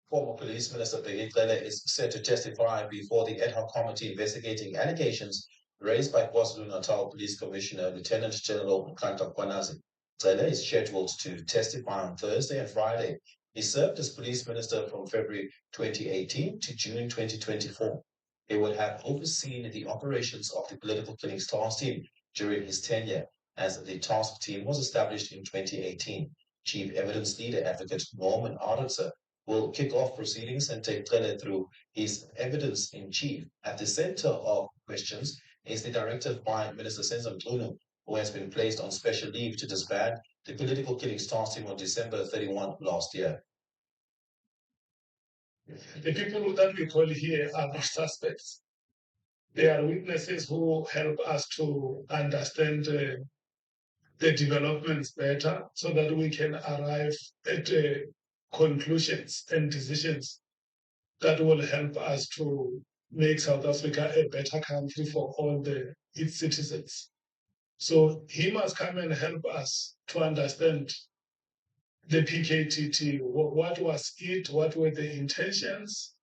Former Police Minister Bheki Cele is set to testify before the ad hoc committee investigating allegations raised by KwaZulu-Natal Police Commissioner Lieutenant General Nkanta Kwanazi. Cele is scheduled to testify on Thursday and Friday. He served as Police Minister from February 2018 to June 2024. He would have overseen the operations of the Political Killings Task Team during his tenure, as the task team was established in 2018. Chief Evidence Leader Advocate Norman Arendse will kick off proceedings and take Cele through his evidence in chief. At the center of questions is the directive by Minister Cele, who has been placed on special leave to disband the Political Killings Task Team on December 31 last year. The people that we call here are not suspects. They are witnesses who help us to understand the developments better so that we can arrive at conclusions and decisions that will help us to make South Africa a better country for all its citizens. So he must come and help us to understand the PKTT. What was it? What were the intentions?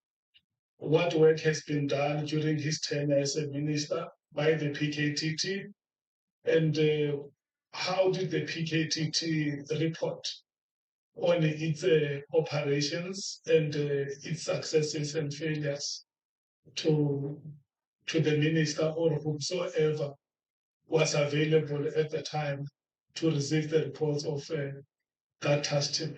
What work has been done during his tenure as a minister by the PKTT? And how did the PKTT report on its operations and its successes and failures to the minister or whomsoever was available at the time to receive the reports of that task team?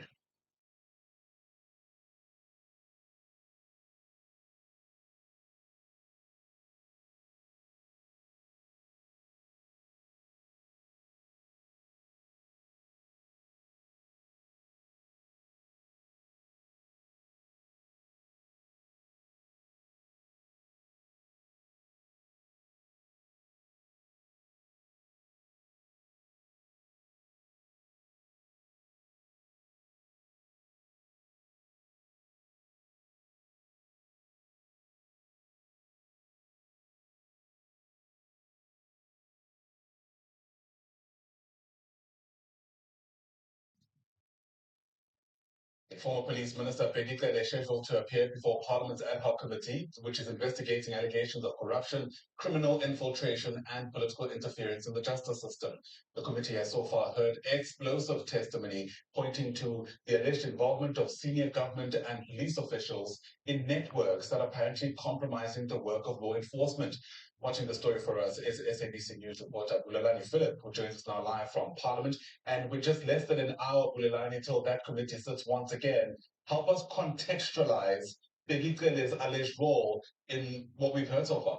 Former Police Minister Bheki Cele is scheduled to appear before Parliament's ad hoc committee, which is investigating allegations of corruption, criminal infiltration, and political interference in the justice system. The committee has so far heard explosive testimony pointing to the alleged involvement of senior government and police officials in networks that are apparently compromising the work of law enforcement. Watching the story for us is SABC News reporter Bulelani Philip, who joins us now live from Parliament. And we're just less than an hour, Bulelani, until that committee sits once again. Help us contextualize Bheki Cele's alleged role in what we've heard so far.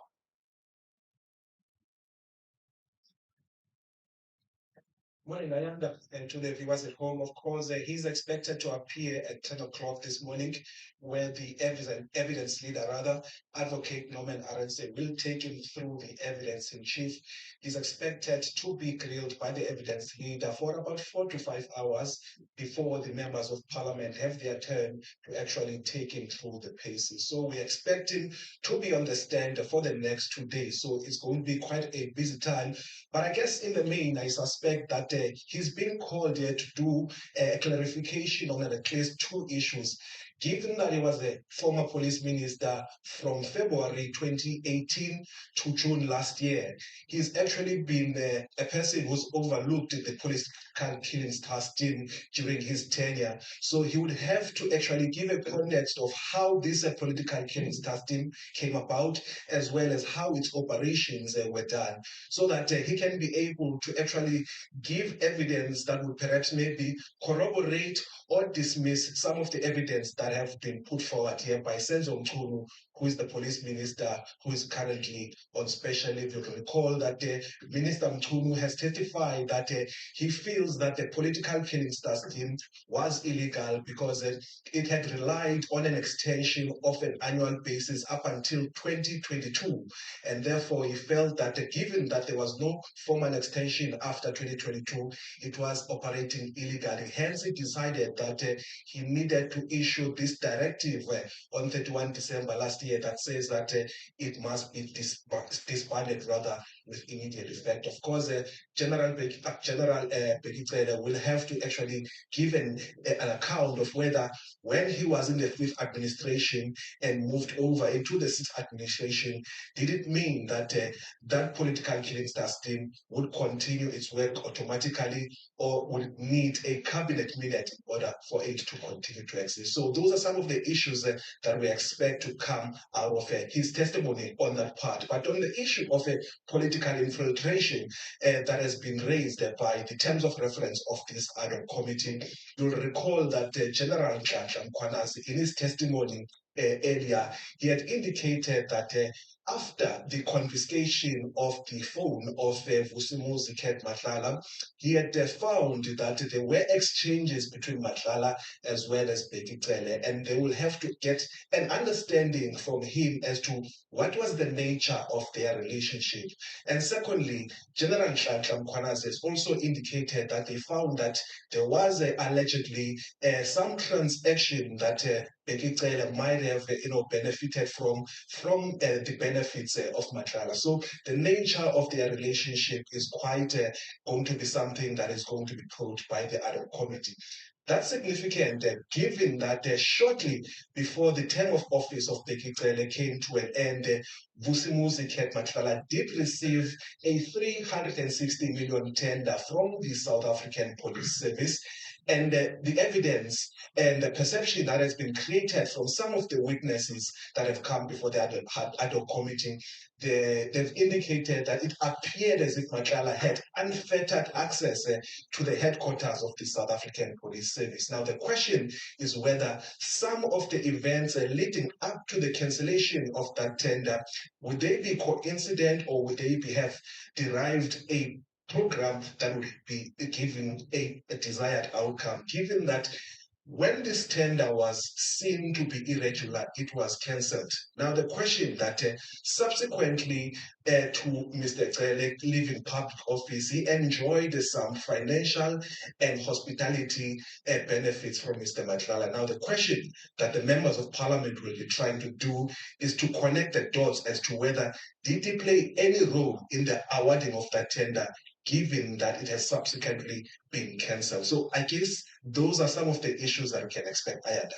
Morning, Ayanda, and to the viewers at home. Of course, he's expected to appear at 10 o'clock this morning, where the evidence leader, Advocate Norman Arendse, will take him through the evidence in chief. He's expected to be grilled by the evidence leader for about 4 to 5 hours before the members of parliament have their turn to actually take him through the paces. So we expect him to be on the stand for the next 2 days. So it's going to be quite a busy time. But I guess in the main, I suspect that he's been called here to do a clarification on at least 2 issues. Given that he was a former police minister from February 2018 to June last year, he's actually been a person who's overlooked the political killings task team during his tenure. So he would have to actually give a context of how this political killings task team came about, as well as how its operations were done, so that he can be able to actually give evidence that would perhaps maybe corroborate or dismiss some of the evidence that have been put forward here by Senzo Mchunu, who is the police minister who is currently on special leave. You can recall that Minister Mchunu has testified that he feels that the political killings task team was illegal because it had relied on an extension of an annual basis up until 2022. And therefore, he felt that given that there was no formal extension after 2022, it was operating illegally. Hence, he decided that he needed to issue this directive on 31 December last year that says that it must be disbanded with immediate effect. Of course, General Bheki Cele will have to actually give an account of whether when he was in the 5th administration and moved over into the 6th administration, did it mean that that political killing stars team would continue its work automatically, or would it need a cabinet minute in order for it to continue to exist? So those are some of the issues that we expect to come out of his testimony on that part. But on the issue of political infiltration that has been raised by the terms of reference of this ad hoc committee, you'll recall that General Mkhwanazi, in his testimony earlier, he had indicated that after the confiscation of the phone of Vusimuzi Ket Matlala, he had found that there were exchanges between Matlala as well as Bheki Cele, and they will have to get an understanding from him as to what was the nature of their relationship. And secondly, General Mkhwanazi has also indicated that they found that there was allegedly some transaction that Bheki Cele might have benefited from the benefits of Matlala. So the nature of their relationship is quite going to be something that is going to be probed by the ad hoc committee. That's significant, given that shortly before the term of office of Bheki Cele came to an end, Vusimuzi Ket Matlala did receive a 360 million tender from the South African Police Service. And the evidence and the perception that has been created from some of the witnesses that have come before the ad hoc committee, they've indicated that it appeared as if Matlala had unfettered access to the headquarters of the South African Police Service. Now, the question is whether some of the events leading up to the cancellation of that tender, would they be coincident, or would they have derived a program that would be giving a desired outcome, given that when this tender was seen to be irregular, it was cancelled. Now, the question that subsequently to Mr. Cele leaving public office, he enjoyed some financial and hospitality benefits from Mr. Matlala. Now, the question that the members of parliament will be trying to do is to connect the dots as to whether did he play any role in the awarding of that tender, given that it has subsequently been cancelled. So I guess those are some of the issues that we can expect. Ayanda.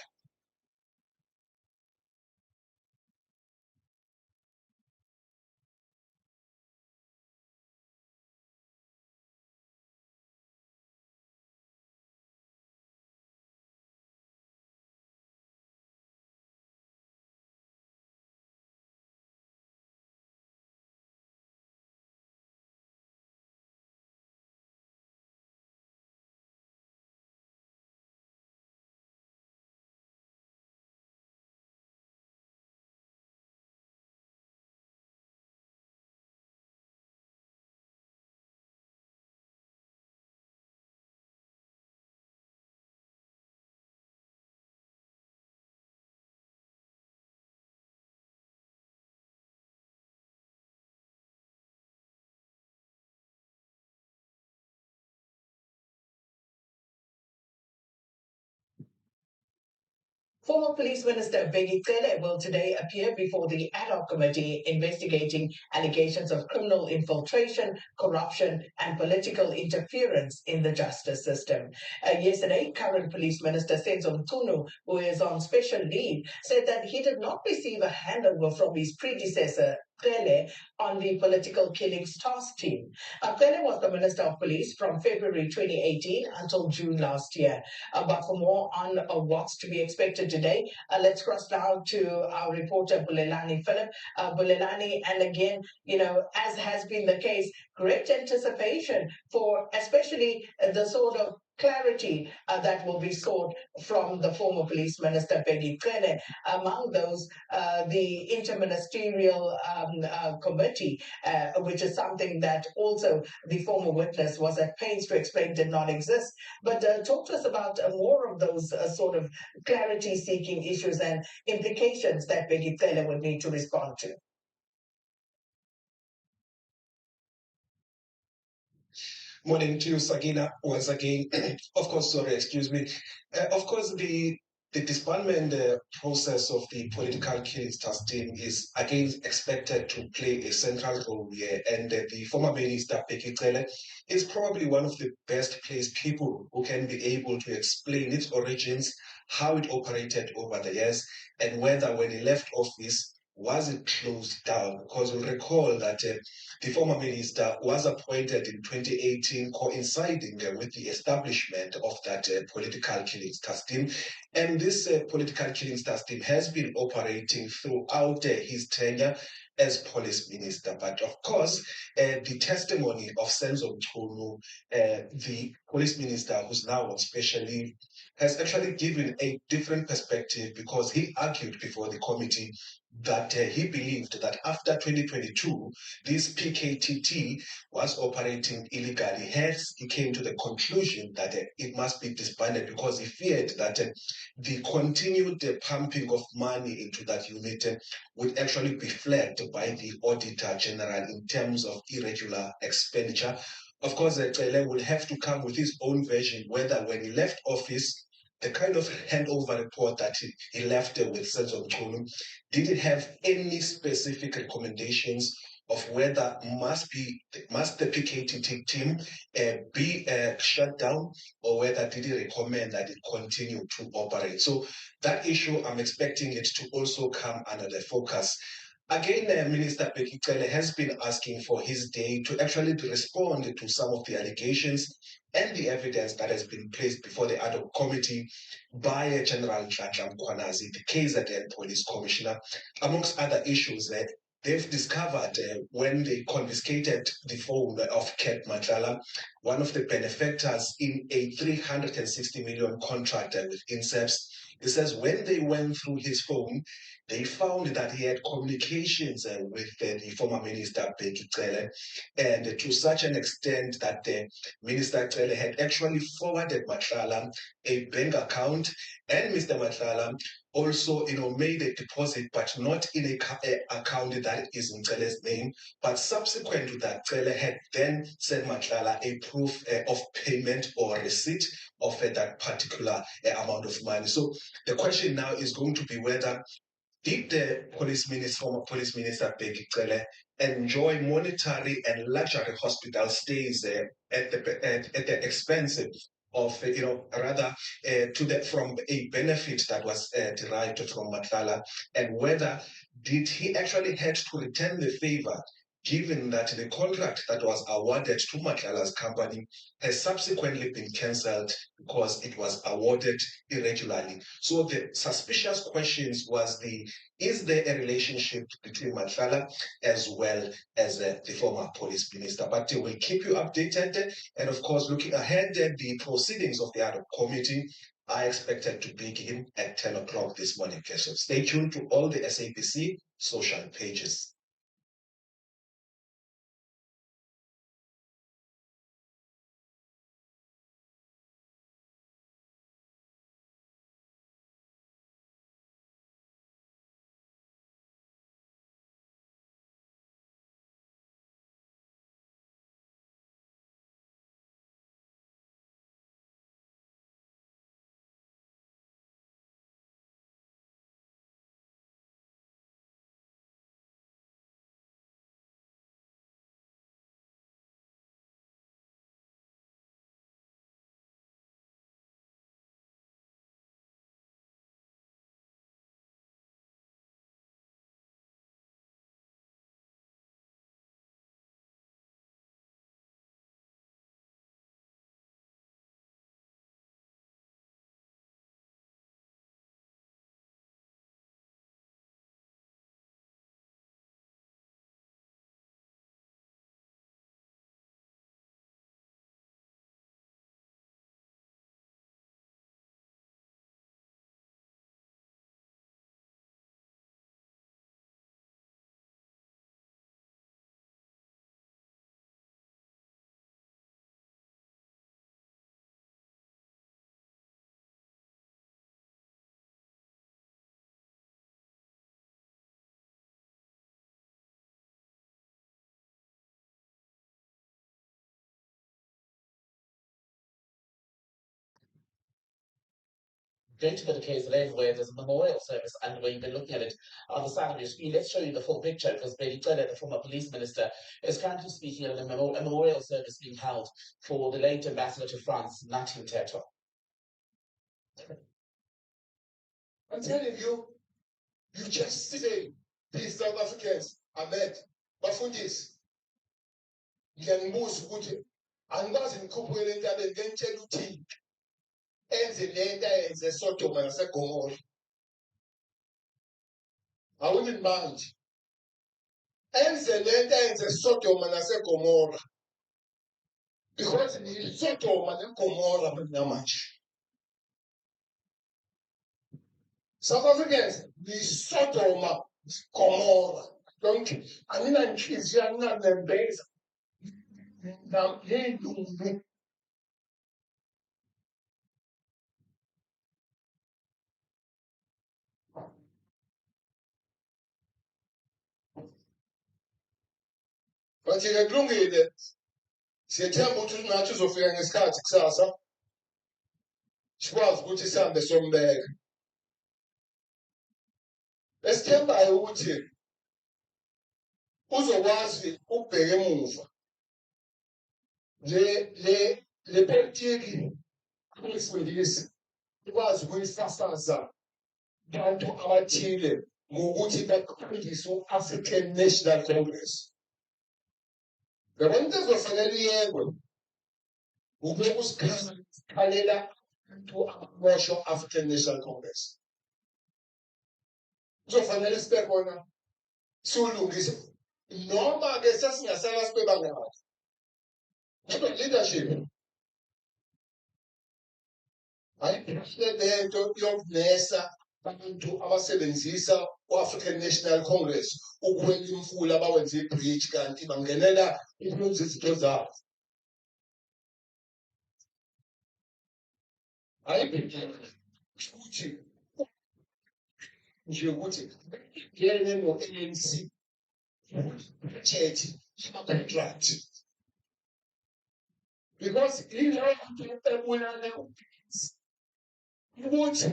Former Police Minister Bheki Cele will today appear before the ad hoc committee investigating allegations of criminal infiltration, corruption, and political interference in the justice system. Yesterday, current Police Minister Senzo Mchunu, who is on special leave, said that he did not receive a handover from his predecessor, Cele, on the political killings task team. Cele was the Minister of Police from February 2018 until June last year. But for more on what's to be expected today, let's cross now to our reporter Bulelani Philip. Bulelani, and again, as has been the case, great anticipation for especially the sort of clarity that will be sought from the former police minister Bheki Cele. Among those, the interministerial committee, which is something that also the former witness was at pains to explain did not exist. But talk to us about more of those sort of clarity-seeking issues and implications that Bheki Cele would need to respond to. Morning to you, Sagina, once again. Of course, sorry, excuse me. Of course, the The disbandment process of the political killings task team is again expected to play a central role here, and the former minister Bheki Cele is probably one of the best placed people who can be able to explain its origins, how it operated over the years, and whether when he left office was it closed down? Because you'll recall that the former minister was appointed in 2018, coinciding with the establishment of that political killings task team. And this political killings task team has been operating throughout his tenure as police minister. But of course, the testimony of Senzo Mchunu, the police minister who's now on special leave, has actually given a different perspective, because he argued before the committee that he believed that after 2022, this PKTT was operating illegally. Hence, he came to the conclusion that it must be disbanded, because he feared that the continued pumping of money into that unit would actually be flagged by the Auditor General in terms of irregular expenditure. Of course, Cele will have to come with his own version, whether when he left office, the kind of handover report that he left with Senzo Mchunu, did it have any specific recommendations of whether must the PKTT team be shut down, or whether did he recommend that it continue to operate? So that issue, I'm expecting it to also come under the focus. Again, Minister Bheki Cele has been asking for his day to actually respond to some of the allegations and the evidence that has been placed before the ad hoc committee by General Nhlanhla Mkhwanazi, the KZN Police Commissioner. Amongst other issues, they've discovered when they confiscated the phone of Ket Matlala, one of the benefactors in a 360 million contract with INSEPS. It says when they went through his phone, they found that he had communications with the former minister Bheki Cele, and to such an extent that Minister Cele had actually forwarded Matlala a bank account, and Mr. Matlala also, made a deposit, but not in a account that is in Cele's name. But subsequent to that, Cele had then sent Matlala a proof of payment or receipt of that particular amount of money. So the question now is going to be whether did the former police minister Bheki Cele enjoy monetary and luxury hospital stays at the expense of, rather from a benefit that was derived from Matlala, and whether did he actually had to return the favor, given that the contract that was awarded to Matlala's company has subsequently been cancelled because it was awarded irregularly. So the suspicious questions was is there a relationship between Matlala as well as the former police minister? But we'll keep you updated. And of course, looking ahead at the proceedings of the ad hoc committee, I expected to begin at 10 o'clock this morning. So stay tuned to all the SABC social pages. going to go to KZN where there's a memorial service underway. You've been looking at it on the side of your screen. Let's show you the full picture because Bheki Cele, the former police minister, is currently speaking at a memorial service being held for the late ambassador to France, Nathi Teto. I'm telling you, you just today, these South Africans are met. Bafundis, ngiyanibuza ukuthi angikwazi ngikhuphukele entabeni ngentshela ukuthi enze lento ayenze Sodoma naseGomora. Awuthi manje enze lento ayenze Sodoma naseGomora because Sodoma neGomora manje. South Africans ni Sodoma Gomora. Don't anina nhliziyo anginanembeza namyelungu. Bathi kulungile siyethemba ukuthi nathi uzofika ngesikhathi kusasa sikwazi ukuthi sihambe sombeka. Esithembayo ukuthi uzokwazi ukubheka emuva le politiki kuyifundisa ikwazi ukuyifafaza abantu abathile ngokuthi baqondise u-African National Congress. Yabona into ezofanele iyekwe ukubeka usikhalela abantu abamosha African National Congress. Kuzofanele sibe khona siwulungise noma ke sesingasala sibe bangaki. Kodwa leadership ayiphile lento yokunesa abantu abasebenzisa u-African National Congress ukuwela imfula abawenza i-bridge kanti bangenela izinto izinto zabo. Ayiphile ukuthi nje ukuthi ngene no-ANC chethi ama-contract because ilayo into ebulale ukuthi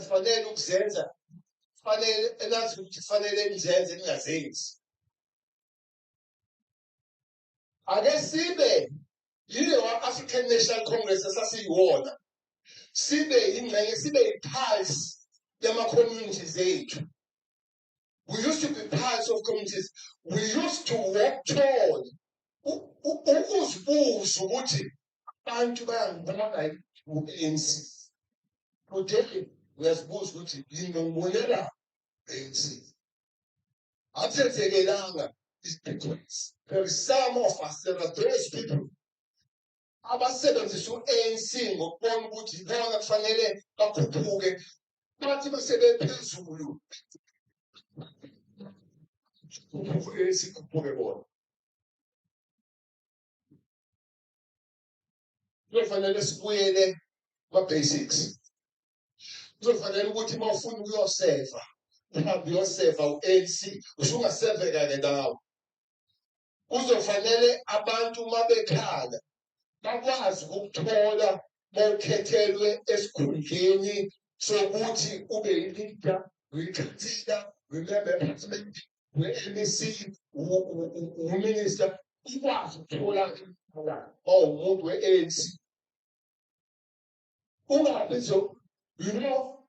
fanele ukuzenza fanele enazi ukuthi fanele nizenze ningazenzi. Ake sibe yile wa-African National Congress esasiyiwona sibe ingxenye sibe yi-pulse yama-communities ethu. We used to be parts of communities. We used to walk toward ukuzibuza ukuthi abantu bayangibona u-ANC. Today uyazibuza ukuthi ngingibonela ANC. Athethekelanga is because there is some of us, there are those people abasebenzisa u-ANC ngokubona ukuthi bona kufanele bakhuphuke bathi basebephezulu u-ANC khuphuke bona. Kuzofanele sibuyele kwa-basics. Kuzofanele ukuthi uma ufuna ukuyoseva uhambe uyoseva u-ANC usungaseveka-ke nawe. Kuzofanele abantu uma bekhala bakwazi ukuthola bawukhethelwe esikhundleni sokuthi ube yi-leader, uyi-councillor, uyi-member parliament, uyi-MEC, uminister, ukwazi ukuthola umuntu we-ANC. Ungabi so, you know,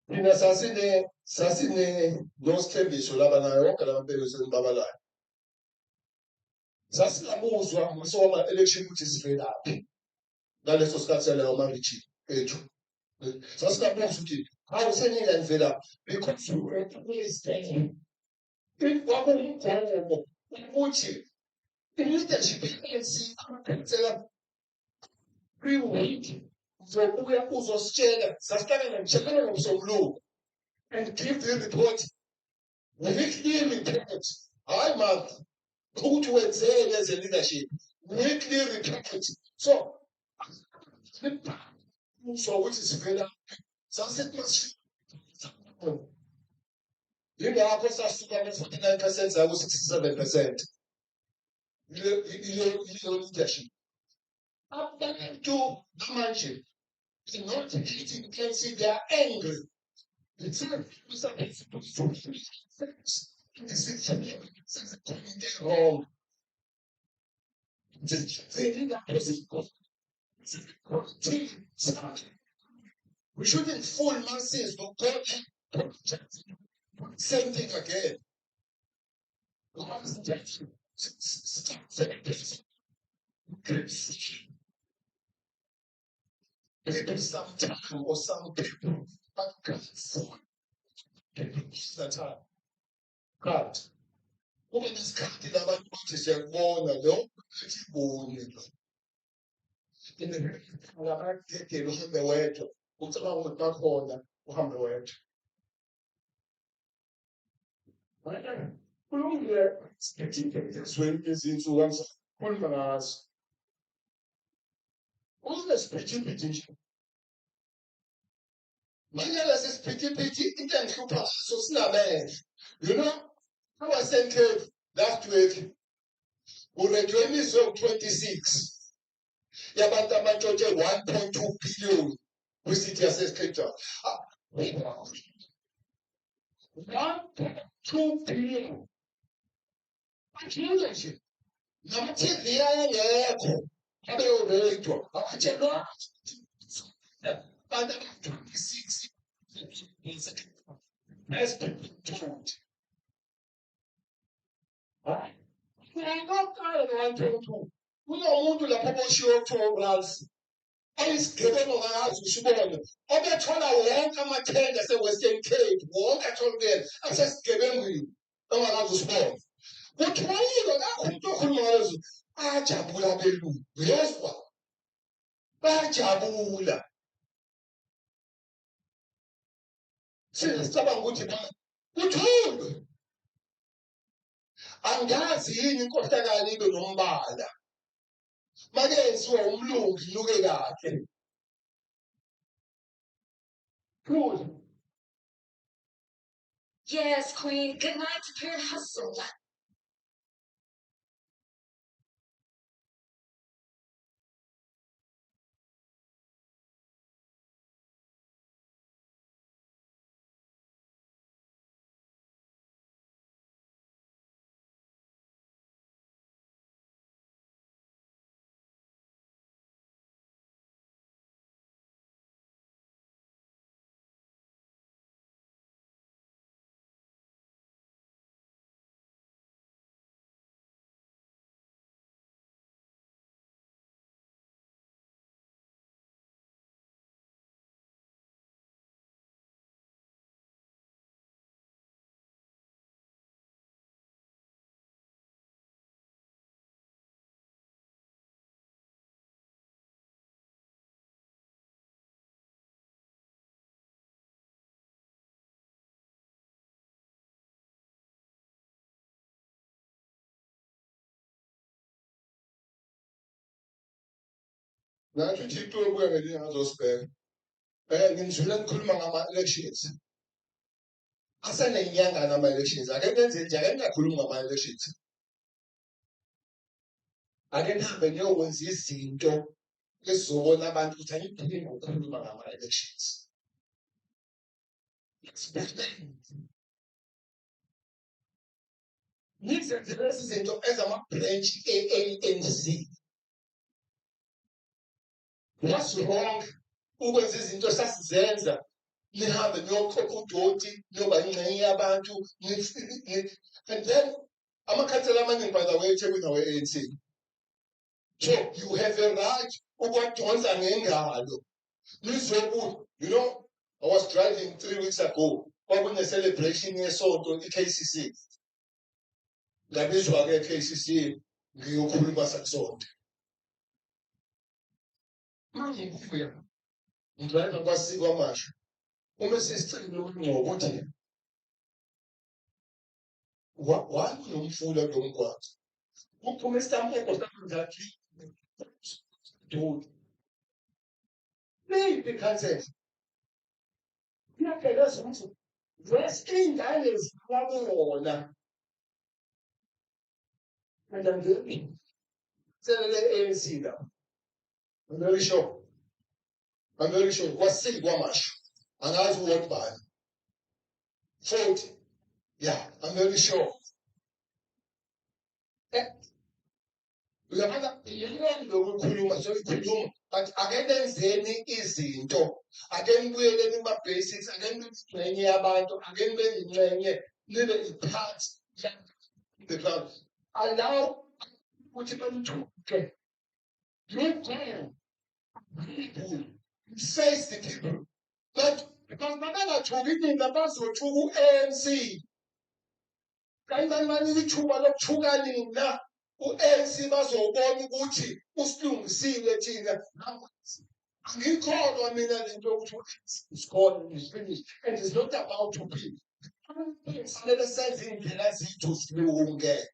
thina sasine nosithembiso laba nayo yonke laba mpilo senibabalayo. Sasingamuzwa ngosoma-election ukuthi sivelaphi ngaleso sikhathi saleyo ma-region ethu. Sasingamuzwa ukuthi hawu seninganivelaphi because we were placed kwakuwumgomo ukuthi i-leadership ye-ANC amakhansela pre-week uzobuya uzositshela sasihlangana ngishakana ngomsombuluko and give the report weekly report. Hayi man ukuthi wenzeni as a leadership weekly report. So ukuthi sivela Sasithi masithi yingakho sasuka ku-49% sayo ku-67%. Yiyo leadership. Abantu namanje, not anything you can see, they are angry. It's wrong. We shouldn't fool masses to go same thing again. Maybe sometime or some people, but that time. God. Uma nesikhathi labantu bathi siyakubona lo sibone ngabagegela uhambe wedwa ucabanga ukuthi bakhona uhambe wedwa kulungile ezweni izinsuku angisakhuluma ngazo unesiphithi nje manje lesiphithi into engihlupha ngaso sinamehlo. You know, I was sent last week. Uredweni so 26. Yabantu amatshontshe 1.2 billion kwisithi yaseScripture. 1.2 billion. Manje nje nama-TV ayengekho abeyoredwa awatshelwa abantu aba-26 as people told. Kunomuntu lapha oboshiwe okuthiwa ayisigebengu ngazi usibone obethola wonke amathenda ase-Western Cape wonke atholakele asesigebengwini ongangazi usibone. Kuthiwayilo nakho umuntu okhuluma ngalezo ayajabula abelungu yezwa bayajabula. Sicabanga ukuthi kuthulwe angazi yini inkohlakalo ibe nombala makenziwa umlungu inuke kahle. Yes, Queen. Good night. Prepare to hustle. Nathi uThixo ubuya ngelinye azosibheka. Ngimzwile ngikhuluma ngama-elections. Asenenyanga nama-elections. Ake nenze nje, ake ningakhulumi ngama-elections. Ake nihambe niyokwenza izinto ezizobona abantu ukuthi angiphinde ngokukhuluma ngama-elections. Nizenze lezi zinto ezama-branch e-ANC. What's wrong? Ukwenza izinto sasizenza nihambe niyokhokha udoti niyoba ingxenye yabantu and then amakhansela amaningi by the way eThekwini awe-ANC. So you have a right ukwadonsa ngengalo. Nizobuza, you know, I was driving 3 weeks ago kwakune-celebration yesonto i-KCC. Ngabizwa-ke e-KCC ngiyokhuluma sakusonto. Manje ngibuya ngidrayiva kwaSikwamasha uma sesicela ngokuthi wakunomfula lo mgwaqo kuphuma isitambuko samangathi dude maybe ikhansela Kuyageleza ukuthi ingane zibona. And I'm very ANC now. I'm very sure. I'm very sure. Kwasili kwamasho. Angazi what bani. 40. Yeah, I'm very sure. Uyabona lokukhuluma soyikhuluma but akenenzeni izinto akenibuyeleni kuma-basics akenibengingxenye yabantu akenibengingxenye nibe i-part the ground allow ukuthi banithuke you go face the people but because mabangathuki nina bazothuka u-ANC kanibani banika ithuba lokuthuka nina u-ANC bazobona ukuthi usilungisile thina angikholwa mina lento yokuthi it's gone it's finished and it's not about to be kufanele senze indlela zethu silunge.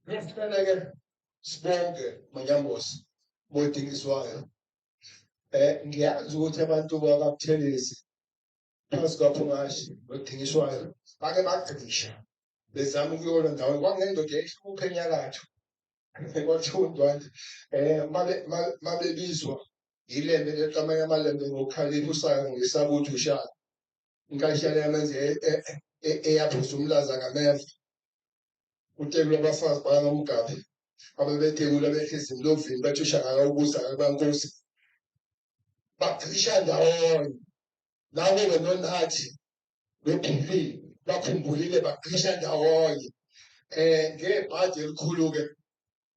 Kufanele-ke sibonke manyambosi bodingiswayo ngiyazi ukuthi abantu bakabuthelezi phasi kwaphungashi bodingiswayo bake bagqisha bezama ukuyona ndawo kwangendoda ehluphe enyakatho kwathundwa mabebizwa ilembe leqamanye amalembe ngokhalipha usayo ngesabuthu ushaya inkashana yamenze eyaphuza umlaza ngameva utelwe abafazi bakamgabe abebethekula behlezi emlovini bathi ushaka ukuza abankosi bagqisha ndawonye nabo benonathi bephili bakhumbulile bagqisha ndawonye ngebhadi elikhulu-ke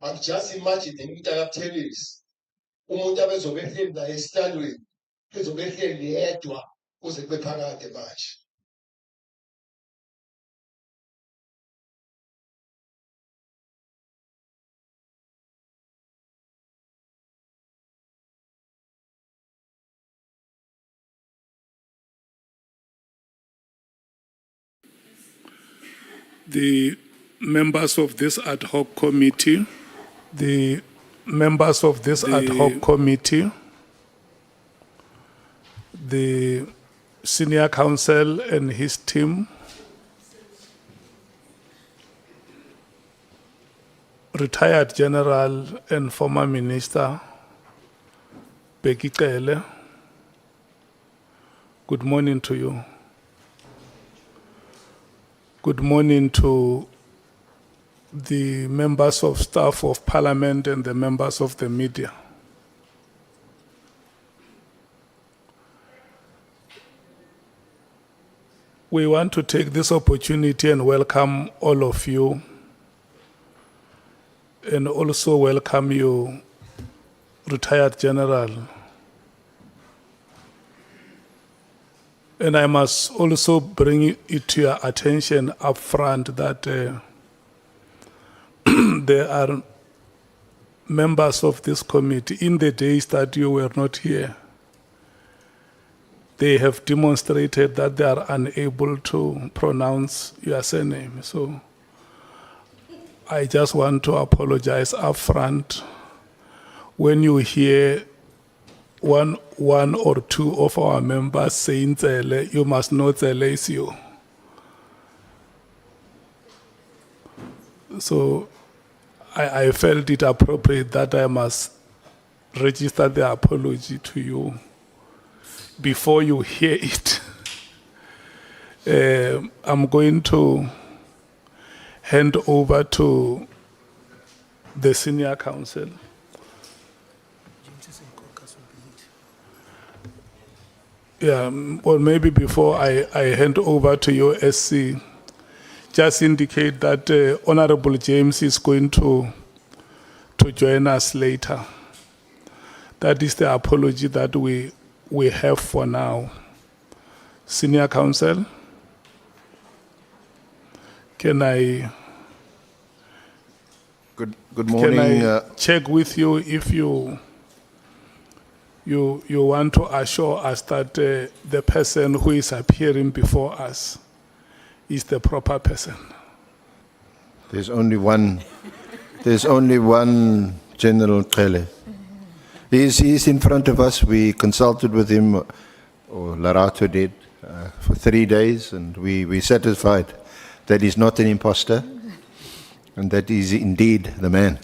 I'm just imagining umuntu akabuthelisi umuntu abezobe ehleli naye esihlalweni bezobe ehleli yedwa kuze kube phakade manje. The members of this ad hoc committee, the senior counsel and his team, retired General and former Minister Bheki Cele, good morning to you. Good morning to the members of staff of Parliament and the members of the media. We want to take this opportunity and welcome all of you, and also welcome you, retired General. And I must also bring it to your attention up front that there are members of this committee, in the days that you were not here, they have demonstrated that they are unable to pronounce your surname. So I just want to apologize up front. When you hear one or two of our members saying Cele, you must know Cele is you. So I felt it appropriate that I must register the apology to you before you hear it. I'm going to hand over to the senior counsel. Yeah, well, maybe before I hand over to you, SC, just indicate that Honourable James is going to join us later. That is the apology that we have for now. Senior counsel, can I good morning? Can I check with you if you want to assure us that the person who is appearing before us is the proper person? There's only one General Cele. He's in front of us. We consulted with him, or Larato did, for 3 days, and we're satisfied that he's not an imposter and that he's indeed the man.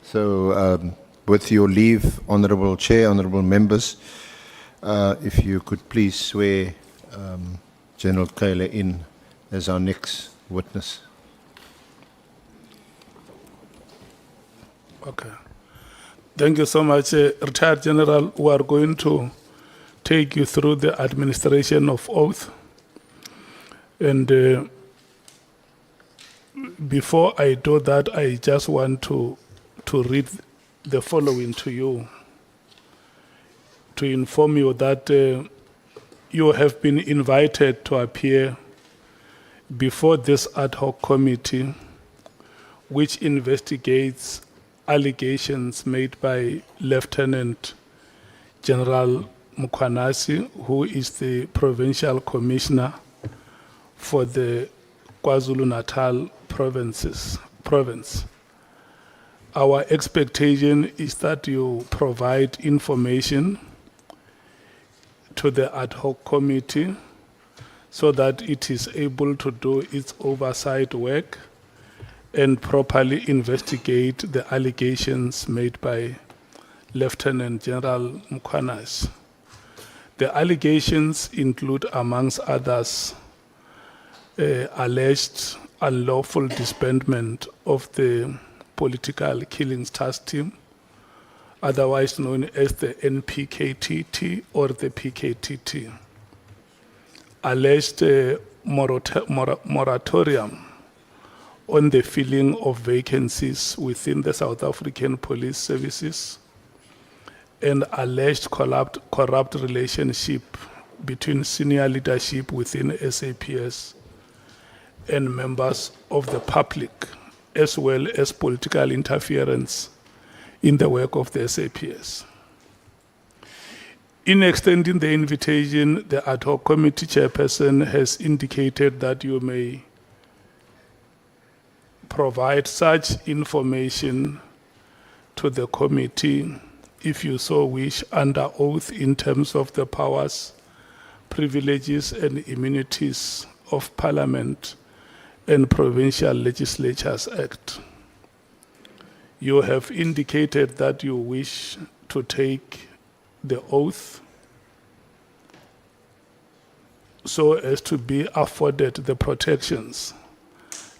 So, with your leave, Honourable Chair, Honourable Members, if you could please swear General Cele in as our next witness. Okay. Thank you so much, Retired General. We are going to take you through the administration of oath. And before I do that, I just want to read the following to you, to inform you that you have been invited to appear before this ad hoc committee, which investigates allegations made by Lieutenant General Mkhwanasi, who is the Provincial Commissioner for the KwaZulu-Natal province. Our expectation is that you provide information to the ad hoc committee so that it is able to do its oversight work and properly investigate the allegations made by Lieutenant General Mkhwanasi. The allegations include, amongst others, alleged unlawful disbandment of the Political Killings Task Team, otherwise known as the NPKTT or the PKTT, alleged moratorium on the filling of vacancies within the South African Police Services, and alleged corrupt relationship between senior leadership within SAPS and members of the public, as well as political interference in the work of the SAPS. In extending the invitation, the ad hoc committee chairperson has indicated that you may provide such information to the committee if you so wish under oath in terms of the powers, privileges and immunities of Parliament and Provincial Legislatures Act. You have indicated that you wish to take the oath so as to be afforded the protections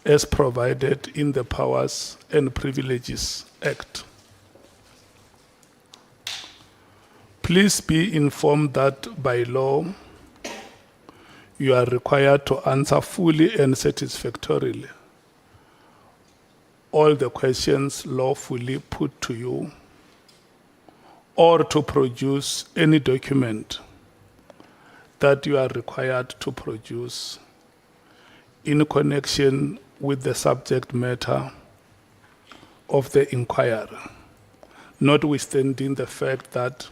as provided in the Powers and Privileges Act. Please be informed that by law, you are required to answer fully and satisfactorily all the questions lawfully put to you, or to produce any document that you are required to produce in connection with the subject matter of the inquiry, notwithstanding the fact that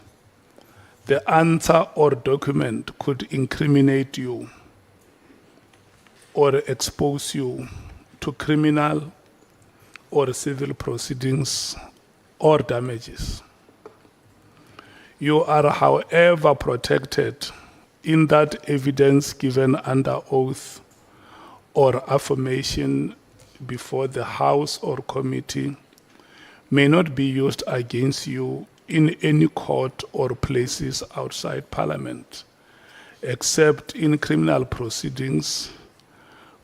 the answer or document could incriminate you or expose you to criminal or civil proceedings or damages. You are, however, protected in that evidence given under oath or affirmation before the House or committee may not be used against you in any court or places outside Parliament, except in criminal proceedings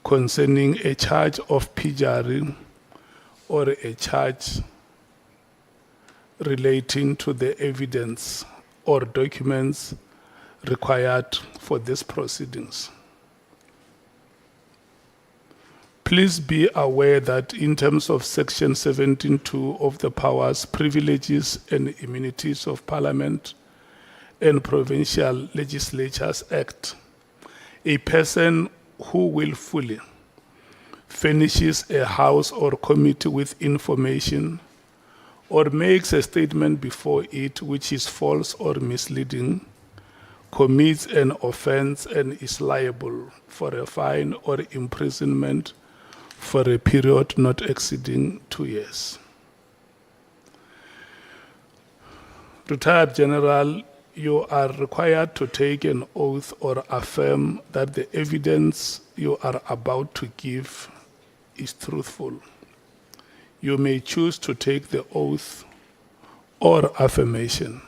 concerning a charge of perjury or a charge relating to the evidence or documents required for these proceedings. Please be aware that in terms of Section 17.2 of the Powers, Privileges and Immunities of Parliament and Provincial Legislatures Act, a person who willfully furnishes a house or committee with information or makes a statement before it which is false or misleading, commits an offense and is liable for a fine or imprisonment for a period not exceeding 2 years. Retired General, you are required to take an oath or affirm that the evidence you are about to give is truthful. You may choose to take the oath or affirmation.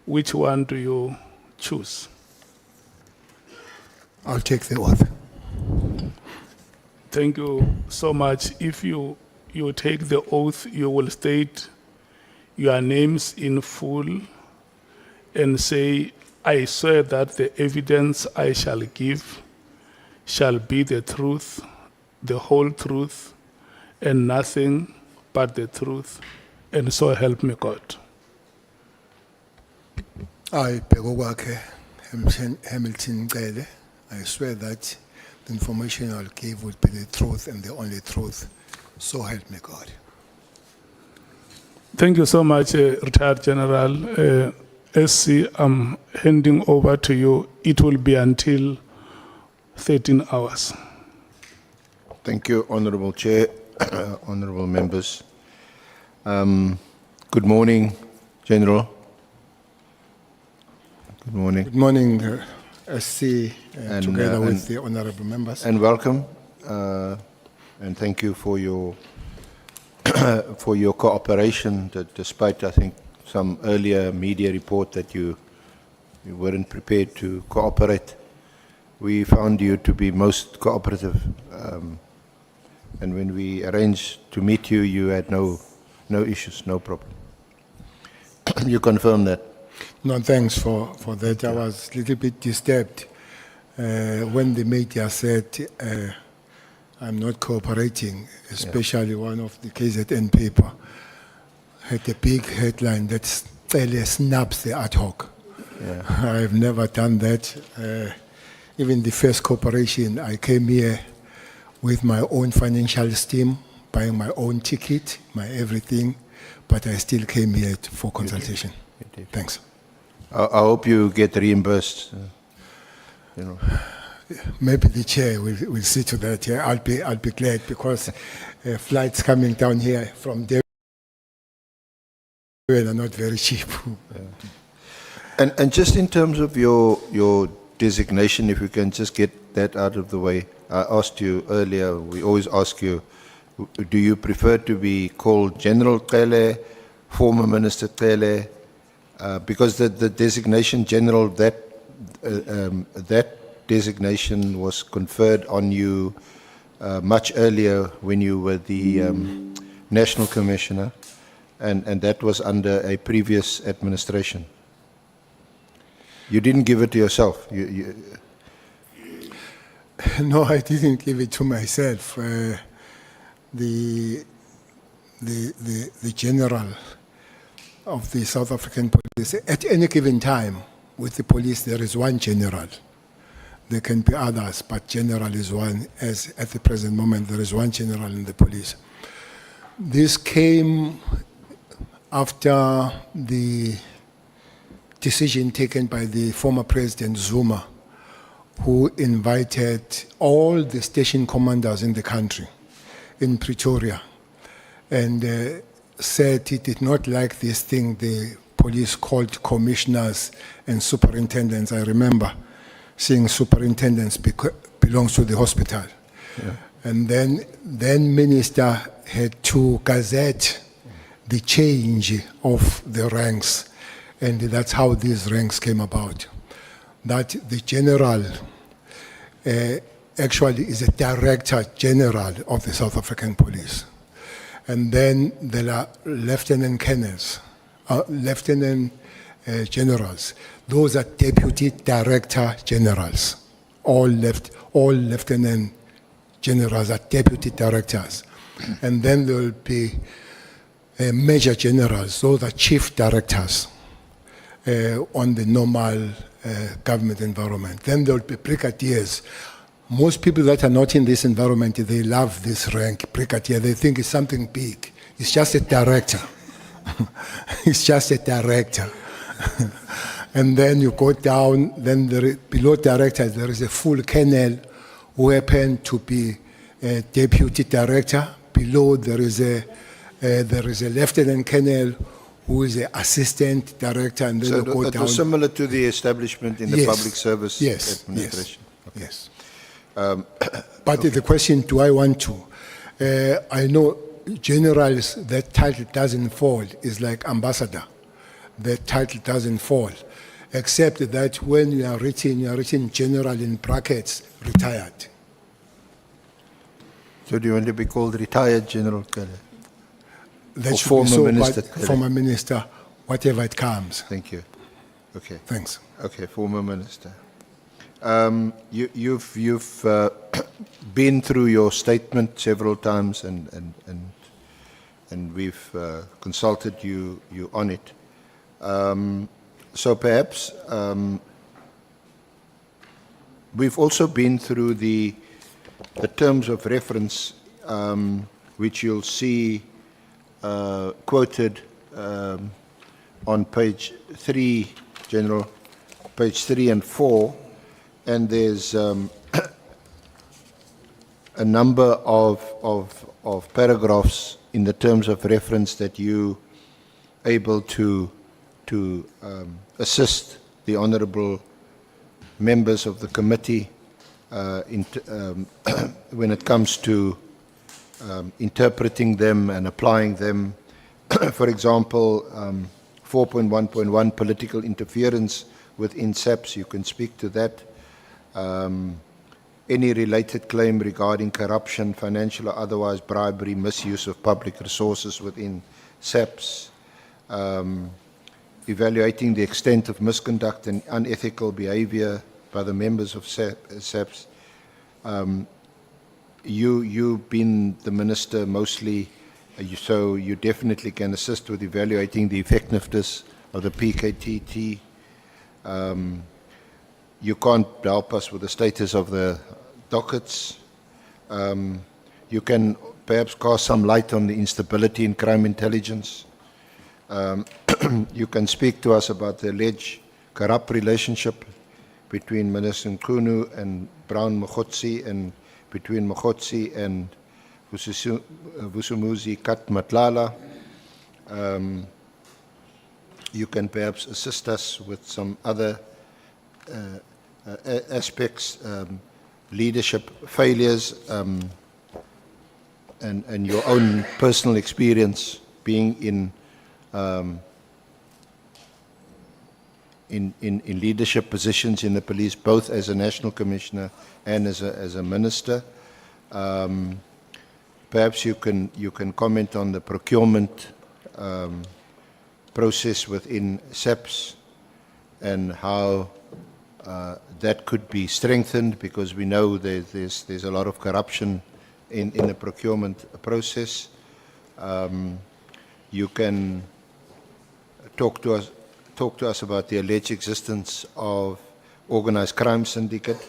Which one do you choose? I'll take the oath. Thank you so much. If you take the oath, you will state your names in full and say, I swear that the evidence I shall give shall be the truth, the whole truth, and nothing but the truth, and so help me God. I, Bheki Cele, I swear that the information I'll give will be the truth and the only truth. So help me God. Thank you so much, Retired General. SC, I'm handing over to you. It will be until 13 hours. Thank you, Honourable Chair, honourable members. Good morning, General. Good morning. Good morning, SC, together with the honourable members. And welcome, and thank you for your for your cooperation, despite, I think, some earlier media report that you weren't prepared to cooperate. We found you to be most cooperative, and when we arranged to meet you, you had no issues, no problem. You confirm that? No, thanks for that. I was a little bit disturbed when the media said I'm not cooperating, especially one of the KZN paper had a big headline that Cele snaps the ad hoc. I've never done that. Even the first cooperation, I came here with my own financial steam, buying my own ticket, my everything, but I still came here for consultation. You did. Thanks. I hope you get reimbursed. Maybe the chair will see to that. Yeah, I'll be glad because flights coming down here from there are not very cheap. And just in terms of your designation, if you can just get that out of the way. I asked you earlier, we always ask you, do you prefer to be called General Cele, former Minister Cele? Because the designation General, that designation was conferred on you much earlier when you were the National Commissioner, and that was under a previous administration. You didn't give it to yourself. No, I didn't give it to myself. The general of the South African police, at any given time with the police, there is one general. There can be others, but general is one, as at the present moment there is one general in the police. This came after the decision taken by the former President Zuma, who invited all the station commanders in the country, in Pretoria, and said he did not like this thing the police called commissioners and superintendents. I remember seeing superintendents belongs to the hospital. Yeah. And then minister had to gazette the change of the ranks, and that's how these ranks came about. That the general actually is a director general of the South African police. And then there are lieutenant colonels, lieutenant generals. Those are deputy director generals. All lieutenant generals are deputy directors. And then there will be major generals. Those are chief directors on the normal government environment. Then there will be brigadiers. Most people that are not in this environment, they love this rank, brigadier. They think it's something big. It's just a director. It's just a director. And then you go down, then below director, there is a full colonel who happened to be a deputy director. Below, there is a lieutenant colonel who is the assistant director, and then So you go it down. was similar to the establishment in the Yes. public service Yes, administration. yes. But the question, do I want to? I know generals, that title doesn't fall. It's like ambassador. That title doesn't fall. Except that when you are written general in brackets, retired. So do you want to be called retired General Cele? That Or should former be so, minister, but correct. former minister, whatever it comes. Thank you. Okay. Thanks. Okay, former minister. You've been through your statement several times, and we've consulted you on it. So perhaps we've also been through the terms of reference, which you'll see quoted on page 3, General, page 3 and 4, and there's a number of paragraphs in the terms of reference that you able to assist the honourable members of the committee when it comes to interpreting them and applying them. For example, 4.1.1 political interference within SAPS, you can speak to that. Any related claim regarding corruption, financial or otherwise bribery, misuse of public resources within SAPS, evaluating the extent of misconduct and unethical behavior by the members of SAPS. You've been the minister mostly, so you definitely can assist with evaluating the effectiveness of the PKTT. You can't help us with the status of the dockets. You can perhaps cast some light on the instability in crime intelligence. You can speak to us about the alleged corrupt relationship between Minister Nkunu and Brown Mogotsi, and between Mogotsi and Vusumuzi Katmatlala. You can perhaps assist us with some other aspects, leadership failures, and your own personal experience being in leadership positions in the police, both as a national commissioner and as a minister. Perhaps you can comment on the procurement process within SAPS and how that could be strengthened, because we know there's a lot of corruption in the procurement process. You can talk to us about the alleged existence of organized crime syndicate.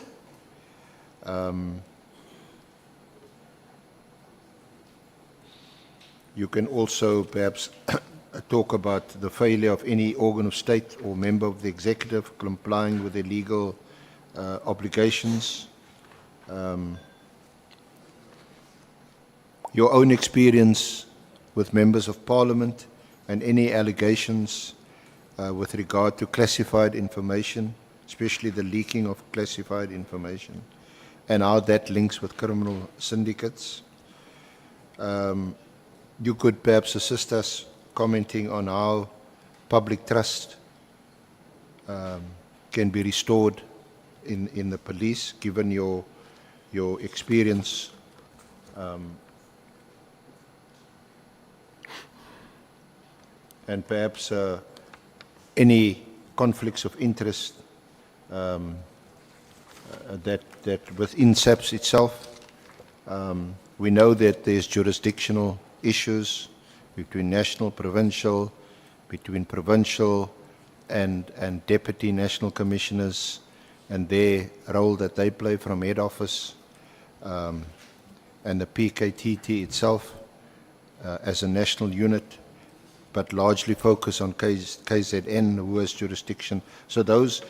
You can also perhaps talk about the failure of any organ of state or member of the executive complying with their legal obligations. Your own experience with members of parliament and any allegations with regard to classified information, especially the leaking of classified information, and how that links with criminal syndicates. You could perhaps assist us commenting on how public trust can be restored in the police, given your experience and perhaps any conflicts of interest that within SAPS itself. We know that there's jurisdictional issues between national, provincial, between provincial and deputy national commissioners, and their role that they play from head office, and the PKTT itself as a national unit, but largely focus on KZN, who has jurisdiction. So those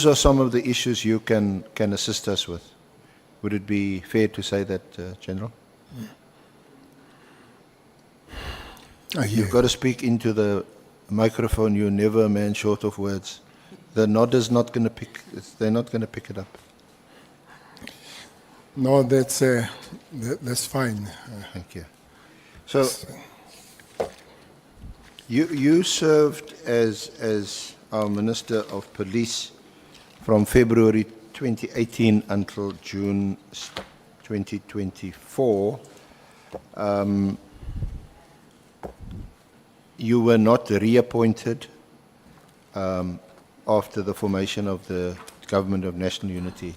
are some of the issues you can assist us with. Would it be fair to say that, General? You've got to speak into the microphone, you're never a man short of words. The nod is not going to pick. They're not going to pick it up. No, that's fine. Thank you. So, you served as our Minister of Police from February 2018 until June 2024. You were not reappointed after the formation of the Government of National Unity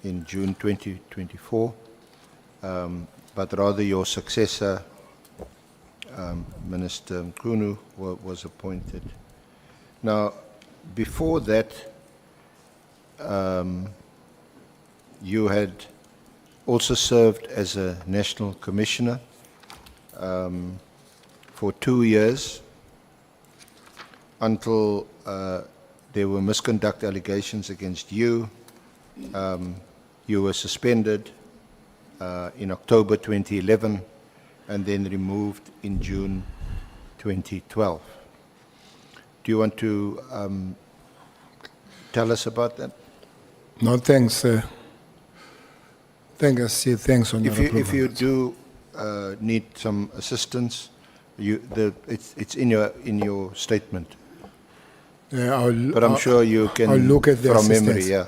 in June 2024, but rather your successor, Minister Mkhunu, was appointed. Now, before that, you had also served as a National Commissioner for 2 years until there were misconduct allegations against you. You were suspended in October 2011 and then removed in June 2012. Do you want to tell us about that? No, thanks. Thanks, Honourable. If you do need some assistance, it's in your statement. But I'm sure you can. I'll look at the from assistance, memory. Yeah.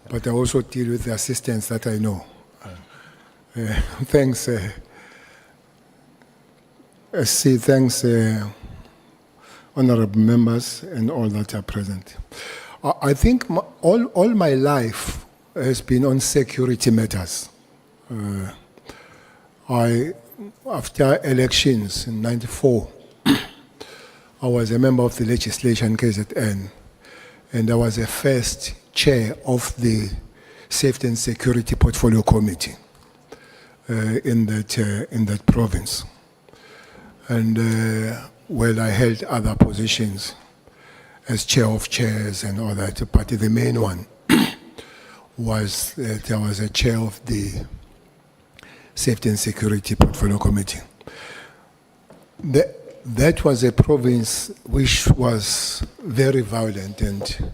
But I also deal with the assistance that I know. Thanks. Thanks, honourable members and all that are present. I think all my life has been on security matters. After elections in '94, I was a member of the legislature in KZN, and I was the first chair of the Safety and Security Portfolio Committee in that province. And I held other positions as chair of chairs and all that, but the main one was that I was a chair of the Safety and Security Portfolio Committee. That was a province which was very violent and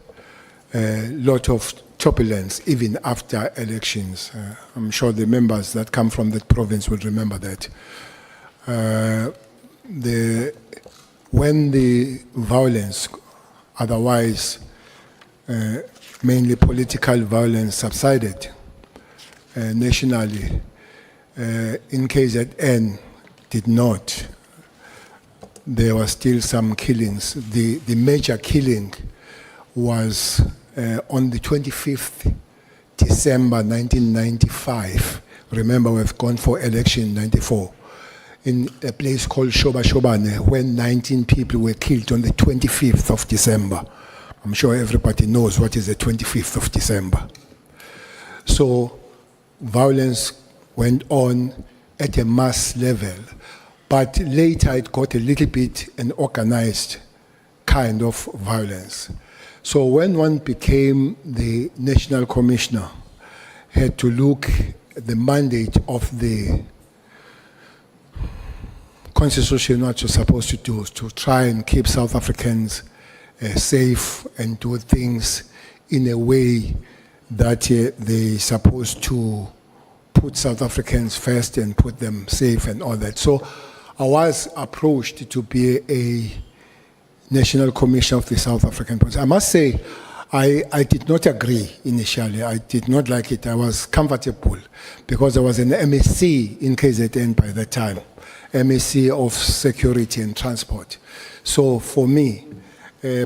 a lot of turbulence even after elections. I'm sure the members that come from that province will remember that. When the violence, otherwise mainly political violence, subsided nationally, in KZN did not. There were still some killings. The major killing was on the 25th December 1995. Remember, we've gone for election in '94. In a place called Shobane, when 19 people were killed on the 25th of December. I'm sure everybody knows what is the 25th of December. So violence went on at a mass level, but later it got a little bit an organized kind of violence. So when one became the National Commissioner, had to look at the mandate of the Constitution, what you're supposed to do, to try and keep South Africans safe and do things in a way that they're supposed to put South Africans first and put them safe and all that. So I was approached to be a National Commissioner of the South African Police. I must say, I did not agree initially. I did not like it. I was comfortable because I was an MSc in KZN by that time, MSc of Security and Transport. So for me,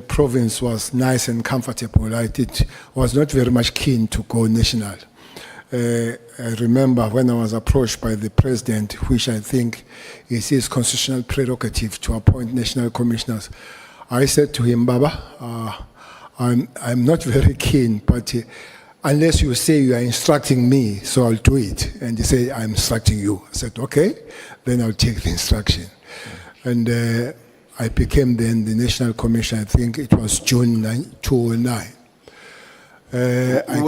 province was nice and comfortable. I was not very much keen to go national. I remember when I was approached by the president, which I think is his constitutional prerogative to appoint national commissioners, I said to him, Baba, I'm not very keen, but unless you say you are instructing me, so I'll do it. And he said, I'm instructing you. I said, okay, then I'll take the instruction. And I became then the National Commissioner, I think it was June 2009. Who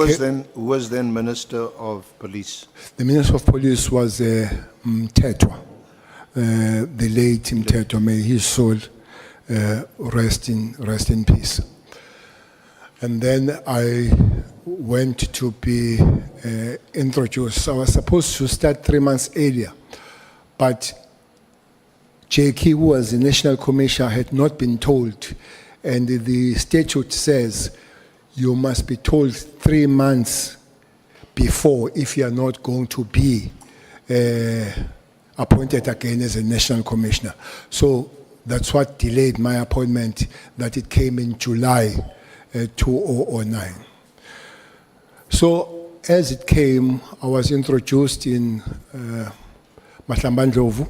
was then Minister of Police? The Minister of Police was Mthethwa, the late Mthethwa, may his soul rest in peace. And then I went to be introduced. I was supposed to start 3 months earlier, but Bheki, who was the National Commissioner, had not been told, and the statute says you must be told 3 months before if you are not going to be appointed again as a National Commissioner. So that's what delayed my appointment, that it came in July 2009. So as it came, I was introduced in Mahlambandlovu.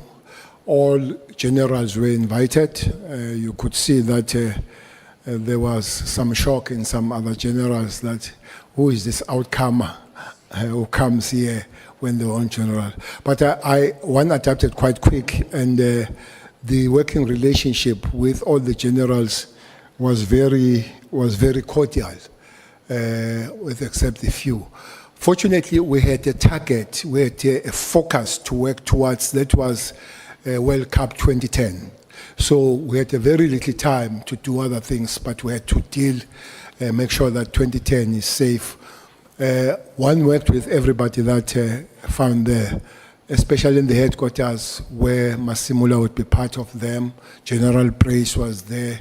All generals were invited. You could see that there was some shock in some other generals that who is this outcomer who comes here when they're on general. But one adapted quite quick, and the working relationship with all the generals was very cordial, with except a few. Fortunately, we had a target, we had a focus to work towards. That was World Cup 2010. So we had a very little time to do other things, but we had to make sure that 2010 is safe. One worked with everybody that found there, especially in the headquarters where Masimula would be part of them. General Brace was there,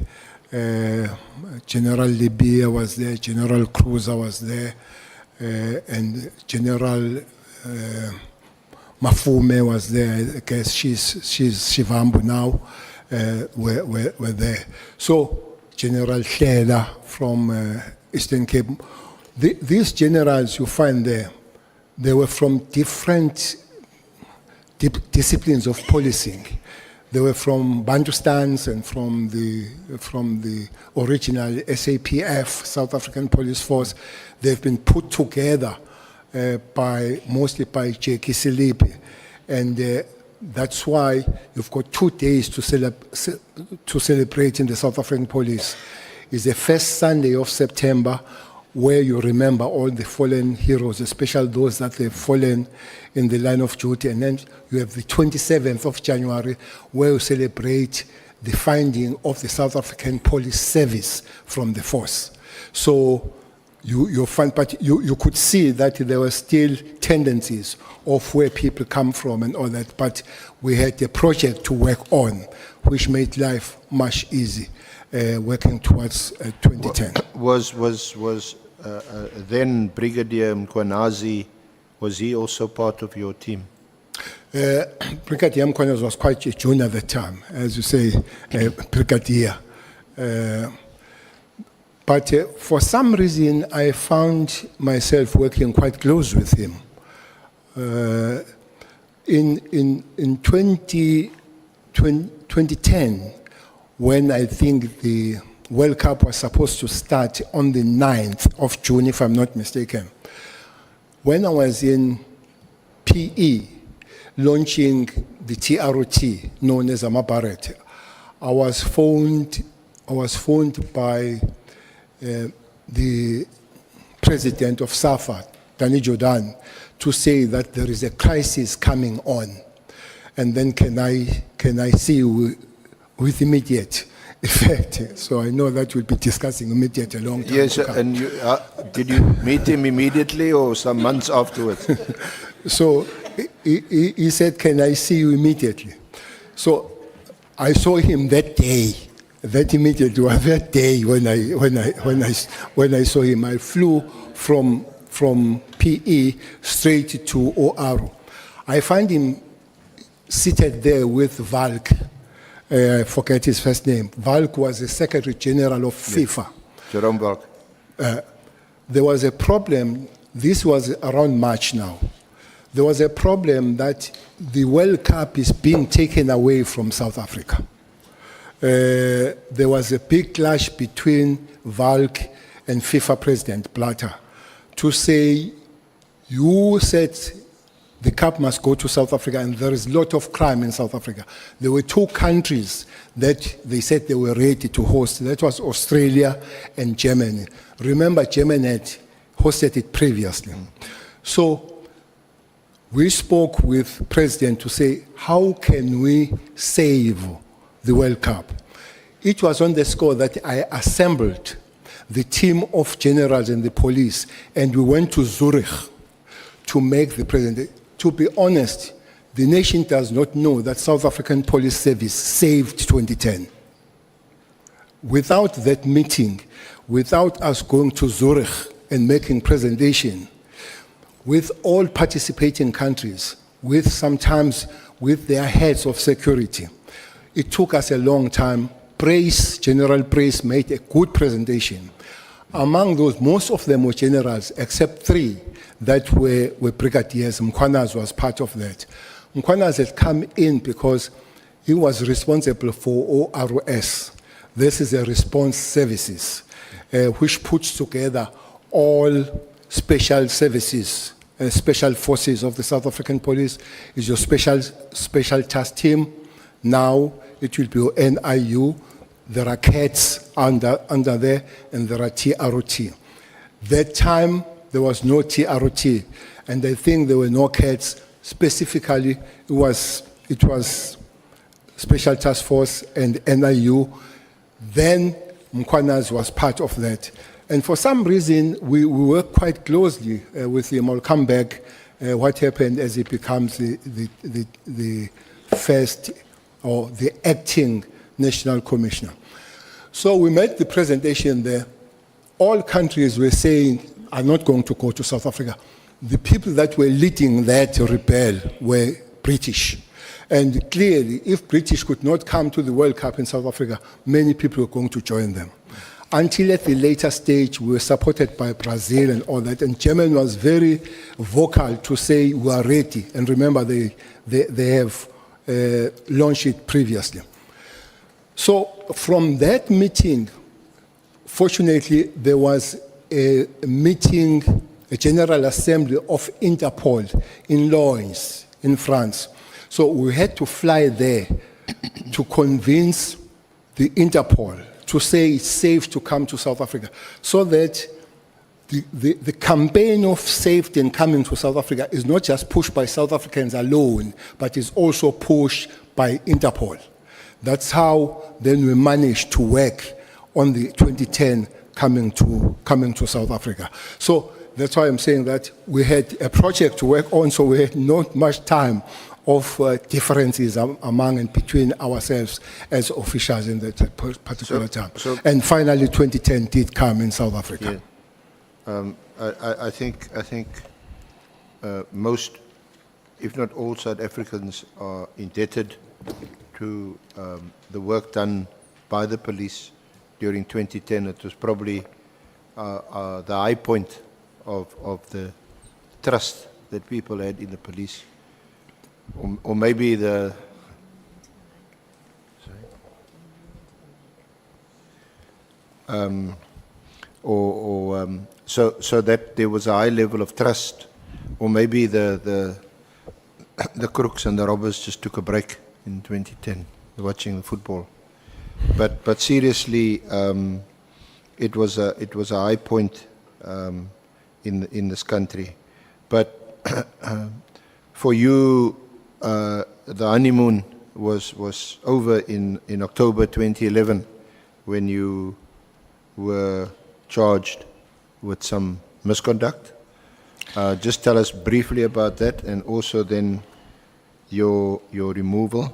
General Libya was there, General Cruiser was there, and General Mafume was there. I guess she's Shivambu now. Were there. So General Cele from Eastern Cape. These generals you find there, they were from different disciplines of policing. They were from Bantustans and from the original SAPF, South African Police Force. They've been put together mostly by Bheki Cele, and that's why you've got 2 days to celebrate in the South African Police. It's the first Sunday of September, where you remember all the fallen heroes, especially those that have fallen in the line of duty. And then you have the 27th of January, where you celebrate the finding of the South African Police Service from the force. So you find, but you could see that there were still tendencies of where people come from and all that, but we had a project to work on, which made life much easier, working towards 2010. Was then Brigadier Mkwanazi, was he also part of your team? Brigadier Mkwanazi was quite a junior at the time, as you say, Brigadier. But for some reason, I found myself working quite close with him. In 2010, when I think the World Cup was supposed to start on the 9th of June, if I'm not mistaken, when I was in PE, launching the TROT, known as Amabaret, I was phoned by the president of SAFA, Danny Jordan, to say that there is a crisis coming on, and then can I see you with immediate effect? So I know that we'll be discussing immediate a long time. Yes, and did you meet him immediately or some months afterwards? So he said, "Can I see you immediately?" So I saw him that day. That immediately was that day when I saw him. I flew from PE straight to OR. I find him seated there with Valk. I forget his first name. Valk was the Secretary General of FIFA. Jerome Valk. There was a problem. This was around March now. There was a problem that the World Cup is being taken away from South Africa. There was a big clash between Valk and FIFA President Blatter to say, you said the cup must go to South Africa, and there is a lot of crime in South Africa. There were 2 countries that they said they were ready to host. That was Australia and Germany. Remember, Germany had hosted it previously. So we spoke with President to say, how can we save the World Cup? It was on the score that I assembled the team of generals in the police, and we went to Zurich to make the presentation. To be honest, the nation does not know that South African Police Service saved 2010. Without that meeting, without us going to Zurich and making presentation, with all participating countries, sometimes with their heads of security, it took us a long time. General Praise made a good presentation. Among those, most of them were generals, except 3 that were brigadiers. Mkhwanazi was part of that. Mkhwanazi had come in because he was responsible for ORS. This is a response services, which puts together all special services, special forces of the South African Police. Is your special task team. Now it will be NIU. There are CATs under there, and there are TROT. That time, there was no TROT, and I think there were no CATs. Specifically, it was Special Task Force and NIU. Then Mkhwanazi was part of that. And for some reason, we work quite closely with him. I'll come back what happened as he becomes the first or the acting National Commissioner. So we made the presentation there. All countries were saying, are not going to go to South Africa. The people that were leading that rebel were British. And clearly, if British could not come to the World Cup in South Africa, many people were going to join them. Until at the later stage, we were supported by Brazil and all that. And Germany was very vocal to say, we are ready. And remember, they have launched it previously. So from that meeting, fortunately, there was a meeting, a General Assembly of Interpol in Loins, in France. So we had to fly there to convince the Interpol to say it's safe to come to South Africa, so that the campaign of safety and coming to South Africa is not just pushed by South Africans alone, but is also pushed by Interpol. That's how then we managed to work on the 2010 coming to South Africa. So that's why I'm saying that we had a project to work on, so we had not much time of differences among and between ourselves as officials in that particular time. And finally, 2010 did come in South Africa. Yeah. I think most, if not all, South Africans are indebted to the work done by the police during 2010. It was probably the high point of the trust that people had in the police. Or maybe the so that there was a high level of trust, or maybe the crooks and the robbers just took a break in 2010, watching the football. But seriously, it was a high point in this country. But for you, the honeymoon was over in October 2011, when you were charged with some misconduct. Just tell us briefly about that, and also then your removal.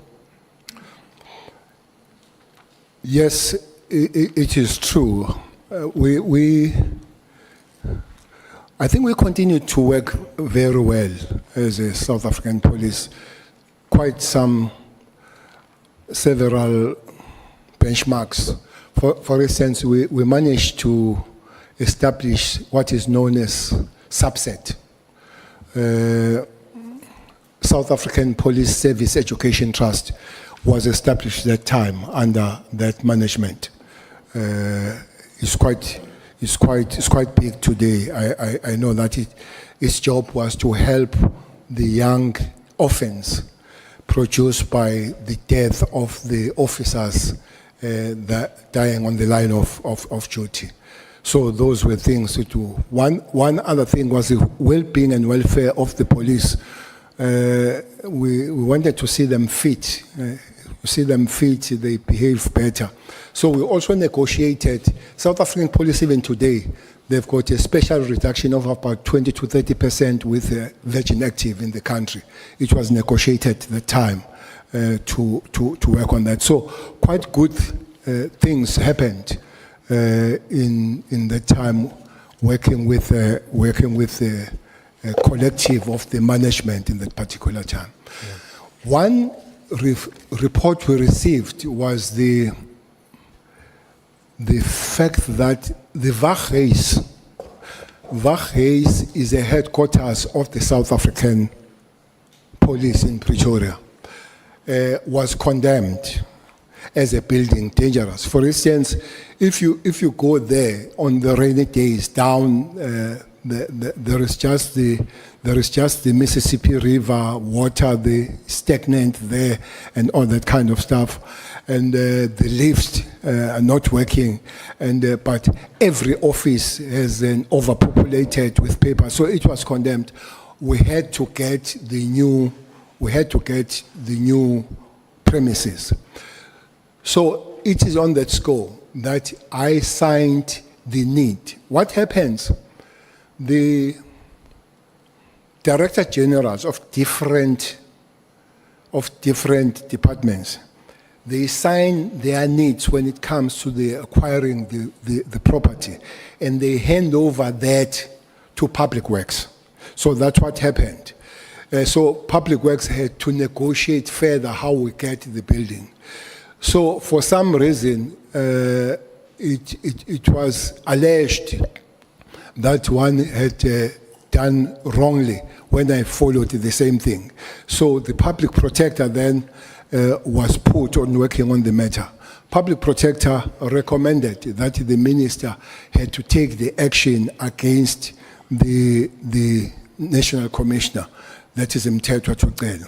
Yes, it is true. I think we continue to work very well as a South African police. Quite several benchmarks. For instance, we managed to establish what is known as SAPSET, South African Police Service Education Trust, was established at that time under that management. It's quite big today. I know that its job was to help the young orphans produced by the death of the officers that dying on the line of duty. So those were things to do. One other thing was the well-being and welfare of the police. We wanted to see them fit. They behave better. So we also negotiated, South African police even today, they've got a special reduction of about 20 to 30% with Virgin Active in the country. It was negotiated at the time to work on that. So quite good things happened in that time working with the collective of the management in that particular time. Yeah. One report we received was the fact that the Waghuis is a headquarters of the South African police in Pretoria, was condemned as a building dangerous. For instance, if you go there on the rainy days down, there is just the Mississippi River water, the stagnant there, and all that kind of stuff, and the lifts are not working, and but every office has an overpopulated with paper, so it was condemned. We had to get the new premises. So it is on that score that I signed the need. What happens? The director generals of different departments, they sign their needs when it comes to the acquiring the property, and they hand over that to Public Works. So that's what happened. So Public Works had to negotiate further how we get the building. So for some reason, it was alleged that one had done wrongly when I followed the same thing. So the public protector then was put on working on the matter. Public protector recommended that the minister had to take the action against the national commissioner, that is Mthethwa Cele.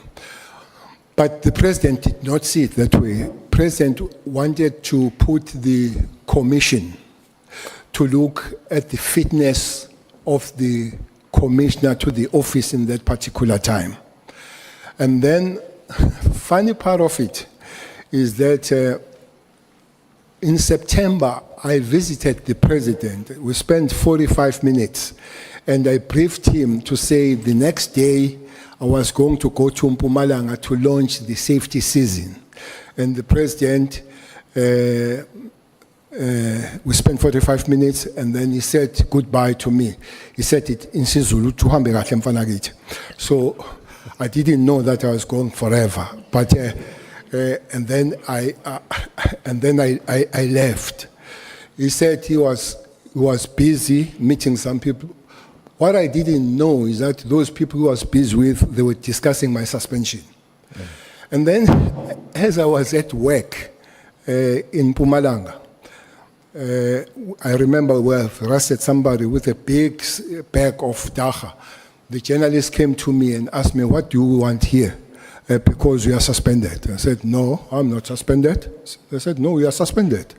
But the president did not see it that way. President wanted to put the commission to look at the fitness of the commissioner to the office in that particular time. And then, funny part of it is that in September, I visited the president. We spent 45 minutes, and I briefed him to say the next day I was going to go to Mpumalanga to launch the safety season. And the president, we spent 45 minutes, and then he said goodbye to me. He said it in Sizulu, "Tuhambe kahle mfana kithi." So I didn't know that I was going forever. But and then I left. He said he was busy meeting some people. What I didn't know is that those people he was busy with, they were discussing my suspension. Yeah. And then, as I was at work in Mpumalanga, I remember we arrested somebody with a big bag of dagga. The journalist came to me and asked me, "What do you want here? Because you are suspended." I said, "No, I'm not suspended." They said, "No, you are suspended."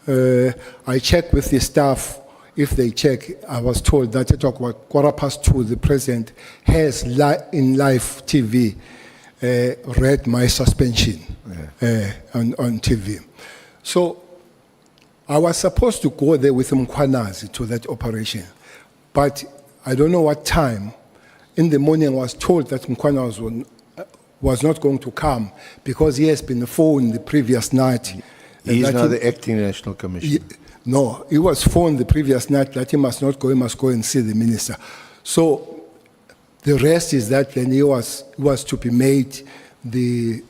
I checked with the staff. If they check, I was told that at 2:15, the president has in live TV read my suspension on TV. So I was supposed to go there with Mkhwanazi to that operation, but I don't know what time. In the morning, I was told that Mkhwanazi was not going to come because he has been phoned the previous night. He is now the acting national commissioner. No, he was phoned the previous night that he must not go, he must go and see the minister. So the rest is that then he was to be made the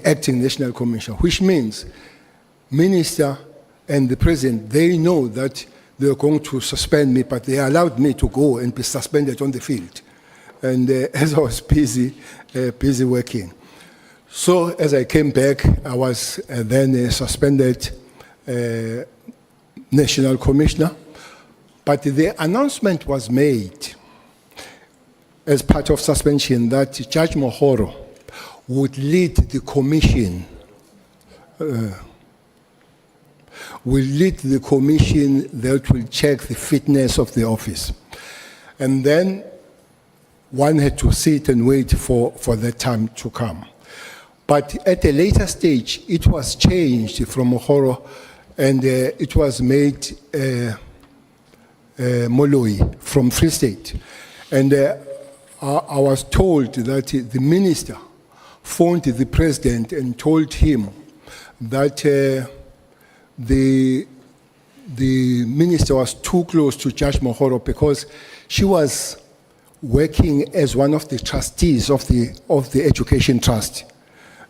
acting national commissioner, which means minister and the president, they know that they're going to suspend me, but they allowed me to go and be suspended on the field. And as I was busy working. So as I came back, I was then suspended national commissioner, but the announcement was made as part of suspension that Judge Mohoro would lead the commission, that will check the fitness of the office. And then one had to sit and wait for that time to come. But at a later stage, it was changed from Mohoro, and it was made Moloi from Free State. And I was told that the minister phoned the president and told him that the minister was too close to Judge Mohoro because she was working as one of the trustees of the Education Trust,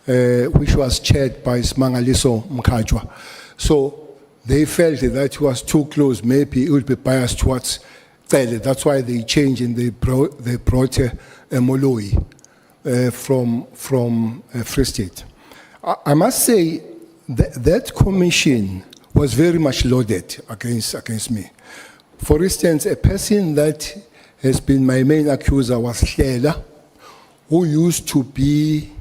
which was chaired by Smangaliso Mkajwa. So they felt that it was too close. Maybe it would be biased towards Cele. That's why they changed and they brought Moloi from Free State. I must say that commission was very much loaded against me. For instance, a person that has been my main accuser was Cele, who used to be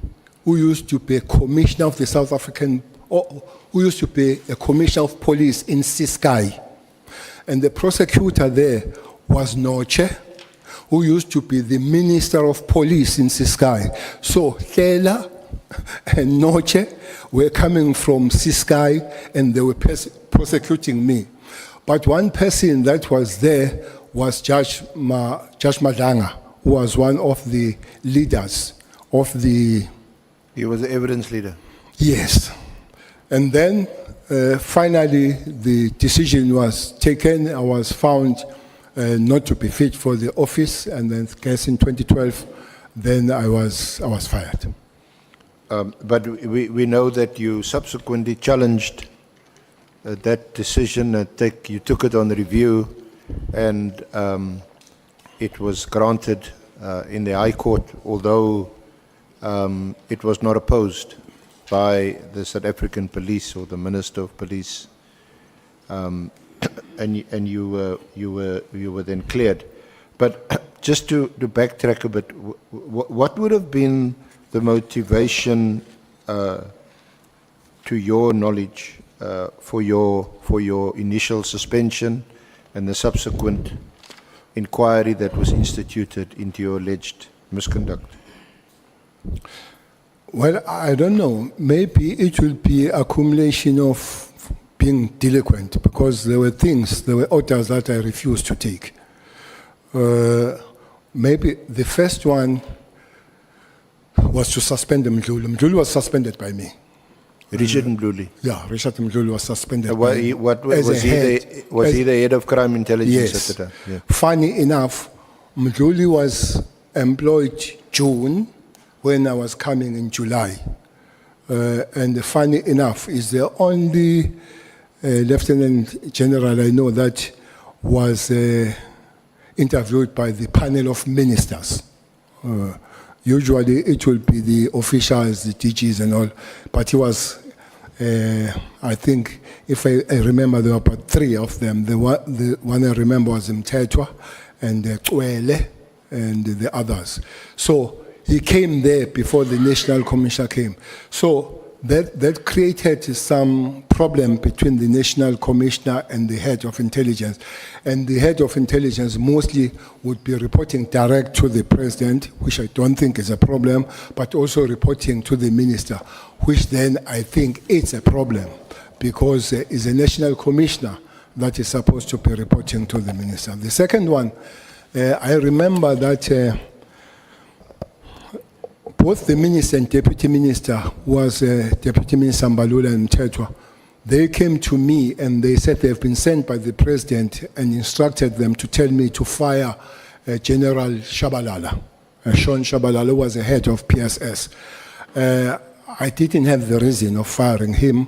a commissioner of the South African, or who used to be a commissioner of police in Ciskei. And the prosecutor there was Noche, who used to be the Minister of Police in Ciskei. So Cele and Noche were coming from Ciskei and they were prosecuting me. But one person that was there was Judge Madanga, who was one of the leaders of the... He was the evidence leader. Yes. And then finally the decision was taken. I was found not to be fit for the office, and then guess in 2012, then I was fired. But we know that you subsequently challenged that decision. You took it on review, and it was granted in the High Court, although it was not opposed by the South African Police or the Minister of Police, and you were then cleared. But just to backtrack a bit, what would have been the motivation, to your knowledge, for your initial suspension and the subsequent inquiry that was instituted into your alleged misconduct? Well, I don't know. Maybe it will be accumulation of being delinquent, because there were orders that I refused to take. Maybe the first one was to suspend Mdluli. Mdluli was suspended by me. Richard Mdluli? Yeah, Richard Mdluli was suspended Was he the head of crime intelligence yes. at the time? Yeah. Funny enough, Mdluli was employed June when I was coming in July. And funny enough, is the only Lieutenant General I know that was interviewed by the panel of ministers. Usually it will be the officials, the DGs and all, but he was, I think, if I remember, there were about 3 of them. The one I remember was Mtetwa and Cele and the others. So he came there before the National Commissioner came. So that created some problem between the National Commissioner and the head of intelligence. And the head of intelligence mostly would be reporting direct to the president, which I don't think is a problem, but also reporting to the minister, which then I think it's a problem, because it's a National Commissioner that is supposed to be reporting to the minister. The second one, I remember that both the minister and deputy minister was Deputy Minister Mbalula and Mtetwa. They came to me and they said they've been sent by the president and instructed them to tell me to fire General Shabalala. Sean Shabalala was the head of PSS. I didn't have the reason of firing him.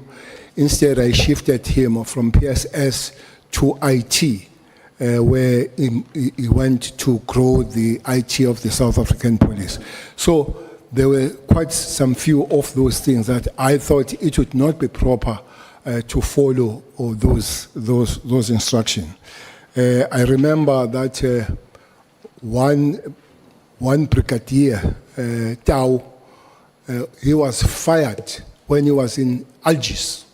Instead, I shifted him from PSS to IT, where he went to grow the IT of the South African Police. So there were quite some few of those things that I thought it would not be proper to follow all those instructions. I remember that one brigadier, Tau, he was fired when he was in Algiers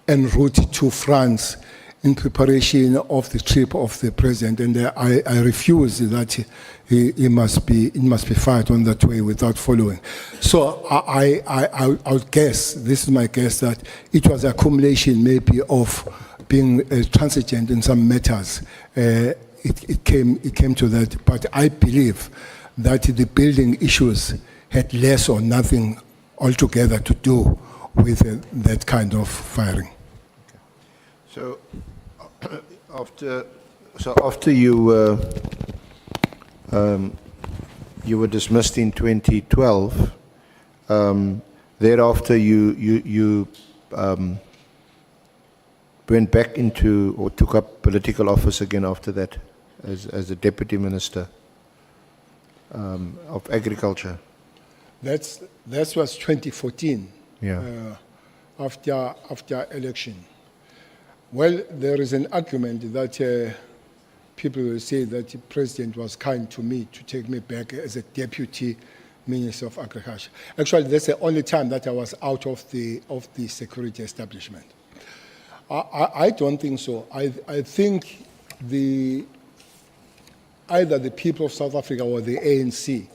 en route to France in preparation of the trip of the president, and I refuse that he must be fired on that way without following. So I would guess, this is my guess, that it was accumulation maybe of being transigent in some matters. It came to that, but I believe that the building issues had less or nothing altogether to do with that kind of firing. So after you you were dismissed in 2012, thereafter you went back into or took up political office again after that as a deputy minister of agriculture. That was 2014. Yeah. After election. Well, there is an argument that people will say that the president was kind to me to take me back as a deputy minister of agriculture. Actually, that's the only time that I was out of the security establishment. I don't think so. I think either the people of South Africa or the ANC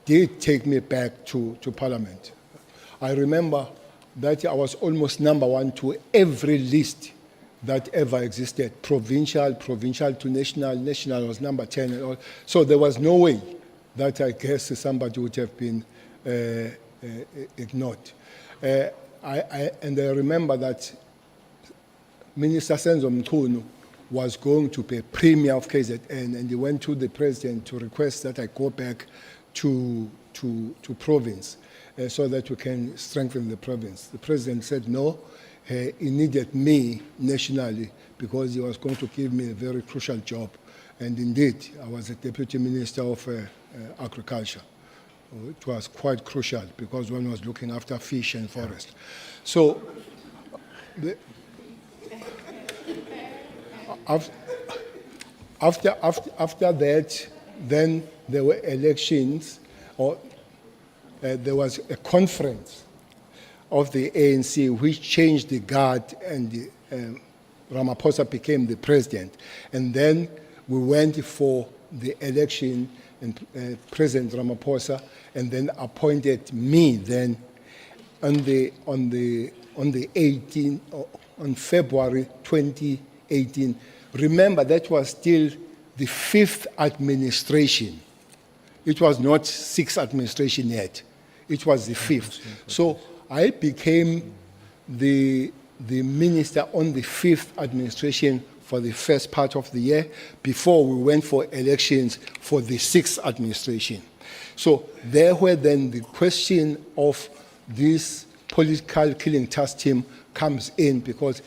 did take me back to Parliament. I remember that I was almost number one to every list that ever existed, provincial to national was number 10 and all. So there was no way that I guess somebody would have been ignored. And I remember that Minister Senzo Mchunu was going to be premier of KZN, and he went to the president to request that I go back to province so that we can strengthen the province. The president said no. He needed me nationally because he was going to give me a very crucial job. And indeed, I was a deputy minister of agriculture. It was quite crucial because one was looking after fish and forest. So, after that, then there were elections, or there was a conference of the ANC which changed the guard, and Ramaphosa became the president. And then we went for the election, and President Ramaphosa, and then appointed me then on February 2018. Remember, that was still the 5th administration. It was not 6th administration yet. It was the 5th. So I became the minister on the 5th administration for the first part of the year before we went for elections for the 6th administration. So there where then the question of this political killing task team comes in, because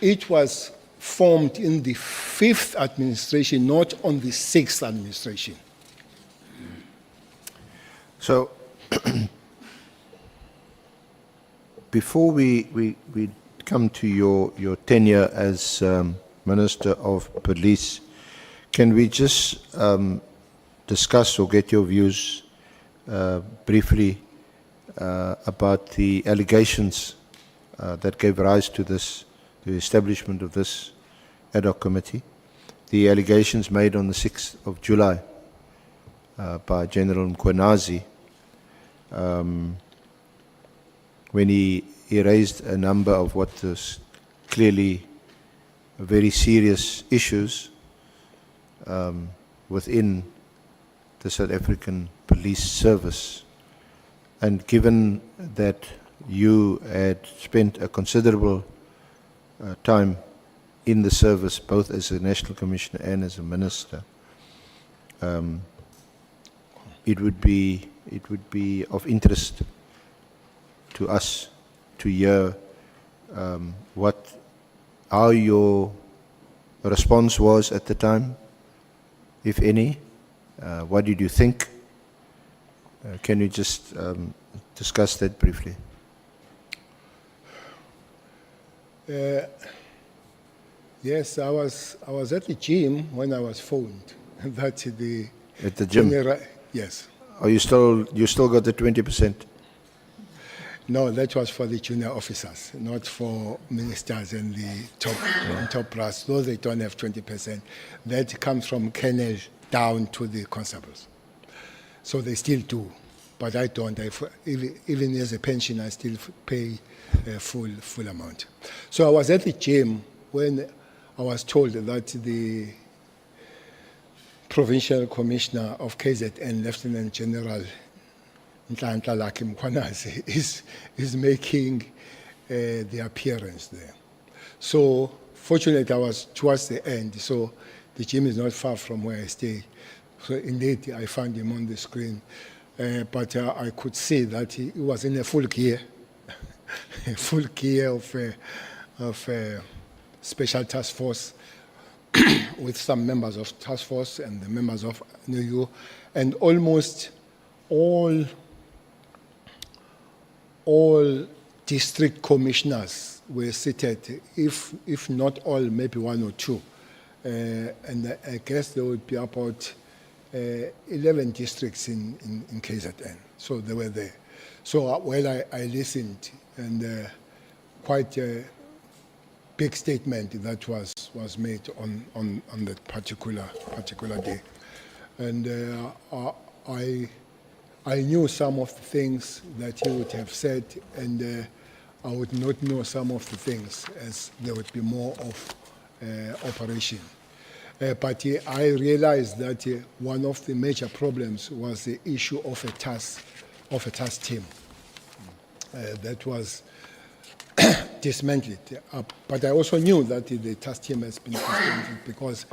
it was formed in the 5th administration, not on the 6th administration. So before we come to your tenure as Minister of Police, can we just discuss or get your views briefly about the allegations that gave rise to the establishment of this ad hoc committee? The allegations made on the 6th of July by General Mkhwanazi, when he raised a number of what was clearly very serious issues within the South African Police Service. And given that you had spent a considerable time in the service, both as a National Commissioner and as a Minister, it would be of interest to us to hear how your response was at the time, if any. What did you think? Can you just discuss that briefly? Yes, I was at the gym when I was phoned. That's the at the gym. Yes. Are you still got the 20%? No, that was for the junior officers, not for ministers and the top brass. Those they don't have 20%. That comes from colonel down to the constables. So they still do, but I don't. Even as a pension, I still pay a full amount. So I was at the gym when I was told that the Provincial Commissioner of KZN, Lieutenant General is making the appearance there. So fortunately, I was towards the end, so the gym is not far from where I stay. So indeed, I found him on the screen, but I could see that he was in a full gear, a full gear of special task force with some members of task force and the members of NUU, and almost all district commissioners were seated, if not all, maybe one or two. And I guess there would be about 11 districts in KZN. So they were there. So while I listened, and quite a big statement that was made on that particular day. And I knew some of the things that he would have said, and I would not know some of the things, as there would be more of operation. But I realized that one of the major problems was the issue of a task team that was dismantled. But I also knew that the task team has been dismantled because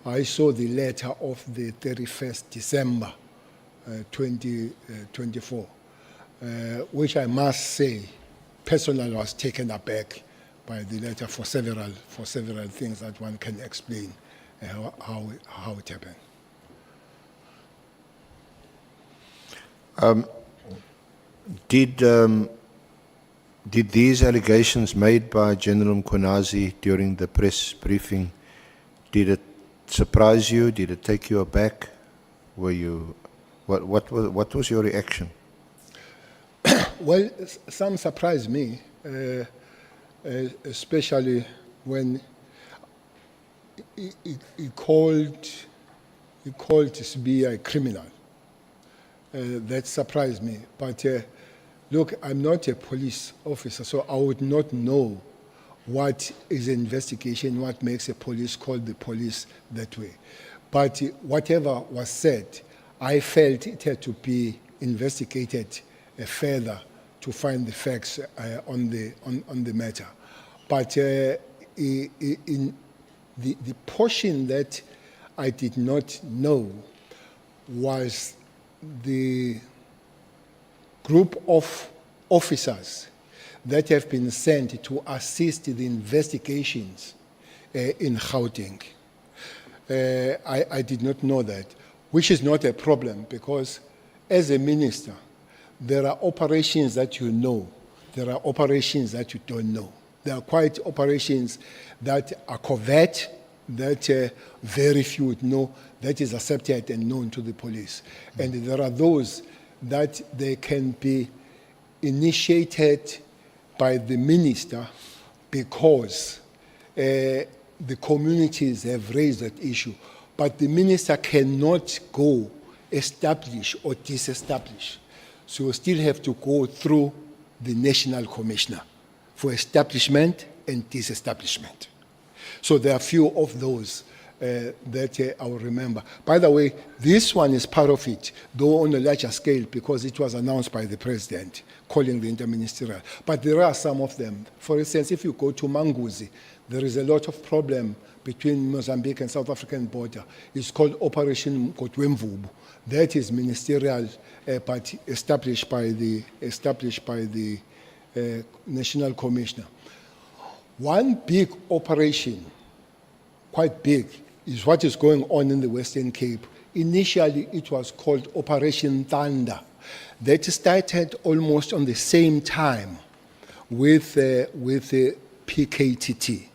I saw the letter of the 31st December 2024, which I must say, personally was taken aback by the letter for several things that one can explain how it happened. Did these allegations made by General Mkhwanazi during the press briefing, did it surprise you? Did it take you aback? Were you, what was your reaction? Well, some surprised me, especially when he called Sibiya a criminal. That surprised me. But look, I'm not a police officer, so I would not know what is an investigation, what makes a police call the police that way. But whatever was said, I felt it had to be investigated further to find the facts on the matter. But in the portion that I did not know was the group of officers that have been sent to assist the investigations in Gauteng. I did not know that, which is not a problem, because as a minister, there are operations that you know, there are operations that you don't know. There are quite operations that are covert, that very few would know, that is accepted and known to the police. And there are those that they can be initiated by the minister because the communities have raised that issue. But the minister cannot go establish or disestablish. So you still have to go through the national commissioner for establishment and disestablishment. So there are few of those that I will remember. By the way, this one is part of it, though on a larger scale, because it was announced by the president, calling the interministerial. But there are some of them. For instance, if you go to Manguzi, there is a lot of problem between Mozambique and South African border. It's called Operation Kotwemvubu. That is ministerial, but established by the national commissioner. One big operation, quite big, is what is going on in the Western Cape. Initially, it was called Operation Thunder. That started almost on the same time with the PKTT.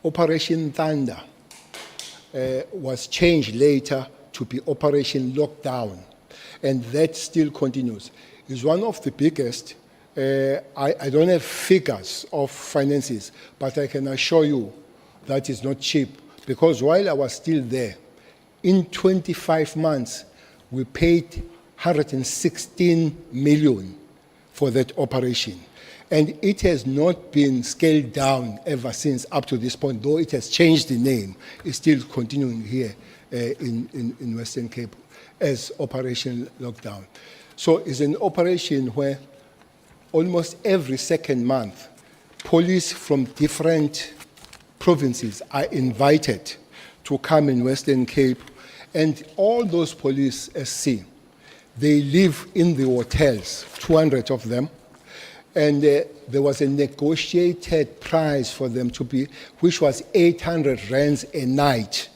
Operation Thunder was changed later to be Operation Lockdown, and that still continues. It's one of the biggest I don't have figures of finances, but I can assure you that is not cheap, because while I was still there, in 25 months, we paid 116 million for that operation. And it has not been scaled down ever since up to this point, though it has changed the name. It's still continuing here in Western Cape as Operation Lockdown. So it's an operation where almost every second month, police from different provinces are invited to come in Western Cape, and all those police SC, they live in the hotels, 200 of them, and there was a negotiated price for them to be, which was 800 rands a night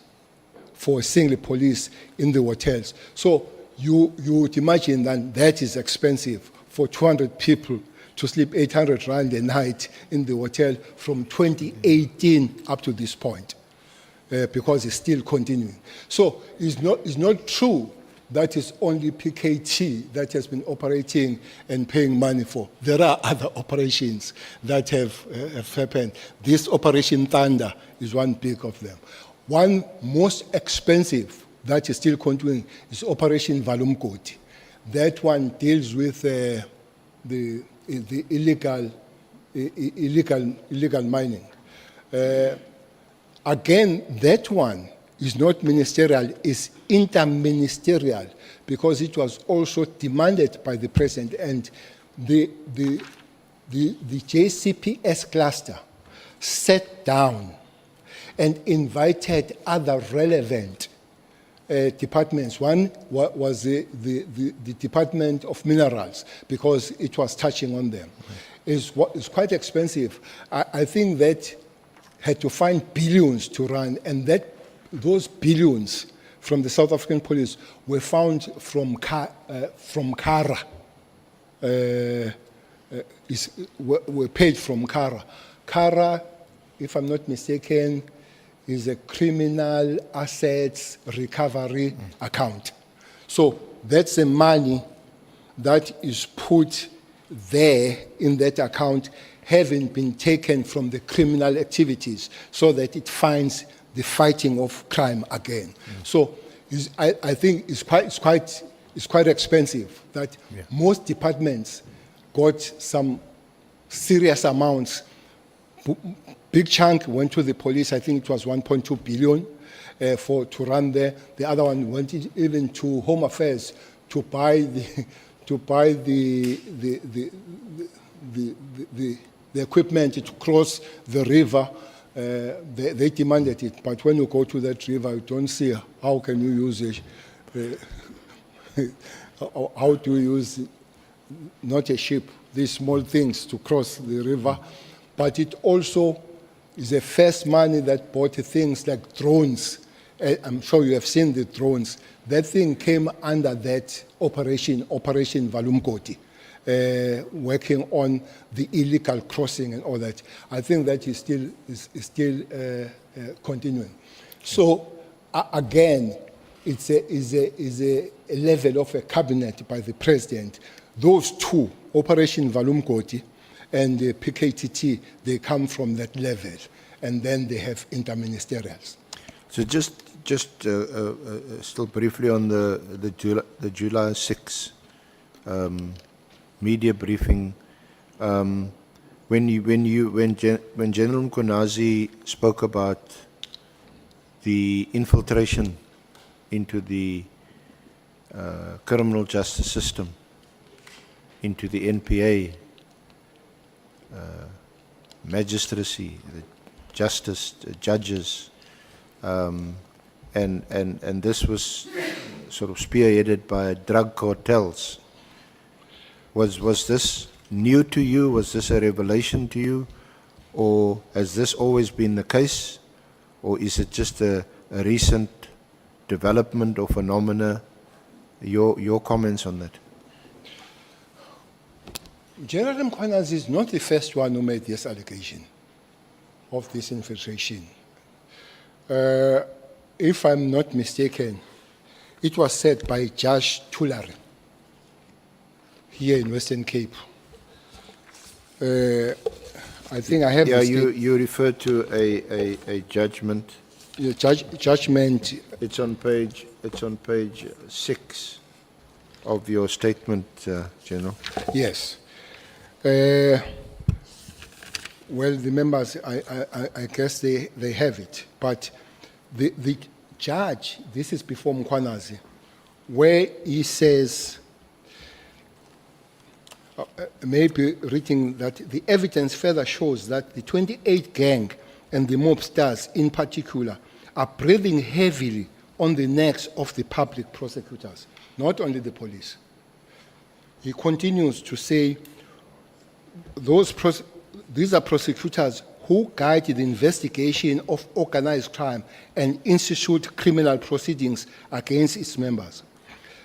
for single police in the hotels. So you would imagine that is expensive for 200 people to sleep 800 rand a night in the hotel from 2018 up to this point, because it's still continuing. So it's not true that is only PKT that has been operating and paying money for. There are other operations that have happened. This Operation Thunder is one big of them. One most expensive that is still continuing is Operation Valumkoti. That one deals with the illegal mining. Again, that one is not ministerial, it's interministerial, because it was also demanded by the president, and the JCPS cluster sat down and invited other relevant departments. One was the Department of Minerals, because it was touching on them. It's quite expensive. I think that had to find billions to run, and those billions from the South African police were found from Kara, were paid from Kara. Kara, if I'm not mistaken, is a criminal assets recovery account. So that's the money that is put there in that account, having been taken from the criminal activities, so that it finds the fighting of crime again. So I think it's quite expensive that most departments got some serious amounts. Big chunk went to the police. I think it was 1.2 billion to run there. The other one went even to Home Affairs to buy the equipment to cross the river. They demanded it, but when you go to that river, you don't see how can you use it. How do you use not a ship, these small things to cross the river? But it also is the first money that bought things like drones. I'm sure you have seen the drones. That thing came under that Operation Valumkoti, working on the illegal crossing and all that. I think that is still continuing. So again, it's a level of a cabinet by the president. Those two, Operation Valumkoti and the PKTT, they come from that level, and then they have interministerials. So just still briefly on the July 6 media briefing, when General Mkonazi spoke about the infiltration into the criminal justice system, into the NPA, magistracy, the justice, judges, and this was sort of spearheaded by drug cartels. Was this new to you? Was this a revelation to you? Or has this always been the case? Or is it just a recent development or phenomena? Your comments on that? General Mkhwanazi is not the first one who made this allegation of this infiltration. If I'm not mistaken, it was said by Judge Tulare here in Western Cape. I think I have Yeah, this you refer to a judgment. judgment. It's on page 6 of your statement, General. Yes. Well, the members, I guess they have it. But the judge, this is before Mkwanazi, where he says, maybe reading that the evidence further shows that the 28 gang and the mobsters in particular are breathing heavily on the necks of the public prosecutors, not only the police. He continues to say, these are prosecutors who guide the investigation of organized crime and institute criminal proceedings against its members.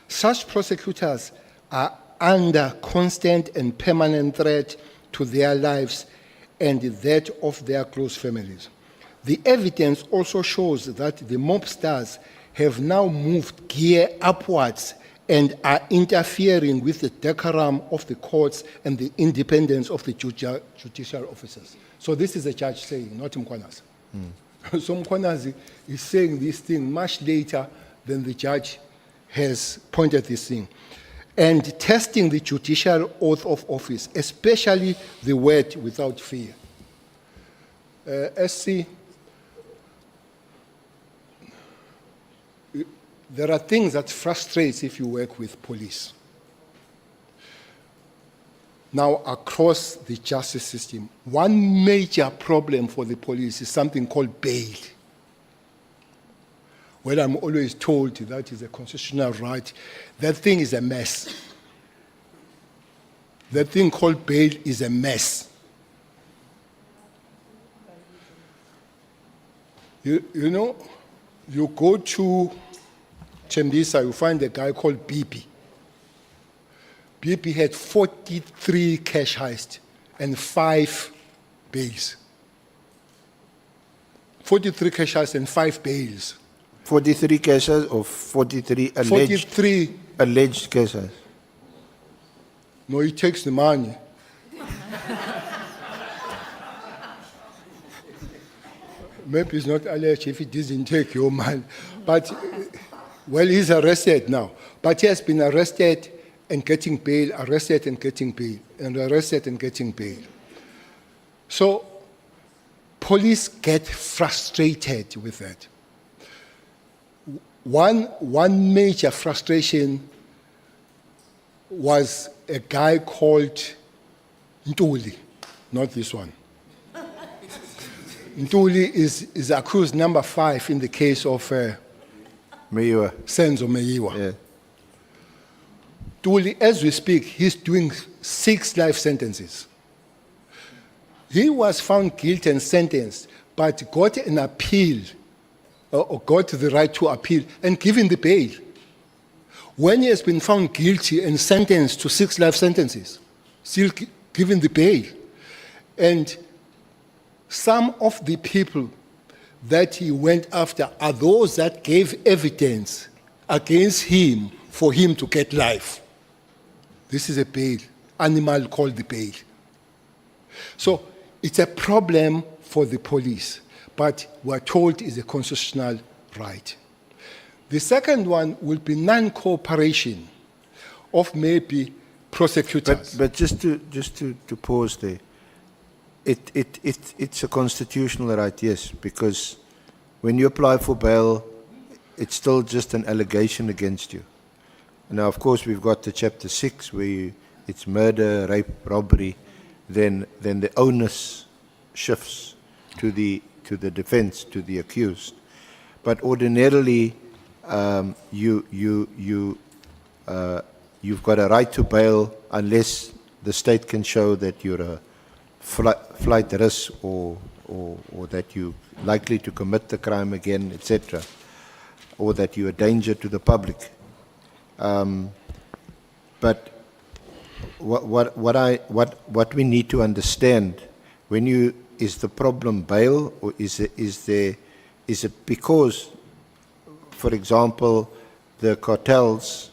Such prosecutors are under constant and permanent threat to their lives and that of their close families. The evidence also shows that the mobsters have now moved gear upwards and are interfering with the decorum of the courts and the independence of the judicial officers. So this is the judge saying, not Mkwanazi. So Mkwanazi is saying this thing much later than the judge has pointed this thing. And testing the judicial oath of office, especially the word without fear. SC, there are things that frustrate if you work with police. Now, across the justice system, one major problem for the police is something called bail. Well, I'm always told that is a constitutional right. That thing is a mess. That thing called bail is a mess. You know, you go to Chembisa, you find a guy called BP. BP had 43 cash heists and 5 bails. 43 cash heists and 5 bails. 43 cases or 43 alleged? 43. Alleged cases. No, he takes the money. Maybe it's not alleged if he doesn't take your money. But, well, he's arrested now. But he has been arrested and getting bail, arrested and getting bail, and arrested and getting bail. So, police get frustrated with that. One major frustration was a guy called Ntuli, not this one. Ntuli is accused number 5 in the case of Meyiwa. Senzo Meyiwa. Yeah. Ntuli, as we speak, he's doing 6 life sentences. He was found guilty and sentenced, but got an appeal, or got the right to appeal and given the bail. When he has been found guilty and sentenced to 6 life sentences, still given the bail. And some of the people that he went after are those that gave evidence against him for him to get life. This is a bail, animal called the bail. So it's a problem for the police, but we're told it's a constitutional right. The second one will be non-cooperation of maybe prosecutors. But just to pause there, it's a constitutional right, yes, because when you apply for bail, it's still just an allegation against you. Now, of course, we've got the chapter 6 where it's murder, rape, robbery. Then the onus shifts to the defense, to the accused. But ordinarily, you've got a right to bail unless the state can show that you're a flight risk or that you're likely to commit the crime again, etc., or that you're a danger to the public. But what we need to understand, is the problem bail, or is it because, for example, the cartels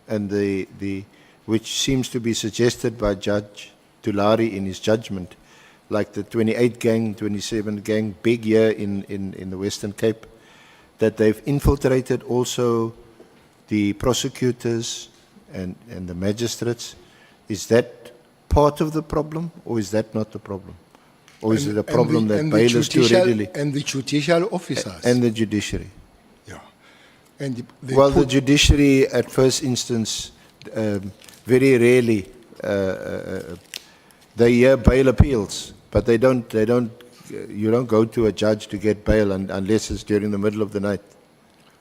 and the which seems to be suggested by Judge Tulari in his judgment, like the 28 gang, 27 gang, big year in the Western Cape, that they've infiltrated also the prosecutors and the magistrates. Is that part of the problem, or is that not the problem? Or is it a problem that bail is too readily? And the judicial officers. And the judiciary. Yeah. And the judiciary at first instance, very rarely, they hear bail appeals, but you don't go to a judge to get bail unless it's during the middle of the night.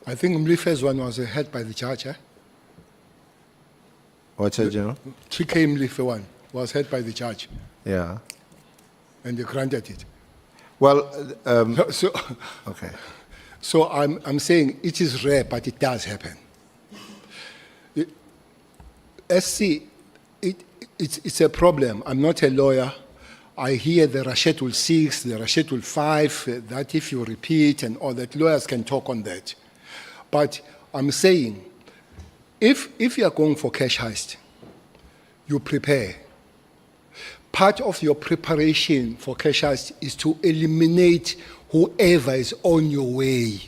I think Mlife's one was heard by the judge, eh? What's that, General? TK Mlife one was heard by the judge. Yeah. And they granted it. Well, okay. So I'm saying it is rare, but it does happen. SC, it's a problem. I'm not a lawyer. I hear there are Schedule 6, there are Schedule 5, that if you repeat and all that, lawyers can talk on that. But I'm saying, if you are going for cash heist, you prepare. Part of your preparation for cash heist is to eliminate whoever is on your way.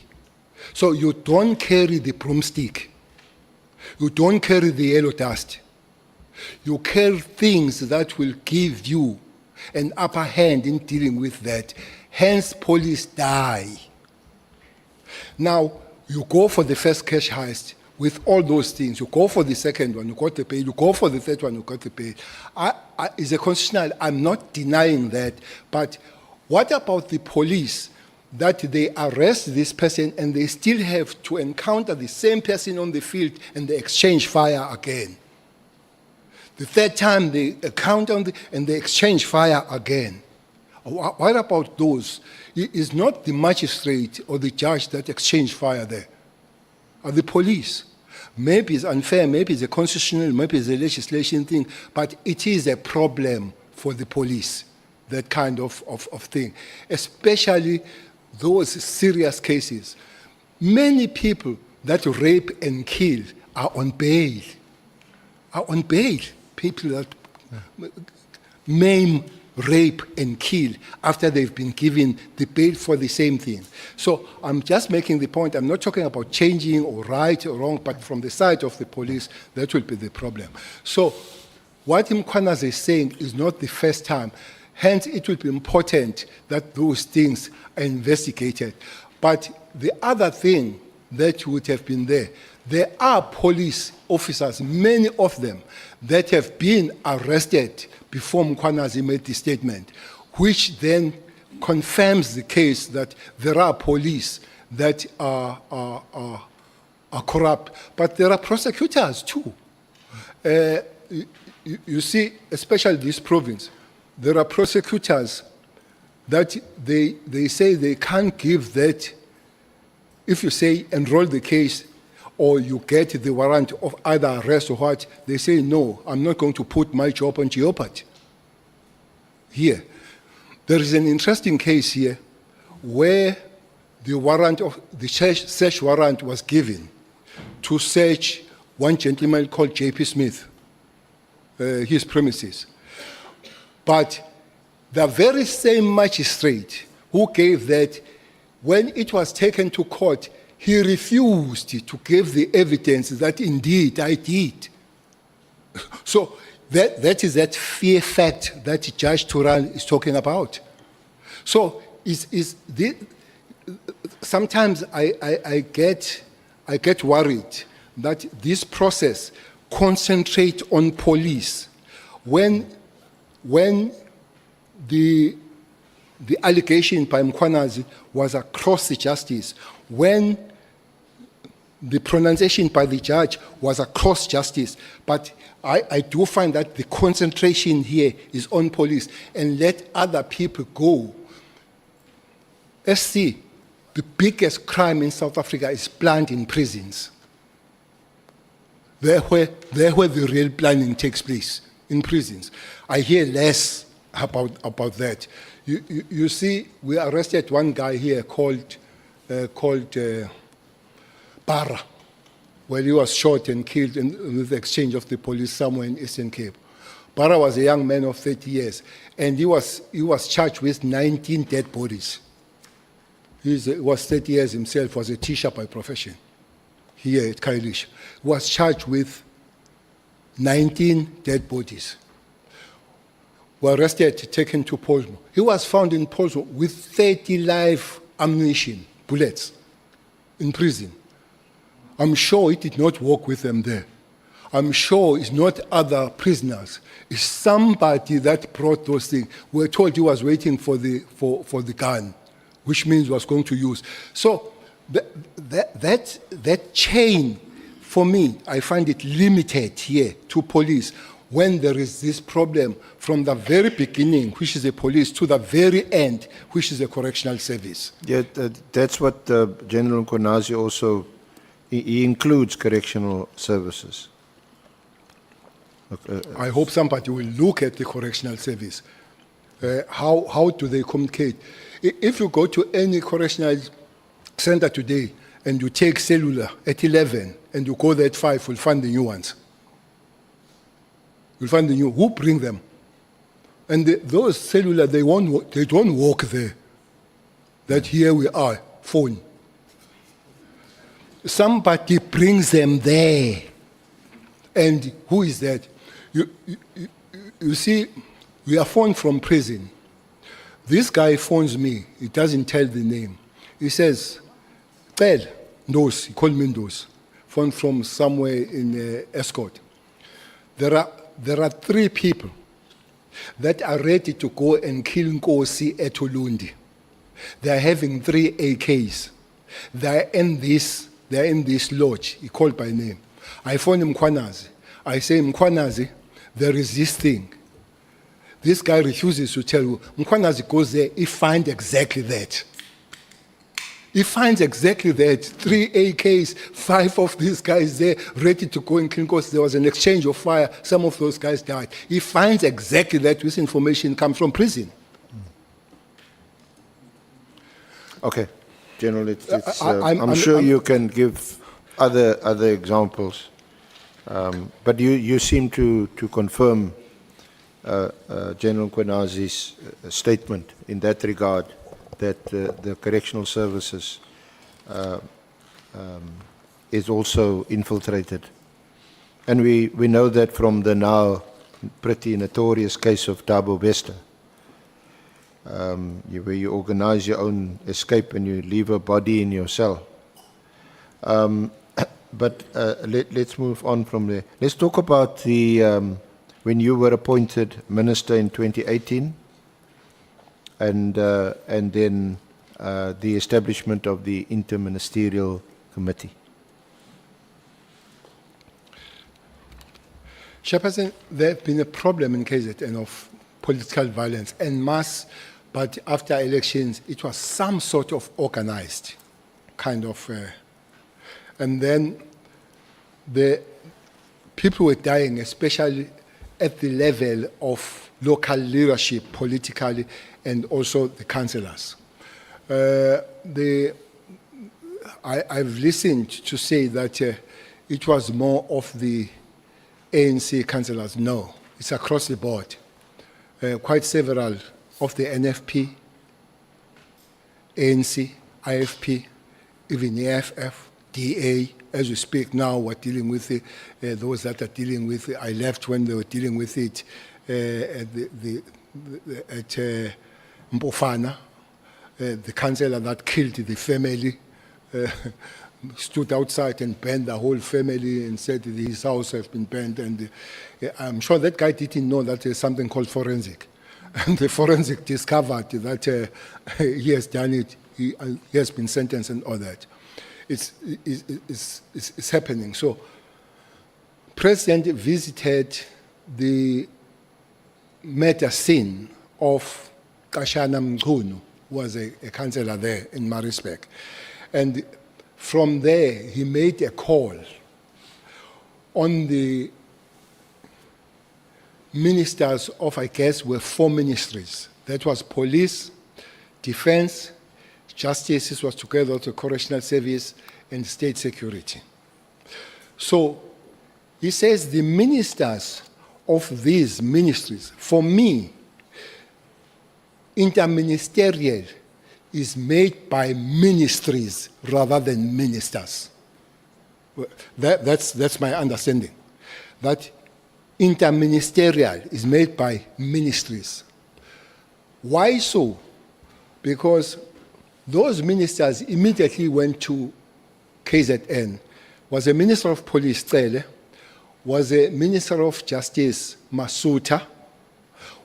So you don't carry the broomstick. You don't carry the yellow dust. You carry things that will give you an upper hand in dealing with that. Hence, police die. Now, you go for the first cash heist with all those things. You go for the second one, you got the bail. You go for the third one, you got the bail. It's a constitutional, I'm not denying that. But what about the police, that they arrest this person and they still have to encounter the same person on the field and they exchange fire again? The third time they encounter and they exchange fire again. What about those? It's not the magistrate or the judge that exchange fire there, or the police. Maybe it's unfair, maybe it's a constitutional, maybe it's a legislation thing, but it is a problem for the police, that kind of thing, especially those serious cases. Many people that rape and kill are on bail, People that maim, rape, and kill after they've been given the bail for the same thing. So I'm just making the point, I'm not talking about changing or right or wrong, but from the side of the police, that will be the problem. So what Mkhwanazi is saying is not the first time. Hence, it will be important that those things are investigated. But the other thing that would have been there are police officers, many of them, that have been arrested before Mkhwanazi made the statement, which then confirms the case that there are police that are corrupt. But there are prosecutors too. You see, especially this province, there are prosecutors that they say they can't give that. If you say enroll the case or you get the warrant of either arrest or what, they say, no, I'm not going to put my job on jeopardy. Here, there is an interesting case here where the warrant of the search warrant was given to search one gentleman called J.P. Smith, his premises. But the very same magistrate who gave that, when it was taken to court, he refused to give the evidence that indeed I did. So that is that fear fact that Judge Turan is talking about. So sometimes I get worried that this process concentrates on police when the allegation by Mkhwanazi was across the justice, when the pronunciation by the judge was across justice. But I do find that the concentration here is on police, and let other people go. SC, the biggest crime in South Africa is planned in prisons. There where the real planning takes place, in prisons. I hear less about that. You see, we arrested one guy here called Barra, where he was shot and killed in the exchange of the police somewhere in Eastern Cape. Bara was a young man of 30 years, and he was charged with 19 dead bodies. He was 30 years himself, was a teacher by profession here at Kailish. Was charged with 19 dead bodies. Were arrested, taken to Portsmouth. He was found in Portsmouth with 30 live ammunition, bullets, in prison. I'm sure he did not walk with them there. I'm sure it's not other prisoners. It's somebody that brought those things. We're told he was waiting for the gun, which means was going to use. So that chain, for me, I find it limited here to police when there is this problem from the very beginning, which is the police, to the very end, which is the correctional service. Yeah, that's what General Konazi also, he includes correctional services. I hope somebody will look at the correctional service. How do they communicate? If you go to any correctional center today and you take cellular at 11 and you go there at 5, you'll find the new ones. You'll find the new. Who bring them? And those cellular, they don't walk there. That here we are, phone. Somebody brings them there. And who is that? You see, we are phoned from prison. This guy phones me. He doesn't tell the name. He says, Cele, Ndos, he called me Ndos. Phone from somewhere in Escort. There are 3 people that are ready to go and kill Nkosi at Ulundi. They are having 3 AKs. They are in this lodge. He called by name. I phone him Mkhwanazi. I say, Mkhwanazi, there is this thing. This guy refuses to tell you. Mkhwanazi goes there, he finds exactly that. He finds exactly that. 3 AKs, 5 of these guys there, ready to go and kill Nkosi. There was an exchange of fire. Some of those guys died. He finds exactly that. This information comes from prison. Okay, General, I'm sure you can give other examples, but you seem to confirm General Konazi's statement in that regard, that the correctional services is also infiltrated. And we know that from the now pretty notorious case of Thabo Bester, where you organize your own escape and you leave a body in your cell. But let's move on from there. Let's talk about the when you were appointed minister in 2018, and then the establishment of the interministerial committee. Chairperson, there has been a problem in KZN of political violence en masse, but after elections, it was some sort of organized kind of, and then the people were dying, especially at the level of local leadership, politically, and also the councillors. I've listened to say that it was more of the ANC councillors. No, it's across the board. Quite several of the NFP, ANC, IFP, even EFF, DA, as we speak now, we're dealing with it. Those that are dealing with it, I left when they were dealing with it at Mpofana. The councillor that killed the family stood outside and banned the whole family and said his house has been banned. And I'm sure that guy didn't know that there's something called forensic. And the forensic discovered that he has done it, he has been sentenced and all that. It's happening. So, President visited the murder scene of Kashana Mkhunu, who was a councillor there in Maritzburg. And from there, he made a call on the ministers of, I guess, were 4 ministries. That was police, defense, justice, this was together with the correctional service, and state security. So he says the ministers of these ministries, for me, interministerial is made by ministries rather than ministers. That's my understanding. That interministerial is made by ministries. Why so? Because those ministers immediately went to KZN. Was a Minister of Police, Cele, was a Minister of Justice, Masuta,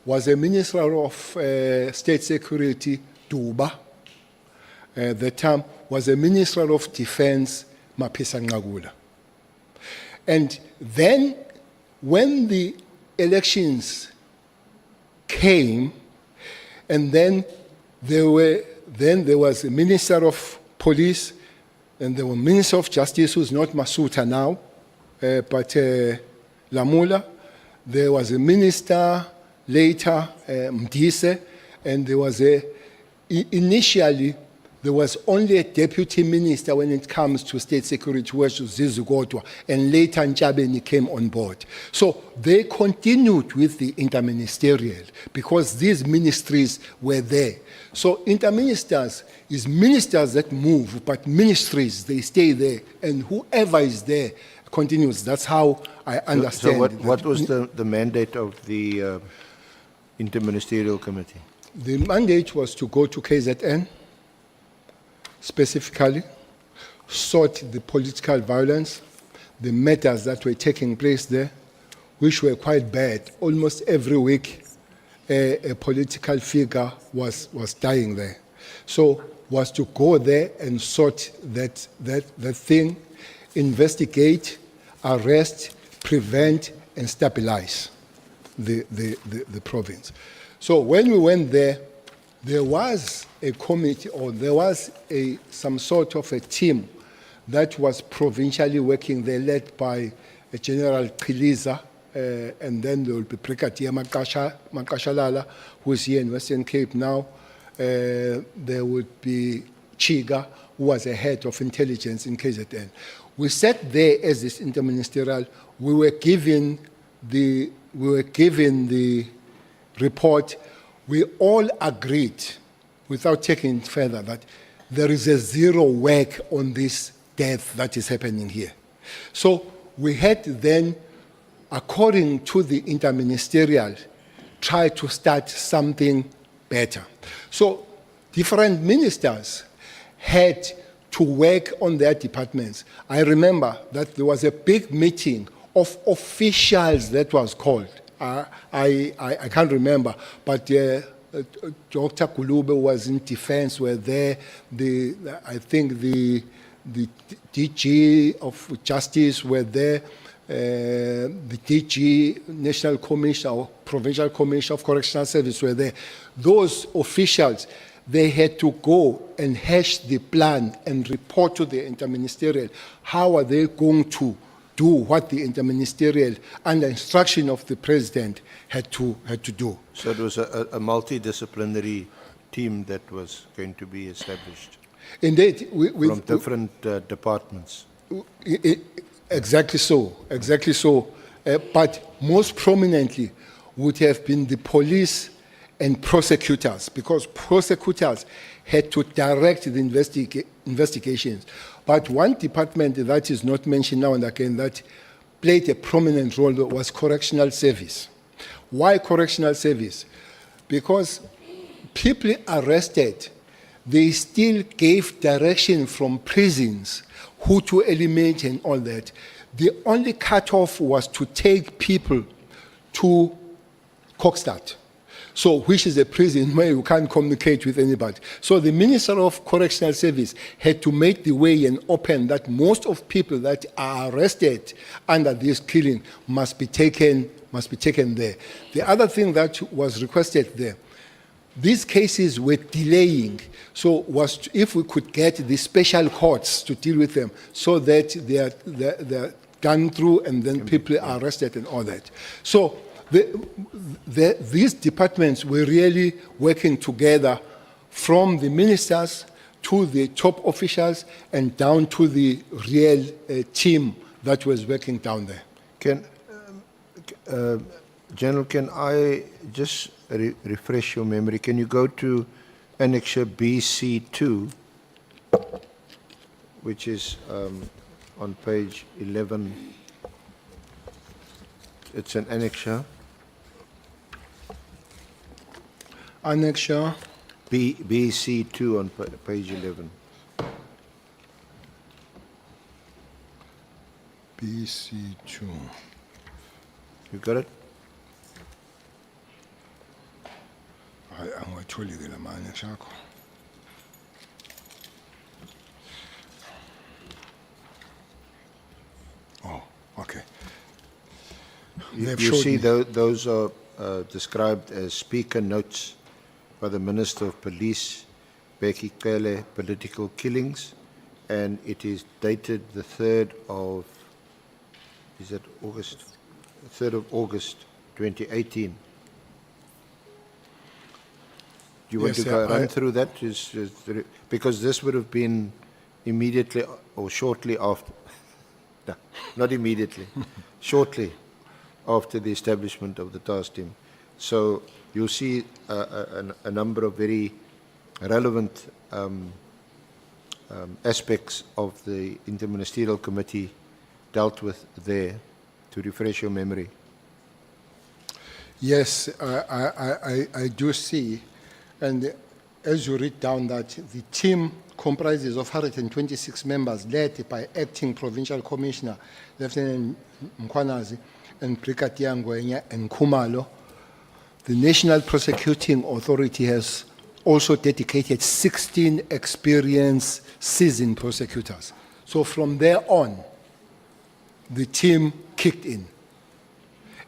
was a Minister of State Security, Duba, the term was a Minister of Defense, Mapisa Ngagula. And then, when the elections came, and then there was a Minister of Police, and there was Minister of Justice, who's not Masuta now, but Lamula. There was a minister later, Mdise, and there was initially, there was only a deputy minister when it comes to state security, which was Zizu Godwa, and later Njabeni came on board. So they continued with the interministerial because these ministries were there. So interministers is ministers that move, but ministries, they stay there, and whoever is there continues. That's how I understand. So what was the mandate of the interministerial committee? The mandate was to go to KZN, specifically, sort the political violence, the matters that were taking place there, which were quite bad. Almost every week, a political figure was dying there. So, was to go there and sort that thing, investigate, arrest, prevent, and stabilize the province. So when we went there, there was a committee, or there was some sort of a team that was provincially working there, led by General Kiliza, and then there will be Brigadier Makashalala, who is here in Western Cape now. There would be Chiga, who was a head of intelligence in KZN. We sat there as this interministerial. We were given the report. We all agreed, without taking it further, that there is a zero work on this death that is happening here. So we had then, according to the interministerial, try to start something better. So different ministers had to work on their departments. I remember that there was a big meeting of officials that was called. I can't remember, but Dr. Kulube was in defense, were there. I think the DG of Justice were there. The DG, National Commission or Provincial Commission of Correctional Service were there. Those officials, they had to go and hash the plan and report to the interministerial. How are they going to do what the interministerial, under instruction of the president, had to do? So it was a multidisciplinary team that was going to be established. Indeed, from different departments. Exactly so. But most prominently would have been the police and prosecutors, because prosecutors had to direct the investigations. But one department that is not mentioned now and again that played a prominent role was correctional service. Why correctional service? Because people arrested, they still gave direction from prisons who to eliminate and all that. The only cutoff was to take people to Kokstad, so which is a prison where you can't communicate with anybody. So the Minister of Correctional Service had to make the way and open that most of people that are arrested under this killing must be taken there. The other thing that was requested there, these cases were delaying, so was if we could get the special courts to deal with them so that they're gone through and then people are arrested and all that. So these departments were really working together, from the ministers to the top officials and down to the real team that was working down there. General, can I just refresh your memory? Can you go to Annexure BC2, which is on page 11. It's an annexure. Annexure. BC2 on page 11. BC2. You got it? I'm going to leave the annexure. Oh, okay. You see, those are described as speaker notes by the Minister of Police, Bheki Cele, political killings, and it is dated the 3rd of, is it August? 3rd of August, 2018. Do you want to run through that? Because this would have been immediately or shortly after, no, not immediately, shortly after the establishment of the task team. So you'll see a number of very relevant aspects of the Interministerial Committee dealt with there, to refresh your memory. Yes, I do see. And as you read down that, the team comprises of 126 members led by Acting Provincial Commissioner Lieutenant Mkhwanazi and Brigadier Ngwenya and Khumalo. The National Prosecuting Authority has also dedicated 16 experienced, seasoned prosecutors. So from there on, the team kicked in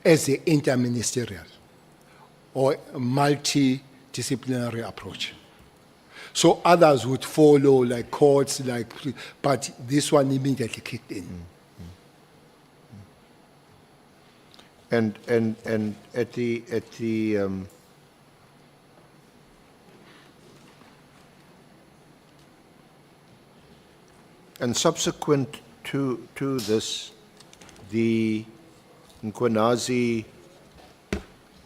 as the interministerial or multidisciplinary approach. So others would follow, like courts, but this one immediately kicked in. And at the and subsequent to this, the Mkhwanazi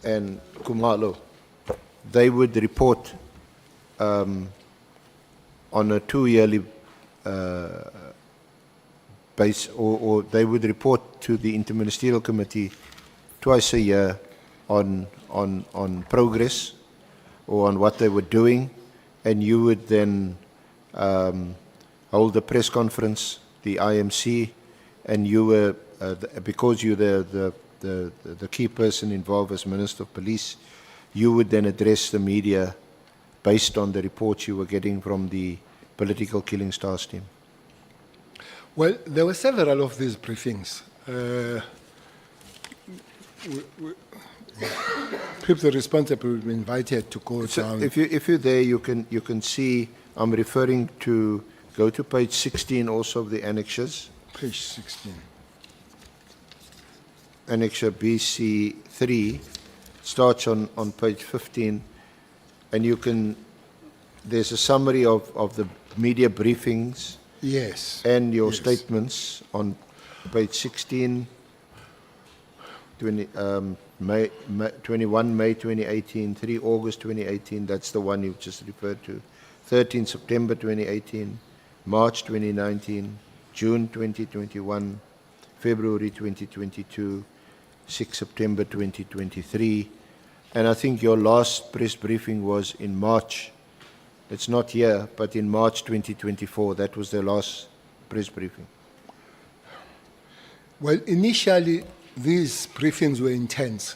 and Khumalo, they would report on a 2-yearly base, or they would report to the Interministerial Committee twice a year on progress or on what they were doing, and you would then hold a press conference, the IMC, and you were because you're the key person involved as Minister of Police, you would then address the media based on the reports you were getting from the political killings task team. Well, there were several of these briefings. People responsible were invited to go down. If you're there, you can see. I'm referring to. Go to page 16 also of the annexures. Page 16. Annexure BC3 starts on page 15, and you can. There's a summary of the media briefings. Yes. And your statements on page 16. 21 May 2018, 3 August 2018, that's the one you've just referred to, 13 September 2018, March 2019, June 2021, February 2022, 6 September 2023, and I think your last press briefing was in March. It's not here, but in March 2024, that was the last press briefing. Well, initially, these briefings were intense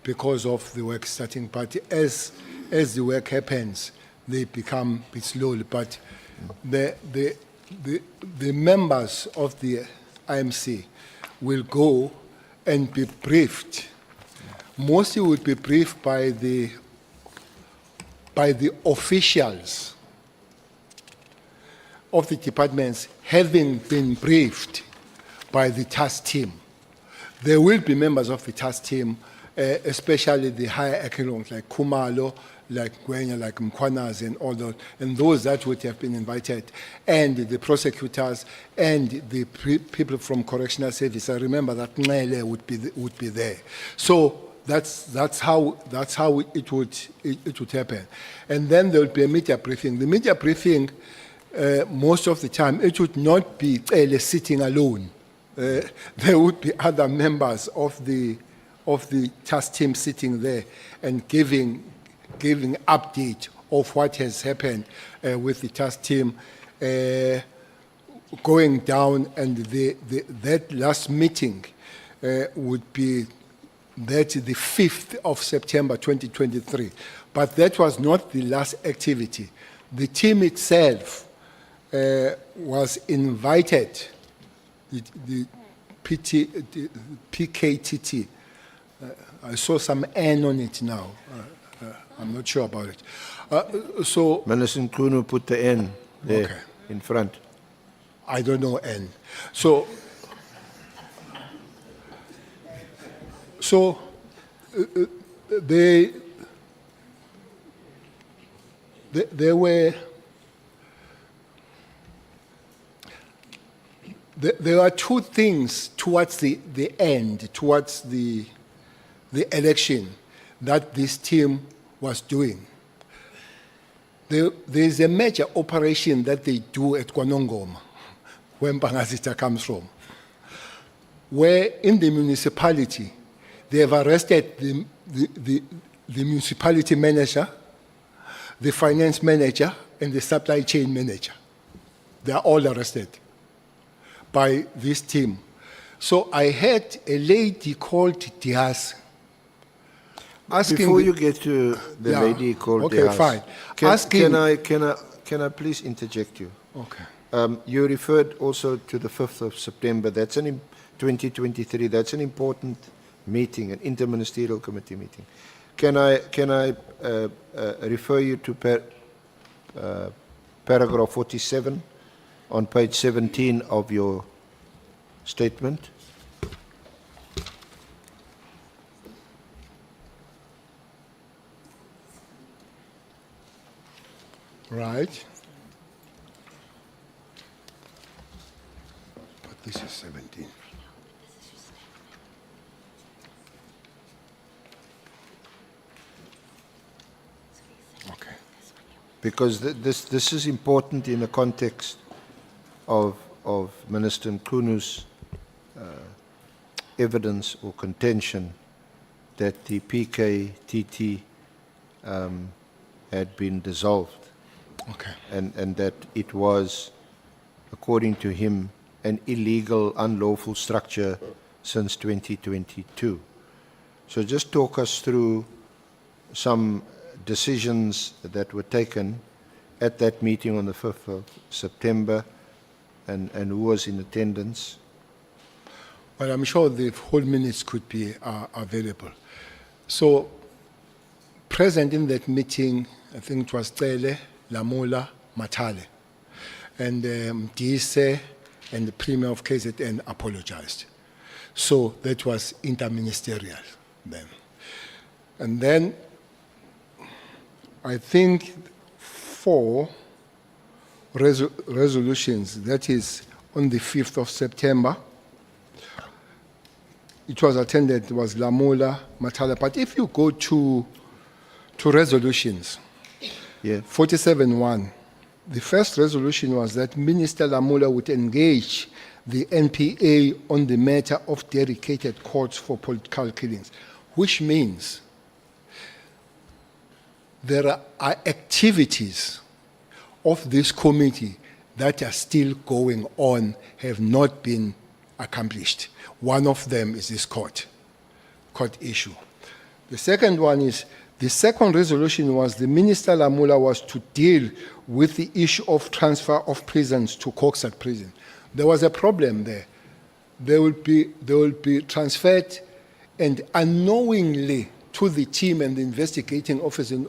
because of the work starting, but as the work happens, they become a bit slowly. But the members of the IMC will go and be briefed. Mostly would be briefed by the officials of the departments, having been briefed by the task team. There will be members of the task team, especially the higher echelons like Khumalo, like Ngwenya, like Mkhwanazi, and all those, and those that would have been invited, and the prosecutors and the people from correctional service. I remember that Cele would be there. So That's how it would happen. And then there will be a media briefing. The media briefing, most of the time, it would not be Cele sitting alone. There would be other members of the task team sitting there and giving update of what has happened with the task team going down, and that last meeting would be the 5th of September 2023. But that was not the last activity. The team itself was invited, the PKTT. I saw some N on it now. I'm not sure about it. So Minister Nkunu put the N there Okay. in front. I don't know N. So there were two things towards the end, towards the election, that this team was doing. There's a major operation that they do at Kwanongoma, where Mpangazita comes from, where in the municipality, they have arrested the municipality manager, the finance manager, and the supply chain manager. They are all arrested by this team. So I had a lady called Diaz asking. Before you get to the Yeah, lady called okay, Diaz, fine. Can I please interject you? Okay. You referred also to the 5th of September. That's 2023. That's an important meeting, an interministerial committee meeting. Can I refer you to paragraph 47 on page 17 of your statement? Right. But this is 17. Okay. Because this is important in the context of Minister Nkunu's evidence or contention that the PKTT had been dissolved. Okay. And that it was, according to him, an illegal, unlawful structure since 2022. So just talk us through some decisions that were taken at that meeting on the 5th of September and who was in attendance. Well, I'm sure the whole minutes could be available. So, present in that meeting, I think it was Cele, Lamola, Matale. And Dise and the Premier of KZN apologized. So that was interministerial then. And then I think 4 resolutions, that is on the 5th of September. It was attended, it was Lamola, Matala. But if you go to resolutions, Yeah. 47.1, the first resolution was that Minister Lamola would engage the NPA on the matter of dedicated courts for political killings, which means there are activities of this committee that are still going on, have not been accomplished. One of them is this court issue. The second one is, the second resolution was the Minister Lamola was to deal with the issue of transfer of prisons to Koksat prison. There was a problem there. They will be transferred and unknowingly to the team and the investigating office, and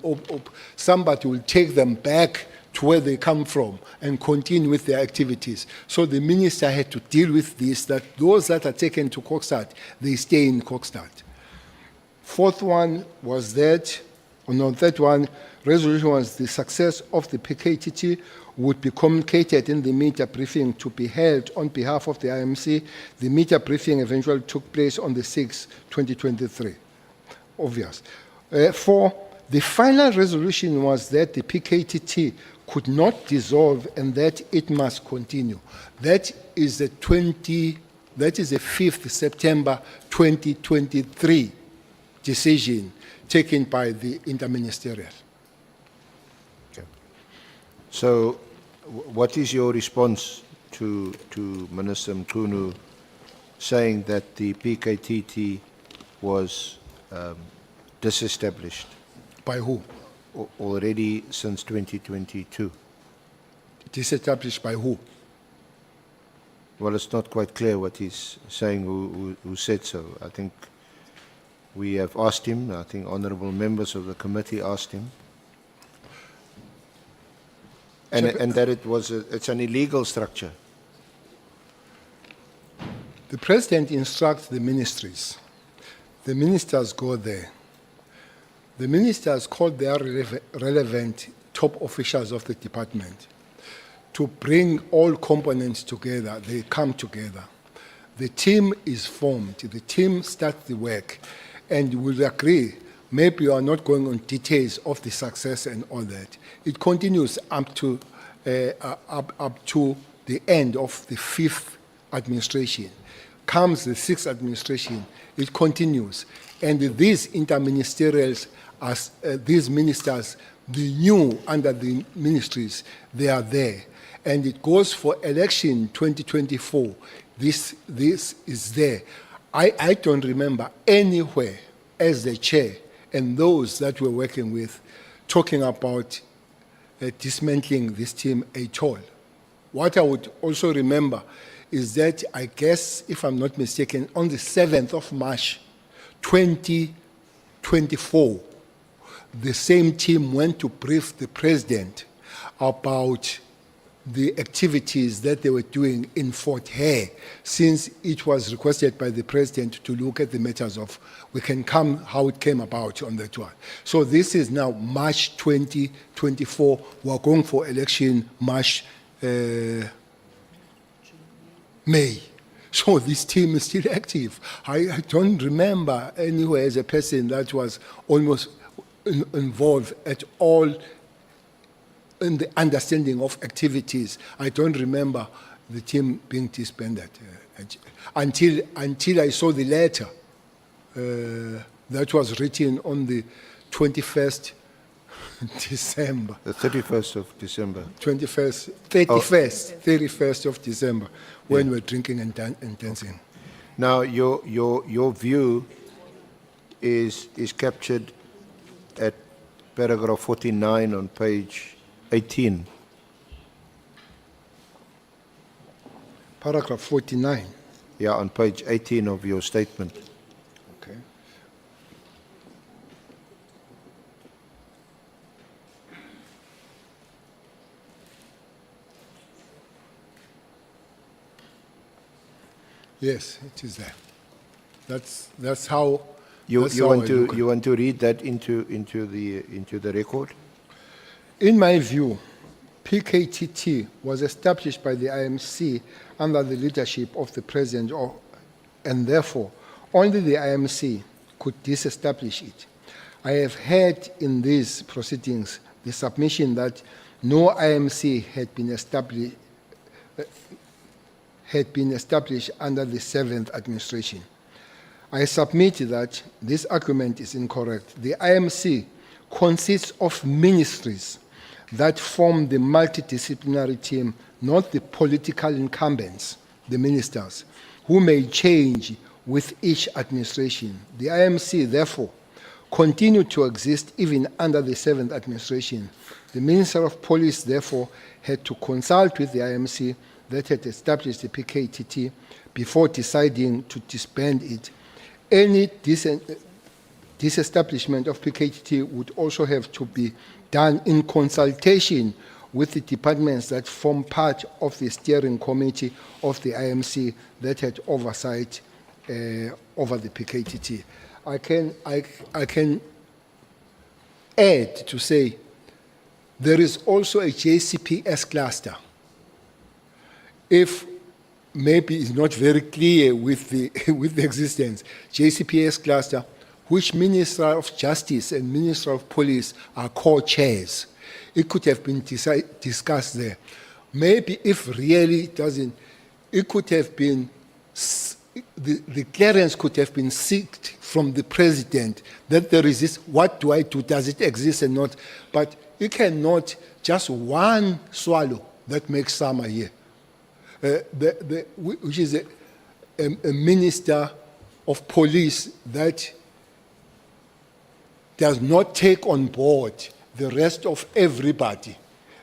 somebody will take them back to where they come from and continue with their activities. So the minister had to deal with this, that those that are taken to Koksat, they stay in Koksat. Fourth one was that, third one, resolution was the success of the PKTT would be communicated in the media briefing to be held on behalf of the IMC. The media briefing eventually took place on the 6th, 2023. obvious. For the final resolution was that the PKTT could not dissolve and that it must continue. That is the 5th September 2023 decision taken by the interministerial. Okay. So, what is your response to Minister Mchunu saying that the PKTT was disestablished? By who? Already since 2022. Disestablished by who? Well, it's not quite clear what he's saying, who said so. I think we have asked him, I think honourable members of the committee asked him, and that it's an illegal structure. The President instructs the ministries. The ministers go there. The ministers call their relevant top officials of the department to bring all components together. They come together. The team is formed. The team starts the work, and will agree. Maybe you are not going on details of the success and all that. It continues up to the end of the 5th administration. Comes the 6th administration, it continues. And these interministerials, as these ministers, the new under the ministries, they are there. And it goes for election 2024. This is there. I don't remember anywhere as the chair and those that we're working with talking about dismantling this team at all. What I would also remember is that, I guess, if I'm not mistaken, on the 7th of March 2024, the same team went to brief the president about the activities that they were doing in Fort Hare, since it was requested by the president to look at the matters of how it came about on that one. So this is now March 2024. We're going for election March, May. So this team is still active. I don't remember anywhere as a person that was almost involved at all in the understanding of activities. I don't remember the team being disbanded until I saw the letter that was written on the 21st December. The 31st of December. 31st of December, when we're drinking and dancing. Now, your view is captured at paragraph 49 on page 18. Paragraph 49. Yeah, on page 18 of your statement. Okay. Yes, it is there. That's how you want to read that into the record? In my view, PKTT was established by the IMC under the leadership of the President, and therefore only the IMC could disestablish it. I have heard in these proceedings the submission that no IMC had been established under the 7th administration. I submit that this argument is incorrect. The IMC consists of ministries that form the multidisciplinary team, not the political incumbents, the ministers, who may change with each administration. The IMC, therefore, continued to exist even under the 7th administration. The Minister of Police, therefore, had to consult with the IMC that had established the PKTT before deciding to disband it. Any disestablishment of PKTT would also have to be done in consultation with the departments that form part of the steering committee of the IMC that had oversight over the PKTT. I can add to say there is also a JCPS cluster. If maybe it's not very clear with the with the existence, JCPS cluster, which Minister of Justice and Minister of Police are co-chairs. It could have been discussed there. Maybe if really it doesn't, it could have been, the clearance could have been sought from the president that there is this, what do I do, does it exist or not? But you cannot just one swallow that makes summer here. Which is a minister of police that does not take on board the rest of everybody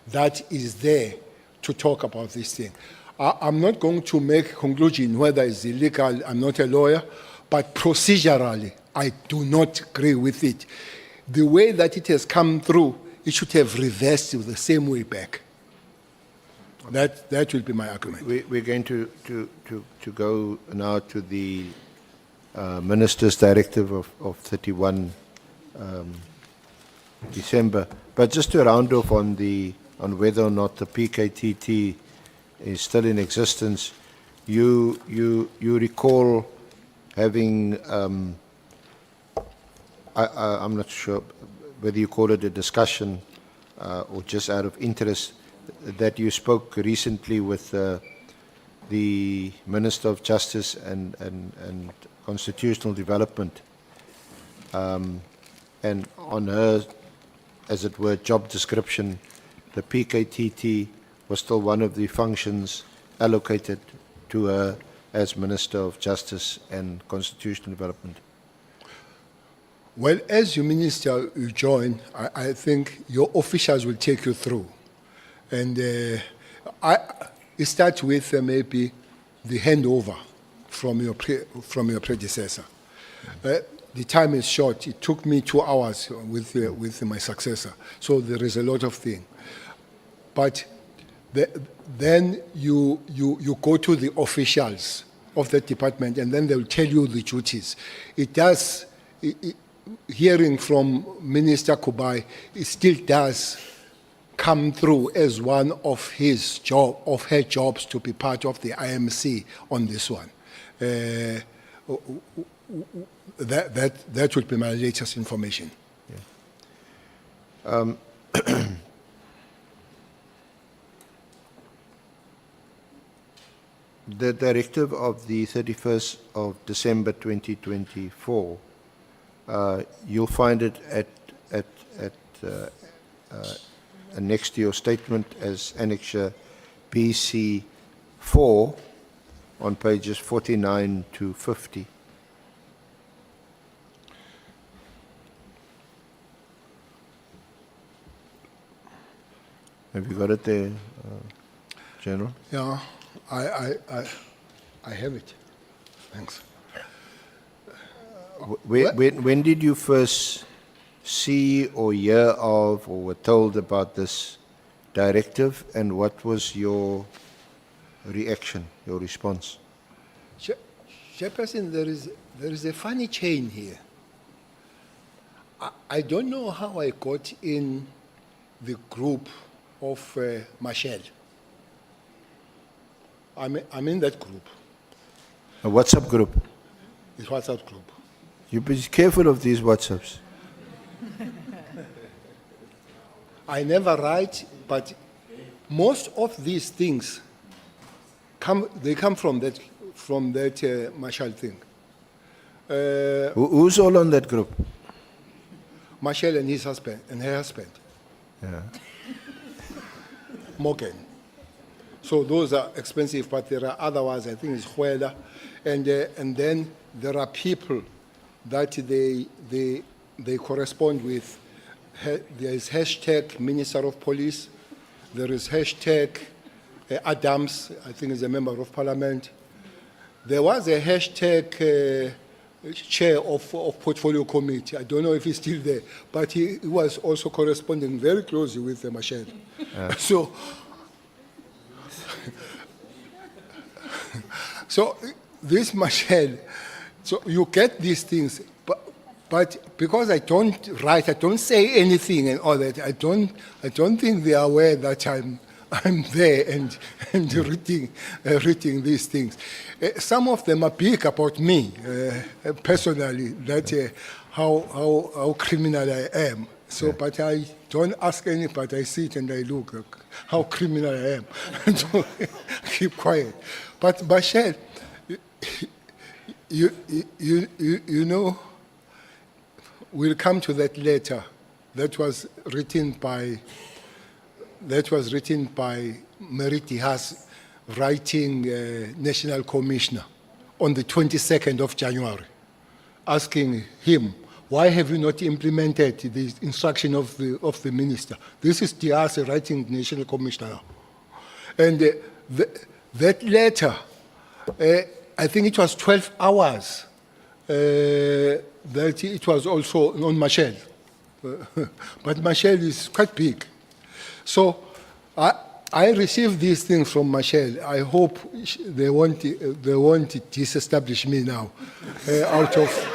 that is there to talk about this thing. I'm not going to make a conclusion whether it's illegal. I'm not a lawyer, but procedurally, I do not agree with it. The way that it has come through, it should have reversed the same way back. That will be my argument. We're going to go now to the Minister's Directive of 31 December. But just to round off on whether or not the PKTT is still in existence, you recall having, I'm not sure whether you call it a discussion or just out of interest, that you spoke recently with the Minister of Justice and Constitutional Development, and on her, as it were, job description, the PKTT was still one of the functions allocated to her as Minister of Justice and Constitutional Development. Well, as you minister, you join, I think your officials will take you through. And it starts with maybe the handover from your predecessor. The time is short. It took me 2 hours with my successor. So there is a lot of things. But then you go to the officials of the department, and then they'll tell you the duties. Hearing from Minister Kubai, it still does come through as one of her jobs to be part of the IMC on this one. That would be my latest information. Yeah. The directive of the 31st of December 2024, you'll find it next to your statement as Annexure BC4 on pages 49 to 50. Have you got it there, General? Yeah, I have it. Thanks. When did you first see or hear of or were told about this directive, and what was your reaction, your response? Chairperson, there is a funny chain here. I don't know how I got in the group of Michelle. I'm in that group. A WhatsApp group? It's WhatsApp group. You be careful of these WhatsApps. I never write, but most of these things come from that Marshall thing. Who's all on that group? Marshall and his husband and her husband. Yeah. Morgan. So those are expensive, but there are other ones. I think it's Huela, and then there are people that they correspond with. There is hashtag Minister of Police. There is hashtag Adams, I think is a member of Parliament. There was a hashtag chair of Portfolio Committee. I don't know if he's still there, but he was also corresponding very closely with the Machel. So this Machel, so you get these things, but because I don't write, I don't say anything and all that, I don't think they are aware that I'm there and reading these things. Some of them are big about me personally. That how criminal I am. So, but I don't ask anybody. I sit and I look how criminal I am. So, keep quiet. But Michelle, you know, we'll come to that letter that was written by Meriti Haas, writing National Commissioner on the 22nd of January, asking him, why have you not implemented the instruction of the minister? This is Diaz writing National Commissioner. And that letter, I think it was 12 hours that it was also on Michelle. But Michelle is quite big. So I received these things from Michelle. I hope they won't disestablish me now out of...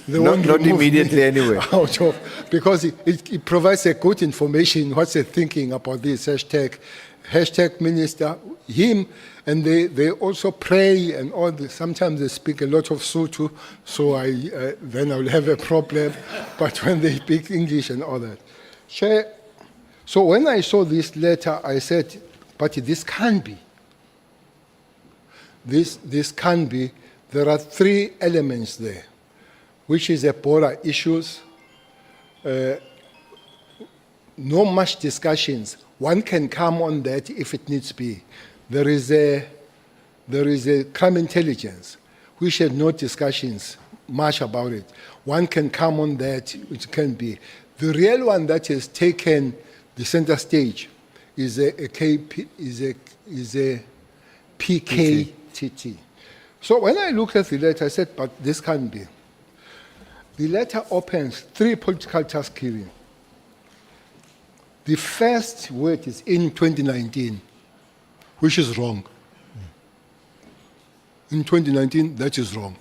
Not immediately anyway. Out of, because it provides a good information, what's they thinking about this hashtag minister, him, and they also pray and all this. Sometimes they speak a lot of Sotho, so then I'll have a problem. But when they speak English and all that. So when I saw this letter, I said, but this can't be. This can't be. There are three elements there, which is a border issues, no much discussions. One can come on that if it needs to be. There is a crime intelligence, which had no discussions much about it. One can come on that, which can be. The real one that has taken the center stage is a PKTT. So when I looked at the letter, I said, but this can't be. The letter opens 3 political task giving. The first word is in 2019, which is wrong. In 2019, that is wrong.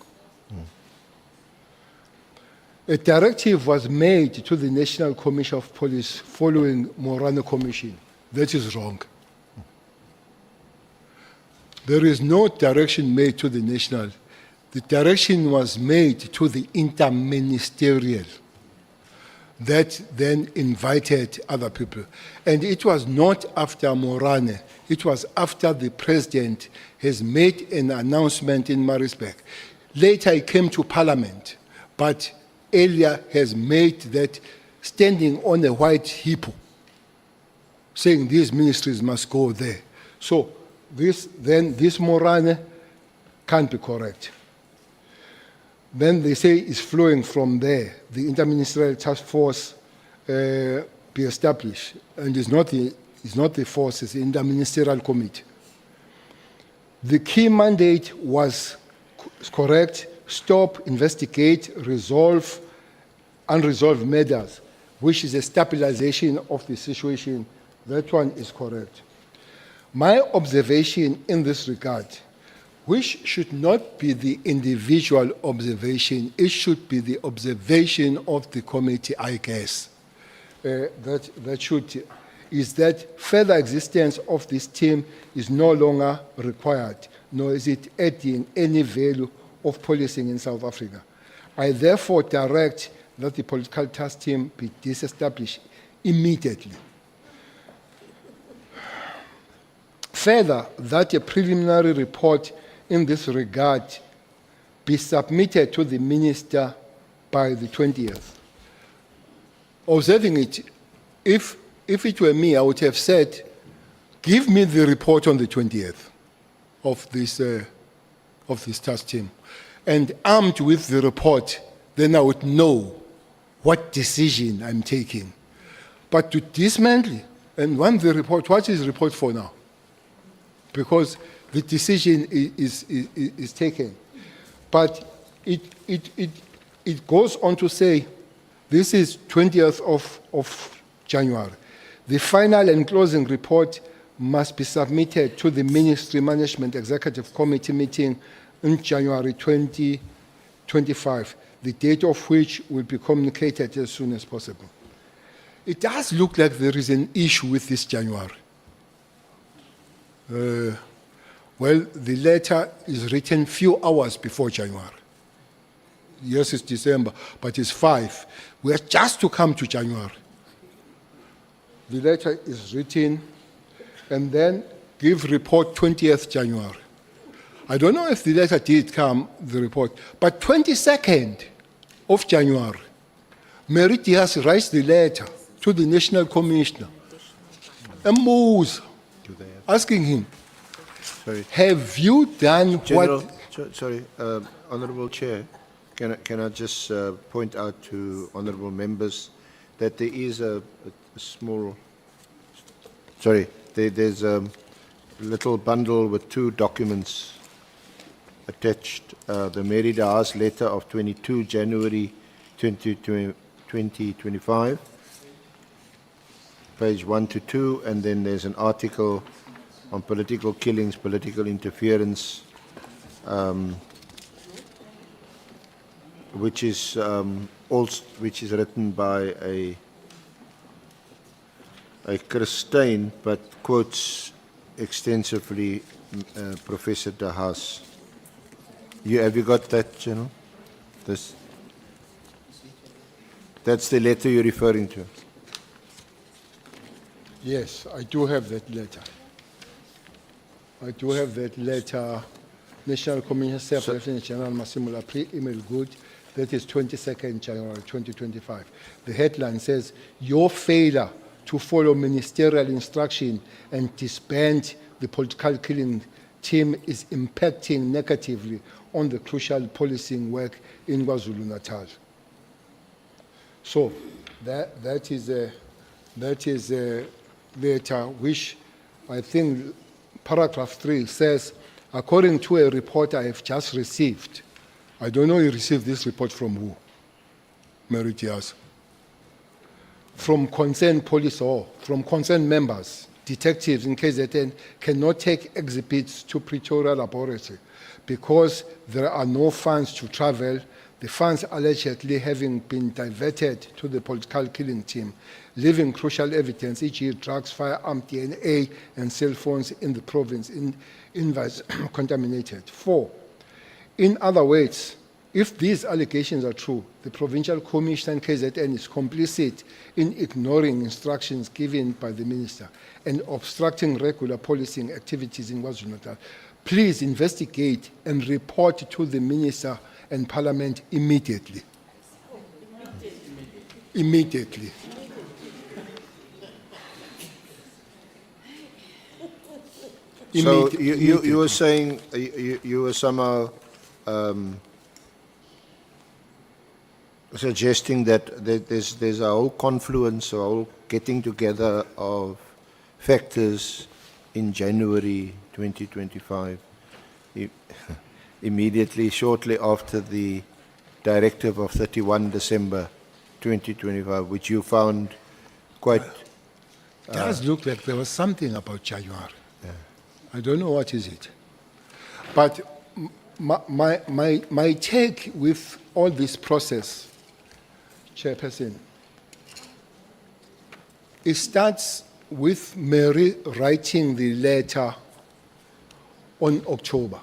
A directive was made to the National Commission of Police following Morano Commission. That is wrong. There is no direction made to the national. The direction was made to the interministerial that then invited other people. And it was not after Morane. It was after the president has made an announcement in Maritzburg. Later he came to Parliament, but earlier has made that standing on a white hippo, saying these ministries must go there. So this Morane can't be correct. Then they say it's flowing from there. The interministerial task force be established, and it's not the force, it's the interministerial committee. The key mandate was correct: stop, investigate, resolve unresolved matters, which is a stabilization of the situation. That one is correct. My observation in this regard, which should not be the individual observation, it should be the observation of the committee, I guess. Is that further existence of this team is no longer required, nor is it adding any value of policing in South Africa. I therefore direct that the political task team be disestablished immediately. Further, that a preliminary report in this regard be submitted to the minister by the 20th. Observing it, if it were me, I would have said, give me the report on the 20th of this task team. And armed with the report, then I would know what decision I'm taking. But to dismantle and want the report, what is the report for now? Because the decision is taken. But it goes on to say, this is 20th of January. The final and closing report must be submitted to the Ministry Management Executive Committee meeting in January 2025, the date of which will be communicated as soon as possible. It does look like there is an issue with this January. Well, the letter is written few hours before January. yes, it's December, but it's 5. We are just to come to January. The letter is written, and then give report 20th January. I don't know if the letter did come, the report, but 22nd of January, Mary Diaz writes the letter to the National Commissioner, asking him, Sorry. have you done General, what... sorry, Honourable Chair, can I just point out to honourable members that there is a small... Sorry, there's a little bundle with 2 documents attached. The Mary Diaz letter of 22 January 2025, page 1 to 2, and then there's an article on political killings, political interference, which is written by a Christine, but quotes extensively Professor De Haas. Have you got that, General? That's the letter you're referring to. Yes, I do have that letter. I do have that letter. National Commissioner Self-Lieutenant General Massimo email good. That is 22nd January 2025. The headline says, your failure to follow ministerial instruction and disband the political killing team is impacting negatively on the crucial policing work in KwaZulu-Natal. So that is a letter which I think paragraph 3 says, according to a report I have just received. I don't know you received this report from who? Mary Diaz. From concerned police or from concerned members, detectives in KZN cannot take exhibits to Pretoria laboratory because there are no funds to travel, the funds allegedly having been diverted to the political killing team, leaving crucial evidence, e.g. drugs, firearm, DNA, and cell phones in the province contaminated. 4, in other words, if these allegations are true, the Provincial Commissioner and KZN is complicit in ignoring instructions given by the Minister and obstructing regular policing activities in KwaZulu-Natal. Please investigate and report to the Minister and Parliament immediately. Immediately. So you were saying, you were somehow suggesting that there's a whole confluence, a whole getting together of factors in January 2025, immediately, shortly after the directive of 31 December 2025, which you found quite... It does look like there was something about January. Yeah. I don't know what is it. But my take with all this process, Chairperson, it starts with Mary writing the letter on October.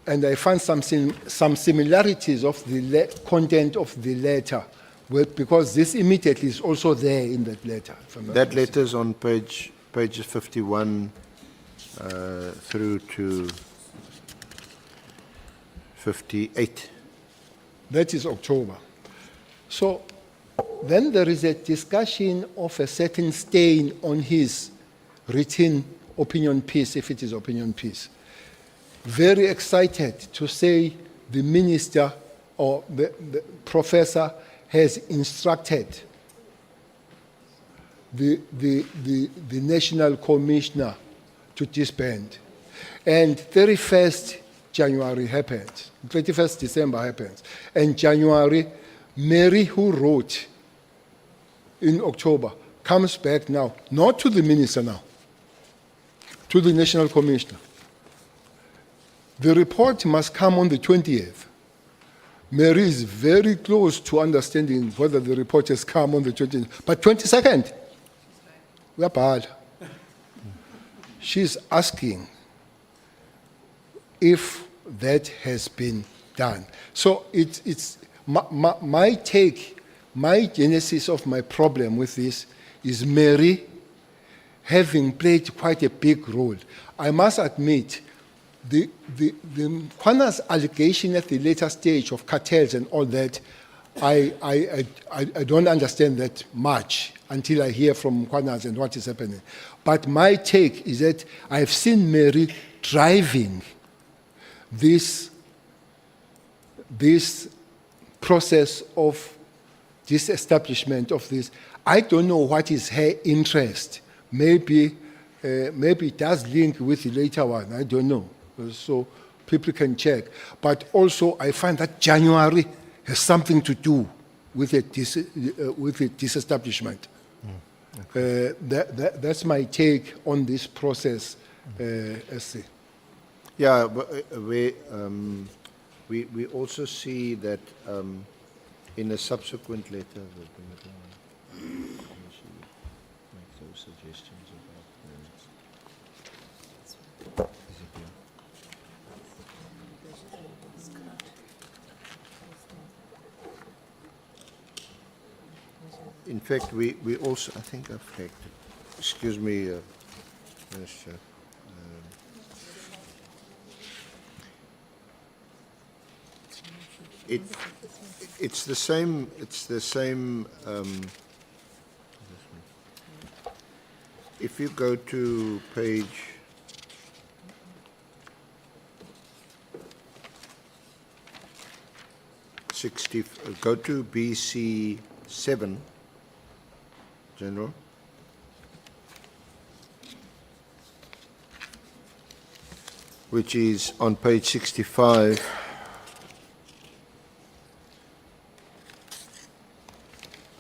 And I found some similarities of the content of the letter, because this immediately is also there in that letter. That letter is on pages 51 through to 58. That is October. So then there is a discussion of a certain stain on his written opinion piece, if it is opinion piece. Very excited to say the minister or the professor has instructed the national commissioner to disband. And 31st January happens, 31st December happens. And January, Mary, who wrote in October, comes back now, not to the minister now, to the national commissioner. The report must come on the 20th. Mary is very close to understanding whether the report has come on the 20th. But 22nd, we are bad. She's asking if that has been done. So it's my take, my genesis of my problem with this is Mary having played quite a big role. I must admit, the Kwana's allegation at the later stage of cartels and all that, I don't understand that much until I hear from Kwanas and what is happening. But my take is that I have seen Mary driving this process of disestablishment of this. I don't know what is her interest. Maybe it does link with the later one. I don't know. So people can check. But also, I find that January has something to do with the disestablishment. Okay. That's my take on this process. Yeah, but we also see that in a subsequent letter, she make those suggestions about in fact, we also, I think I've hacked it. Excuse me, Minister. It's the same. If you go to page 60, go to BC 7, General. Which is on page 65.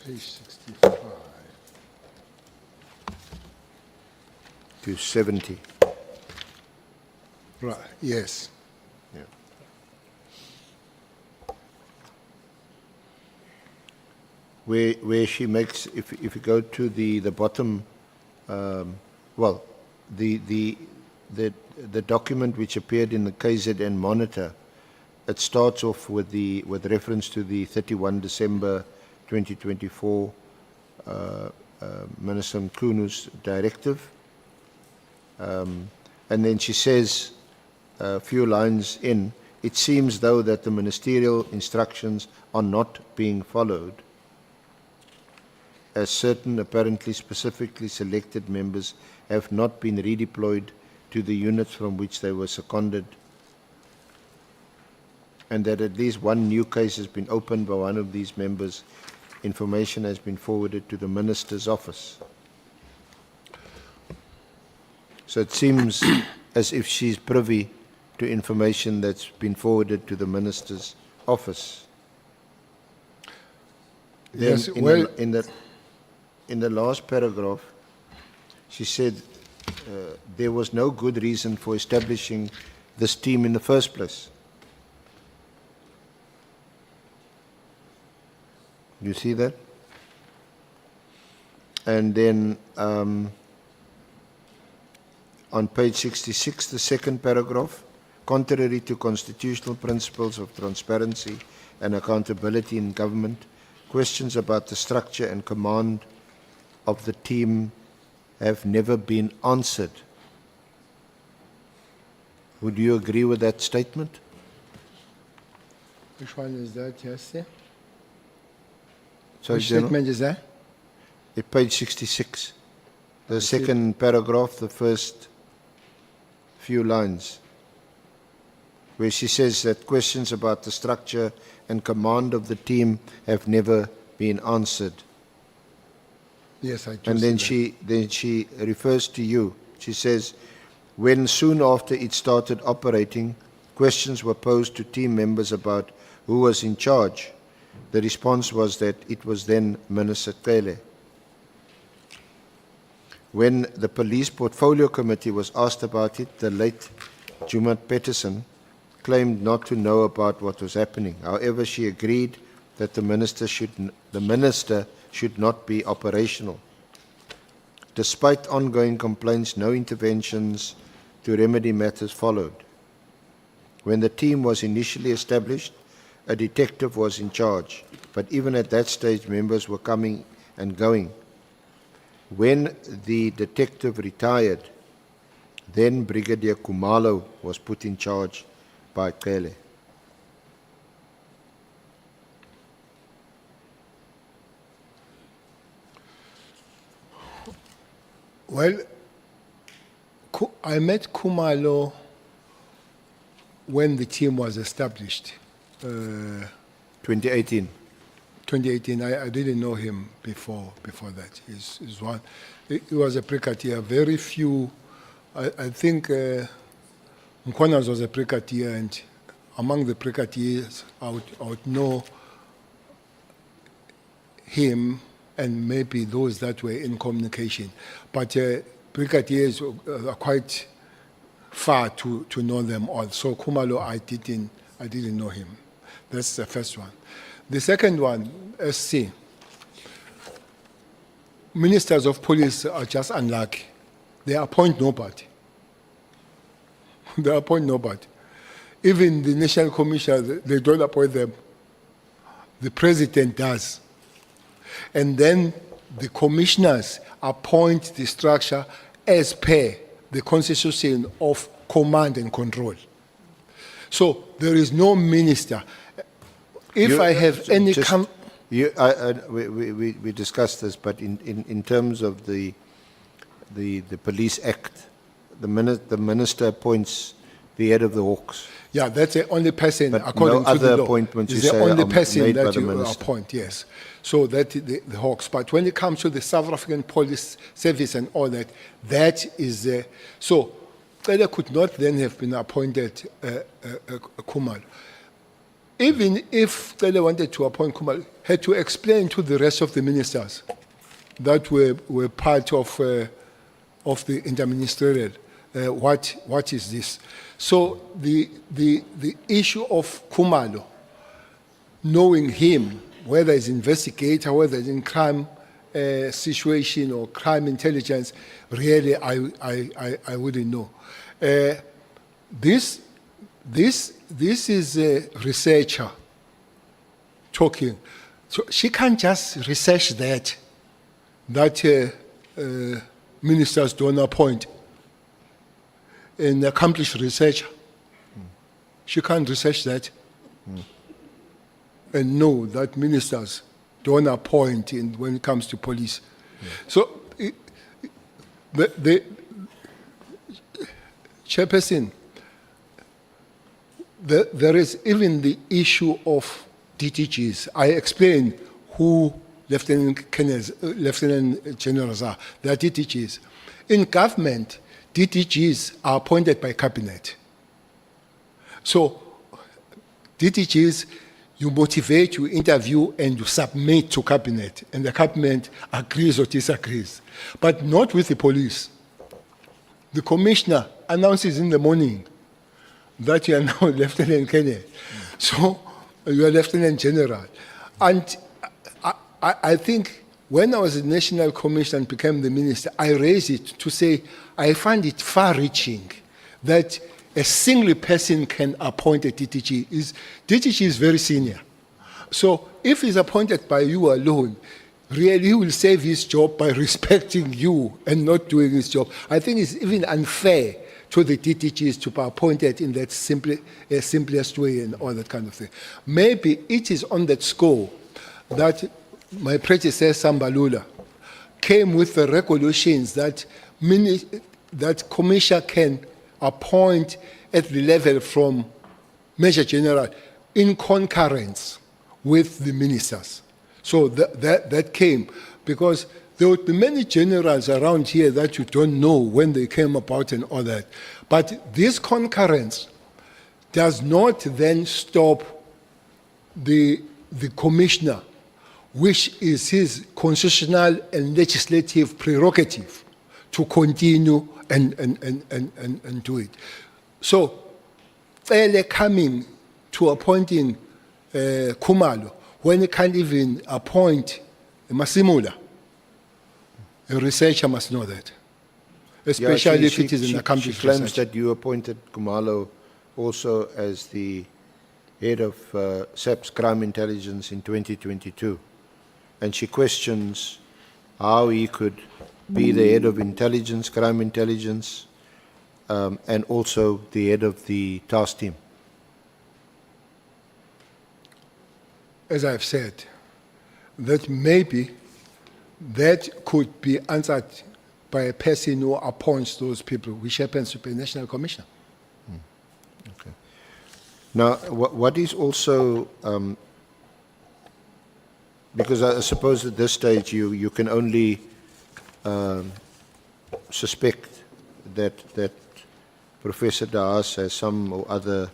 Page 65. To 70. Right, yes. Yeah. Where she makes, if you go to the bottom, well, the document which appeared in the KZN Monitor, it starts off with reference to the 31 December 2024 Minister Mkunu's directive, and then she says a few lines in, it seems though that the ministerial instructions are not being followed, as certain apparently specifically selected members have not been redeployed to the units from which they were seconded, and that at least one new case has been opened by one of these members. Information has been forwarded to the Minister's office. So it seems as if she's privy to information that's been forwarded to the Minister's office. Then Yes, well, in the last paragraph, she said there was no good reason for establishing this team in the first place. You see that? And then on page 66, the second paragraph, contrary to constitutional principles of transparency and accountability in government, questions about the structure and command of the team have never been answered. Would you agree with that statement? Which one is that, yes? Sorry, Which General? statement is that? At page 66, the second paragraph, the first few lines, where she says that questions about the structure and command of the team have never been answered. Yes, I do. And then she refers to you. She says, when soon after it started operating, questions were posed to team members about who was in charge. The response was that it was then Minister Cele. When the Police Portfolio Committee was asked about it, the late Jumat Peterson claimed not to know about what was happening. However, she agreed that the minister should not be operational. Despite ongoing complaints, no interventions to remedy matters followed. When the team was initially established, a detective was in charge, but even at that stage, members were coming and going. When the detective retired, then Brigadier Khumalo was put in charge by Cele. Well, I met Khumalo when the team was established. 2018. 2018, I didn't know him before that. He was a brigadier. Very few, I think Mkhonas was a brigadier, and among the brigadiers, I would know him and maybe those that were in communication. But brigadiers are quite far to know them all. So Khumalo, I didn't know him. That's the first one. The second one, SC. Ministers of police are just unlucky. They appoint nobody. They appoint nobody. Even the National Commissioner, they don't appoint them. The president does. And then the commissioners appoint the structure as per the constitution of command and control. So there is no minister. If I have any... We discussed this, but in terms of the Police Act, the minister appoints the head of the Hawks. Yeah, that's the only person, but according no to the other law, appointments is you the say only are person made by that the you minister. appoint, yes. So that the Hawks. But when it comes to the South African Police Service and all that, that is... so Cele could not then have been appointed Khumalo. Even if Cele wanted to appoint Khumalo, had to explain to the rest of the ministers that were part of the interministerial, what is this? So the issue of Khumalo, knowing him, whether it's investigator, whether it's in crime situation or crime intelligence, really I wouldn't know. This is a researcher talking. So she can't just research that ministers don't appoint an accomplished researcher. She can't research that and know that ministers don't appoint when it comes to police. So the chairperson, there is even the issue of DTGs. I explained who Lieutenant Generals are. They are DTGs. In government, DTGs are appointed by cabinet. So DTGs, you motivate, you interview, and you submit to cabinet, and the cabinet agrees or disagrees, but not with the police. The commissioner announces in the morning that you are now Lieutenant Cele. So you are Lieutenant General. And I think when I was the National Commissioner and became the minister, I raised it to say I find it far-reaching that a single person can appoint a DTG. DTG is very senior. So if he's appointed by you alone, really he will save his job by respecting you and not doing his job. I think it's even unfair to the DTGs to be appointed in that simplest way and all that kind of thing. Maybe it is on that score that my predecessor, Sambalula, came with the regulations that commissioner can appoint at the level from Major General in concurrence with the ministers. So that came because there would be many generals around here that you don't know when they came about and all that. But this concurrence does not then stop the commissioner, which is his constitutional and legislative prerogative, to continue and do it. So, Cele coming to appointing Khumalo when he can't even appoint Masimula, a researcher must know that, especially if it is an accomplished She claims researcher. that you appointed Khumalo also as the head of SAP's crime intelligence in 2022. And she questions how he could be the head of intelligence, crime intelligence, and also the head of the task team. As I've said, that maybe that could be answered by a person who appoints those people, which happens to be a national commissioner. Okay. Now, what is also, because I suppose at this stage you can only suspect that Professor Daas has some or other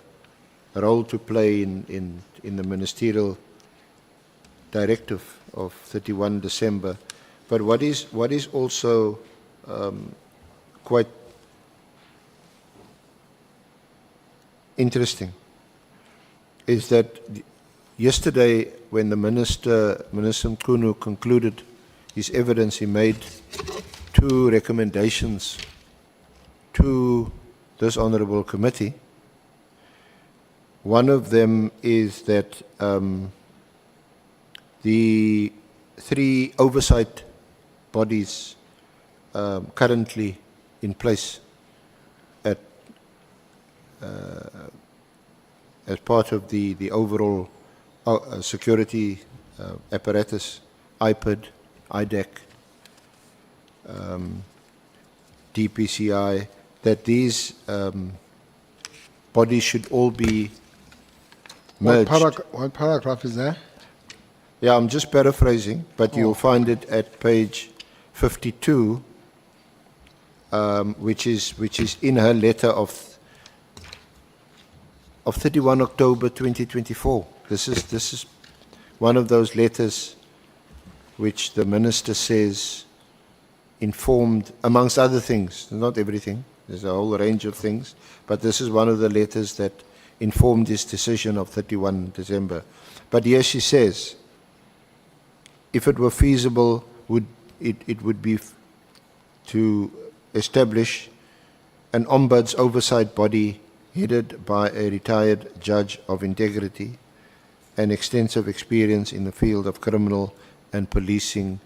role to play in the ministerial directive of 31 December. But what is also quite interesting is that yesterday when the Minister Mkhunu concluded his evidence, he made two recommendations to this Honourable Committee. One of them is that the three oversight bodies currently in place at as part of the overall security apparatus, IPID, IDAC, DPCI, that these bodies should all be merged. What paragraph is there? Yeah, I'm just paraphrasing, but you'll find it at page 52, which is in her letter of 31 October 2024. This is one of those letters which the minister says informed, amongst other things, not everything, there's a whole range of things, but this is one of the letters that informed his decision of 31 December. But here she says, if it were feasible, it would be to establish an ombuds oversight body headed by a retired judge of integrity and extensive experience in the field of criminal and policing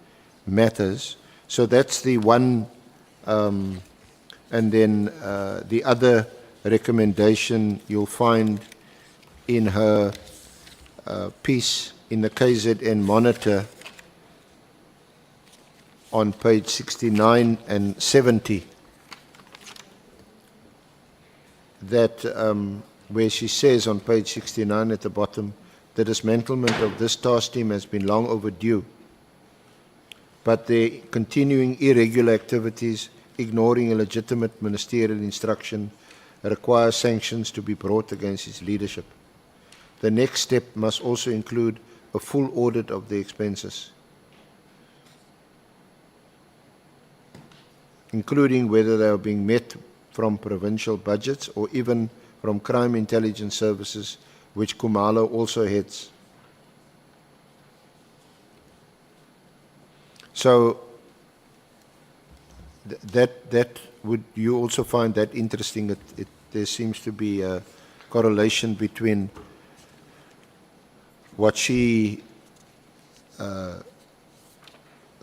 matters. So that's the one, and then the other recommendation you'll find in her piece in the KZN Monitor on page 69 and 70, that where she says on page 69 at the bottom, the dismantlement of this task team has been long overdue, but the continuing irregular activities, ignoring a legitimate ministerial instruction, require sanctions to be brought against its leadership. The next step must also include a full audit of the expenses, including whether they are being met from provincial budgets or even from crime intelligence services, which Khumalo also heads. So that would you also find that interesting? There seems to be a correlation between what she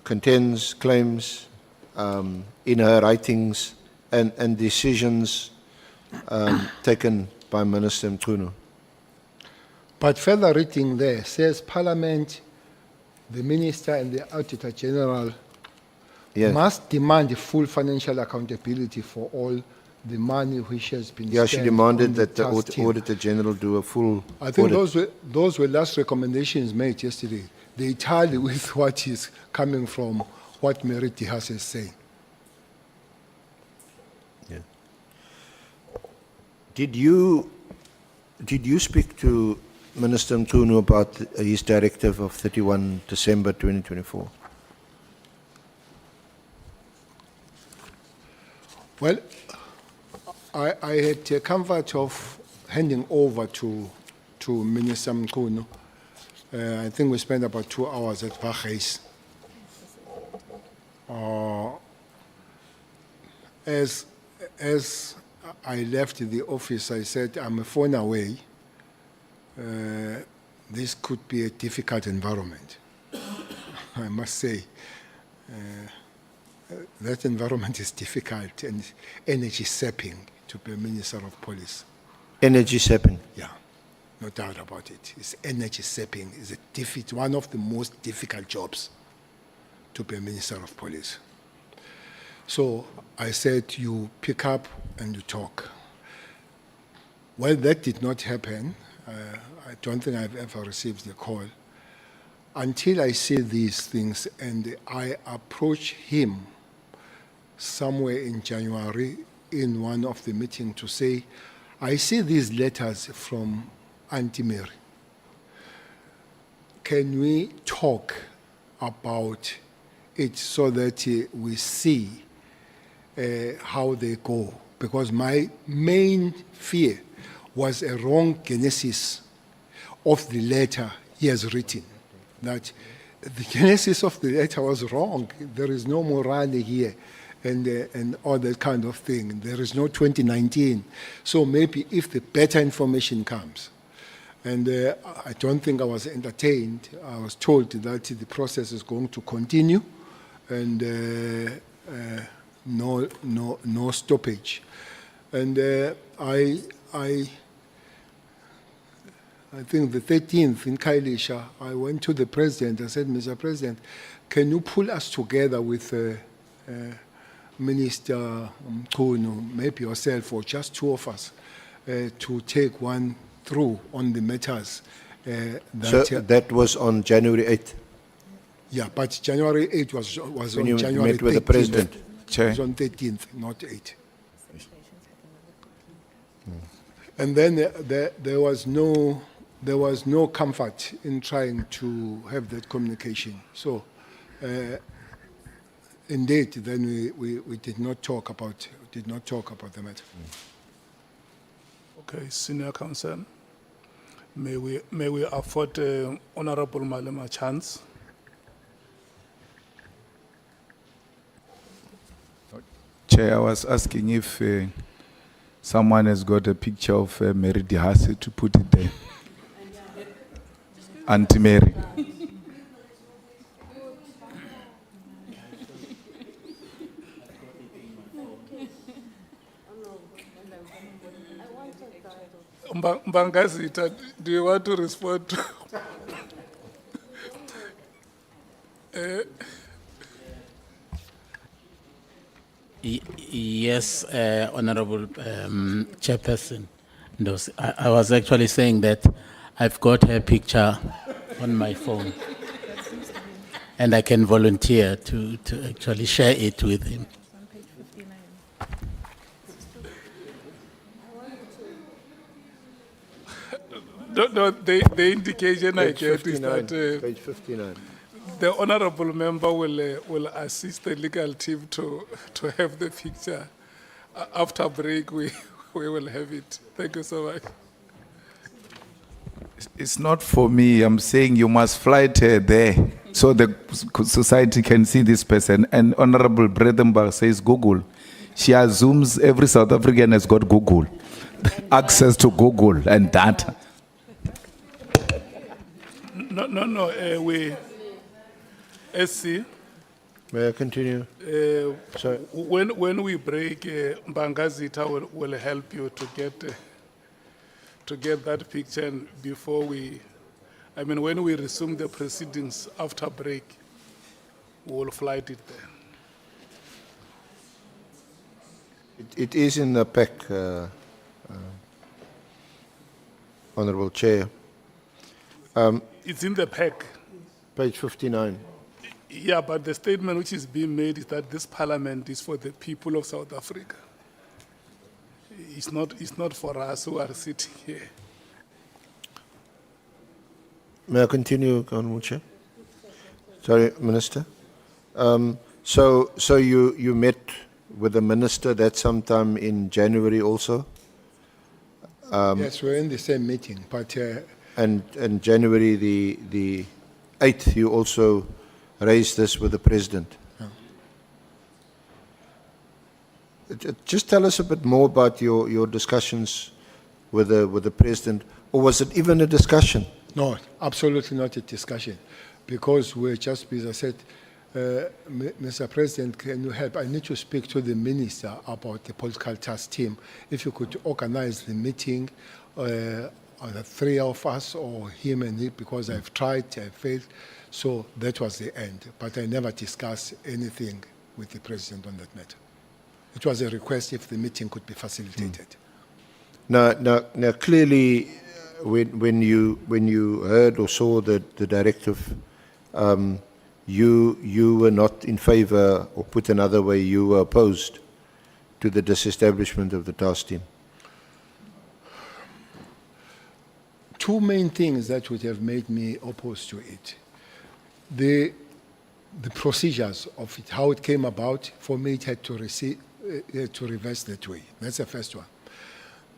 contends, claims in her writings, and decisions taken by Minister Mkhunu. But further reading there says Parliament, the Minister and the Auditor General must demand full financial accountability for all the money which has been spent. Yeah, she demanded that the Auditor General do a full I think audit. those were last recommendations made yesterday. They tally with what is coming from what Mary Dihas is saying. Yeah. Did you speak to Minister Mkhunu about his directive of 31 December 2024? Well, I had the comfort of handing over to Minister Mkhunu. I think we spent about 2 hours at Bheki. As I left the office, I said, I'm a phone away. This could be a difficult environment. I must say, that environment is difficult and energy sapping to be Minister of Police. Energy sapping. Yeah, no doubt about it. It's energy sapping. It's one of the most difficult jobs to be a Minister of Police. So I said, you pick up and you talk. Well, that did not happen. I don't think I've ever received the call. Until I see these things and I approach him somewhere in January in one of the meetings to say, I see these letters from Auntie Mary. Can we talk about it so that we see how they go? Because my main fear was a wrong genesis of the letter he has written. That the genesis of the letter was wrong. There is no morale here and all that kind of thing. There is no 2019. So maybe if the better information comes, and I don't think I was entertained. I was told that the process is going to continue and no stoppage. And I think the 13th in Kailisha, I went to the president. I said, Mr. President, can you pull us together with Minister Mkunu, maybe yourself or just two of us, to take one through on the matters. So that was on January 8th? Yeah, but January 8th was When on you January met with the 13th. president? It was on 13th, not 8th. And then there was no comfort in trying to have that communication. So, indeed, then we did not talk about the matter. Okay, Senior Counsel, may we afford Honourable Malema a chance? Chair, I was asking if someone has got a picture of Mary Dihase to put it there. Auntie Mary. Mbangazita, do you want to respond to? Yes, Honourable Chairperson. I was actually saying that I've got her picture on my phone and I can volunteer to actually share it with him. No, the indication I get is that Page 59. the honourable member will assist the legal team to have the picture. After break, we will have it. Thank you so much. It's not for me. I'm saying you must flight her there so the society can see this person. And Honorable Bredenbach says Google. She assumes every South African has got Google, access to Google and data. No, we, SC. May I continue? Sorry. When we break, Mbangazita will help you to get that picture and before when we resume the proceedings after break, we will flight it there. It is in the pack, Honourable Chair. It's in the pack. Page 59. Yeah, but the statement which is being made is that this parliament is for the people of South Africa. It's not for us who are sitting here. May I continue, Honourable Chair? Sorry, Minister. So you met with the Minister that sometime in January also? Yes, we're in the same meeting, but... And January the 8th, you also raised this with the President? Just tell us a bit more about your discussions with the President, or was it even a discussion? No, absolutely not a discussion, because we're just, as I said, Mr. President, can you help? I need to speak to the Minister about the political task team. If you could organize the meeting, the three of us or him and me, because I've tried, I failed. So that was the end. But I never discussed anything with the President on that matter. It was a request if the meeting could be facilitated. Now, clearly, when you heard or saw the directive, you were not in favour, or put another way, you were opposed to the disestablishment of the task team. Two main things that would have made me opposed to it. The procedures of it, how it came about, for me it had to reverse that way. That's the first one.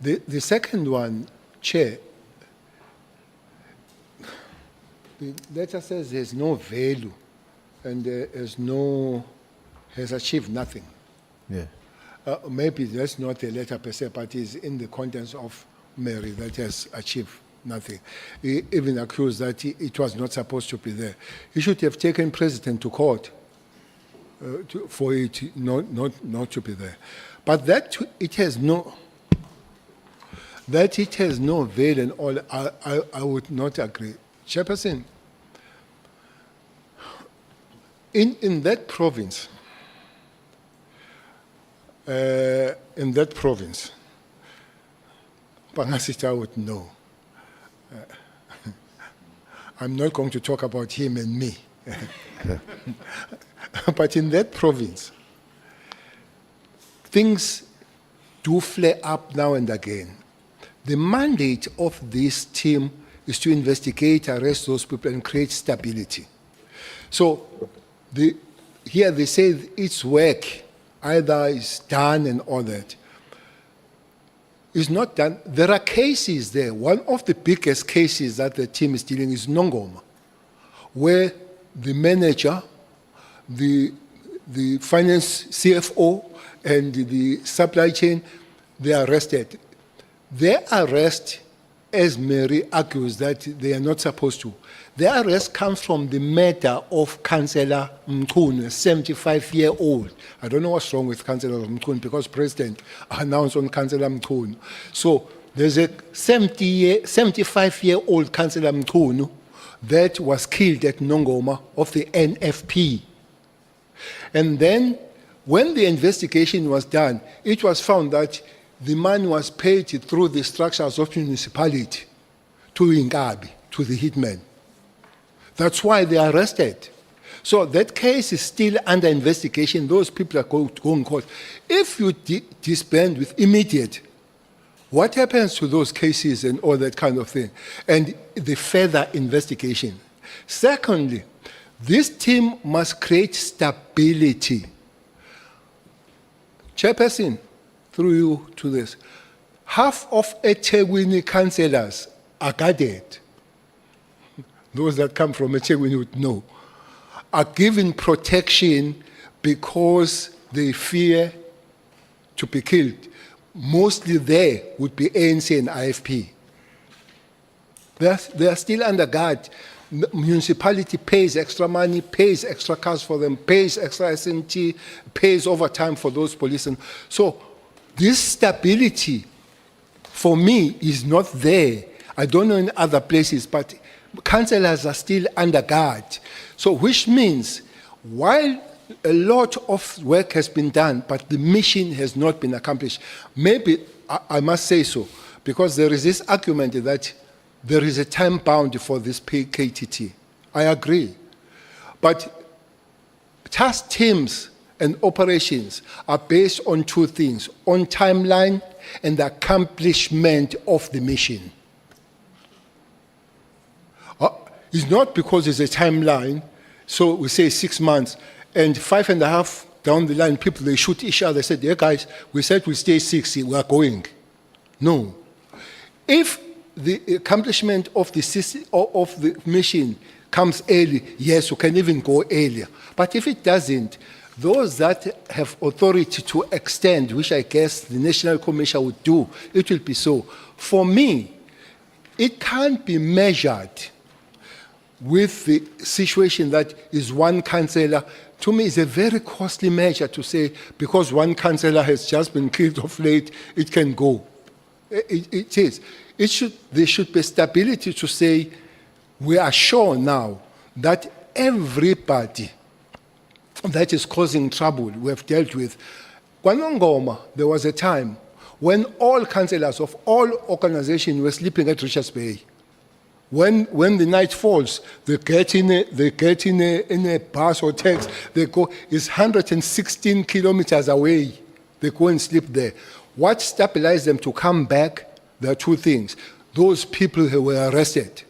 The second one, Chair, the letter says there's no value and has achieved nothing. Yeah. Maybe that's not the letter per se, but it's in the contents of Mary that has achieved nothing. He even accused that it was not supposed to be there. He should have taken President to court for it not to be there. But that it has no value and all, I would not agree. Chairperson, in that province, Pangasita would know. I'm not going to talk about him and me. But in that province, things do flare up now and again. The mandate of this team is to investigate, arrest those people, and create stability. So here they say its work either is done and all that. It's not done. There are cases there. One of the biggest cases that the team is dealing is Nongoma, where the manager, the finance CFO, and the supply chain, they are arrested. Their arrest, as Mary argues that they are not supposed to, their arrest comes from the matter of Councillor Mkhunu, a 75-year-old. I don't know what's wrong with Councillor Mkhunu, because President announced on Councillor Mkhunu. So there's a 75-year-old Councillor Mkhunu that was killed at Nongoma of the NFP. And then when the investigation was done, it was found that the man was paid through the structures of municipality to Ingabi, to the hitman. That's why they are arrested. So that case is still under investigation. Those people are going to go in court. If you disband with immediate, what happens to those cases and all that kind of thing? And the further investigation. Secondly, this team must create stability. Chairperson, through you to this, half of eThekwini councillors are guarded. Those that come from eThekwini would know, are given protection because they fear to be killed. Mostly there would be ANC and IFP. They are still under guard. The municipality pays extra money, pays extra cars for them, pays extra SNT, pays overtime for those policemen. So this stability, for me, is not there. I don't know in other places, but councillors are still under guard. So which means, while a lot of work has been done, but the mission has not been accomplished. Maybe, I must say so, because there is this argument that there is a time bound for this KTT. I agree. But task teams and operations are based on two things: on timeline and the accomplishment of the mission. It's not because there's a timeline, so we say 6 months, and 5.5 down the line, people, they shoot each other. They said, yeah, guys, we said we stay 6, we are going. No. If the accomplishment of the mission comes early, yes, we can even go earlier. But if it doesn't, Those that have authority to extend, which I guess the National Commission would do, it will be so. For me, it can't be measured with the situation that is one councillor. To me, it's a very costly measure to say, because one councillor has just been killed of late, it can go. It is. There should be stability to say, we are sure now that everybody that is causing trouble we have dealt with. KwaNongoma, there was a time when all councillors of all organizations were sleeping at Richards Bay. When the night falls, they get in a bus or taxi, they go, it's 116 kilometers away. They go and sleep there. What stabilized them to come back? There are two things. Those people who were arrested.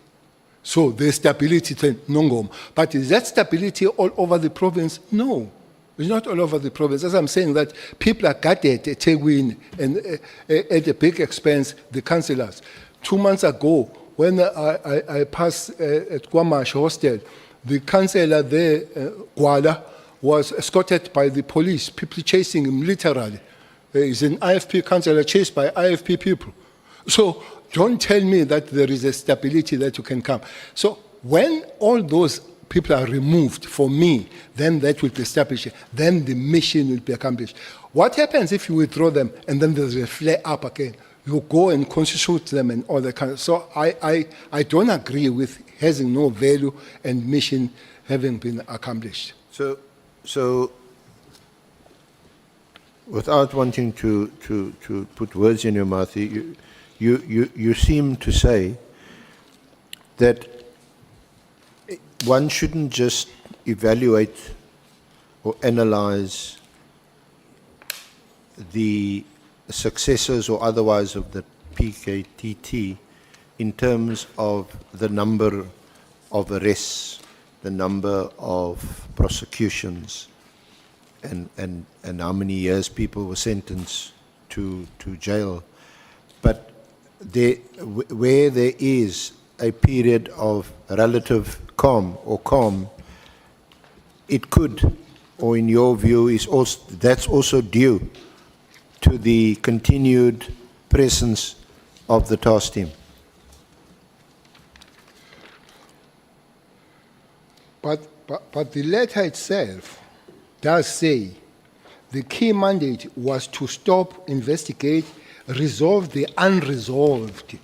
So there's stability to Nongoma. But is that stability all over the province? No. It's not all over the province. As I'm saying, that people are guarded at Tegwin and at a big expense, the councillors. 2 months ago, when I passed at Kwamash Hostel, the councillor there, Gwala, was escorted by the police, people chasing him literally. He's an IFP councillor chased by IFP people. So don't tell me that there is a stability that you can come. So when all those people are removed, for me, then that will be established. Then the mission will be accomplished. What happens if you withdraw them and then there's a flare up again? You go and constitute them and all that kind of. So I don't agree with having no value and mission having been accomplished. So without wanting to put words in your mouth, you seem to say that one shouldn't just evaluate or analyze the successes or otherwise of the PKTT in terms of the number of arrests, the number of prosecutions, and how many years people were sentenced to jail. But where there is a period of relative calm, it could, or in your view, that's also due to the continued presence of the task team. But the letter itself does say the key mandate was to stop, investigate, resolve the unresolved.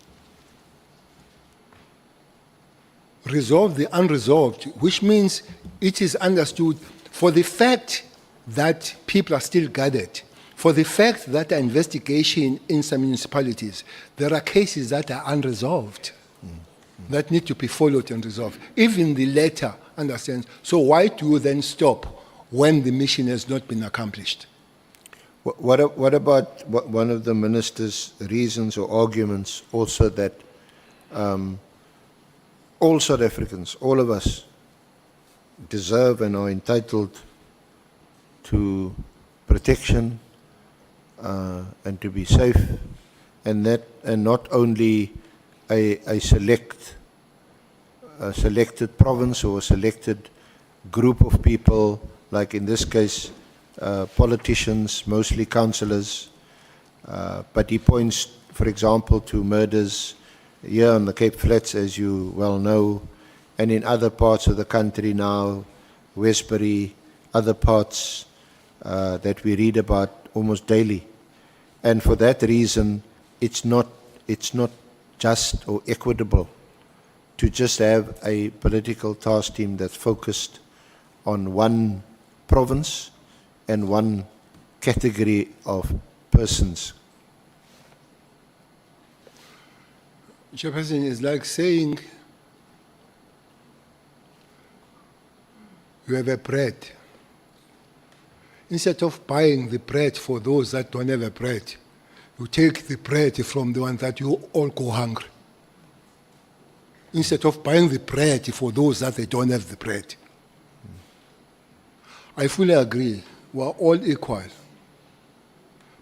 Resolve the unresolved, which means it is understood for the fact that people are still gathered, for the fact that an investigation in some municipalities, there are cases that are unresolved that need to be followed and resolved. Even the letter understands. So why do you then stop when the mission has not been accomplished? What about one of the minister's reasons or arguments also that all South Africans, all of us, deserve and are entitled to protection and to be safe, and not only a selected province or a selected group of people, like in this case politicians, mostly councillors, but he points, for example, to murders here on the Cape Flats, as you well know, and in other parts of the country now, Westbury, other parts that we read about almost daily. And for that reason, it's not just or equitable to just have a political task team that's focused on one province and one category of persons. Chairperson, is like saying you have a bread. Instead of buying the bread for those that don't have a bread, you take the bread from the ones that you all go hungry. Instead of buying the bread for those that they don't have the bread. I fully agree. We're all equal.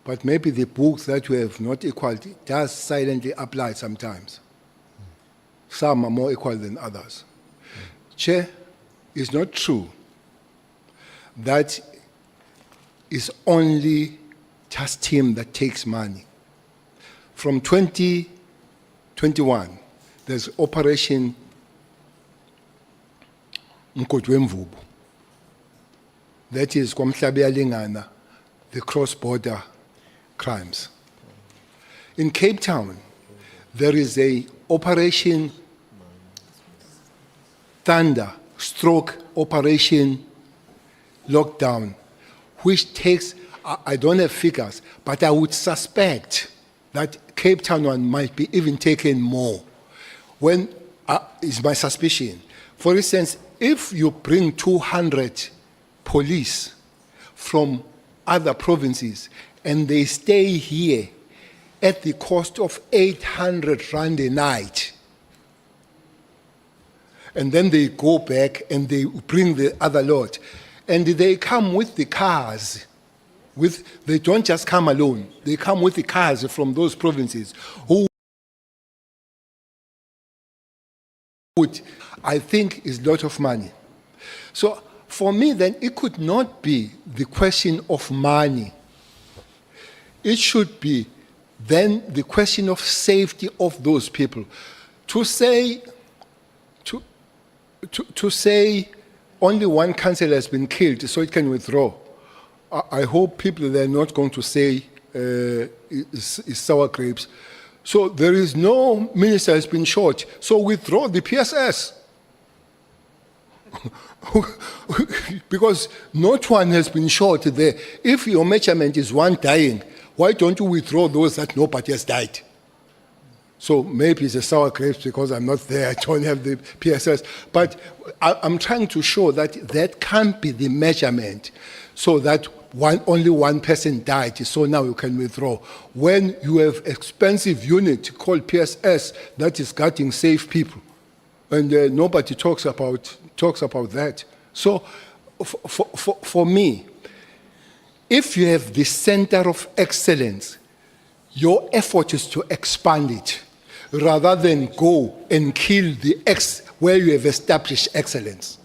But maybe the books that we have not equality does silently apply sometimes. Some are more equal than others. Chair, it's not true that is only just team that takes money. From 2021, there's Operation Mkodwemvubu. That is Kwamhlabeyalingana, the cross-border crimes. In Cape Town, there is a Operation Thunder stroke Operation Lockdown, which takes, I don't have figures, but I would suspect that Cape Town one might be even taken more. When is my suspicion. For instance, if you bring 200 police from other provinces and they stay here at the cost of 800 rand a night, and then they go back and they bring the other lot, and they come with the cars. They don't just come alone. They come with the cars from those provinces who would, I think, is a lot of money. So for me, then, it could not be the question of money. It should be then the question of safety of those people. To say only one councillor has been killed so it can withdraw, I hope people they're not going to say it's sour grapes. So there is no minister has been shot, so withdraw the PSS. Because not one has been shot there. If your measurement is one dying, why don't you withdraw those that nobody has died? So maybe it's a sour grapes because I'm not there, I don't have the PSS. But I'm trying to show that that can't be the measurement, so that only one person died, so now you can withdraw. When you have expensive unit called PSS that is guarding safe people, and nobody talks about that. So for me, if you have the center of excellence, your effort is to expand it rather than go and kill the where you have established excellence.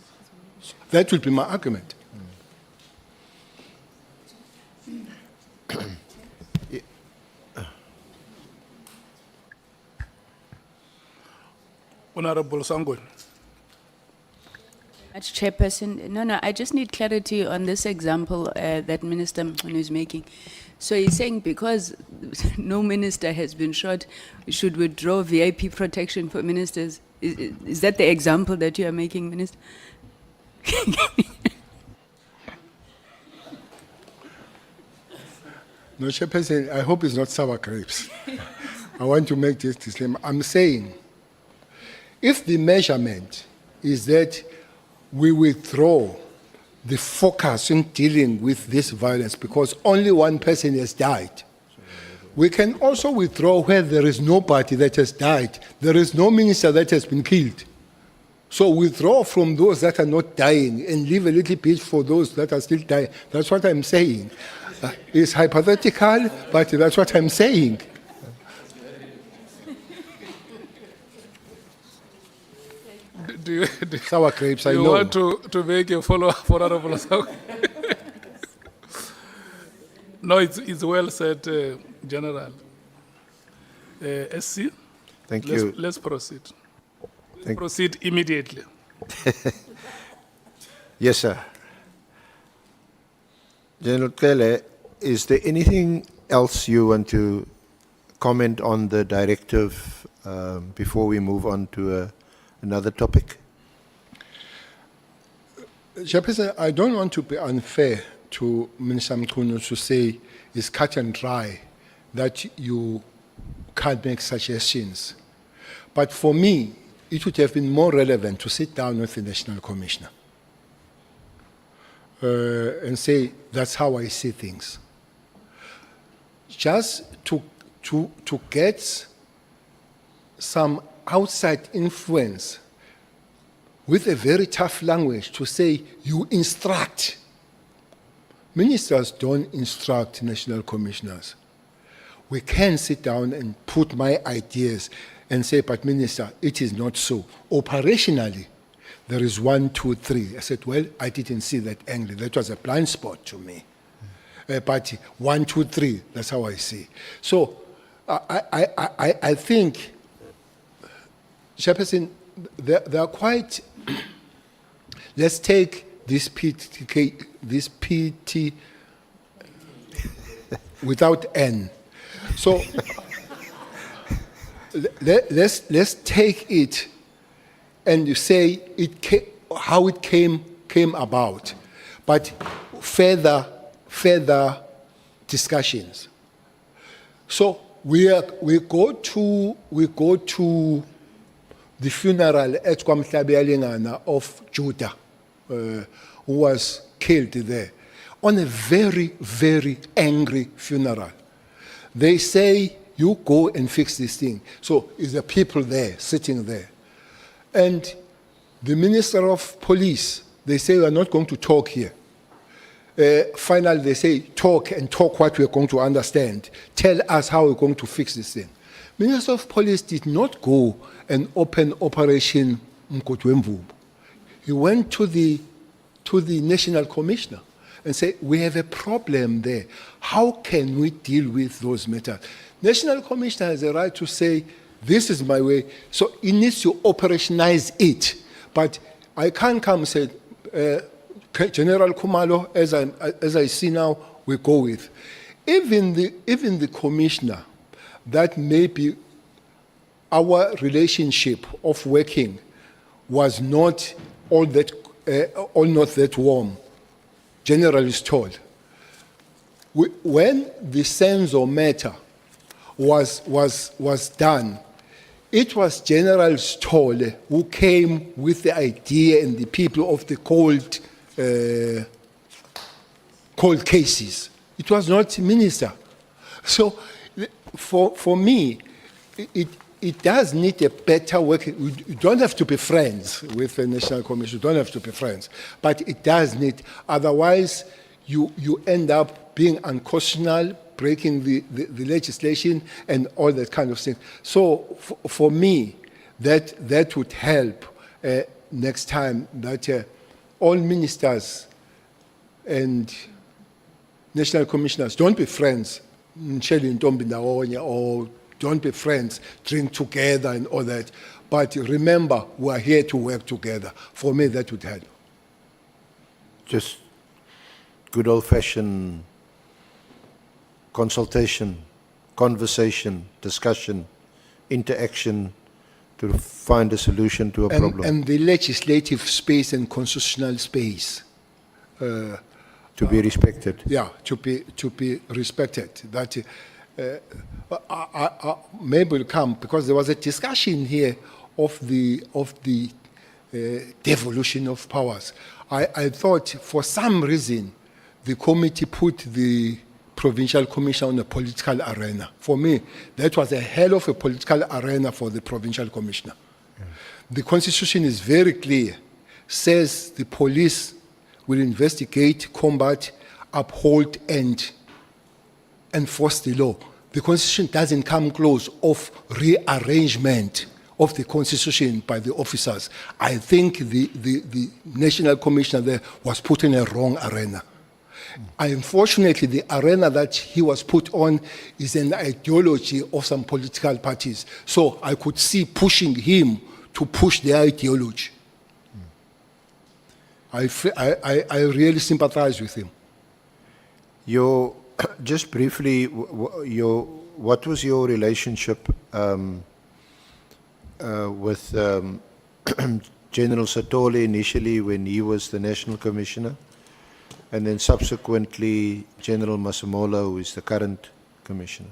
That would be my argument. Honourable Sangwe. Chairperson, no, I just need clarity on this example that Minister Mkhunu is making. So he's saying because no minister has been shot, we should withdraw VIP protection for ministers. Is that the example that you are making, Minister? No, Chairperson, I hope it's not sour grapes. I want to make this disclaimer. I'm saying, if the measurement is that we withdraw the focus in dealing with this violence because only one person has died, we can also withdraw where there is nobody that has died. There is no minister that has been killed. So withdraw from those that are not dying and leave a little bit for those that are still dying. That's what I'm saying. It's hypothetical, but that's what I'm saying. Do Sour grapes, I know. you want to make a follow-up, Honourable Sangwe? No, it's well said, General. SC? Thank you. Let's proceed. Proceed immediately. Yes, sir. General Cele, is there anything else you want to comment on the directive before we move on to another topic? Chairperson, I don't want to be unfair to Minister Mkhunu to say it's cut and dry that you can't make suggestions. But for me, it would have been more relevant to sit down with the National Commissioner and say, that's how I see things. Just to get some outside influence with a very tough language to say, you instruct. Ministers don't instruct national commissioners. We can sit down and put my ideas and say, but Minister, it is not so. Operationally, there is 1, 2, 3. I said, well, I didn't see that angle. That was a blind spot to me. But 1, 2, 3, that's how I see. So I think, Chairperson, they are quite. Let's take this PT without N. So let's take it and you say how it came about, but further discussions. So we go to the funeral at Kwamhlabeyalingana of Judah, who was killed there, on a very, very angry funeral. They say, you go and fix this thing. So is the people there, sitting there. And the Minister of Police, they say, we are not going to talk here. Finally, they say, talk and talk what we are going to understand. Tell us how we're going to fix this thing. Minister of Police did not go and open Operation Mkotwemvubu. He went to the National Commissioner and said, we have a problem there. How can we deal with those matters? National Commissioner has a right to say, this is my way. So he needs to operationalize it. But I can't come and say, General Kumalo, as I see now, we go with. Even the commissioner, that maybe our relationship of working was not all not that warm, General is told. When the Senzo matter was done, it was General Stoll who came with the idea and the people of the cold cases. It was not Minister. So for me, it does need a better work. You don't have to be friends with the National Commission. You don't have to be friends. But it does need, otherwise you end up being unconstitutional, breaking the legislation and all that kind of thing. So for me, that would help next time, that all ministers and national commissioners don't be friends, or don't be friends, drink together and all that. But remember, we are here to work together. For me, that would help. Just good old-fashioned consultation, conversation, discussion, interaction to find a solution to a problem. And the legislative space and constitutional space. To be respected. Yeah, to be respected. That maybe will come, because there was a discussion here of the devolution of powers. I thought for some reason the committee put the provincial commissioner on a political arena. For me, that was a hell of a political arena for the provincial commissioner. Yeah. The constitution is very clear, says the police will investigate, combat, uphold, and enforce the law. The constitution doesn't come close of rearrangement of the constitution by the officers. I think the national commissioner there was put in a wrong arena. Unfortunately, the arena that he was put on is an ideology of some political parties. So I could see pushing him to push their ideology. I really sympathize with him. Just briefly, what was your relationship with General Satole initially when he was the National Commissioner, and then subsequently General Masemola, who is the current Commissioner?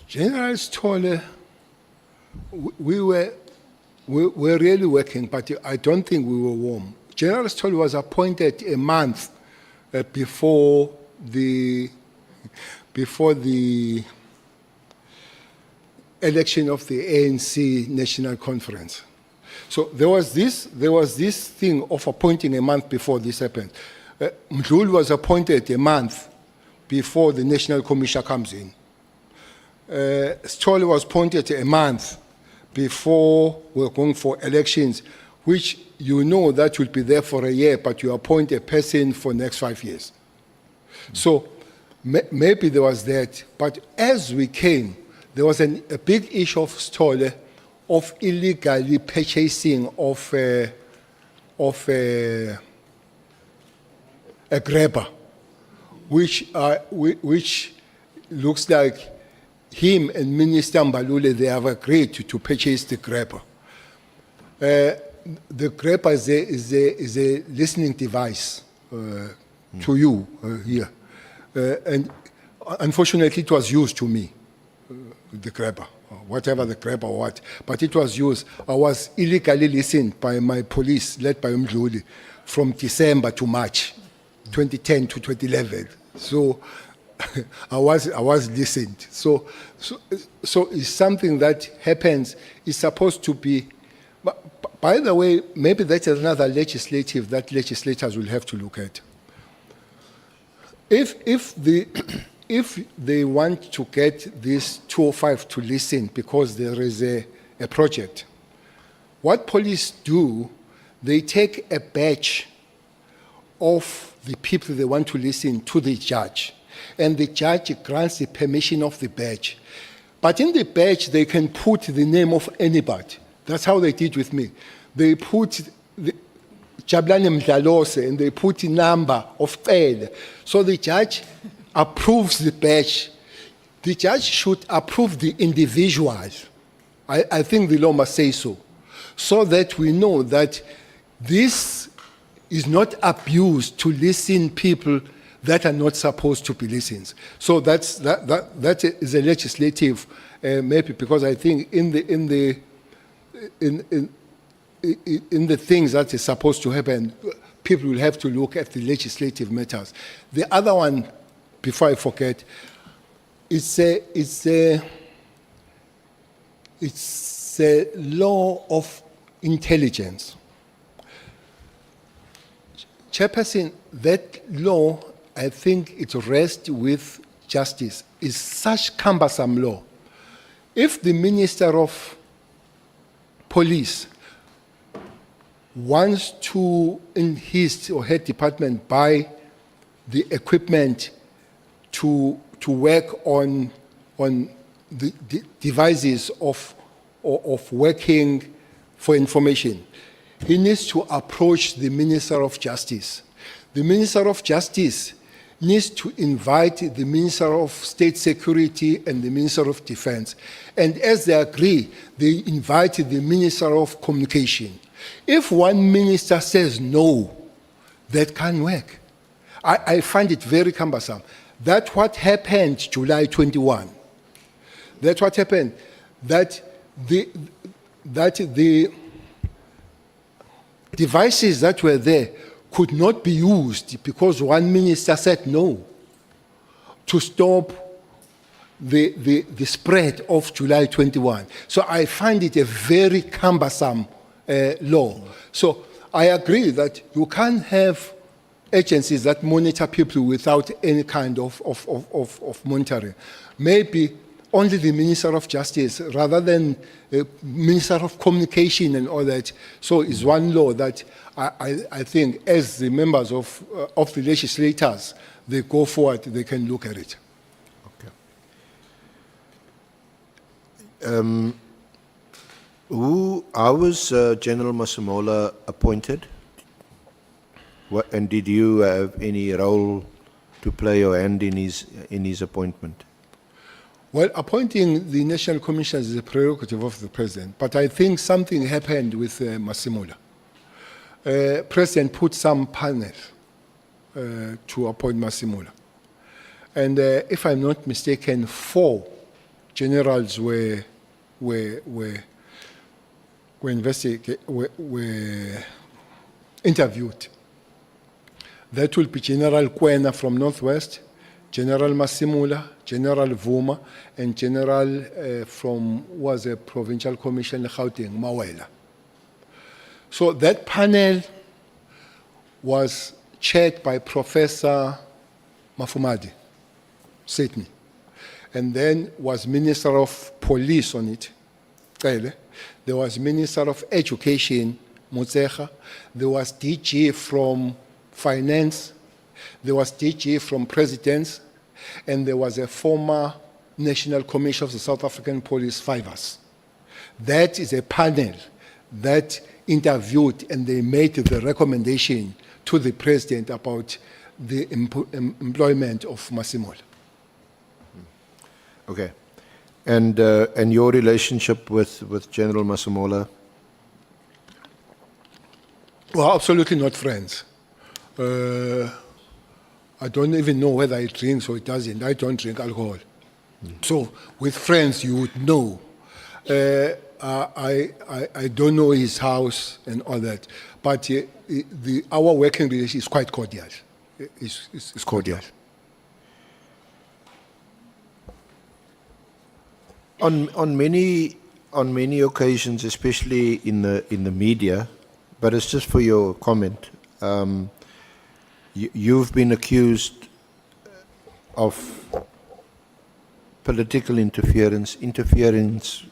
General Satole, we were really working, but I don't think we were warm. General Satole was appointed a month before the election of the ANC National Conference. So there was this thing of appointing a month before this happened. Mdluli was appointed a month before the National Commission comes in. Satole was appointed a month before we're going for elections which you know that will be there for a year, but you appoint a person for next 5 years. So maybe there was that. But as we came, there was a big issue of Stole of illegally purchasing of a grabber, which looks like him and Minister Mbalule, they have agreed to purchase the grabber. The grabber is a listening device to you here. And unfortunately, it was used to me, the grabber, whatever the grabber was. But it was used. I was illegally listened by my police, led by Mdluli, from December to March 2010 to 2011. So I was listened. So it's something that happens. It's supposed to be. By the way, maybe that's another legislative that legislators will have to look at. If they want to get this 205 to listen because there is a project, what police do, they take a batch of the people they want to listen to the judge, and the judge grants the permission of the badge. But in the badge, they can put the name of anybody. That's how they did with me. They put Jabulani Mdlalose, and they put the number of Cele. So the judge approves the badge. The judge should approve the individuals. I think the law must say so that we know that this is not abused to listen people that are not supposed to be listened. So that is a legislative, maybe, because I think in the things that is supposed to happen, people will have to look at the legislative matters. The other one, before I forget, it's a law of intelligence. Chairperson, that law, I think it rests with justice. It's such cumbersome law. If the Minister of Police wants to, in his or her department, buy the equipment to work on the devices of working for information, he needs to approach the Minister of Justice. The Minister of Justice needs to invite the Minister of State Security and the Minister of Defense. And as they agree, they invite the Minister of Communication. If one minister says no, that can't work. I find it very cumbersome. That's what happened July 21. That's what happened. That the devices that were there could not be used because one minister said no to stop the spread of July 21. So I find it a very cumbersome law. So I agree that you can't have agencies that monitor people without any kind of monitoring. Maybe only the Minister of Justice rather than Minister of Communication and all that. So it's one law that I think as the members of the legislators, they go forward, they can look at it. Okay. How was General Masemola appointed? And did you have any role to play or hand in his appointment? Well, appointing the national commissioners is a prerogative of the president, but I think something happened with Masemola. President put some panel to appoint Masemola. And if I'm not mistaken, 4 generals were interviewed. That will be General Kwena from Northwest, General Masemola, General Vuma, and General was a provincial commissioner, Gauteng, Mawela. So that panel was chaired by Professor Mafumadi, Sydney, and then was Minister of Police on it, Cele. There was Minister of Education, Motsecha, there was DG from Finance, there was DG from Presidents, and there was a former National Commissioner of the South African Police, 5 us. That is a panel that interviewed and they made the recommendation to the President about the employment of Masimol. Okay. And your relationship with General Masemola? Well, absolutely not friends. I don't even know whether he drinks or he doesn't. I don't drink alcohol. So with friends, you would know. I don't know his house and all that. But our working relationship is quite cordial. It's cordial. On many occasions, especially in the media, but it's just for your comment. You've been accused of political interference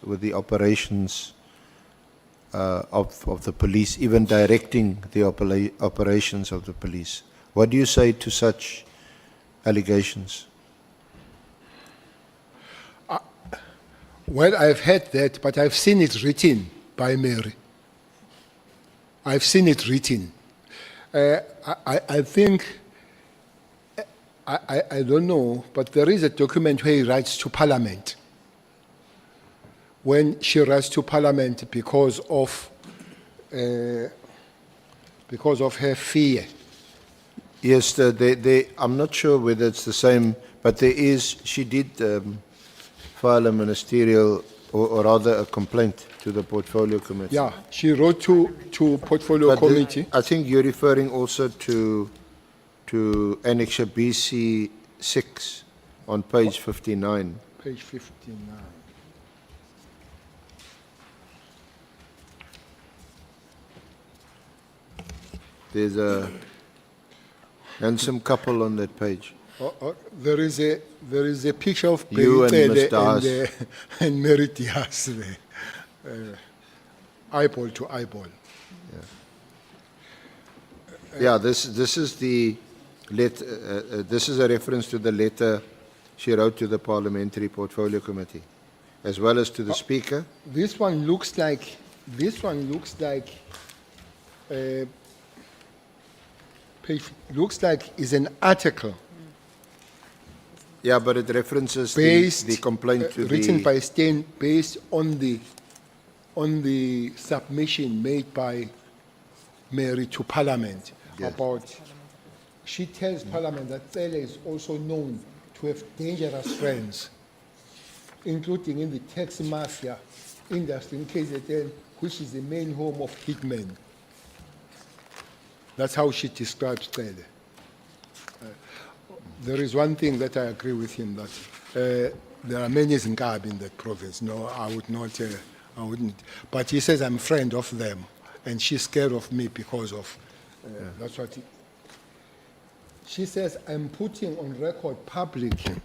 with the operations of the police, even directing the operations of the police. What do you say to such allegations? Well, I've heard that, but I've seen it written by Mary. I've seen it written. I think, I don't know, but there is a document where he writes to Parliament. When she writes to Parliament because of her fear. Yes, I'm not sure whether it's the same, but she did file a ministerial, or rather a complaint to the Portfolio Committee. Yeah, she wrote to Portfolio Committee. I think you're referring also to Annexure BC 6 on page 59. Page 59. There's a handsome couple on that page. There is a picture of You and Bheki Mr. Cele and Mary Diaz there, eyeball to eyeball. Yeah, this is the this is a reference to the letter she wrote to the Parliamentary Portfolio Committee, as well as to the Speaker. This one looks like is an article. Yeah, but it references the complaint to written by Stein, based on the submission made by Mary to Parliament. Yes. She tells Parliament that Cele is also known to have dangerous friends, including in the taxi mafia industry in KZN, which is the main home of hitmen. That's how she describes Cele. There is one thing that I agree with him, that there are many Zinkabi in that province. No, I wouldn't. But he says I'm a friend of them, and she's scared of me because of, that's what she says, I'm putting on record publicly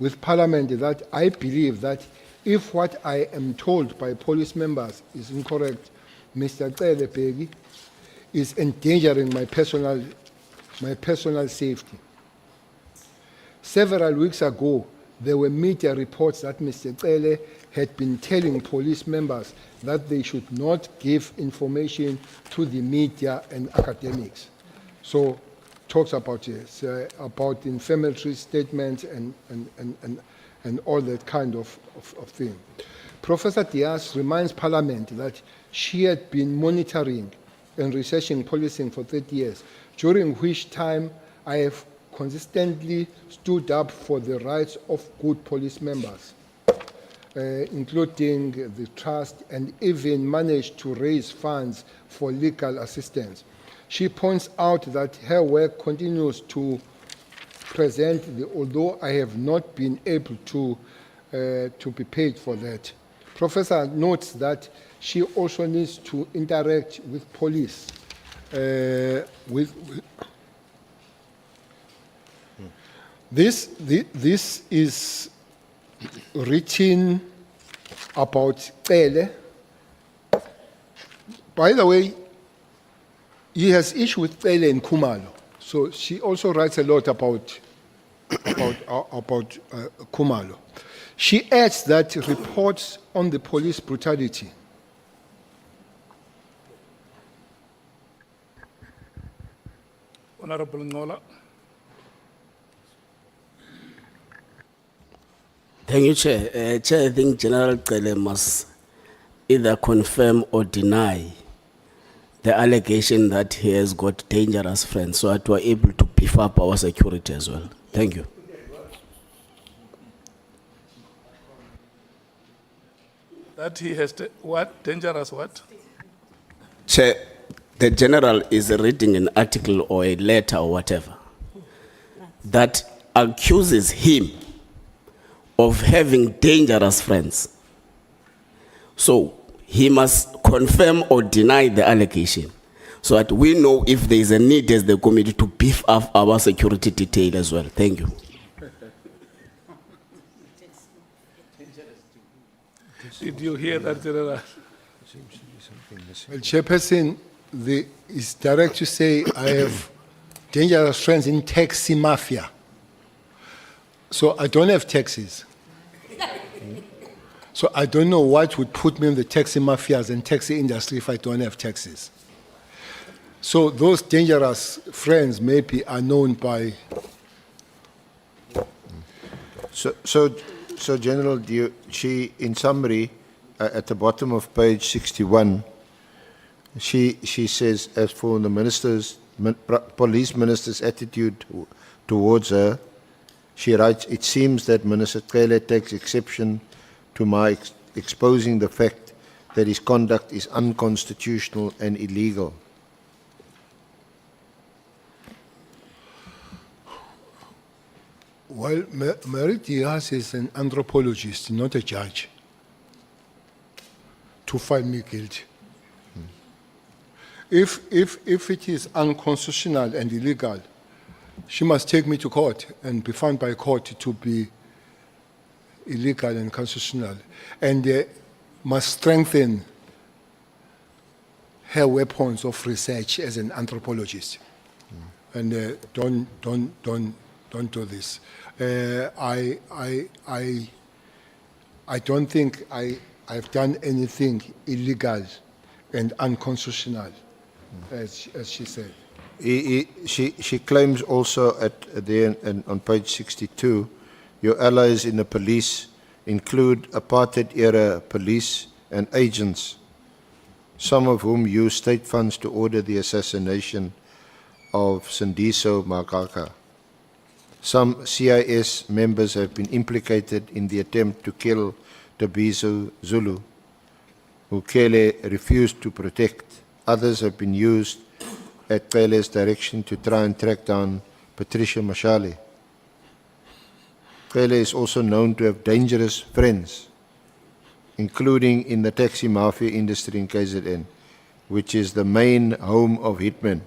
with Parliament that I believe that if what I am told by police members is incorrect, Mr. Cele Bheki is endangering my personal safety. Several weeks ago, there were media reports that Mr. Cele had been telling police members that they should not give information to the media and academics. So, talks about about inflammatory statements and all that kind of thing. Professor Diaz reminds Parliament that she had been monitoring and researching policing for 30 years, during which time I have consistently stood up for the rights of good police members, including the trust, and even managed to raise funds for legal assistance. She points out that her work continues to present, although I have not been able to be paid for that. Professor notes that she also needs to interact with police, This is written about Cele. By the way, he has issue with Cele in Kumalo. So she also writes a lot about Kumalo. She adds that reports on the police brutality Honourable Ngola. Thank you, Chair. Chair, I think General Cele must either confirm or deny the allegation that he has got dangerous friends so that we're able to beef up our security as well. Thank you. That he has what? Dangerous what? Chair, the General is reading an article or a letter or whatever that accuses him of having dangerous friends. So he must confirm or deny the allegation so that we know if there is a need as the committee to beef up our security detail as well. Thank you. Did you hear that, General? Well, Chairperson, it's direct to say I have dangerous friends in taxi mafia. So I don't have taxis. So I don't know what would put me in the taxi mafias and taxi industry if I don't have taxis. So those dangerous friends maybe are known by... So General, she, in summary, at the bottom of page 61, she says, as for the police minister's attitude towards her, she writes, it seems that Minister Cele takes exception to my exposing the fact that his conduct is unconstitutional and illegal. Well, Mary Diaz is an anthropologist, not a judge, to find me guilty. If it is unconstitutional and illegal, she must take me to court and be found by court to be illegal and constitutional, and must strengthen her weapons of research as an anthropologist. And don't do this. I don't think I've done anything illegal and unconstitutional, as she said. She claims also on page 62, your allies in the police include apartheid-era police and agents, some of whom used state funds to order the assassination of Sindiso Magaka. Some CIS members have been implicated in the attempt to kill Tabiso Zulu, who Cele refused to protect. Others have been used at Cele's direction to try and track down Patricia Mashale. Cele is also known to have dangerous friends, including in the taxi mafia industry in KZN, which is the main home of hitmen.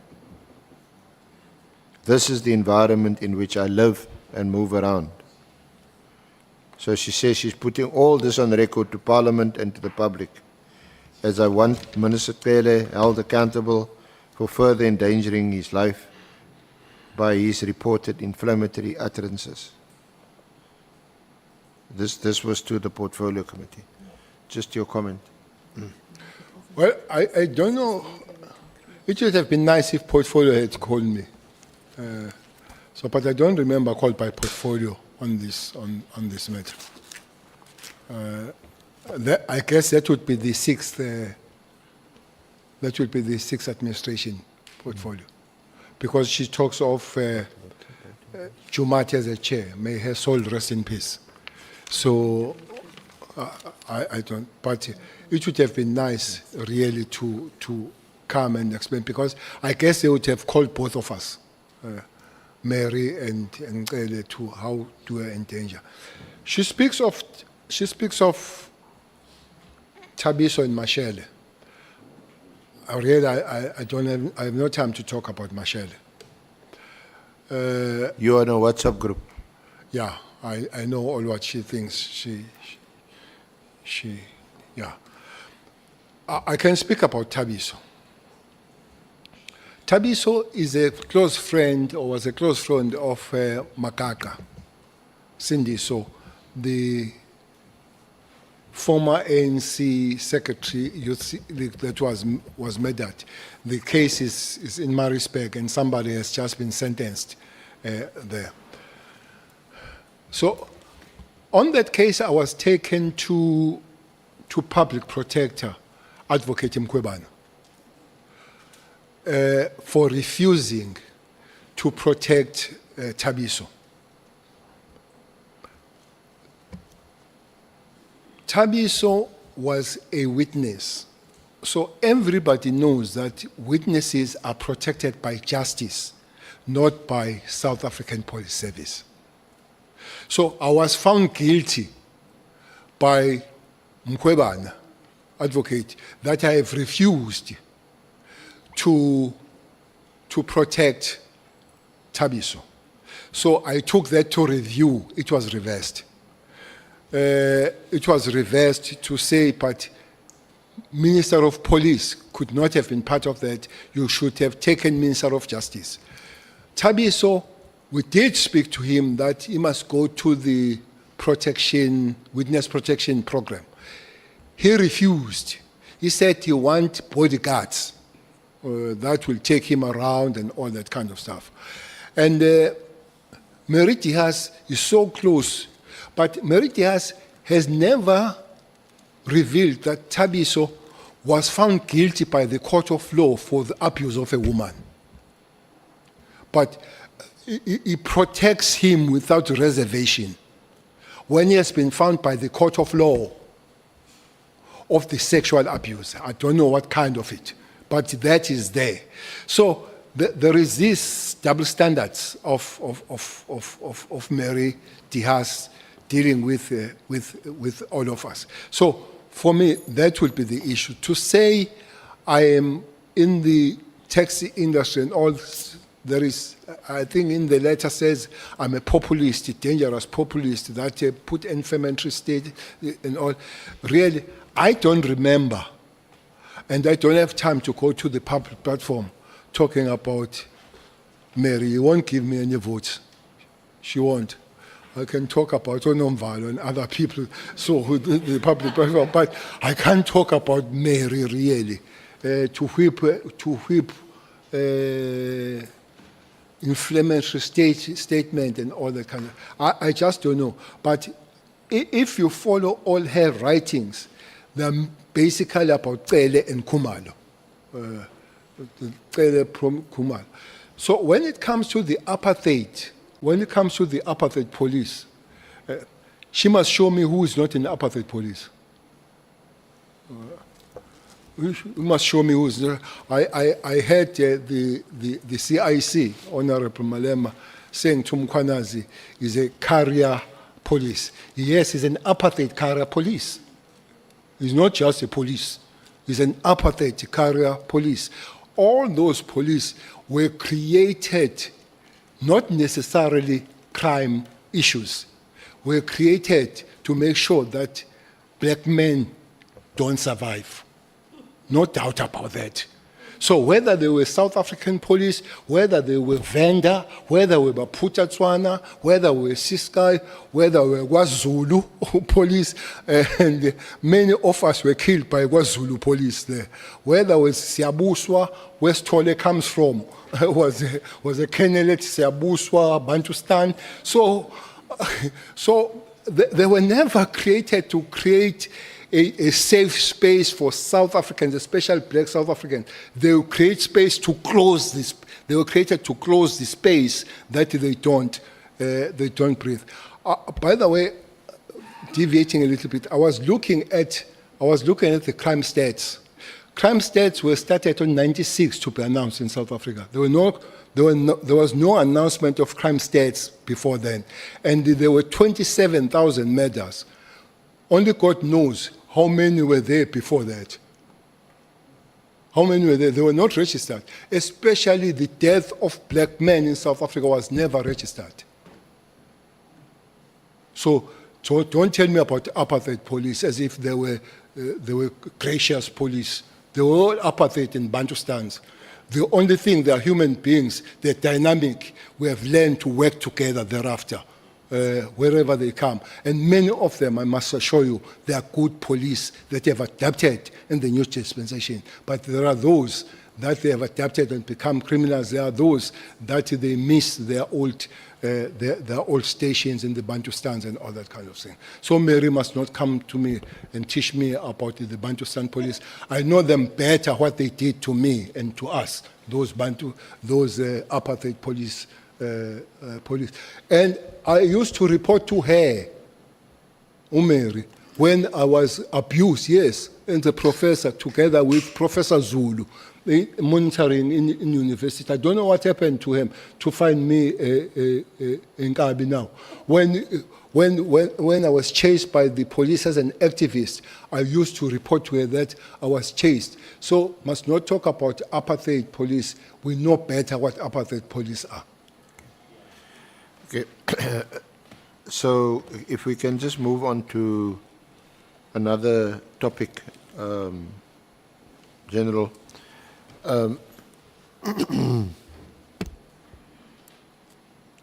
This is the environment in which I live and move around. So she says she's putting all this on record to Parliament and to the public, as I want Minister Cele held accountable for further endangering his life by his reported inflammatory utterances. This was to the Portfolio Committee. Just your comment. Well, I don't know. It would have been nice if Portfolio had called me. But I don't remember called by Portfolio on this matter. I guess that would be the sixth. That would be the sixth administration Portfolio, because she talks of Jumati as a chair. May her soul rest in peace. So I don't. But it would have been nice, really, to come and explain, because I guess they would have called both of us. Mary and Cele, to how to endanger. She speaks of Tabiso and Mashale. I have no time to talk about Mashale. You are in a WhatsApp group. Yeah, I know all what she thinks. I can speak about Tabiso. Thabiso is a close friend, or was a close friend of Makaka, Sindiso, the former ANC secretary that was murdered. The case is in Maritzburg, and somebody has just been sentenced there. So, on that case, I was taken to public protector, Advocate Mkwebana, for refusing to protect Thabiso. Thabiso was a witness. So everybody knows that witnesses are protected by justice, not by South African Police Service. So I was found guilty by Mkwebana, advocate, that I have refused to protect Thabiso. So I took that to review. It was reversed. It was reversed to say, but Minister of Police could not have been part of that. You should have taken Minister of Justice. Thabiso, we did speak to him that he must go to the witness protection program. He refused. He said he wants bodyguards that will take him around and all that kind of stuff. And Mary Diaz is so close, but Mary Diaz has never revealed that Thabiso was found guilty by the court of law for the abuse of a woman. But he protects him without reservation when he has been found by the court of law of the sexual abuse. I don't know what kind of it, but that is there. So there is this double standards of Mary Diaz dealing with all of us. So for me, that would be the issue. To say I am in the taxi industry and all, there is, I think in the letter says, I'm a populist, a dangerous populist, that put inflammatory state and all. Really, I don't remember, and I don't have time to go to the public platform talking about Mary. You won't give me any votes. She won't. I can talk about Onomvalo and other people, so the public platform, but I can't talk about Mary really. To whip inflammatory statement and all that kind of. I just don't know. But if you follow all her writings, they're basically about Cele and Khumalo. Cele from Khumalo. So when it comes to the apartheid, police, she must show me who is not in the apartheid police. You must show me who is there. I heard the CIC, Honourable Malema, saying to Mkwanazi is a carrier police. Yes, he's an apartheid carrier police. He's not just a police. He's an apartheid carrier police. All those police were created not necessarily crime issues, were created to make sure that black men don't survive. No doubt about that. So whether they were South African police, whether they were Venda, whether they were Maputa Tswana, whether they were Siskai, whether they were KwaZulu police, and many of us were killed by KwaZulu police there. Whether it was Siabuswa, where Stole comes from, was a Kenelet, Siabuswa, Bantustan. So they were never created to create a safe space for South Africans, especially black South Africans. They will create space to close this. They were created to close the space that they don't breathe. By the way, deviating a little bit, I was looking at the crime stats. Crime stats were started in '96 to be announced in South Africa. There was no announcement of crime stats before then, and there were 27,000 murders. Only God knows how many were there before that. How many were there? They were not registered. Especially the death of black men in South Africa was never registered. So don't tell me about apartheid police as if they were gracious police. They were all apartheid in Bantustans. The only thing, they are human beings, they're dynamic. We have learned to work together thereafter, wherever they come. And many of them, I must assure you, they are good police that have adapted in the new dispensation. But there are those that they have adapted and become criminals. There are those that they miss their old stations in the Bantustans and all that kind of thing. So Mary must not come to me and teach me about the Bantustan police. I know them better, what they did to me and to us, those apartheid police. And I used to report to her, Mary, when I was abused, yes, and the professor, together with Professor Zulu, monitoring in university. I don't know what happened to him to find me in Kabi now. When I was chased by the police as an activist, I used to report to her that I was chased. So must not talk about apartheid police. We know better what apartheid police are. Okay. So if we can just move on to another topic, General.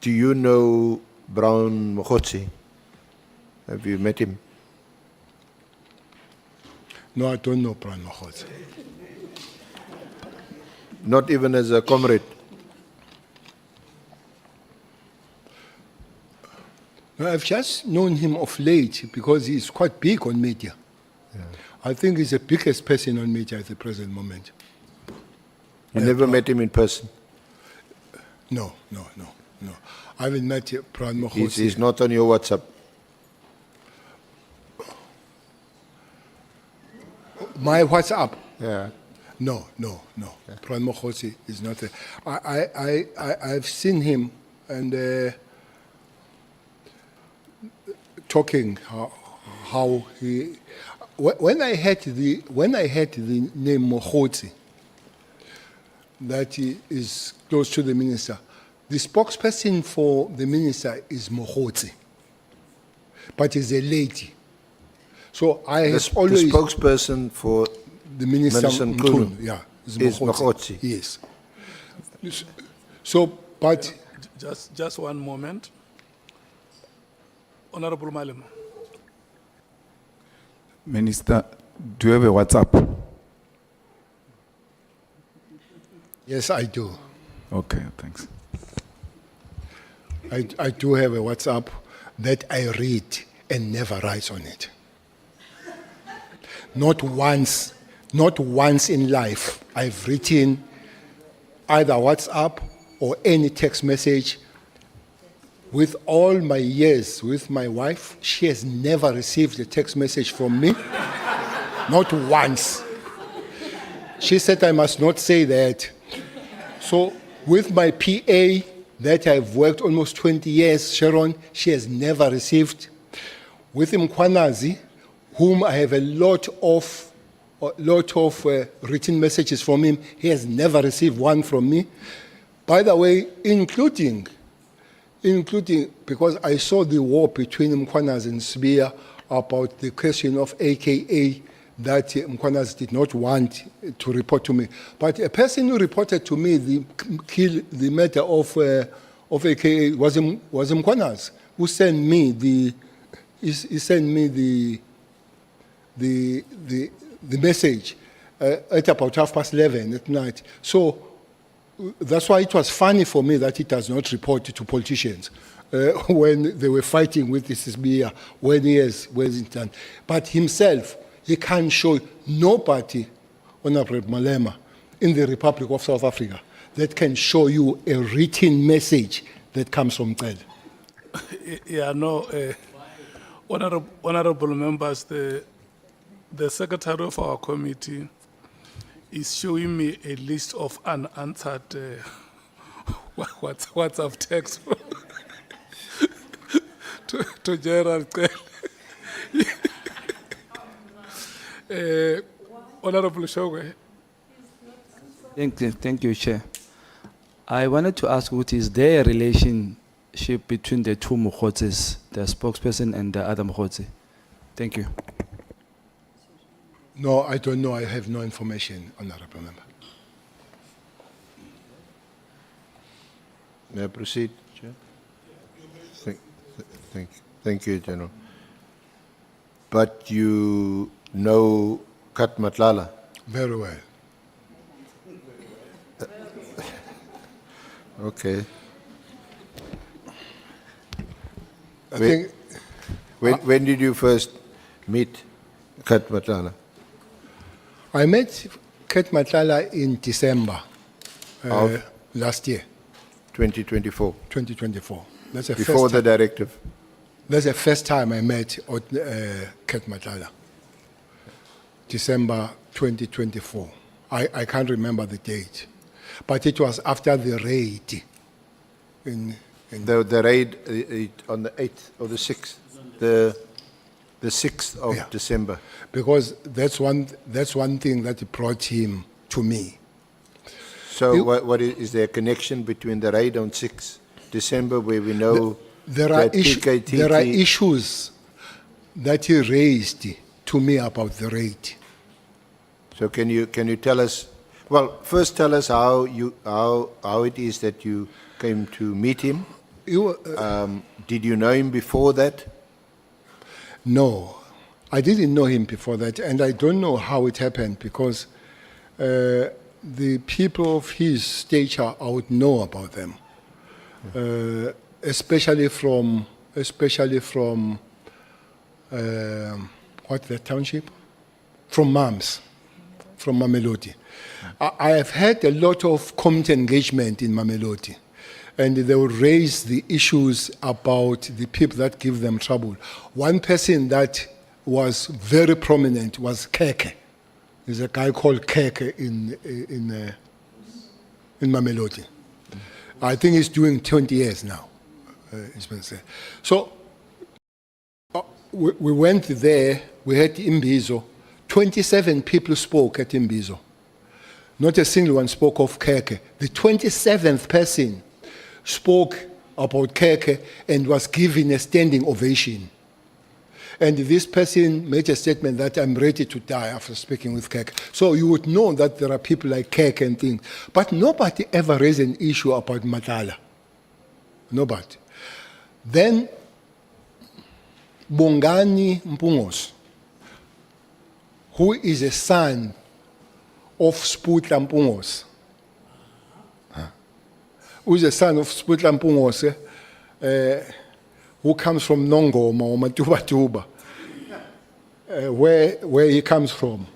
Do you know Brown Mogotsi? Have you met him? No, I don't know Brown Mogotsi. Not even as a comrade? No, I've just known him of late because he's quite big on media. Yeah. I think he's the biggest person on media at the present moment. You never met him in person? No. I haven't met Brown Mogotsi. He's not on your WhatsApp? My WhatsApp? Yeah. No. Yeah. Brown Mogotsi is not there. I've seen him and talking how he. When I had the name Mogotsi, that he is close to the minister, the spokesperson for the minister is Mogotsi, but is a lady. So I have always... The spokesperson for the Minister Mkhunu, yeah, is Mogotsi. Yes. So, but... Just one moment. Honourable Malema. Minister, do you have a WhatsApp? Yes, I do. Okay, thanks. I do have a WhatsApp that I read and never write on it. Not once in life I've written either WhatsApp or any text message. With all my years with my wife, she has never received a text message from me. Not once. She said I must not say that. So with my PA that I've worked almost 20 years, Sharon, she has never received. With Mkhwanazi, whom I have a lot of written messages from him, he has never received one from me. By the way, including because I saw the war between Mkhwanazi and Sibia about the question of AKA that Mkhwanazi did not want to report to me. But a person who reported to me the matter of AKA was Mkhwanazi, who sent me the message at about 11:30 at night. So that's why it was funny for me that he does not report to politicians when they were fighting with this SBA, when he wasn't done. But himself, he can't show nobody, Honourable Malema, in the Republic of South Africa that can show you a written message that comes from Cele. Yeah, no, honourable members, the secretary of our committee is showing me a list of unanswered WhatsApp text to General Cele. Honourable Shogwe. Thank you, Chair. I wanted to ask, what is there a relationship between the two Mogotsis, the spokesperson and the other Mogotsi? Thank you. No, I don't know. I have no information, Honourable Member. May I proceed, Chair? Thank you, General. But you know Kat Matlala? Very well. Okay. I think When did you first meet Kat Matlala? I met Kat Matlala in December Of? last year, 2024, 2024. That's the before first the time. directive. That's the first time I met Kat Matlala. December 2024. I can't remember the date, but it was after the raid. The raid on the 8th or the 6th, the 6th of Yeah. December. Because that's one thing that brought him to me. So You- what is there a connection between the raid on 6th December where we know There are, that PKTT... there are issues that he raised to me about the raid. So can you tell us, well, first tell us how it is that you came to meet him. Did you know him before that? No, I didn't know him before that, and I don't know how it happened because the people of his stature, I would know about them, especially from what the township? From MAMS, from Mamelodi. I have had a lot of community engagement in Mamelodi, and they will raise the issues about the people that give them trouble. One person that was very prominent was Keke. There's a guy called Keke in Mamelodi. I think he's doing 20 years now. It's been said. So we went there. We had Imbizo. 27 people spoke at Imbizo. Not a single one spoke of Keke. The 27th person spoke about Keke and was given a standing ovation. And this person made a statement that I'm ready to die after speaking with Keke. So you would know that there are people like Keke and things. But nobody ever raised an issue about Matlala. Nobody. Then Bongani Mpungos, who is a son of Sputla Mpungos, who is a son of Sputla Mpungos, who comes from Nongoma or Matubatuba, where he comes from,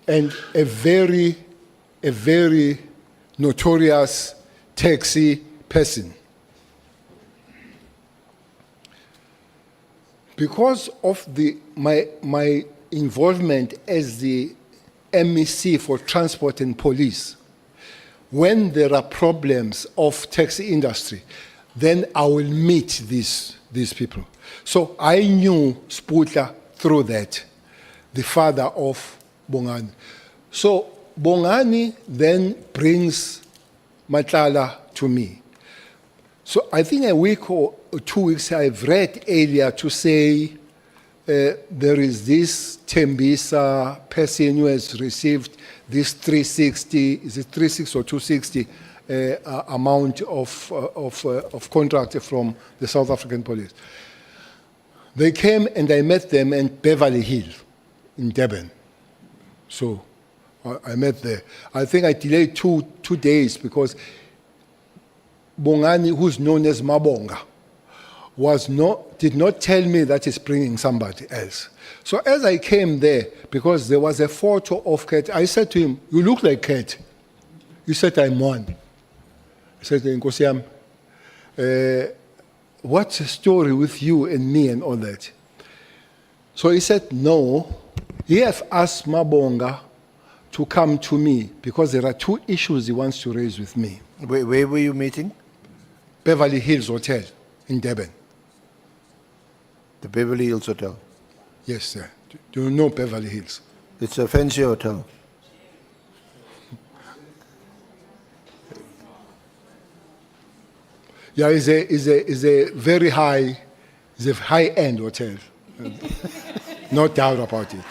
and a very notorious taxi person. Because of my involvement as the MEC for Transport and Police, when there are problems of taxi industry, then I will meet these people. So I knew Sputla through that, the father of Bongani. So Bongani then brings Matlala to me. So I think a week or 2 weeks I've read earlier to say there is this Tembisa person who has received this 360, is it 360 or 260 amount of contract from the South African Police. They came and I met them in Beverly Hills in Durban. So I met there. I think I delayed two days because Bongani, who's known as Mabonga, did not tell me that he's bringing somebody else. So as I came there, because there was a photo of Kat, I said to him, "You look like Kat." He said, "I'm one." I said to him, "Nkosiam, what's the story with you and me and all that?" So he said, "No, he have asked Mabonga to come to me because there are 2 issues he wants to raise with me." Where were you meeting? Beverly Hills Hotel in Durban. The Beverly Hills Hotel. Yes, sir. Do you know Beverly Hills? It's a fancy hotel. Yeah, it's a very high-end hotel. No doubt about it.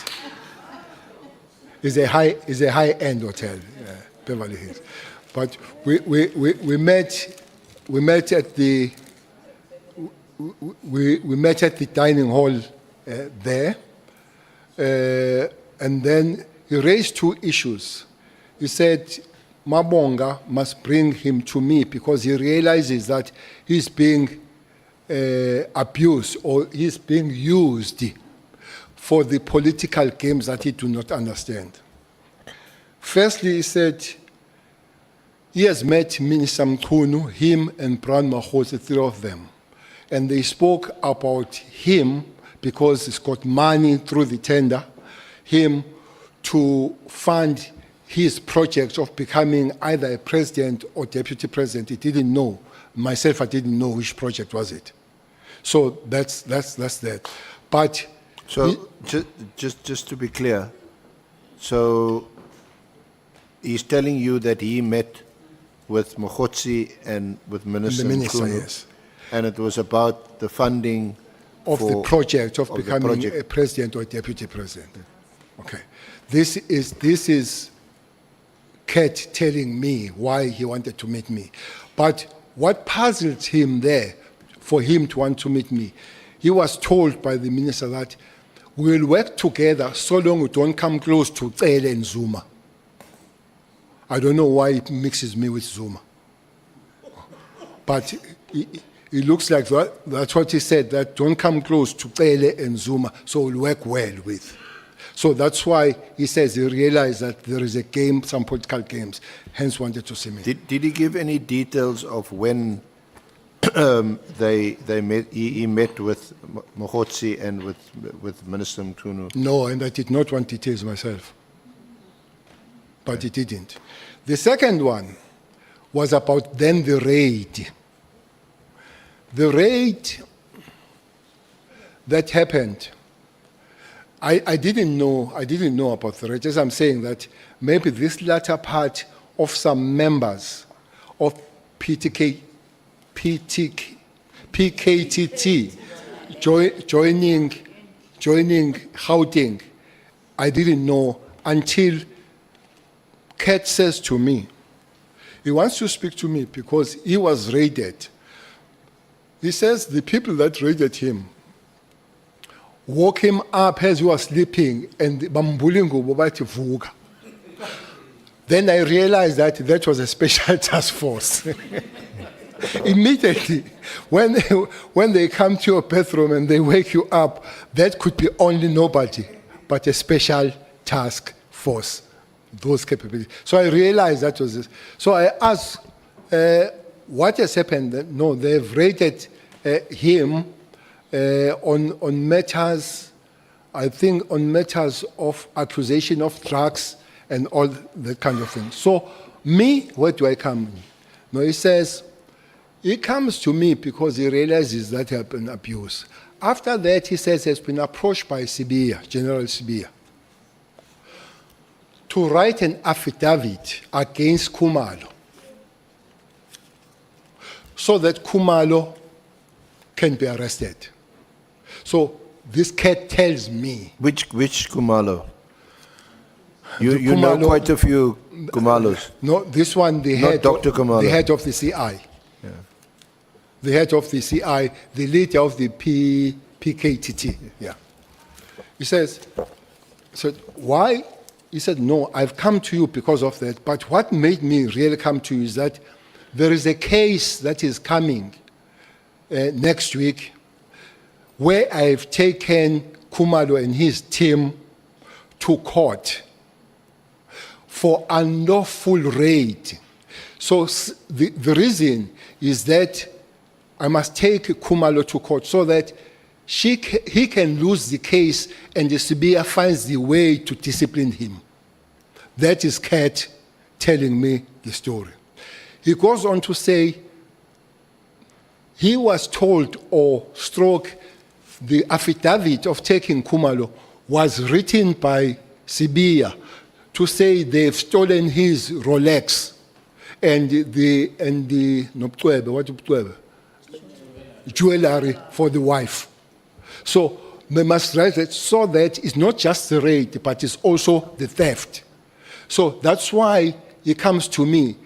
It's a high-end hotel, Beverly Hills. But we met we met at the we met at the dining hall there, and then he raised two issues. He said Mabonga must bring him to me because he realizes that he's being abused or he's being used for the political games that he do not understand. Firstly, he said he has met Minister Mchunu, him and Brown Mahose, three of them. And they spoke about him because he's got money through the tender, him to fund his project of becoming either a president or deputy president. He didn't know. Myself, I didn't know which project was it. So that's that. But so just to be clear, so he's telling you that he met with Mogotsi and with Minister Mchunu, yes. And it was about the funding of the project of becoming project. a president or a deputy president. Okay. This is Kat telling me why he wanted to meet me. But what puzzled him there, for him to want to meet me, he was told by the minister that we'll work together so long we don't come close to Cele and Zuma. I don't know why he mixes me with Zuma. But it looks like that's what he said, that don't come close to Cele and Zuma, so we'll work well with. So that's why he says he realized that there is a game, some political games, hence wanted to see me. Did he give any details of when they met? He met with Mogotsi and with Minister Mchunu? No, and I did not want details myself. But he didn't. The second one was about then the raid. The raid that happened, I didn't know about the raid. As I'm saying that maybe this latter part of some members of PKTT joining Gauteng, I didn't know until Kat says to me, he wants to speak to me because he was raided. He says the people that raided him woke him up as he was sleeping and bambulingo bobati vuka. Then I realized that was a special task force. Immediately, when they come to your bathroom and they wake you up, that could be only nobody but a special task force. Those capabilities. So I realized that was this. So I asked, what has happened? No, they've raided him on matters, I think on matters of accusation of drugs and all that kind of thing. So me, where do I come? No, he says, he comes to me because he realizes that he has been abused. After that, he says he has been approached by Sibia, General Sibia, to write an affidavit against Khumalo so that Khumalo can be arrested. So this Kat tells me. Which Khumalo? You know quite a few Khumalos. No, this one, the Not head, Dr. Khumalo. The head of the CI. Yeah. The head of the CI, the leader of the PKTT. Yeah. He says, so why? He said, no, I've come to you because of that. But what made me really come to you is that there is a case that is coming next week where I've taken Khumalo and his team to court for unlawful raid. So the reason is that I must take Khumalo to court so that he can lose the case and the Sibia finds the way to discipline him. That is Kat telling me the story. He goes on to say he was told or stroke the affidavit of taking Khumalo was written by Sibia to say they've stolen his Rolex and the jewelry for the wife. So they must write it so that it's not just the raid, but it's also the theft. So that's why he comes to me.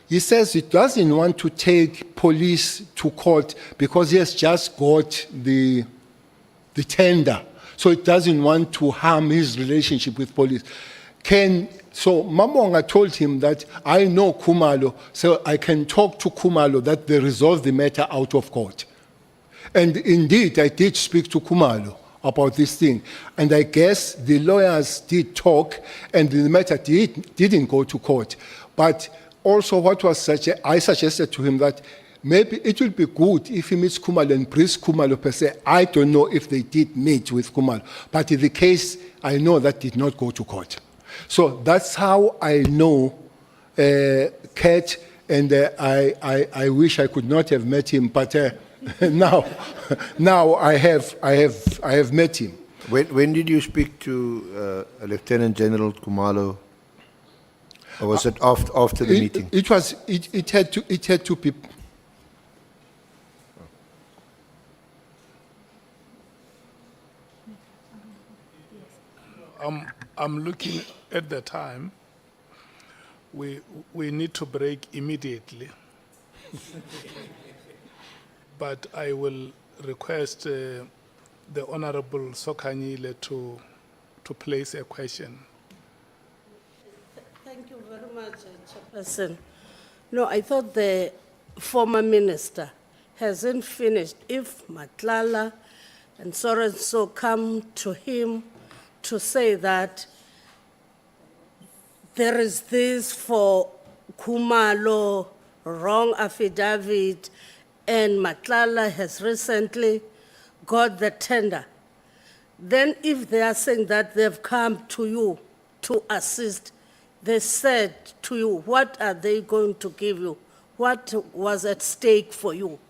He says he doesn't want to take police to court because he has just got the tender. So it doesn't want to harm his relationship with police. So Mamonga told him that I know Kumalo, so I can talk to Kumalo that they resolve the matter out of court. And indeed, I did speak to Kumalo about this thing. And I guess the lawyers did talk and the matter didn't go to court. But also what was I suggested to him that maybe it would be good if he meets Kumalo and briefs Kumalo per se. I don't know if they did meet with Kumalo. But in the case, I know that did not go to court. So that's how I know Kat, and I wish I could not have met him, but now I have met him. When did you speak to Lieutenant General Kumalo? Or was it after the meeting? It had to be. I'm looking at the time. We need to break immediately. But I will request the Honourable Sokanyile to place a question. Thank you very much, Chairperson. No, I thought the former minister hasn't finished. If Matlala and so come to him to say that there is this for Kumalo, wrong affidavit, and Matlala has recently got the tender, then if they are saying that they've come to you to assist, they said to you, what are they going to give you? What was at stake for you,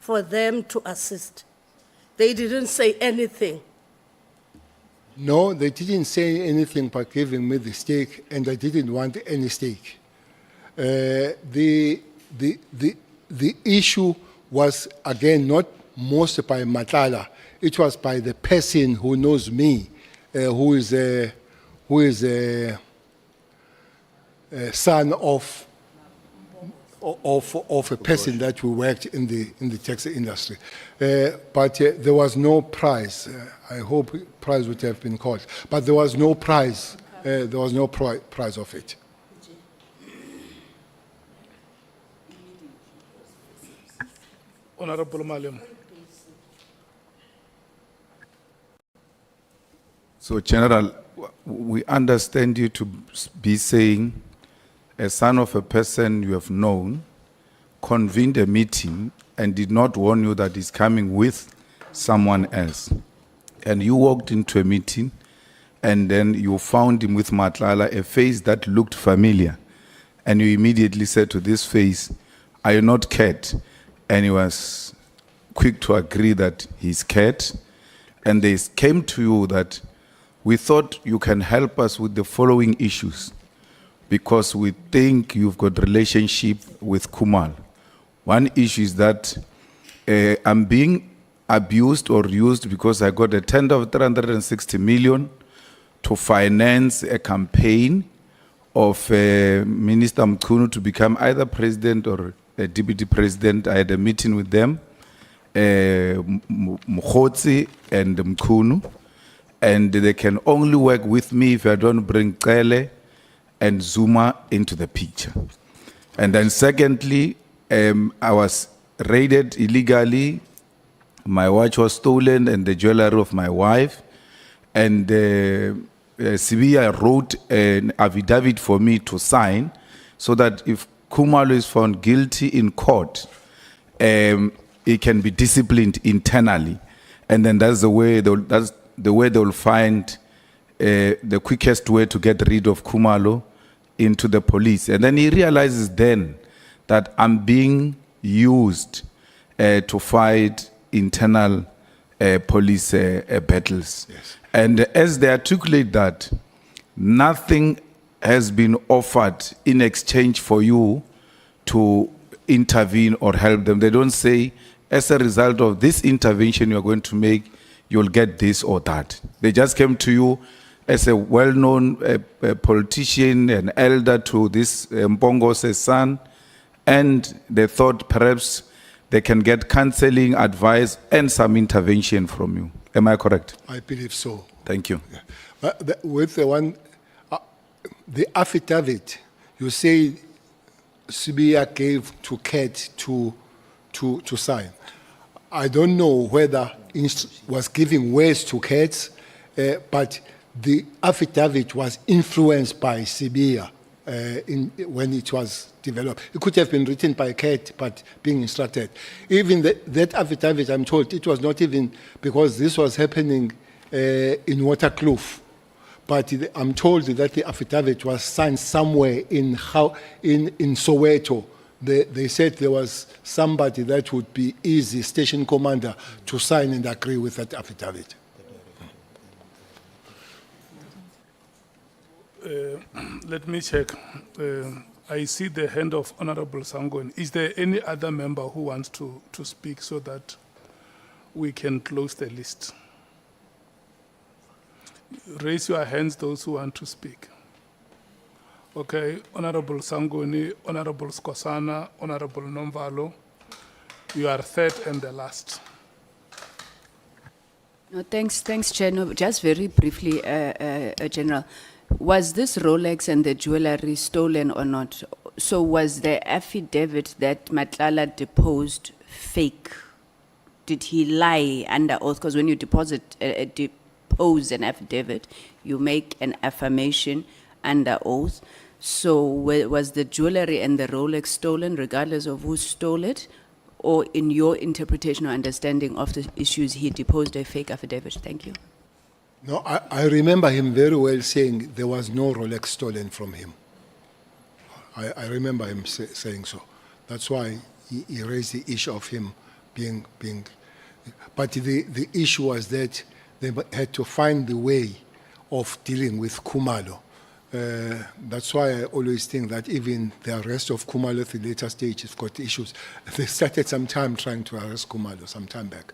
for them to assist? They didn't say anything. No, they didn't say anything by giving me the stake, and I didn't want any stake. The issue was, again, not most by Matlala. It was by the person who knows me, who is a son of a person that we worked in the taxi industry. But there was no prize. I hope prize would have been called. But there was no prize. There was no prize of it. Honourable Malem. So, General, we understand you to be saying a son of a person you have known convened a meeting and did not warn you that he's coming with someone else. And you walked into a meeting and then you found him with Matlala, a face that looked familiar. And you immediately said to this face, "Are you not Kat?" And he was quick to agree that he's Kat. And they came to you that we thought you can help us with the following issues because we think you've got relationship with Kumal. One issue is that I'm being abused or used because I got a tender of 360 million to finance a campaign of Minister Mkhunu to become either president or a deputy president. I had a meeting with them, Mkhotsi and Mkhunu, and they can only work with me if I don't bring Cele and Zuma into the picture. And then secondly, I was raided illegally. My watch was stolen and the jewelry of my wife. And Sibia wrote an affidavit for me to sign so that if Kumalo is found guilty in court, he can be disciplined internally. And then that's the way they'll find the quickest way to get rid of Kumalo into the police. And then he realizes then that I'm being used to fight internal police battles. Yes. And as they articulate that, nothing has been offered in exchange for you to intervene or help them. They don't say, as a result of this intervention you're going to make, you'll get this or that. They just came to you as a well-known politician, an elder to this Mpongo's son, and they thought perhaps they can get counseling, advice, and some intervention from you. Am I correct? I believe so. Thank you. With the one, the affidavit, you say Sibia gave to Kate to sign. I don't know whether was giving words to Kate, but the affidavit was influenced by Sibia when it was developed. It could have been written by Kate, but being instructed. Even that affidavit, I'm told, it was not even because this was happening in Waterkloof. But I'm told that the affidavit was signed somewhere in Soweto. They said there was somebody that would be easy, station commander, to sign and agree with that affidavit. Let me check. I see the hand of Honourable Sangon. Is there any other member who wants to speak so that we can close the list? Raise your hands, those who want to speak. Okay, Honourable Sangoni, Honourable Skosana, Honourable Nomvalo, you are third and the last. No, thanks, Chair. No, just very briefly, General. Was this Rolex and the jewelry stolen or not? So was the affidavit that Matlala deposed fake? Did he lie under oath? Because when you depose an affidavit, you make an affirmation under oath. So was the jewelry and the Rolex stolen regardless of who stole it? Or in your interpretation or understanding of the issues, he deposed a fake affidavit? Thank you. No, I remember him very well saying there was no Rolex stolen from him. I remember him saying so. That's why he raised the issue of him being. But the issue was that they had to find the way of dealing with Khumalo. That's why I always think that even the arrest of Khumalo at the later stage has got issues. They started some time trying to arrest Khumalo some time back.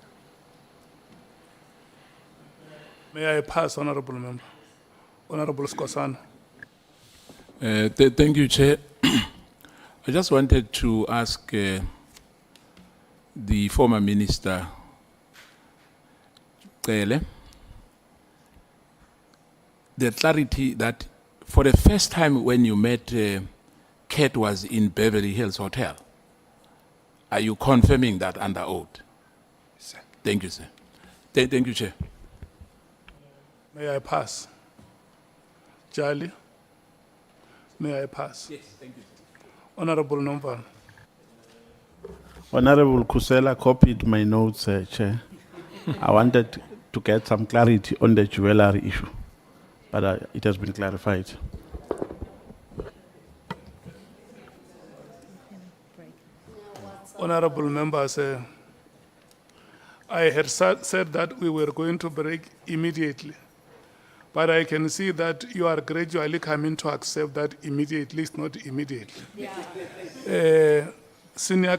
May I pass, Honourable Member? Honourable Skosana. Thank you, Chair. I just wanted to ask the former Minister Cele the clarity that for the first time when you met Kate was in Beverly Hills Hotel. Are you confirming that under oath? Sir. Thank you, sir. Thank you, Chair. May I pass? Charlie? May I pass? Yes, thank you. Honourable Nomvan. Honourable Kusela copied my notes, Chair. I wanted to get some clarity on the jewelry issue, but it has been clarified. Honourable members, I had said that we were going to break immediately, but I can see that you are gradually coming to accept that immediately is not immediately. Yeah. Senior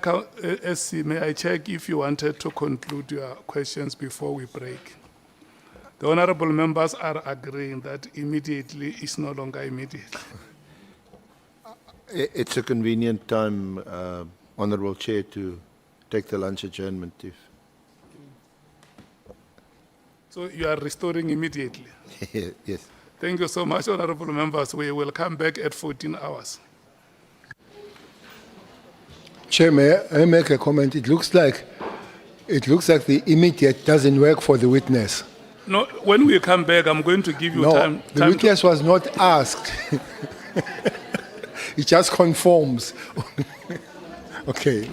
SC, may I check if you wanted to conclude your questions before we break? The honourable members are agreeing that immediately is no longer immediate. It's a convenient time, Honourable Chair, to take the lunch adjournment. So you are restoring immediately? Yes. Thank you so much, honourable members. We will come back at 14 hours. Chair, may I make a comment? It looks like the immediate doesn't work for the witness. No, when we come back, I'm going to give you time. The witness was not asked. It just conforms. Okay.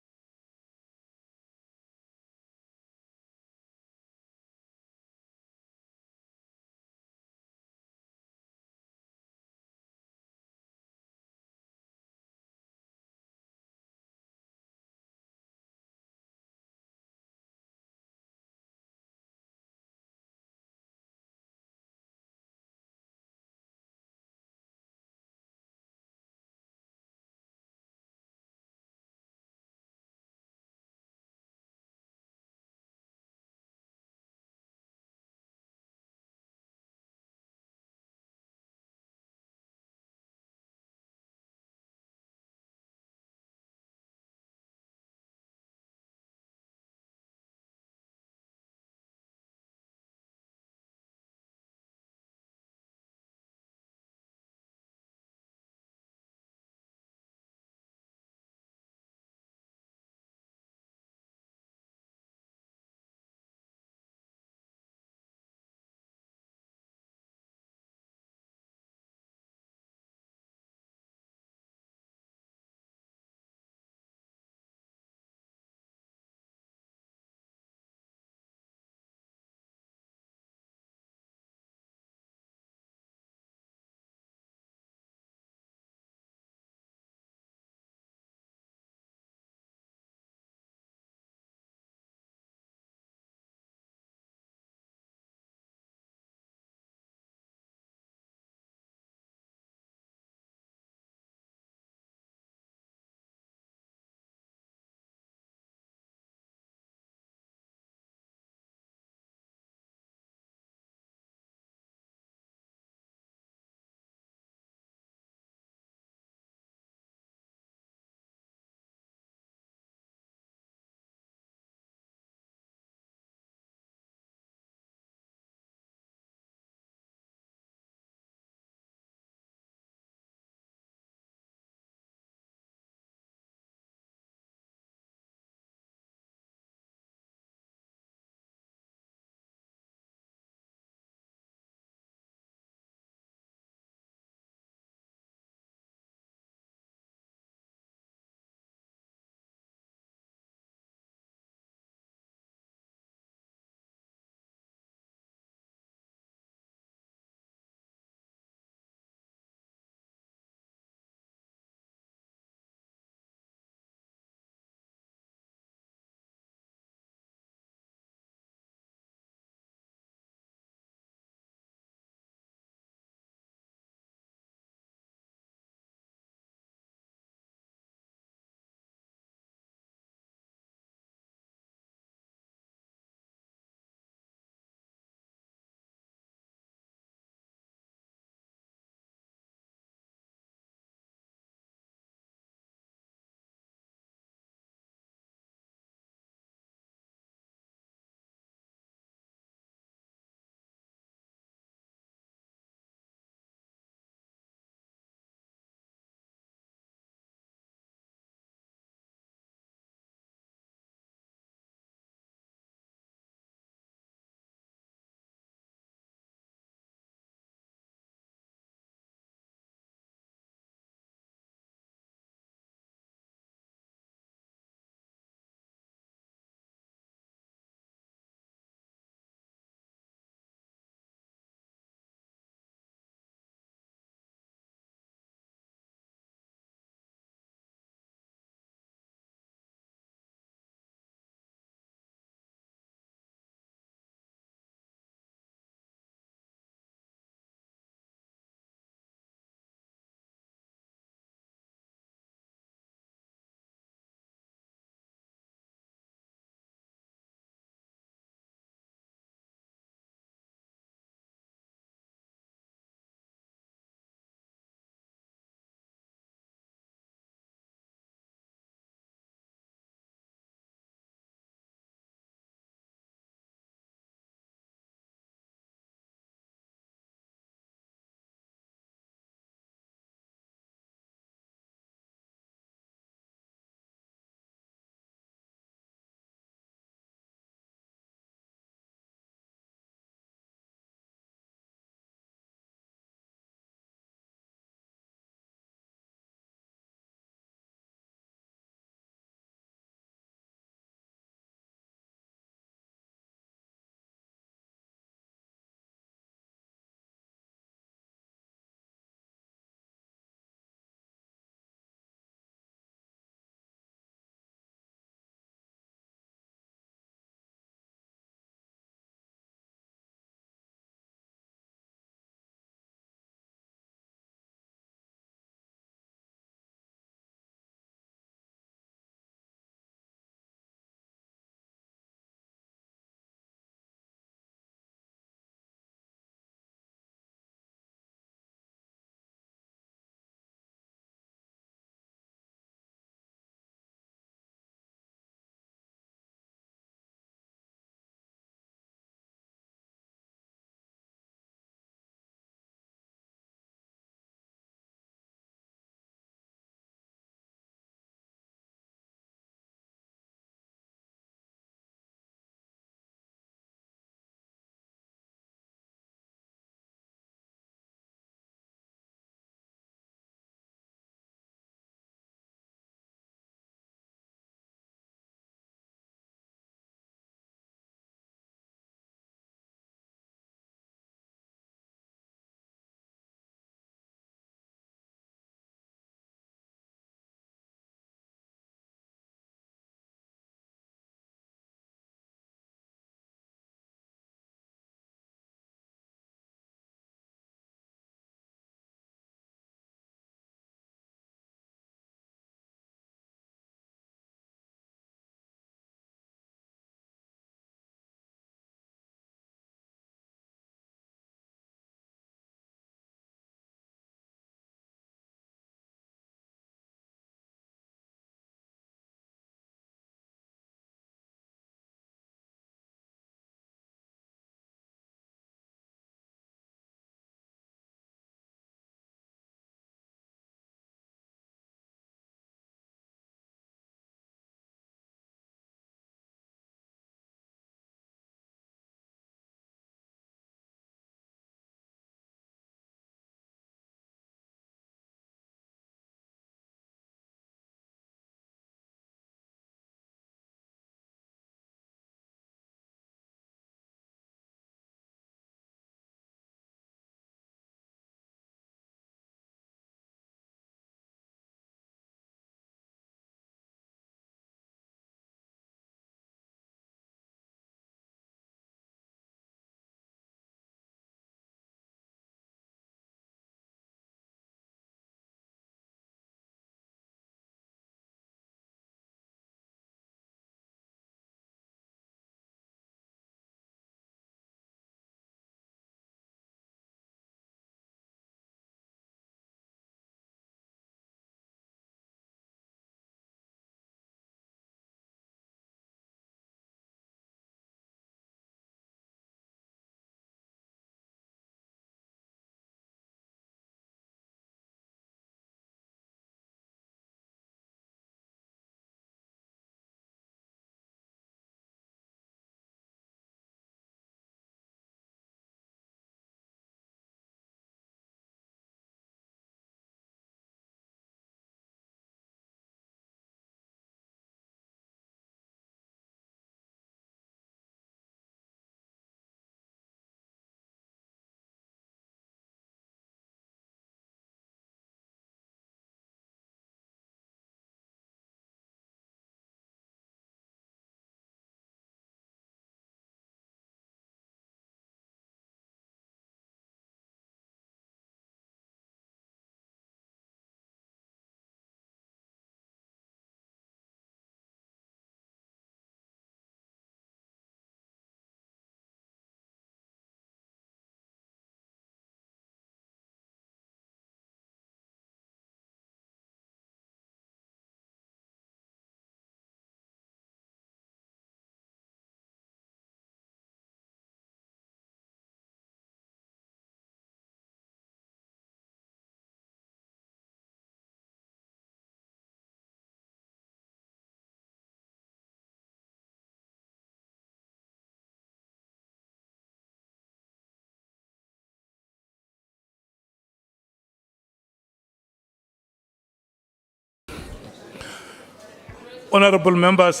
Honourable members,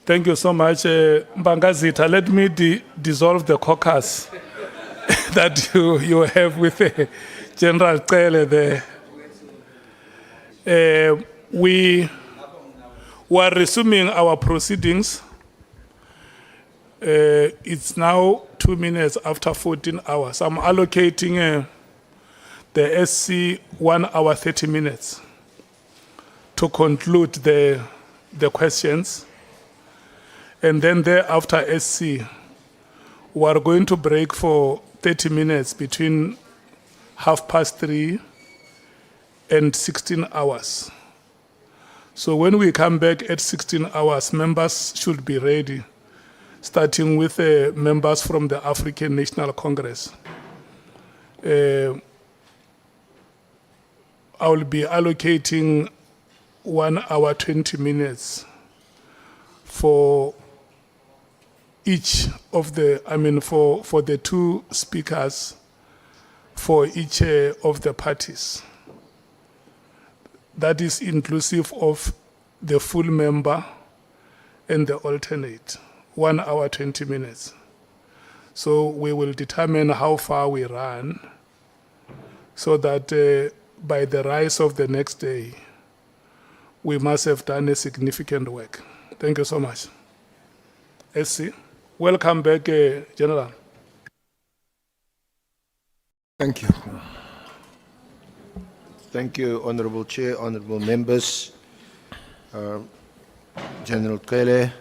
thank you so much. Mbangazita, let me dissolve the caucus that you have with General Cele there. We are resuming our proceedings. It's now 2 minutes after 14 hours. I'm allocating the SC 1 hour 30 minutes to conclude the questions. And then thereafter SC, we are going to break for 30 minutes between 3:30 and 16 hours. So when we come back at 16 hours, members should be ready, starting with members from the African National Congress. I will be allocating 1 hour 20 minutes for each of the, for the two speakers for each of the parties. That is inclusive of the full member and the alternate. 1 hour 20 minutes. So we will determine how far we run so that by the rise of the next day, we must have done a significant work. Thank you so much. SC, welcome back, General. Thank you. Thank you, Honourable Chair, honourable members, General Cele.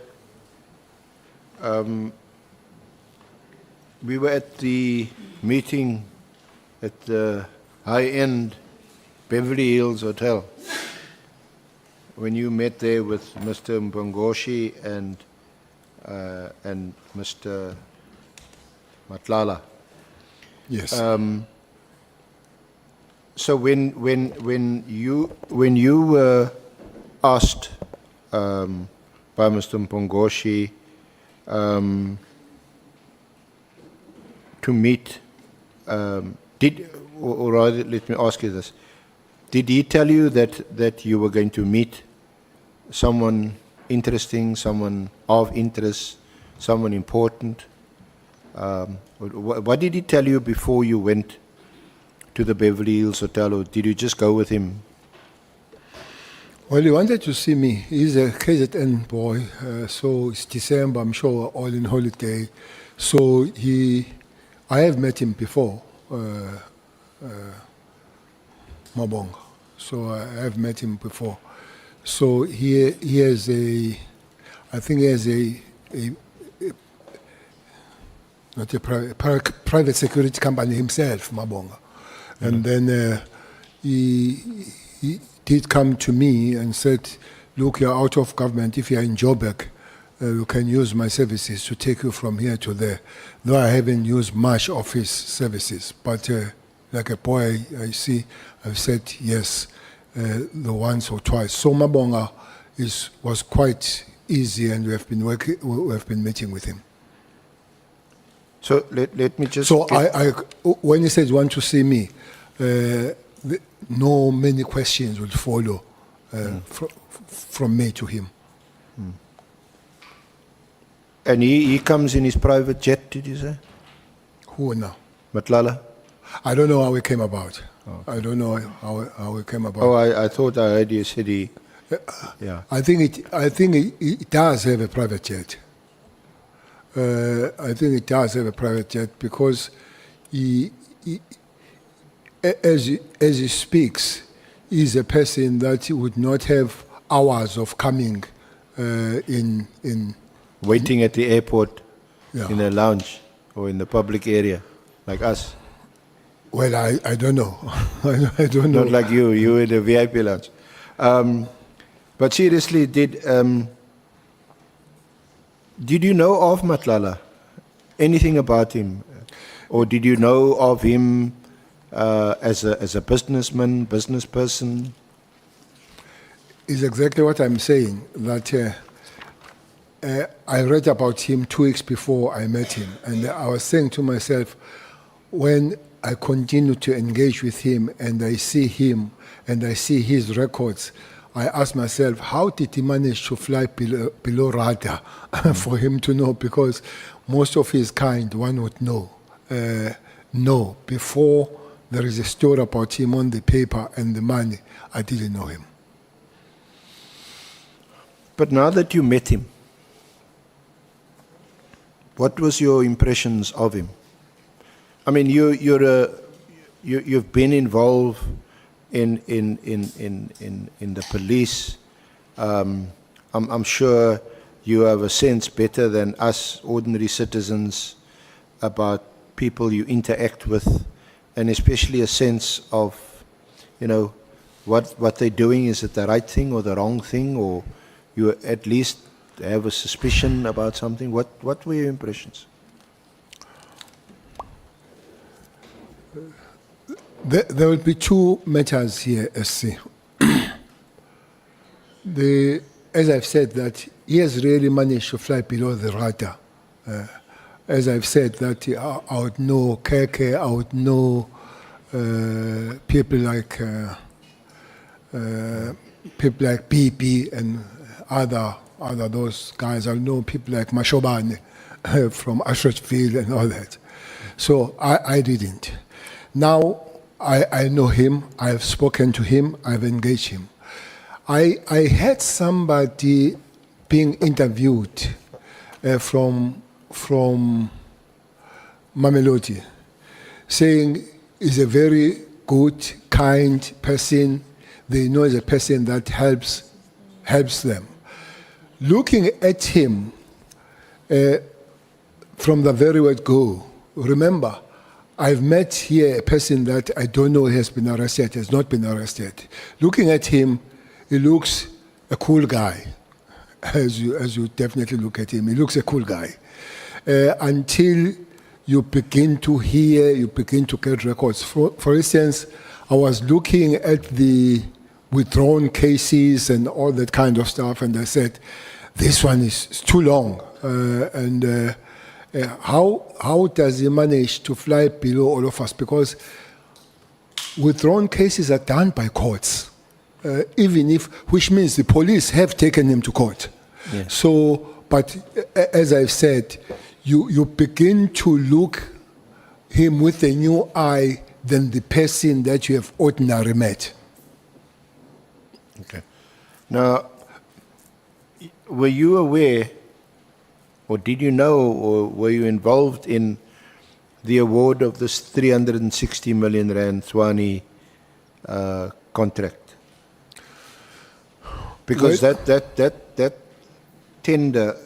We were at the meeting at the high-end Beverly Hills Hotel when you met there with Mr. Mbongoshi and Mr. Matlala. Yes. So when you were asked by Mr. Mbongoshi to meet, or rather, let me ask you this: did he tell you that you were going to meet someone interesting, someone of interest, someone important? What did he tell you before you went to the Beverly Hills Hotel, or did you just go with him? Well, he wanted to see me. He's a KZN boy, so it's December, I'm sure we're all in holiday. So I have met him before, Mabonga. So I have met him before. So he has I think he has not a private security company himself, Mabonga. And then he did come to me and said, look, you're out of government. If you're in Joburg, you can use my services to take you from here to there. Though I haven't used much of his services, but like a boy, I've said yes the once or twice. So Mabonga was quite easy, and we have been meeting with him. So let me just... So when he said want to see me, no many questions will follow from me to him. And he comes in his private jet, did you say? Who now? Matlala? I don't know how it came about. I don't know how it came about. Oh, I thought I heard you said he... yeah. I think it does have a private jet. I think it does have a private jet because as he speaks, he's a person that would not have hours of coming in waiting at the airport, yeah, in a lounge or in the public area, like us. Well, I don't know. I don't know. Not like you in the VIP lounge. But seriously, did you know of Matlala? Anything about him? Or did you know of him as a businessman, business person? It's exactly what I'm saying, that I read about him 2 weeks before I met him, and I was saying to myself, when I continue to engage with him and I see him and I see his records, I asked myself, how did he manage to fly below radar for him to know? Because most of his kind, one would know. Before there is a story about him on the paper and the money, I didn't know him. But now that you met him, what was your impressions of him? I mean, you've been involved in the police. I'm sure you have a sense better than us ordinary citizens about people you interact with, and especially a sense of, what they're doing. Is it the right thing or the wrong thing, or you at least have a suspicion about something? What were your impressions? There will be two matters here, SC. As I've said, that he has really managed to fly below the radar. As I've said, that I would know Keke, I would know people like BP and other those guys. I know people like Mashobane from Ashrathville and all that. So I didn't. Now I know him, I've spoken to him, I've engaged him. I had somebody being interviewed from Mamelodi saying he's a very good, kind person. They know he's a person that helps them. Looking at him from the very word go, remember, I've met here a person that I don't know has been arrested, has not been arrested. Looking at him, he looks a cool guy. As you definitely look at him, he looks a cool guy. Until you begin to hear, you begin to get records. For instance, I was looking at the withdrawn cases and all that kind of stuff, and I said, this one is too long. How does he manage to fly below all of us? Because withdrawn cases are done by courts, which means the police have taken him to court. Yeah. So, but as I've said, you begin to look him with a new eye than the person that you have ordinarily met. Okay. Now, were you aware, or did you know, or were you involved in the award of this 360 million rand Tswane contract? Because that tender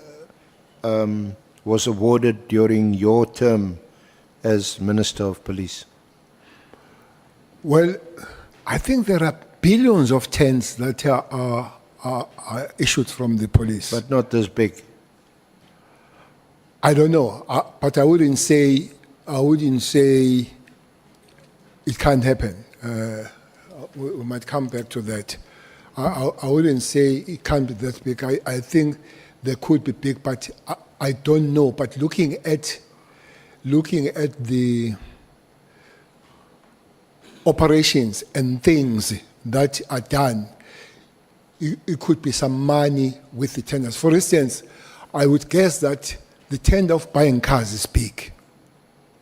was awarded during your term as Minister of Police. Well, I think there are billions of tens that are issued from the police. But not this big. I don't know, but I wouldn't say it can't happen. We might come back to that. I wouldn't say it can't be that big. I think there could be big, but I don't know. But looking at the operations and things that are done, it could be some money with the tenders. For instance, I would guess that the tender of buying cars is big.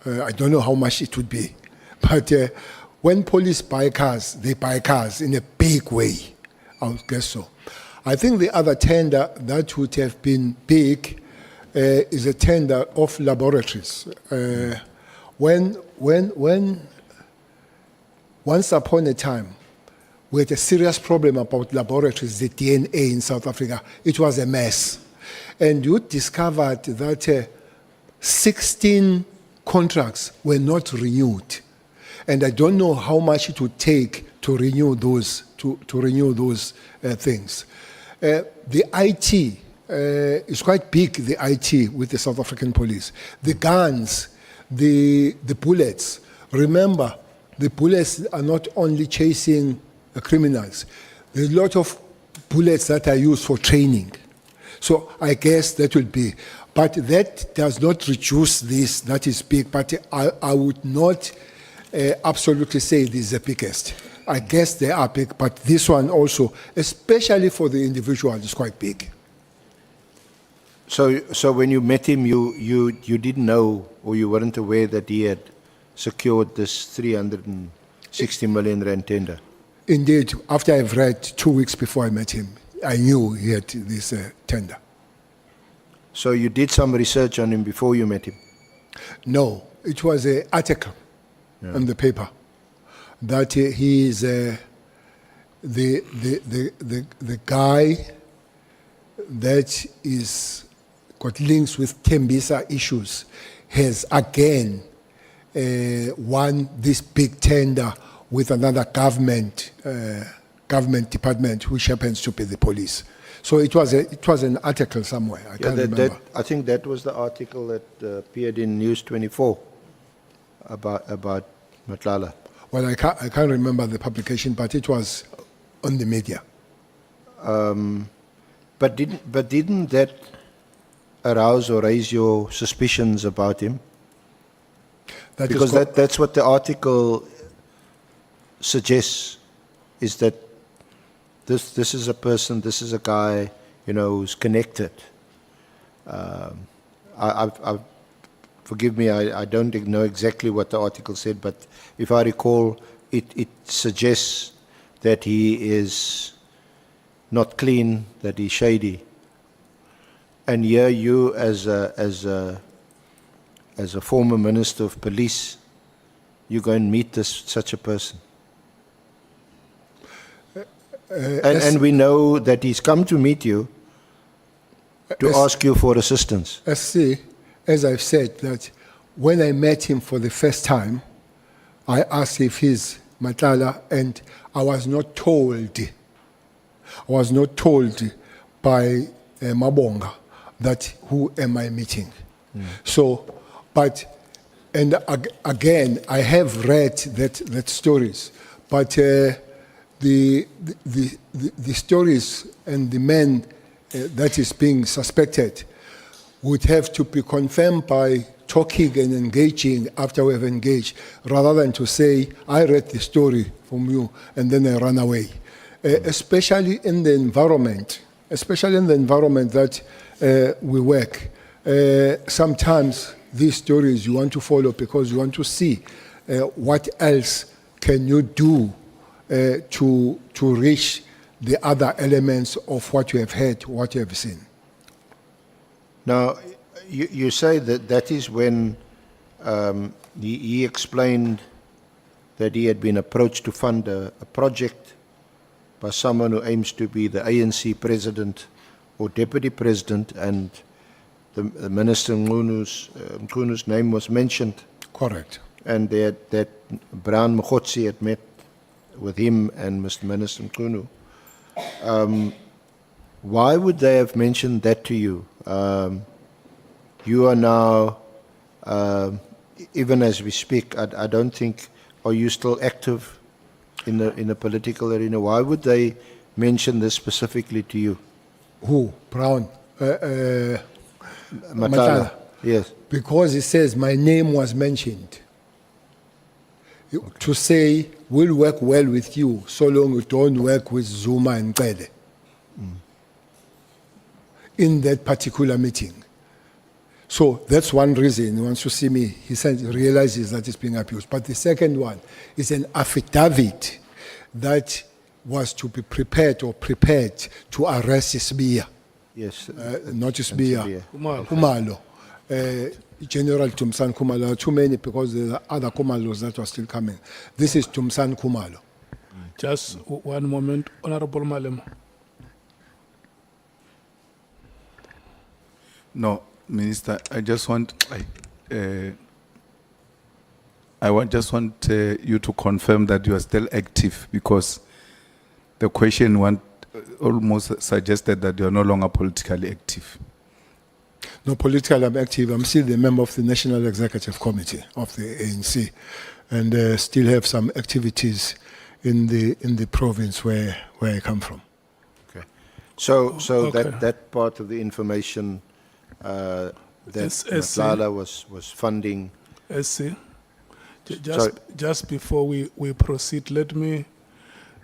I don't know how much it would be. But when police buy cars, they buy cars in a big way. I would guess so. I think the other tender that would have been big is a tender of laboratories. Once upon a time, we had a serious problem about laboratories, the DNA in South Africa. It was a mess. And you discovered that 16 contracts were not renewed. And I don't know how much it would take to renew those things. The IT is quite big, the IT with the South African police. The guns, the bullets. Remember, the bullets are not only chasing criminals. There's a lot of bullets that are used for training. So I guess that will be. But that does not reduce this, that is big. But I would not absolutely say this is the biggest. I guess they are big, but this one also, especially for the individual, is quite big. So when you met him, you didn't know or you weren't aware that he had secured this 360 million rand tender? Indeed, after I've read 2 weeks before I met him, I knew he had this tender. So you did some research on him before you met him? No, it was an article in the paper that he is the guy that is got links with Tembisa issues has again won this big tender with another government department, which happens to be the police. So it was an article somewhere. I can't remember. I think that was the article that appeared in News 24 about Matlala. Well, I can't remember the publication, but it was on the media. But didn't that arouse or raise your suspicions about him? Because that's what the article suggests, is that this is a person, this is a guy, who's connected. Forgive me, I don't know exactly what the article said, but if I recall, it suggests that he is not clean, that he's shady. And here you, as a former Minister of Police, you go and meet such a person. And we know that he's come to meet you to ask you for assistance. As I've said, that when I met him for the first time, I asked if he's Matlala, and I was not told by Mabonga that who am I meeting. So, again, I have read that stories, but the stories and the man that is being suspected would have to be confirmed by talking and engaging after we have engaged, rather than to say, I read the story from you and then I run away. Especially in the environment that we work. Sometimes these stories you want to follow because you want to see what else can you do to reach the other elements of what you have heard, what you have seen. Now, you say that is when he explained that he had been approached to fund a project by someone who aims to be the ANC president or deputy president, and the Minister Mkunu's name was mentioned. Correct. And that Brown Mkhotsi had met with him and Mr. Minister Mkunu. Why would they have mentioned that to you? You are now, even as we speak, I don't think, are you still active in the political arena? Why would they mention this specifically to you? Who? Brown? Matlala. Yes. Because it says my name was mentioned. Okay. To say, we'll work well with you so long you don't work with Zuma and Cele. In that particular meeting. So that's one reason. Once you see me, he realizes that it's being abused. But the second one is an affidavit that was to be prepared to arrest Sibia. Yes. Not Sibia. Kumalo. General Tumsan Kumalo. Too many because there are other Kumalos that are still coming. This is Tumsan Kumalo. Just one moment, Honourable Malema. No, Minister, I just want you to confirm that you are still active, because the question almost suggested that you are no longer politically active. No, politically I'm active. I'm still the member of the National Executive Committee of the ANC, and still have some activities in the province where I come from. Okay. So okay. That part of the information that Matlala was funding. Just before we proceed, let me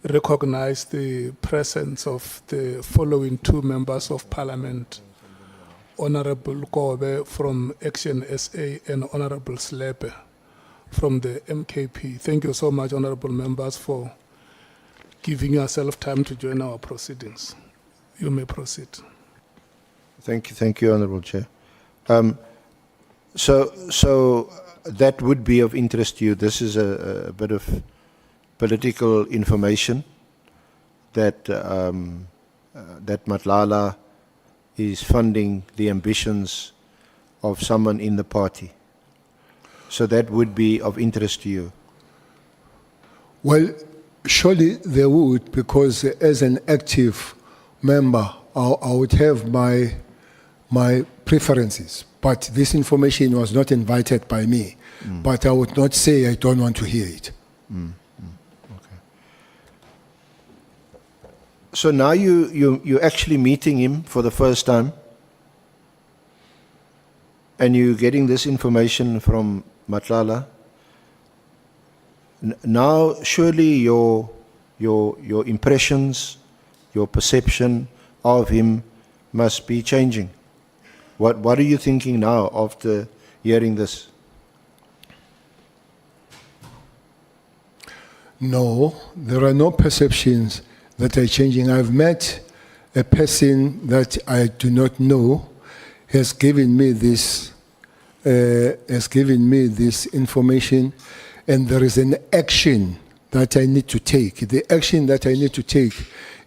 recognize the presence of the following two members of Parliament, Honourable Kobe from Action SA and Honourable Slepe from the MKP. Thank you so much, Honourable members, for giving yourself time to join our proceedings. You may proceed. Thank you, Honourable Chair. So that would be of interest to you. This is a bit of political information that that Matlala is funding the ambitions of someone in the party. So that would be of interest to you. Well, surely they would, because as an active member, I would have my preferences. But this information was not invited by me. But I would not say I don't want to hear it. Okay. So now you're actually meeting him for the first time, and you're getting this information from Matlala. Now, surely your impressions, your perception of him must be changing. What are you thinking now after hearing this? No, there are no perceptions that are changing. I've met a person that I do not know, has given me this information, and there is an action that I need to take. The action that I need to take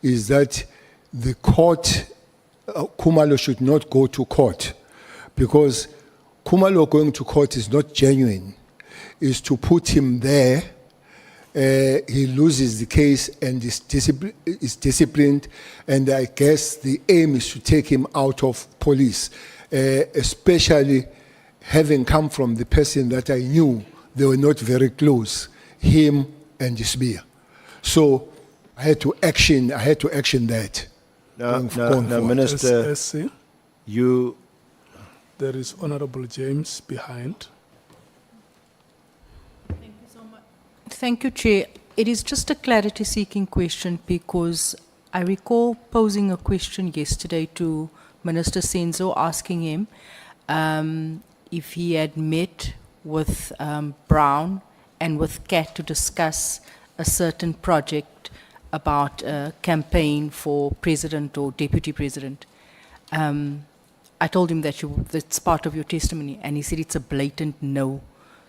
is that the court, Khumalo should not go to court, because Khumalo going to court is not genuine. Is to put him there, he loses the case and is disciplined, and I guess the aim is to take him out of police, especially having come from the person that I knew. They were not very close, him and Isbia. So I had to action that. Now, Minister, SC, you... there is Honourable James behind. Thank you, Chair. It is just a clarity-seeking question, because I recall posing a question yesterday to Minister Senzo, asking him if he had met with Brown and with Kat to discuss a certain project about a campaign for president or deputy president. I told him that that's part of your testimony, and he said it's a blatant no.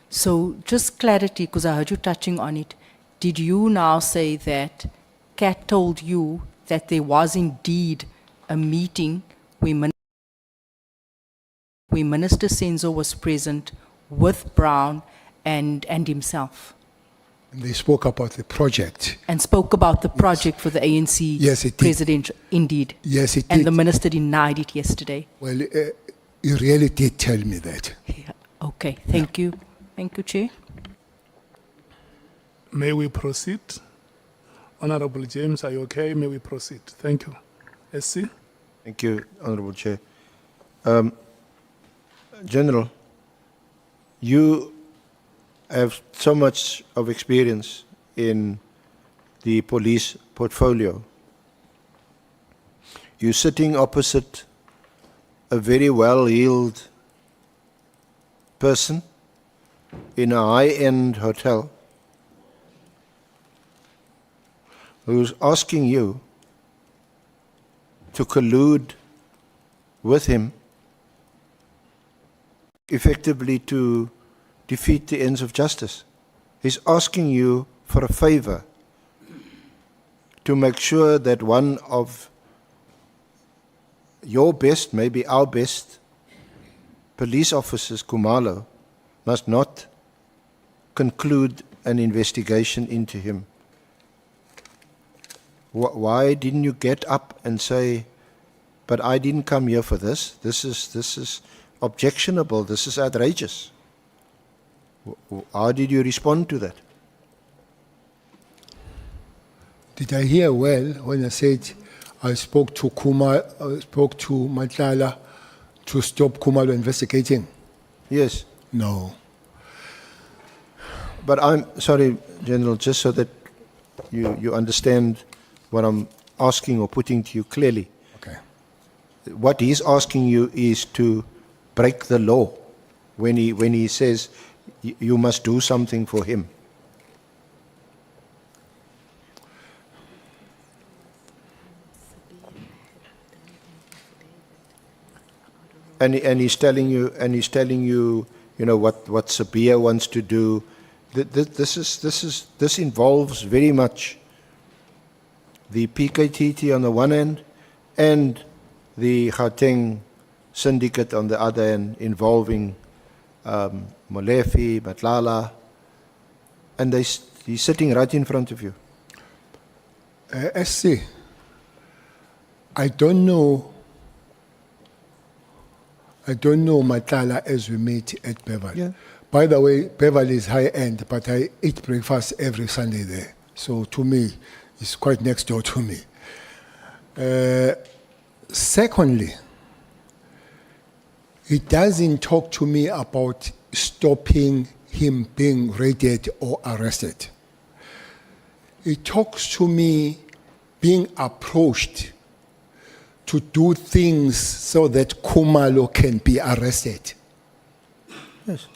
So just clarity, because I heard you touching on it. Did you now say that Kat told you that there was indeed a meeting where Minister Senzo was present with Brown and himself? They spoke about the project. And spoke about the project for the ANC presidential, indeed. Yes, it did. And the minister denied it yesterday. Well, he really did tell me that. Yeah. Okay, thank you. Thank you, Chair. May we proceed? Honourable James, are you okay? May we proceed? Thank you. SC? Thank you, Honourable Chair. General, you have so much of experience in the police portfolio. You're sitting opposite a very well-heeled person in a high-end hotel who's asking you to collude with him effectively to defeat the ends of justice. He's asking you for a favor to make sure that one of your best, maybe our best, police officers, Khumalo, must not conclude an investigation into him. Why didn't you get up and say, but I didn't come here for this. This is objectionable. This is outrageous. How did you respond to that? Did I hear well when I said I spoke to Matlala to stop Khumalo investigating? Yes. No. But I'm sorry, General, just so that you understand what I'm asking or putting to you clearly. Okay. What he's asking you is to break the law when he says you must do something for him. And he's telling you, you know, what Sabia wants to do. This involves very much the PKTT on the one hand and the Gauteng syndicate on the other hand, involving Molefe, Matlala, and he's sitting right in front of you. SC, I don't know Matlala as we meet at Beverly. Yeah. By the way, Beverly is high end, but I eat breakfast every Sunday there. So to me, it's quite next door to me. Secondly, he doesn't talk to me about stopping him being raided or arrested. He talks to me being approached to do things so that Khumalo can be arrested. Yes.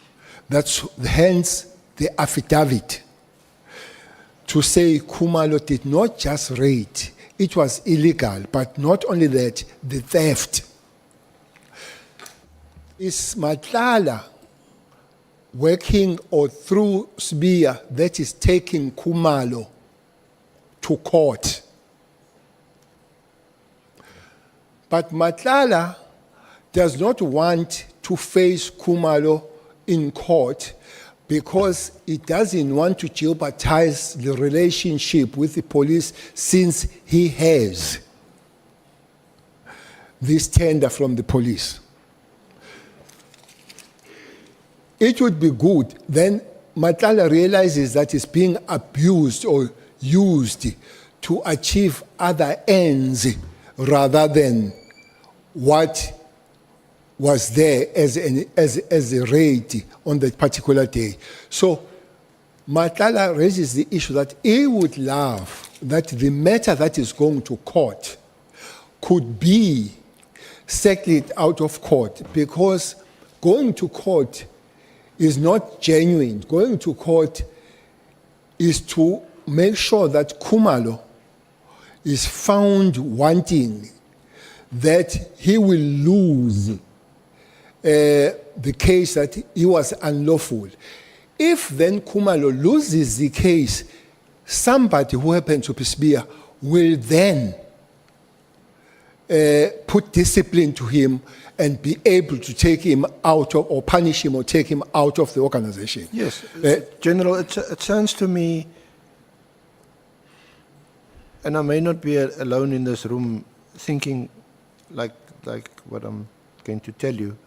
That's hence the affidavit to say Khumalo did not just raid, it was illegal, but not only that, the theft. Is Matlala working or through Sbia that is taking Khumalo to court? But Matlala does not want to face Khumalo in court because he doesn't want to jeopardize the relationship with the police since he has this tender from the police. It would be good, then Matlala realizes that he's being abused or used to achieve other ends rather than what was there as a raid on that particular day. So Matlala raises the issue that he would love that the matter that is going to court could be settled out of court, because going to court is not genuine. Going to court is to make sure that Khumalo is found wanting, that he will lose the case that he was unlawful. If then Khumalo loses the case, somebody who happens to be Sbia will then put discipline to him and be able to take him out of, or punish him or take him out of the organization. Yes, General, it sounds to me, and I may not be alone in this room thinking like what I'm going to tell you,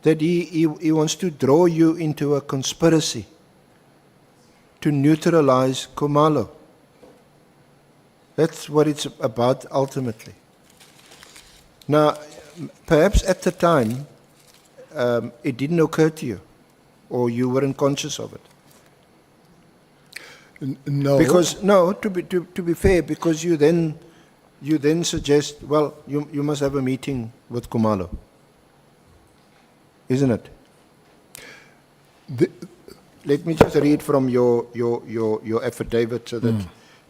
that he wants to draw you into a conspiracy to neutralize Khumalo. That's what it's about ultimately. Now, perhaps at the time, it didn't occur to you, or you weren't conscious of it. No. Because no, to be fair, because you then suggest, well, you must have a meeting with Khumalo, isn't it? Let me just read from your affidavit so that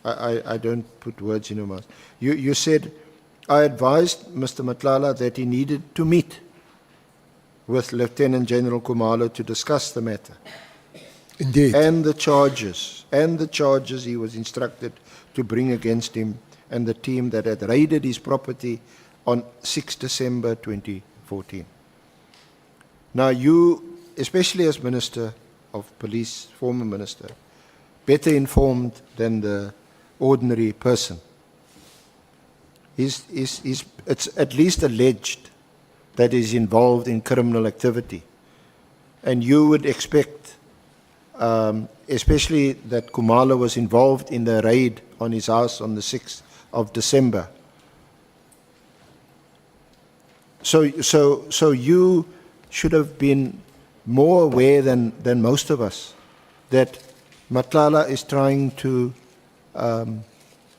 I don't put words in your mouth. You said, I advised Mr. Matlala that he needed to meet with Lieutenant General Khumalo to discuss the matter. Indeed. And the charges he was instructed to bring against him and the team that had raided his property on 6 December 2014. Now you, especially as Minister of Police, former Minister, better informed than the ordinary person, it's at least alleged that he's involved in criminal activity. And you would expect, especially that Khumalo was involved in the raid on his house on the 6th of December. So you should have been more aware than most of us that Matlala is trying to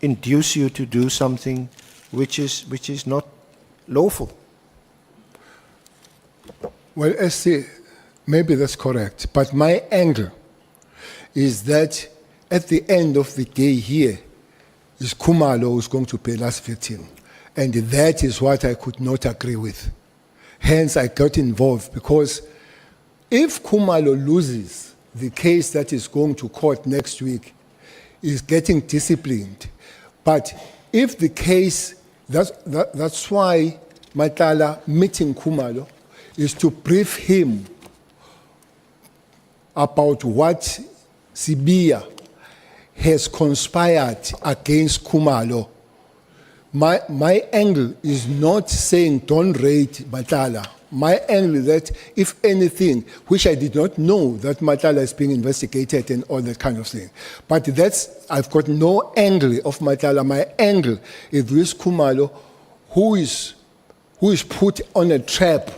induce you to do something which is not lawful. Well, SC, maybe that's correct, but my angle is that at the end of the day here is Khumalo who's going to pay last victim. And that is what I could not agree with. Hence, I got involved because if Khumalo loses the case that is going to court next week, is getting disciplined. But if the case, that's why Matala meeting Khumalo is to brief him about what Sibia has conspired against Khumalo. My angle is not saying don't rate Matala. My angle is that if anything, which I did not know that Matala is being investigated and all that kind of thing. But I've got no angle of Matala. My angle is this Khumalo who is put on a trap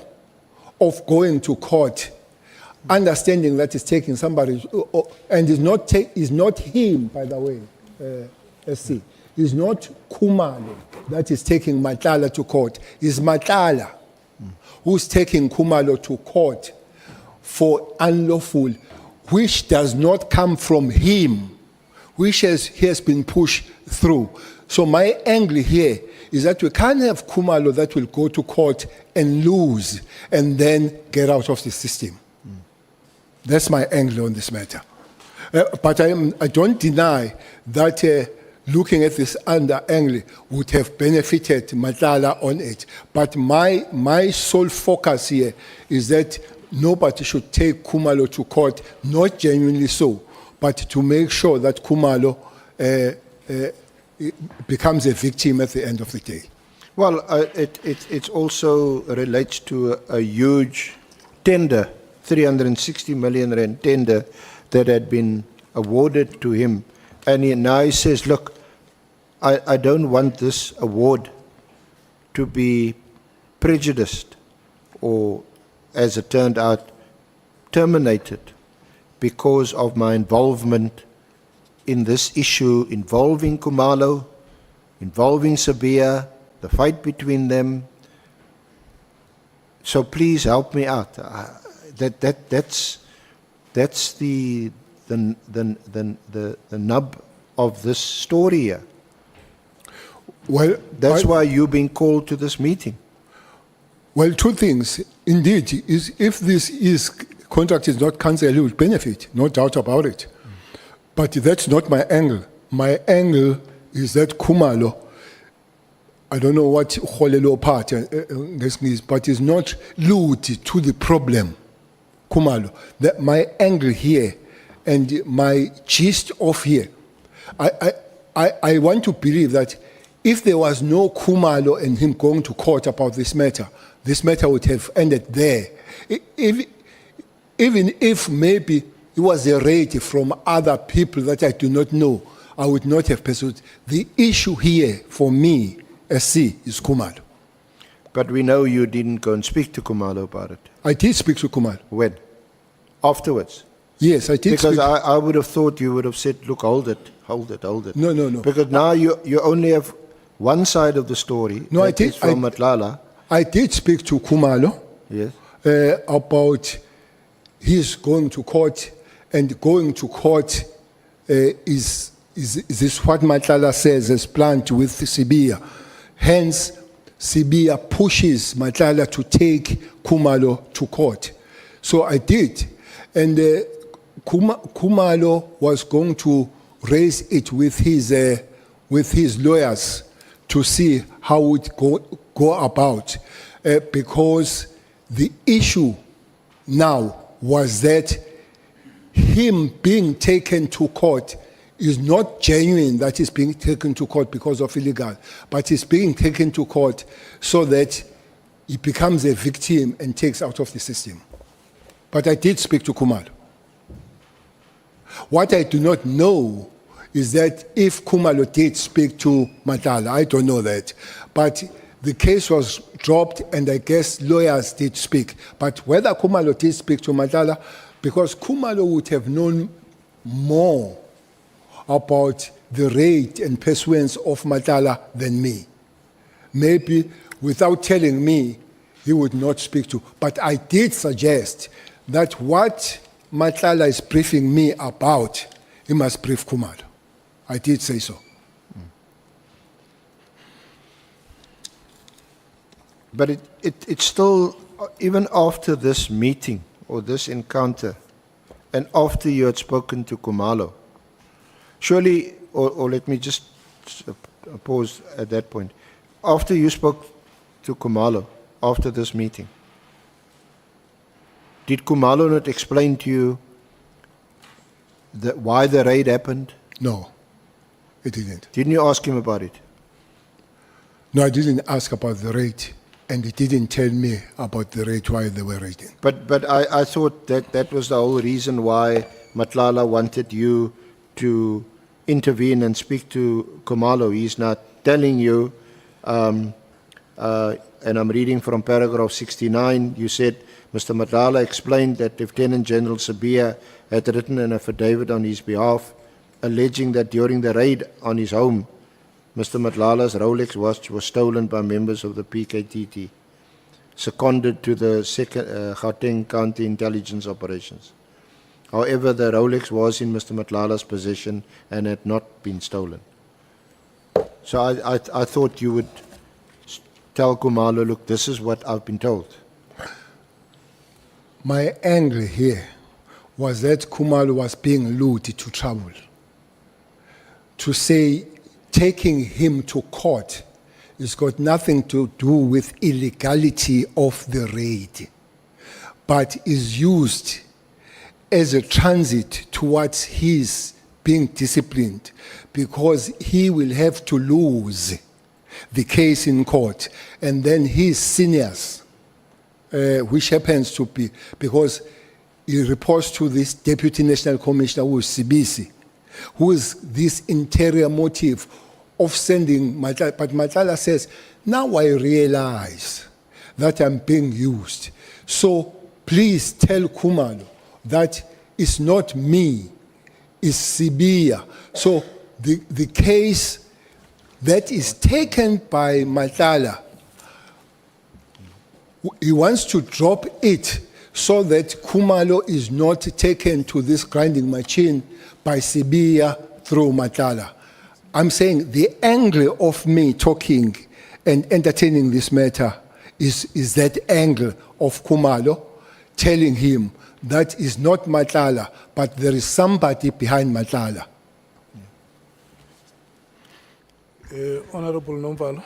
of going to court, understanding that it's taking somebody, and is not him, by the way, SC. It's not Khumalo that is taking Matala to court. It's Matala who's taking Khumalo to court for unlawful, which does not come from him, which he has been pushed through. So my angle here is that we can't have Khumalo that will go to court and lose and then get out of the system. That's my angle on this matter. But I don't deny that looking at this under angle would have benefited Matala on it. But my sole focus here is that nobody should take Khumalo to court, not genuinely so, but to make sure that Khumalo becomes a victim at the end of the day. Well, it also relates to a huge tender, 360 million rand tender that had been awarded to him. And now he says, look, I don't want this award to be prejudiced or, as it turned out, terminated because of my involvement in this issue involving Khumalo, involving Sabia, the fight between them. So please help me out. That's the nub of this story here. Well, that's why you've been called to this meeting. Well, two things. Indeed, if this contract is not cancelled, it will benefit, no doubt about it. But that's not my angle. My angle is that Khumalo, I don't know what Kholelo part is, but is not glued to the problem. Khumalo. That my angle here and my gist of here, I want to believe that if there was no Khumalo and him going to court about this matter would have ended there. Even if maybe it was a raid from other people that I do not know, I would not have pursued. The issue here for me, SC, is Khumalo. But we know you didn't go and speak to Khumalo about it. I did speak to Khumalo. When? Afterwards? Yes, I did. Because I would have thought you would have said, look, hold it. No. Because now you only have one side of the story. No, I did. From Matlala. I did speak to Khumalo. Yes. About his going to court, and going to court is this what Matlala says is planned with Sibia. Hence, Sibia pushes Matlala to take Khumalo to court. So I did. And Khumalo was going to raise it with his lawyers to see how it go about. Because the issue now was that him being taken to court is not genuine that he's being taken to court because of illegal, but he's being taken to court so that he becomes a victim and takes out of the system. But I did speak to Khumalo. What I do not know is that if Khumalo did speak to Matala, I don't know that. But the case was dropped, and I guess lawyers did speak. But whether Khumalo did speak to Matala, because Khumalo would have known more about the rate and pursuance of Matala than me. Maybe without telling me, he would not speak to. But I did suggest that what Matala is briefing me about, he must brief Khumalo. I did say so. But it's still, even after this meeting or this encounter, and after you had spoken to Khumalo, surely, or let me just pause at that point. After you spoke to Khumalo, after this meeting, did Khumalo not explain to you why the raid happened? No, he didn't. Didn't you ask him about it? No, I didn't ask about the raid, and he didn't tell me about the raid, why they were raiding. But I thought that was the whole reason why Matlala wanted you to intervene and speak to Khumalo. He's not telling you, and I'm reading from paragraph 69, you said, Mr. Matlala explained that Lieutenant General Sabia had written an affidavit on his behalf, alleging that during the raid on his home, Mr. Matlala's Rolex watch was stolen by members of the PKTT, seconded to the Gauteng County Intelligence Operations. However, the Rolex was in Mr. Matlala's possession and had not been stolen. So I thought you would tell Khumalo, look, this is what I've been told. My angle here was that Khumalo was being lured to trouble. To say taking him to court has got nothing to do with illegality of the raid, but is used as a transit towards his being disciplined, because he will have to lose the case in court, and then his seniors, which happens to be, because he reports to this Deputy National Commissioner, who is Sibisi, who is this interior motive of sending Matala. But Matala says, now I realize that I'm being used. So please tell Khumalo that it's not me, it's Sibia. So the case that is taken by Matala, he wants to drop it so that Khumalo is not taken to this grinding machine by Sibia through Matala. I'm saying the angle of me talking and entertaining this matter is that angle of Khumalo telling him that is not Matala, but there is somebody behind Matala. Honourable Nomvalo.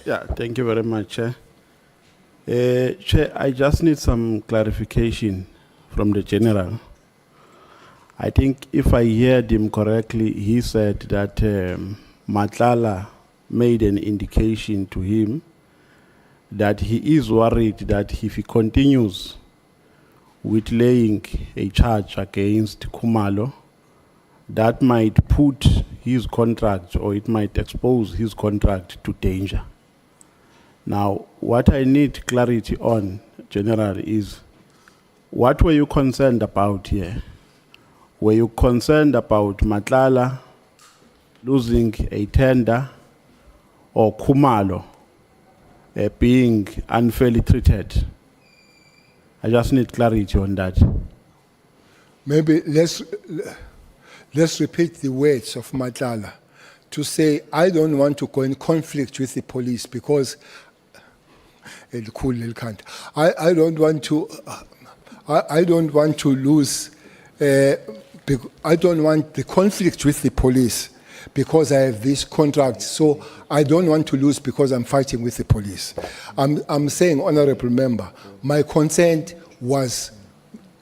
Yeah, thank you very much, Chair. Chair, I just need some clarification from the General. I think if I heard him correctly, he said that Matlala made an indication to him that he is worried that if he continues with laying a charge against Khumalo, that might put his contract, or it might expose his contract to danger. Now, what I need clarity on, General, is what were you concerned about here? Were you concerned about Matlala losing a tender, or Khumalo being unfairly treated? I just need clarity on that. Maybe let's repeat the words of Matlala to say, I don't want to go in conflict with the police because I don't want to. I don't want to lose. I don't want the conflict with the police because I have this contract. So I don't want to lose because I'm fighting with the police. I'm saying, Honourable Member, my consent was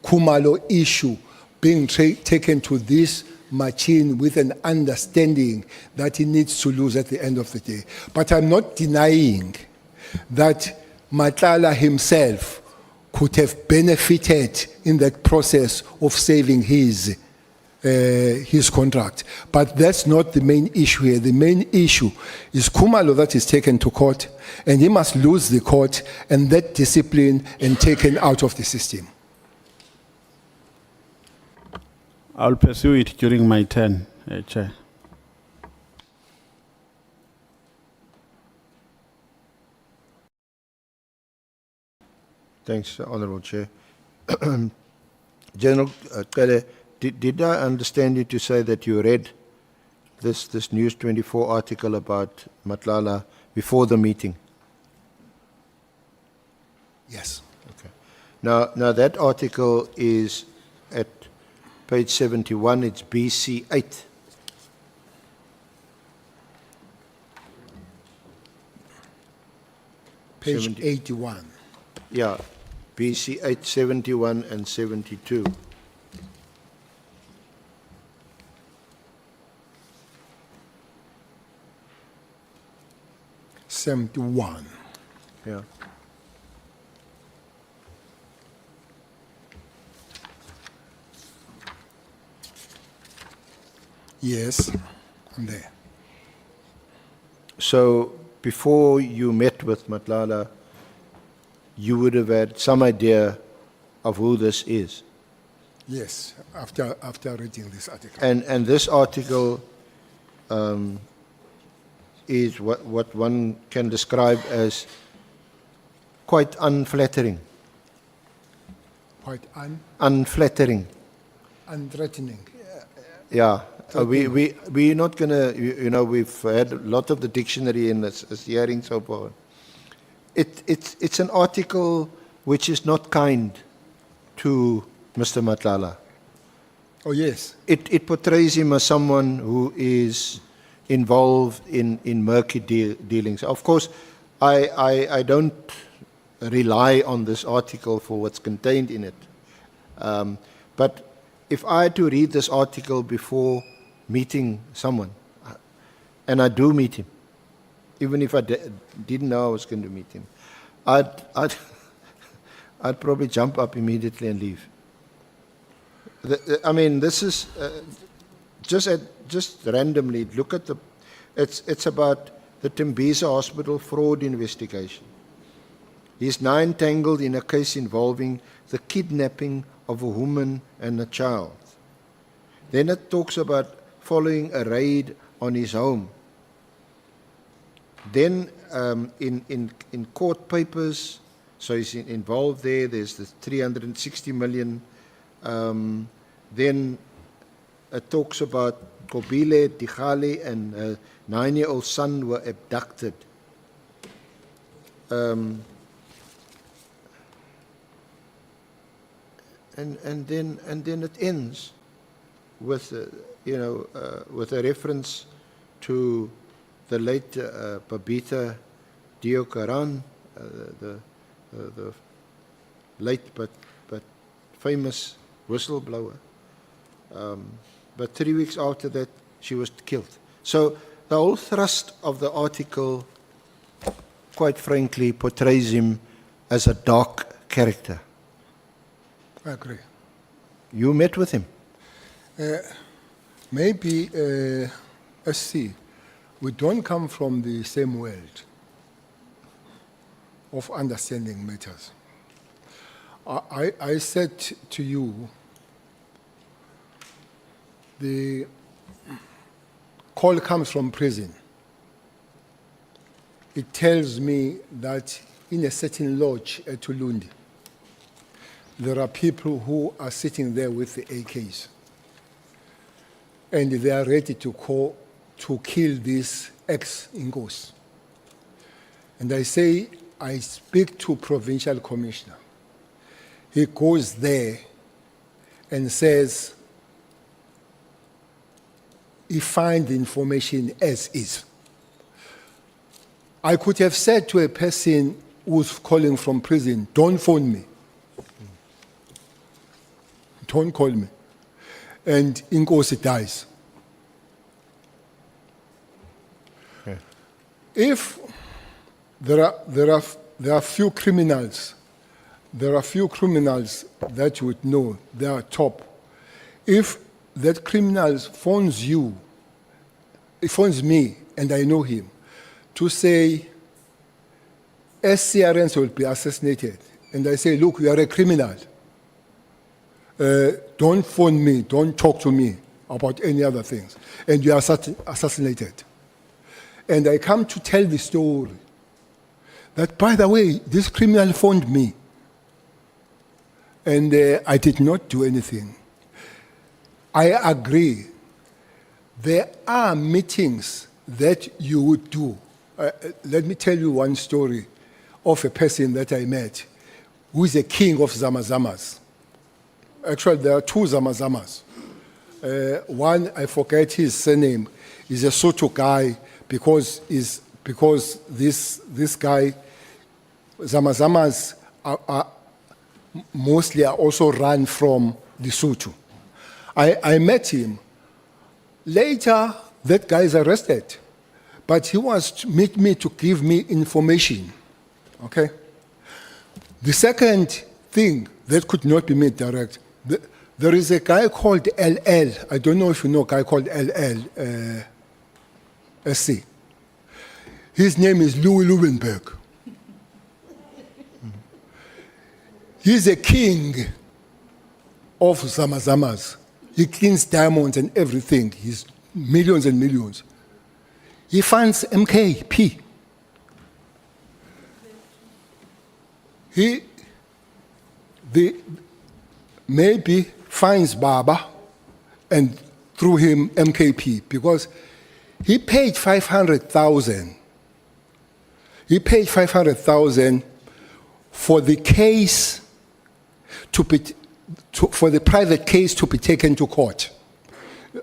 Khumalo issue being taken to this machine with an understanding that he needs to lose at the end of the day. But I'm not denying that Matlala himself could have benefited in that process of saving his contract. But that's not the main issue here. The main issue is Khumalo that is taken to court, and he must lose the court and that discipline and taken out of the system. I'll pursue it during my turn, Chair. Thanks, Honourable Chair. General Cele, did I understand you to say that you read this News 24 article about Matlala before the meeting? Yes. Okay. Now that article is at page 71. It's BC 8. Page 81. Yeah, BC 8, 71 and 72. '71. Yeah. Yes, I'm there. So before you met with Matlala, you would have had some idea of who this is. Yes, after reading this article. And this article is what one can describe as quite unflattering. Quite Unflattering. unthreatening. Yeah. We're not going to, you know, we've had a lot of the dictionary in this hearing so far. It's an article which is not kind to Mr. Matlala. Oh, yes. It portrays him as someone who is involved in murky dealings. Of course, I don't rely on this article for what's contained in it. But if I had to read this article before meeting someone, and I do meet him, even if I didn't know I was going to meet him, I'd probably jump up immediately and leave. I mean, this is just randomly look at the. It's about the Tembisa Hospital fraud investigation. He's now entangled in a case involving the kidnapping of a woman and a child. Then it talks about following a raid on his home. Then in court papers, so he's involved there, there's the 360 million. Then it talks about Kobile, Tikhali and a 9-year-old son were abducted. And then it ends with with a reference to the late Babita Diokaran, the late but famous whistleblower. But 3 weeks after that, she was killed. So the whole thrust of the article, quite frankly, portrays him as a dark character. I agree. You met with him? Maybe, let's see, we don't come from the same world of understanding matters. I said to you, the call comes from prison. It tells me that in a certain lodge at Tulundi, there are people who are sitting there with the AKs. And they are ready to kill this ex-Inkosi. And I say, I speak to provincial commissioner. He goes there and says, he finds the information as is. I could have said to a person who's calling from prison, don't phone me. Don't call me. And Inkosi dies. Okay. If there are few criminals, that you would know, they are top. If that criminal phones you, he phones me, and I know him, to say, SCRNs will be assassinated, and I say, look, you are a criminal, Don't phone me, don't talk to me about any other things. And you are assassinated. And I come to tell the story that, by the way, this criminal phoned me. And I did not do anything. I agree. There are meetings that you would do. Let me tell you one story of a person that I met who is a king of Zamazamas. Actually, there are two Zamazamas. One, I forget his surname, is a Soto guy because this guy, Zamazamas are mostly also run from Lesotho. I met him. Later, that guy is arrested, but he wants to meet me to give me information. Okay? The second thing that could not be made direct, there is a guy called LL. I don't know if you know a guy called LL, SC. His name is Louis Lubenberg. He's a king of Zamazamas. He cleans diamonds and everything. He's millions and millions. He finds MKP. He maybe finds Baba and through him MKP because he paid 500,000. He paid 500,000 for the case for the private case to be taken to court.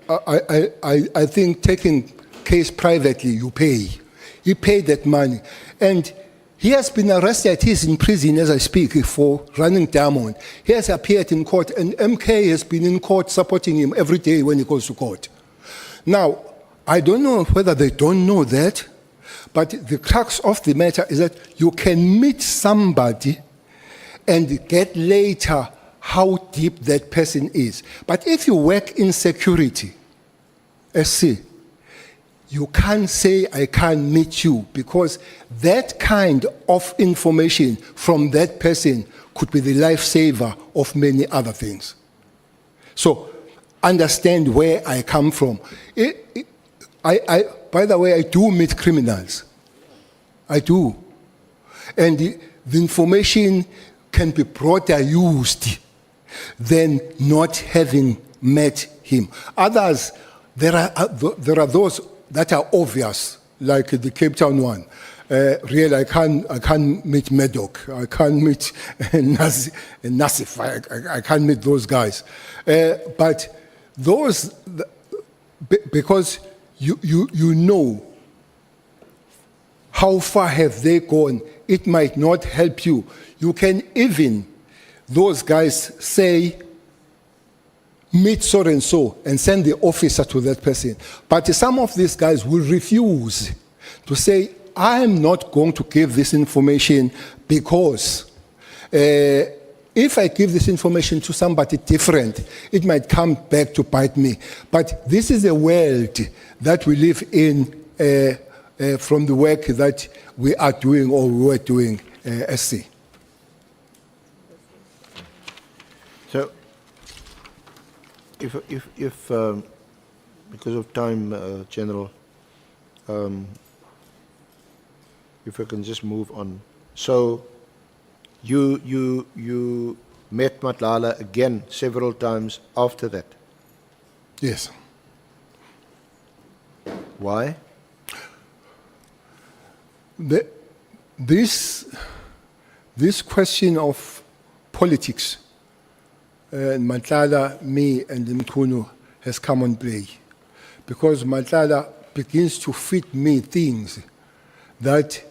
I think taking case privately, you pay. He paid that money. And he has been arrested. He's in prison as I speak for running diamond. He has appeared in court, and MK has been in court supporting him every day when he goes to court. Now, I don't know whether they don't know that, but the crux of the matter is that you can meet somebody and get later how deep that person is. But if you work in security, SC, you can't say, I can't meet you, because that kind of information from that person could be the lifesaver of many other things. So understand where I come from. By the way, I do meet criminals. I do. And the information can be broader used than not having met him. Others, there are those that are obvious, like the Cape Town one. Really, I can't meet Medoc. I can't meet Nassif. I can't meet those guys. But those, because you know how far have they gone, it might not help you. You can even, those guys say, meet so and so and send the officer to that person. But some of these guys will refuse to say, I'm not going to give this information because if I give this information to somebody different, it might come back to bite me. But this is a world that we live in from the work that we are doing or we were doing SC. So, if because of time, General, if I can just move on. So, you met Matlala again several times after that? Yes. Why? This question of politics, Matlala, me, and Mkhunu has come on play, because Matlala begins to feed me things that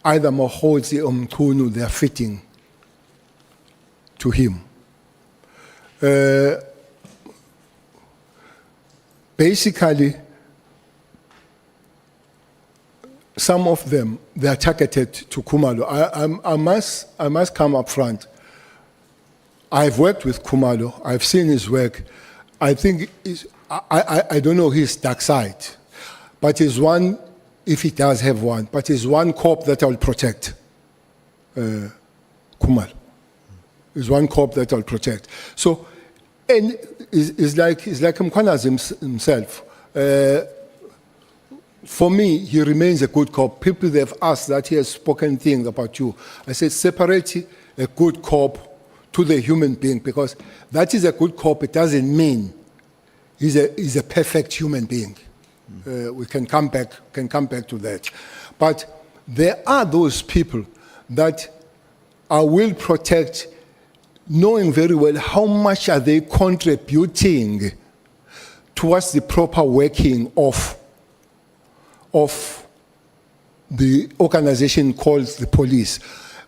either Mohodzi or Mkhunu, they are fitting to him. Basically, some of them, they are targeted to Khumalo. I must come up front. I've worked with Khumalo. I've seen his work. I think I don't know his dark side, but he's one, if he does have one, but he's one corp that I will protect, Khumalo. is one corp that I'll protect. So, and is like Mkhwanazi himself. For me, he remains a good cop. People they've asked that he has spoken things about you. I said separate a good cop to the human being, because that is a good cop. It doesn't mean he's a perfect human being. We can come back to that. But there are those people that I will protect, knowing very well how much are they contributing towards the proper working of the organization called the police,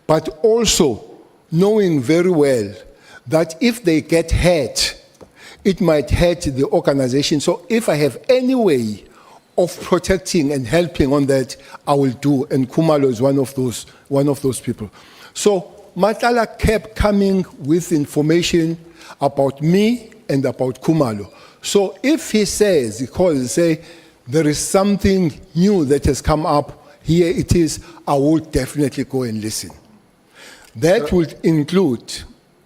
but also knowing very well that if they get hurt, it might hurt the organization. So if I have any way of protecting and helping on that, I will do. And Khumalo is one of those people. So Matala kept coming with information about me and about Khumalo. So if he says, he calls and say, there is something new that has come up, here it is, I will definitely go and listen. That will include,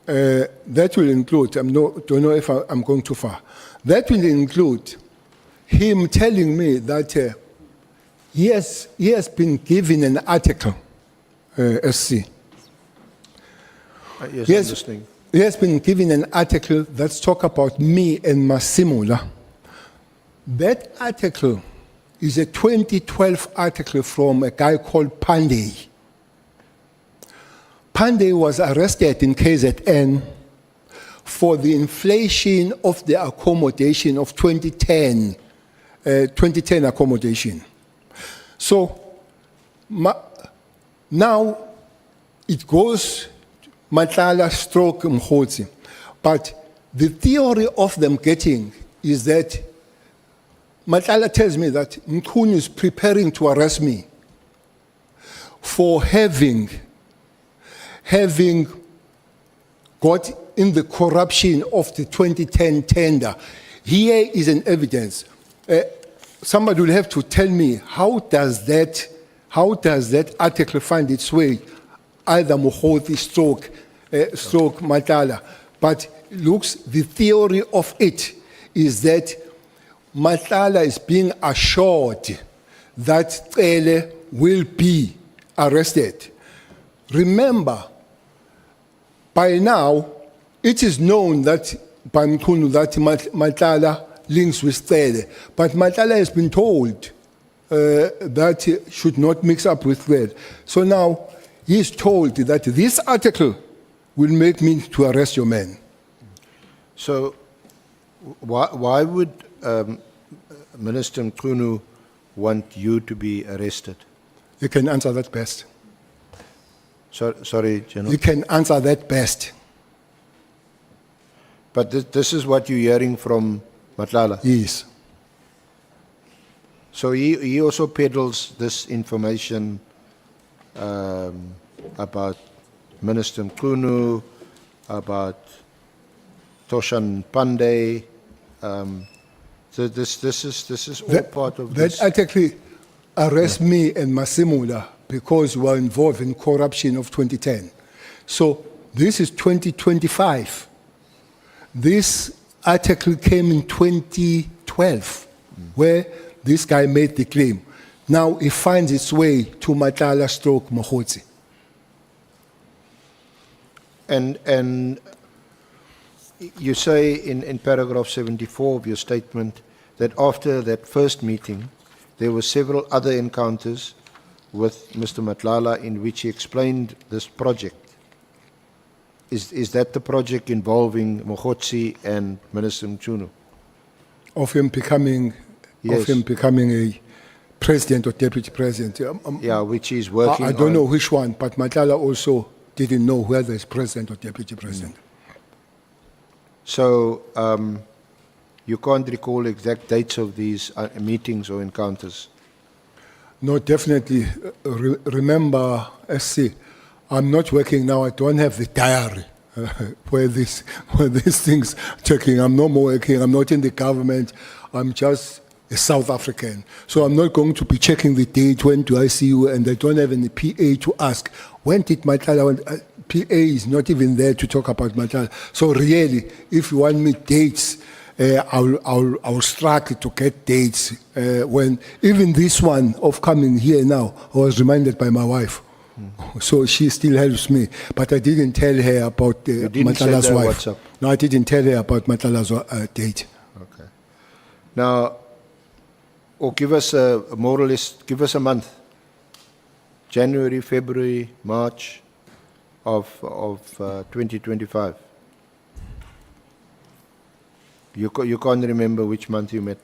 I don't know if I'm going too far. That will include him telling me that he has been given an article, SC. Yes, I'm listening. He has been given an article that's talk about me and Masimula. That article is a 2012 article from a guy called Pandey. Pandey was arrested in KZN for the inflation of the accommodation of 2010 accommodation. So now it goes Matlala stroke Mkhotsi. But the theory of them getting is that Matlala tells me that Mkhunu is preparing to arrest me for having got in the corruption of the 2010 tender. Here is an evidence. Somebody will have to tell me how does that article find its way, either Mkhotsi stroke Matlala. But looks, the theory of it is that Matlala is being assured that Cele will be arrested. Remember, by now, it is known that by Mkhunu that Matlala links with Cele, but Matlala has been told that he should not mix up with Cele. So now he is told that this article will make me to arrest your man. So why would Minister Mkhunu want you to be arrested? You can answer that best. Sorry, General. You can answer that best. But this is what you're hearing from Matlala? Yes. So he also peddles this information about Minister Mkhunu, about Toshan Pandey. So this is all part of this. That article arrests me and Masimula because we were involved in corruption of 2010. So this is 2025. This article came in 2012, where this guy made the claim. Now it finds its way to Matlala stroke Mkhotsi. And you say in paragraph 74 of your statement that after that first meeting, there were several other encounters with Mr. Matlala in which he explained this project. Is that the project involving Mkhotsi and Minister Mkhunu? Of him becoming a president or deputy president. Yeah, which he's working I don't know which one, but Matlala also didn't know whether it's president or deputy president. So you can't recall exact dates of these meetings or encounters? No, definitely. Remember, SC, I'm not working now. I don't have the diary where these things checking. I'm no more working. I'm not in the government. I'm just a South African. So I'm not going to be checking the date. When do I see you? And I don't have any PA to ask. When did Matlala? PA is not even there to talk about Matala. So really, if you want me dates, I'll struggle to get dates. When even this one of coming here now, I was reminded by my wife. So she still helps me. But I didn't tell her about Matala's wife. WhatsApp. No, I didn't tell her about Matala's date. Okay. Now, or give us more or less, give us a month. January, February, March of 2025. You can't remember which month you met?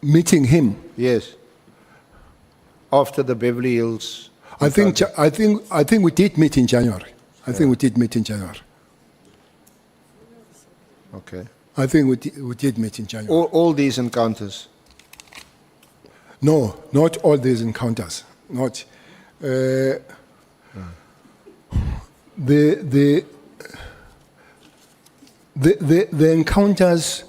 Meeting him. Yes. After the Beverly Hills. I think we did meet in January. I think we did meet in January. Okay. I think we did meet in January. All these encounters? No, not all these encounters. Not. The encounters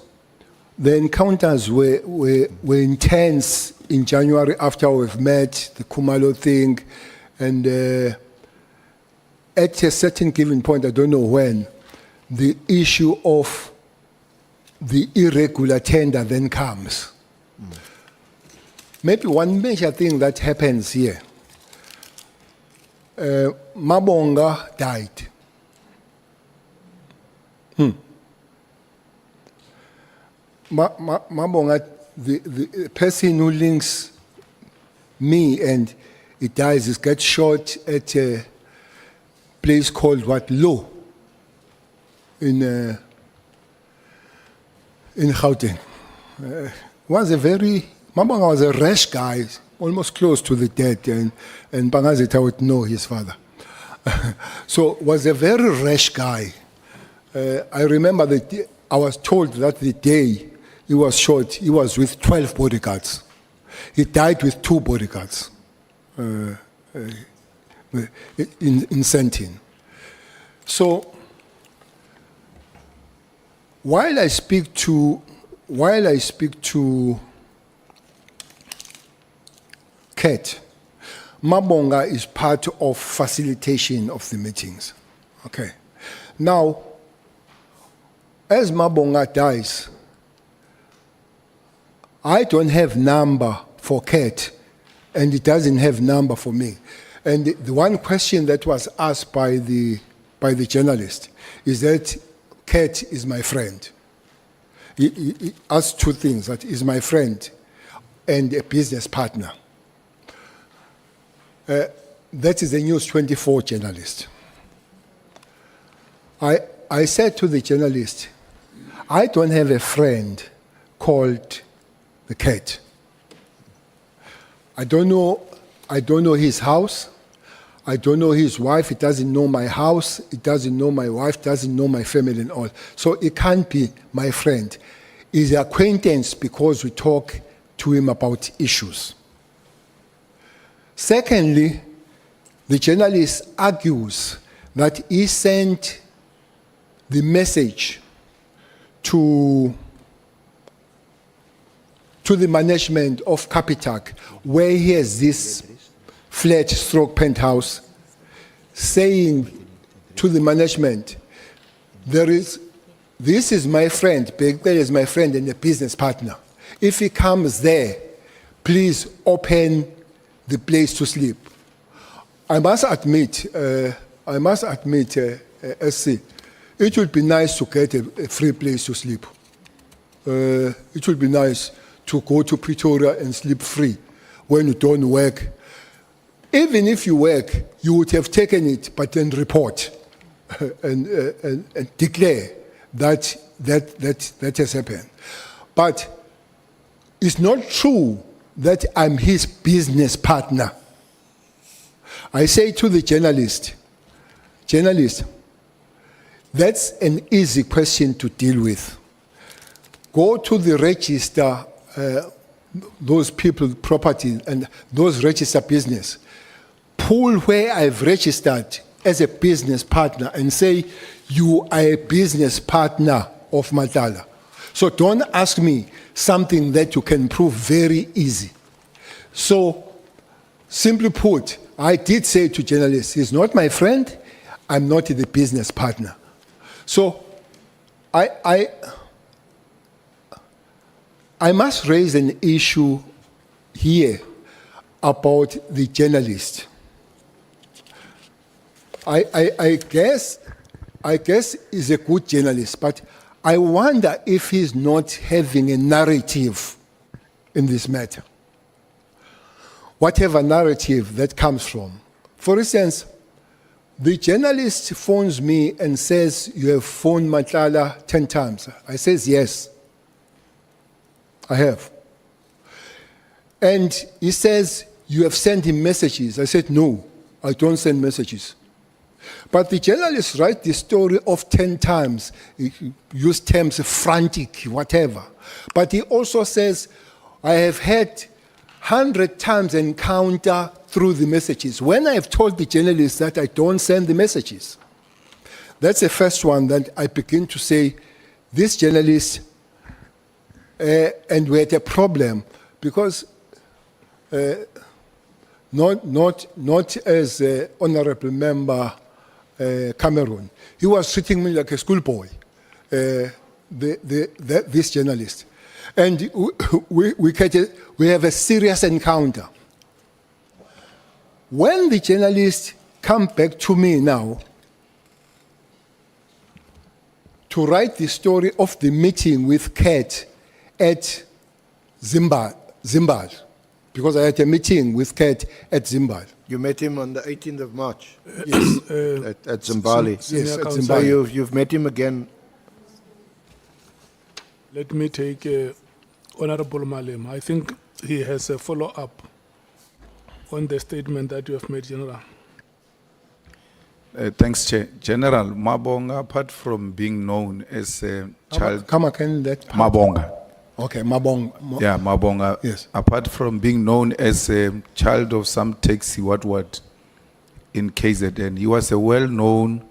were intense in January after we've met, the Kumalo thing, and at a certain given point, I don't know when, the issue of the irregular tender then comes. Maybe one major thing that happens here, Mabonga died. Mabonga, the person who links me and it dies, is gets shot at a place called what, Low, in Gauteng. Mabonga was a rash guy, almost close to the dead, and Bangazita would know his father. So was a very rash guy. I remember that I was told that the day he was shot, he was with 12 bodyguards. He died with 2 bodyguards in Sentin. So while I speak to Kat, Mabonga is part of facilitation of the meetings. Okay. Now, as Mabonga dies, I don't have number for Kat, and it doesn't have number for me. And the one question that was asked by the journalist is that Kat is my friend. He asked 2 things: that is my friend and a business partner. That is a News 24 journalist. I said to the journalist, I don't have a friend called the Cat. I don't know his house. I don't know his wife. He doesn't know my house. He doesn't know my wife. Doesn't know my family and all. So it can't be my friend. He's an acquaintance because we talk to him about issues. Secondly, the journalist argues that he sent the message to the management of Capitac, where he has this flat stroke penthouse, saying to the management, this is my friend, Bheki Cele is my friend and a business partner. If he comes there, please open the place to sleep. I must admit, SC, it would be nice to get a free place to sleep. It would be nice to go to Pretoria and sleep free when you don't work. Even if you work, you would have taken it, but then report and declare that has happened. But it's not true that I'm his business partner. I say to the journalist, that's an easy question to deal with. Go to the register, those people, property, and those register business. Pull where I've registered as a business partner and say, you are a business partner of Matala. So don't ask me something that you can prove very easy. So, simply put, I did say to journalists, he's not my friend, I'm not the business partner. So I must raise an issue here about the journalist. I guess he's a good journalist, but I wonder if he's not having a narrative in this matter. Whatever narrative that comes from. For instance, the journalist phones me and says, you have phoned Matlala 10 times. I says, yes, I have. And he says, you have sent him messages. I said, no, I don't send messages. But the journalist writes the story of 10 times, he used terms frantic, whatever. But he also says, I have had 100 times encounter through the messages. When I have told the journalist that I don't send the messages, that's the first one that I begin to say, this journalist, and we had a problem, because not as Honourable Member Cameron, he was treating me like a schoolboy, this journalist. And we have a serious encounter. When the journalist comes back to me now to write the story of the meeting with Kat at Zimbabwe, because I had a meeting with Kat at Zimbabwe. You met him on the 18th of March? Yes. At Zimbabwe? Yes, at So Zimbabwe. you've met him again? Let me take Honorable Malem. I think he has a follow-up on the statement that you have made, General. Thanks, Chair. General, Mabonga, apart from being known as a child... Come again, that part. Mabonga. Okay, Mabonga. Yeah, Mabonga. Yes. Apart from being known as a child of some taxi, what in KZN, he was a well-known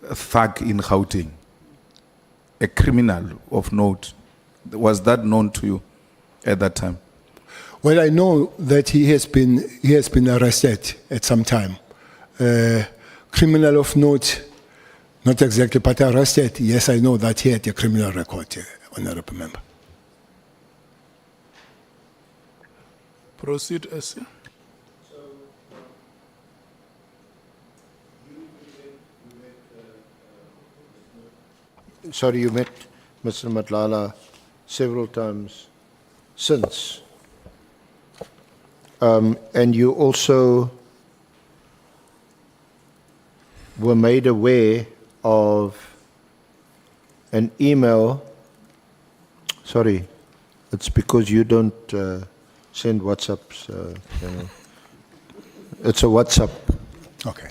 thug in Gauteng, a criminal of note. Was that known to you at that time? Well, I know that he has been arrested at some time. Criminal of note, not exactly, but arrested. Yes, I know that he had a criminal record, Honourable Member. Proceed, as Sorry, you met Mr. Matlala several times since. And you also were made aware of an email. Sorry, it's because you don't send WhatsApps. It's a WhatsApp. Okay.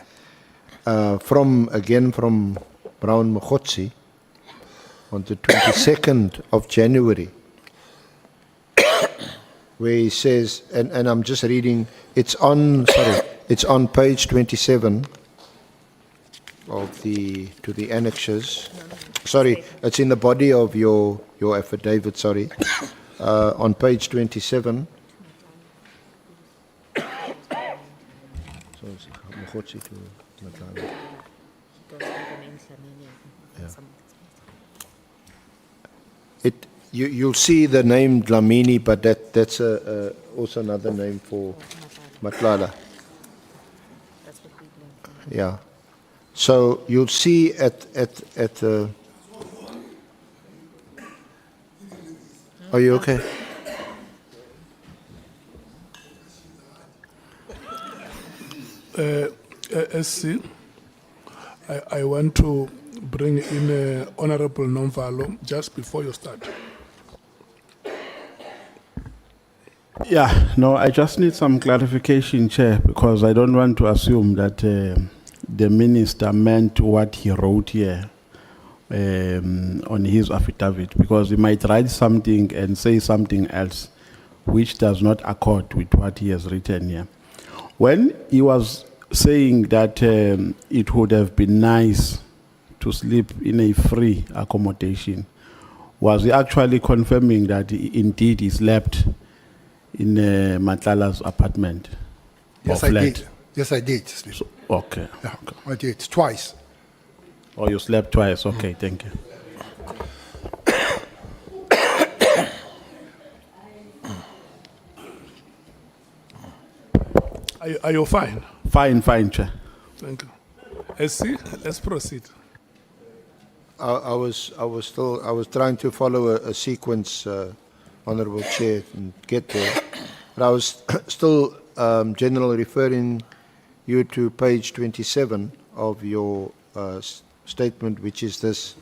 From Brown Mokhotsi on the 22nd of January, where he says, and I'm just reading, it's on page 27 of to the annexures. Sorry, it's in the body of your affidavit, sorry. On page 27. You'll see the name Dlamini, but that's also another name for Matlala. Yeah. So you'll see at are you okay? SC, I want to bring in Honourable Nomvalo just before you start. Yeah, no, I just need some clarification, Chair, because I don't want to assume that the minister meant what he wrote here on his affidavit, because he might write something and say something else which does not accord with what he has written here. When he was saying that it would have been nice to sleep in a free accommodation, was he actually confirming that indeed he slept in Matlala's apartment? Yes, I did. Yes, I did sleep. Okay. Yeah, I did twice. Or you slept twice. Okay, thank you. Are you fine? Fine, Chair. Thank you. Let's see. Let's proceed. I was trying to follow a sequence, Honourable Chair, and get there. But I was still, General, referring you to page 27 of your statement, which is this.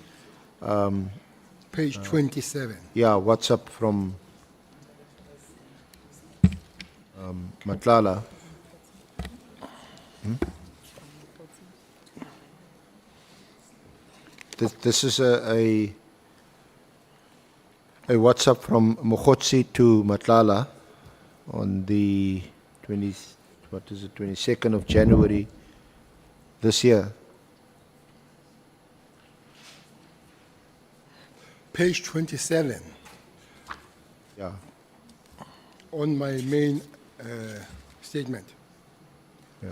Page 27. Yeah, what's up from Matlala. This is a WhatsApp from Mogotsi to Matlala on the 22nd of January this year. Page 27. Yeah. On my main statement. Yeah.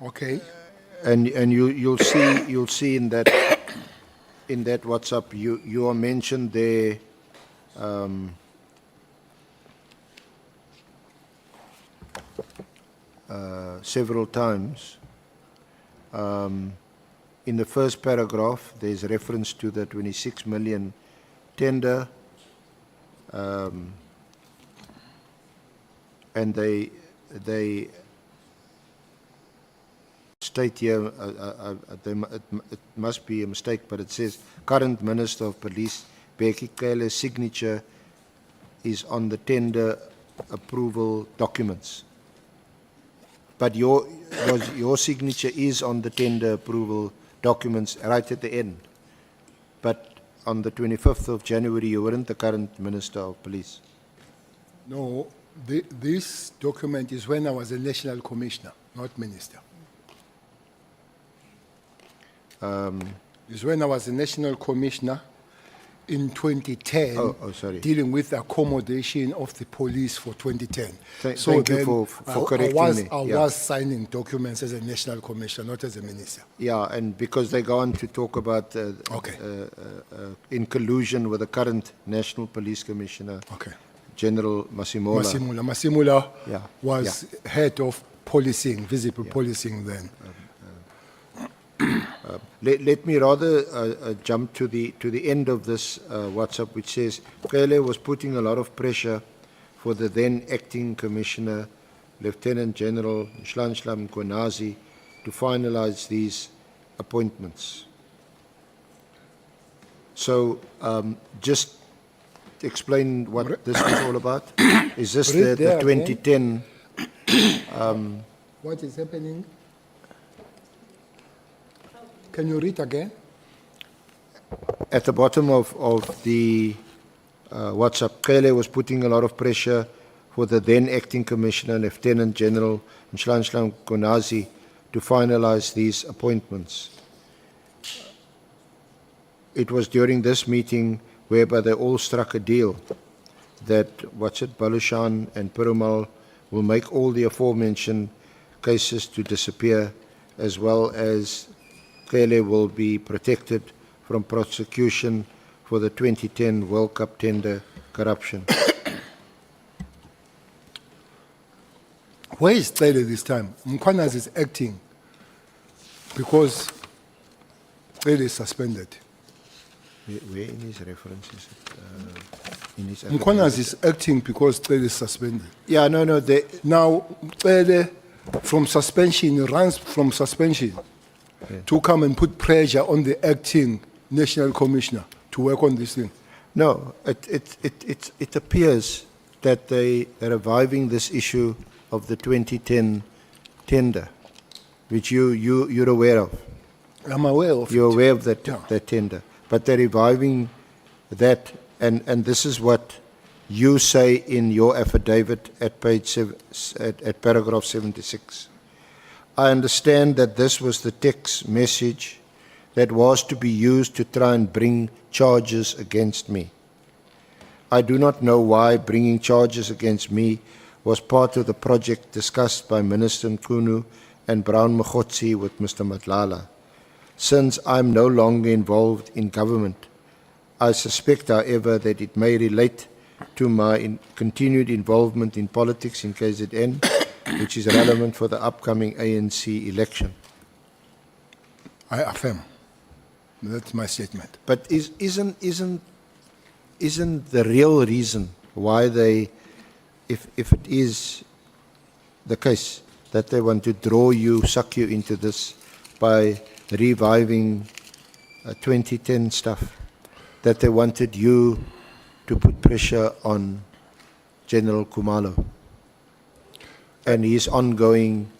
Okay. And you'll see in that WhatsApp you are mentioned there. Several times. In the first paragraph, there's reference to the 26 million tender, and they state here, it must be a mistake, but it says current Minister of Police Bheki Cele's signature is on the tender approval documents. But your signature is on the tender approval documents right at the end. But on the 25th of January, you weren't the current Minister of Police. No, this document is when I was a National Commissioner, not Minister. It's when I was a National Commissioner in 2010, dealing with the accommodation of the police for 2010. Thank you for correcting me. I was signing documents as a National Commissioner, not as a Minister. Yeah, and because they go on to talk about in collusion with the current National Police Commissioner, General Masimula. Masimula was head of policing, visible policing then. Let me rather jump to the end of this WhatsApp, which says Cele was putting a lot of pressure for the then acting Commissioner, Lieutenant General Nhlanhla Mkhwanazi, to finalize these appointments. So just explain what this is all about. Is this the 2010? What is happening? Can you read again? At the bottom of the WhatsApp, Cele was putting a lot of pressure for the then acting Commissioner, Lieutenant General Nhlanhla Mkhwanazi, to finalize these appointments. It was during this meeting whereby they all struck a deal that Balushan and Perumal will make all the aforementioned cases to disappear, as well as Cele will be protected from prosecution for the 2010 World Cup tender corruption. Where is Cele this time? Mkhwanazi is acting because Cele is suspended. Where in his references? Mkhwanazi is acting because Cele is suspended. Yeah, no. Now, Cele from suspension, runs from suspension to come and put pressure on the acting National Commissioner to work on this thing. No, it appears that they are reviving this issue of the 2010 tender, which you're aware of. I'm aware of You're aware of that tender. But they're reviving that, and this is what you say in your affidavit at at paragraph 76. I understand that this was the text message that was to be used to try and bring charges against me. I do not know why bringing charges against me was part of the project discussed by Minister Nkunu and Brown Mkhotsi with Mr. Matlala. Since I'm no longer involved in government, I suspect, however, that it may relate to my continued involvement in politics in KZN, which is relevant for the upcoming ANC election. I affirm. That's my statement. But isn't the real reason why they, if it is the case that they want to draw you, suck you into this by reviving 2010 stuff, that they wanted you to put pressure on General Khumalo and his ongoing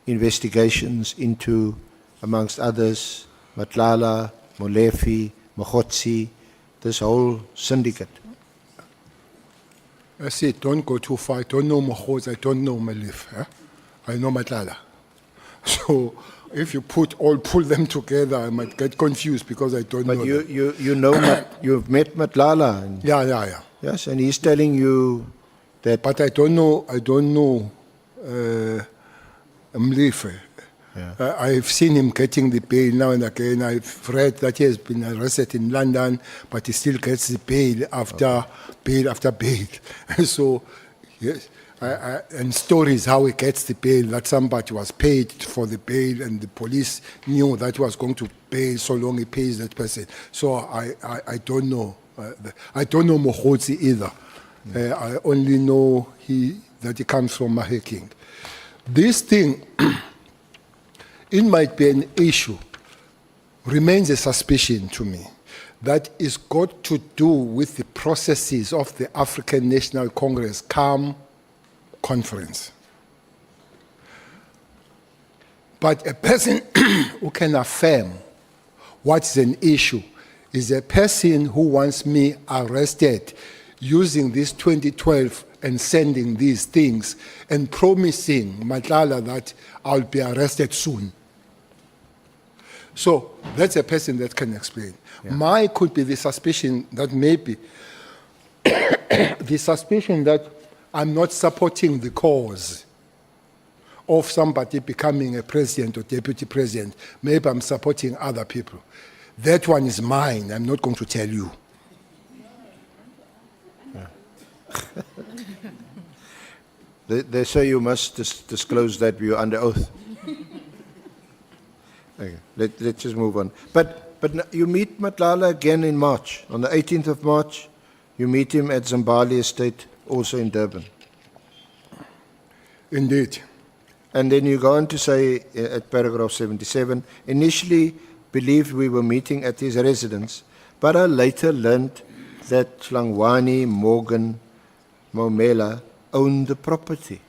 investigations into, amongst others, Matlala, Molefe, Mkhotsi, this whole syndicate? I said, don't go too far. I don't know Mkhotsi, I don't know Molefe. I know Matlala. So if you pull them together, I might get confused because I don't know. But you know, you've met Matlala. And Yeah. yes, and he's telling you that. But I don't know Molefe. Yeah. I've seen him getting the bail now and again. I've read that he has been arrested in London, but he still gets the bail after bail after bail. So, yes, and stories how he gets the bail, that somebody was paid for the bail and the police knew that he was going to pay so long he pays that person. So I don't know. I don't know Mkhotsi either. I only know that he comes from Mahikeng. This thing, it might be an issue, remains a suspicion to me, that is got to do with the processes of the African National Congress conference. But a person who can affirm what's an issue is a person who wants me arrested using this 2012 and sending these things and promising Matlala that I'll be arrested soon. So that's a person that can explain. Yeah. Mine could be the suspicion that maybe the suspicion that I'm not supporting the cause of somebody becoming a president or deputy president. Maybe I'm supporting other people. That one is mine. I'm not going to tell you. They say you must disclose that you're under oath. Okay, let's just move on. But you meet Matlala again in March. On the 18th of March, you meet him at Zimbabwe Estate, also in Durban. Indeed. And then you go on to say at paragraph 77, initially believed we were meeting at his residence, but I later learned that Hlangwani Morgan Maumela owned the property.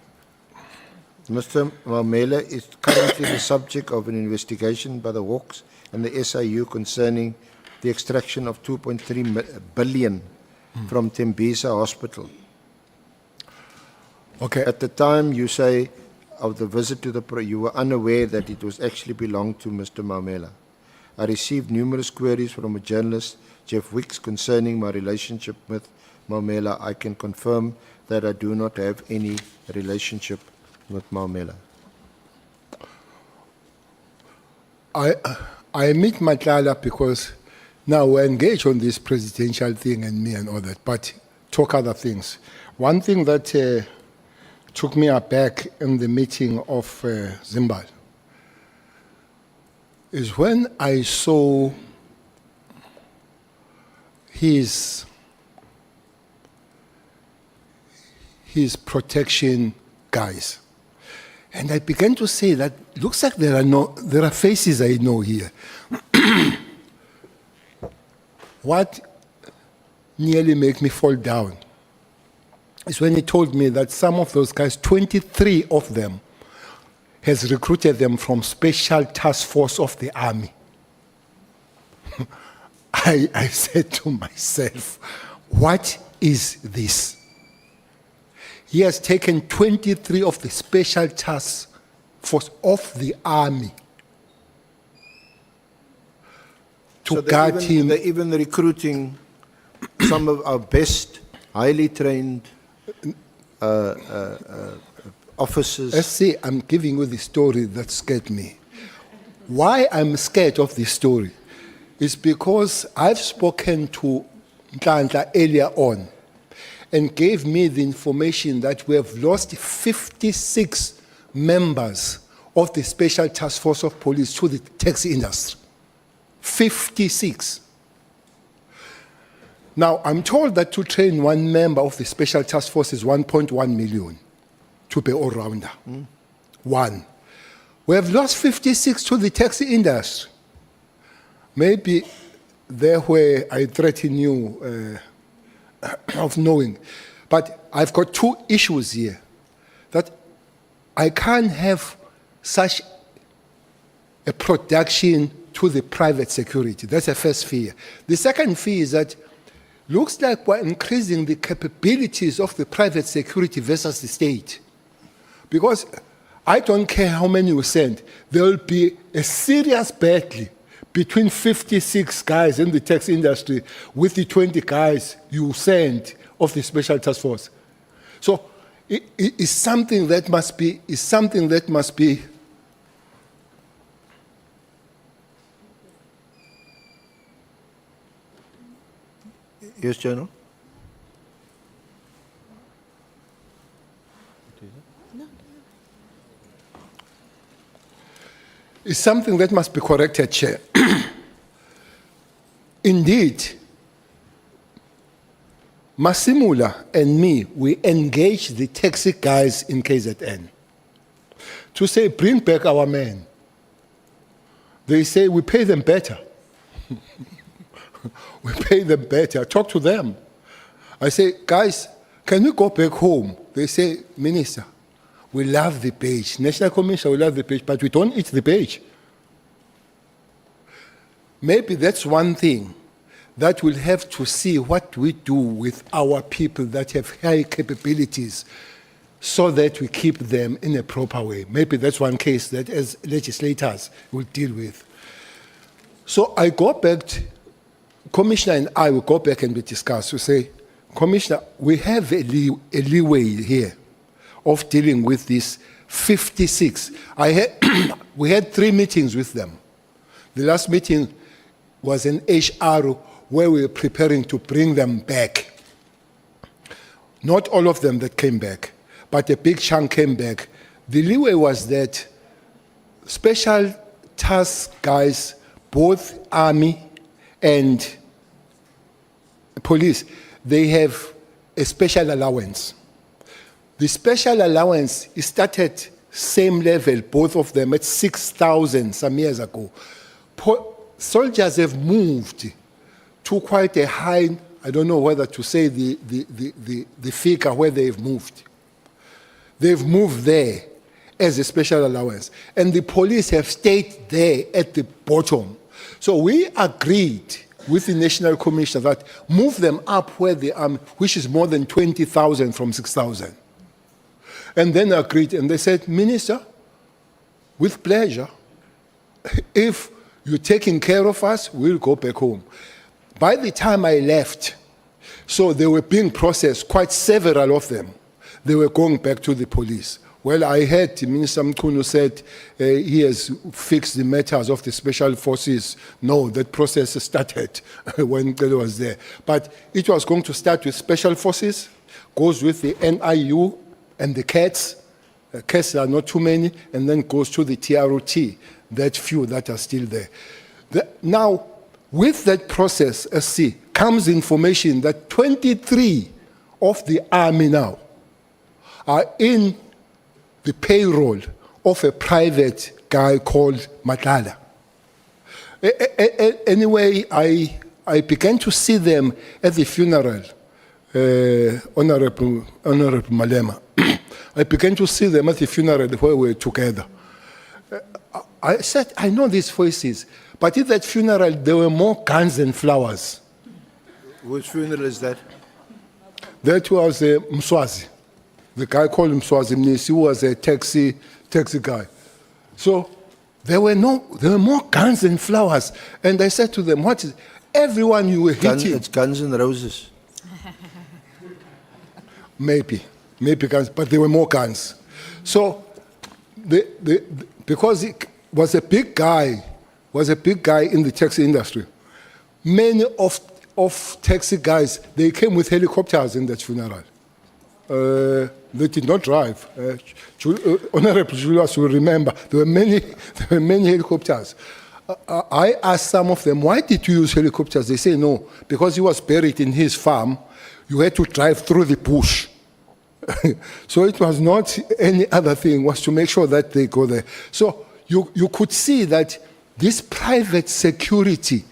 Mr. Maumela is currently the subject of an investigation by the Hawks and the SIU concerning the extraction of 2.3 billion from Tembisa Hospital. Okay. At the time, you say, of the visit to you were unaware that it was actually belonged to Mr. Maumela. I received numerous queries from a journalist, Jeff Wicks, concerning my relationship with Maumela. I can confirm that I do not have any relationship with Maumela. I meet Matlala because now we're engaged on this presidential thing and me and all that, but talk other things. One thing that took me aback in the meeting of Zimbabwe is when I saw his protection guys. And I began to say that looks like there are faces I know here. What nearly made me fall down is when he told me that some of those guys, 23 of them, has recruited them from Special Task Force of the Army. I said to myself, what is this? He has taken 23 of the Special Task Force of the Army to guard him. They're even recruiting some of our best, highly trained officers. See, I'm giving you the story that scared me. Why I'm scared of this story is because I've spoken to Ntlantla earlier on and gave me the information that we have lost 56 members of the Special Task Force of Police to the taxi industry. 56. Now, I'm told that to train one member of the Special Task Force is 1.1 million to be all-rounder. One. We have lost 56 to the taxi industry. Maybe there where I threaten you of knowing. But I've got two issues here. That I can't have such a production to the private security. That's the first fear. The second fear is that looks like we're increasing the capabilities of the private security versus the state. Because I don't care how many you send, there will be a serious battle between 56 guys in the taxi industry with the 20 guys you send of the Special Task Force. So it's something that must be, Yes, General? It's something that must be corrected, Chair. Indeed, Masimula and me, we engage the taxi guys in KZN to say, bring back our men. They say, we pay them better. We pay them better. Talk to them. I say, guys, can we go back home? They say, Minister, we love the page. National Commission, we love the page, but we don't eat the page. Maybe that's one thing that we'll have to see what we do with our people that have high capabilities so that we keep them in a proper way. Maybe that's one case that as legislators will deal with. So I go back, Commissioner and I will go back and we discuss. We say, Commissioner, we have a leeway here of dealing with this 56. We had 3 meetings with them. The last meeting was in HR where we were preparing to bring them back. Not all of them that came back, but a big chunk came back. The leeway was that special task guys, both army and police, they have a special allowance. The special allowance started same level, both of them, at 6,000 some years ago. Soldiers have moved to quite a high, I don't know whether to say the figure where they've moved. They've moved there as a special allowance. And the police have stayed there at the bottom. So we agreed with the National Commission that move them up where they are, which is more than 20,000 from 6,000. And then agreed, and they said, Minister, with pleasure, if you're taking care of us, we'll go back home. By the time I left, so they were being processed, quite several of them, they were going back to the police. Well, I heard Minister Mkunu said he has fixed the matters of the special forces. No, that process started when Cele was there. But it was going to start with special forces, goes with the NIU and the CATs. CATs are not too many, and then goes to the TROT, that few that are still there. Now, with that process, comes information that 23 of the army now are in the payroll of a private guy called Matlala. Anyway, I began to see them at the funeral, Honourable Malema. I began to see them at the funeral where we were together. I said, I know these voices, but at that funeral, there were more guns and flowers. Which funeral is that? That was Mswazi. The guy called him Mswazi Mnisi, who was a taxi guy. So there were more guns and flowers. And I said to them, what is everyone you were hitting? It's Guns and Roses. Maybe. maybe guns, but there were more guns. So, because he was a big guy in the taxi industry, many of taxi guys, they came with helicopters in that funeral. They did not drive. Honourable Julius will remember, there were many helicopters. I asked some of them, why did you use helicopters? They say no, because he was buried in his farm, you had to drive through the bush. So it was not any other thing, was to make sure that they go there. So you could see that this private security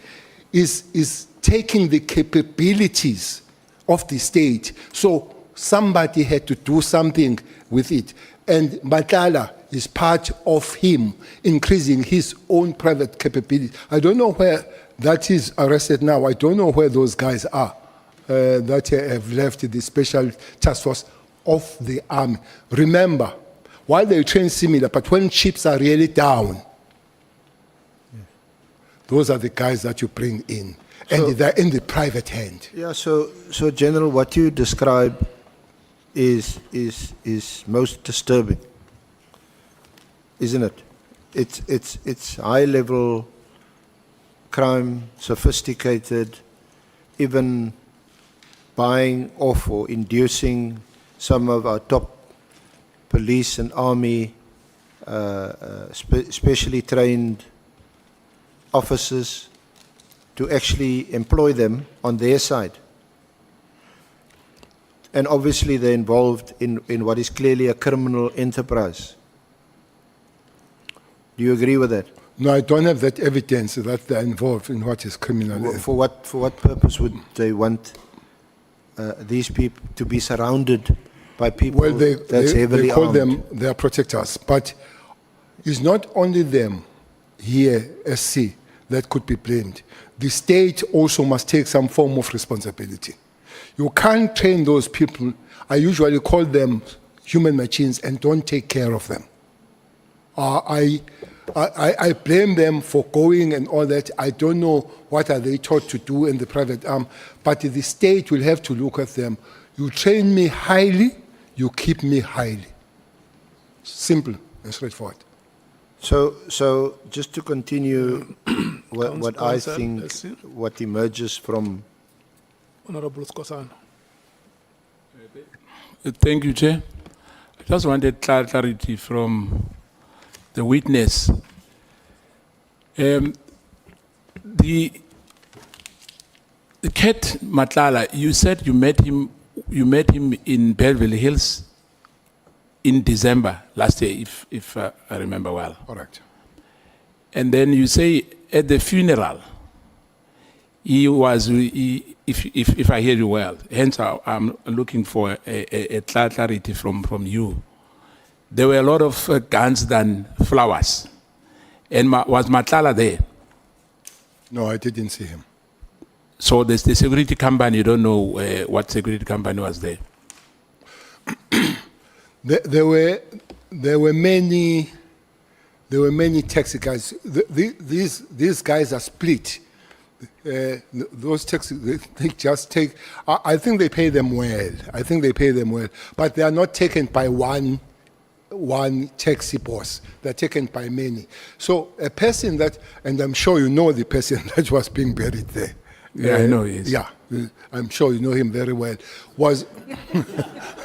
is taking the capabilities of the state. So somebody had to do something with it. And Matala is part of him increasing his own private capability. I don't know where that is arrested now. I don't know where those guys are that have left the special task force of the army. Remember, while they train similar, but when chips are really down, those are the guys that you bring in. And they're in the private hand. Yeah, so General, what you describe is most disturbing, isn't it? It's high level crime, sophisticated, even buying off or inducing some of our top police and army, specially trained officers, to actually employ them on their side. And obviously they're involved in what is clearly a criminal enterprise. Do you agree with that? No, I don't have that evidence that they're involved in what is criminal. For what purpose would they want these people to be surrounded by people that's heavily they call armed? them their protectors, but it's not only them here, SC, that could be blamed. The state also must take some form of responsibility. You can't train those people. I usually call them human machines and don't take care of them. I blame them for going and all that. I don't know what are they taught to do in the private arm, but the state will have to look at them. You train me highly, you keep me highly. Simple and straightforward. So just to continue, what I think, what emerges from... Honourable Skosana. Thank you, Chair. I just wanted clarity from the witness. The Cat Matlala, you said you met him in Beverly Hills in December last year, if I remember well. Correct. And then you say at the funeral, if I hear you well, hence I'm looking for a clarity from you. There were a lot of guns than flowers. And was Matlala there? No, I didn't see him. So the security company, you don't know what security company was there? There were many taxi guys. These guys are split. Those taxi, they just take. I think they pay them well. But they are not taken by one taxi boss. They're taken by many. So a person that, and I'm sure you know the person that was being buried there. Yeah, I know he is. Yeah, I'm sure you know him very well.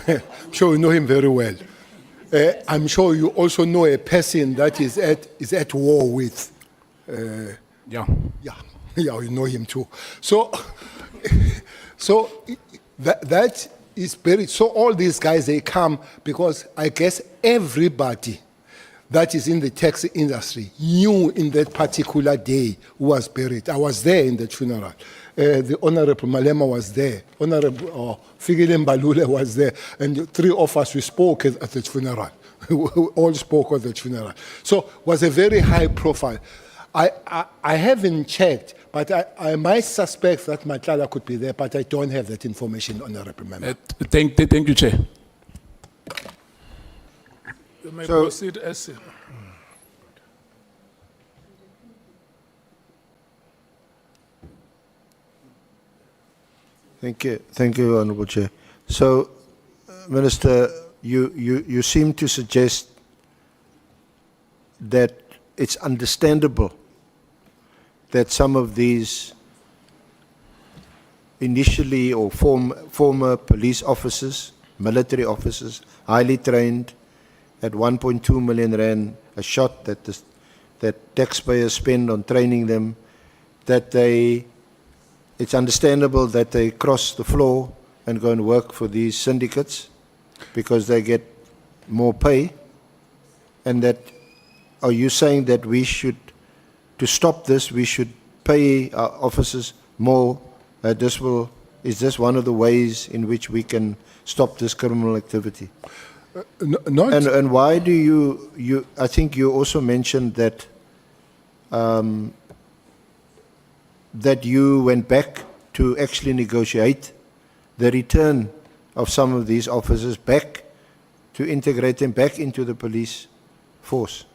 I'm sure you know him very well. I'm sure you also know a person that is at war with. Yeah, you know him too. So that is buried. So all these guys, they come because I guess everybody that is in the taxi industry knew in that particular day who was buried. I was there in that funeral. The Honourable Malema was there. Honourable Fikile Mbalule was there. And three of us, we spoke at the funeral. We all spoke at the funeral. So it was a very high profile. I haven't checked, but I might suspect that Matlala could be there, but I don't have that information, Honourable Member. Thank you, Chair. You may proceed, SC. Thank you, Honourable Chair. So, Minister, you seem to suggest that it's understandable that some of these initially or former police officers, military officers, highly trained, at 1.2 million rand a shot that taxpayers spend on training them, that it's understandable that they cross the floor and go and work for these syndicates because they get more pay, and that, are you saying that we should, to stop this, we should pay our officers more? Is this one of the ways in which we can stop this criminal activity? And why do you, I think you also mentioned that that you went back to actually negotiate the return of some of these officers back, to integrate them back into the police force.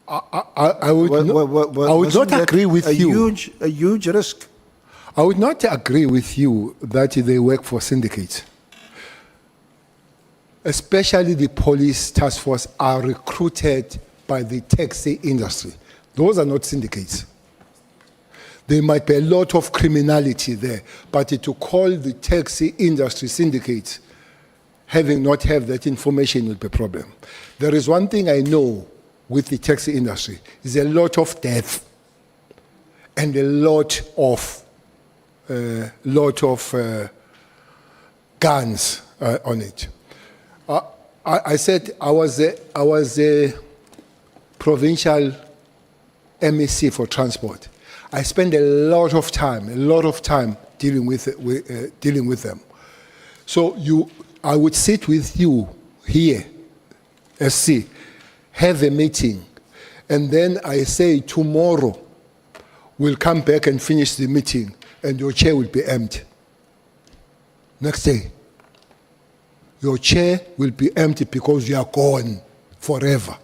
I would not agree with you. A huge risk. I would not agree with you that they work for syndicates. Especially the police task force are recruited by the taxi industry. Those are not syndicates. There might be a lot of criminality there, but to call the taxi industry syndicates, having not have that information, will be a problem. There is one thing I know with the taxi industry, is a lot of death and a lot of guns on it. I said I was a provincial MEC for transport. I spend a lot of time dealing with them. So I would sit with you here, SC, have a meeting, and then I say tomorrow we'll come back and finish the meeting, and your chair will be empty. Next day, your chair will be empty because you are gone forever.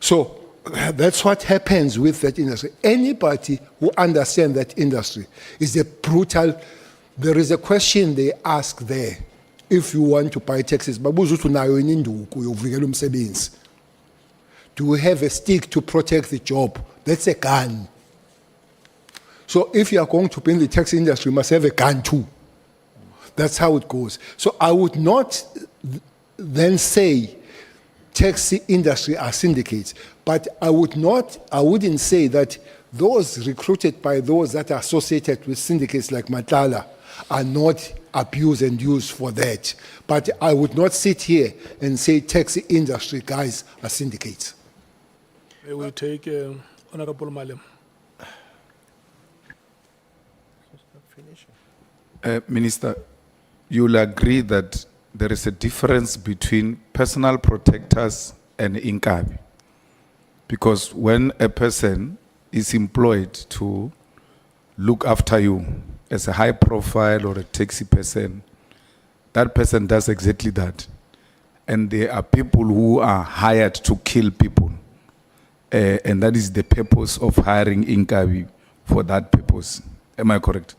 So that's what happens with that industry. Anybody who understands that industry is a brutal. There is a question they ask there. If you want to buy taxis, do you have a stick to protect the job? That's a gun. So if you are going to be in the taxi industry, you must have a gun too. That's how it goes. So I would not then say taxi industry are syndicates, but I wouldn't say that those recruited by those that are associated with syndicates like Matala are not abused and used for that. But I would not sit here and say taxi industry guys are syndicates. I will take Honourable Malim. Minister, you'll agree that there is a difference between personal protectors and inkabi. Because when a person is employed to look after you as a high profile or a taxi person, that person does exactly that. And there are people who are hired to kill people. And that is the purpose of hiring inkabi for that purpose. Am I correct?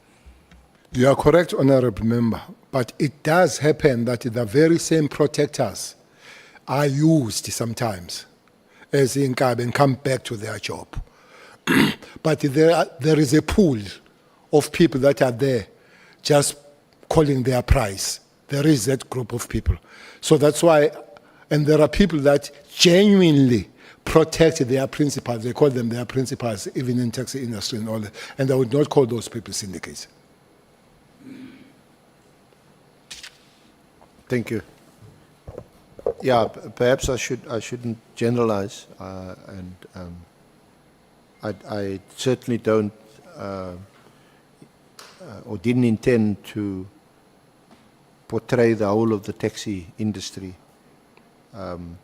You are correct, Honourable Member. But it does happen that the very same protectors are used sometimes as inkabi and come back to their job. But there is a pool of people that are there just calling their price. There is that group of people. So that's why, and there are people that genuinely protect their principals. They call them their principals, even in taxi industry and all that. And I would not call those people syndicates. Thank you. Yeah, perhaps I shouldn't generalize, and I certainly don't or didn't intend to portray the whole of the taxi industry.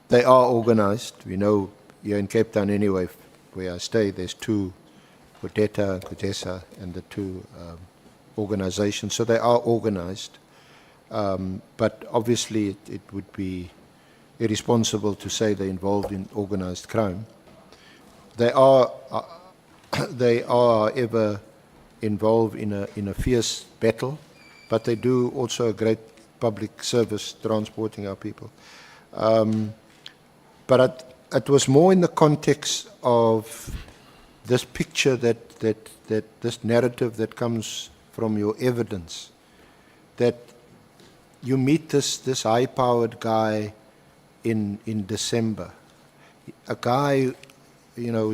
They are organized. We know here in Cape Town anyway, where I stay, there's two, Kudeta, Kudesa, and the two organizations. So they are organized. But obviously it would be irresponsible to say they're involved in organized crime. They are however involved in a fierce battle, but they do also a great public service transporting our people. But it was more in the context of this picture that this narrative that comes from your evidence, that you meet this high-powered guy in December, a guy,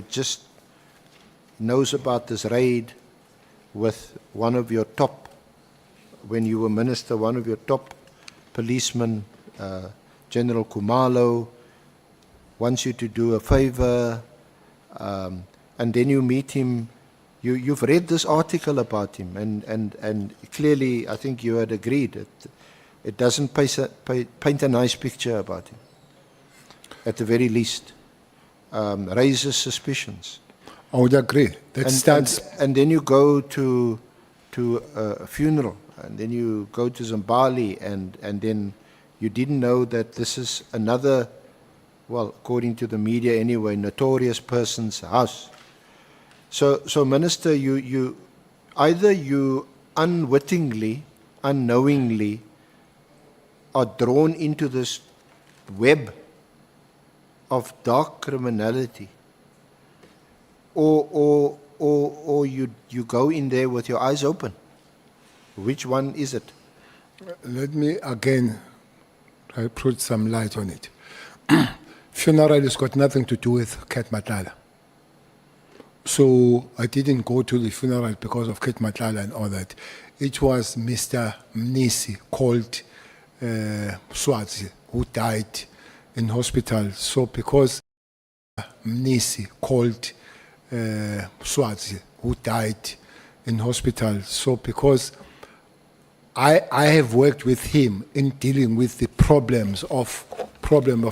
just knows about this raid with one of your top, when you were minister, one of your top policemen, General Kumalo, wants you to do a favor, and then you meet him. You've read this article about him, and clearly I think you had agreed it doesn't paint a nice picture about him, at the very least. Raises suspicions. I would agree. And then you go to a funeral, and then you go to Zimbabwe, and then you didn't know that this is another, well, according to the media anyway, notorious person's house. So Minister, you either you unwittingly, unknowingly are drawn into this web of dark criminality, or you go in there with your eyes open. Which one is it? Let me again put some light on it. Funeral has got nothing to do with Ket Matlala. So I didn't go to the funeral because of Ket Matlala and all that. It was Mr. Mnisi, called Swazi, who died in hospital. So because Mnisi, called Swazi, who died in hospital. So because I have worked with him in dealing with the problem of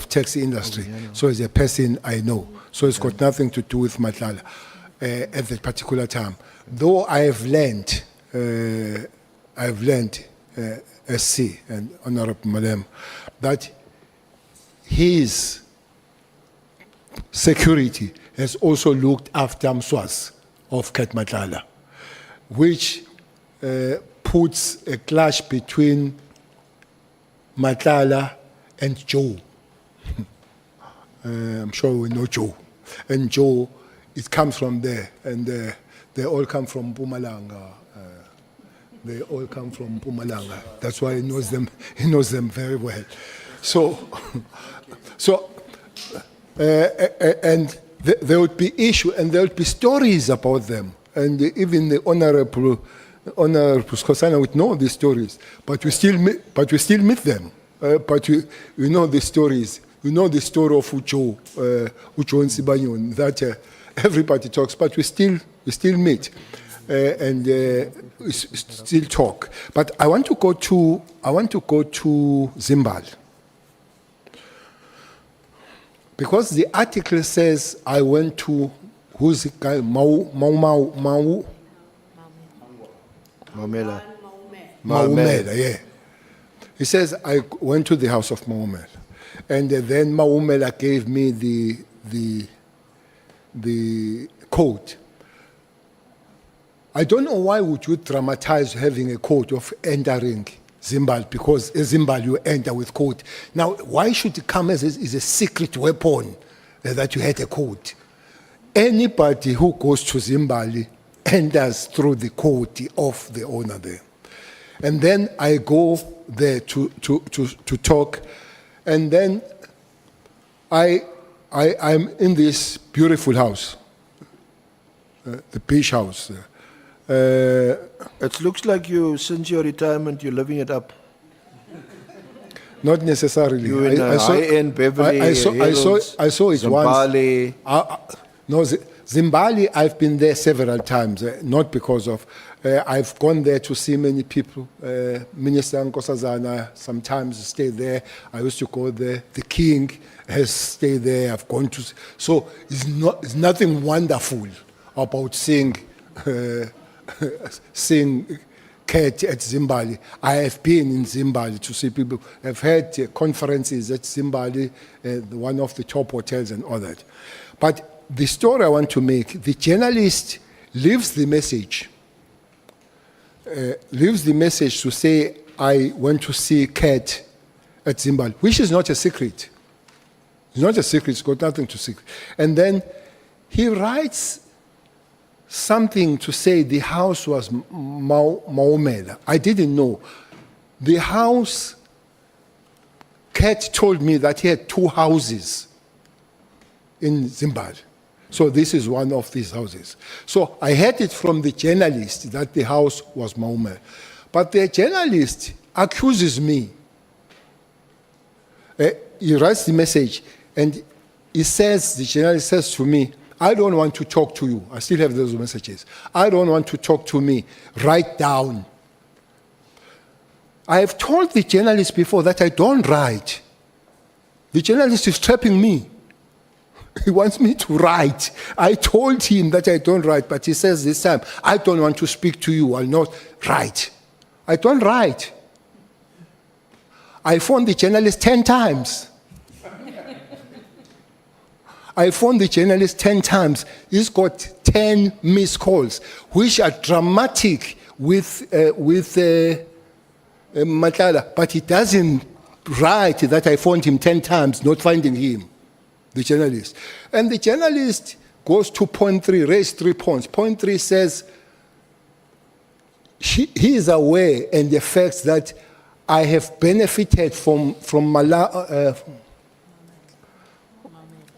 taxi industry. So as a person I know. So it's got nothing to do with Matlala at that particular time. Though I have learned SC and Honourable Madam, that his security has also looked after Mswaz of Ket Matlala, which puts a clash between Matlala and Joe. I'm sure we know Joe. And Joe, it comes from there, and they all come from Mpumalanga. They all come from Mpumalanga. That's why he knows them. He knows them very well. And there would be issue, and there would be stories about them, and even the Honourable Skosana would know these stories. But we still meet them. But we know the stories. We know the story of Ucho and Sibanyon, that everybody talks, but we still meet and we still talk. But I want to go to Zimbabwe, because the article says I went to, who's the guy, Maumela, yeah. He says I went to the house of Maumela, and then Maumela gave me the code. I don't know why would you dramatize having a code of entering Zimbabwe, because in Zimbabwe you enter with code. Now, why should it come as a secret weapon that you had a code? Anybody who goes to Zimbabwe enters through the code of the owner there. And then I go there to talk, and then I'm in this beautiful house, the beach house. It looks like you, since your retirement, you're living it up. Not necessarily. You're in high-end Beverly Hills, I saw it Zimbabwe. once. No, Zimbabwe, I've been there several times, not because of... I've gone there to see many people. Minister Nkosazana sometimes stay there. I used to go there. The king has stayed there. I've gone to... So it's nothing wonderful about seeing Ket at Zimbabwe. I have been in Zimbabwe to see people. I've had conferences at Zimbabwe, one of the top hotels and all that. But the story I want to make, the journalist leaves the message to say, I went to see Kat at Zimbabwe, which is not a secret. It's not a secret, it's got nothing to secret. And then he writes something to say the house was Maumela. I didn't know. The house, Kat told me that he had 2 houses in Zimbabwe. So this is one of these houses. So I heard it from the journalist that the house was Maumela. But the journalist accuses me. He writes the message and he says, the journalist says to me, I don't want to talk to you. I still have those messages. I don't want to talk to me. Write down. I have told the journalist before that I don't write. The journalist is trapping me. He wants me to write. I told him that I don't write, but he says this time, I don't want to speak to you. I'll not write. I don't write. I phoned the journalist 10 times. I phoned the journalist 10 times. He's got 10 missed calls, which are dramatic with Matala, but he doesn't write that I phoned him 10 times, not finding him, the journalist. And the journalist goes to point 3, raised 3 points. Point 3 says, he is aware and the fact that I have benefited from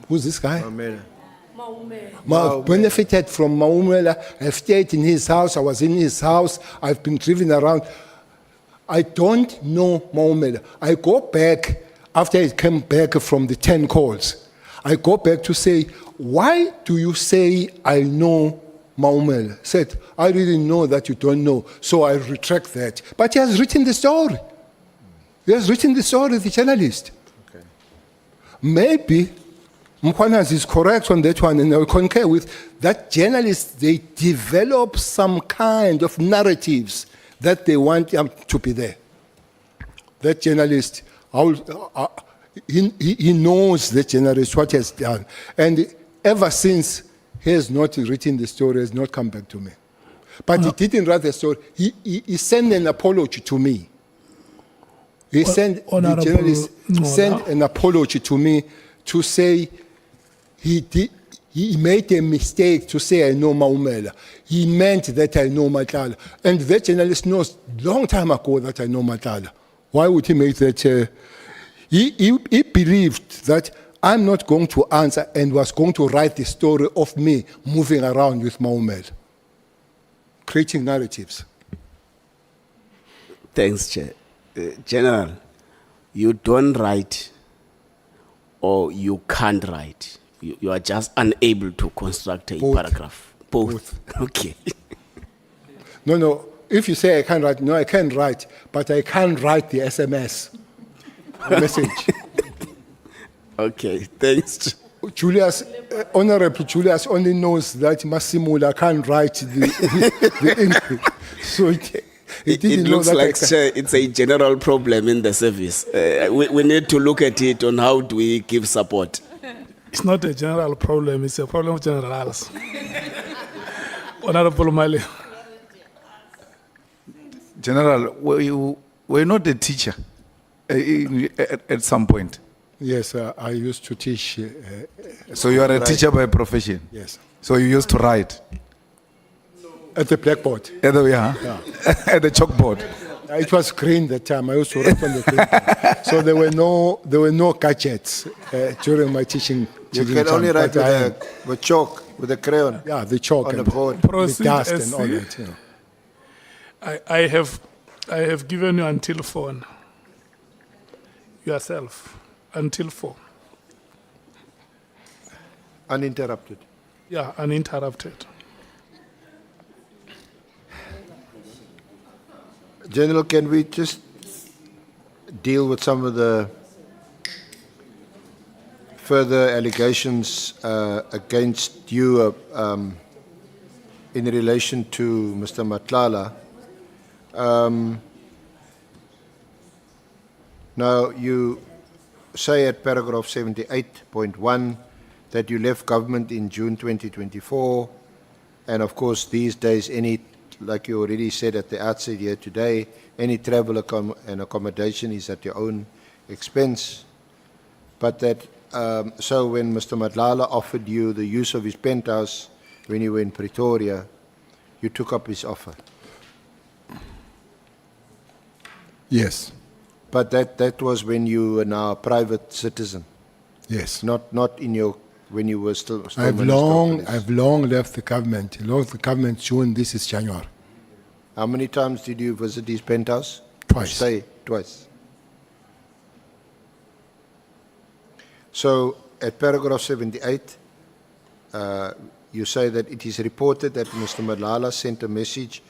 who's this guy? I've benefited from Maumela. I've stayed in his house. I was in his house. I've been driven around. I don't know Maumela. I go back, after I came back from the 10 calls, I go back to say, why do you say I know Maumela? Said, I didn't know that you don't know, so I retract that. But he has written the story. He has written the story, the journalist. Okay. Maybe Mkhwanazi is correct on that one, and I will concur with that journalist. They develop some kind of narratives that they want to be there. That journalist, he knows the journalist, what he has done. And ever since, he has not written the story, has not come back to me. But he didn't write the story. He sent an apology to me. He sent, the journalist sent an apology to me to say he made a mistake to say I know Maumela. He meant that I know Matala. And that journalist knows long time ago that I know Matala. Why would he make that? He believed that I'm not going to answer and was going to write the story of me moving around with Maumela, creating narratives. Thanks, Chair. General, you don't write or you can't write. You are just unable to construct a paragraph. Both. Okay. No. If you say I can't write, no, I can write, but I can't write the SMS message. Okay, thanks. Julius, Honourable Julius only knows that Massimula can't write the English. So it looks like it's a general problem in the service. We need to look at it on how do we give support. It's not a general problem, it's a problem of generals. Honorable Mali. General, were you not a teacher at some point? Yes, I used to teach. So you are a teacher by profession? Yes. So you used to write? At the blackboard. At the chalkboard. It was green that time. I used to write on the green. So there were no gadgets during my teaching. You can only write with chalk, with a crayon. Yeah, the chalk on and the board. the dust and all that. You know. I have given you until 4 now. Yourself. Until 4. Uninterrupted. Yeah, uninterrupted. General, can we just deal with some of the further allegations against you in relation to Mr. Matlala? Now, you say at paragraph 78.1 that you left government in June 2024, and of course these days any like you already said at the outset here today, any travel and accommodation is at your own expense. But that, so when Mr. Madlala offered you the use of his penthouse when you were in Pretoria, you took up his offer. Yes. But that was when you were now a private citizen. Yes. Not in your, when you were still I've Minister of Police. long left the government. Left the government June, this is January. How many times did you visit his penthouse? Twice. Stay twice. So at paragraph 78, you say that it is reported that Mr. Madlala sent a message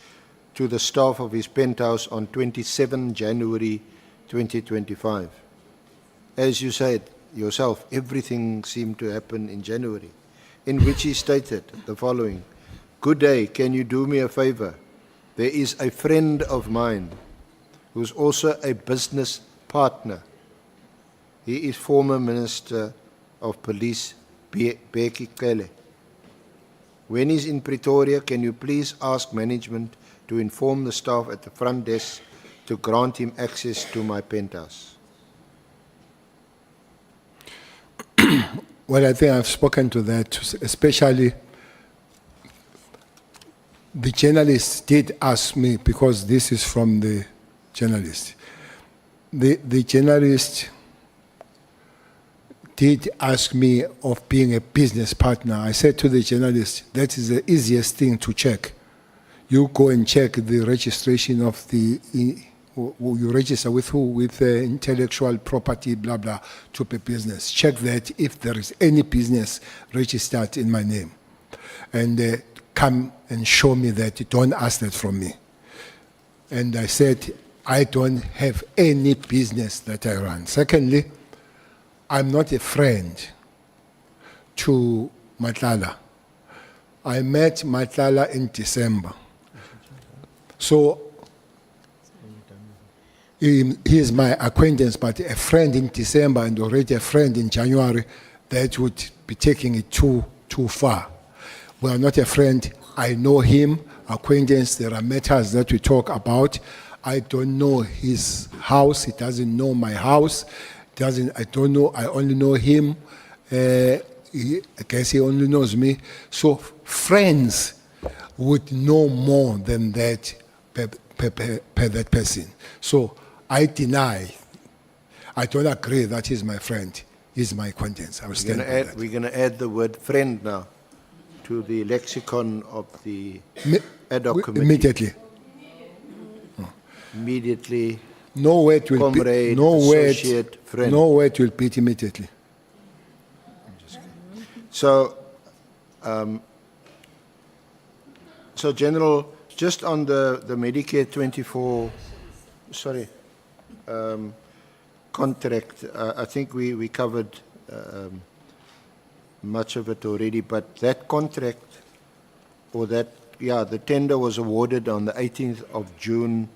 to the staff of his penthouse on 27 January 2025. As you said yourself, everything seemed to happen in January, in which he stated the following: "Good day, can you do me a favor? There is a friend of mine who's also a business partner. He is former Minister of Police, Bheki Cele. When he's in Pretoria, can you please ask management to inform the staff at the front desk to grant him access to my penthouse?" Well, I think I've spoken to that, especially the journalist did ask me, because this is from the journalist. The journalist did ask me of being a business partner. I said to the journalist, that is the easiest thing to check. You go and check the registration of the, you register with who? With intellectual property, blah, blah, to a business. Check that if there is any business registered in my name. And come and show me that. Don't ask that from me. And I said, I don't have any business that I run. Secondly, I'm not a friend to Matlala. I met Matlala in December. So he is my acquaintance, but a friend in December and already a friend in January, that would be taking it too far. We are not a friend. I know him, acquaintance. There are matters that we talk about. I don't know his house. He doesn't know my house. I don't know. I only know him. I guess he only knows me. So friends would know more than that per that person. So I deny. I don't agree that he's my friend. He's my acquaintance. I will stand by that. We're going to add the word friend now to the lexicon of the ad hoc committee. Immediately. Immediately. No word will comrade, be, associate, friend. No word will beat immediately. So, so General, just on the Medicare 24, contract, I think we covered much of it already, but that contract, or that, the tender was awarded on the 18th of June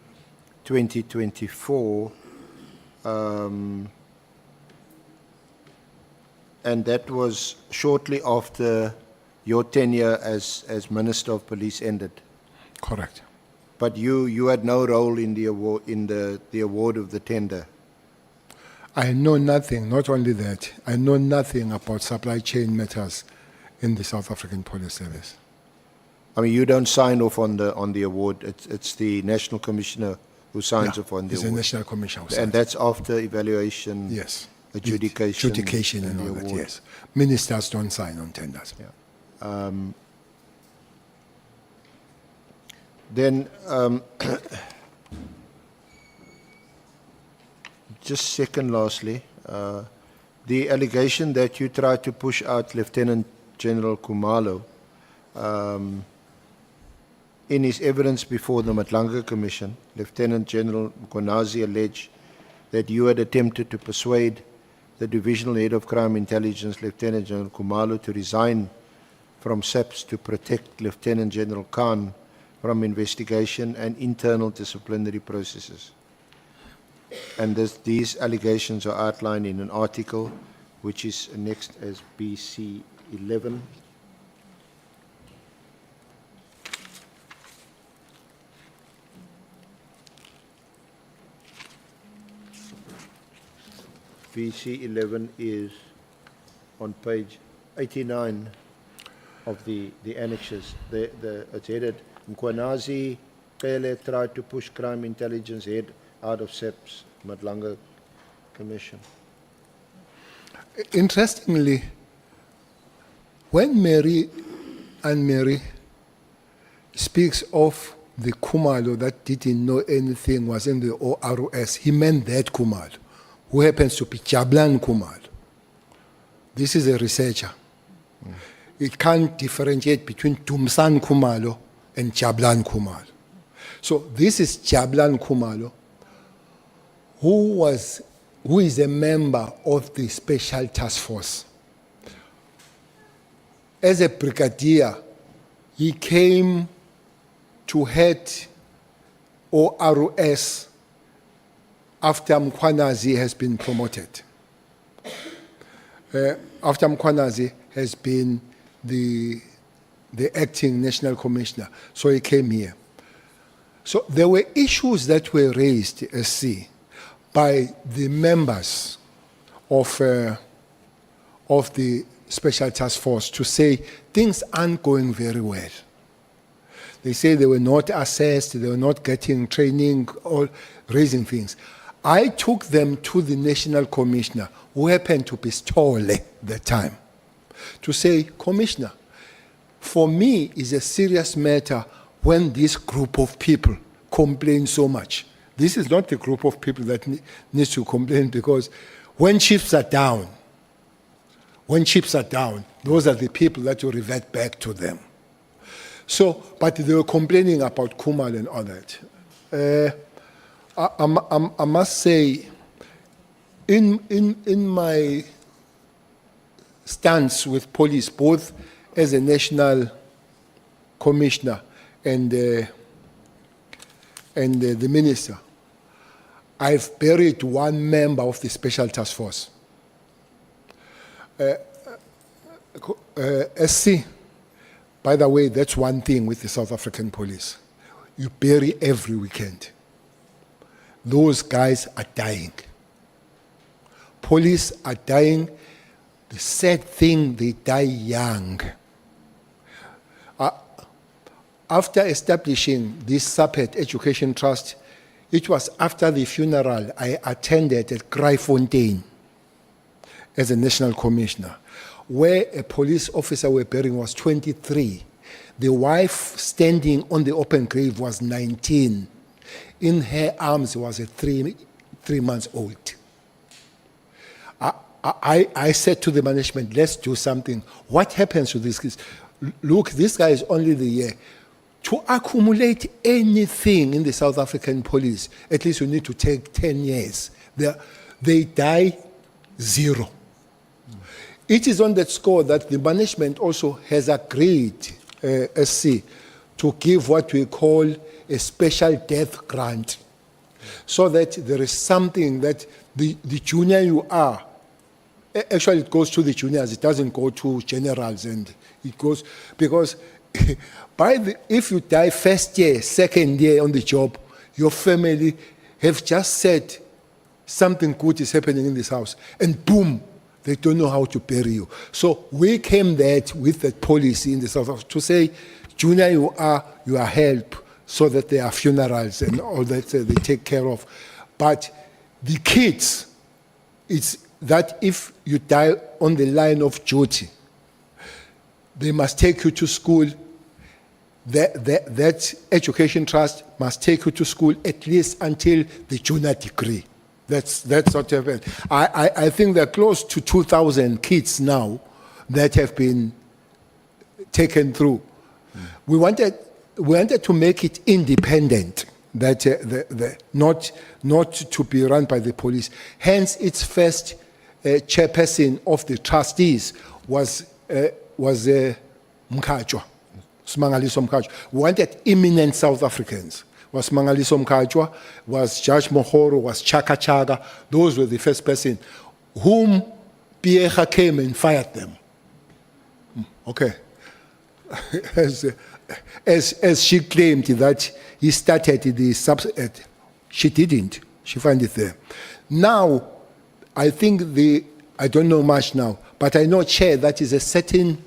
2024, and that was shortly after your tenure as Minister of Police ended. Correct. But you had no role in the award, the award of the tender. I know nothing. Not only that, I know nothing about supply chain matters in the South African Police Service. I mean, you don't sign off on the award. It's the National Commissioner who signs off on the award. It's the National Commissioner. And that's after evaluation. Yes. Adjudication and all that. Yes. Ministers don't sign on tenders. Yeah. Then, just second lastly, the allegation that you tried to push out Lieutenant General Khumalo in his evidence before the Matlanga Commission, Lieutenant General Mkonazi alleged that you had attempted to persuade the Divisional Head of Crime Intelligence, Lieutenant General Khumalo, to resign from SAPS to protect Lieutenant General Khan from investigation and internal disciplinary processes. And these allegations are outlined in an article which is next as BC 11. VC 11 is on page 89 of the annexes. It's headed, Mkhwanazi Cele tried to push crime intelligence head out of SEP's Madlanga Commission. Interestingly, when Mary speaks of the Khumalo that didn't know anything was in the ORS, he meant that Khumalo, who happens to be Jablan Khumalo. This is a researcher. It can't differentiate between Tumsan Khumalo and Jablan Khumalo. So this is Jablan Khumalo, who is a member of the Special Task Force. As a brigadier, he came to head ORS after Mkhwanazi has been promoted. After Mkhwanazi has been the acting national commissioner, so he came here. So there were issues that were raised, by the members of the Special Task Force to say things aren't going very well. They say they were not assessed, they were not getting training or raising things. I took them to the National Commissioner, who happened to be Stole at the time, to say, Commissioner, for me it's a serious matter when this group of people complain so much. This is not the group of people that needs to complain, because when chips are down, those are the people that will revert back to them. So, but they were complaining about Khumalo and all that. I must say, in my stance with police, both as a national commissioner and the minister, I've buried one member of the Special Task Force. SC, by the way, that's one thing with the South African police. You bury every weekend. Those guys are dying. Police are dying. The sad thing, they die young. After establishing this Sapet Education Trust, it was after the funeral I attended at Kraaifontein as a national commissioner, where a police officer we're burying was 23. The wife standing on the open grave was 19. In her arms was a 3 months old. I said to the management, let's do something. What happens to this case? Look, this guy is only the year. To accumulate anything in the South African police, at least you need to take 10 years. They die 0. It is on that score that the management also has agreed, to give what we call a special death grant, so that there is something that the junior you are, actually it goes to the juniors, it doesn't go to generals, and it goes, because if you die first year, second year on the job, your family have just said something good is happening in this house, and boom, they don't know how to bury you. So we came there with that policy in the South Africa to say, junior you are help, so that there are funerals and all that they take care of. But the kids, it's that if you die on the line of duty, they must take you to school. That education trust must take you to school at least until the junior degree. That's what happened. I think there are close to 2,000 kids now that have been taken through. We wanted to make it independent, that not to be run by the police. Hence, its first chairperson of the trustees was Mkhatshwa, Smangaliso Mkhatshwa. We wanted eminent South Africans. Was Smangaliso Mkhatshwa, was Judge Mohoro, was Chaka Chaka. Those were the first person whom Piecha came and fired them. Okay. As she claimed that he started the she didn't. She found it there. Now, I think I don't know much now, but I know, Chair, that is a certain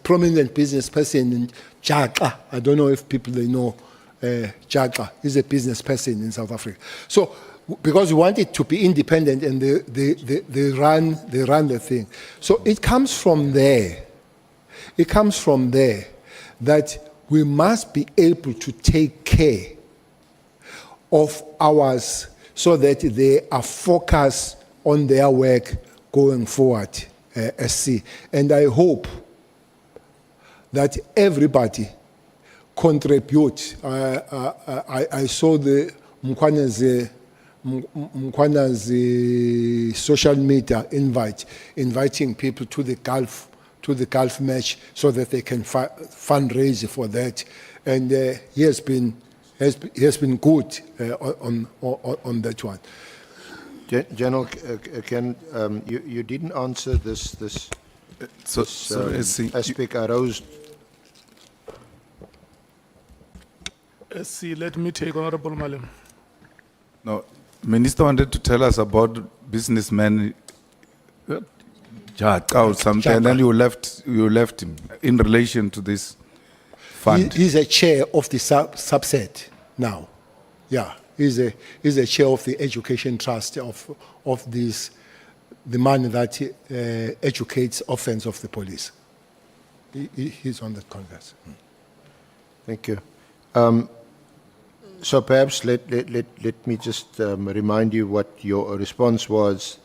prominent business person in Jaxa. I don't know if people they know Jaxa. He's a business person in South Africa. So, because we want it to be independent and they run the thing. So it comes from there. It comes from there that we must be able to take care of ours so that they are focused on their work going forward, SC. And I hope that everybody contribute. I saw the Mkwana's social media inviting people to the Gulf match so that they can fundraise for that, and he has been good on that one. General, you didn't answer this aspect arose. See, let me take Honourable Malim. No, Minister wanted to tell us about businessman or something, and then you left him in relation to this fund. He's a chair of the subset now. Yeah, he's a chair of the education trust of the man that educates offense of the police. He's on that congress. Thank you. So perhaps let me just remind you what your response was.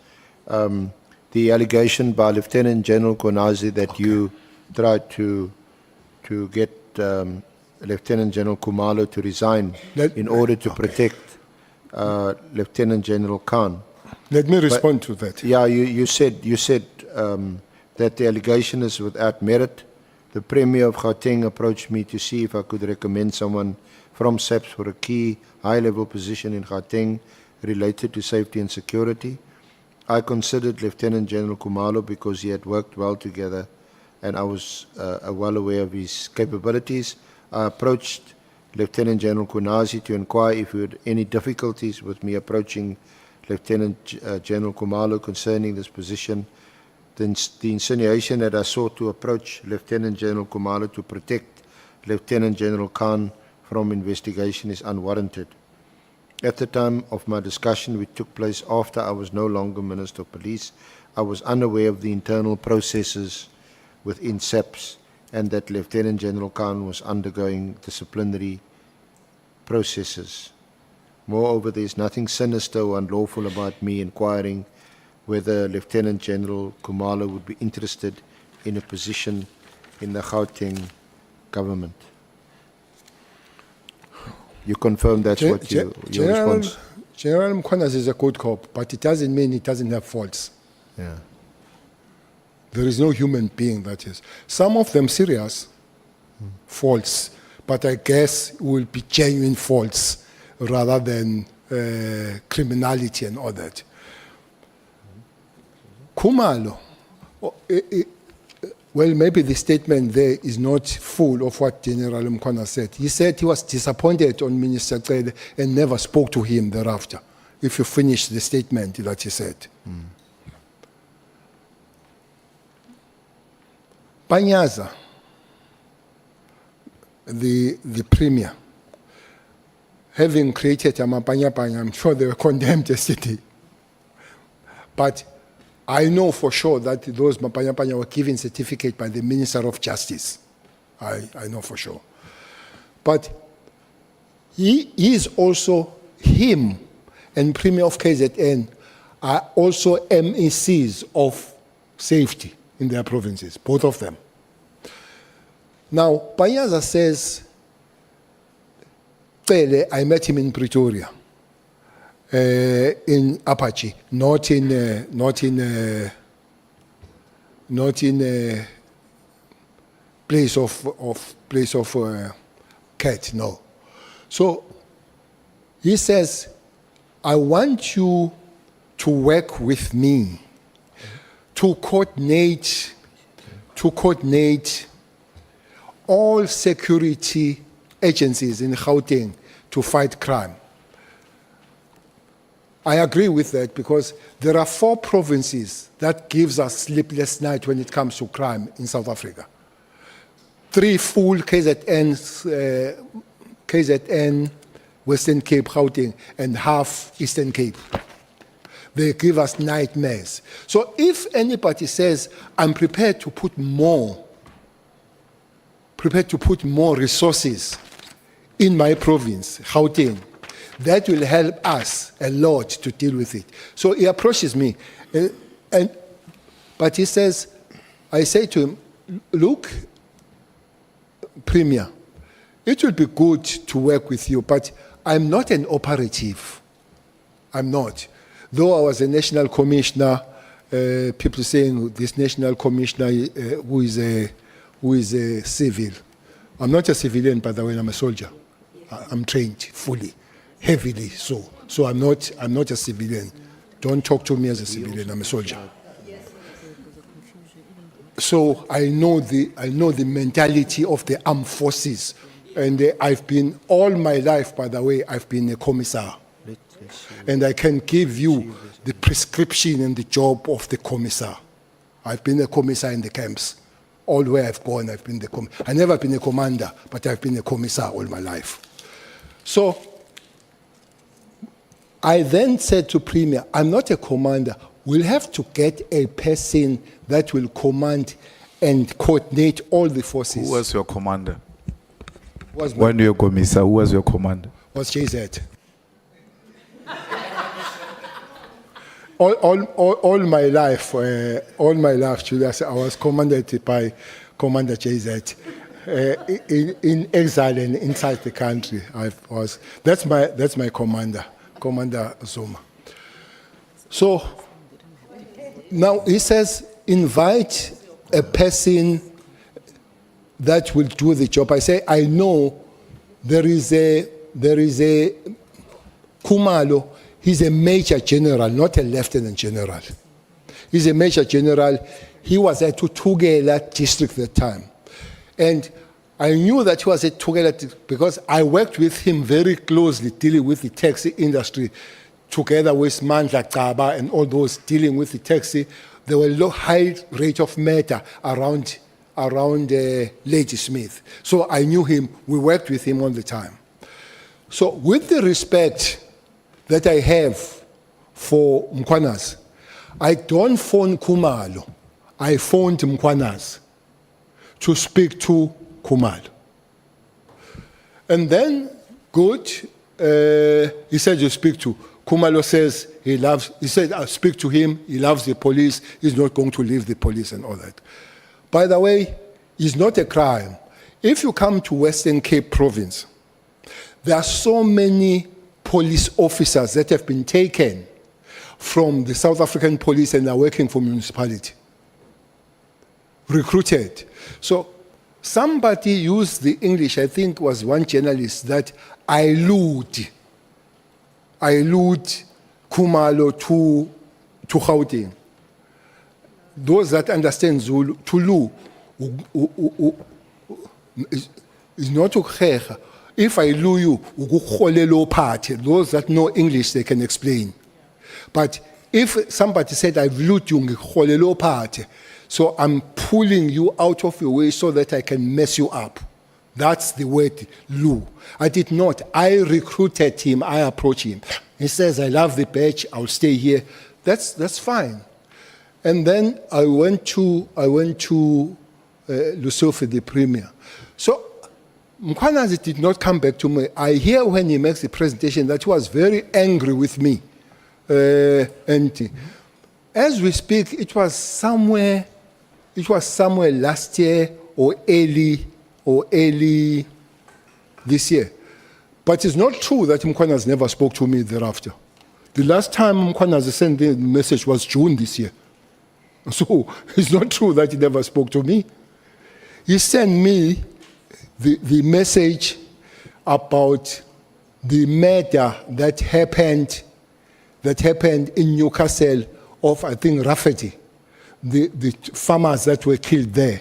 The allegation by Lieutenant General Konazi that you tried to get Lieutenant General Khumalo to resign in order to protect Lieutenant General Khan. Let me respond to that. Yeah, you said that the allegation is without merit. The Premier of Gauteng approached me to see if I could recommend someone from SAPS for a key high-level position in Gauteng related to safety and security. I considered Lieutenant General Khumalo because he had worked well together and I was well aware of his capabilities. I approached Lieutenant General Konazi to inquire if he had any difficulties with me approaching Lieutenant General Khumalo concerning this position. The insinuation that I sought to approach Lieutenant General Khumalo to protect Lieutenant General Khan from investigation is unwarranted. At the time of my discussion, which took place after I was no longer Minister of Police, I was unaware of the internal processes within SAPS and that Lieutenant General Khan was undergoing disciplinary processes. Moreover, there is nothing sinister or unlawful about me inquiring whether Lieutenant General Khumalo would be interested in a position in the Gauteng government. You confirm that's what your response? General Mkhwanazi is a good cop, but it doesn't mean he doesn't have faults. Yeah. There is no human being that is. Some of them serious faults, but I guess will be genuine faults rather than criminality and all that. Khumalo, well, maybe the statement there is not full of what General Mkhwana said. He said he was disappointed on Minister Cele and never spoke to him thereafter, if you finish the statement that he said. Panyaza, the Premier, having created Amapanya, I'm sure they were condemned yesterday. But I know for sure that those Mapanya were given certificate by the Minister of Justice. I know for sure. But he is also, him and Premier of KZN are also MECs of safety in their provinces, both of them. Now, Panyaza says, Cele, I met him in Pretoria. In Apache, not in place of cat. No. So he says, I want you to work with me to coordinate all security agencies in Gauteng to fight crime. I agree with that because there are 4 provinces that gives us sleepless night when it comes to crime in South Africa. 3 full KZN, Western Cape, Gauteng, and half Eastern Cape. They give us nightmares. So if anybody says, I'm prepared to put more resources in my province, Gauteng, that will help us a lot to deal with it. So he approaches me, but he says, I say to him, look, Premier, it will be good to work with you, but I'm not an operative. I'm not. Though I was a national commissioner, people saying this national commissioner who is a civil. I'm not a civilian, by the way, I'm a soldier. I'm trained fully, heavily so. So I'm not a civilian. Don't talk to me as a civilian, I'm a soldier. So I know the mentality of the armed forces. And I've been, all my life, by the way, I've been a commissar. And I can give you the prescription and the job of the commissar. I've been a commissar in the camps. All where I've gone, I've been I've never been a commander, but I've been a commissar all my life. So I then said to Premier, I'm not a commander. We'll have to get a person that will command and coordinate all the forces. Who was your commander? When you were commissar, who was your commander? Was JZ. all my life, Julius, I was commanded by Commander JZ. In exile and inside the country, that's my commander, Commander Zuma. So now he says, invite a person that will do the job. I say, I know there is a Khumalo. He's a major general, not a lieutenant general. He's a major general. He was at Tugela district at the time. And I knew that he was at Tugela because I worked with him very closely dealing with the taxi industry, together with Mandla Kaba and all those dealing with the taxi. There were low high rate of murder around Lady Smith. So I knew him. We worked with him all the time. So with the respect that I have for Mkhwanazi, I don't phone Khumalo. I phoned Mkhwanazi to speak to Khumalo. And then, good, he said you speak to. Khumalo says he said I'll speak to him, he loves the police, he's not going to leave the police and all that. By the way, it's not a crime. If you come to Western Cape Province, there are so many police officers that have been taken from the South African police and are working for municipality. Recruited. So somebody used the English, I think was one journalist, that I lured Khumalo to Gauteng. Those that understand Zulu, to lu is not to. If I lure you, those that know English, they can explain. But if somebody said, I've lured you, so I'm pulling you out of your way so that I can mess you up. That's the word, lu. I did not. I recruited him. I approached him. He says, I love the badge. I'll stay here. That's fine. And then I went to Lusofe, the premier. So Mkhwanazi did not come back to me. I hear when he makes the presentation that he was very angry with me. And as we speak, it was somewhere last year or early this year. But it's not true that Mkhwanazi never spoke to me thereafter. The last time Mkhwanazi sent the message was June this year. So it's not true that he never spoke to me. He sent me the message about the murder that happened in Newcastle of, I think, Rafferty, the farmers that were killed there.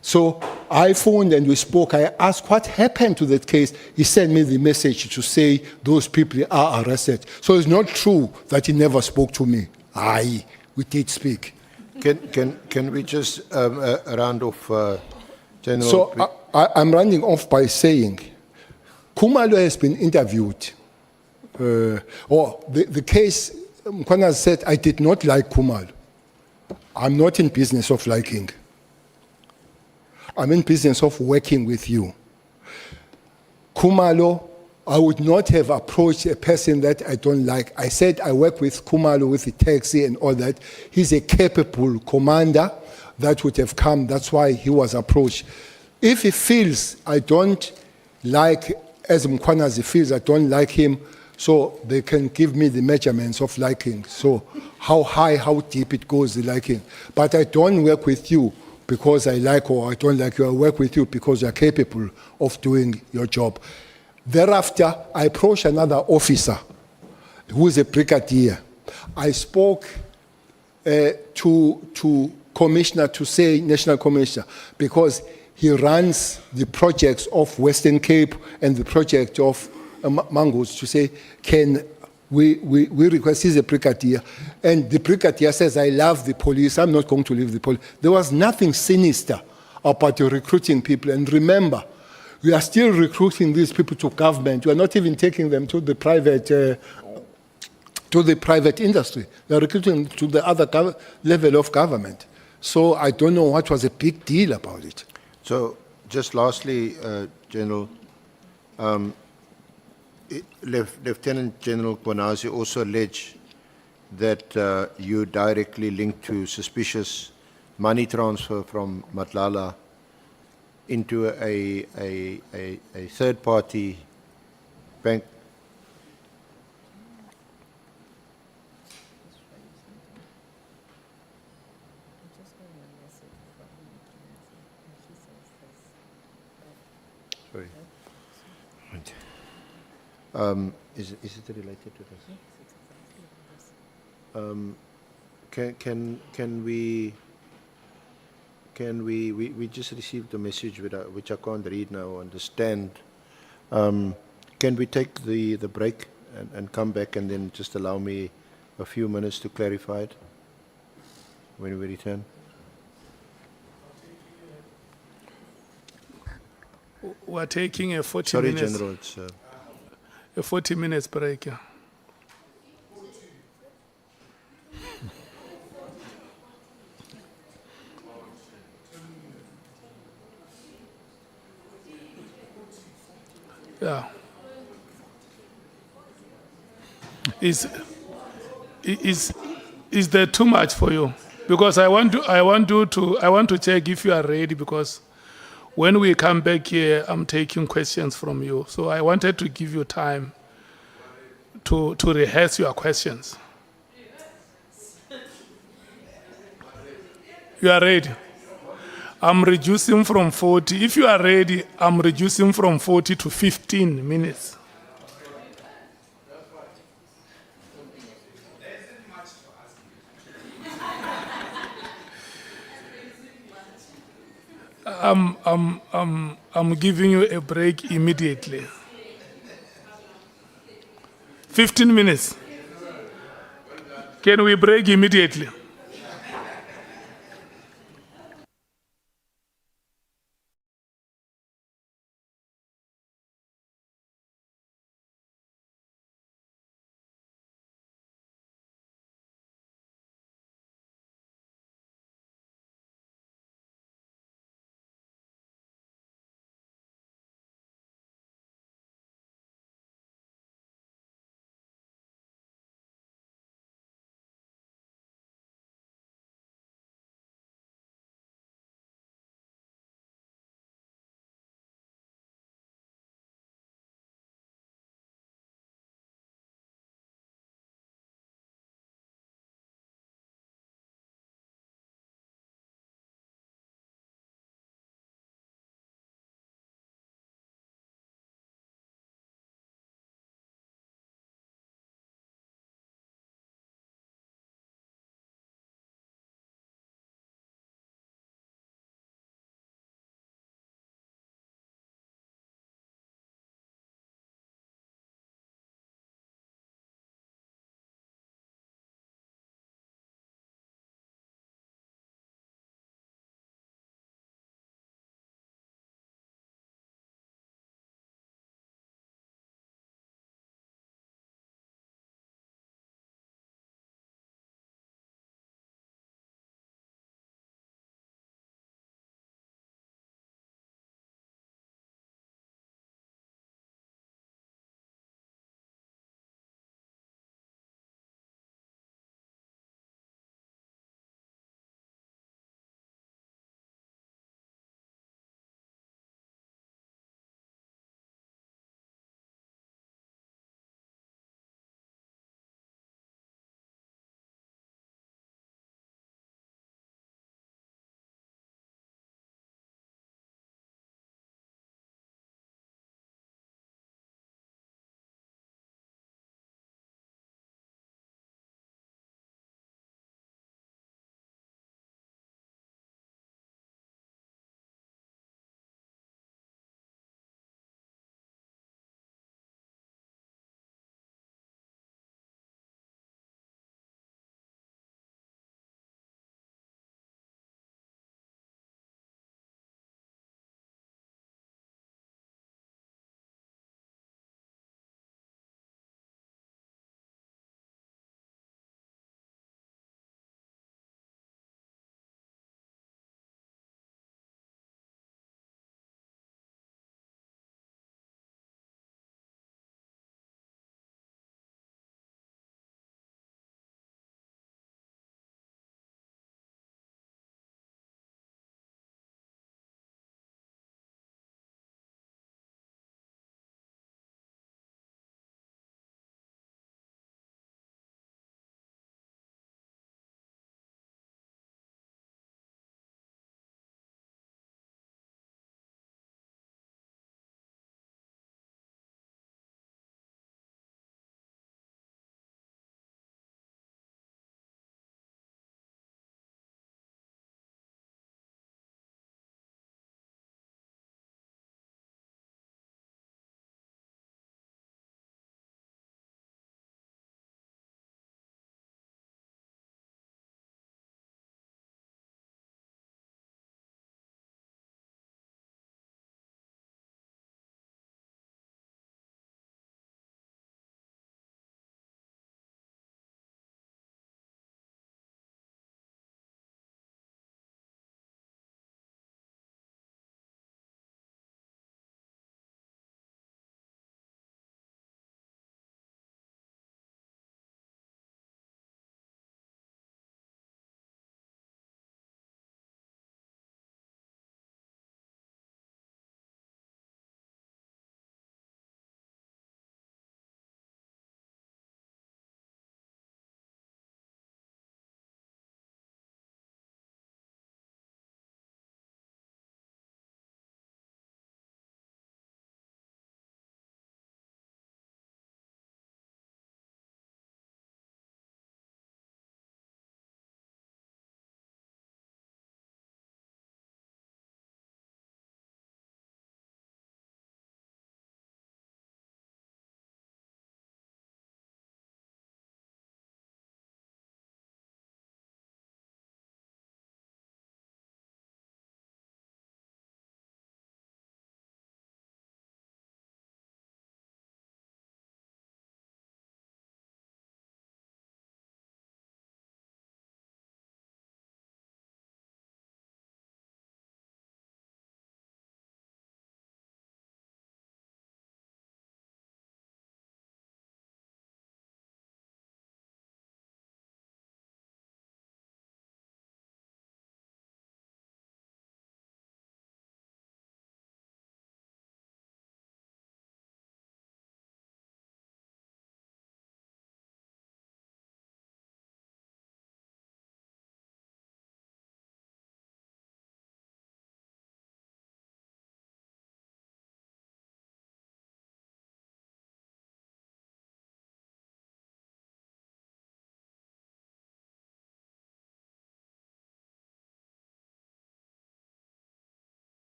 So I phoned and we spoke. I asked what happened to that case. He sent me the message to say those people are arrested. So it's not true that he never spoke to me. Aye, we did speak. Can we just round off, General? So I'm running off by saying, Khumalo has been interviewed. The case, Mkhwana said, I did not like Khumalo. I'm not in business of liking. I'm in business of working with you. Khumalo, I would not have approached a person that I don't like. I said I work with Khumalo with the taxi and all that. He's a capable commander that would have come. That's why he was approached. If he feels I don't like, as Mkhwanazi feels I don't like him, so they can give me the measurements of liking. So how high, how deep it goes, the liking. But I don't work with you because I like or I don't like you. I work with you because you're capable of doing your job. Thereafter, I approached another officer who is a brigadier. I spoke to commissioner, to say national commissioner, because he runs the projects of Western Cape and the project of Mangoes, to say, can we request, he's a brigadier, and the brigadier says, I love the police, I'm not going to leave the police. There was nothing sinister about recruiting people. And remember, we are still recruiting these people to government. We are not even taking them to the private industry. We are recruiting them to the other level of government. So I don't know what was a big deal about it. So just lastly, General, Lieutenant General Kwanazi also alleged that you directly linked to suspicious money transfer from Matlala into a third-party bank. Sorry. Is it related to this? Can we just received a message which I can't read now or understand. Can we take the break and come back and then just allow me a few minutes to clarify it when we return? We're taking a 40 Sorry, minutes. General, it's A 40 minutes break. Yeah. Yeah. Is there too much for you? Because I want to check if you are ready, because when we come back here, I'm taking questions from you. So I wanted to give you time to rehearse your questions. You are ready? I'm reducing from 40. If you are ready, I'm reducing from 40 to 15 minutes. I'm giving you a break immediately. 15 minutes. Can we break immediately?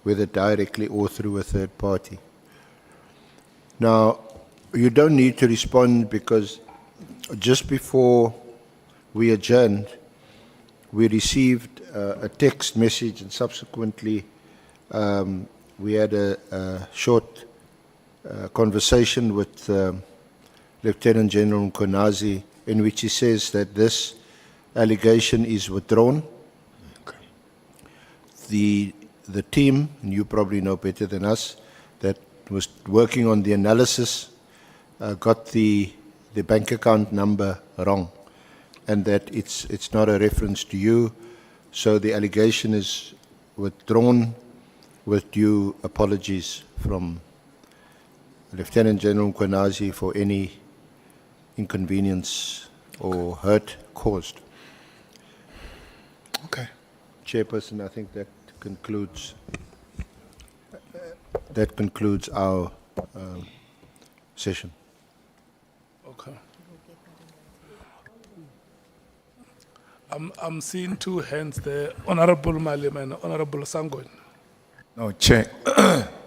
whether directly or through a third party. Now, you don't need to respond because just before we adjourned, we received a text message and subsequently we had a short conversation with Lieutenant General Mkonazi in which he says that this allegation is withdrawn. The team, and you probably know better than us, that was working on the analysis got the bank account number wrong, and that it's not a reference to you, so the allegation is withdrawn with due apologies from Lieutenant General Mkonazi for any inconvenience or hurt caused. Okay. Chairperson, I think that concludes our session. Okay. I'm seeing two hands there, Honourable Malema and Honourable Sangoin. No, Chair,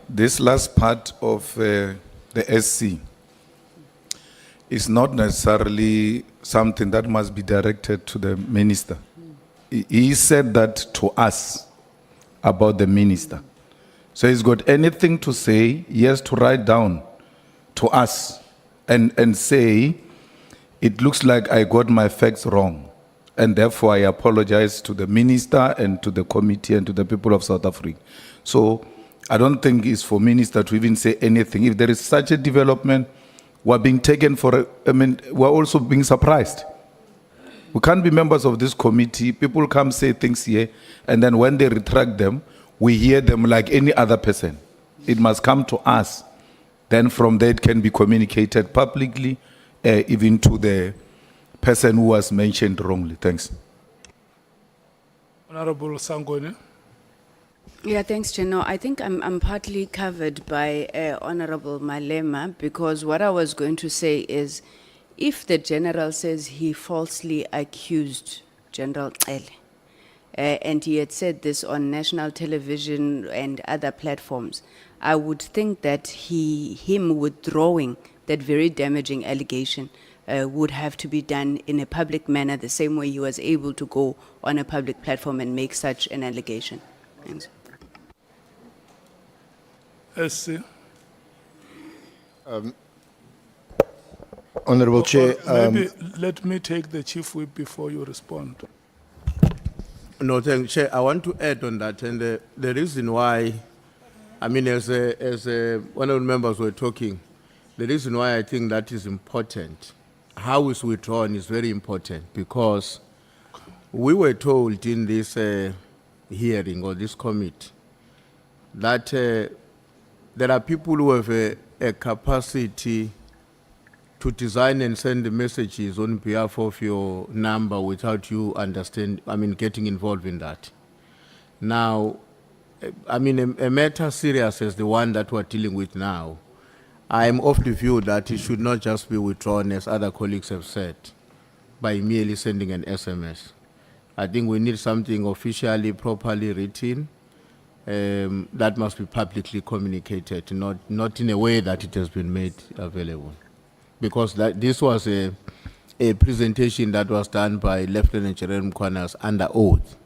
this last part of the SC is not necessarily something that must be directed to the minister. He said that to us about the minister. So he's got anything to say, he has to write down to us and say, it looks like I got my facts wrong. And therefore I apologize to the minister and to the committee and to the people of South Africa. So I don't think it's for minister to even say anything. If there is such a development, we're being taken for, we're also being surprised. We can't be members of this committee. People come say things here, and then when they retract them, we hear them like any other person. It must come to us. Then from there it can be communicated publicly, even to the person who was mentioned wrongly. Thanks. Honourable Sangone. Yeah, thanks, Chair. No, I think I'm partly covered by Honourable Malema, because what I was going to say is, if the general says he falsely accused General Cele, and he had said this on national television and other platforms, I would think that him withdrawing that very damaging allegation would have to be done in a public manner, the same way he was able to go on a public platform and make such an allegation. Thanks. SC. Honourable Chair. Maybe let me take the Chief Whip before you respond. No, thank you, Chair. I want to add on that, and the reason why, I mean, as one of the members were talking, the reason why I think that is important, how it's withdrawn is very important, because we were told in this hearing or this committee that there are people who have a capacity to design and send the messages on behalf of your number without you getting involved in that. Now, I mean, a matter serious as the one that we're dealing with now, I am of the view that it should not just be withdrawn, as other colleagues have said, by merely sending an SMS. I think we need something officially, properly written, that must be publicly communicated, not in a way that it has been made available. Because this was a presentation that was done by Lieutenant General Mkonazi under oath.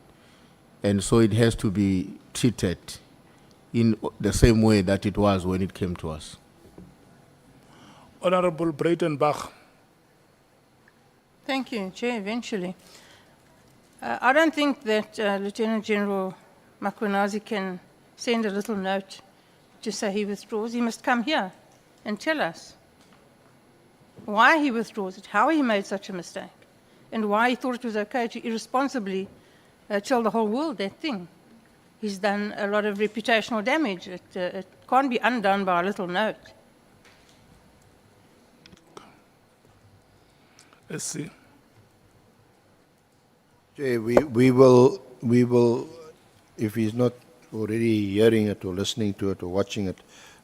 And so it has to be treated in the same way that it was when it came to us. Honourable Breitenbach. Thank you, Chair, eventually. I don't think that Lieutenant General Mkonazi can send a little note to say he withdraws. He must come here and tell us why he withdraws it, how he made such a mistake, and why he thought it was okay to irresponsibly tell the whole world that thing. He's done a lot of reputational damage. It can't be undone by a little note. Let's see. Okay, we will, if he's not already hearing it or listening to it or watching it,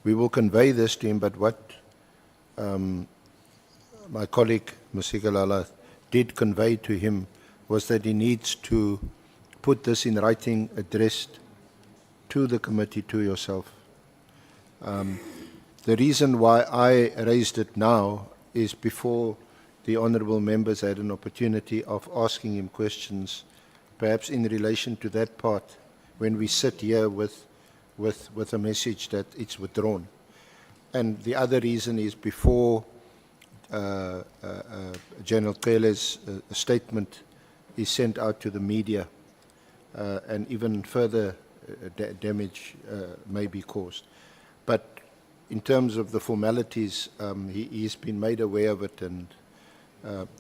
we will convey this to him. But what my colleague, Musikalala, did convey to him was that he needs to put this in writing addressed to the committee, to yourself. The reason why I raised it now is before the honourable members had an opportunity of asking him questions, perhaps in relation to that part, when we sit here with a message that it's withdrawn. And the other reason is before General Cele's statement is sent out to the media, and even further damage may be caused. But in terms of the formalities, he's been made aware of it, and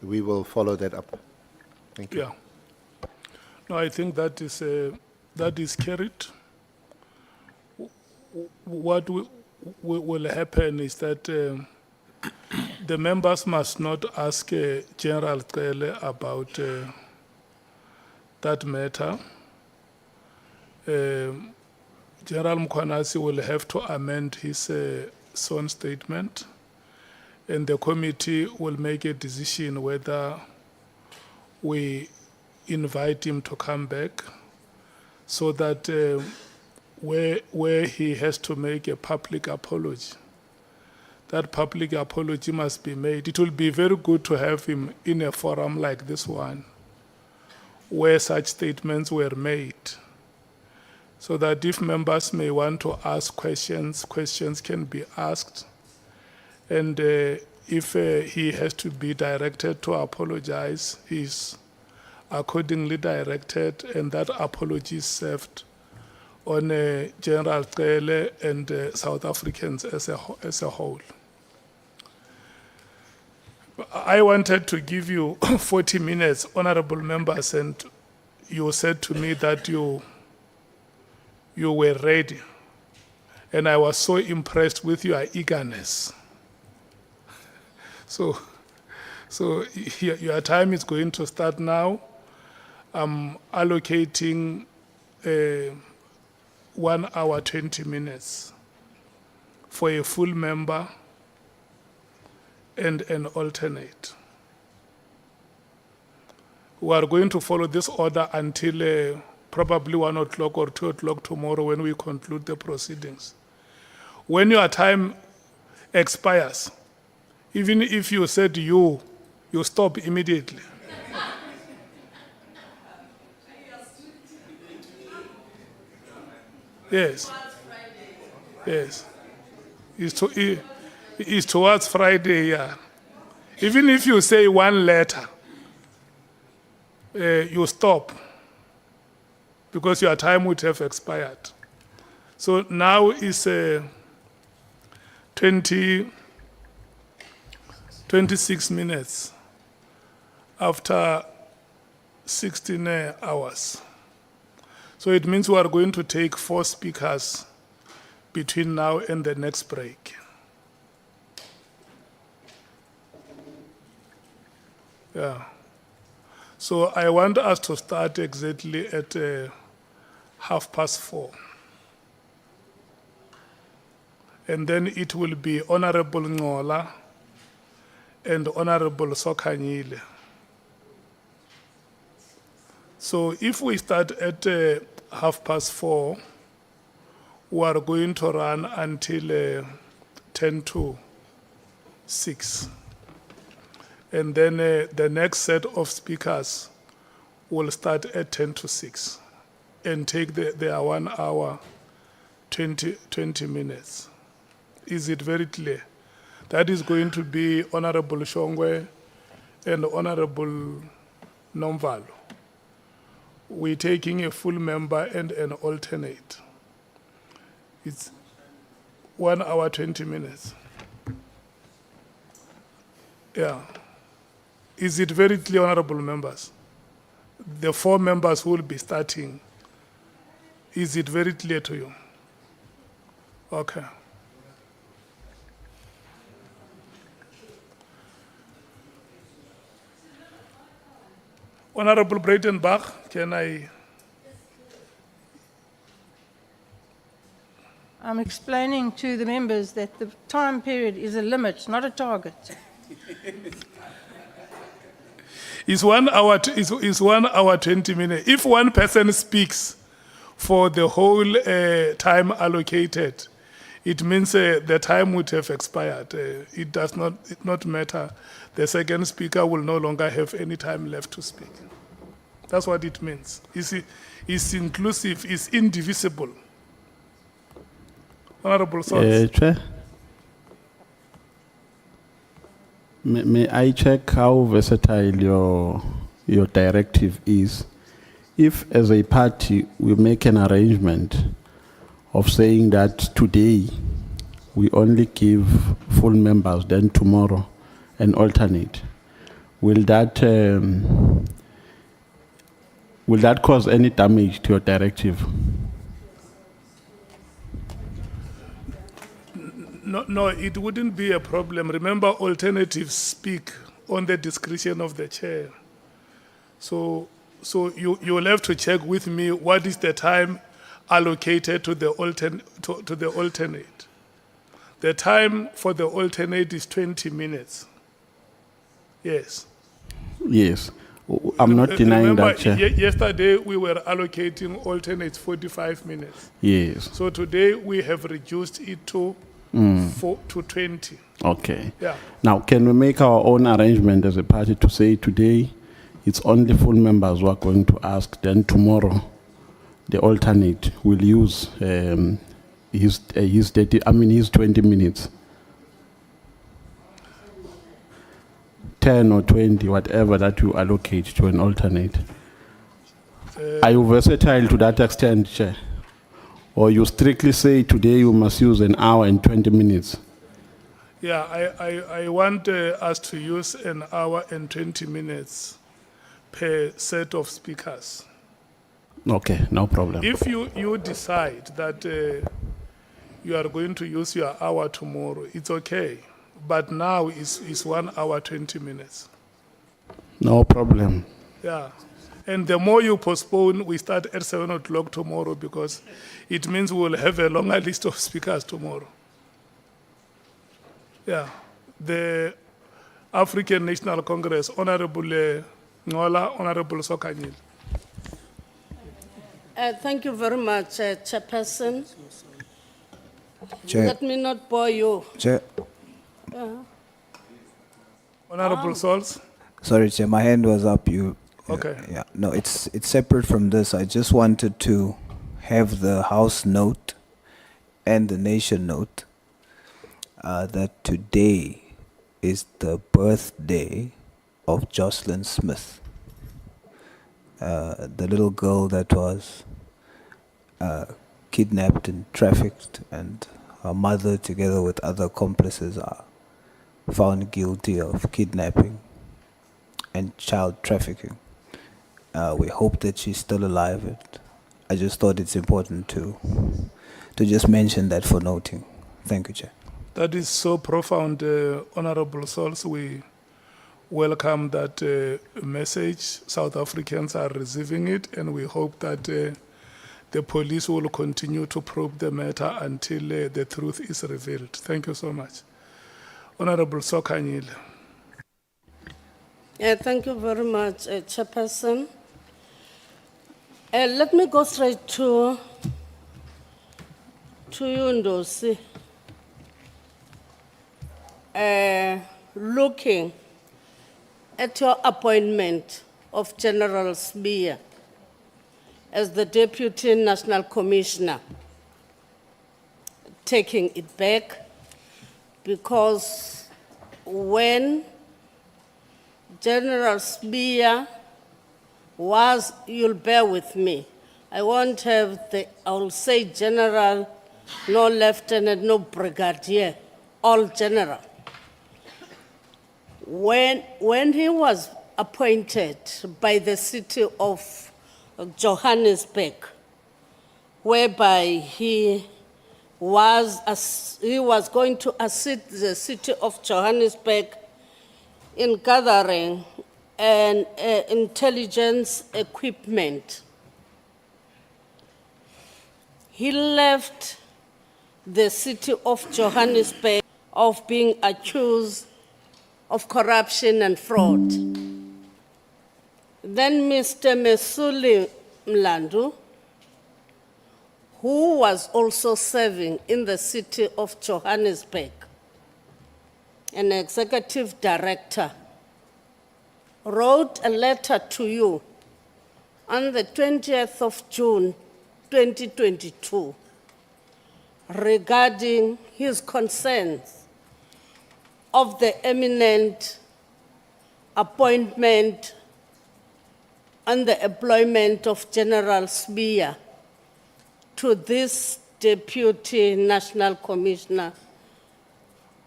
we will follow that up. Thank you. Yeah. No, I think that is carried. What will happen is that the members must not ask General Cele about that matter. General Mkhwanasi will have to amend his sworn statement, and the committee will make a decision whether we invite him to come back, so that where he has to make a public apology, that public apology must be made. It will be very good to have him in a forum like this one, where such statements were made, so that if members may want to ask questions, questions can be asked. And if he has to be directed to apologize, he's accordingly directed, and that apology is served on General Cele and South Africans as a whole. I wanted to give you 40 minutes, honorable members, and you said to me that you were ready, and I was so impressed with your eagerness. So your time is going to start now. I'm allocating 1 hour, 20 minutes for a full member and an alternate. We are going to follow this order until probably 1 o'clock or 2 o'clock tomorrow, when we conclude the proceedings. When your time expires, even if you said you stop immediately. Yes. Yes. It's towards Friday, yeah. Even if you say one letter, you stop, because your time would have expired. So now is 26 minutes after 16 hours. So it means we are going to take 4 speakers between now and the next break. Yeah. So I want us to start exactly at 4:30. And then it will be Honourable Ngola and Honourable Sokanyile. So if we start at 4:30, we are going to run until 10 to 6. And then the next set of speakers will start at 10 to 6 and take their 1 hour, 20 minutes. Is it very clear? That is going to be Honourable Shongwe and Honourable Nomvalo. We're taking a full member and an alternate. It's 1 hour, 20 minutes. Yeah. Is it very clear, honourable members? The 4 members who will be starting, is it very clear to you? Okay. Honourable Breitenbach, can I? I'm explaining to the members that the time period is a limit, not a target. It's 1 hour, is 1 hour, 20 minutes. If one person speaks for the whole time allocated, it means the time would have expired. It does not matter. The second speaker will no longer have any time left to speak. That's what it means. It's inclusive, it's indivisible. Honourable Sons. Chair, may I check how versatile your directive is? If as a party we make an arrangement of saying that today we only give full members, then tomorrow an alternate, will that cause any damage to your directive? No, it wouldn't be a problem. Remember, alternatives speak on the discretion of the chair. So you'll have to check with me what is the time allocated to the alternate. The time for the alternate is 20 minutes. Yes. Yes. I'm not denying Remember, that, Chair. Yesterday we were allocating alternates 45 minutes. Yes. So today we have reduced it to 20. Okay. Yeah. Now, can we make our own arrangement as a party to say today it's only full members who are going to ask, then tomorrow the alternate will use his 20 minutes. 10 or 20, whatever that you allocate to an alternate. Are you versatile to that extent, Chair? Or you strictly say today you must use an hour and 20 minutes? Yeah, I want us to use an hour and 20 minutes per set of speakers. Okay, no problem. If you decide that you are going to use your hour tomorrow, it's okay. But now it's 1 hour, 20 minutes. No problem. Yeah. And the more you postpone, we start at 7 o'clock tomorrow because it means we will have a longer list of speakers tomorrow. Yeah. The African National Congress, Honourable Ngola, Honourable Sokanyil. Thank you very much, Chairperson. Chair. Let me not bore you. Chair. Honourable Souls. Sorry, Chair, my hand was up. Okay. Yeah, no, it's separate from this. I just wanted to have the House note and the nation note that today is the birthday of Jocelyn Smith, the little girl that was kidnapped and trafficked, and her mother, together with other accomplices, are found guilty of kidnapping and child trafficking. We hope that she's still alive. I just thought it's important to just mention that for noting. Thank you, Chair. That is so profound, Honourable Souls. We welcome that message. South Africans are receiving it, and we hope that the police will continue to probe the matter until the truth is revealed. Thank you so much. Honourable Sokanyil. Thank you very much, Chairperson. Let me go straight to you, Ndosi. Looking at your appointment of General Smear as the Deputy National Commissioner, taking it back, because when General Smear was, you'll bear with me, I won't have I'll say general, no lieutenant, no brigadier, all general. When he was appointed by the city of Johannesburg, whereby he was going to assist the city of Johannesburg in gathering and intelligence equipment. He left the city of Johannesburg of being accused of corruption and fraud. Then Mr. Mesuli Mlandu who was also serving in the city of Johannesburg, an executive director, wrote a letter to you on the 20th of June 2022 regarding his concerns of the eminent appointment and the employment of General Spear to this Deputy National Commissioner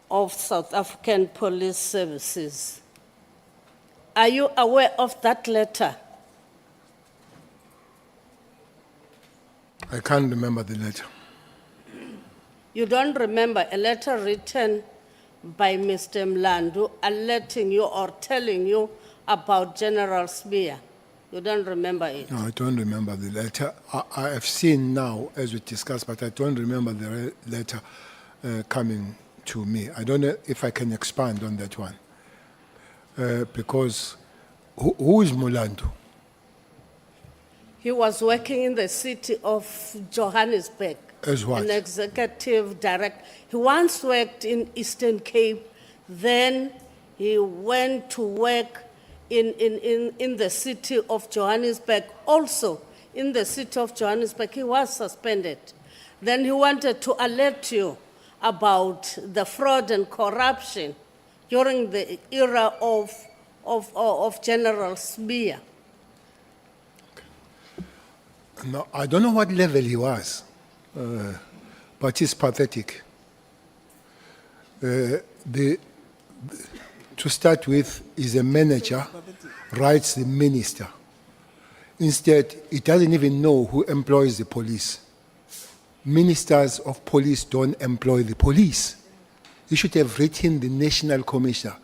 of South African Police Services. Are you aware of that letter? I can't remember the letter. You don't remember a letter written by Mr. Mlandu alerting you or telling you about General Spear? You don't remember it? No, I don't remember the letter. I have seen now, as we discussed, but I don't remember the letter coming to me. I don't know if I can expand on that one. Because who is Mlandu? He was working in the city of Johannesburg. As what? An executive director. He once worked in Eastern Cape, then he went to work in the city of Johannesburg. Also, in the city of Johannesburg, he was suspended. Then he wanted to alert you about the fraud and corruption during the era of General Spear. No, I don't know what level he was, but he's pathetic. To start with, he's a manager, writes the minister. Instead, he doesn't even know who employs the police. Ministers of police don't employ the police. He should have written the national commissioner.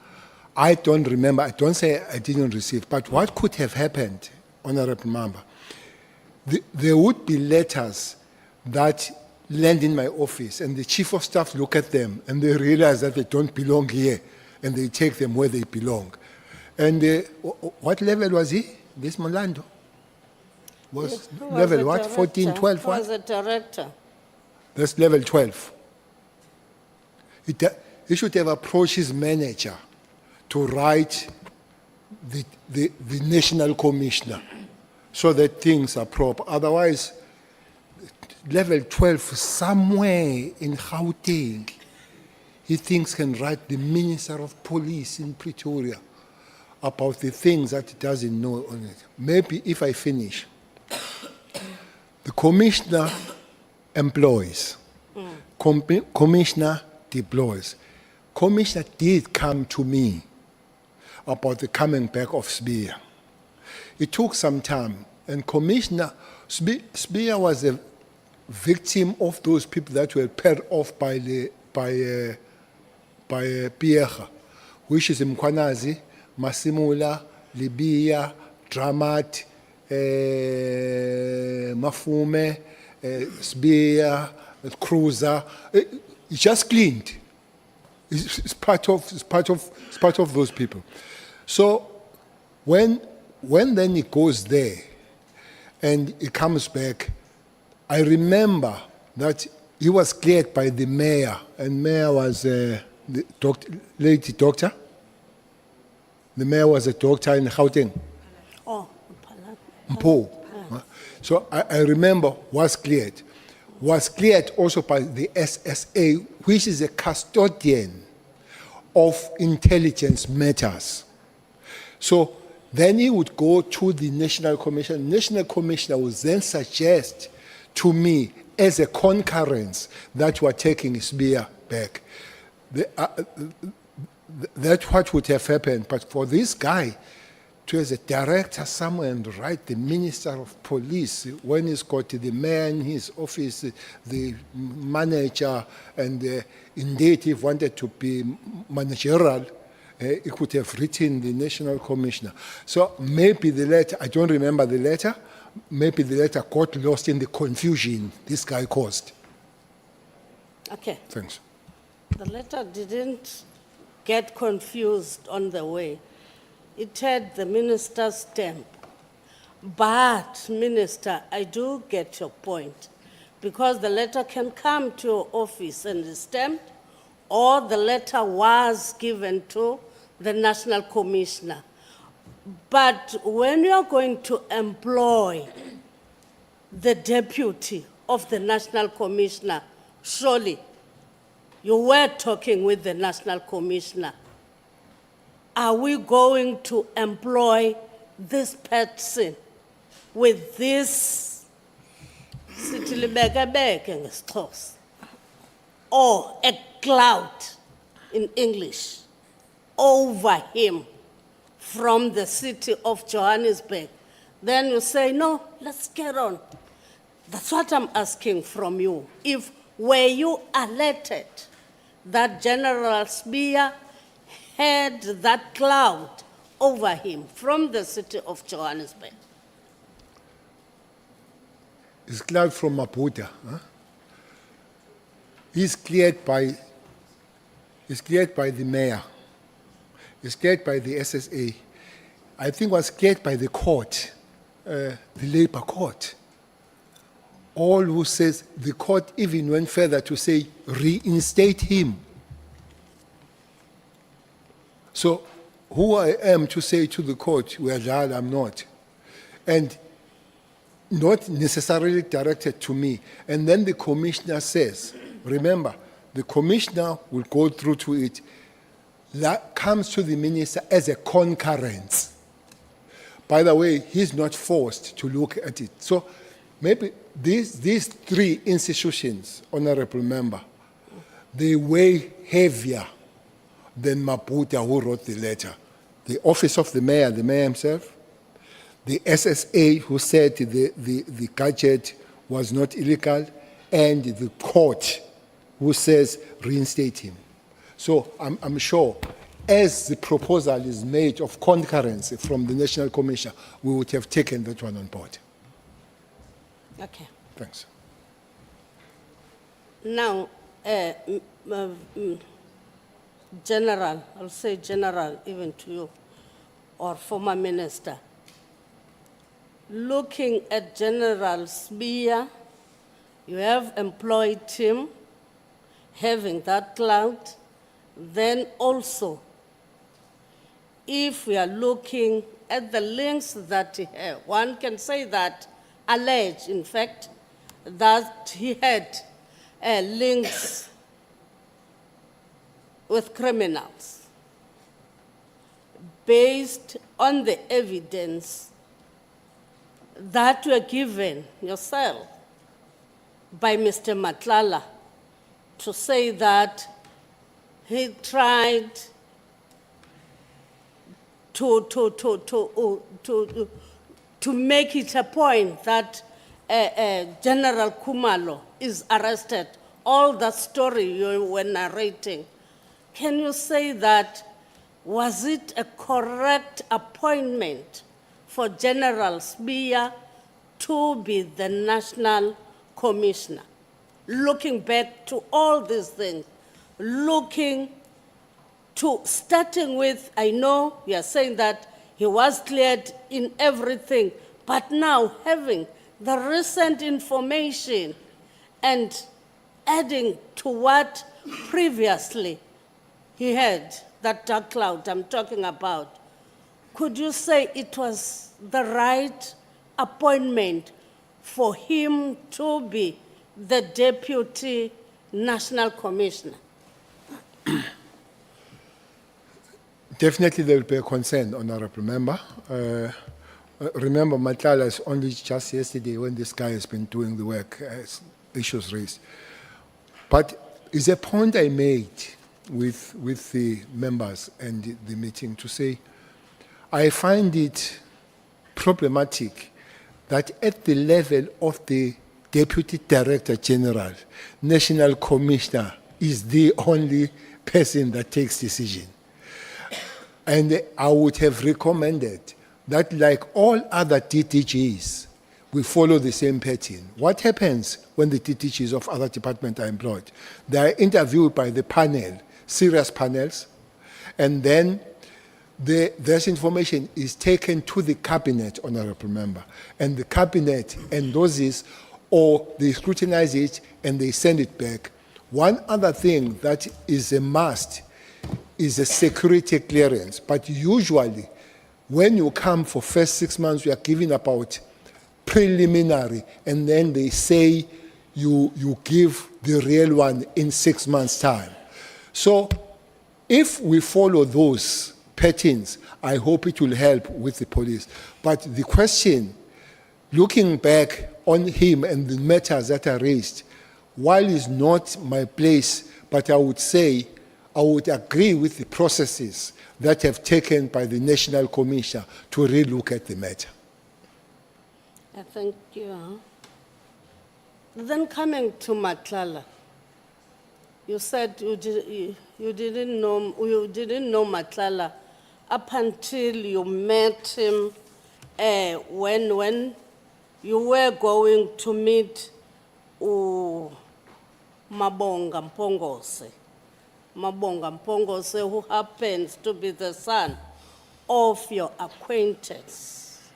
I don't remember, I don't say I didn't receive, but what could have happened, Honourable Member? There would be letters that land in my office, and the chief of staff look at them, and they realize that they don't belong here, and they take them where they belong. And what level was he? This Mlandu? Was level what? 14, 12? He was a director. That's level 12. He should have approached his manager to write the national commissioner so that things are proper. Otherwise, level 12, somewhere in Gauteng, he thinks can write the Minister of Police in Pretoria about the things that he doesn't know on it. Maybe if I finish, the commissioner employs, commissioner deploys. Commissioner did come to me about the coming back of Spear. It took some time, and Commissioner Spear was a victim of those people that were paired off by Pierre, which is Mkwanazi, Masimula, Libya, Dramat, Mafume, Spear, Cruiser. It just cleaned. It's part of those people. So when then he goes there and he comes back, I remember that he was cleared by the mayor, and mayor was the lady doctor. The mayor was a doctor in Gauteng. Oh, Mpo. So I remember was cleared. Was cleared also by the SSA, which is a custodian of intelligence matters. So then he would go to the National Commissioner. National Commissioner would then suggest to me as a concurrence that we are taking Spear back. That's what would have happened. But for this guy to as a director somewhere and write the Minister of Police, when he's got the mayor in his office, the manager, and indeed he wanted to be managerial, he could have written the National Commissioner. So maybe the letter, I don't remember the letter, maybe the letter got lost in the confusion this guy caused. Okay. Thanks. The letter didn't get confused on the way. It had the minister's stamp. But, Minister, I do get your point. because the letter can come to your office and is stamped, or the letter was given to the National Commissioner. But when you're going to employ the deputy of the National Commissioner, surely you were talking with the National Commissioner. Are we going to employ this person with this or a cloud in English over him from the city of Johannesburg? Then you say, no, let's get on. That's what I'm asking from you. Were you alerted that General Spear had that cloud over him from the city of Johannesburg? It's cloud from Maputo. Huh? He's cleared by the mayor. It's cleared by the SSA. I think was cleared by the court, the labor court. All who says the court even went further to say reinstate him. So who I am to say to the court, well, I'm not. And not necessarily directed to me. And then the commissioner says, remember, the commissioner will go through to it, that comes to the minister as a concurrence. By the way, he's not forced to look at it. So maybe these three institutions, Honourable Member, they weigh heavier than Maputo, who wrote the letter. The office of the mayor himself, the SSA, who said the gadget was not illegal, and the court, who says reinstate him. So I'm sure, as the proposal is made of concurrence from the National Commissioner, we would have taken that one on board. Okay. Thanks. Now, General, I'll say General even to you, or former Minister, looking at General Spear, you have employed him, having that cloud, then also, if we are looking at the links that he had, one can say that, allege, in fact, that he had links with criminals based on the evidence that were given yourself by Mr. Matlala to say that he tried to make it a point that General Khumalo is arrested. All the story you were narrating. Can you say that, was it a correct appointment for General Spear to be the National Commissioner? Looking back to all these things, starting with, I know you are saying that he was cleared in everything, but now having the recent information and adding to what previously he had, that dark cloud I'm talking about, could you say it was the right appointment for him to be the Deputy National Commissioner? Definitely there will be a concern, Honourable Member. Remember, Matlala is only just yesterday when this guy has been doing the work, issues raised. But it's a point I made with the members and the meeting to say, I find it problematic that at the level of the Deputy Director General, National Commissioner is the only person that takes decision. And I would have recommended that, like all other DTGs, we follow the same pattern. What happens when the DTGs of other departments are employed? They are interviewed by the panel, serious panels, and then this information is taken to the cabinet, Honourable Member, and the cabinet endorses or they scrutinize it and they send it back. One other thing that is a must is a security clearance. But usually, when you come for first 6 months, we are giving about preliminary, and then they say you give the real one in 6 months' time. So if we follow those patterns, I hope it will help with the police. But the question, looking back on him and the matters that are raised, while it's not my place, but I would say I would agree with the processes that have taken by the National Commissioner to relook at the matter. Thank you. Then coming to Matlala, you said you didn't know Matlala up until you met him when you were going to meet Mabonga Mpongose. Mabonga Mpongose, who happens to be the son of your acquaintance,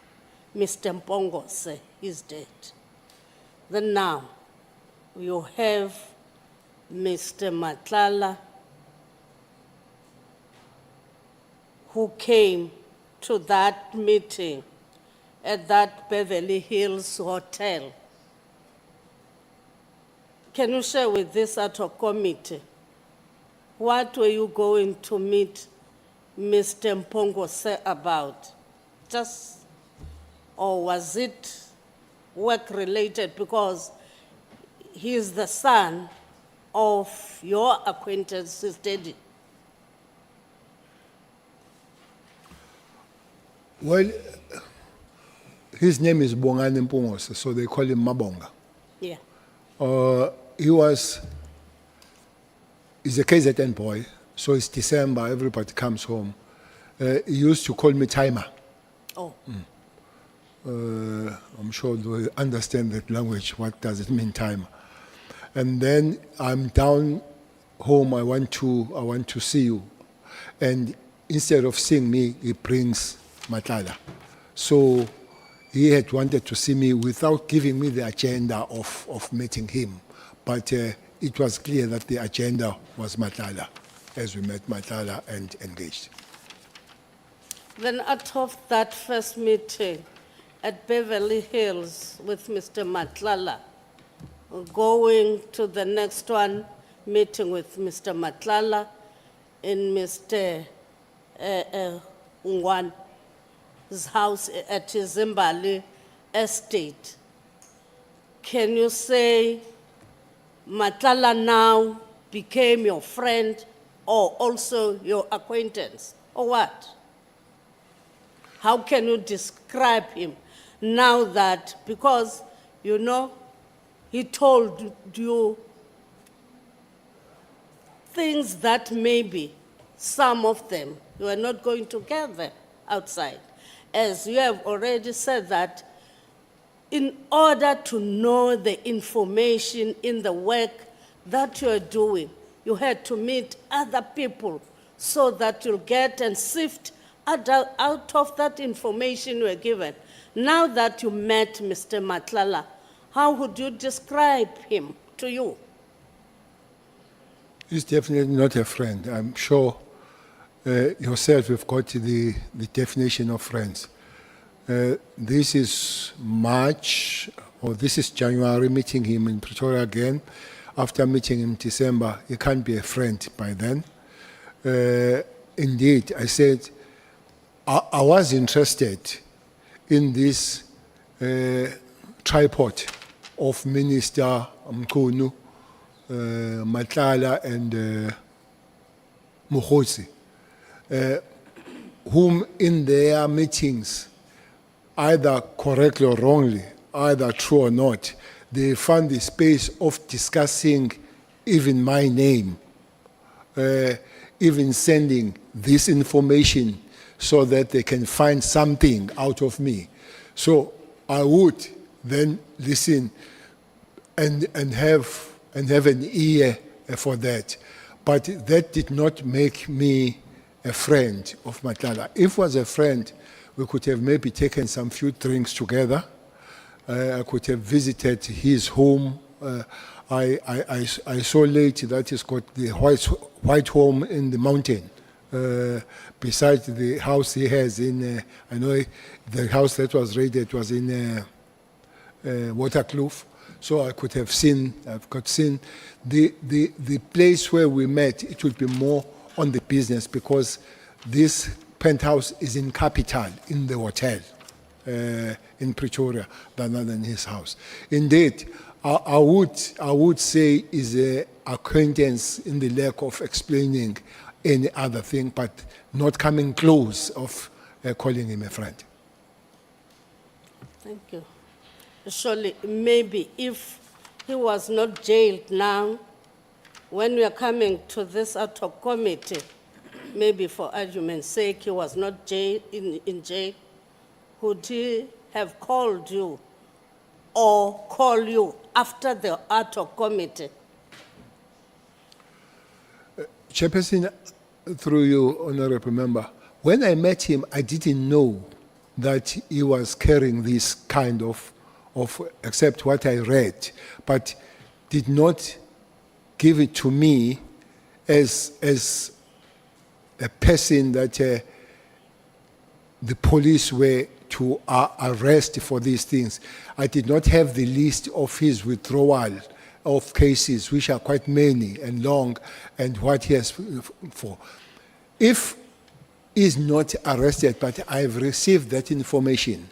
Mr. Mpongose, is dead. Then now, you have Mr. Matlala, who came to that meeting at that Beverly Hills hotel. Can you share with this ad hoc committee, what were you going to meet Mr. Mpongose about? Or was it work-related, because he is the son of your acquaintance's daddy? Well, his name is Bongani Mpongose, so they call him Mabonga. Yeah. He's a KZN boy, so it's December, everybody comes home. He used to call me Timer. Oh. I'm sure they understand that language. What does it mean, timer? And then I'm down home. I want to see you, and instead of seeing me, he brings Matlala. So he had wanted to see me without giving me the agenda of meeting him, but it was clear that the agenda was Matlala, as we met Matlala and engaged. Then out of that first meeting at Beverly Hills with Mr. Matlala, going to the next one, meeting with Mr. Matlala in Mr. Ungwan's house at his Zimbali estate. Can you say Matlala now became your friend or also your acquaintance, or what? How can you describe him now that, because, you know, he told you things that maybe some of them you are not going to get them outside. As you have already said that in order to know the information in the work that you are doing, you had to meet other people so that you'll get and sift out of that information you were given. Now that you met Mr. Matlala, how would you describe him to you? He's definitely not a friend. I'm sure yourself have got the definition of friends. This is March, or this is January, meeting him in Pretoria again. After meeting him in December, he can't be a friend by then. Indeed, I said, I was interested in this tripod of Minister Mkunu, Matlala, and Mokgotsi, whom in their meetings, either correctly or wrongly, either true or not, they found the space of discussing even my name, even sending this information so that they can find something out of me. So I would then listen and have an ear for that. But that did not make me a friend of Matlala. If I was a friend, we could have maybe taken some few drinks together, I could have visited his home. I saw late that he's got the white home in the mountain. Besides the house he has in, I know the house that was raided was in Waterkloof. So I could have seen, the place where we met. It would be more on the business because this penthouse is in Capital, in the hotel in Pretoria, rather than his house. Indeed, I would say is a acquaintance in the lack of explaining any other thing, but not coming close of calling him a friend. Thank you. Surely, maybe if he was not jailed now, when we are coming to this ad hoc committee, maybe for argument's sake, he was not in jail, would he have called you or call you after the ad hoc committee? Chairperson, through you, Honourable Member, when I met him, I didn't know that he was carrying this kind of except what I read, but did not give it to me as a person that the police were to arrest for these things. I did not have the list of his withdrawal of cases, which are quite many and long, and what he has for. If he's not arrested, but I've received that information,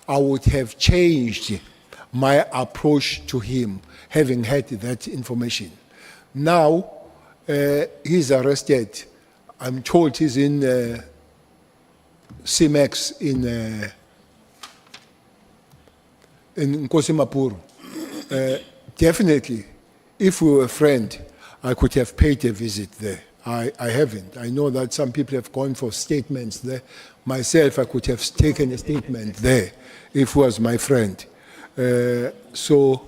I would have changed my approach to him, having had that information. Now, he's arrested. I'm told he's in CMAX in Nkosi Mapuru. Definitely, if we were a friend, I could have paid a visit there. I haven't. I know that some people have gone for statements there. Myself, I could have taken a statement there if he was my friend. So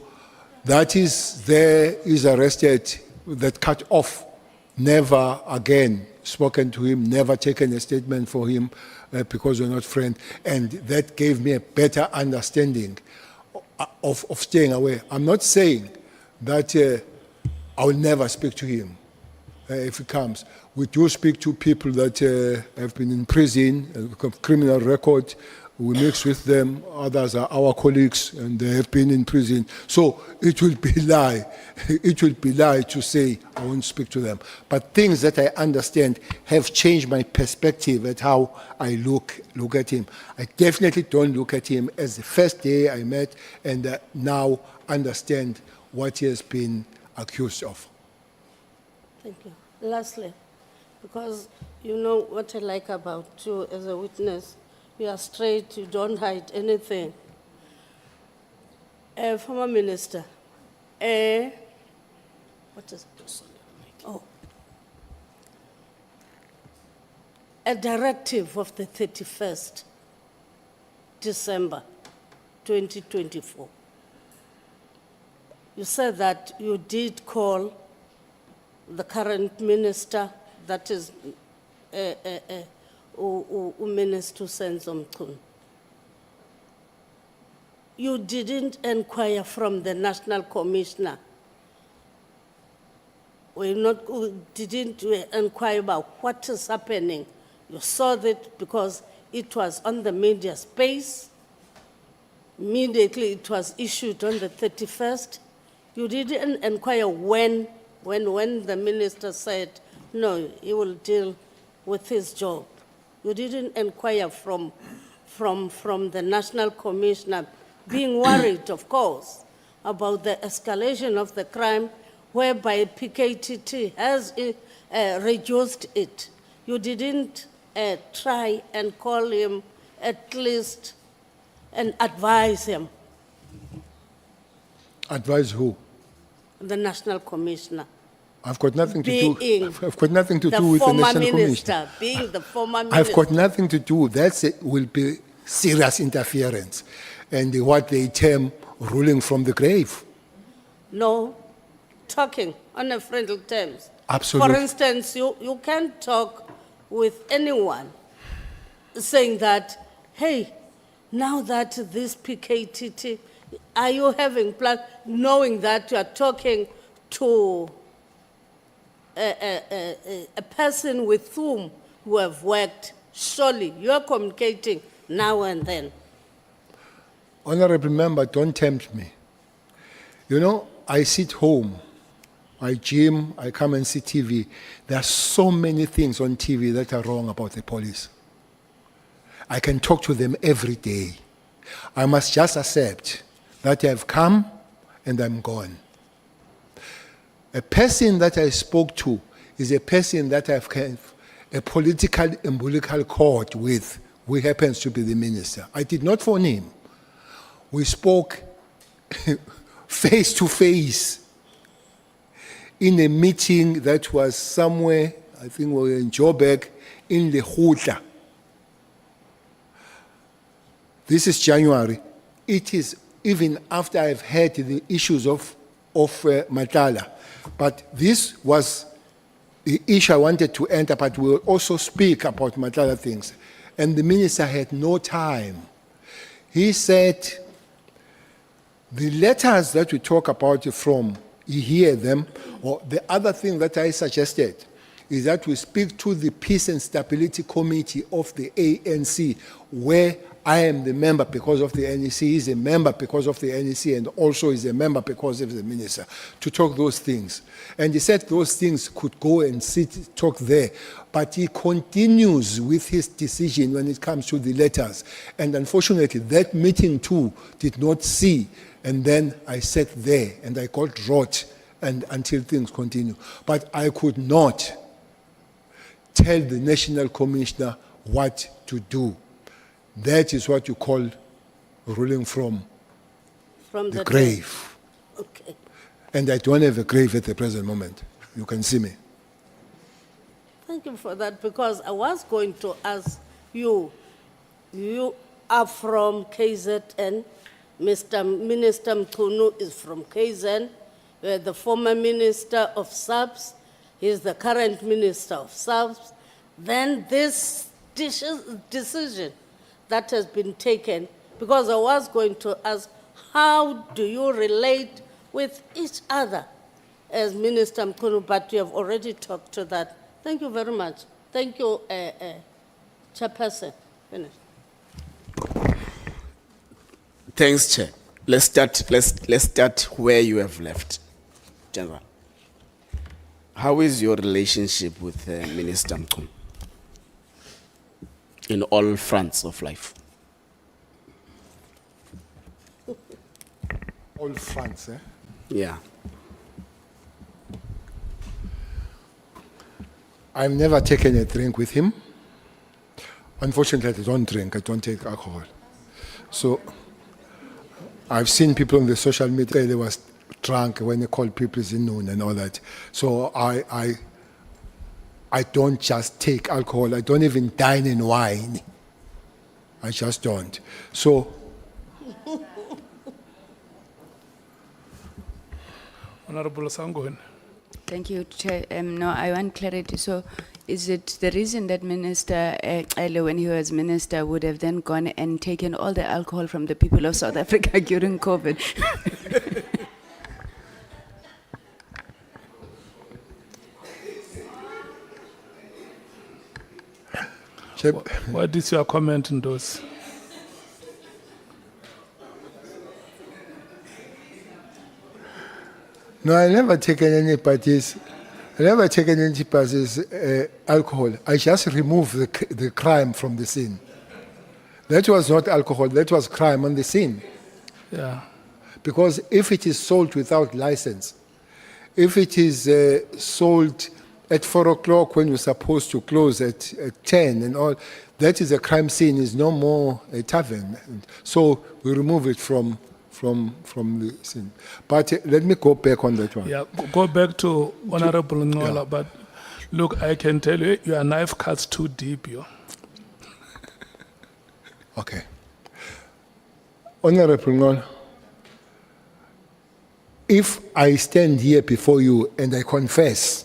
that is there, is arrested, that cut off, never again spoken to him, never taken a statement for him because we're not friends. And that gave me a better understanding of staying away. I'm not saying that I will never speak to him if he comes. We do speak to people that have been in prison, criminal record. We mix with them. Others are our colleagues, and they have been in prison. So it will be lie. It will be lie to say I won't speak to them. But things that I understand have changed my perspective at how I look at him. I definitely don't look at him as the first day I met, and now understand what he has been accused of. Thank you. Lastly, because you know what I like about you as a witness, you are straight, you don't hide anything. Former Minister, what is it? Oh. A directive of the 31st December 2024. You said that you did call the current minister, that is Minister Cele. You didn't inquire from the National Commissioner. Didn't inquire about what is happening. You saw that because it was on the media space. Immediately it was issued on the 31st. You didn't inquire when the minister said, no, he will deal with his job. You didn't inquire from the National Commissioner, being worried, of course, about the escalation of the crime, whereby PKTT has reduced it. You didn't try and call him at least and advise him. Advise who? The National Commissioner. I've got nothing to do. I've got nothing to do with the National Commissioner. Being the former minister. I've got nothing to do. That will be serious interference, and what they term ruling from the grave. No, talking on a friendly terms. Absolutely. For instance, you can't talk with anyone saying that, hey, now that this PKTT are you having plans, knowing that you are talking to a person with whom you have worked? Surely you are communicating now and then. Honorable member, don't tempt me. You know, I sit home, I gym, I come and see TV. There are so many things on TV that are wrong about the police. I can talk to them every day. I must just accept that I've come and I'm gone. A person that I spoke to is a person that I've had a political umbilical cord with, who happens to be the minister. I did not phone him. We spoke face to face in a meeting that was somewhere, I think we were in Joburg, in the Hutla. This is January. It is even after I've had the issues of Matala. But this was the issue I wanted to enter, but we'll also speak about Matala things. And the minister had no time. He said, the letters that we talk about from, you hear them, or the other thing that I suggested is that we speak to the Peace and Stability Committee of the ANC, where I am the member because of the NEC, he's a member because of the NEC, and also is a member because of the minister, to talk those things. And he said those things could go and sit, talk there, but he continues with his decision when it comes to the letters. And unfortunately, that meeting too did not see, and then I sat there and I got rot and until things continue. But I could not tell the National Commissioner what to do. That is what you call ruling from the grave. Okay. And I don't have a grave at the present moment. You can see me. Thank you for that, because I was going to ask you, you are from KZN, Minister Mchunu is from KZN, the former Minister of Subs, he is the current Minister of Subs. Then this decision that has been taken, because I was going to ask, how do you relate with each other as Minister Mchunu, but you have already talked to that. Thank you very much. Thank you, Chairperson. Finish. Thanks, Chair. Let's start where you have left, General. How is your relationship with Minister Mchunu in all fronts of life? All fronts, eh? Yeah. I've never taken a drink with him. Unfortunately, I don't drink, I don't take alcohol. So I've seen people on the social media, they was drunk when they called people in noon and all that. So I don't just take alcohol, I don't even dine in wine. I just don't. So Honourable Sangoen. Thank you, Chair. No, I want clarity. So is it the reason that Minister Cele, when he was minister, would have then gone and taken all the alcohol from the people of South Africa during COVID? What is your comment on those? no, I never taken anybody's alcohol. I just removed the crime from the scene. That was not alcohol, that was crime on the scene. Yeah. Because if it is sold without license, if it is sold at 4 o'clock when you're supposed to close at 10 and all, that is a crime scene, is no more a tavern. So we remove it from the scene. But let me go back on that one. Yeah, go back to Honourable Ngola, but look, I can tell you, your knife cuts too deep, yo. Okay. Honourable Ngola, if I stand here before you and I confess,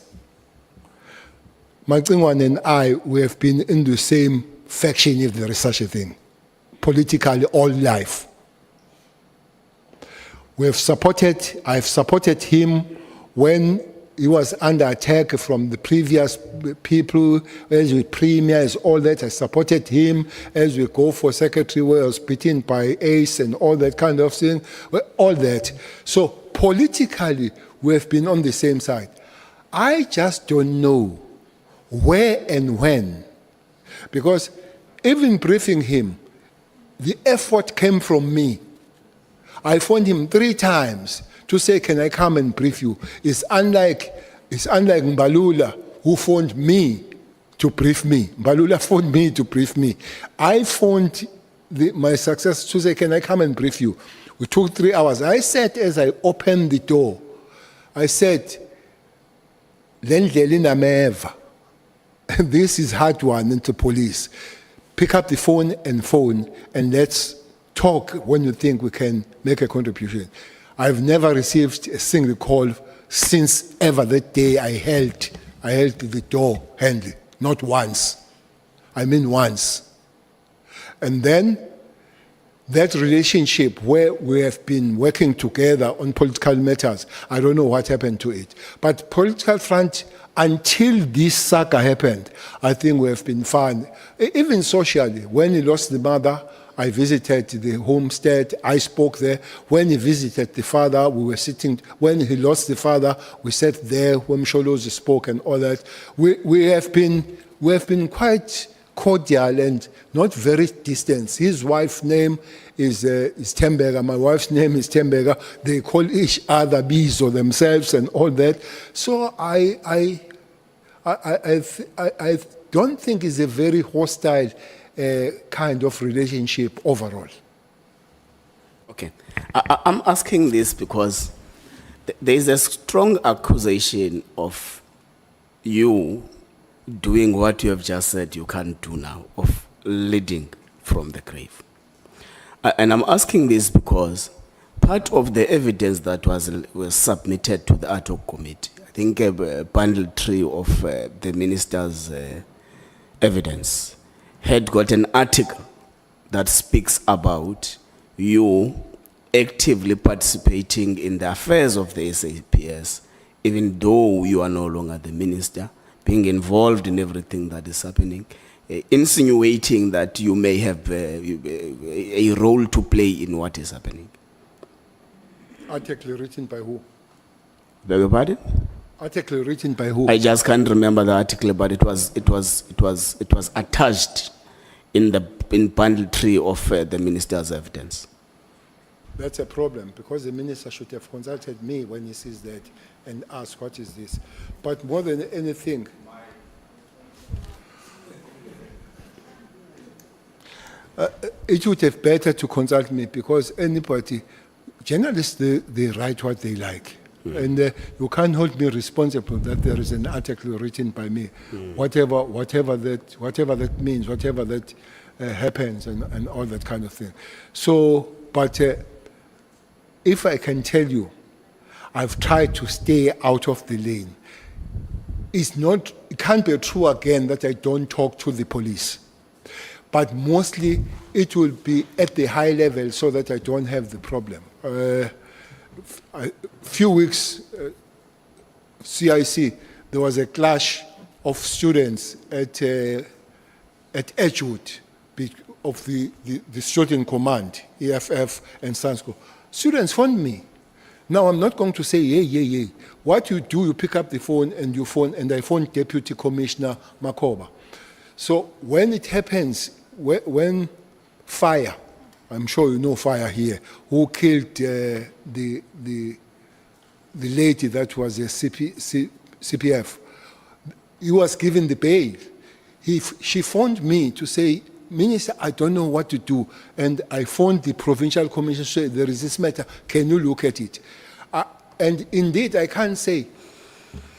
Macingwane and I, we have been in the same faction, if there is such a thing, politically all life. I've supported him when he was under attack from the previous people, as we premiers, all that. I supported him as we go for secretary, where I was beaten by Ace and all that kind of thing, all that. So politically, we have been on the same side. I just don't know where and when, because even briefing him, the effort came from me. I phoned him 3 times to say, can I come and brief you? It's unlike Mbalula, who phoned me to brief me. Mbalula phoned me to brief me. I phoned my successor to say, can I come and brief you? We took 3 hours. I said, as I opened the door, I said, Lendlelina meva. This is hard one into police. Pick up the phone, and let's talk when you think we can make a contribution. I've never received a single call since ever that day I held the door handle. Not once. I mean once. And then that relationship where we have been working together on political matters, I don't know what happened to it. But political front, until this saga happened, I think we have been fine. Even socially, when he lost the mother, I visited the homestead, I spoke there. When he visited the father, we were sitting. When he lost the father, we sat there when Msholozi spoke and all that. We have been quite cordial and not very distant. His wife's name is Temberger, my wife's name is Temberger. They call each other Bizo themselves and all that. So I don't think it's a very hostile kind of relationship overall. Okay. I'm asking this because there is a strong accusation of you doing what you have just said you can't do now, of leading from the grave. And I'm asking this because part of the evidence that was submitted to the ad hoc committee, I think a bundle 3 of the minister's evidence, had got an article that speaks about you actively participating in the affairs of the SAPS, even though you are no longer the minister, being involved in everything that is happening, insinuating that you may have a role to play in what is happening. Article written by who? Beg your pardon? Article written by who? I just can't remember the article, but it was attached in bundle 3 of the minister's evidence. That's a problem, because the minister should have consulted me when he sees that and asked, what is this? But more than anything, it would have better to consult me, because anybody, journalists, they write what they like. And you can't hold me responsible that there is an article written by me, whatever that means, whatever that happens, and all that kind of thing. So, but if I can tell you, I've tried to stay out of the lane. It can't be true again that I don't talk to the police. But mostly it will be at the high level so that I don't have the problem. A few weeks, CIC, there was a clash of students at Edgewood of the student command, EFF and SANSCO. Students phoned me. Now, I'm not going to say, yeah. What you do, you pick up the phone, and I phone Deputy Commissioner Makoba. So when it happens, when fire, I'm sure you know fire here, who killed the lady that was a CPF, he was given the bail. She phoned me to say, Minister, I don't know what to do. And I phoned the provincial commission, said, there is this matter, can you look at it? And indeed, I can't say,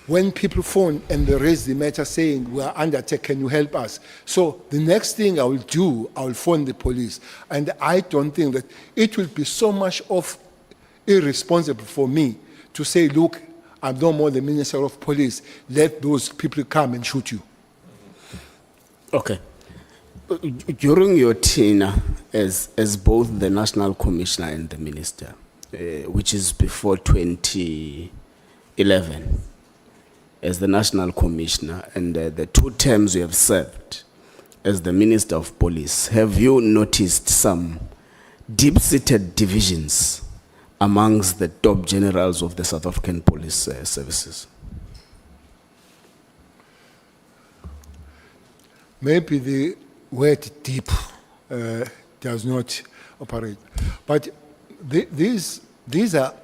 when people phone and they raise the matter saying, we are under attack, can you help us? So the next thing I will do, I will phone the police. And I don't think that it will be so much of irresponsible for me to say, look, I'm no more the Minister of Police, let those people come and shoot you. Okay. During your tenure as both the National Commissioner and the Minister, which is before 2011, as the National Commissioner, and the 2 terms you have served as the Minister of Police, have you noticed some deep-seated divisions amongst the top generals of the South African police services? Maybe the word deep does not operate. But these are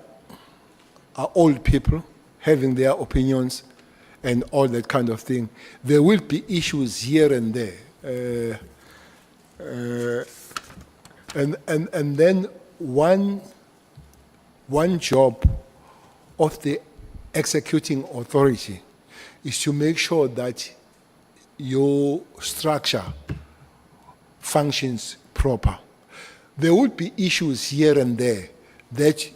old people having their opinions and all that kind of thing. There will be issues here and there. And then one job of the executing authority is to make sure that your structure functions proper. There would be issues here and there that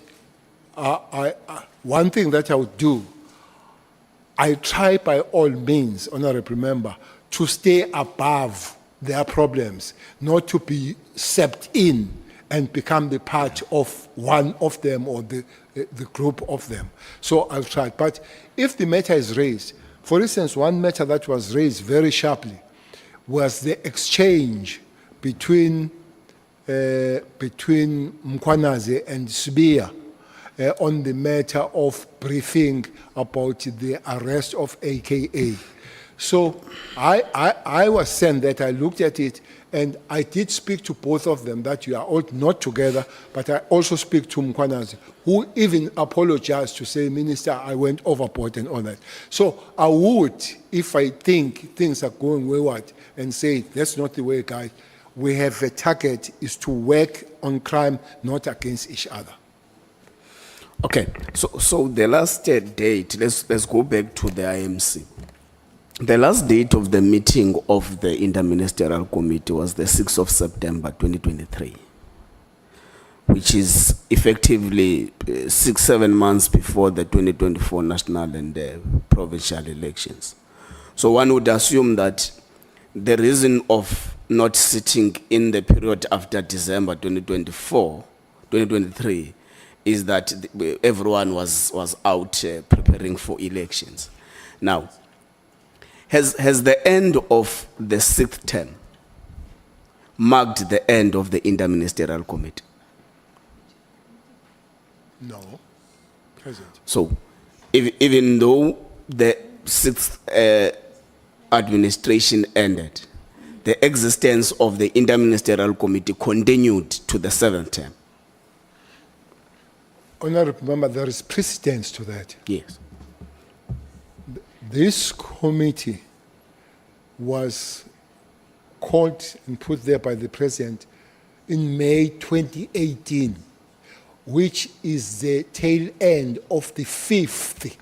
one thing that I would do, I try by all means, Honourable Member, to stay above their problems, not to be sept in and become the part of one of them or the group of them. So I'll try. But if the matter is raised, for instance, one matter that was raised very sharply was the exchange between Mkwanaze and Sibia on the matter of briefing about the arrest of AKA. So I was sent that, I looked at it, and I did speak to both of them that you are all not together, but I also speak to Mkwanaze, who even apologized to say, Minister, I went overboard and all that. So I would, if I think things are going wayward, and say, that's not the way, guys. We have a target is to work on crime, not against each other. Okay, so the last date, let's go back to the IMC. The last date of the meeting of the Interministerial Committee was the 6th of September 2023, which is effectively 6-7 months before the 2024 national and provincial elections. So one would assume that the reason of not sitting in the period after December 2023 is that everyone was out preparing for elections. Now, has the end of the 6th term marked the end of the Interministerial Committee? No, hasn't. So, even though the 6th administration ended, the existence of the Interministerial Committee continued to the 7th term. Honourable Member, there is precedence to that. Yes. This committee was called and put there by the President in May 2018, which is the tail end of the 5th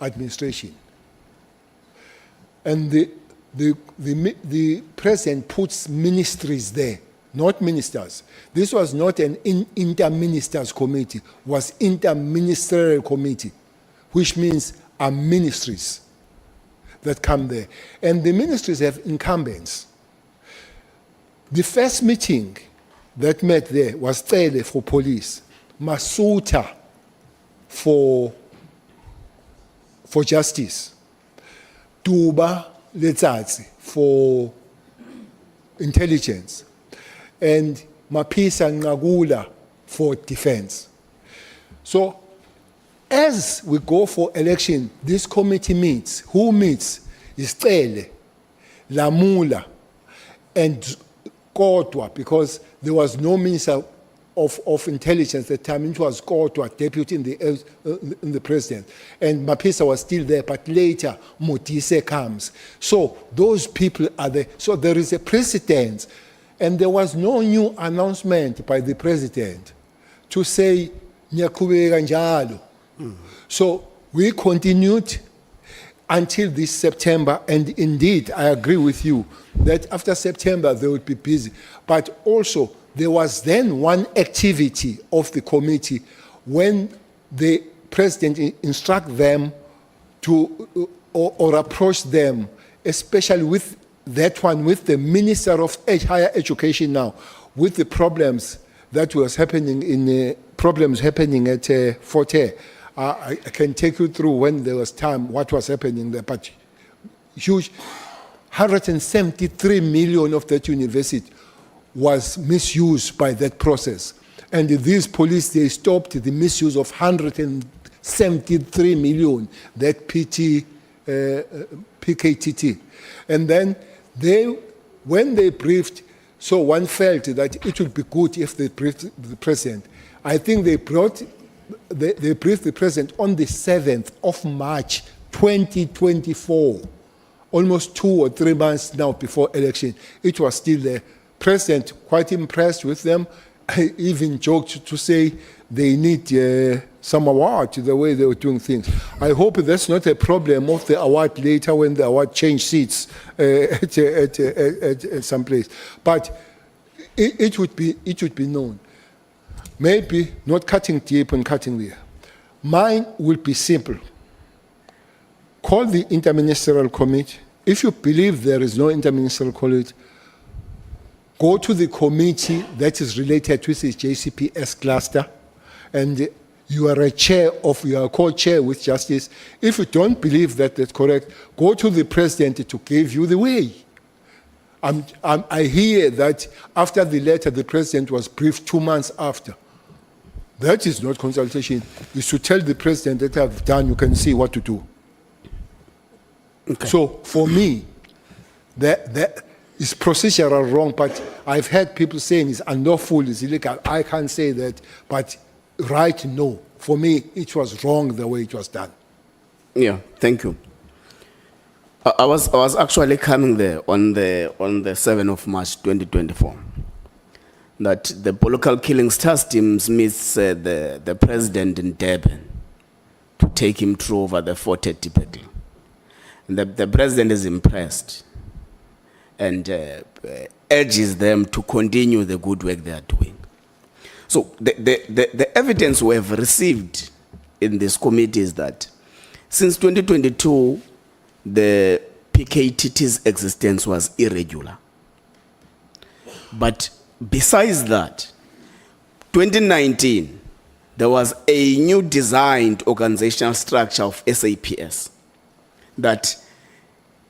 administration. And the President puts ministries there, not ministers. This was not an inter-ministers committee, it was inter-ministerial committee, which means ministries that come there. And the ministries have incumbents. The first meeting that met there was Cele for police, Masuta for justice, Tuba Letsatsi for intelligence, and Mapisa Ngagula for defense. So as we go for election, this committee meets. Who meets? Is Cele, Lamula, and Kodwa, because there was no minister of intelligence at the time. It was Kodwa, deputy in the president. And Mapisa was still there, but later Motise comes. So those people are there. So there is a precedent. And there was no new announcement by the president to say, Nyakubeka njalo. So we continued until this September, and indeed, I agree with you that after September they would be busy. But also, there was then one activity of the committee when the president instructed them to or approach them, especially with that one, with the Minister of Higher Education now, with the problems that was happening in problems happening at Fort Hare. I can take you through when there was time, what was happening there, but huge, 173 million of that university was misused by that process. And these police, they stopped the misuse of 173 million, that PKTT. And then when they briefed, so one felt that it would be good if they briefed the president. I think they briefed the president on the 7th of March, 2024, almost 2 or 3 months now before election. It was still there. President quite impressed with them. I even joked to say they need some award to the way they were doing things. I hope that's not a problem of the award later when the award change seats at some place. But it would be known. Maybe not cutting deep and cutting there. Mine will be simple. Call the interministerial committee. If you believe there is no interministerial committee, go to the committee that is related with the JCPS cluster, and you are a co-chair with Justice. If you don't believe that that's correct, go to the president to give you the way. I hear that after the letter, the president was briefed 2 months after. That is not consultation. You should tell the president that I've done, you can see what to do. Okay. So for me, that is procedural wrong, but I've heard people saying it's unlawful, it's illegal. I can't say that, but right, no. For me, it was wrong the way it was done. Yeah, thank you. I was actually coming there on the 7th of March 2024. That the political killings task teams meets the president in Durban to take him through over the 430 battle. And the president is impressed and urges them to continue the good work they are doing. So the evidence we have received in this committee is that since 2022, the PKTT's existence was irregular. But besides that, 2019, there was a new designed organizational structure of SAPS that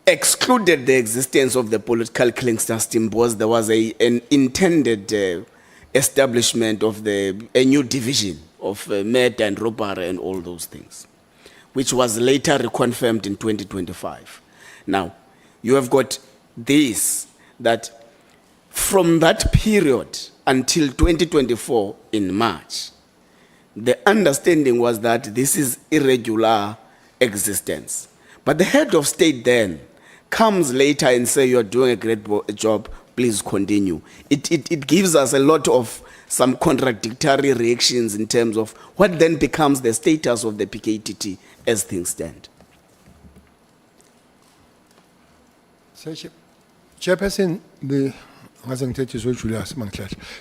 excluded the existence of the political killings task team because there was an intended establishment of a new division of murder and robbery and all those things, which was later reconfirmed in 2025. Now, you have got this, that from that period until 2024 in March, the understanding was that this is irregular existence. But the head of state then comes later and say, you're doing a great job, please continue. It gives us a lot of some contradictory reactions in terms of what then becomes the status of the PKTT as things stand. Chairperson,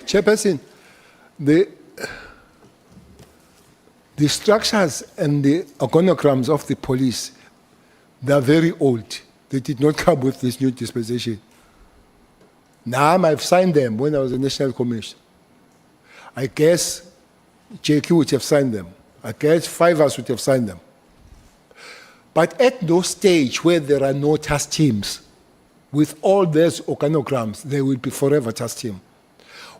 Chairperson, the structures and the organograms of the police, they are very old. They did not come with this new dispensation. Now I've signed them when I was a national commissioner. I guess JQ would have signed them. I guess 5 of us would have signed them. But at no stage where there are no task teams, with all those organograms, there will be forever task team.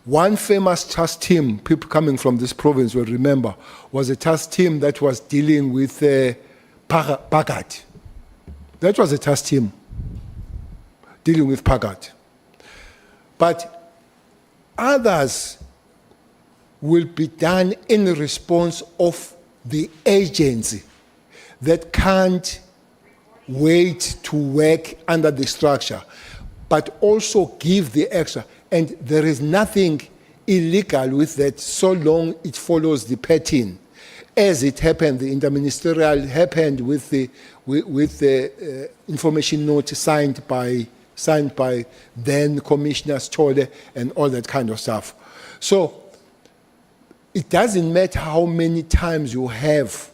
One famous task team, people coming from this province will remember, was a task team that was dealing with Pagat. That was a task team dealing with Pagat. But others will be done in response of the agency that can't wait to work under the structure, but also give the extra. And there is nothing illegal with that so long it follows the pattern. As it happened, the interministerial happened with the information note signed by then Commissioner Cele and all that kind of stuff. So it doesn't matter how many times you have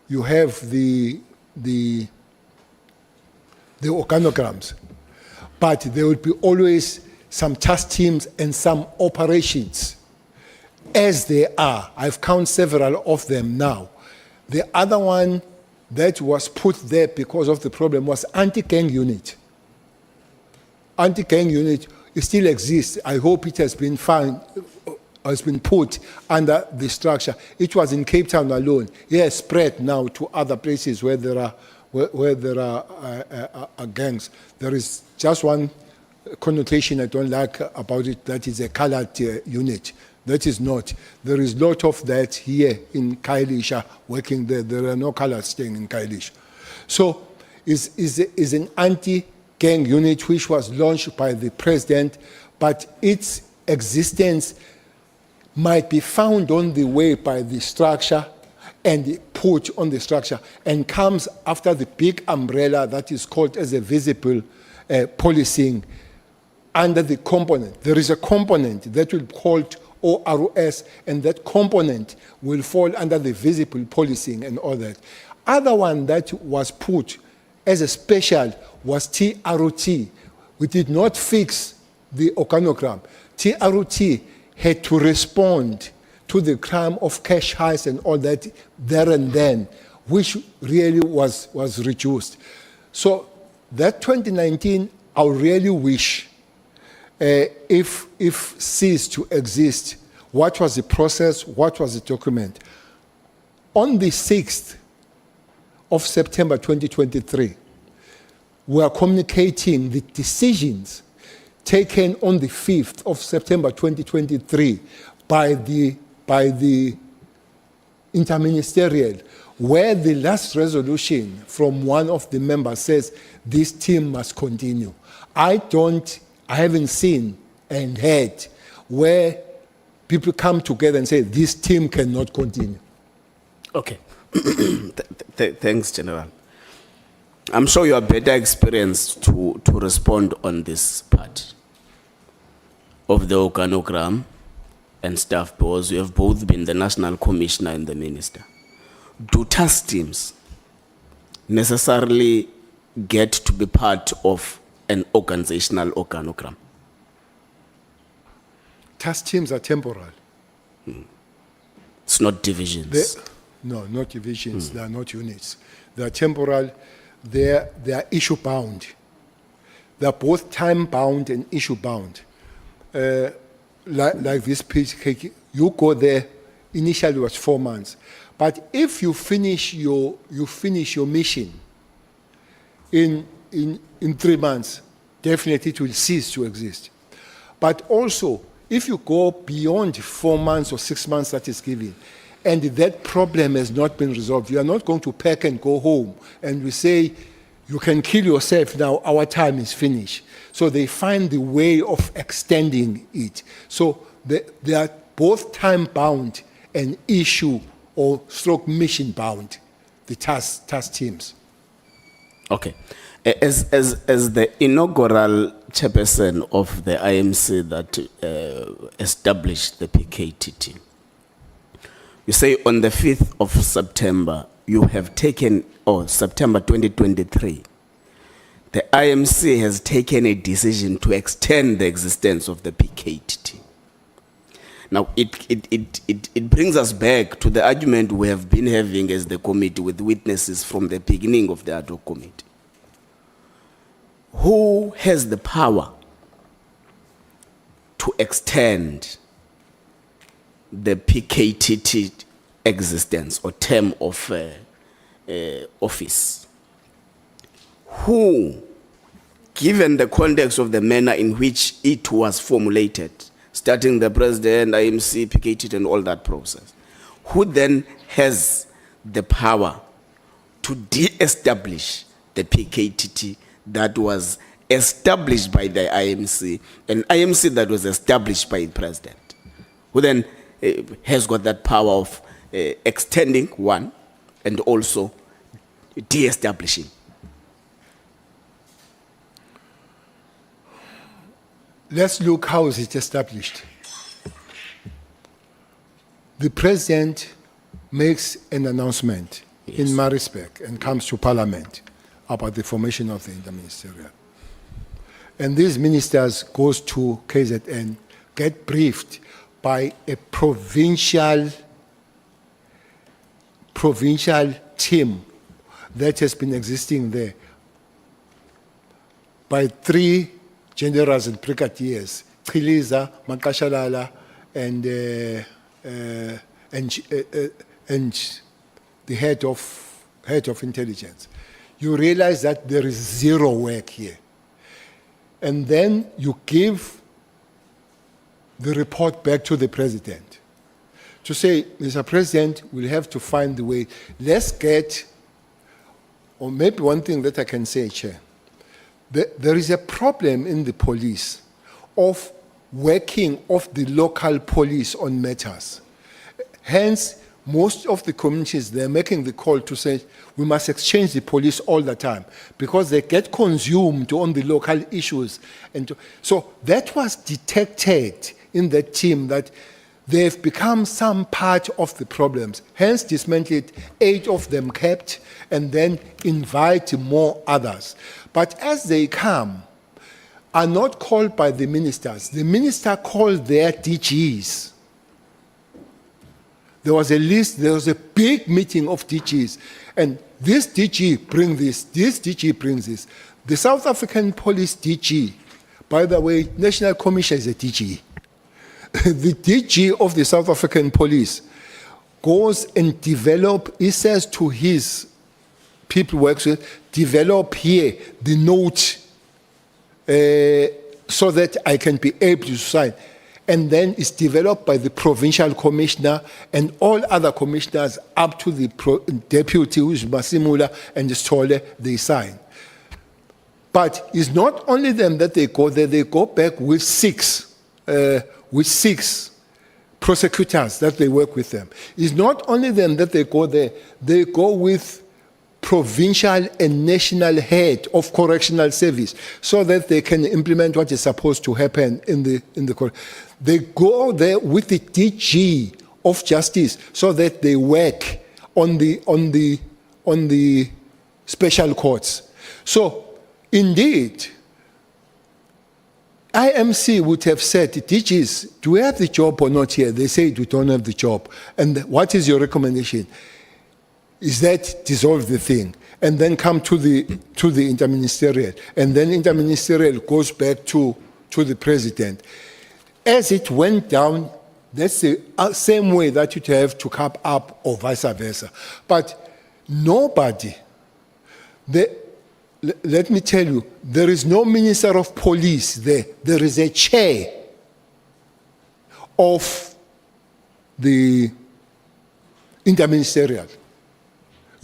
the organograms, but there will be always some task teams and some operations. as they are. I've counted several of them now. The other one that was put there because of the problem was anti-gang unit. Anti-gang unit, it still exists. I hope it has been found, has been put under the structure. It was in Cape Town alone. It has spread now to other places where there are gangs. There is just one connotation I don't like about it, that is a colored unit. That is not. There is a lot of that here in Khayelitsha working there. There are no colors staying in Khayelitsha. So is an anti-gang unit which was launched by the president, but its existence might be found on the way by the structure and put on the structure and comes after the big umbrella that is called as a visible policing under the component. There is a component that will be called ORS, and that component will fall under the visible policing and all that. Other one that was put as a special was TROT. We did not fix the organogram. TROT had to respond to the crime of cash heist and all that there and then, which really was reduced. So that 2019, I really wish if ceased to exist, what was the process, what was the document? On the 6th of September 2023, we are communicating the decisions taken on the 5th of September 2023 by the interministerial, where the last resolution from one of the members says this team must continue. I haven't seen and heard where people come together and say this team cannot continue. Okay. Thanks, General. I'm sure you are better experienced to respond on this part of the organogram and stuff, because you have both been the National Commissioner and the Minister. Do task teams necessarily get to be part of an organizational organogram? Task teams are temporal. It's not divisions. No, not divisions. They are not units. They are temporal. They are issue bound. They are both time bound and issue bound. Like this piece, you go there. Initially, it was 4 months, but if you finish your mission in 3 months, definitely it will cease to exist. But also, if you go beyond 4 months or 6 months that is given, and that problem has not been resolved, you are not going to pack and go home and we say, you can kill yourself now, our time is finished. So they find the way of extending it. So they are both time-bound and issue or stroke mission-bound, the task teams. Okay. As the inaugural chairperson of the IMC that established the PKT team, you say on the 5th of September, you have taken, or September 2023, the IMC has taken a decision to extend the existence of the PKT team. Now, it brings us back to the argument we have been having as the committee with witnesses from the beginning of the ad hoc committee. Who has the power to extend the PKT existence or term of office? Who, given the context of the manner in which it was formulated, starting the president, IMC, PKT, and all that process, who then has the power to de-establish the PKT that was established by the IMC, and IMC that was established by the president, who then has got that power of extending one and also de-establishing? Let's look how is it established. The president makes an announcement in Maritzburg and comes to Parliament about the formation of the interministerial. And these ministers goes to KZN, get briefed by a provincial team that has been existing there by 3 generals and brigadiers, Chiliza, Makashalala, and the head of intelligence. You realize that there is zero work here. And then you give the report back to the president to say, Mr. President, we'll have to find the way. Let's get, or maybe one thing that I can say, Chair, there is a problem in the police of working of the local police on matters. Hence, most of the communities, they're making the call to say, we must exchange the police all the time because they get consumed on the local issues. So that was detected in that team that they've become some part of the problems. Hence, dismantle it, 8 of them kept, and then invite more others. But as they come, are not called by the ministers. The minister called their DGs. There was a list, there was a big meeting of DGs. And this DG brings this DG brings this. The South African Police DG, by the way, National Commission is a DG. The DG of the South African Police goes and he says to his people works with, develop here the note so that I can be able to sign. And then it's developed by the provincial commissioner and all other commissioners up to the deputy, who is Masimula and Stole, they sign. But it's not only them that they go there, they go back with 6 prosecutors that they work with them. It's not only them that they go there, they go with provincial and national head of correctional service so that they can implement what is supposed to happen in the court. They go there with the DG of justice so that they work on the special courts. So indeed, IMC would have said, DGs, do we have the job or not here? They say we don't have the job. And what is your recommendation? Is that dissolve the thing and then come to the interministerial, and then interministerial goes back to the president. As it went down, that's the same way that you'd have to come up or vice versa. But nobody, let me tell you, there is no Minister of Police there. There is a chair of the interministerial.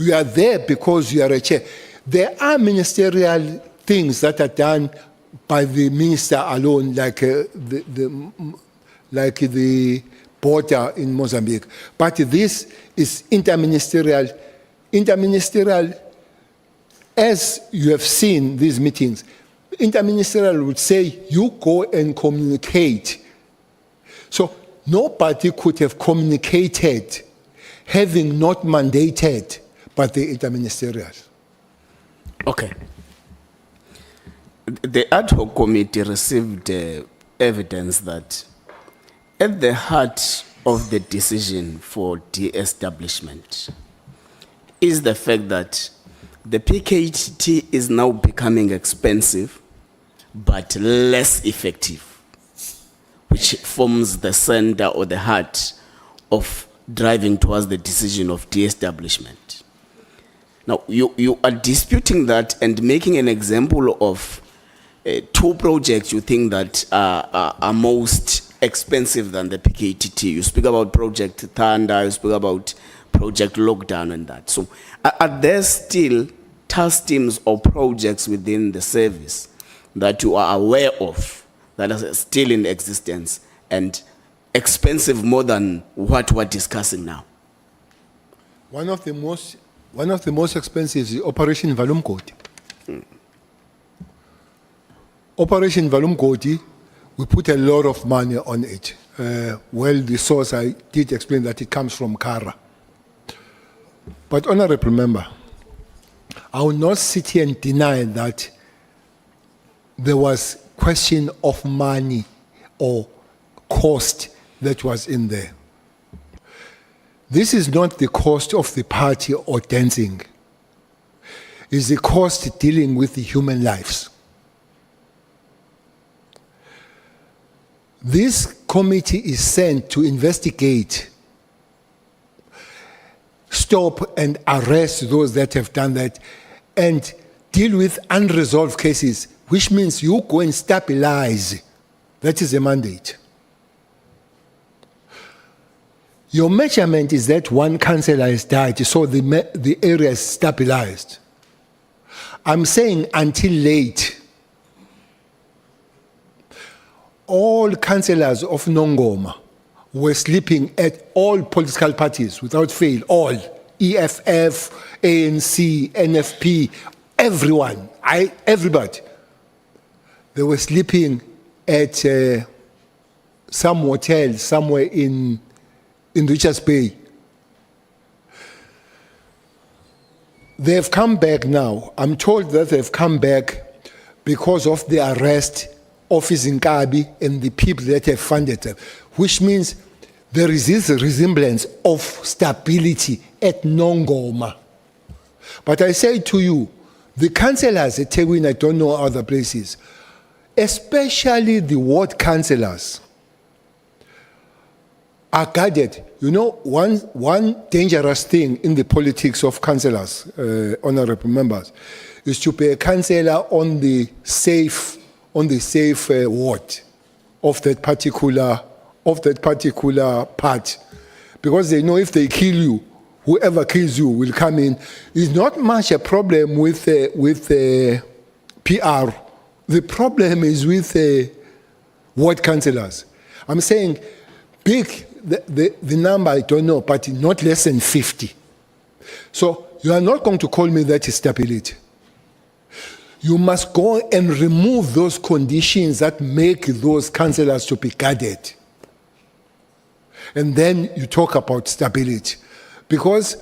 You are there because you are a chair. There are ministerial things that are done by the minister alone, like the border in Mozambique. But this is interministerial. Interministerial, as you have seen these meetings, interministerial would say, you go and communicate. So nobody could have communicated having not mandated but the interministerial. Okay. The ad hoc committee received evidence that at the heart of the decision for de-establishment is the fact that the PKT is now becoming expensive but less effective, which forms the center or the heart of driving towards the decision of de-establishment. Now, you are disputing that and making an example of 2 projects you think that are most expensive than the PKTT. You speak about Project Thunder, you speak about Project Lockdown and that. So are there still task teams or projects within the service that you are aware of that are still in existence and expensive more than what we're discussing now? One of the most expensive is Operation Valumkoti. Operation Valumkoti, we put a lot of money on it. Well, the source, I did explain that it comes from Kara. But Honourable Member, I will not sit here and deny that there was question of money or cost that was in there. This is not the cost of the party or dancing. It's the cost dealing with the human lives. This committee is sent to investigate, stop and arrest those that have done that, and deal with unresolved cases, which means you go and stabilize. That is the mandate. Your measurement is that one councillor has died, so the area is stabilized. I'm saying until late, all councillors of Nongoma were sleeping at all political parties without fail, all. EFF, ANC, NFP, everyone, everybody. They were sleeping at some hotel somewhere in Richards Bay. They've come back now. I'm told that they've come back because of the arrest of Zinkabi and the people that have funded them, which means there is this resemblance of stability at Nongoma. But I say to you, the councillors at Teguin, I don't know other places, especially the ward councillors, are guarded. You know, one dangerous thing in the politics of councillors, honourable members, is to be a councillor on the safe ward of that particular part, because they know if they kill you, whoever kills you will come in. It's not much a problem with PR. The problem is with ward councillors. I'm saying big. The number, I don't know, but not less than 50. So you are not going to call me that is stability. You must go and remove those conditions that make those councillors to be guarded. And then you talk about stability. Because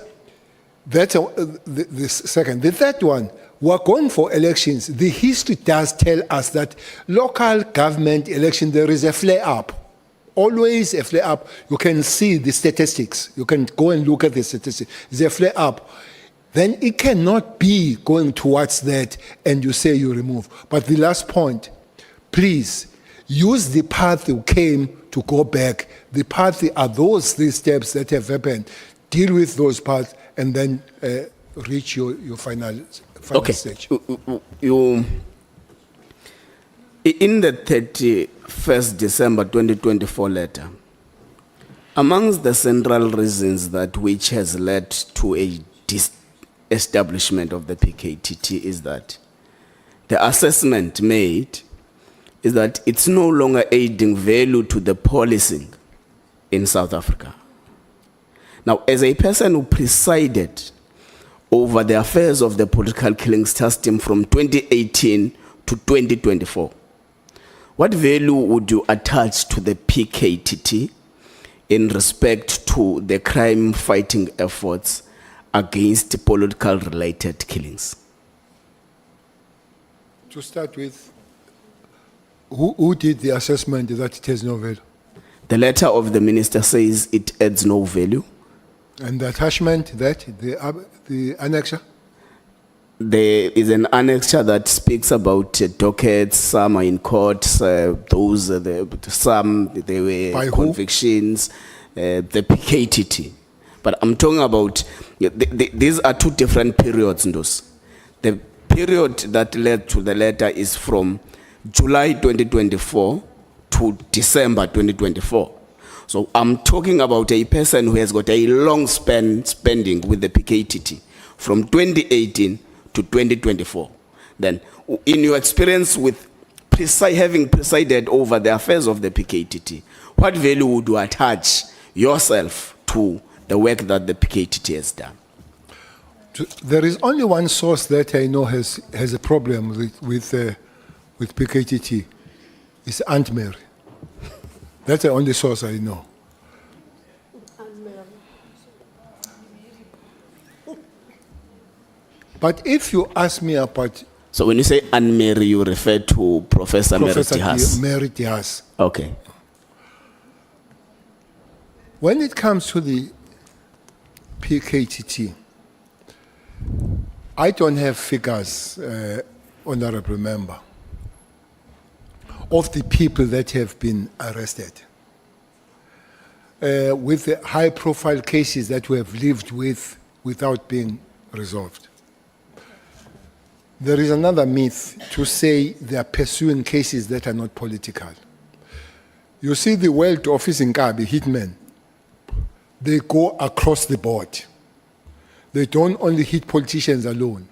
that's the second. The third one, we're going for elections. The history does tell us that local government election, there is a flare-up. Always a flare-up. You can see the statistics. You can go and look at the statistics. It's a flare-up. Then it cannot be going towards that and you say you remove. But the last point, please, use the path you came to go back. The path are those 3 steps that have happened. Deal with those paths and then reach your final stage. In the 31st December 2024 letter, amongst the central reasons that which has led to a establishment of the PKTT is that the assessment made is that it's no longer adding value to the policing in South Africa. Now, as a person who presided over the affairs of the political killings system from 2018 to 2024, what value would you attach to the PKTT in respect to the crime-fighting efforts against political-related killings? To start with, who did the assessment that it has no value? The letter of the minister says it adds no value. And the attachment, the annexure? There is an annexure that speaks about dockets, some are in court, some there were By convictions, the PKTT. But I'm talking about, these are 2 different periods, Ndos. The period that led to the letter is from July 2024 to December 2024. So I'm talking about a person who has got a long spending with the PKTT from 2018 to 2024. Then, in your experience with having presided over the affairs of the PKTT, what value would you attach yourself to the work that the PKTT has done? There is only one source that I know has a problem with PKTT. It's Aunt Mary. That's the only source I know. But if you ask me about... So when you say Anne Mary, you refer to Professor Mary Tihas? Mary Tihas. Okay. When it comes to the PKTT, I don't have figures, Honourable Member, of the people that have been arrested. With the high-profile cases that we have lived with without being resolved. There is another myth to say they are pursuing cases that are not political. You see the world office in Kabi, hitmen, they go across the board. They don't only hit politicians alone.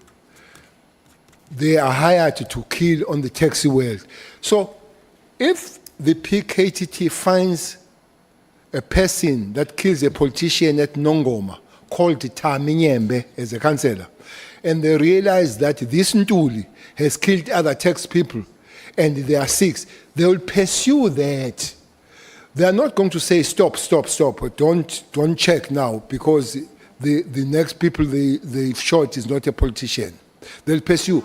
They are hired to kill on the taxi world. So if the PKTT finds a person that kills a politician at Nongoma, called Taminyembe as a councillor, and they realize that this Ntuli has killed other tax people, and there are 6, they will pursue that. They are not going to say, stop, don't check now, because the next people they've shot is not a politician. They'll pursue,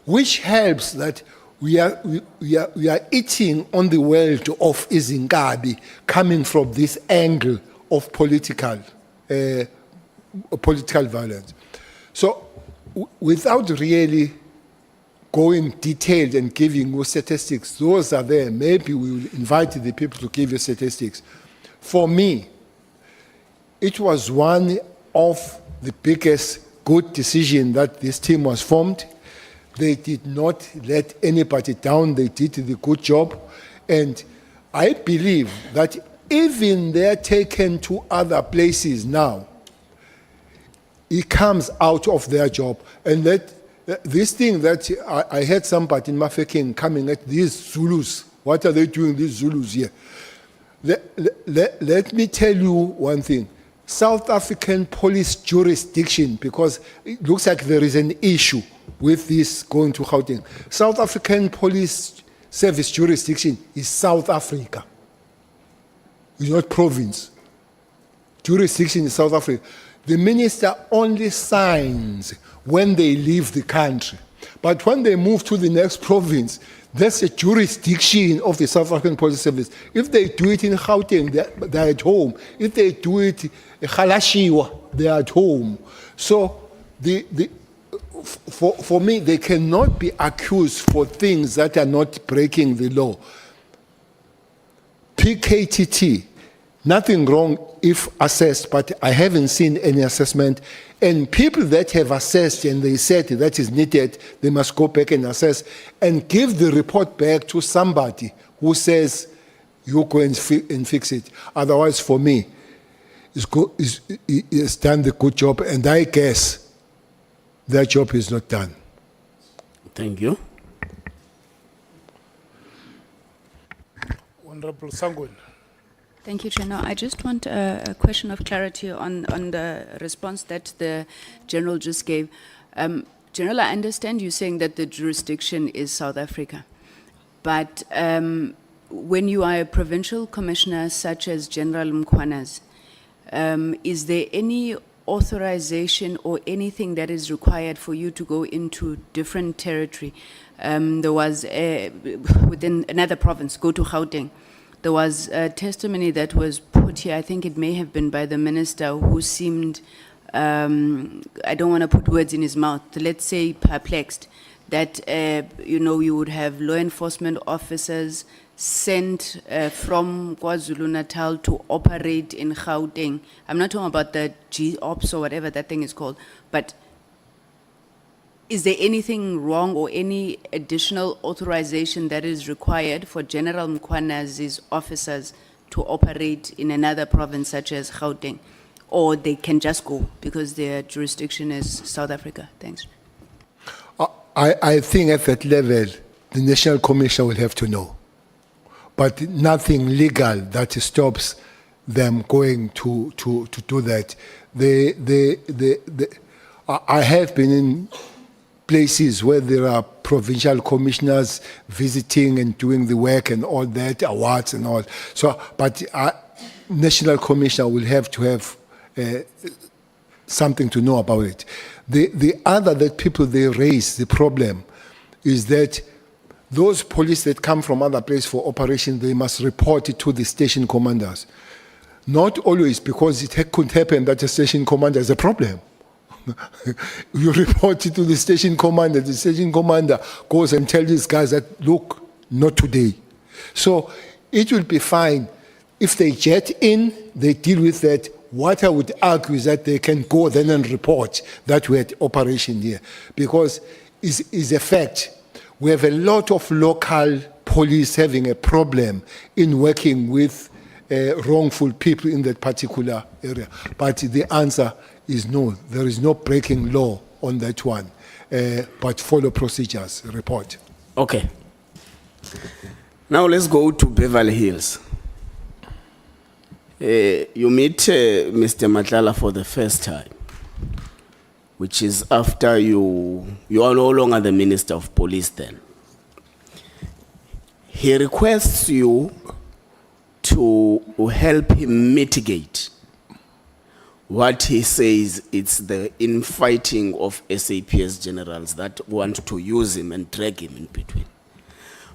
which helps that we are eating on the world of Izingabi coming from this angle of political violence. So without really going detailed and giving you statistics, those are there. Maybe we will invite the people to give you statistics. For me, it was one of the biggest good decision that this team was formed. They did not let anybody down. They did the good job. And I believe that even they're taken to other places now, it comes out of their job. And this thing that I heard somebody in Mafeking coming at these Zulus, what are they doing, these Zulus here? Let me tell you one thing. South African police jurisdiction, because it looks like there is an issue with this going to Gauteng. South African police service jurisdiction is South Africa. It's not province. Jurisdiction is South Africa. The minister only signs when they leave the country. But when they move to the next province, that's a jurisdiction of the South African Police Service. If they do it in Gauteng, they're at home. If they do it in Galashiwa, they're at home. So for me, they cannot be accused for things that are not breaking the law. PKTT, nothing wrong if assessed, but I haven't seen any assessment. And people that have assessed and they said that is needed, they must go back and assess and give the report back to somebody who says, you go and fix it. Otherwise, for me, it's done the good job, and I guess their job is not done. Thank you. Honourable Sangun. Thank you, Chair. Now, I just want a question of clarity on the response that the General just gave. General, I understand you saying that the jurisdiction is South Africa, but when you are a provincial commissioner such as General Mkhwana's, is there any authorization or anything that is required for you to go into different territory? There was, within another province, go to Gauteng. There was a testimony that was put here, I think it may have been by the minister, who seemed, I don't want to put words in his mouth, let's say perplexed, that you would have law enforcement officers sent from KwaZulu-Natal to operate in Gauteng. I'm not talking about the G-Ops or whatever that thing is called, but is there anything wrong or any additional authorization that is required for General Mkhwana's officers to operate in another province such as Gauteng? Or they can just go because their jurisdiction is South Africa? Thanks. I think at that level, the National Commission will have to know. But nothing legal that stops them going to do that. I have been in places where there are provincial commissioners visiting and doing the work and all that, awards and all. So, but National Commissioner will have to have something to know about it. The other that people, they raise, the problem is that those police that come from other places for operation, they must report it to the station commanders. Not always, because it could happen that a station commander has a problem. You report it to the station commander goes and tells these guys that, look, not today. So it will be fine. If they jet in, they deal with that. What I would argue is that they can go then and report that we had operation here. Because it's a fact. We have a lot of local police having a problem in working with wrongful people in that particular area. But the answer is no. There is no breaking law on that one. But follow procedures, report. Okay. Now let's go to Beverly Hills. You meet Mr. Matlala for the first time, which is after you are no longer the Minister of Police then. He requests you to help him mitigate what he says it's the infighting of SAPS generals that want to use him and drag him in between.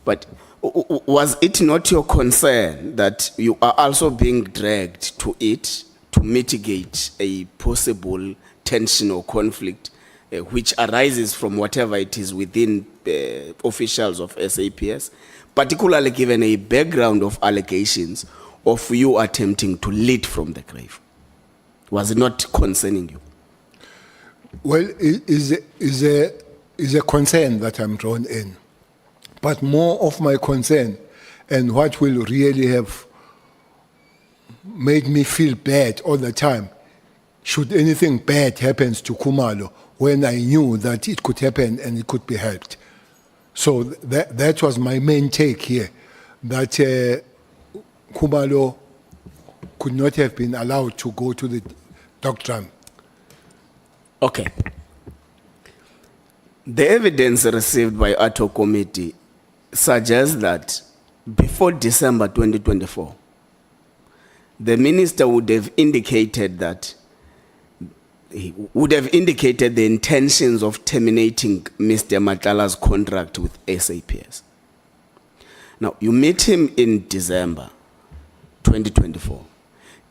But was it not your concern that you are also being dragged to it to mitigate a possible tension or conflict which arises from whatever it is within officials of SAPS, particularly given a background of allegations of you attempting to lead from the grave? Was it not concerning you? Well, it is a concern that I'm drawn in. But more of my concern and what will really have made me feel bad all the time, should anything bad happens to Khumalo when I knew that it could happen and it could be helped. So that was my main take here, that Khumalo could not have been allowed to go to the doctor. Okay. The evidence received by ATO committee suggests that before December 2024, the minister would have indicated that he would have indicated the intentions of terminating Mr. Matlala's contract with SAPS. Now, you meet him in December 2024.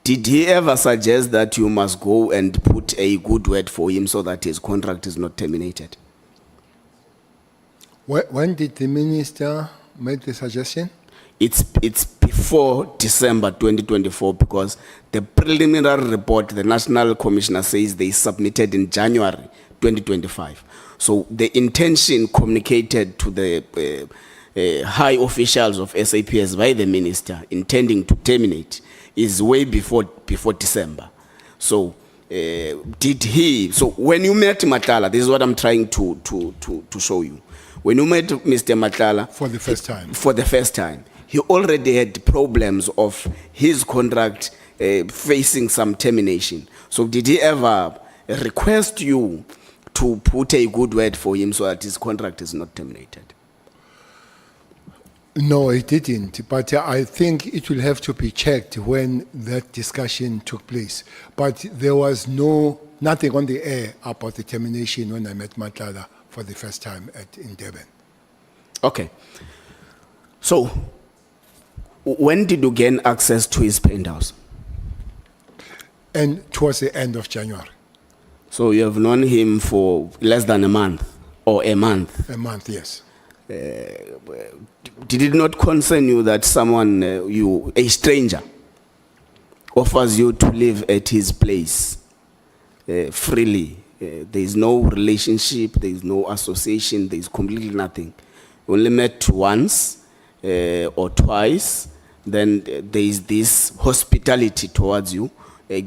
Did he ever suggest that you must go and put a good word for him so that his contract is not terminated? When did the minister make the suggestion? It's before December 2024 because the preliminary report, the National Commissioner says they submitted in January 2025. So the intention communicated to the high officials of SAPS by the minister intending to terminate is way before December. So did he, so when you met Matlala, this is what I'm trying to show you. When you met Mr. Matlala for the first time, he already had problems of his contract facing some termination. So did he ever request you to put a good word for him so that his contract is not terminated? No, it didn't. But I think it will have to be checked when that discussion took place. But there was nothing on the air about the termination when I met Matlala for the first time in Durban. Okay. So, when did you gain access to his penthouse? And towards the end of January. So you have known him for less than a month, or a month? A month, yes. Did it not concern you that someone, a stranger, offers you to live at his place freely? There is no relationship, there is no association, there is completely nothing. You only met once or twice, then there is this hospitality towards you,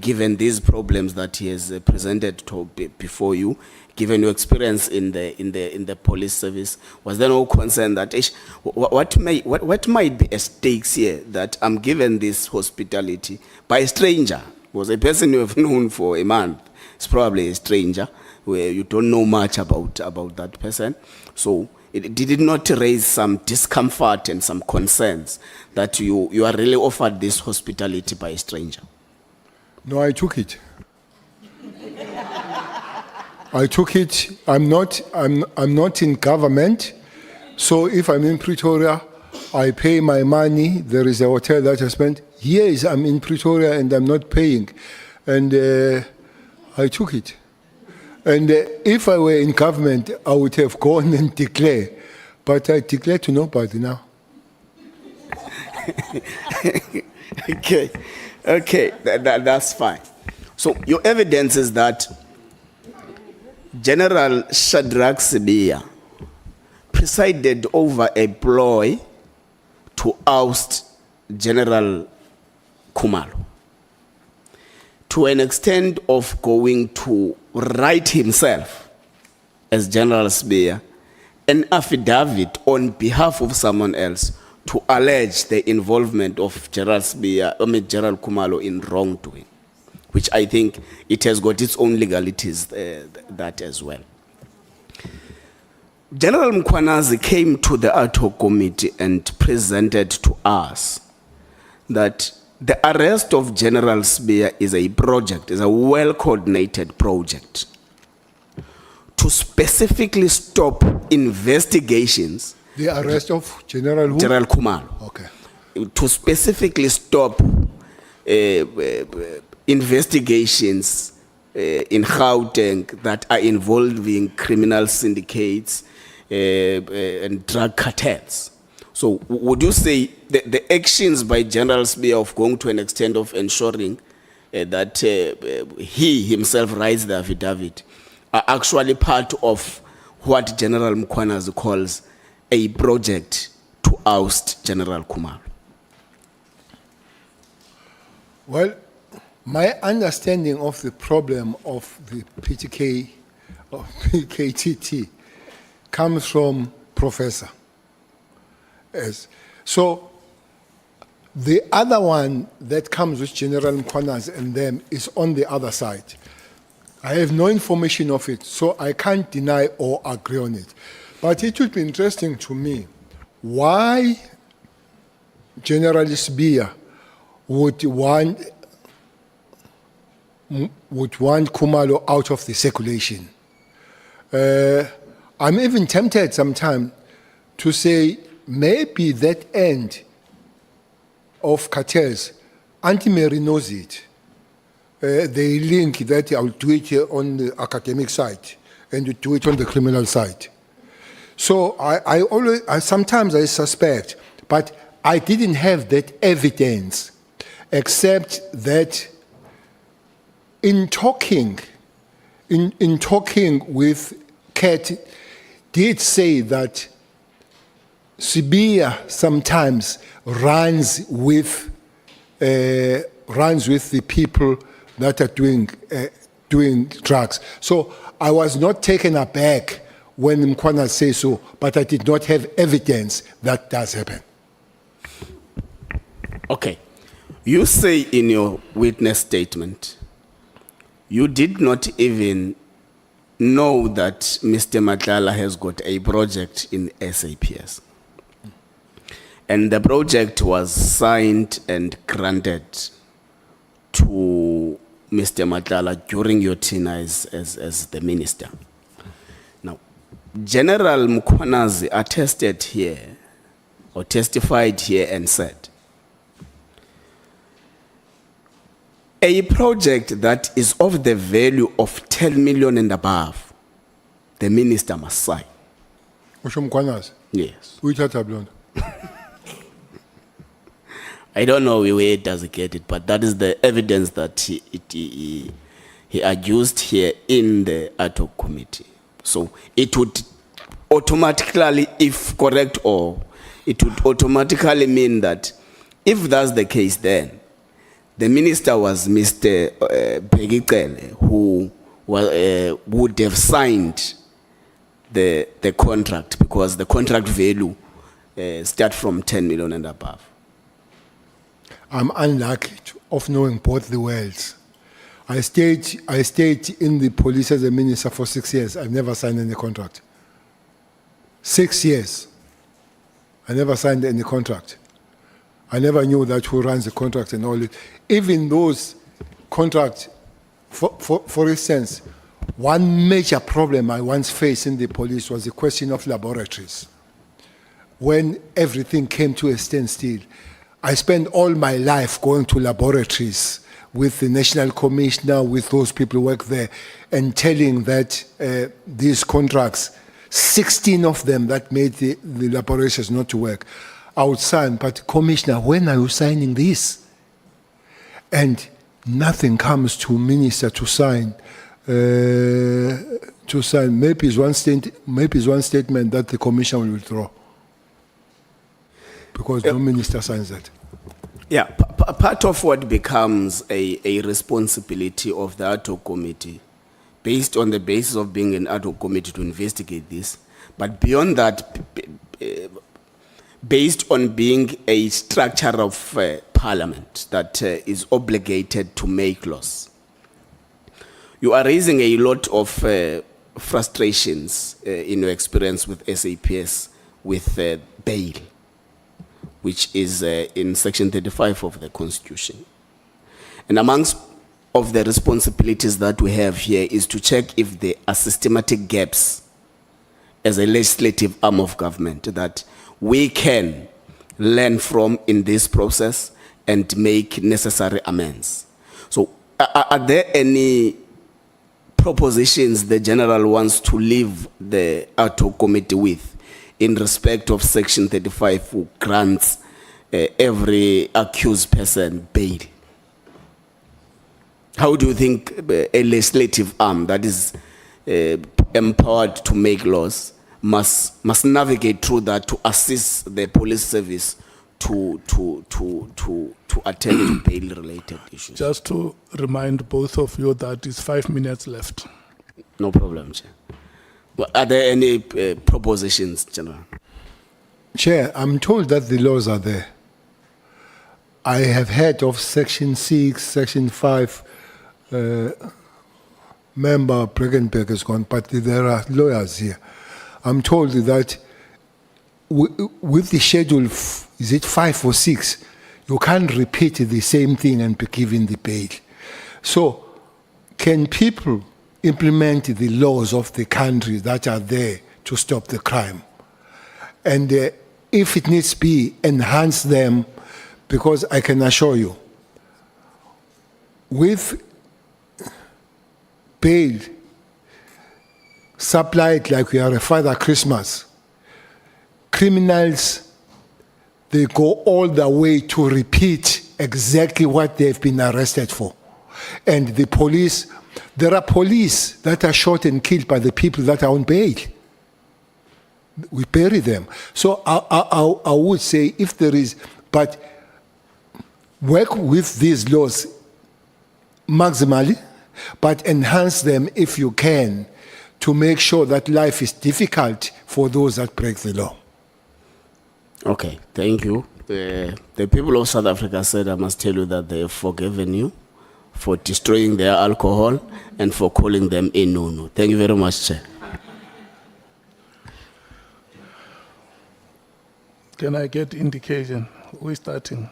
given these problems that he has presented before you, given your experience in the police service. Was there no concern that what might be at stakes here, that I'm given this hospitality by a stranger? Was a person you have known for a month. It's probably a stranger where you don't know much about that person. So did it not raise some discomfort and some concerns that you are really offered this hospitality by a stranger? No, I took it. I took it. I'm not in government. So if I'm in Pretoria, I pay my money. There is a hotel that I spent. years I'm in Pretoria and I'm not paying. And I took it. And if I were in government, I would have gone and declared. But I declare to nobody now. Okay, that's fine. So your evidence is that General Shadrach Sibiya presided over a ploy to oust General Khumalo, to an extent of going to write himself, as General Sibiya, an affidavit on behalf of someone else to allege the involvement of General Khumalo in wrongdoing, which I think it has got its own legalities, that as well. General Mkhwanazi came to the ad hoc committee and presented to us that the arrest of General Sibiya is a project, is a well-coordinated project to specifically stop investigations. The arrest of General who? General Khumalo. Okay. To specifically stop investigations in Gauteng that are involving criminal syndicates and drug cartels. So would you say the actions by General Sibiya of going to an extent of ensuring that he himself writes the affidavit are actually part of what General Mkhwanazi calls a project to oust General Khumalo? Well, my understanding of the problem of the PTK, or PKTT, comes from Professor. Yes. So the other one that comes with General Mkhwanazi and them is on the other side. I have no information of it, so I can't deny or agree on it. But it would be interesting to me why General Sibiya would want Khumalo out of the circulation. I'm even tempted sometimes to say maybe that end of cartels, Auntie Mary knows it. They link that I'll do it on the academic side and do it on the criminal side. So sometimes I suspect, but I didn't have that evidence, except that in talking with Kat, did say that Sibiya sometimes runs with the people that are doing drugs. So I was not taken aback when Mkhwanazi says so, but I did not have evidence that does happen. Okay. You say in your witness statement, you did not even know that Mr. Matlala has got a project in SAPS. And the project was signed and granted to Mr. Matlala during your tenure as the minister. Now, General Mkhwanazi attested here, or testified here and said, a project that is of the value of 10 million and above, the minister must sign. Mkhwanazi? Yes. Which are blonde? I don't know where does he get it, but that is the evidence that he adduced here in the ad hoc committee. So it would automatically, if correct, or it would automatically mean that if that's the case, then the minister was Mr. Bheki Cele, who would have signed the contract, because the contract value starts from 10 million and above. I'm unlucky of knowing both the worlds. I stayed in the police as a minister for 6 years. I've never signed any contract. 6 years. I never signed any contract. I never knew that who runs the contract and all it. Even those contracts, for instance, one major problem I once faced in the police was the question of laboratories. When everything came to a standstill, I spent all my life going to laboratories with the National Commissioner, with those people who work there, and telling that these contracts, 16 of them that made the laboratories not to work, I would sign, but Commissioner, when are you signing this? And nothing comes to Minister to sign. Maybe it's one statement that the Commission will withdraw, because no Minister signs that. Yeah, part of what becomes a responsibility of the ad hoc committee, based on the basis of being an ad hoc committee to investigate this, but beyond that, based on being a structure of Parliament that is obligated to make laws. You are raising a lot of frustrations in your experience with SAPS with bail, which is in Section 35 of the Constitution. And amongst of the responsibilities that we have here is to check if there are systematic gaps as a legislative arm of government that we can learn from in this process and make necessary amends. So are there any propositions the General wants to leave the ad hoc committee with in respect of Section 35, who grants every accused person bail? How do you think a legislative arm that is empowered to make laws must navigate through that to assist the police service to attend to bail-related issues? Just to remind both of you that it's 5 minutes left. No problem, Chair. Well, are there any propositions, General? Chair, I'm told that the laws are there. I have heard of Section 6, Section 5, Member Bregenberg is gone, but there are lawyers here. I'm told that with the schedule, is it 5 or 6, you can't repeat the same thing and be given the bail. So, can people implement the laws of the country that are there to stop the crime? And if it needs to be, enhance them, because I can assure you, with bail supplied like we are a Father Christmas, criminals, they go all the way to repeat exactly what they've been arrested for. And the police, there are police that are shot and killed by the people that are on bail. We bury them. So I would say if there is, but work with these laws maximally, but enhance them if you can, to make sure that life is difficult for those that break the law. Okay, thank you. The people of South Africa said, I must tell you that they have forgiven you for destroying their alcohol and for calling them a no-no. Thank you very much, Chair. Can I get indication? Who is starting?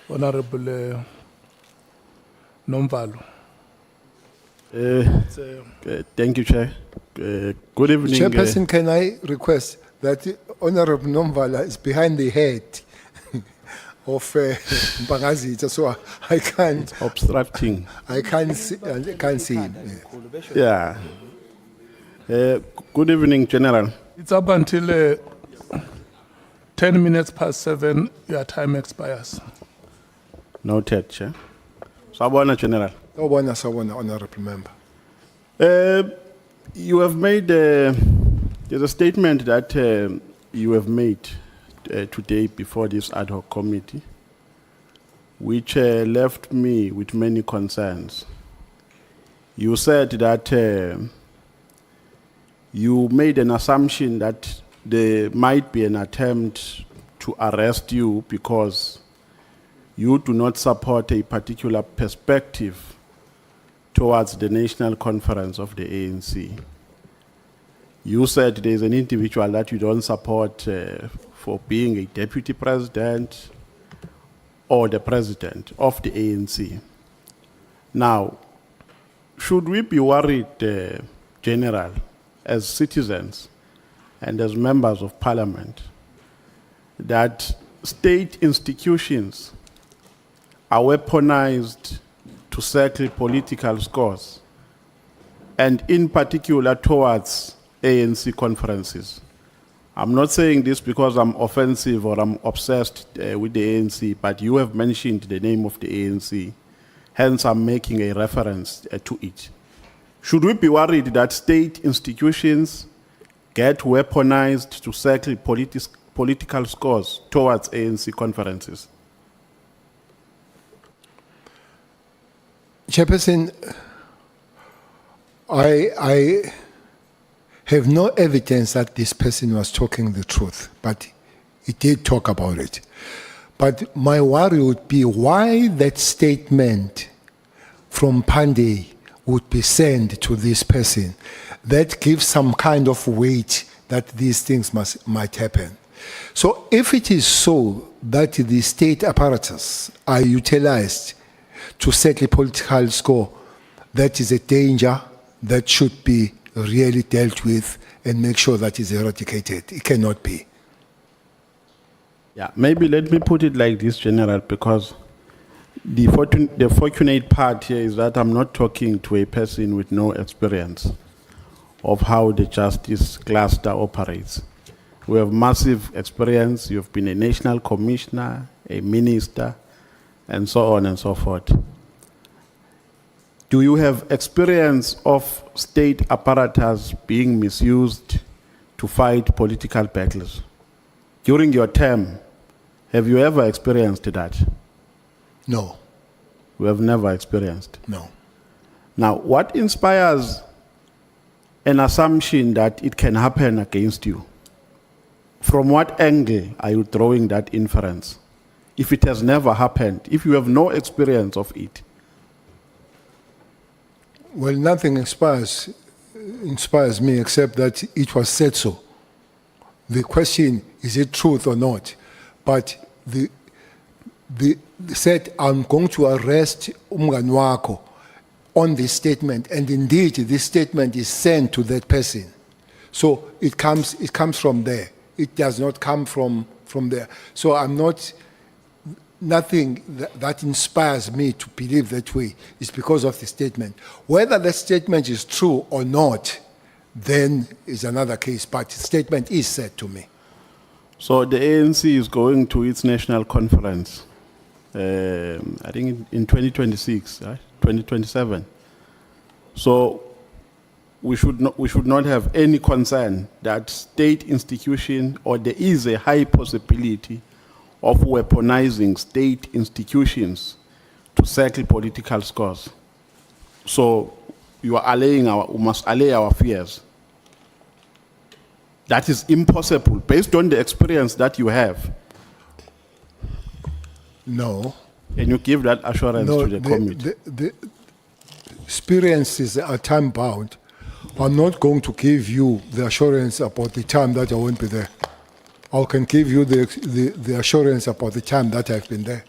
Honourable Nomvalo. Thank you, Chair. Good evening. Chairperson, can I request that Honourable Nomvala is behind the head of Mpangazitha, so I can't obstructing. I can't see him. Yeah. Good evening, General. It's up until 10 minutes past 7. Your time expires. Noted, Chair. Sabona, General. Sabona, Honourable Member. You have made there's a statement that you have made today before this ad hoc committee, which left me with many concerns. You said that you made an assumption that there might be an attempt to arrest you because you do not support a particular perspective towards the National Conference of the ANC. You said there's an individual that you don't support for being a deputy president or the president of the ANC. Now, should we be worried, General, as citizens and as members of Parliament, that state institutions are weaponized to circle political scores, and in particular towards ANC conferences. I'm not saying this because I'm offensive or I'm obsessed with the ANC, but you have mentioned the name of the ANC, hence I'm making a reference to it. Should we be worried that state institutions get weaponized to circle political scores towards ANC conferences? Chairperson, I have no evidence that this person was talking the truth, but he did talk about it. But my worry would be why that statement from Pandey would be sent to this person. That gives some kind of weight that these things might happen. So if it is so that the state apparatus are utilized to settle a political score, that is a danger that should be really dealt with and make sure that is eradicated. It cannot be. Yeah, maybe let me put it like this, General, because the fortunate part here is that I'm not talking to a person with no experience of how the justice cluster operates. We have massive experience. You've been a national commissioner, a minister, and so on and so forth. Do you have experience of state apparatus being misused to fight political battles? During your term, have you ever experienced that? No. We have never experienced. No. Now, what inspires an assumption that it can happen against you? From what angle are you drawing that inference? If it has never happened, if you have no experience of it. Well, nothing inspires me except that it was said so. The question, is it truth or not? But the said, I'm going to arrest umngani wakho on this statement, and indeed this statement is sent to that person. So it comes from there. It does not come from there. So I'm not, nothing that inspires me to believe that way is because of the statement. Whether the statement is true or not, then is another case, but the statement is said to me. So the ANC is going to its national conference, I think in 2026, right? 2027. So we should not have any concern that state institution, or there is a high possibility of weaponizing state institutions to settle political scores. So we must allay our fears. That is impossible based on the experience that you have. No. Can you give that assurance to the committee? The experiences are time bound. I'm not going to give you the assurance about the time that I won't be there. I can give you the assurance about the time that I've been there.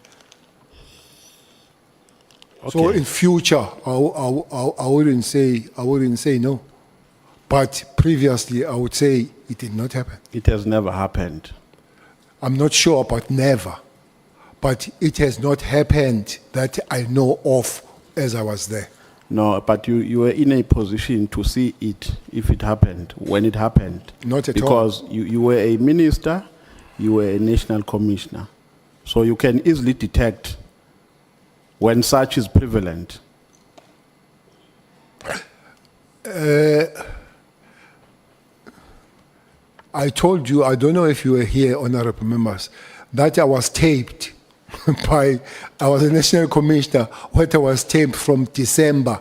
Okay. So in future, I wouldn't say no. But previously, I would say it did not happen. It has never happened. I'm not sure about never. But it has not happened that I know of as I was there. No, but you were in a position to see it if it happened, when it happened. Not at all. Because you were a minister, you were a national commissioner. So you can easily detect when such is prevalent. I told you, I don't know if you were here, honorable members, that I was taped I was a national commissioner, what I was taped from December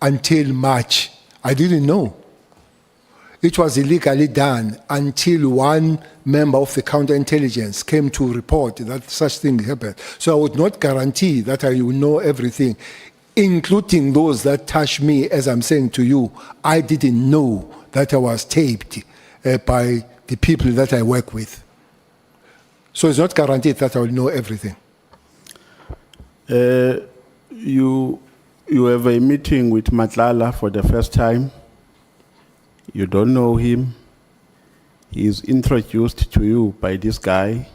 until March. I didn't know. It was illegally done until one member of the counterintelligence came to report that such thing happened. So I would not guarantee that I will know everything, including those that touch me, as I'm saying to you. I didn't know that I was taped by the people that I work with. So it's not guaranteed that I will know everything. You have a meeting with Matlala for the first time. You don't know him. He is introduced to you by this guy.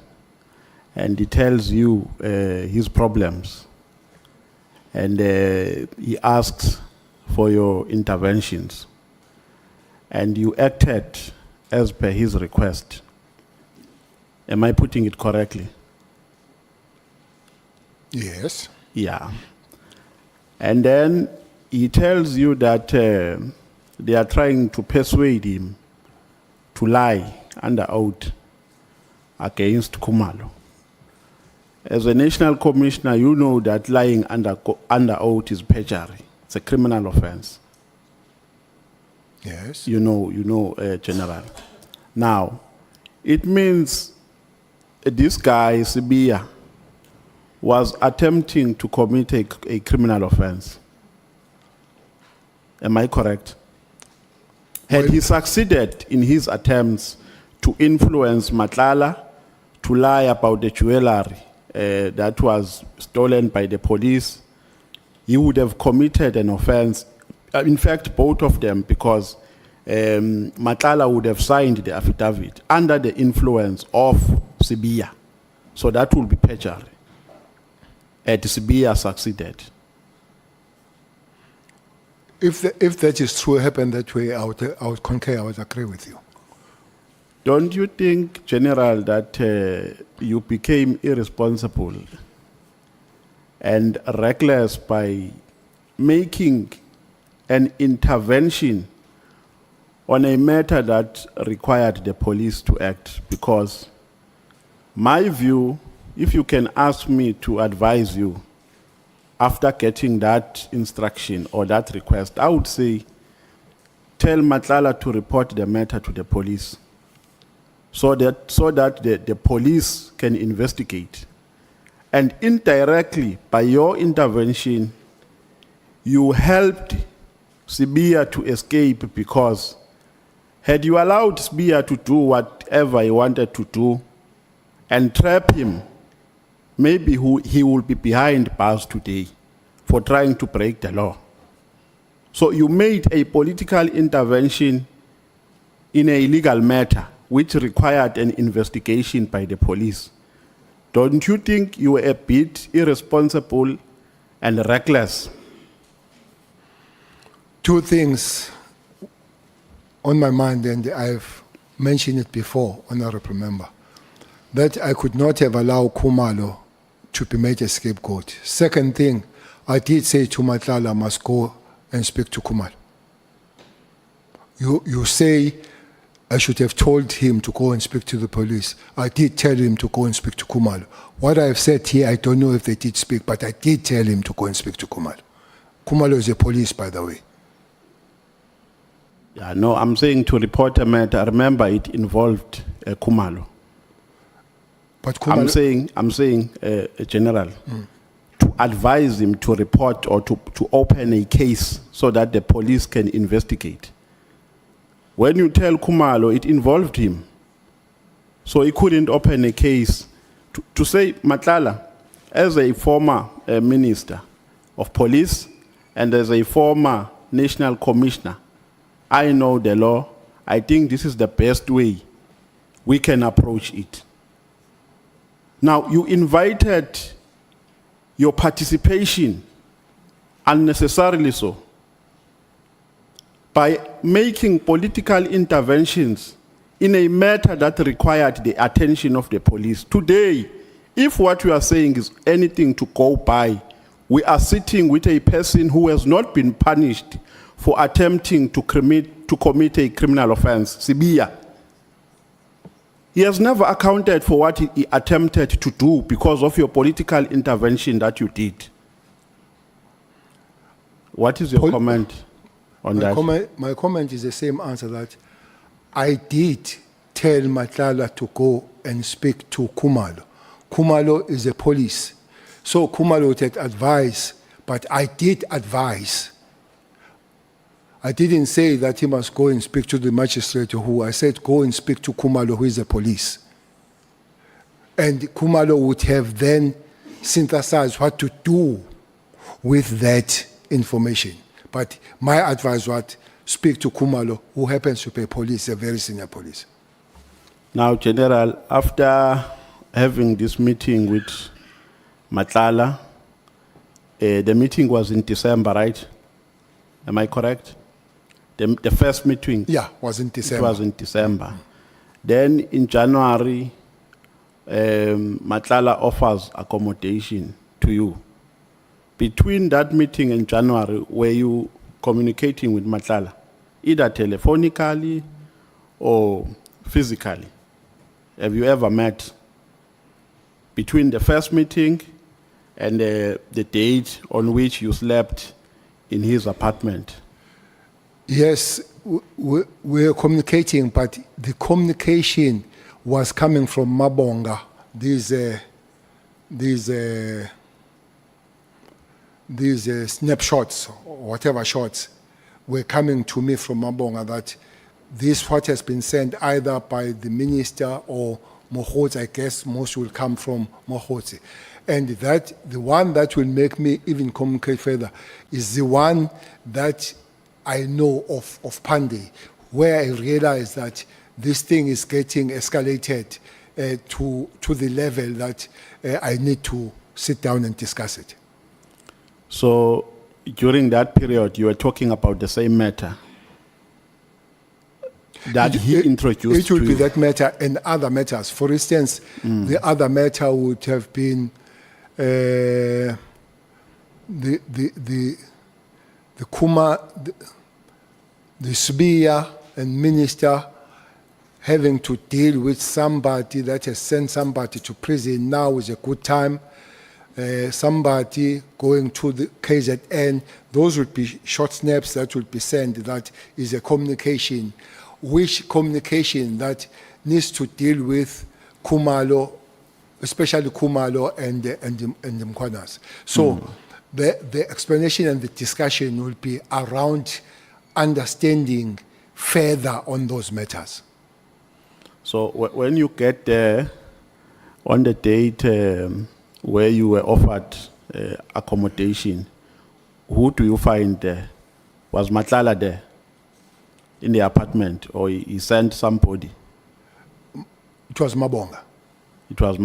and he tells you his problems, and he asks for your interventions, and you acted as per his request. Am I putting it correctly? Yes. Yeah. And then he tells you that they are trying to persuade him to lie under oath against Khumalo. As a national commissioner, you know that lying under oath is perjury. It's a criminal offense. Yes. You know, General. Now, it means this guy, Sibia, was attempting to commit a criminal offense. Am I correct? Had he succeeded in his attempts to influence Matlala to lie about the jewelry that was stolen by the police, he would have committed an offense. In fact, both of them, because Matlala would have signed the affidavit under the influence of Sibia. So that will be perjury. Had Sibia succeeded. If that is true, happened that way, I would concur, I would agree with you. Don't you think, General, that you became irresponsible and reckless by making an intervention on a matter that required the police to act? Because my view, if you can ask me to advise you after getting that instruction or that request, I would say tell Matlala to report the matter to the police so that the police can investigate. And indirectly, by your intervention, you helped Sibia to escape, because had you allowed Sibia to do whatever he wanted to do and trap him, maybe he will be behind bars today for trying to break the law. So you made a political intervention in a legal matter which required an investigation by the police. Don't you think you were a bit irresponsible and reckless? Two things on my mind, and I've mentioned it before, Honourable Member, that I could not have allowed Khumalo to be made a scapegoat. Second thing, I did say to Matlala must go and speak to Khumalo. You say I should have told him to go and speak to the police. I did tell him to go and speak to Khumalo. What I've said here, I don't know if they did speak, but I did tell him to go and speak to Khumalo. Khumalo is a police, by the way. Yeah, no, I'm saying to report a matter. Remember, it involved Khumalo. But Khumalo, I'm saying, General, to advise him to report or to open a case so that the police can investigate. When you tell Khumalo, it involved him. So he couldn't open a case. To say, Matlala, as a former Minister of Police and as a former National Commissioner, I know the law. I think this is the best way we can approach it. Now, you invited your participation, unnecessarily so, by making political interventions in a matter that required the attention of the police. Today, if what you are saying is anything to go by, we are sitting with a person who has not been punished for attempting to commit a criminal offense, Sibia. He has never accounted for what he attempted to do because of your political intervention that you did. What is your comment on that? My comment is the same answer, that I did tell Matlala to go and speak to Khumalo. Khumalo is a police. So Khumalo would take advice, but I did advise. I didn't say that he must go and speak to the magistrate who, I said go and speak to Khumalo, who is the police. And Khumalo would have then synthesized what to do with that information. But my advice was speak to Khumalo, who happens to be police, a very senior police. Now, General, after having this meeting with Matlala. The meeting was in December, right? Am I correct? The first meeting? Yeah, was in December. It was in December. Then in January, Matlala offers accommodation to you. Between that meeting in January, were you communicating with Matlala, either telephonically or physically? Have you ever met between the first meeting and the date on which you slept in his apartment? Yes, we were communicating, but the communication was coming from Mabonga. These snapshots, or whatever shots, were coming to me from Mabonga that this what has been sent either by the minister or Mohotsi. I guess most will come from Mohotsi. And that the one that will make me even communicate further is the one that I know of Pandey, where I realize that this thing is getting escalated to the level that I need to sit down and discuss it. So during that period, you were talking about the same matter that he introduced It would to be you. that matter and other matters. For instance, the other matter would have been the Kuma, the Sbia and minister having to deal with somebody that has sent somebody to prison now is a good time. Somebody going to the KZN, those would be short snaps that would be sent. That is a communication. Which communication that needs to deal with Kumalo, especially Kumalo and the Mkwanas. So the explanation and the discussion will be around understanding further on those matters. So when you get there on the date where you were offered accommodation, who do you find there? Was Matlala there in the apartment, or he sent somebody? It was Mabonga. It was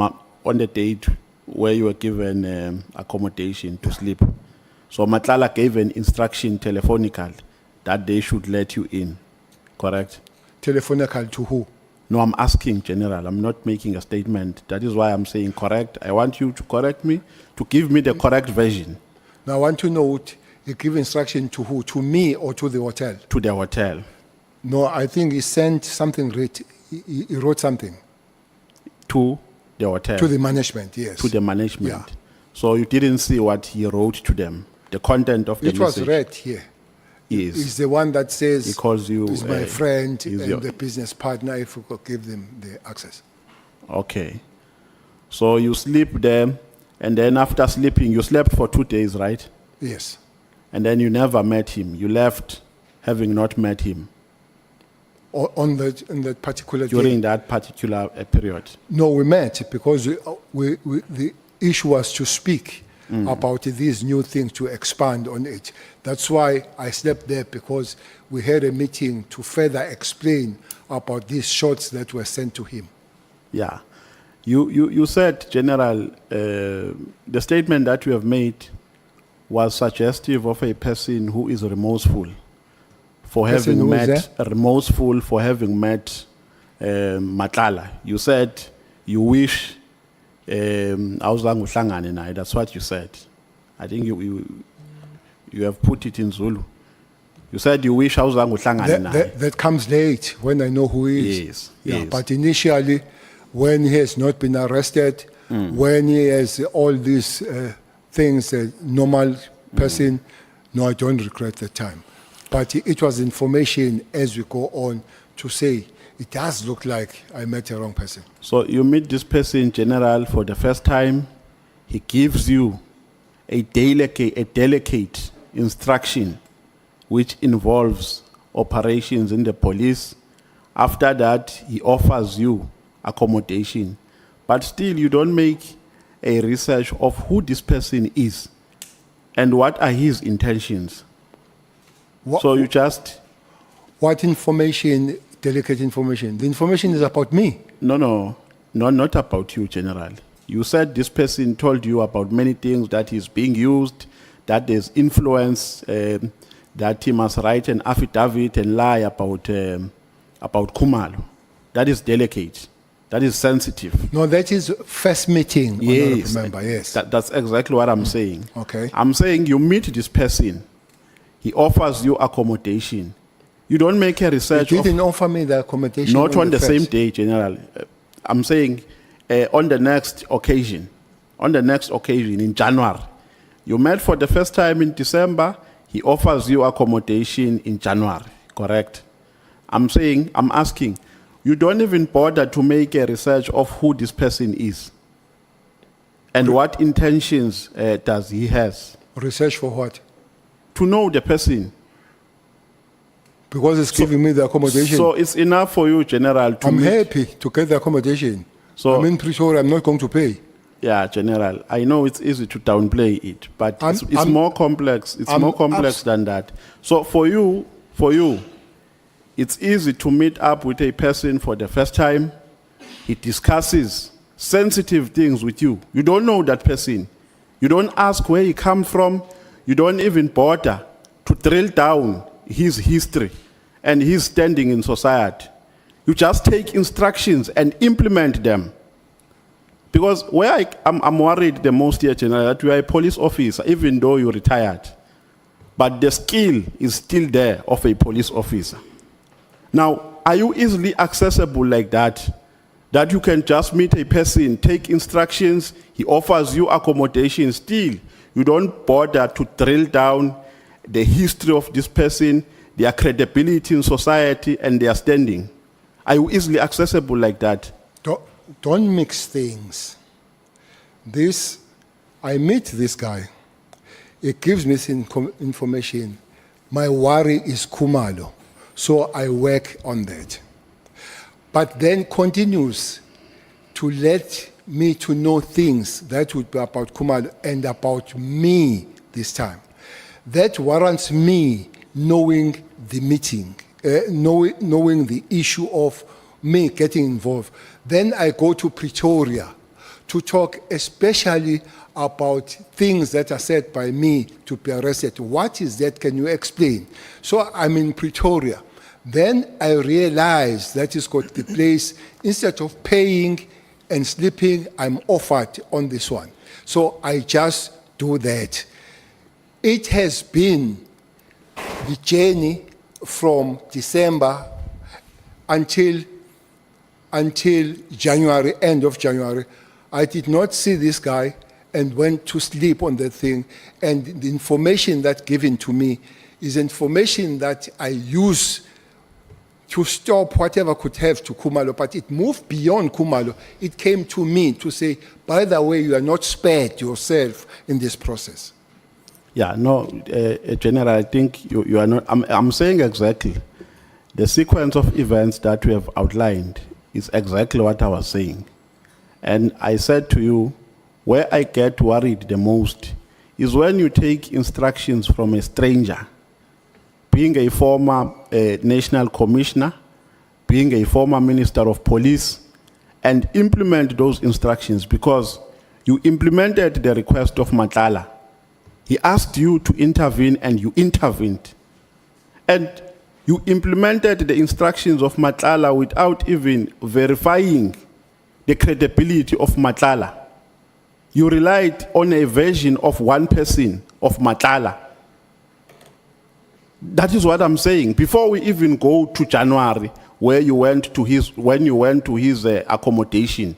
on the date where you were given accommodation to sleep. So Matlala gave an instruction telephonically that they should let you in, correct? Telephonical to who? No, I'm asking general. I'm not making a statement. That is why I'm saying correct. I want you to correct me, to give me the correct version. Now I want to know, he gave instruction to who? To me or to the hotel? To the hotel. No, I think he sent something, he wrote something. To the hotel? To the management, yes. To the management. Yeah. So you didn't see what he wrote to them, the content of the It message? was read here. Yes. It's the one that says, he calls you, is my friend he's and your- the business partner, if we could give them the access. Okay. So you sleep there, and then after sleeping, you slept for 2 days, right? Yes. And then you never met him. You left having not met him On that particular during day. that particular period. No, we met because the issue was to speak about these new things, to expand on it. That's why I slept there, because we had a meeting to further explain about these shots that were sent to him. Yeah. You said, General, the statement that you have made was suggestive of a person who is remorseful for Person having who is met, remorseful for having met Matlala. You said you wish awuzange uhlangane naye. That's what you said. I think you have put it in Zulu. You said you wish awuzange uhlangane naye. That comes late when I know who he is. Yes, Yeah, yes. but initially, when he has not been arrested, when he has all these things, a normal person, no, I don't regret the time. But it was information as we go on to say, it does look like I met a wrong person. So you meet this person, General, for the first time. He gives you a delicate instruction which involves operations in the police. After that, he offers you accommodation. But still, you don't make a research of who this person is and what are his intentions. So you just... What information, delicate information? The information is about me. No. No, not about you, General. You said this person told you about many things, that he's being used, that there's influence, that he must write an affidavit and lie about Khumalo. That is delicate. That is sensitive. No, that is first meeting, Honourable Yes, Member, yes. that's exactly what I'm saying. Okay. I'm saying you meet this person, he offers you accommodation. You don't make a research. You didn't offer me the accommodation. Not on the first. same day, General. I'm saying on the next occasion. On the next occasion in January. You met for the first time in December. He offers you accommodation in January. Correct? I'm asking, you don't even bother to make a research of who this person is and what intentions does he has. Research for what? To know the person. Because it's giving me the accommodation. So it's enough for you, General, to I'm meet. happy to get the accommodation. So I'm in Pretoria, I'm not going to pay. Yeah, General, I know it's easy to downplay it, but it's more complex. It's more complex than that. So for you, it's easy to meet up with a person for the first time. He discusses sensitive things with you. You don't know that person. You don't ask where he comes from. You don't even bother to drill down his history and his standing in society. You just take instructions and implement them. Because where I'm worried the most here, General, that you are a police officer, even though you're retired. But the skill is still there of a police officer. Now, are you easily accessible like that? That you can just meet a person, take instructions, he offers you accommodation, still you don't bother to drill down the history of this person, their credibility in society, and their standing. Are you easily accessible like that? Don't mix things. I meet this guy. It gives me information. My worry is Khumalo. So I work on that. But then continues to let me to know things that would be about Khumalo and about me this time. That warrants me knowing the meeting, knowing the issue of me getting involved. Then I go to Pretoria to talk especially about things that are said by me to be arrested. What is that? Can you explain? So I'm in Pretoria. Then I realize that is got the place, instead of paying and sleeping, I'm offered on this one. So I just do that. It has been the journey from December until January, end of January. I did not see this guy and went to sleep on that thing. And the information that's given to me is information that I use to stop whatever could have to Khumalo, but it moved beyond Khumalo. It came to me to say, by the way, you are not spared yourself in this process. Yeah, no, General, I think you are not. I'm saying exactly. The sequence of events that we have outlined is exactly what I was saying. And I said to you, where I get worried the most is when you take instructions from a stranger, being a former national commissioner, being a former minister of police, and implement those instructions, because you implemented the request of Matlala. He asked you to intervene and you intervened. And you implemented the instructions of Matlala without even verifying the credibility of Matlala. You relied on a version of one person, of Matlala. That is what I'm saying. Before we even go to January, when you went to his accommodation.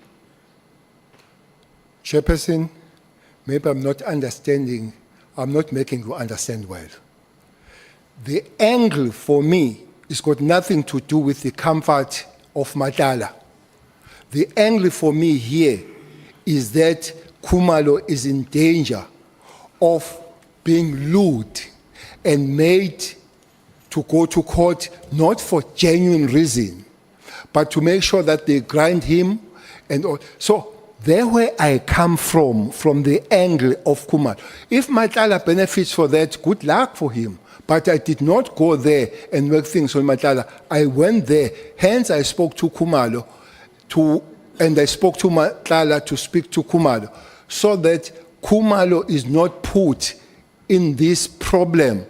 Chairperson, maybe I'm not understanding. I'm not making you understand well. The angle for me has got nothing to do with the comfort of Matlala. The angle for me here is that Khumalo is in danger of being lured and made to go to court, not for genuine reason, but to make sure that they grind him. And all. So there where I come from the angle of Khumalo. If Matlala benefits for that, good luck for him. But I did not go there and work things on Matlala. I went there. Hence, I spoke to Khumalo to and I spoke to Matlala to speak to Kumalo, so that Kumalo is not put in this problem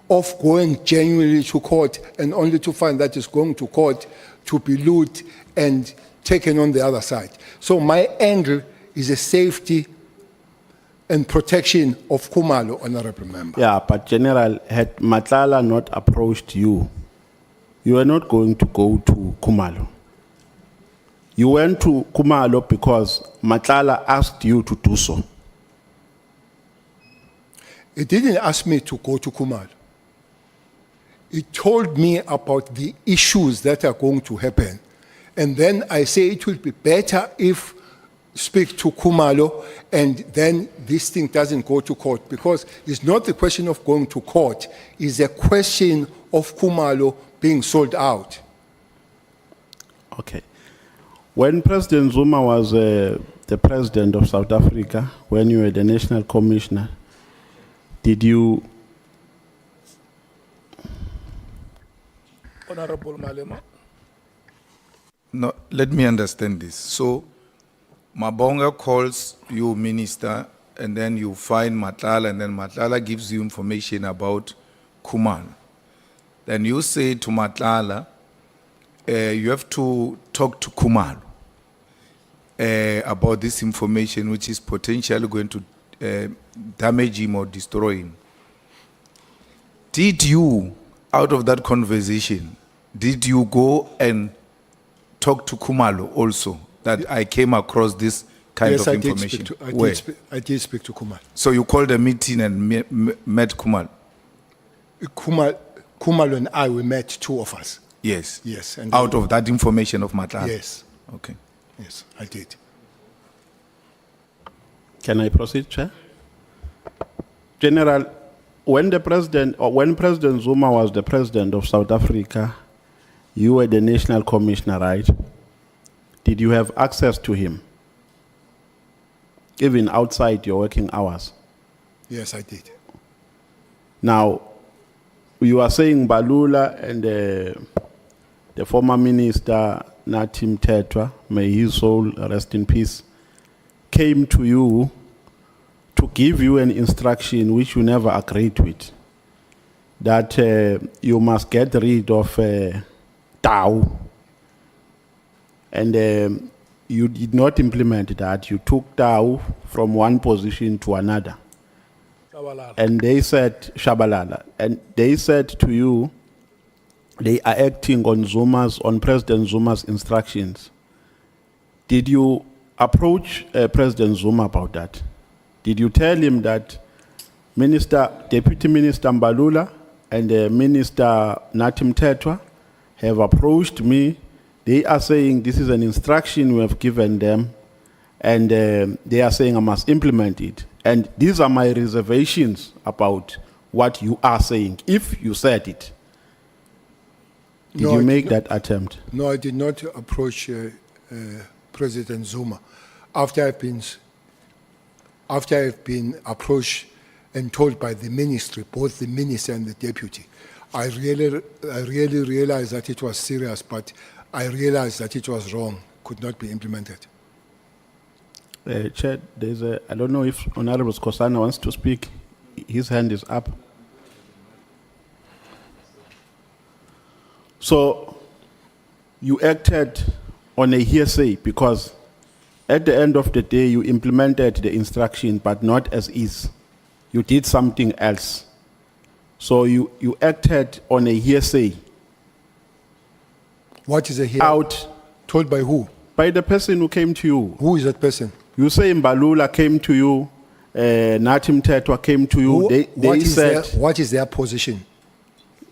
of going genuinely to court and only to find that he's going to court to be looted and taken on the other side. So my angle is a safety and protection of Kumalo, Honourable Member. Yeah, but General, had Matlala not approached you, you were not going to go to Kumalo. You went to Kumalo because Matlala asked you to do so. It didn't ask me to go to Kumalo. It told me about the issues that are going to happen. And then I say it will be better if speak to Kumalo and then this thing doesn't go to court, because it's not the question of going to court, it's a question of Kumalo being sold out. Okay. When President Zuma was the president of South Africa, when you were the national commissioner, did you... Honorable Malema. No, let me understand this. So, Mabonga calls you minister, and then you find Matlala, and then Matlala gives you information about Kumalo. Then you say to Matlala, you have to talk to Kumalo about this information, which is potentially going to damage him or destroy him. Did you, out of that conversation, did you go and talk to Kumalo also, that I came across this kind of information? I did speak to Kumalo. So you called a meeting and met Kumalo? Kumalo and I, we met, two of us. Yes. Yes. And out of that information of Matlala? Yes. Okay. Yes, I did. Can I proceed, Chair? General, when President Zuma was the president of South Africa, you were the national commissioner, right? Did you have access to him? Even outside your working hours? Yes, I did. Now, you are saying Balula and the former minister, Natim Tetra, may his soul rest in peace, came to you to give you an instruction which you never agreed with, that you must get rid of Tau, and you did not implement that. You took Tau from one position to another. Shabalala. And they said, Shabalala, and they said to you, they are acting on President Zuma's instructions. Did you approach President Zuma about that? Did you tell him that Deputy Minister Mbalula and Minister Natim Tetwa have approached me? They are saying this is an instruction we have given them, and they are saying I must implement it. And these are my reservations about what you are saying, if you said it. Did you make that attempt? No, I did not approach President Zuma. After I've been approached and told by the ministry, both the minister and the deputy, I really realized that it was serious, but I realized that it was wrong, could not be implemented. Chair, I don't know if Honourable Kosana wants to speak. His hand is up. So, you acted on a hearsay because at the end of the day, you implemented the instruction, but not as is. You did something else. So you acted on a hearsay. What is a hearsay? Told by who? By the person who came to you. Who is that person? You say Mbalula came to you, Natim Tetwa came to you. They said, what is their position?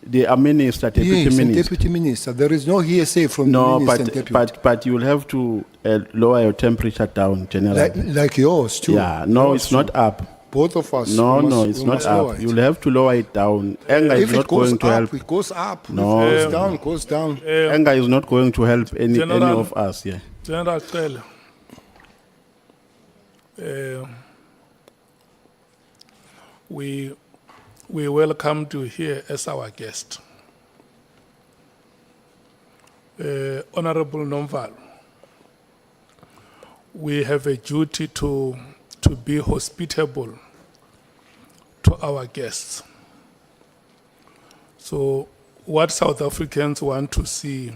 They are minister, deputy yes, minister. Deputy minister. There is no hearsay from the minister and deputy. But you will have to lower your temperature down, General. Like yours too. Yeah, no, it's not up. Both of us. No, it's not up. You will have to lower it down. Anger is not going to help. It goes up. No, if it goes down, it goes down. Anger is not going to help any of us. Yeah. General Cele, we welcome you here as our guest. Honourable Nomvalo, we have a duty to be hospitable to our guests. So what South Africans want to see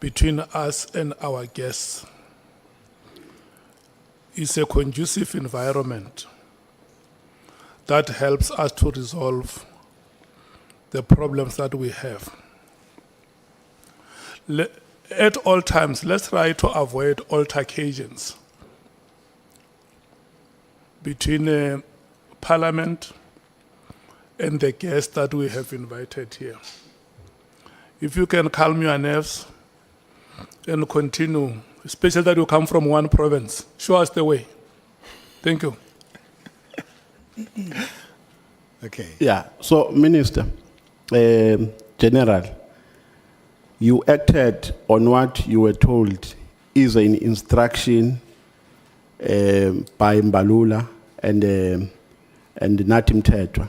between us and our guests is a conducive environment that helps us to resolve the problems that we have. At all times, let's try to avoid altercations between Parliament and the guests that we have invited here. If you can calm your nerves and continue, especially that you come from one province, show us the way. Thank you. Okay. Yeah, so Minister, General, you acted on what you were told is an instruction by Mbalula and Natim Tetwa.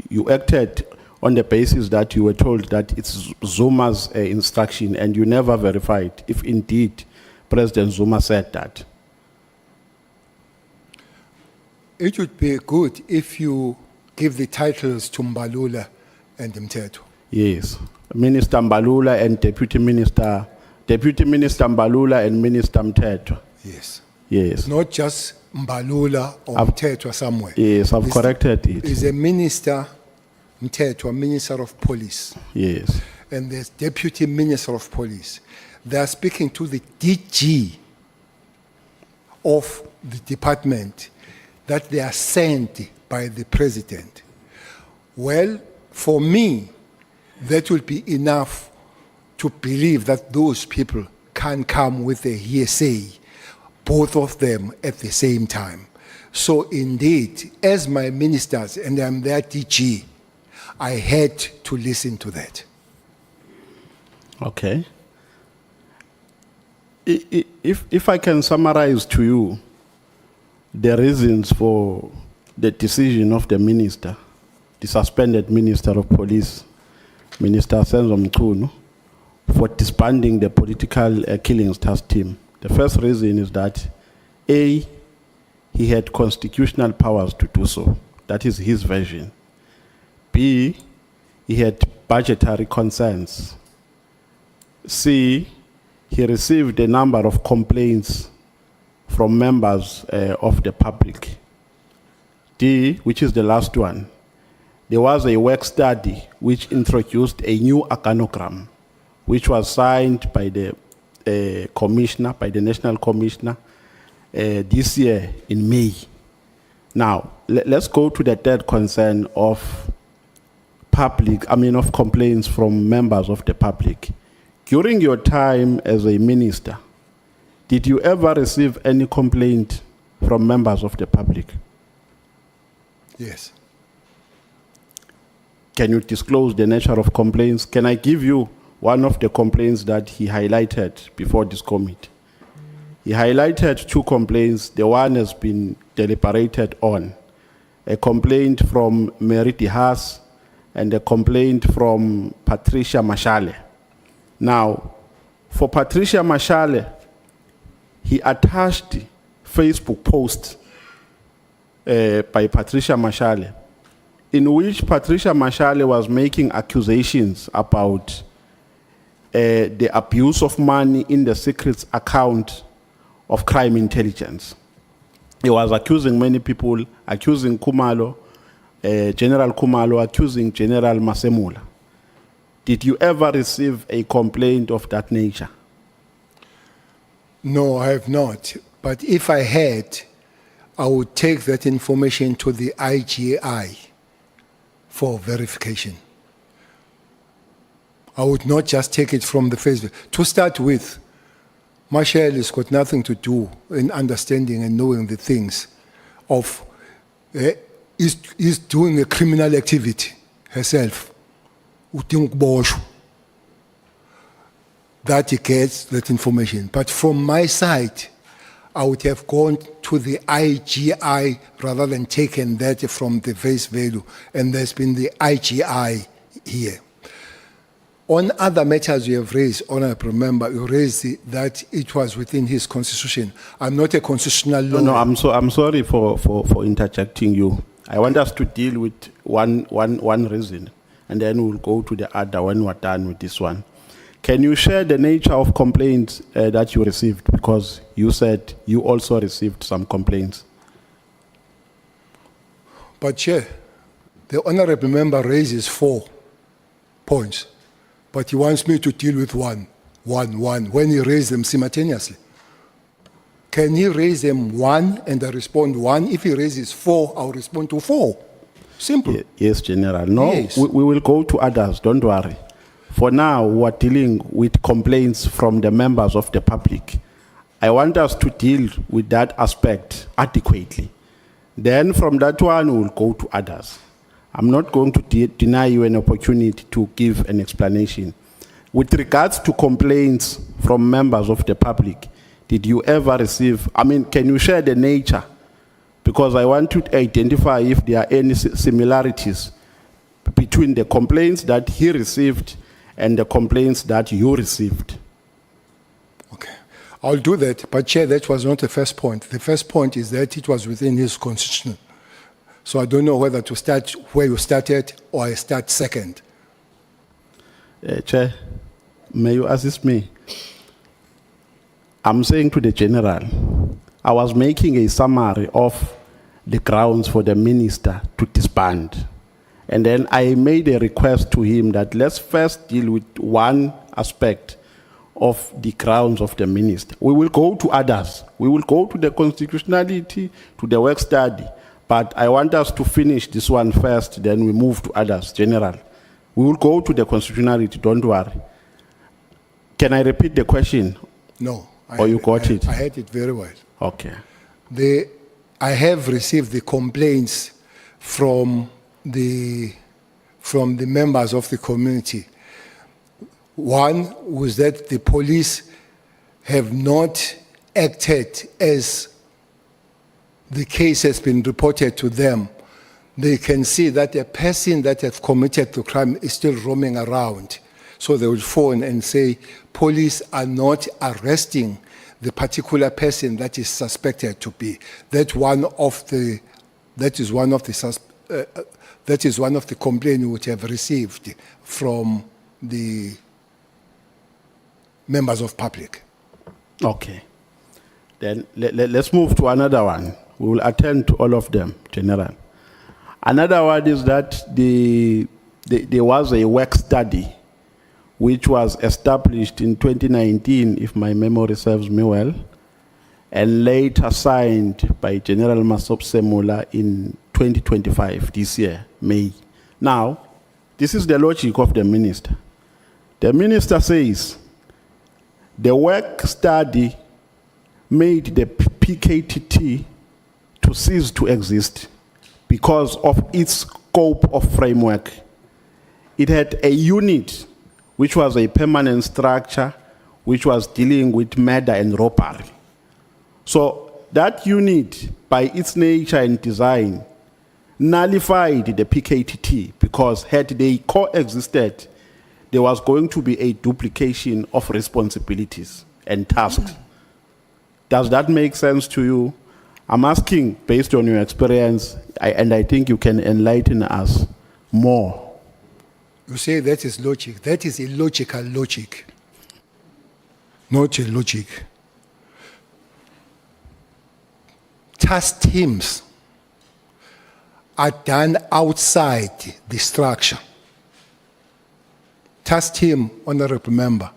You acted on the basis that you were told that it's Zuma's instruction, and you never verified if indeed President Zuma said that. It would be good if you give the titles to Mbalula and Mteto. Yes, Minister Mbalula and Deputy Minister Mbalula and Minister Mteto. Yes. Yes. Not just Mbalula or Mteto somewhere. Yes, I've corrected it. Is a Minister Mteto, Minister of Police. Yes. And there's Deputy Minister of Police. They are speaking to the DG of the department that they are sent by the President. Well, for me, that will be enough to believe that those people can come with a hearsay, both of them at the same time. So indeed, as my ministers, and I'm their DG, I had to listen to that. Okay. If I can summarize to you the reasons for the decision of the minister, the suspended Minister of Police, Minister Senzo Mchunu, for disbanding the political killings task team. The first reason is that A, he had constitutional powers to do so. That is his version. B, he had budgetary concerns. C, he received a number of complaints from members of the public. D, which is the last one, there was a work study which introduced a new organogram, which was signed by the commissioner, by the national commissioner, this year in May. Now, let's go to the third concern of of complaints from members of the public. During your time as a minister, did you ever receive any complaint from members of the public? Yes. Can you disclose the nature of complaints? Can I give you one of the complaints that he highlighted before this committee? He highlighted two complaints. The one has been deliberated on. A complaint from Meriti Haas and a complaint from Patricia Mashale. Now, for Patricia Mashale, he attached Facebook post by Patricia Mashale, in which Patricia Mashale was making accusations about the abuse of money in the secret account of crime intelligence. He was accusing many people, accusing Kumalo, General Kumalo, accusing General Masemula. Did you ever receive a complaint of that nature? No, I have not. But if I had, I would take that information to the IGI for verification. I would not just take it from the Facebook. To start with, Marshall has got nothing to do in understanding and knowing the things of, is doing a criminal activity herself. That he gets that information. But from my side, I would have gone to the IGI rather than taken that from the face value. And there's been the IGI here. On other matters you have raised, Honourable Member, you raised that it was within his constitution. I'm not a constitutional lawyer. No, I'm sorry for interjecting you. I want us to deal with one reason, and then we'll go to the other when we're done with this one. Can you share the nature of complaints that you received? Because you said you also received some complaints. But Chair, the Honourable Member raises 4 points, but he wants me to deal with one, when he raised them simultaneously. Can he raise them one and I respond one? If he raises 4, I'll respond to 4. Simple. Yes, General. No, Yes. we will go to others, don't worry. For now, we're dealing with complaints from the members of the public. I want us to deal with that aspect adequately. Then from that one, we'll go to others. I'm not going to deny you an opportunity to give an explanation. With regards to complaints from members of the public, did you ever receive, can you share the nature? Because I want to identify if there are any similarities between the complaints that he received and the complaints that you received. Okay, I'll do that. But Chair, that was not the first point. The first point is that it was within his constitution. So I don't know whether to start where you started or I start second. Chair, may you assist me? I'm saying to the General, I was making a summary of the grounds for the minister to disband. And then I made a request to him that let's first deal with one aspect of the grounds of the minister. We will go to others. We will go to the constitutionality, to the work study. But I want us to finish this one first, then we move to others, General. We will go to the constitutionality, don't worry. Can I repeat the question? No. You got it? I heard it very well. Okay. I have received the complaints from the members of the community. One was that the police have not acted as the case has been reported to them. They can see that a person that has committed the crime is still roaming around. So they will phone and say, police are not arresting the particular person that is suspected to be. That is one of the complaints which have received from the members of public. Okay. Then let's move to another one. We will attend to all of them, General. Another one is that there was a work study which was established in 2019, if my memory serves me well, and later signed by General Masop Semula in 2025, this year, May. Now, this is the logic of the minister. The minister says, the work study made the PKTT to cease to exist because of its scope of framework. It had a unit which was a permanent structure, which was dealing with murder and robbery. So that unit, by its nature and design, nullified the PKTT because had they coexisted, there was going to be a duplication of responsibilities and tasks. Does that make sense to you? I'm asking based on your experience, and I think you can enlighten us more. You say that is logic. That is illogical logic, not a logic. Task teams are done outside the structure. Task team, Honourable Member,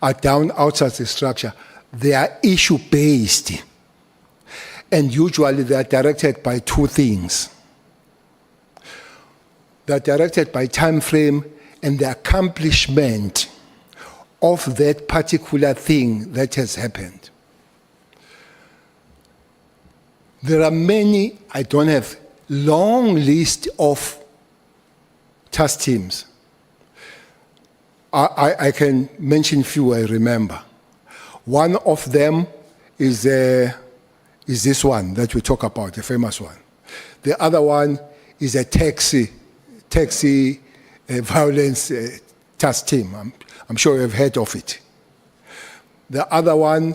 are done outside the structure. They are issue-based, and usually they are directed by 2 things. They are directed by time frame and the accomplishment of that particular thing that has happened. There are many, I don't have long list of task teams. I can mention few I remember. One of them is this one that we talk about, the famous one. The other one is a taxi violence task team. I'm sure you've heard of it. The other one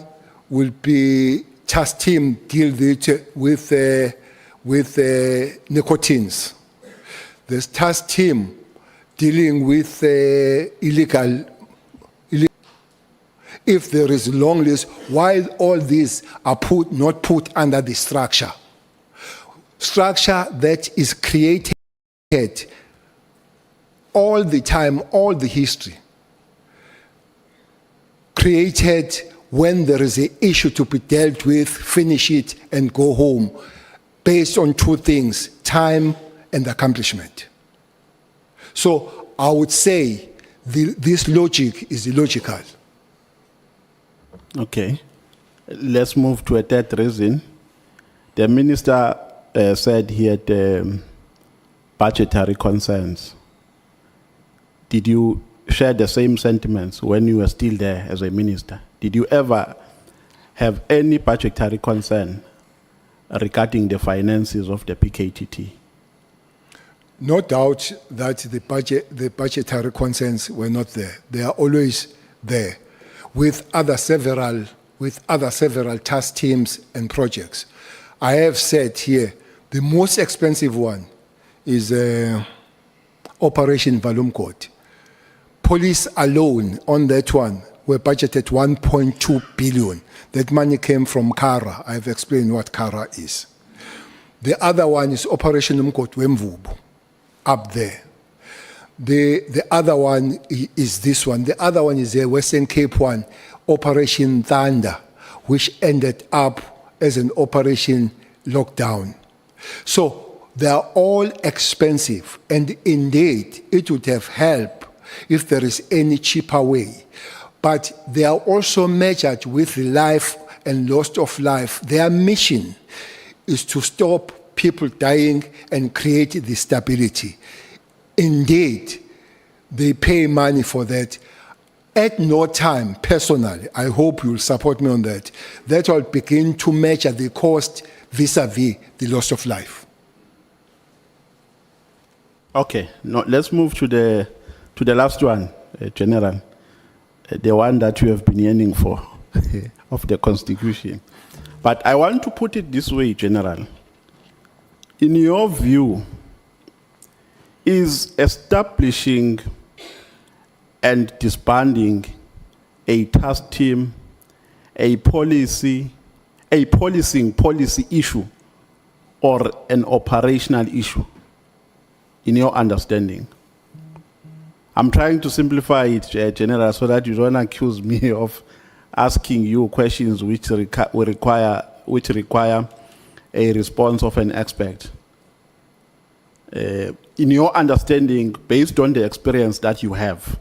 will be task team deal with nicotines. There's task team dealing with illegal. If there is a long list, while all these are not put under the structure that is created all the time, all the history, created when there is an issue to be dealt with, finish it and go home, based on two things, time and accomplishment. So I would say this logic is illogical. Okay. Let's move to a third reason. The minister said he had budgetary concerns. Did you share the same sentiments when you were still there as a minister? Did you ever have any budgetary concern regarding the finances of the PKTT? No doubt that the budgetary concerns were not there. They are always there, with other several task teams and projects. I have said here, the most expensive one is Operation Valumkot. Police alone on that one were budgeted 1.2 billion. That money came from Kara. I've explained what Kara is. The other one is Operation Umkot Wemvubu, up there. The other one is this one. The other one is the Western Cape one, Operation Thunder, which ended up as an Operation Lockdown. So they are all expensive, and indeed it would have helped if there is any cheaper way. But they are also measured with life and loss of life. Their mission is to stop people dying and create the stability. Indeed, they pay money for that. At no time, personally, I hope you'll support me on that, that will begin to measure the cost vis-a-vis the loss of life. Okay, now let's move to the last one, General, the one that you have been yearning for, of the Constitution. But I want to put it this way, General. In your view, is establishing and disbanding a task team a policing policy issue or an operational issue, in your understanding? I'm trying to simplify it, General, so that you don't accuse me of asking you questions which require a response of an expert. In your understanding, based on the experience that you have.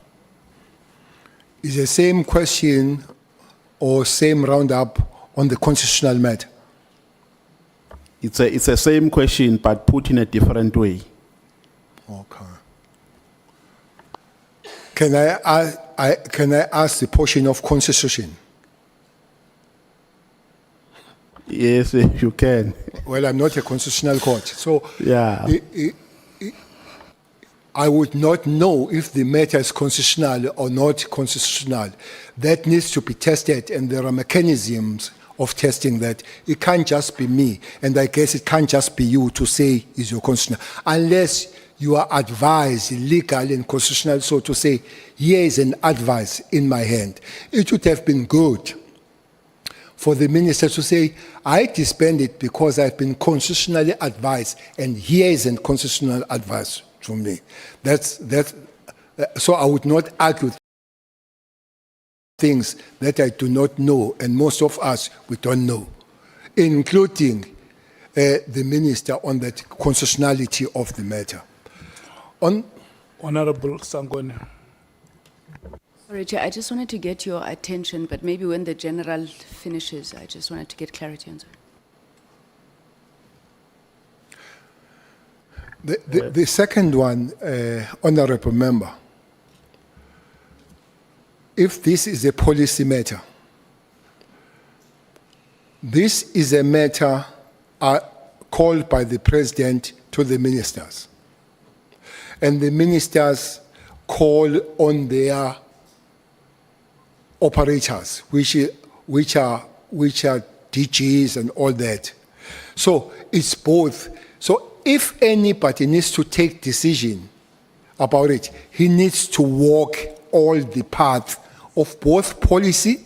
Is the same question or same roundup on the constitutional matter? It's a same question, but put in a different way. Okay. Can I ask the portion of constitution? Yes, you can. Well, I'm not a constitutional court, so yeah. I would not know if the matter is constitutional or not constitutional. That needs to be tested, and there are mechanisms of testing that. It can't just be me, and I guess it can't just be you to say is your constitutional, unless you are advised, legal and constitutional, so to say, here is an advice in my hand. It would have been good for the minister to say, I disband it because I've been constitutionally advised, and here is a constitutional advice from me. So I would not argue things that I do not know, and most of us, we don't know, including the minister on the constitutionality of the matter. Honourable Sangone. Sorry, Chair, I just wanted to get your attention, but maybe when the general finishes, I just wanted to get clarity on that. The second one, Honourable Member, if this is a policy matter, this is a matter called by the President to the ministers. And the ministers call on their operators, which are DGs and all that. So it's both. So if anybody needs to take decision about it, he needs to walk all the path of both policy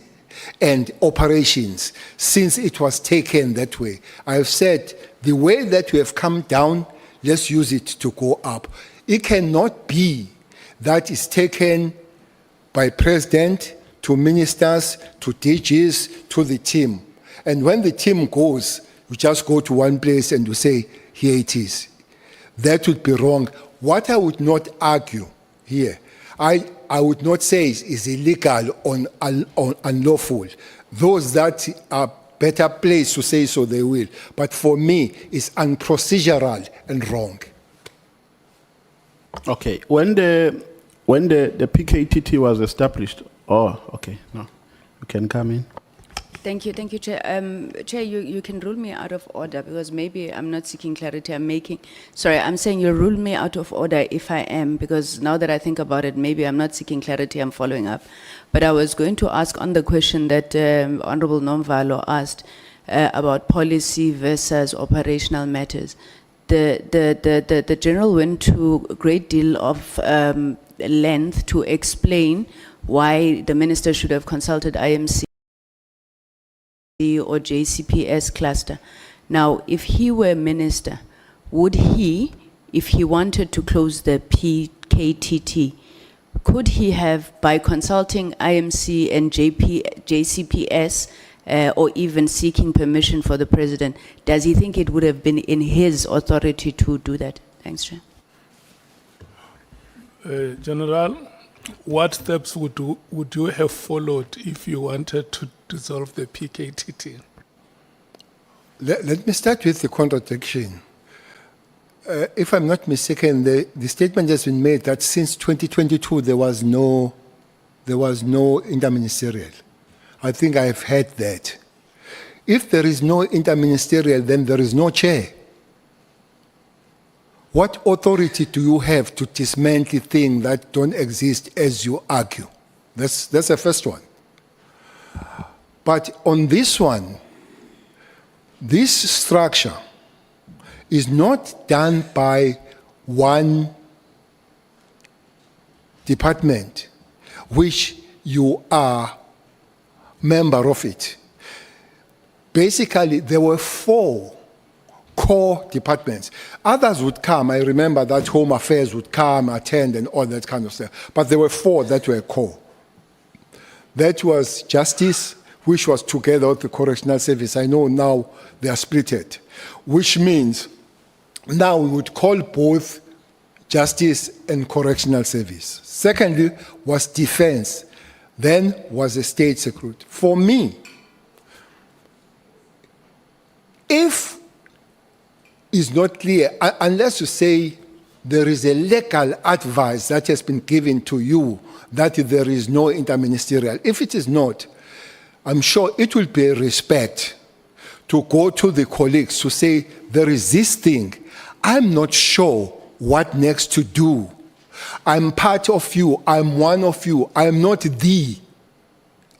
and operations, since it was taken that way. I have said the way that we have come down, let's use it to go up. It cannot be that is taken by president to ministers, to DGs, to the team. And when the team goes, you just go to one place and you say, here it is. That would be wrong. What I would not argue here, I would not say is illegal or unlawful. Those that are better placed to say so, they will. But for me, it's unprocedural and wrong. Okay, when the PKTT was established, okay, no, you can come in. Thank you, Chair. Chair, you can rule me out of order because maybe I'm not seeking clarity. I'm saying you rule me out of order if I am, because now that I think about it, maybe I'm not seeking clarity, I'm following up. But I was going to ask on the question that Honourable Nomvalo asked about policy versus operational matters. The General went to a great deal of length to explain why the Minister should have consulted IMC or JCPS cluster. Now, if he were Minister, would he, if he wanted to close the PKTT, could he have, by consulting IMC and JCPS, or even seeking permission for the President, does he think it would have been in his authority to do that? Thanks, Chair. General, what steps would you have followed if you wanted to dissolve the PKTT? Let me start with the contradiction. If I'm not mistaken, the statement has been made that since 2022 there was no interministerial. I think I have heard that. If there is no interministerial, then there is no chair. What authority do you have to dismantle things that don't exist as you argue? That's the first one. But on this one, this structure is not done by one department, which you are member of it. Basically, there were 4 core departments. Others would come. I remember that Home Affairs would come, attend, and all that kind of stuff. But there were 4 that were core. That was Justice, which was together with the Correctional Service. I know now they are splitted, which means now we would call both Justice and Correctional Service. Secondly was Defense. Then was the State Security. For me, if it's not clear, unless you say there is a legal advice that has been given to you that there is no interministerial. If it is not, I'm sure it will be a respect to go to the colleagues to say, there is this thing. I'm not sure what next to do. I'm part of you. I'm one of you. I'm not the.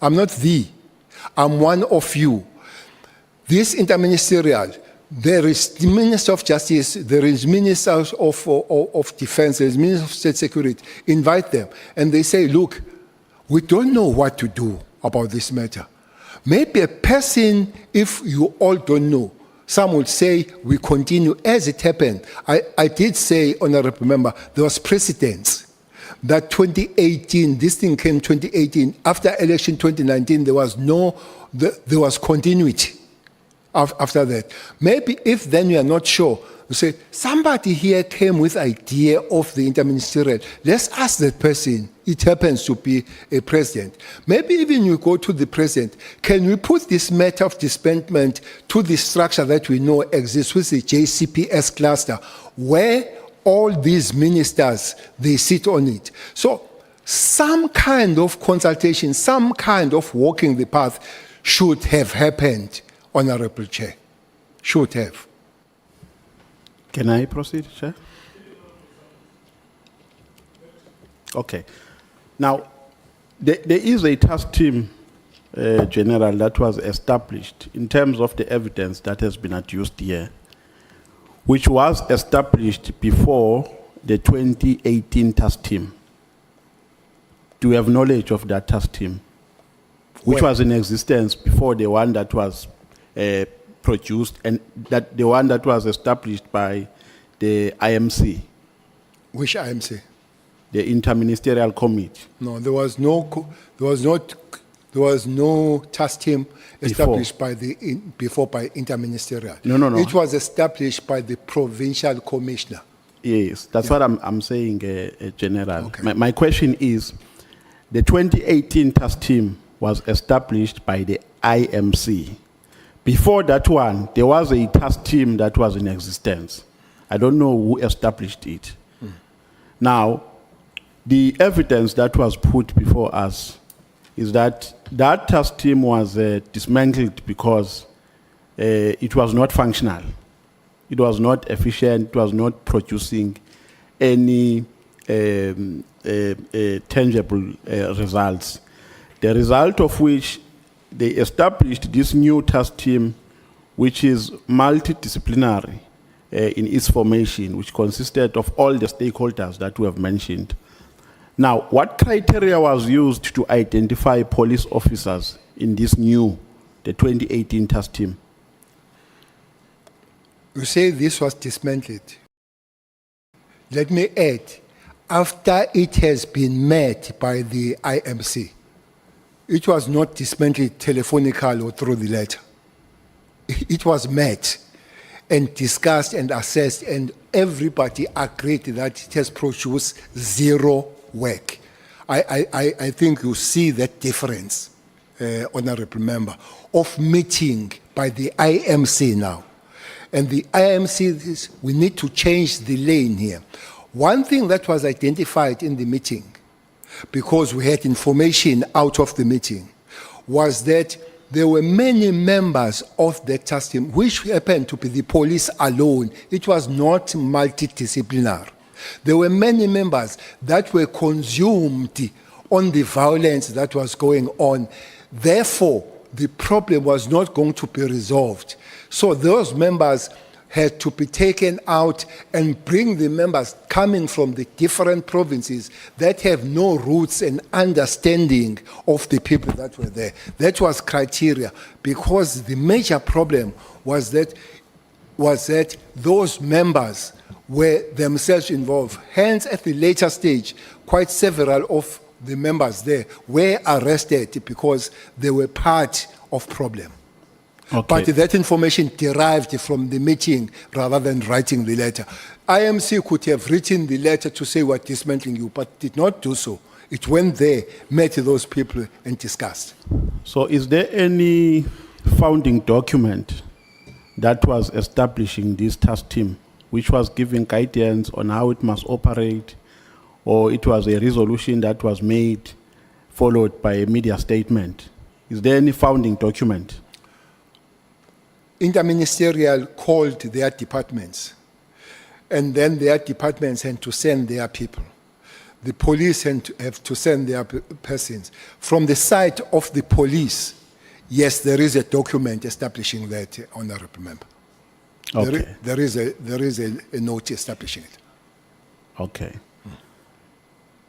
I'm one of you. This interministerial, there is the Minister of Justice, there is Minister of Defense, there is Minister of State Security. Invite them. And they say, look, we don't know what to do about this matter. Maybe a person, if you all don't know, some would say we continue as it happened. I did say, Honourable Member, there was precedence that 2018, this thing came 2018. After election 2019, there was continuity after that. Maybe if then you are not sure, you say, somebody here came with idea of the interministerial. Let's ask that person. It happens to be a president. Maybe even you go to the president. Can we put this matter of disbandment to the structure that we know exists with the JCPS cluster, where all these ministers, they sit on it. So some kind of consultation, some kind of walking the path should have happened, Honourable Chair. Should have. Can I proceed, Chair? Okay. Now, there is a task team, General, that was established in terms of the evidence that has been adduced here, which was established before the 2018 task team. Do you have knowledge of that task team? Which Well- was in existence before the one that was produced and that the one that was established by the IMC, Which IMC? the Interministerial Committee. No, there was no task team established before by interministerial. No. It was established by the provincial commissioner. Yes, that's what I'm saying, General. My question is, the 2018 task team was established by the IMC. Before that one, there was a task team that was in existence. I don't know who established it. Now, the evidence that was put before us is that that task team was dismantled because it was not functional. It was not efficient. It was not producing any tangible results. The result of which they established this new task team, which is multidisciplinary in its formation, which consisted of all the stakeholders that we have mentioned. Now, what criteria was used to identify police officers in this new, the 2018 task team? You say this was dismantled. Let me add, after it has been met by the IMC, it was not dismantled telephonically or through the letter. It was met and discussed and assessed, and everybody agreed that it has produced zero work. I think you see that difference, Honourable Member, of meeting by the IMC now. And the IMC, we need to change the lane here. One thing that was identified in the meeting, because we had information out of the meeting, was that there were many members of the task team, which happened to be the police alone. It was not multidisciplinary. There were many members that were consumed on the violence that was going on. Therefore, the problem was not going to be resolved. So those members had to be taken out and bring the members coming from the different provinces that have no roots and understanding of the people that were there. That was criteria, because the major problem was that those members were themselves involved. Hence, at the later stage, quite several of the members there were arrested because they were part of problem. Okay. But that information derived from the meeting rather than writing the letter. IMC could have written the letter to say we're dismantling you, but did not do so. It went there, met those people and discussed. So is there any founding document that was establishing this task team, which was giving guidance on how it must operate, or it was a resolution that was made, followed by a media statement? Is there any founding document? Interministerial called their departments, and then their departments had to send their people. The police have to send their persons. From the side of the police, yes, there is a document establishing that, Honourable Member. Okay. There is a note establishing it. Okay.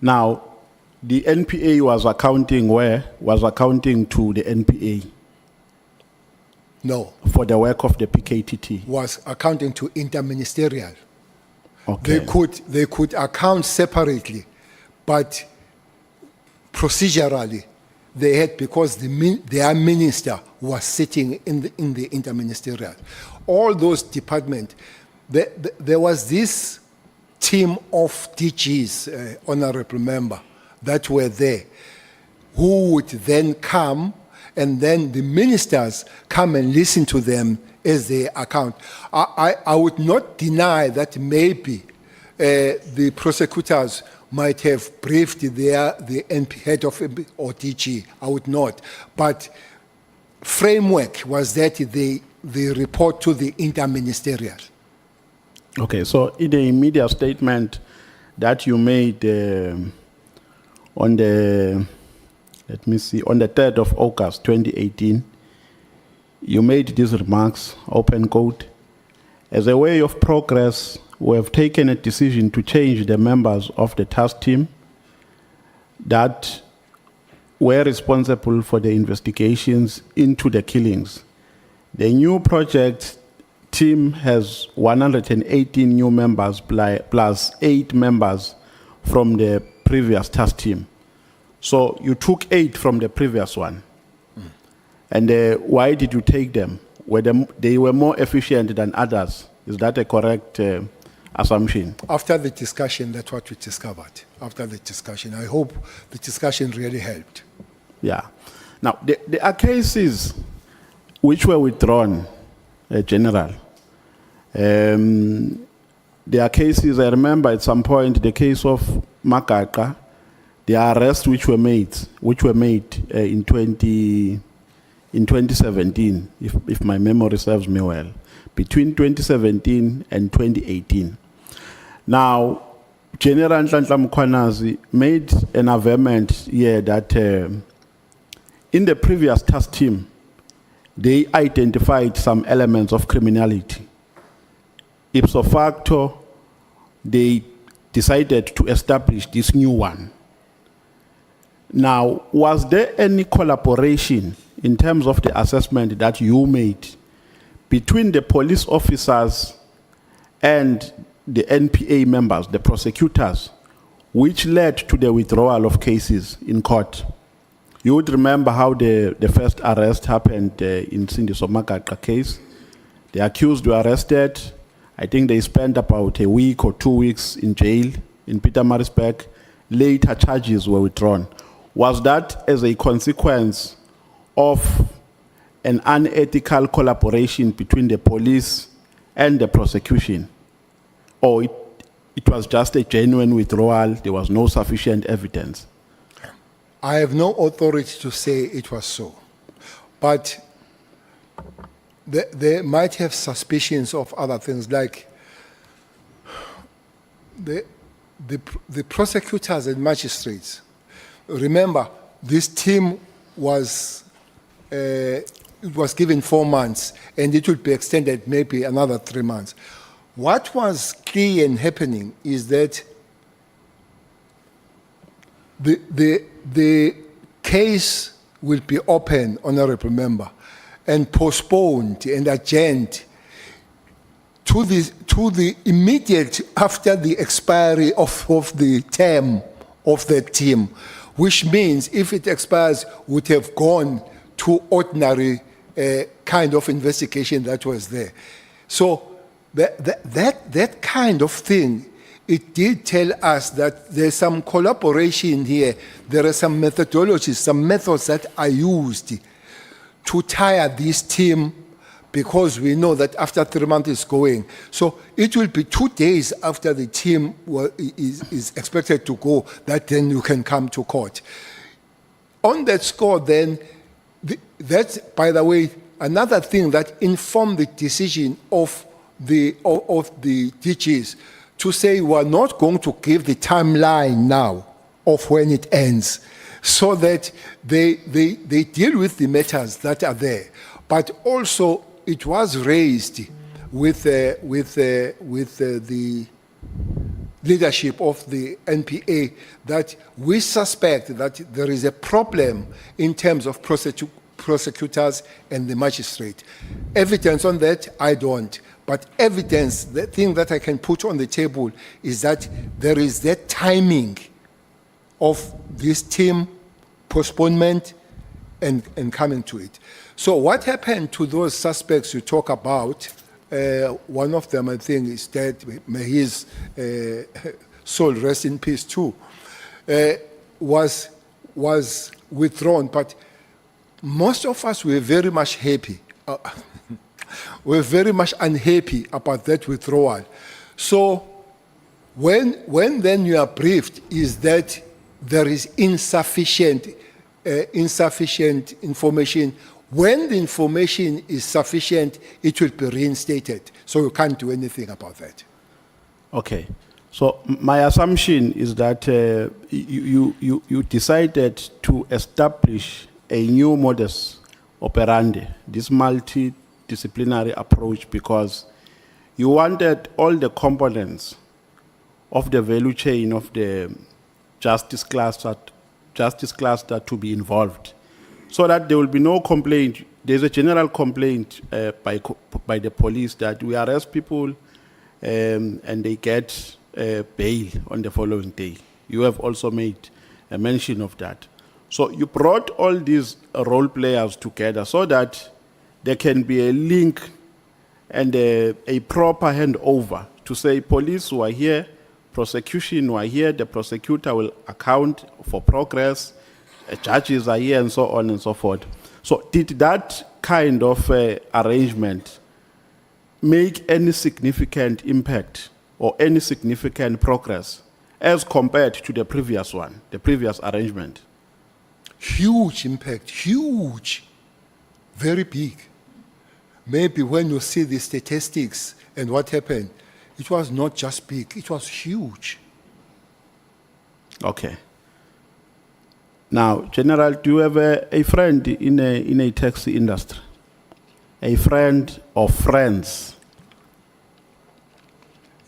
Now, the NPA was accounting where? Was accounting to the NPA No, for the work of the PKTT. was accounting to interministerial. Okay. They could account separately, but procedurally they had, because their minister was sitting in the interministerial. All those departments, there was this team of DGs, Honourable Member, that were there, who would then come, and then the ministers come and listen to them as they account. I would not deny that maybe the prosecutors might have briefed the head of or DG. I would not. But framework was that they report to the interministerial. Okay, so in the media statement that you made on the, let me see, on the 3rd of August 2018, you made these remarks, open quote, "As a way of progress, we have taken a decision to change the members of the task team that were responsible for the investigations into the killings. The new project team has 118 new members plus 8 members from the previous task team. So you took 8 from the previous one. And why did you take them? They were more efficient than others. Is that a correct assumption? After the discussion, that's what we discovered. After the discussion, I hope the discussion really helped. Yeah. Now, there are cases which were withdrawn, General. There are cases, I remember at some point, the case of Makaka, the arrests which were made in 2017, if my memory serves me well, between 2017 and 2018. Now, General Nhlanhla Mkhwanazi made an averment here that in the previous task team, they identified some elements of criminality. Ipso facto, they decided to establish this new one. Now, was there any collaboration in terms of the assessment that you made between the police officers and the NPA members, the prosecutors, which led to the withdrawal of cases in court? You would remember how the first arrest happened in Cindy Somakaka case. The accused were arrested. I think they spent about a week or 2 weeks in jail in Pietermaritzburg. Later charges were withdrawn. Was that as a consequence of an unethical collaboration between the police and the prosecution? Or it was just a genuine withdrawal, there was no sufficient evidence? I have no authority to say it was so. But they might have suspicions of other things, like the prosecutors and magistrates. Remember, this team was given 4 months, and it would be extended maybe another 3 months. What was key and happening is that the case will be open, Honourable Member, and postponed and adjourned to the immediate after the expiry of the term of the team, which means if it expires, would have gone to ordinary kind of investigation that was there. So that kind of thing, it did tell us that there's some collaboration here. There are some methodologies, some methods that are used to tire this team, because we know that after 3 months is going. So it will be 2 days after the team is expected to go, that then you can come to court. On that score then, that's, by the way, another thing that informed the decision of the DGs to say we are not going to give the timeline now of when it ends, so that they deal with the matters that are there. But also it was raised with the leadership of the NPA that we suspect that there is a problem in terms of prosecutors and the magistrate. Evidence on that, I don't. But evidence, the thing that I can put on the table is that there is that timing of this team postponement and coming to it. So what happened to those suspects you talk about? One of them, I think, is dead. May his soul rest in peace too. Was withdrawn, but most of us were very much happy. We're very much unhappy about that withdrawal. So when then you are briefed is that there is insufficient information. When the information is sufficient, it will be reinstated. So you can't do anything about that. Okay. So my assumption is that you decided to establish a new modus operandi, this multidisciplinary approach, because you wanted all the components of the value chain of the justice cluster to be involved, so that there will be no complaint. There's a general complaint by the police that we arrest people and they get bail on the following day. You have also made a mention of that. So you brought all these role players together so that there can be a link and a proper handover to say police who are here, prosecution who are here, the prosecutor will account for progress, judges are here, and so on and so forth. So did that kind of arrangement make any significant impact or any significant progress as compared to the previous one, the previous arrangement? Huge impact, huge, very big. Maybe when you see the statistics and what happened, it was not just big, it was huge. Okay. Now, General, do you have a friend in a taxi industry? A friend or friends?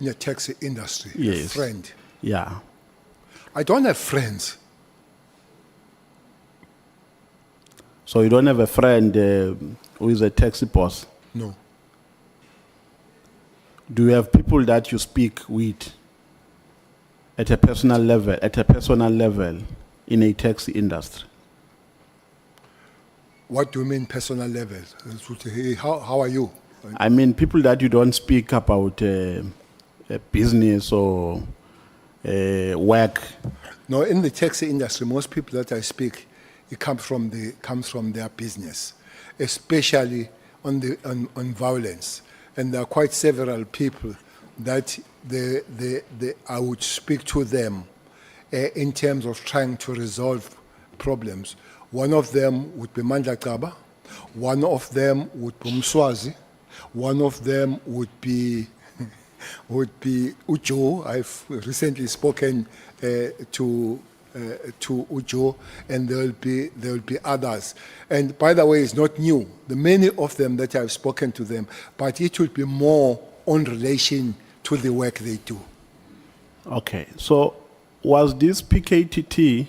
In the taxi industry, Yes. a friend. Yeah. I don't have friends. So you don't have a friend who is a taxi boss? No. Do you have people that you speak with at a personal level in a taxi industry? What do you mean personal level? Hey, how are you? I mean people that you don't speak about business or work. No, in the taxi industry, most people that I speak, it comes from their business, especially on violence. And there are quite several people that I would speak to them in terms of trying to resolve problems. One of them would be Mandla Kaba, one of them would be Mswazi, one of them would be Ujo. I've recently spoken to Ujo, and there will be others. And by the way, it's not new. The many of them that I've spoken to them, but it will be more on relation to the work they do. Okay, so was this PKTT,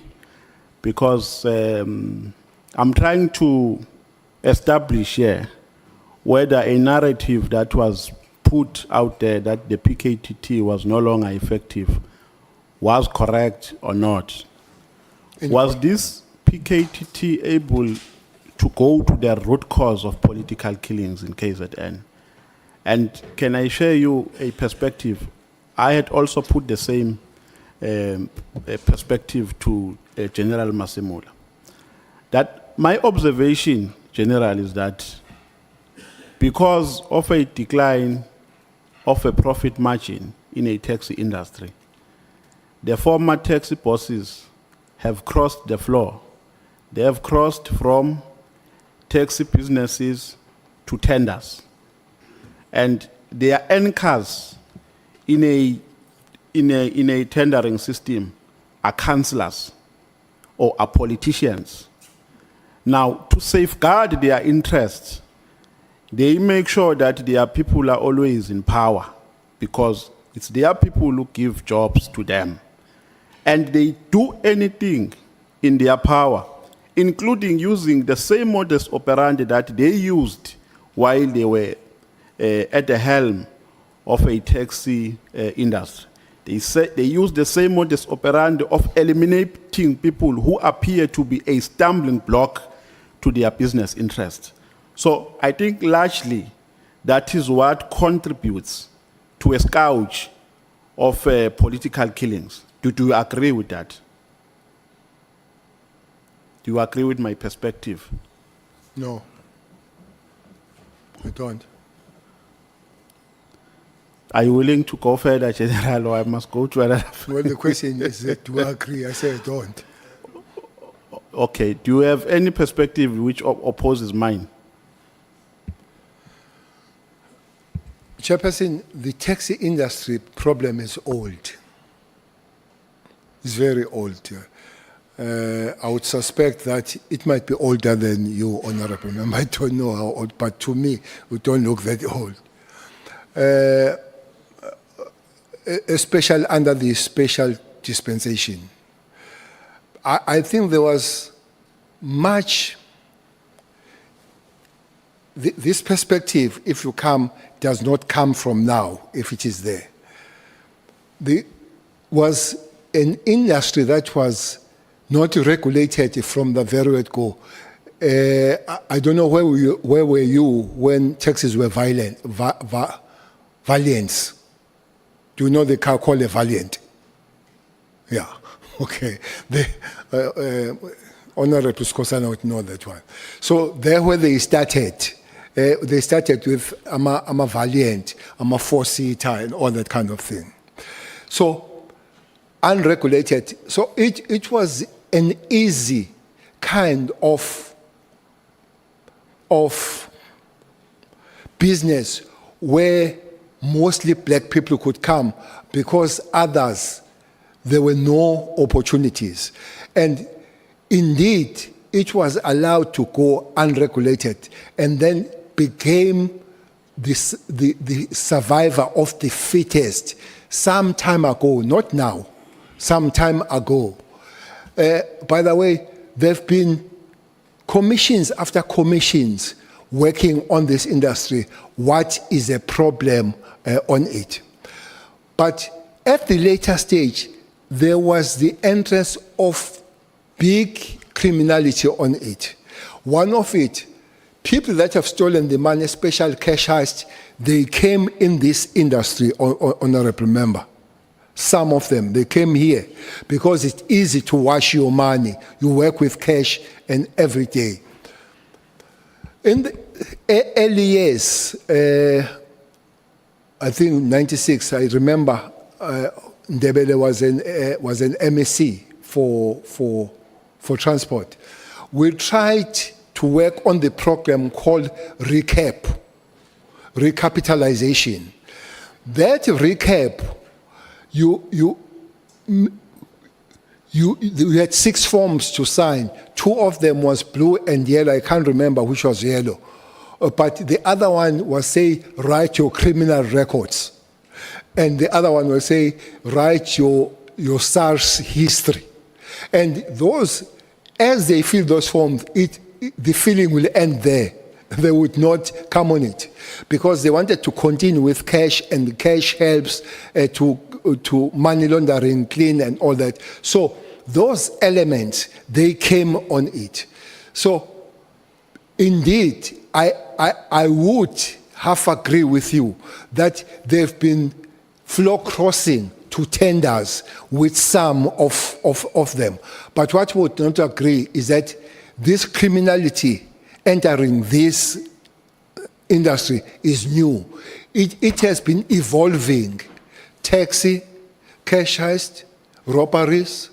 because I'm trying to establish here whether a narrative that was put out there that the PKTT was no longer effective was correct or not. Was this PKTT able to go to the root cause of political killings in KZN? And can I share you a perspective? I had also put the same perspective to General Masemola. That my observation, General, is that because of a decline of a profit margin in a taxi industry, the former taxi bosses have crossed the floor. They have crossed from taxi businesses to tenders. And their anchors in a tendering system are councillors or are politicians. Now, to safeguard their interests, they make sure that their people are always in power, because it's their people who give jobs to them. And they do anything in their power, including using the same modus operandi that they used while they were at the helm of a taxi industry. They use the same modus operandi of eliminating people who appear to be a stumbling block to their business interests. So I think largely that is what contributes to a scourge of political killings. Do you agree with that? Do you agree with my perspective? No, I don't. Are you willing to go further, General, or I must go to another? Well, the question is, do I agree? I say I don't. Okay. Do you have any perspective which opposes mine? Chairperson, the taxi industry problem is old. It's very old. I would suspect that it might be older than you, Honourable Member. I don't know how old, but to me, we don't look that old. Especially under the special dispensation. I think there was much. This perspective, if you come, does not come from now, if it is there. There was an industry that was not regulated from the very word go. I don't know where were you when taxis were valiants. Do you know the car called a Valiant? Yeah, okay. Honourable Skosana would know that one. So there where they started with I'm a Valiant, I'm a four-seater and all that kind of thing. So unregulated. So it was an easy kind of business where mostly black people could come because others, there were no opportunities. And indeed, it was allowed to go unregulated and then became the survivor of the fittest some time ago, not now, some time ago. By the way, there have been commissions after commissions working on this industry. What is a problem on it? But at the later stage, there was the entrance of big criminality on it. One of it, people that have stolen the money, special cash heist, they came in this industry, Honourable Member. Some of them, they came here because it's easy to wash your money. You work with cash and every day. In the early years, I think 96, I remember Ndebele was an MSc for transport. We tried to work on the program called recapitalization. That recap, you had 6 forms to sign. 2 of them was blue and yellow. I can't remember which was yellow. But the other one was say, write your criminal records. And the other one will say, write your SARS history. And those, as they fill those forms, the filling will end there. They would not come on it because they wanted to continue with cash, and cash helps to money laundering, clean, and all that. So those elements, they came on it. So indeed, I would half agree with you that they've been floor crossing to tenders with some of them. But what we would not agree is that this criminality entering this industry is new. It has been evolving. Taxi, cash heist, robberies,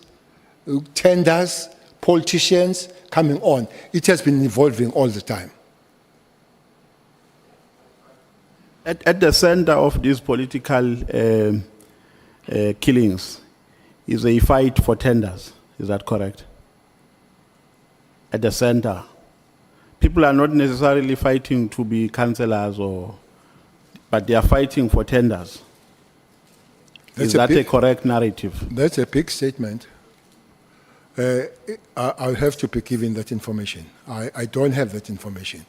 tenders, politicians coming on. It has been evolving all the time. At the center of these political killings is a fight for tenders. Is that correct? At the center. People are not necessarily fighting to be councillors, but they are fighting for tenders. Is that a correct narrative? That's a big statement. I'll have to be given that information. I don't have that information.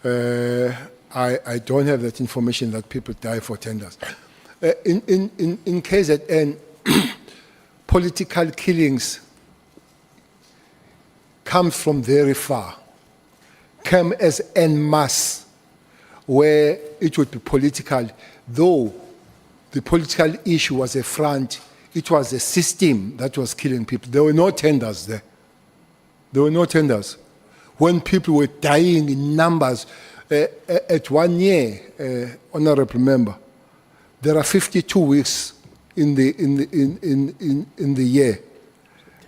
I don't have that information that people die for tenders. In KZN, political killings come from very far, come as en masse, where it would be political, though the political issue was a front, it was a system that was killing people. There were no tenders there. There were no tenders. When people were dying in numbers, at 1 year, Honourable Member, there are 52 weeks in the year.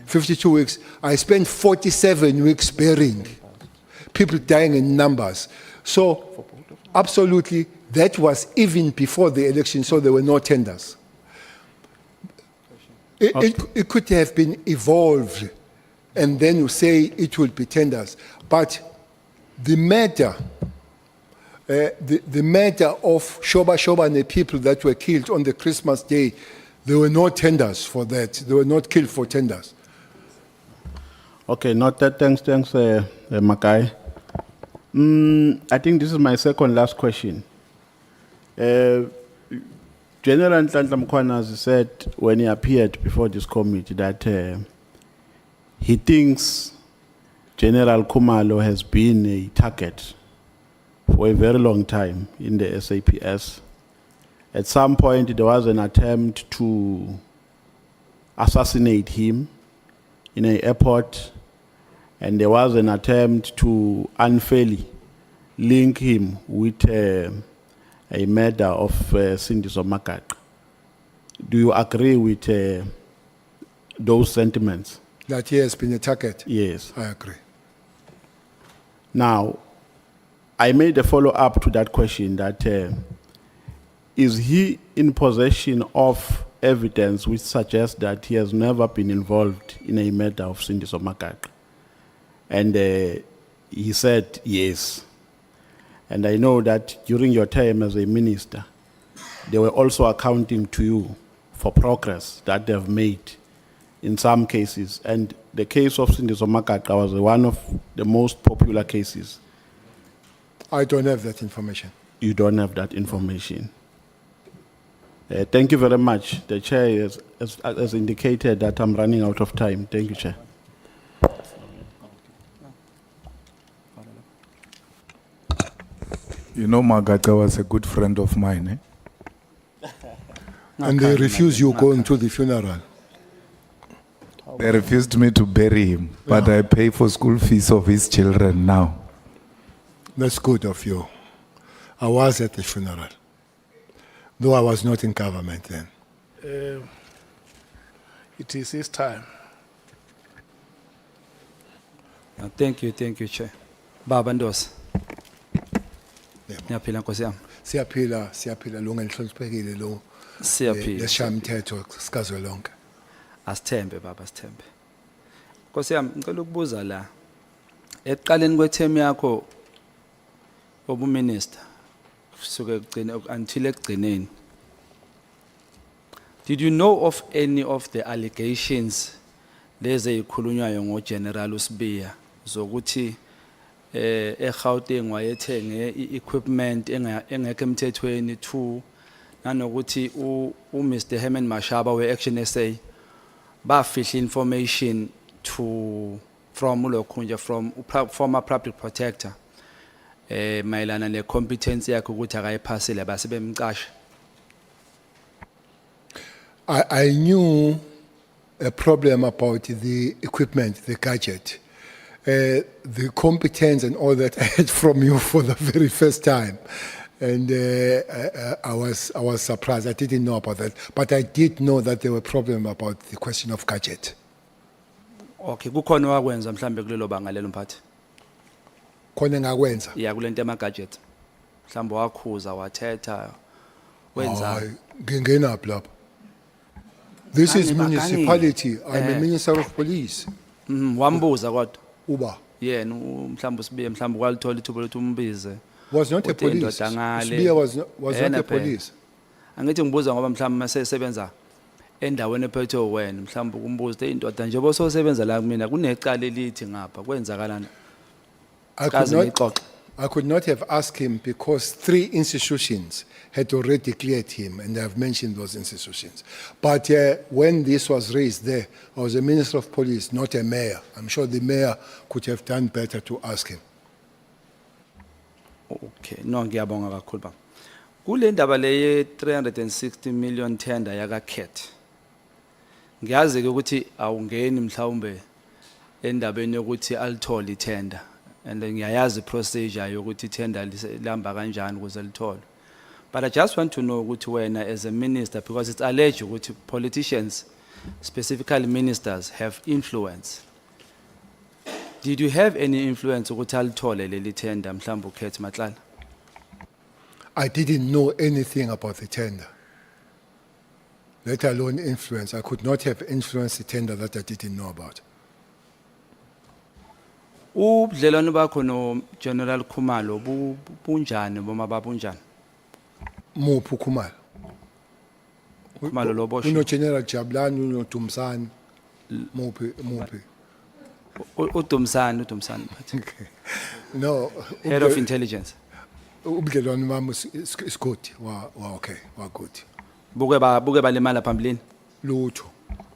52 weeks. I spent 47 weeks burying people dying in numbers. So, absolutely, that was even before the election, so there were no tenders. It could have been evolved, and then you say it will be tenders. But the matter, the matter of Shoba and the people that were killed on the Christmas day, there were no tenders for that. They were not killed for tenders. Okay, not that. Thanks, Makai. I think this is my second last question. General Nhlanhla Mkhwanazi said when he appeared before this committee that he thinks General Khumalo has been a target for a very long time in the SAPS. At some point, there was an attempt to assassinate him in an airport, and there was an attempt to unfairly link him with a murder of Sindiso Makak. Do you agree with those sentiments? That he has been a target? Yes. I agree. Now, I made a follow-up to that question that is he in possession of evidence which suggests that he has never been involved in a murder of Sindiso Makak? And he said yes. And I know that during your time as a minister, they were also accounting to you for progress that they've made in some cases. And the case of Sindiso Makaka was one of the most popular cases. I don't have that information. You don't have that information. Thank you very much. The chair has indicated that I'm running out of time. Thank you, Chair. You know, Magata was a good friend of mine. And they refused you going to the funeral. They refused me to bury him, but I pay for school fees of his children now. That's good of you. I was at the funeral, though I was not in government then. It is his time. Thank you, Chair. Baba Ndosi. Niyaphila Nkosi yami. Siyaphila lo ngenhloniphekile lo. Siyaphila. Leshamthetho sikazwelonke. Asithembe baba, asithembe. Nkosi yami, ngicela ukubuza la. Ekuqaleni kwethemu yakho obuminister suke until ekugcineni. Did you know of any of the allegations lezi ezikhulunywayo ngoGeneral uSibiya zokuthi eGauteng wayethenge equipment engekho emthethweni to nanokuthi uMr Herman Mashaba we-Action SA bafihla information from ulokhunja from former public protector mayelana necompetence yakhe ukuthi akayiphasile base bemcasha? I knew a problem about the equipment, the gadget. The competence and all that I had from you for the very first time. And I was surprised. I didn't know about that. But I did know that there were problems about the question of gadget. Okay, kukhona wakwenza mhlambe kulelo banga lelo mphathi. Khona ngakwenza? Yeah, kulento ema gadget. Mhlambe wakhuza wathetha wenza. Ngingenaphi lapha? This is municipality. I'm a Minister of Police. Wambuza kodwa. Uba. Yena mhlambe uSibiya mhlambe kwalithola ithuba lokuthi umbize. Was not a police. Usibiya was not a police. Angithi ngibuza ngoba mhlambe masesebenza endaweni ephethwe wena mhlambe kumbuza indoda nje bososebenza la kumina kunecala elithi ngapha kwenzakalana. I could not have asked him because 3 institutions had already declared him, and I've mentioned those institutions. But when this was raised there, I was a Minister of Police, not a mayor. I'm sure the mayor could have done better to ask him. Okay, no ngiyabonga kakhulu baba. Kule ndaba le 360 million tender yakaKhet. Ngiyazi ukuthi awungeni mhlawumbe endabeni yokuthi alithole itender. And ngiyayazi procedure yokuthi tender lihamba kanjani ukuze litholwe. But I just want to know ukuthi wena as a minister, because it's alleged ukuthi politicians, specifically ministers, have influence. Did you have any influence ukuthi alithole leli tender mhlawumbe uKhet Matlala? I didn't know anything about the tender. let alone influence. I could not have influenced the tender that I didn't know about. Ubudlelwano bakho no General Khumalo bunjani boma babunjani? Muphi uKhumalo? Khumalo lo boshwe. Uno General Jabulani, uno Tumsani. Muphi. Utumsani. No. Head of Intelligence. Ubudlelwano bami is good. Okay, good. Buke balimala phambilini? Lutho.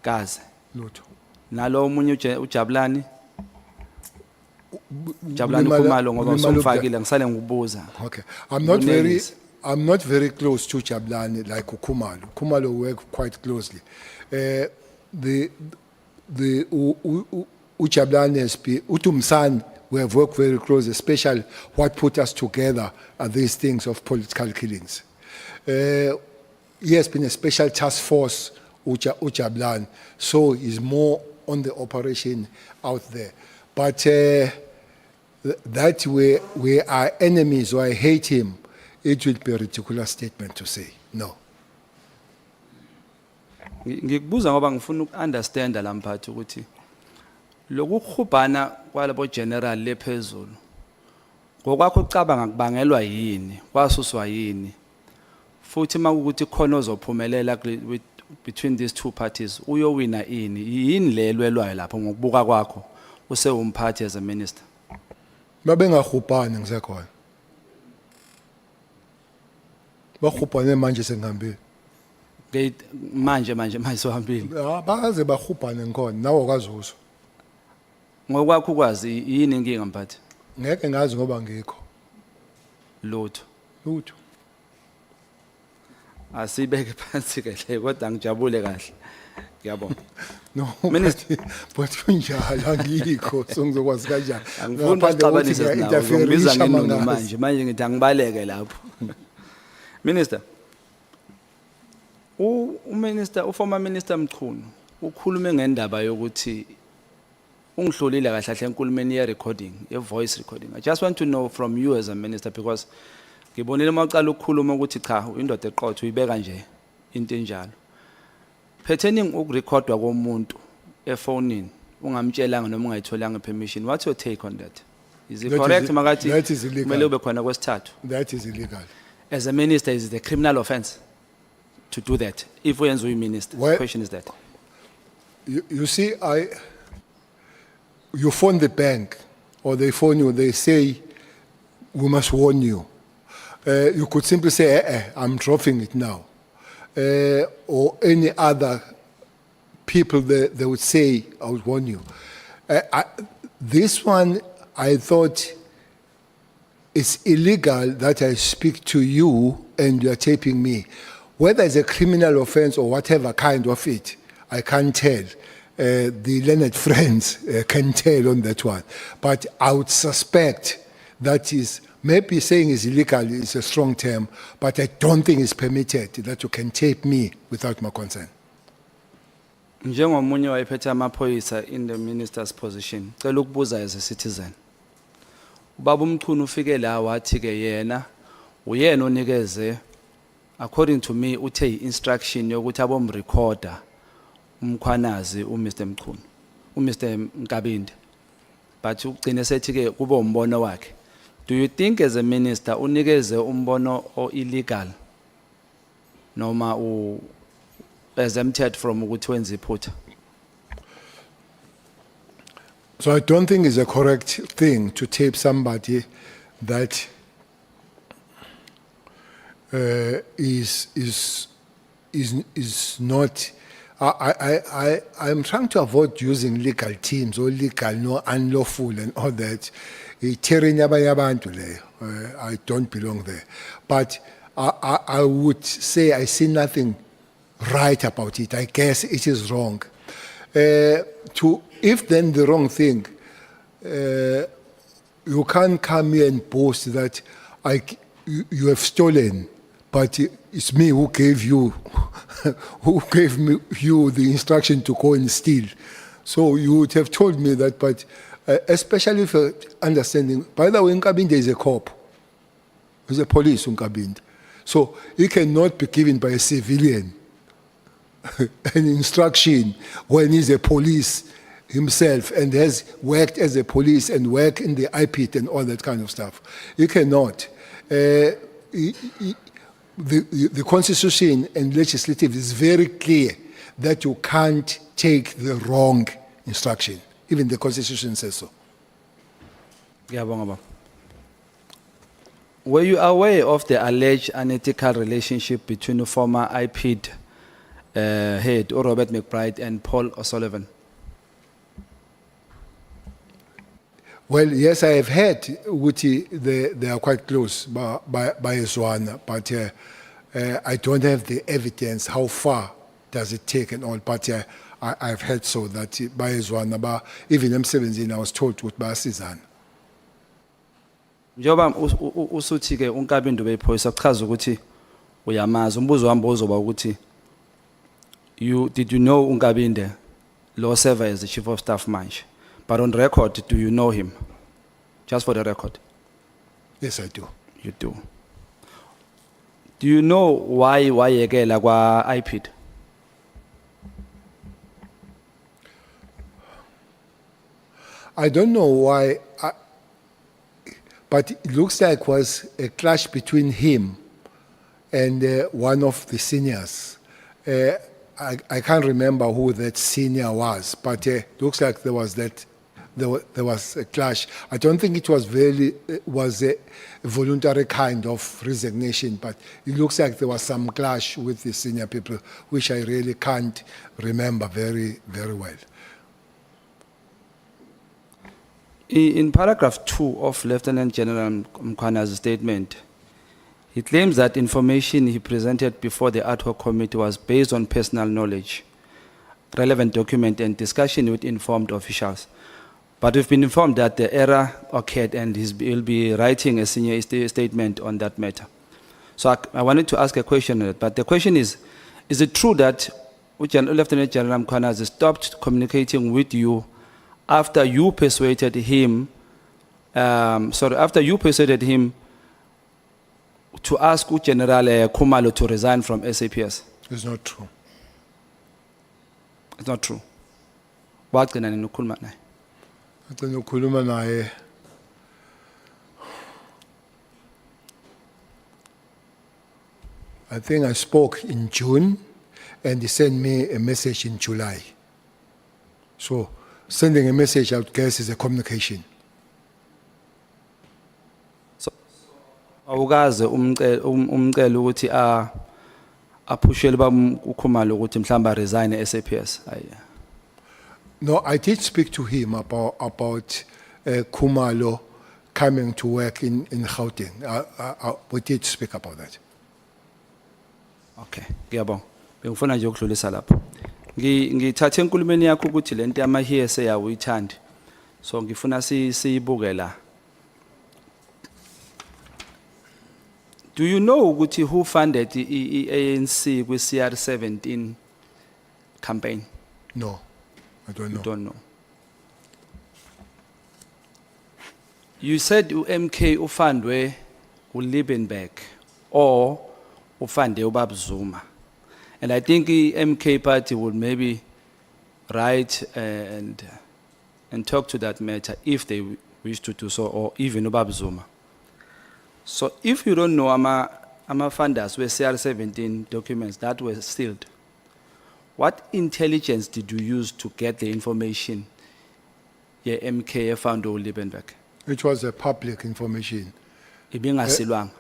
Kaze. Lutho. Nalo omunye uJabulani? Jabulani Khumalo ngoba usomfakile ngisale ngikubuza. Okay. I'm not very close to Jabulani like Khumalo. Khumalo work quite closely. Jabulani has been Utumsan, we have worked very close, especially what put us together are these things of political killings. He has been a special task force, Jabulani, so he's more on the operation out there. But that we are enemies or I hate him, it would be a ridiculous statement to say. No. Ngikubuza ngoba ngifuna ukunderstanda la mphathi ukuthi lokukhubhana kwalabo general lephezulu ngokwakho ucabanga kubangelwa yini kwasuswa yini futhi makuthi khona ozophumelela between these two parties uyowina yini lelwelwayo lapho ngokubuka kwakho usewumphathi as a minister? Babengahubhani ngisekhona. Bahubhane manje sengihambile. Manje sohambile. Baze bahubhane ngkhona nawe kwazuzwa. Ngokwakho ukwazi yini inkinga mphathi? Ngeke ngazi ngoba ngikho. Lutho. Asibeke phansi kahle kodwa ngijabule kahle. Ngiyabonga. No, Minister, but kunjalo angikho so ngizokwazi kanjani. Angifuni ukuxabanisa nawe ngombiza nginono manje ngithi angibaleke lapho. Minister, uformer Minister Mchunu ukhulume ngendaba yokuthi ungihlolile kahle kahle enkulumeni ye recording, ye voice recording. I just want to know from you as a minister because ngibonile mawucala ukukhuluma ukuthi cha indoda eqotho uyibeka nje into enjalo. Pertaining ukurecordwa komuntu efonini ungamtshelanga noma ungayitholanga permission. What's your take on that? Is it correct makathi kumele ube khona kwesithathu? That is illegal. As a minister, is it a criminal offense to do that? If we are minister, the question is that. You see, you phone the bank or they phone you, they say, we must warn you. You could simply say, I'm dropping it now. Or any other people, they would say, I would warn you. This one, I thought, it's illegal that I speak to you and you are taping me. Whether it's a criminal offense or whatever kind of it, I can't tell. The learned friends can tell on that one. But I would suspect that is, maybe saying it's illegal is a strong term, but I don't think it's permitted that you can tape me without my consent. Njengomunye wayephethe amaphoyisa in the minister's position, cela ukubuza as a citizen. Ubaba uMchunu ufike la wathi ke yena uyena onikeze according to me uthe instruction yokuthi abomrecorder umkhwanazi uMr Mchunu uMr Nkabinde but ugcine sethi ke kube umbono wakhe. Do you think as a minister unikeze umbono o illegal noma u exempted from ukuthi wenze iphutha? So I don't think it's a correct thing to tape somebody that is not. I'm trying to avoid using legal teams or legal, no unlawful and all that. I don't belong there. But I would say I see nothing right about it. I guess it is wrong. If then the wrong thing, you can't come here and boast that you have stolen, but it's me who gave you you the instruction to go and steal. So you would have told me that, but especially for understanding. By the way, Nkabinde is a cop. He's a police, Nkabinde. So he cannot be given by a civilian. an instruction when he's a police himself and has worked as a police and worked in the IPIT and all that kind of stuff. You cannot. The Constitution and legislative is very clear that you can't take the wrong instruction. Even the Constitution says so. Ngiyabonga baba. Were you aware of the alleged unethical relationship between the former IPID head, Robert McBride, and Paul O'Sullivan? Well, yes, I have heard Uti, they are quite close by Zwana, but I don't have the evidence. How far does it take and all? But I've heard so that by Zwana, even M17, I was told what by Sizan. Njoba usuthi ke uNkabindo beyiphoyisa kuchaza ukuthi uyamazi umbuzo wami bozoba ukuthi did you know uNkabinde law server as the chief of staff manje, but on record do you know him? Just for the record. Yes, I do. You do. Do you know why yekela kwa IPID? I don't know why, but it looks like it was a clash between him and one of the seniors. I can't remember who that senior was, but looks like there was a clash. I don't think it was a voluntary kind of resignation, but it looks like there was some clash with the senior people, which I really can't remember very, very well. In paragraph 2 of Lieutenant General Mkwana's statement, he claims that information he presented before the ad hoc committee was based on personal knowledge, relevant document, and discussion with informed officials. But we've been informed that the error occurred and he'll be writing a senior statement on that matter. So I wanted to ask a question on it, but the question is it true that Lieutenant General Mkwana has stopped communicating with you after you persuaded him, after you persuaded him to ask General Khumalo to resign from SAPS? It's not true. It's not true. What can I do? I think I spoke in June and he sent me a message in July. So sending a message out, guess, is a communication. So awukaze umcela ukuthi aphushele uKhumalo ukuthi mhlamba resign SAPS. No, I did speak to him about Khumalo coming to work in Gauteng. We did speak about that. Okay, ngiyabonga. Bengifuna nje ukudlulisa lapho. Ngithathe enkulumeni yakho ukuthi lento yamahiyese yawo uyithandi. So ngifuna siyibuke la. Do you know ukuthi who funded the ANC with CR17 campaign? No, I don't know. You don't know. You said MK ufandwe uLiebenberg or ufande uBab Zuma. And I think the MK party would maybe write and talk to that matter if they wish to do so, or even uBab Zuma. So if you don't know ama funders were CR17 documents that were sealed, what intelligence did you use to get the information MK found uLiebenberg? It was a public information. Ibingasilwanga.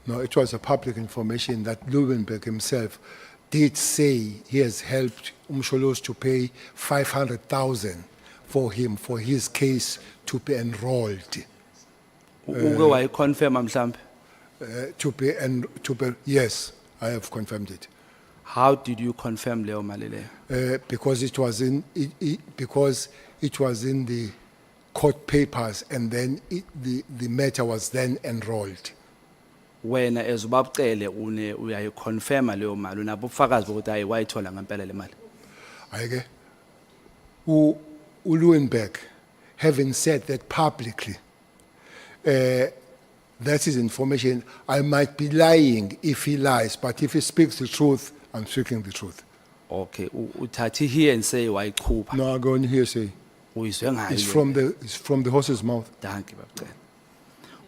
No, it was a public information that Liebenberg himself did say he has helped Umsholos to pay 500,000 for him, for his case to be enrolled. Confirm mhlambe? Yes, I have confirmed it. How did you confirm Leo Malile? Because it was in the court papers, and then the matter was then enrolled. When as ubabcele uyayiconfirma leyo mali unabo ubufakazi bokuthi hayi wayithola ngempela le mali? Ayike uLiebenberg, having said that publicly, that is information. I might be lying if he lies, but if he speaks the truth, I'm speaking the truth. Okay, uthathi here and say wayichupha. No, I go on hearsay. Uyizwe ngayo It's le. it's from the horse's mouth. Thank you, babcela.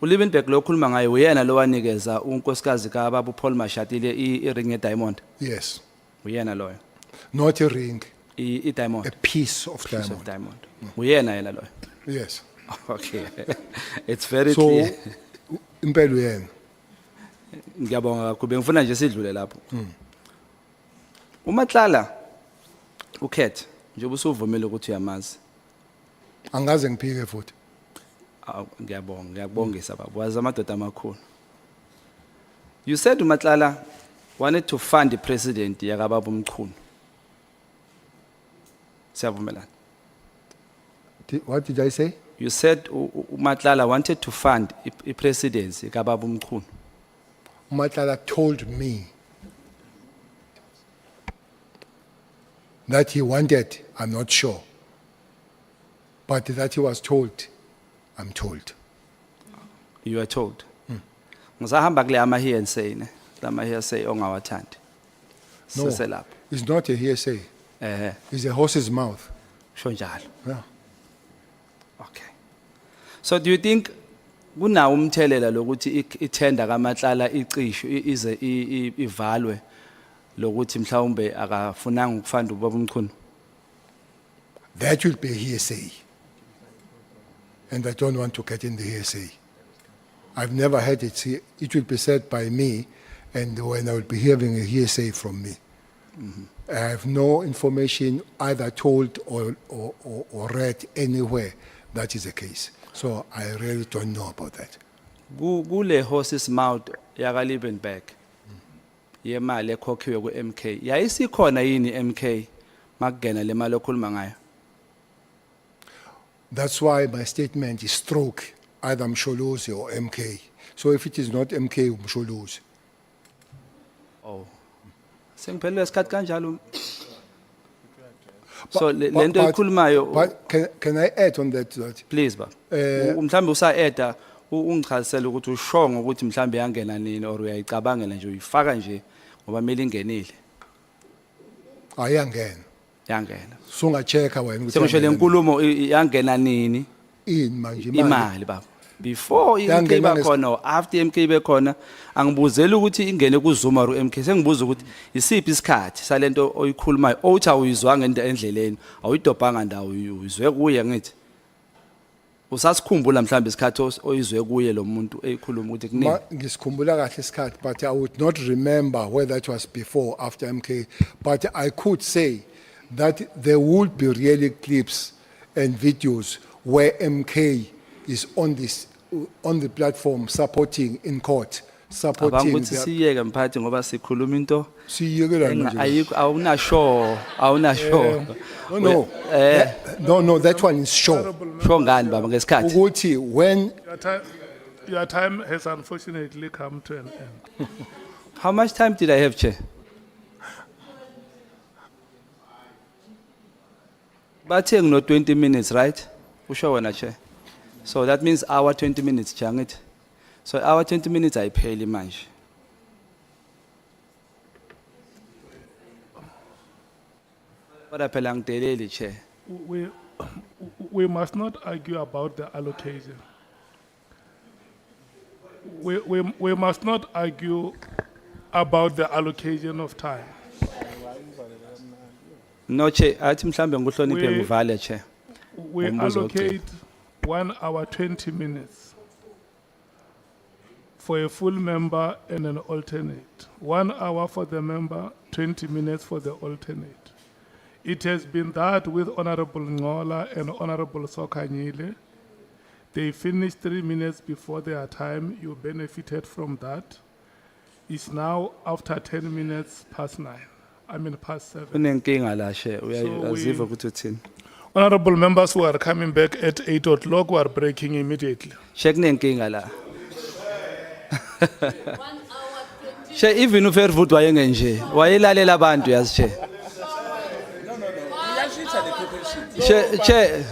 uLiebenberg lo khuluma ngaye uyena lo wanikeza unkosikazi kaBaba uPaul Mashatile iring ye-diamond. Yes. Uyena loyo. Not a ring, I-diamond. a piece of Piece diamond. of diamond. Uyena yena loyo. Yes. Okay. It's very So, clear. impela uyena. Ngiyabonga kakhulu bengifuna nje sidlule lapho. uMatlala ukhethe njengoba usuvumile ukuthi uyamazi. Angaze ngiphike futhi. Ngiyabongisa baba. Wazi amadoda amakhulu. You said uMatlala wanted to fund the president yakababa uMchunu. Siyavumelana. What did I say? You said uMatlala wanted to fund the presidency yakababa uMchunu. Matlala told me that he wanted, I'm not sure, but that he was told, I'm told. You are told. Ngizahamba kule ama here and say ne. Lama here say ongawathandi. No, Seselapho. it's not a hearsay. It's a horse's mouth. Sho njalo. Yeah. Okay. So do you think kunawo umthelela lokuthi ithenda kaMatlala icisho ize ivalwe lokuthi mhlawumbe akafunanga ukufanda ubaba uMchunu? That will be hearsay. And I don't want to get in the hearsay. I've never heard it. It will be said by me, and when I will be hearing a hearsay from me. I have no information either told or read anywhere that is the case. So I really don't know about that. Kule horse's mouth yaka Liebenberg. Yemali ekhokhiwe ku-MK. Yayisikhona yini MK makungena le mali okhuluma ngayo? That's why my statement is stroke, either Msholozi or MK. So if it is not MK, Msholozi. Oh. Sengiphelele isikhathi kanjalo. So lento ekhulumayo. But can I add on that? Please ba. Mhlambe usa-add ungichazisela ukuthi ushongo ukuthi mhlambe yangena nini or uyayicabangela nje uyifaka nje ngoba mele ingenile. Ayangena. Yangena. Sungacheka wena ukuthi Sengisho le nkulumo yangena nini? ini manje Imali baba. Before iMK iba khona or after iMK ibe khona angibuzeli ukuthi ingene kuZuma or MK sengibuza ukuthi isiphi isikhathi salento oyikhulumayo othi awuyizwanga endleleni awuyidobhanga ndawo uyizwe kuye ngithi usasikhumbula mhlambe isikhathi oyizwe kuye lo muntu eyikhuluma ukuthi kunini ngisikhumbula kahle isikhathi but I would not remember whether it was before or after MK but I could say that there would be really clips and videos where MK is on the platform supporting in court supporting ukuthi siyeke mphathi ngoba sikhuluma into siyekela nje ayikho awunasho no that one is sure ngani baba ngesikhathi ukuthi when your time has unfortunately come to an end. How much time did I have, Chair? But no 20 minutes, right? Usho wena, Chair. So that means our 20 minutes, Changit. So our 20 minutes I pay manje. What apelang teleli, Chair? We must not argue about the allocation. We must not argue about the allocation of time. No, Chair. Athi mhlambe nguhloniphe ngivale, Chair. We allocate 1 hour 20 minutes for a full member and an alternate. 1 hour for the member, 20 minutes for the alternate. It has been that with Honourable Ngola and Honourable Sokanyile. They finished 3 minutes before their time. You benefited from that. It's now after 10 minutes past 9. I mean past 7. Unenkinga la, Chair. Uyaziva ukuthi uthini? Honourable members who are coming back at 8 o'clock who are breaking immediately. Check nenkinga la. Che even uFairwood wayengenje wayelalela abantu yazi che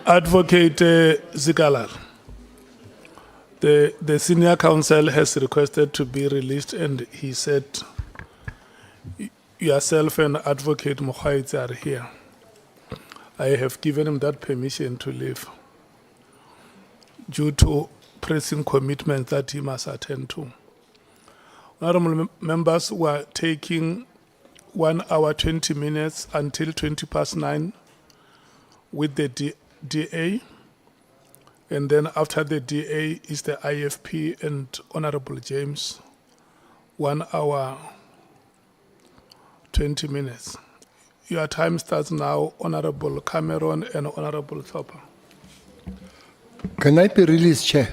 Advocate Zikalar, the senior counsel has requested to be released, and he said yourself and Advocate Mokhaitz are here. I have given him that permission to leave due to pressing commitments that he must attend to. Honourable members were taking 1 hour 20 minutes until 9:20 with the DA, and then after the DA is the IFP and Honourable James, 1 hour 20 minutes. Your time starts now, Honourable Cameron and Honourable Thopper. Can I be released, Chair?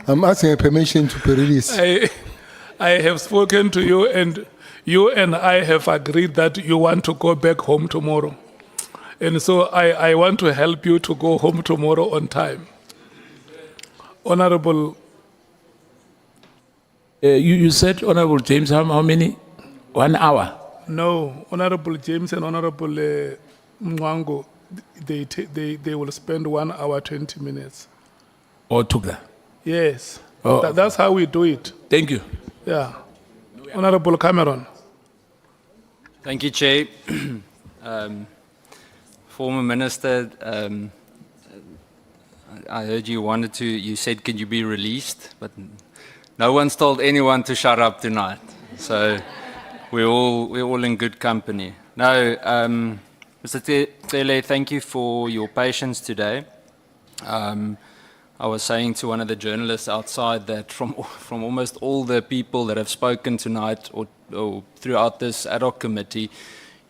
I'm asking a permission to be released. I have spoken to you, and you and I have agreed that you want to go back home tomorrow. And so I want to help you to go home tomorrow on time. Honourable, You said, Honourable James, how many? 1 hour? no, Honourable James and Honourable Mwango, they will spend 1 hour 20 minutes. Or together? Yes, Oh. that's how we do it. Thank you. Yeah. Honourable Cameron. Thank you, Chair. Former Minister, I heard you said, can you be released? But no one's told anyone to shut up tonight. So we're all in good company. No, Mr. Cele, thank you for your patience today. I was saying to one of the journalists outside that from almost all the people that have spoken tonight or throughout this ad hoc committee,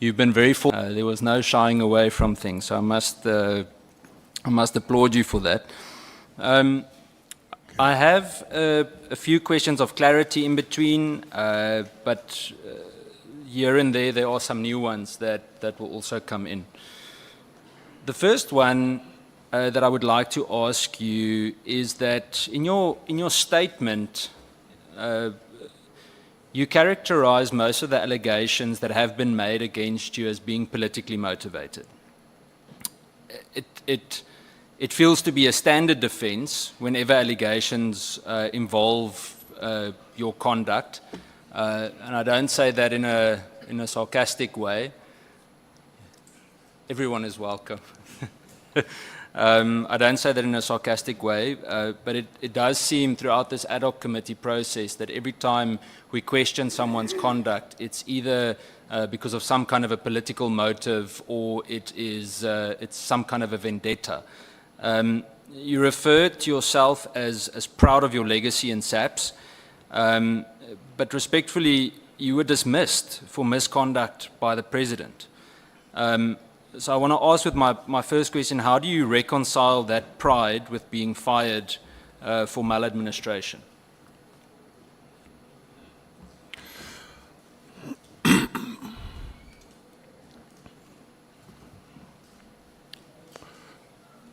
you've been very full. There was no shying away from things. So I must applaud you for that. I have a few questions of clarity in between, but here and there are some new ones that will also come in. The first one that I would like to ask you is that in your statement, you characterize most of the allegations that have been made against you as being politically motivated. It feels to be a standard defense whenever allegations involve your conduct, and I don't say that in a sarcastic way. Everyone is welcome. I don't say that in a sarcastic way, but it does seem throughout this ad hoc committee process that every time we question someone's conduct, it's either because of some kind of a political motive or it's some kind of a vendetta. You refer to yourself as proud of your legacy in SAPS, but respectfully, you were dismissed for misconduct by the President. So I want to ask with my first question, how do you reconcile that pride with being fired for maladministration?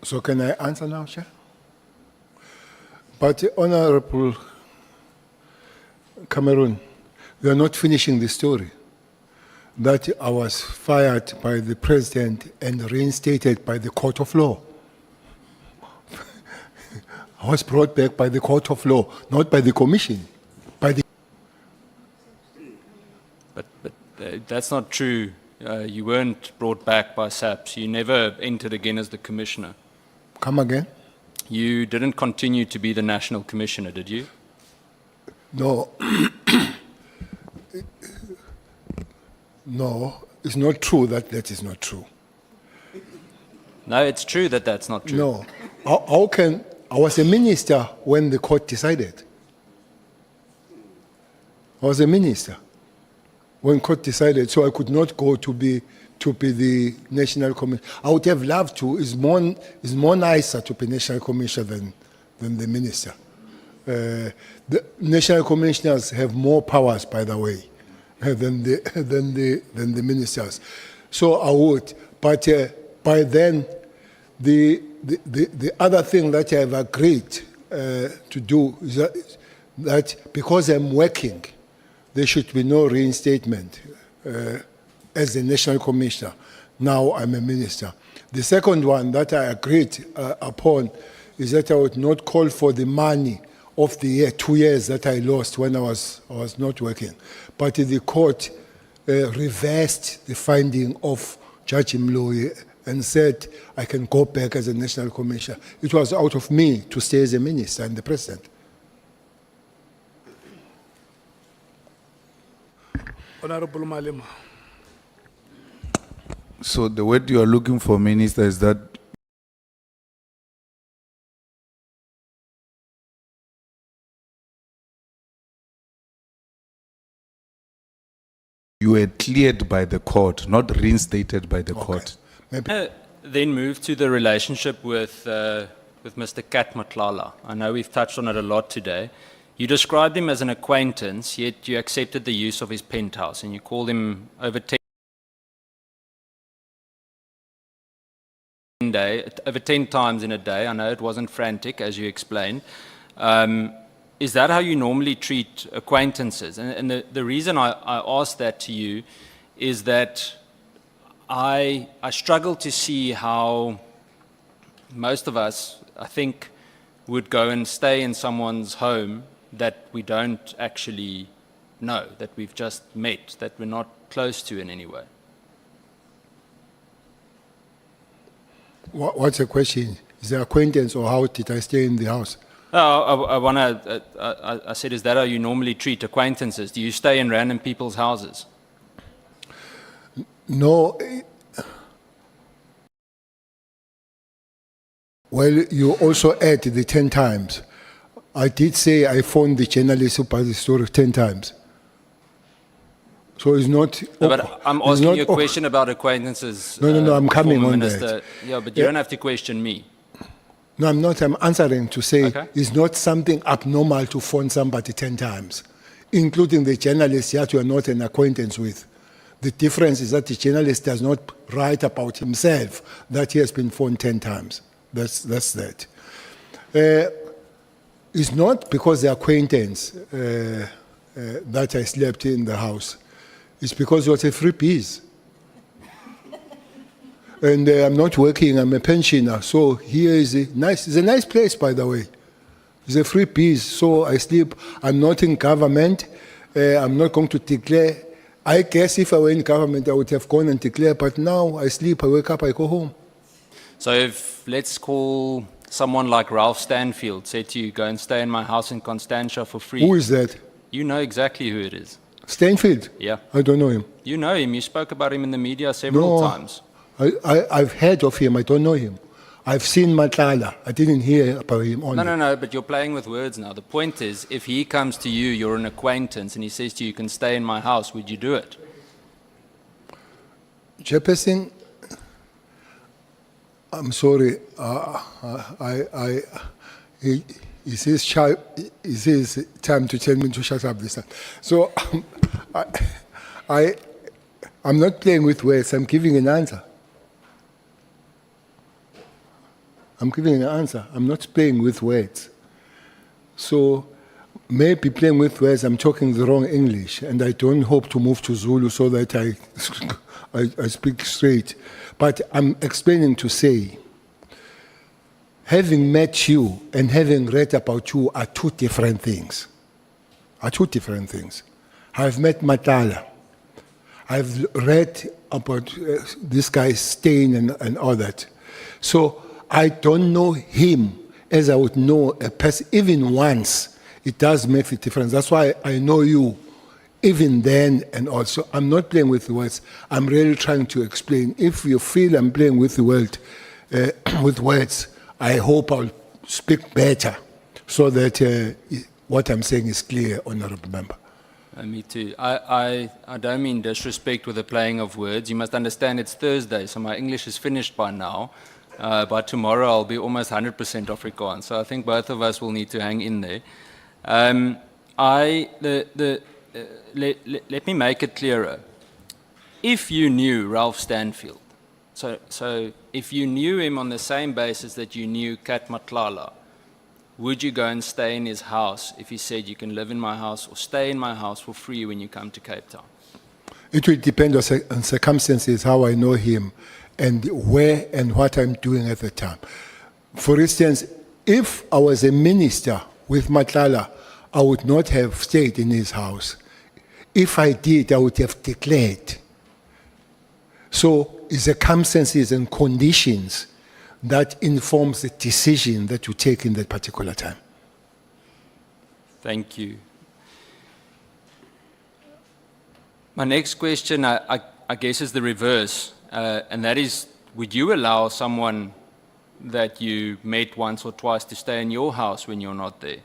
So can I answer now, Chair? But Honourable Cameron, we are not finishing the story. That I was fired by the President and reinstated by the Court of Law. I was brought back by the Court of Law, not by the Commission. But that's not true. You weren't brought back by SAPS. You never entered again as the Commissioner. Come again? You didn't continue to be the National Commissioner, did you? No. No, it's not true that is not true. No, it's true that that's not true. No. How can... I was a minister when the court decided. I was a minister when court decided, so I could not go to be the National Commissioner. I would have loved to. It's more nicer to be National Commissioner than the minister. The National Commissioners have more powers, by the way, than the ministers. So I would. But by then, the other thing that I have agreed to do is that because I'm working, there should be no reinstatement. as a national commissioner. Now I'm a minister. The second one that I agreed upon is that I would not call for the money of the year, 2 years that I lost when I was not working. But the court reversed the finding of Judge Mloyi and said I can go back as a national commissioner. It was out of me to stay as a minister and the president. Honourable Malema. So the word you are looking for, Minister, is that you were cleared by the court, not reinstated by the court. Then move to the relationship with Mr. Kat Matlala. I know we've touched on it a lot today. You described him as an acquaintance, yet you accepted the use of his penthouse, and you called him over 10 times in a day. I know it wasn't frantic, as you explained. Is that how you normally treat acquaintances? And the reason I ask that to you is that I struggle to see how most of us, I think, would go and stay in someone's home that we don't actually know, that we've just met, that we're not close to in any way. What's the question? Is it acquaintance or how did I stay in the house? I said, is that how you normally treat acquaintances? Do you stay in random people's houses? No. Well, you also add the 10 times. I did say I phoned the journalist about the story 10 times. So it's not... No, but I'm asking you a question about acquaintances. No, I'm coming on Minister. that. Yeah, but you don't have to question me. No, I'm not. I'm answering to say Okay. it's not something abnormal to phone somebody 10 times, including the journalist that you are not an acquaintance with. The difference is that the journalist does not write about himself that he has been phoned 10 times. That's that. It's not because the acquaintance that I slept in the house. It's because it was a free piece. And I'm not working, I'm a pensioner. So here is it's a nice place, by the way. It's a free piece, so I sleep. I'm not in government. I'm not going to declare. I guess if I were in government, I would have gone and declared, but now I sleep, I wake up, I go home. So if, let's call someone like Ralph Stanfield said to you, go and stay in my house in Constantia for free. Who is that? You know exactly who it is. Stanfield? Yeah. I don't know him. You know him. You spoke about him in the media several times. I've heard of him, I don't know him. I've seen Matlala, I didn't hear about him only. No, but you're playing with words now. The point is, if he comes to you, you're an acquaintance, and he says to you, you can stay in my house, would you do it? Chairperson, I'm sorry. It's his time to tell me to shut up this time. So I'm not playing with words. I'm giving an answer. I'm giving an answer. I'm not playing with words. So maybe playing with words, I'm talking the wrong English, and I don't hope to move to Zulu so that I speak straight. But I'm explaining to say, having met you and having read about you are two different things. I've met Matala. I've read about this guy Stein and all that. So I don't know him as I would know a person. Even once, it does make a difference. That's why I know you even then and also. I'm not playing with the words. I'm really trying to explain. If you feel I'm playing with the word, with words, I hope I'll speak better so that what I'm saying is clear, Honourable Member. Me too. I don't mean disrespect with the playing of words. You must understand it's Thursday, so my English is finished by now. By tomorrow, I'll be almost 100% Afrikaans. So I think both of us will need to hang in there. Let me make it clearer. If you knew Ralph Stanfield, so if you knew him on the same basis that you knew Kat Matlala, would you go and stay in his house if he said you can live in my house or stay in my house for free when you come to Cape Town? It will depend on circumstances, how I know him, and where and what I'm doing at the time. For instance, if I was a minister with Matlala, I would not have stayed in his house. If I did, I would have declared. So it's circumstances and conditions that informs the decision that you take in that particular time. Thank you. My next question, I guess, is the reverse, and that is, would you allow someone that you met once or twice to stay in your house when you're not there?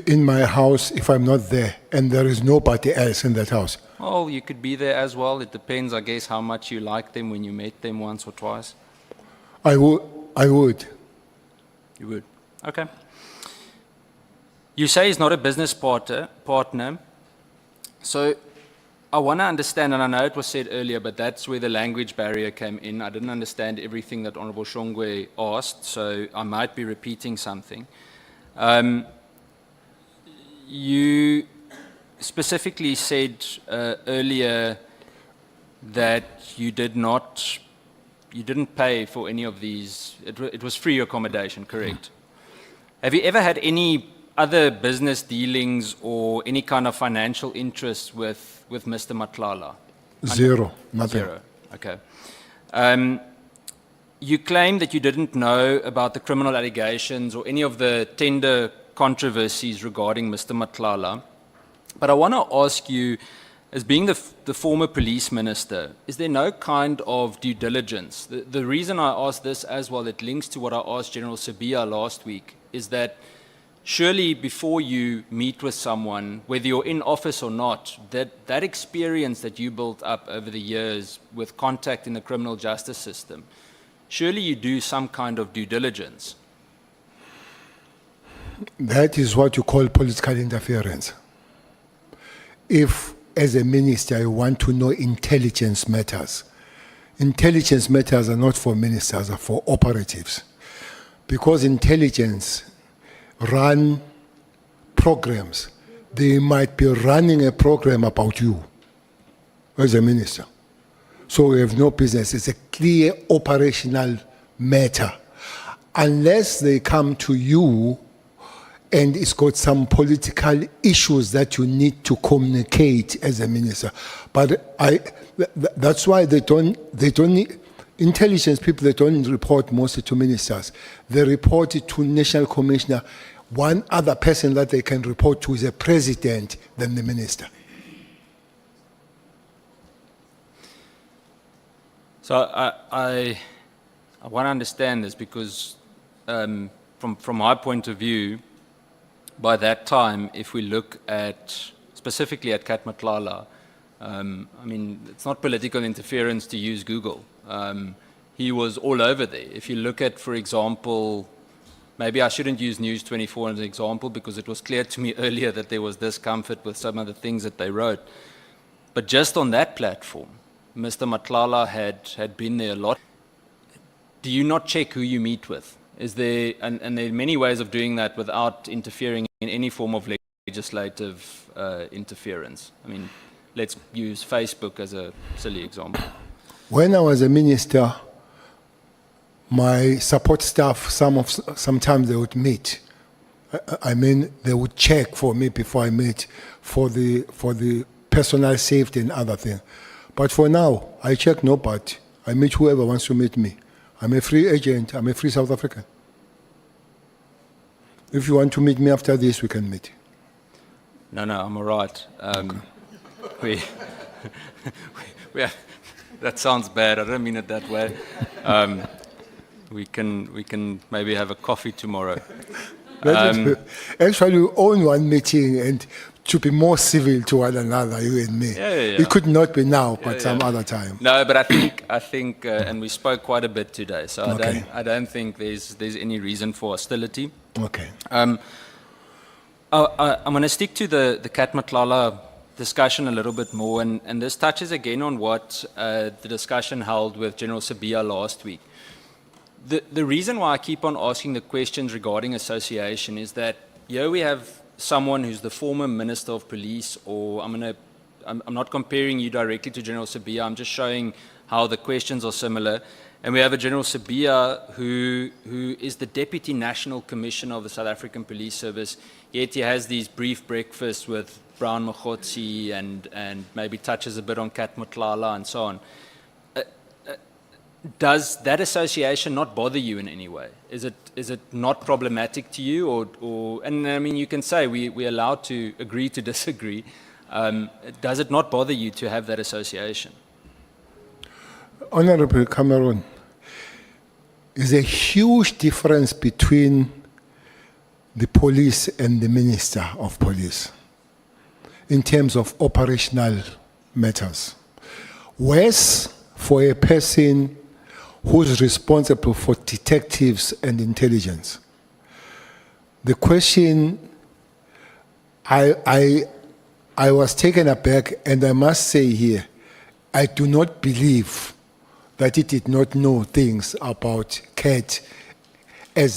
In my house, if I'm not there, and there is nobody else in that house. Oh, you could be there as well. It depends, I guess, how much you like them when you met them once or twice. I would. You would. Okay. You say he's not a business partner. So I want to understand, and I know it was said earlier, but that's where the language barrier came in. I didn't understand everything that Honourable Shongwe asked, so I might be repeating something. You specifically said earlier that you didn't pay for any of these. It was free accommodation, correct? Have you ever had any other business dealings or any kind of financial interest with Mr. Matlala? Zero, nothing. Zero, okay. You claim that you didn't know about the criminal allegations or any of the tender controversies regarding Mr. Matlala. But I want to ask you, as being the former police minister, is there no kind of due diligence? The reason I ask this as well, it links to what I asked General Sabia last week, is that surely before you meet with someone, whether you're in office or not, that experience that you built up over the years with contact in the criminal justice system, surely you do some kind of due diligence. That is what you call political interference. If, as a minister, you want to know intelligence matters are not for ministers, are for operatives. Because intelligence run programs. They might be running a program about you as a minister. So we have no business. It's a clear operational matter. Unless they come to you and it's got some political issues that you need to communicate as a minister. But that's why they don't need, intelligence people, they don't report mostly to ministers. They report it to National Commissioner. One other person that they can report to is a president than the minister. So I want to understand this because from my point of view, by that time, if we look at, specifically at Kat Matlala, I mean, it's not political interference to use Google. He was all over there. If you look at, for example, maybe I shouldn't use News 24 as an example because it was clear to me earlier that there was discomfort with some of the things that they wrote. But just on that platform, Mr. Matlala had been there a lot. Do you not check who you meet with? Is there, and there are many ways of doing that without interfering in any form of legislative interference. I mean, let's use Facebook as a silly example. When I was a minister, my support staff, sometimes they would meet. I mean, they would check for me before I meet for the personal safety and other things. But for now, I check nobody. I meet whoever wants to meet me. I'm a free agent. I'm a free South African. If you want to meet me after this, we can meet. No, I'm all right. Okay. That sounds bad. I don't mean it that way. We can maybe have a coffee tomorrow. Actually, we own one meeting and to be more civil to one another, you and me. Yeah. It could not be now, but some other time. No, but I think, and we spoke quite a bit today, so Okay. I don't think there's any reason for hostility. Okay. I'm going to stick to the Kat Matlala discussion a little bit more, and this touches again on what the discussion held with General Sabia last week. The reason why I keep on asking the questions regarding association is that here we have someone who's the former Minister of Police, or I'm not comparing you directly to General Sabia, I'm just showing how the questions are similar. And we have a General Sabia who is the Deputy National Commissioner of the South African Police Service, yet he has these brief breakfasts with Brown Mokgotsi and maybe touches a bit on Kat Motlala and so on. Does that association not bother you in any way? Is it not problematic to you, or and I mean, you can say we're allowed to agree to disagree. Does it not bother you to have that association? Honourable Cameron, is a huge difference between the police and the Minister of Police in terms of operational matters. Worse for a person who's responsible for detectives and intelligence. The question, I was taken aback, and I must say here, I do not believe that he did not know things about Kat at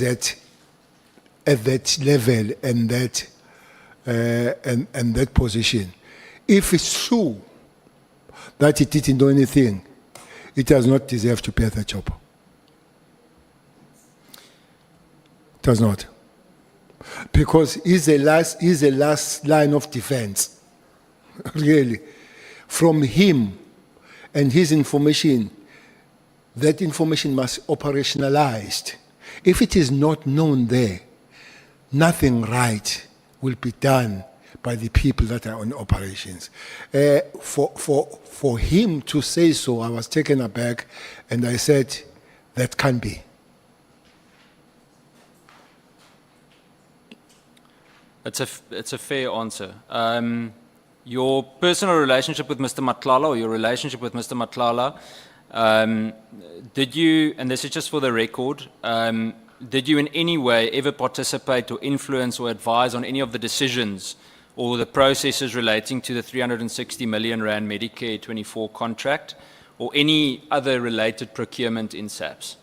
that level and that position. If it's true that he didn't know anything, it does not deserve to bear the job. It does not. Because he's the last line of defense, really. From him and his information, that information must be operationalized. If it is not known there, nothing right will be done by the people that are on operations. For him to say so, I was taken aback, and I said, that can't be. It's a fair answer. Your personal relationship with Mr. Matlala, or your relationship with Mr. Matlala, did you, and this is just for the record, did you in any way ever participate or influence or advise on any of the decisions or the processes relating to the 360 million rand Medicare 24 contract or any other related procurement in SAPS?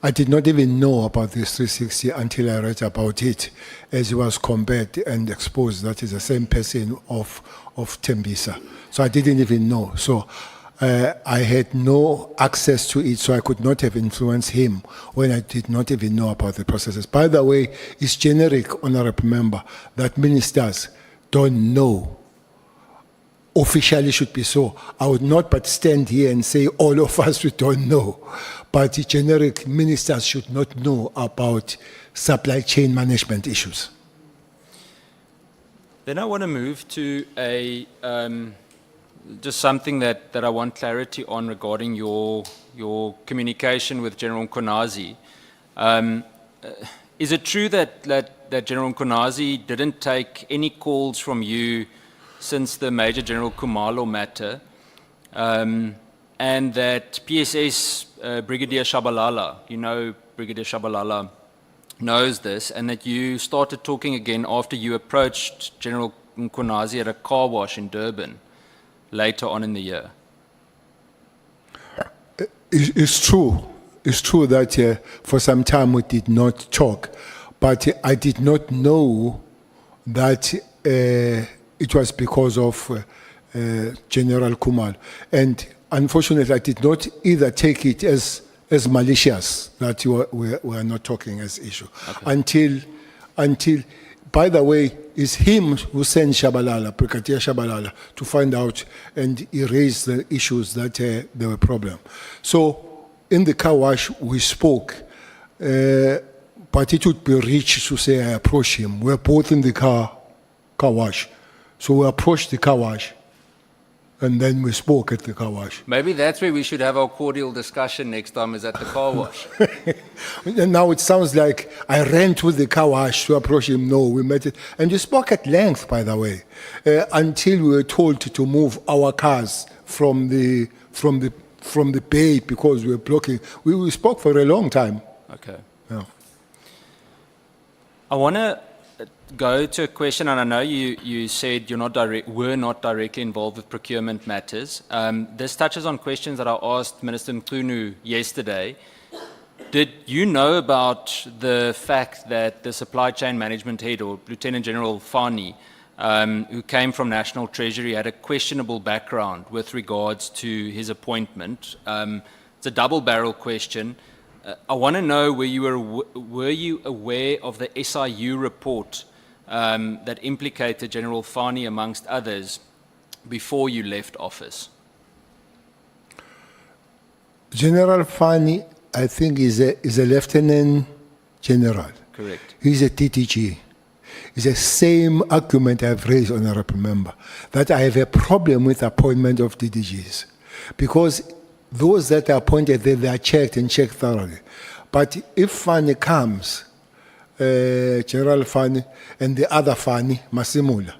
I did not even know about this 360 until I read about it, as it was compared and exposed that is the same person of Tembisa. So I didn't even know. So I had no access to it, so I could not have influenced him when I did not even know about the processes. By the way, it's generic, Honourable Member, that ministers don't know. Officially should be so. I would not but stand here and say all of us we don't know. But the generic ministers should not know about supply chain management issues. Then I want to move to a just something that I want clarity on regarding your communication with General Nkonazi. Is it true that General Nkonazi didn't take any calls from you since the Major General Khumalo matter, and that PSS Brigadier Shabalala, you know Brigadier Shabalala knows this, and that you started talking again after you approached General Nkonazi at a car wash in Durban later on in the year? It's true. It's true that for some time we did not talk, but I did not know that it was because of General Khumalo. And unfortunately, I did not either take it as malicious that we are not talking as issue. Okay. Until, by the way, it's him who sent Shabalala, Brigadier Shabalala, to find out and erase the issues that there were problem. So in the car wash, we spoke, but it would be rich to say I approached him. We're both in the car wash. So we approached the car wash, and then we spoke at the car wash. Maybe that's where we should have our cordial discussion next time, is at the car wash. And now it sounds like I ran to the car wash to approach him. No, we met it. And we spoke at length, by the way, until we were told to move our cars from the bay because we were blocking. We spoke for a long time. Okay. Yeah. I want to go to a question, and I know you said were not directly involved with procurement matters. This touches on questions that I asked Minister Mkhunu yesterday. Did you know about the fact that the supply chain management head, or Lieutenant General Fani, who came from National Treasury, had a questionable background with regards to his appointment? It's a double-barrel question. I want to know, were you aware of the SIU report that implicated General Fani amongst others before you left office? General Fani, I think, is a lieutenant general. Correct. He's a TTG. It's the same argument I've raised, Honourable Member, that I have a problem with appointment of DDGs. Because those that are appointed, they are checked and checked thoroughly. But if Fani comes, General Fani and the other Fani, Masimula,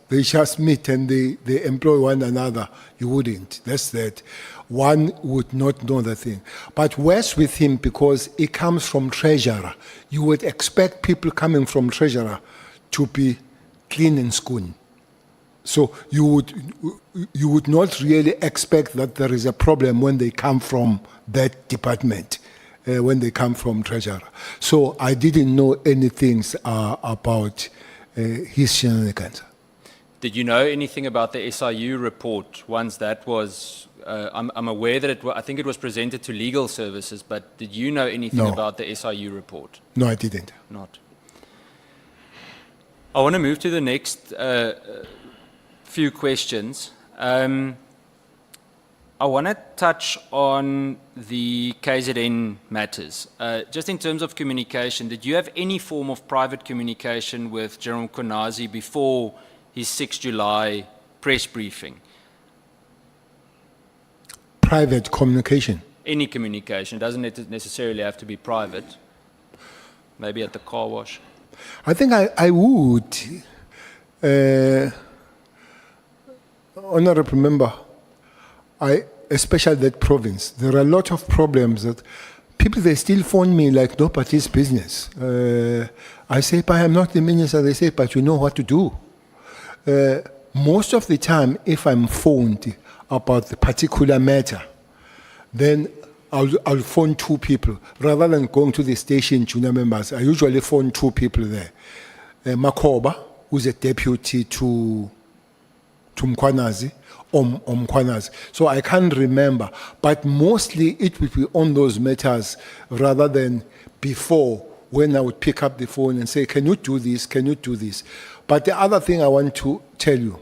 they just meet and they employ one another, you wouldn't. That's that. One would not know the thing. But worse with him, because he comes from treasurer, you would expect people coming from treasurer to be clean and schoon. So you would not really expect that there is a problem when they come from that department, when they come from treasurer. So I didn't know anything about his shenanigans. Did you know anything about the SIU report once that was... I'm aware that I think it was presented to legal services, but did you know anything about the SIU report? No, I didn't. Not. I want to move to the next few questions. I want to touch on the KZN matters. Just in terms of communication, did you have any form of private communication with General Konazi before his 6 July press briefing? Private communication? Any communication. It doesn't necessarily have to be private. Maybe at the car wash. I think I would. Honourable Member, especially that province, there are a lot of problems that people, they still phone me like nobody's business. I say, but I'm not the minister. They say, but you know what to do. Most of the time, if I'm phoned about the particular matter, then I'll phone two people. Rather than going to the station, junior members, I usually phone two people there. Makoba, who's a deputy to Mkwanazi, or Mkwanazi. So I can't remember. But mostly it will be on those matters rather than before, when I would pick up the phone and say, can you do this? Can you do this? But the other thing I want to tell you,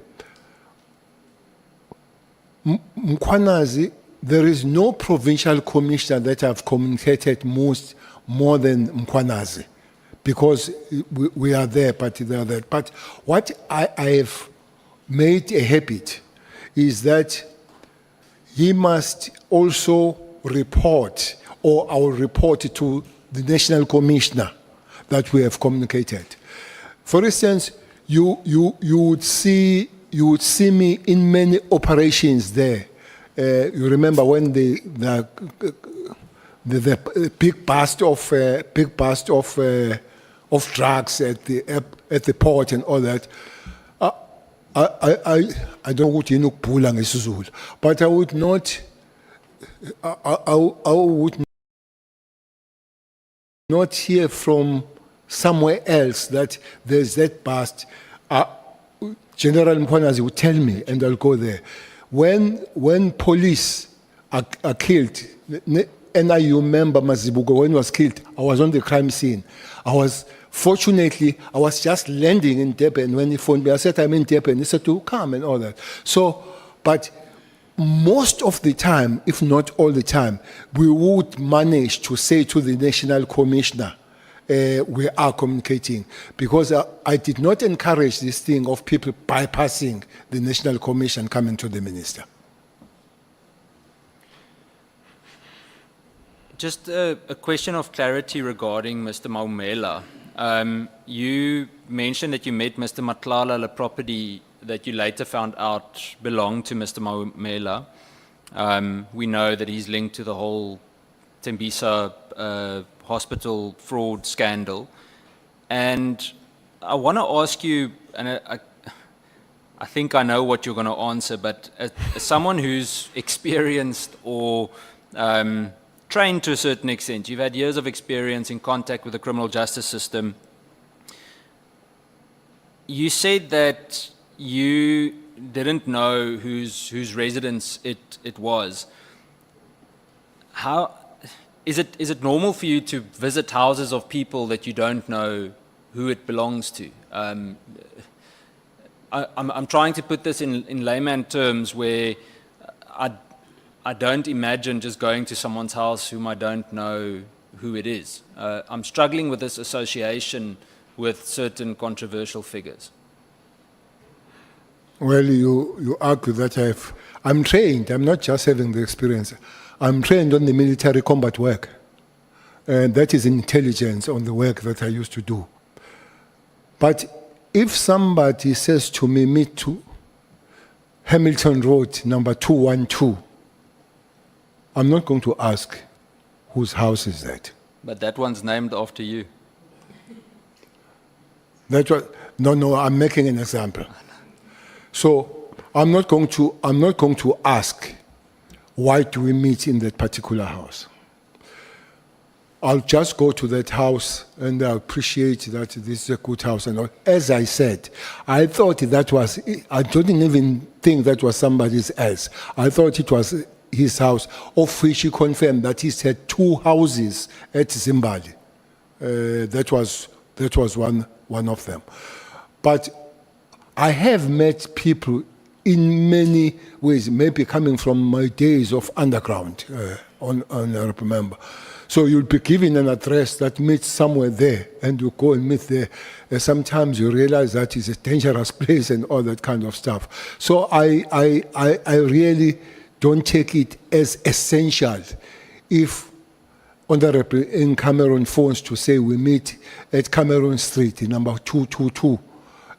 Mkwanazi, there is no provincial commissioner that I've communicated more than Mkwanazi, because we are there, but they are there. But what I have made a habit is that he must also report, or I will report to the national commissioner that we have communicated. For instance, you would see me in many operations there. You remember when the big bust of drugs at the port and all that. I don't want to pulang isizulu, but I would not hear from somewhere else that there's that bust. General Mkwanazi would tell me, and I'll go there. When police are killed, NIU member Mazibuko, when he was killed, I was on the crime scene. Fortunately, I was just landing in Durban when he phoned me. I said, I'm in Durban. He said, to come and all that. So, but most of the time, if not all the time, we would manage to say to the national commissioner, we are communicating, because I did not encourage this thing of people bypassing the National Commission coming to the minister. Just a question of clarity regarding Mr. Maumela. You mentioned that you met Mr. Matlala, the property that you later found out belonged to Mr. Maumela. We know that he's linked to the whole Tembisa hospital fraud scandal. And I want to ask you, and I think I know what you're going to answer, but as someone who's experienced or trained to a certain extent. You've had years of experience in contact with the criminal justice system. You said that you didn't know whose residence it was. How is it normal for you to visit houses of people that you don't know who it belongs to? I'm trying to put this in layman terms where I don't imagine just going to someone's house whom I don't know who it is. I'm struggling with this association with certain controversial figures. Well, you argue that I'm trained. I'm not just having the experience. I'm trained on the military combat work. And that is intelligence on the work that I used to do. But if somebody says to me, meet to Hamilton Road, number 212, I'm not going to ask whose house is that. But that one's named after you. No, I'm making an example. So I'm not going to ask why do we meet in that particular house. I'll just go to that house and I appreciate that this is a good house. And as I said, I thought I didn't even think that was somebody else. I thought it was his house, of which he confirmed that he had 2 houses at Zimbabwe. That was one of them. But I have met people in many ways, maybe coming from my days of underground, Honourable Member. So you'll be given an address that meets somewhere there, and you go and meet there. Sometimes you realize that it's a dangerous place and all that kind of stuff. So I really don't take it as essential if Honourable in Cameron phones to say we meet at Cameron Street, number 222.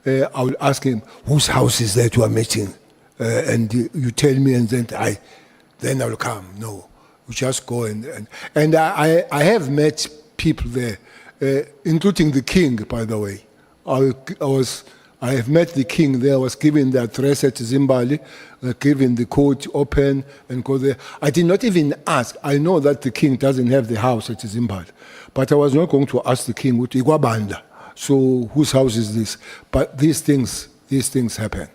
I will ask him, whose house is that you are meeting? And you tell me, and then I will come. No, we just go and I have met people there, including the king, by the way. I have met the king there. I was given the address at Zimbabwe, given the code, open and go there. I did not even ask. I know that the king doesn't have the house at Zimbabwe, but I was not going to ask the king, Igwabanda. So whose house is this? But these things happen.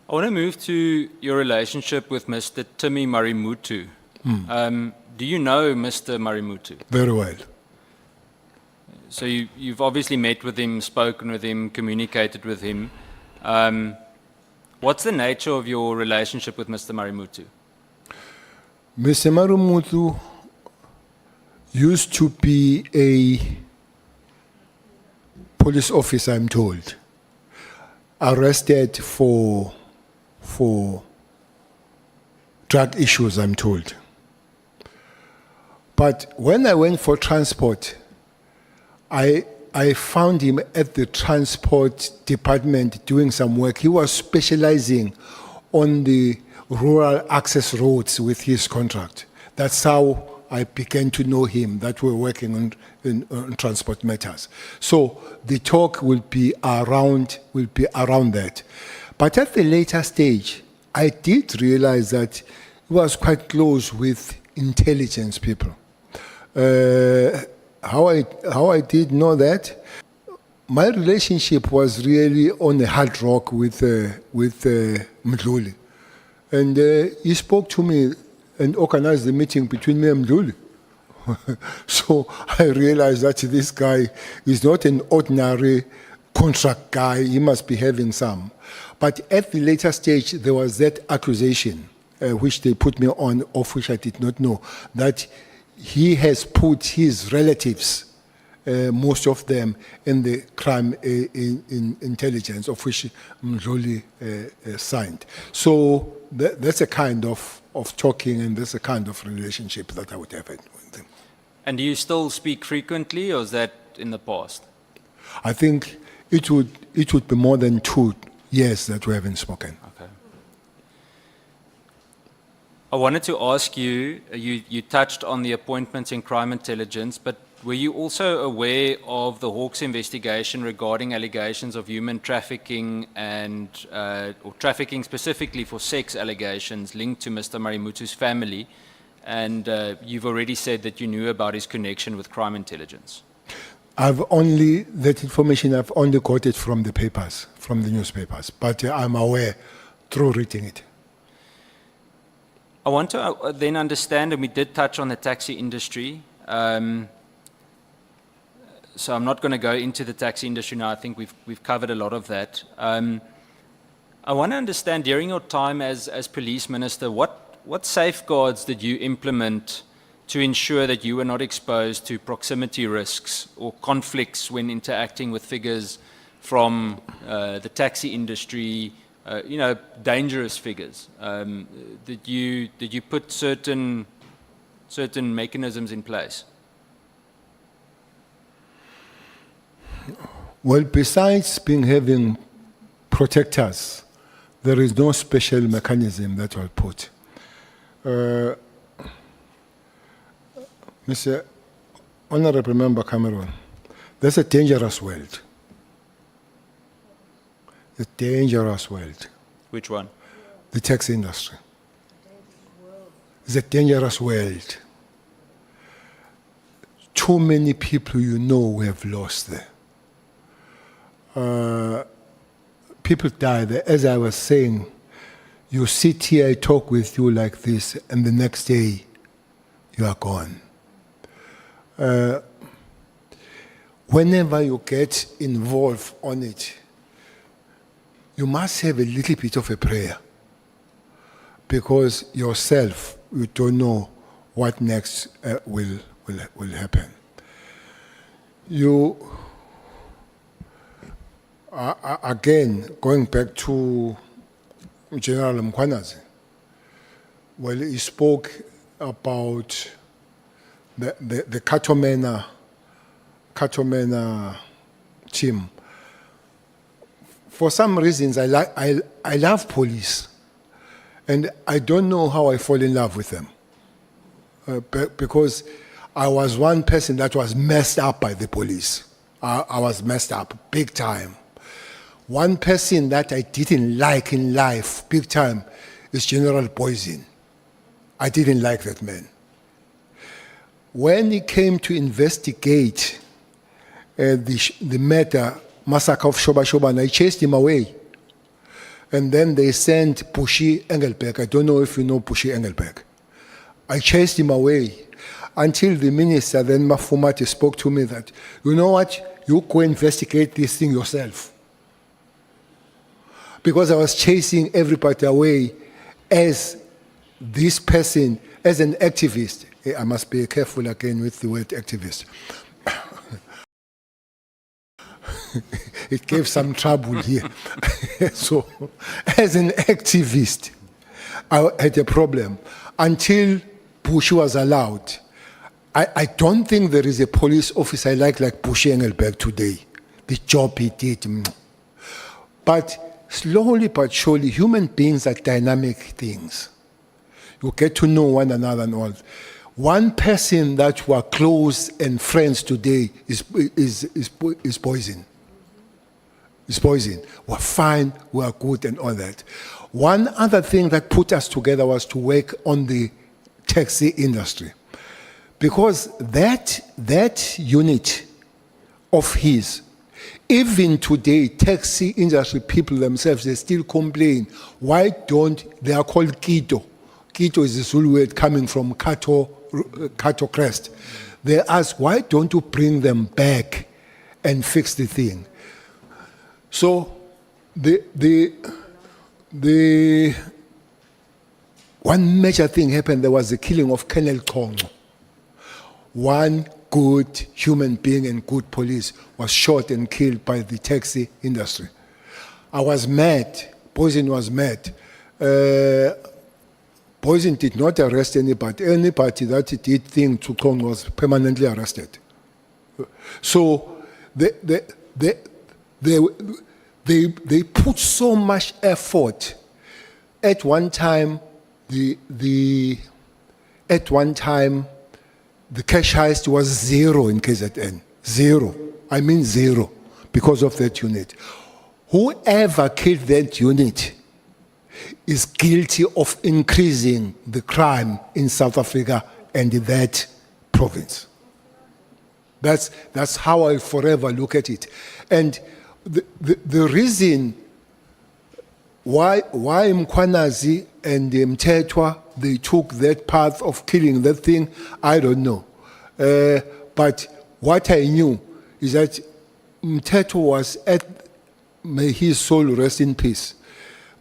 I want to move to your relationship with Mr. Timmy Marimutu. Do you know Mr. Marimutu? Very well. So you've obviously met with him, spoken with him, communicated with him. What's the nature of your relationship with Mr. Marimutu? Mr. Marimutu used to be a police officer, I'm told, arrested for drug issues, I'm told. But when I went for transport, I found him at the transport department doing some work. He was specializing on the rural access roads with his contract. That's how I began to know him, that we're working on transport matters. So the talk will be around that. But at the later stage, I did realize that he was quite close with intelligence people. How I did know that, my relationship was really on a hard rock with Mdluli. And he spoke to me and organized the meeting between me and Mdluli. So I realized that this guy is not an ordinary contract guy. He must be having some. But at the later stage, there was that accusation, which they put me on, of which I did not know, that he has put his relatives, most of them, in the crime in intelligence, of which Mdluli signed. So that's a kind of talking, and that's a kind of relationship that I would have with him. And do you still speak frequently, or is that in the past? I think it would be more than 2 years that we haven't spoken. Okay. I wanted to ask you, you touched on the appointments in crime intelligence, but were you also aware of the Hawks investigation regarding allegations of human trafficking and or trafficking specifically for sex allegations linked to Mr. Marimutu's family? and you've already said that you knew about his connection with crime intelligence. That information I've only got it from the papers, from the newspapers, but I'm aware through reading it. I want to then understand, and we did touch on the taxi industry, so I'm not going to go into the taxi industry now. I think we've covered a lot of that. I want to understand, during your time as police minister, what safeguards did you implement to ensure that you were not exposed to proximity risks or conflicts when interacting with figures from the taxi industry, dangerous figures? Did you put certain mechanisms in place? Well, besides having protectors, there is no special mechanism that I'll put. Mr. Honourable Member Cameron, that's a dangerous world. A dangerous world. Which one? The taxi industry. It's a dangerous world. Too many people we have lost there. People die there. As I was saying, you sit here, I talk with you like this, and the next day you are gone. Whenever you get involved on it, you must have a little bit of a prayer, because yourself, you don't know what next will happen. Again, going back to General Mkhwanazi, well, he spoke about the Katomena team. For some reasons, I love police, and I don't know how I fall in love with them, because I was one person that was messed up by the police. I was messed up big time. One person that I didn't like in life big time is General Poison. I didn't like that man. When he came to investigate the matter, massacre of Shoba Shoban, I chased him away. And then they sent Pushy Engelberg. I don't know if you know Pushy Engelberg. I chased him away until the minister, then Mafumati, spoke to me that, you know what, you go investigate this thing yourself. Because I was chasing everybody away as this person, as an activist. I must be careful again with the word activist. It gave some trouble here. So, as an activist, I had a problem. Until Bush was allowed, I don't think there is a police officer I like Bush Engelberg today. The job he did. But slowly but surely, human beings are dynamic things. You get to know one another and all. One person that were close and friends today is Poison. Is Poison. We're fine, we're good and all that. One other thing that put us together was to work on the taxi industry. Because that unit of his, even today, taxi industry people themselves, they still complain. Why don't, they are called Kito. Kito is the Zulu word coming from Kato crest. They ask, why don't you bring them back and fix the thing? So the one major thing happened, there was the killing of Colonel Kongo. One good human being and good police was shot and killed by the taxi industry. I was mad. Poison was mad. Poison did not arrest anybody. Anybody that did thing to Kongo was permanently arrested. So they put so much effort. At one time, the cash heist was zero in KZN. Zero. I mean zero, because of that unit. Whoever killed that unit is guilty of increasing the crime in South Africa and in that province. That's how I forever look at it. And the reason why Mkwanazi and Mtetwa, they took that path of killing that thing, I don't know. But what I knew is that Mtetwa was may his soul rest in peace.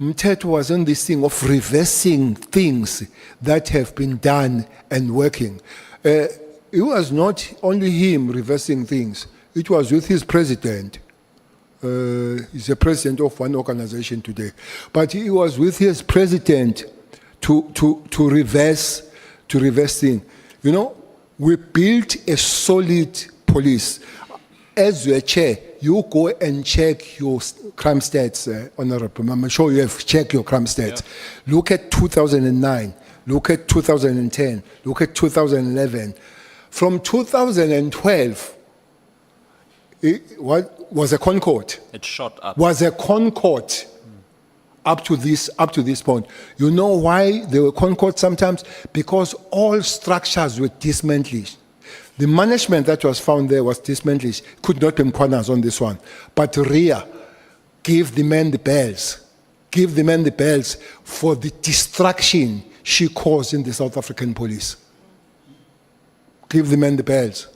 Mtetwa was on this thing of reversing things that have been done and working. It was not only him reversing things, it was with his president. He's the president of one organization today. But he was with his president to reverse things. You know, we built a solid police. As your chair, you go and check your crime stats, Honorable. I'm sure you have checked your crime stats. Yeah. Look at 2009, look at 2010, look at 2011. From 2012, what was a Concord? It shot up. Was a Concord up to this point. You know why they were Concord sometimes? Because all structures were dismantled. The management that was found there was dismantled. Could not be Mkwanas on this one. But RIA gave the man the bells. Give the man the bells for the destruction she caused in the South African police. Give the man the bells.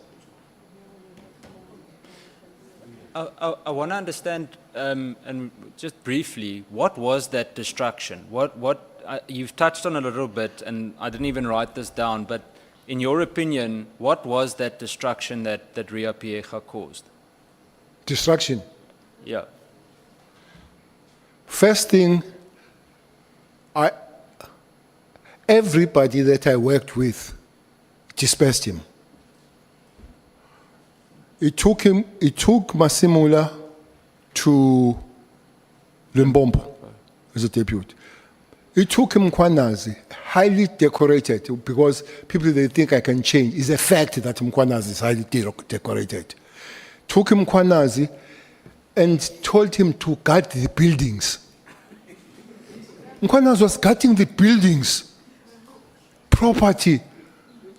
I want to understand, and just briefly, what was that destruction? You've touched on it a little bit, and I didn't even write this down, but in your opinion, what was that destruction that Ria Piecha caused? Destruction? Yeah. First thing, everybody that I worked with dispersed him. It took Masimula to Limbombo as a deputy. It took him Mkwanazi, highly decorated, because people, they think I can change. It's a fact that Mkwanazi is highly decorated. Took him Mkwanazi and told him to guard the buildings. Mkwanazi was guarding the buildings, property,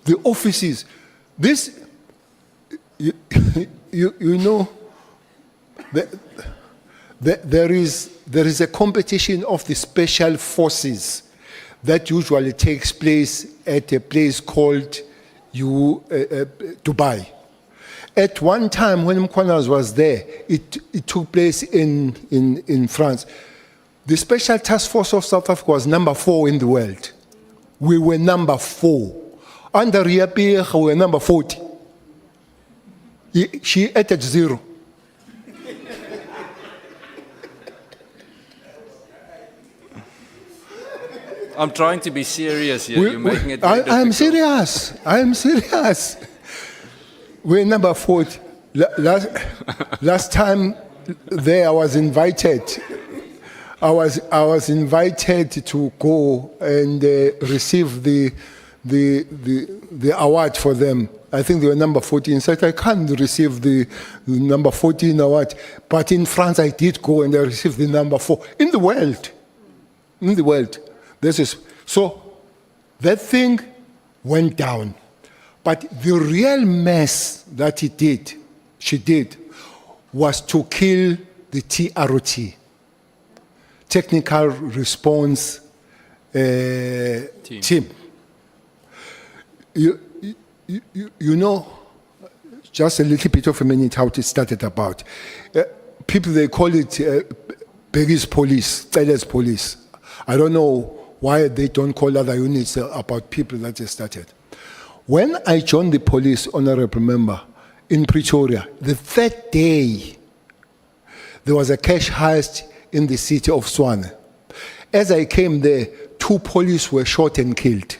the offices. This, you know, there is a competition of the special forces that usually takes place at a place called Dubai. At one time when Mkwanas was there, it took place in France. The Special Task Force of South Africa was number 4 in the world. We were number 4. Under Ria Piecha, we were number 40. She added 0. I'm trying to be serious here. You're making it very I am difficult. serious. We're number 40. Last time there, I was invited. I was invited to go and receive the award for them. I think they were number 14. So I can't receive the number 14 award. But in France, I did go and I received the number 4 in the world. In the world. So that thing went down. But the real mess that she did, was to kill the TROT, Technical Response Team. You know, just a little bit of a minute how it started about. People, they call it Bheki's police, Cele's police. I don't know why they don't call other units about people that they started. When I joined the police, Honourable Member, in Pretoria, the third day, there was a cash heist in the city of Swane. As I came there, 2 police were shot and killed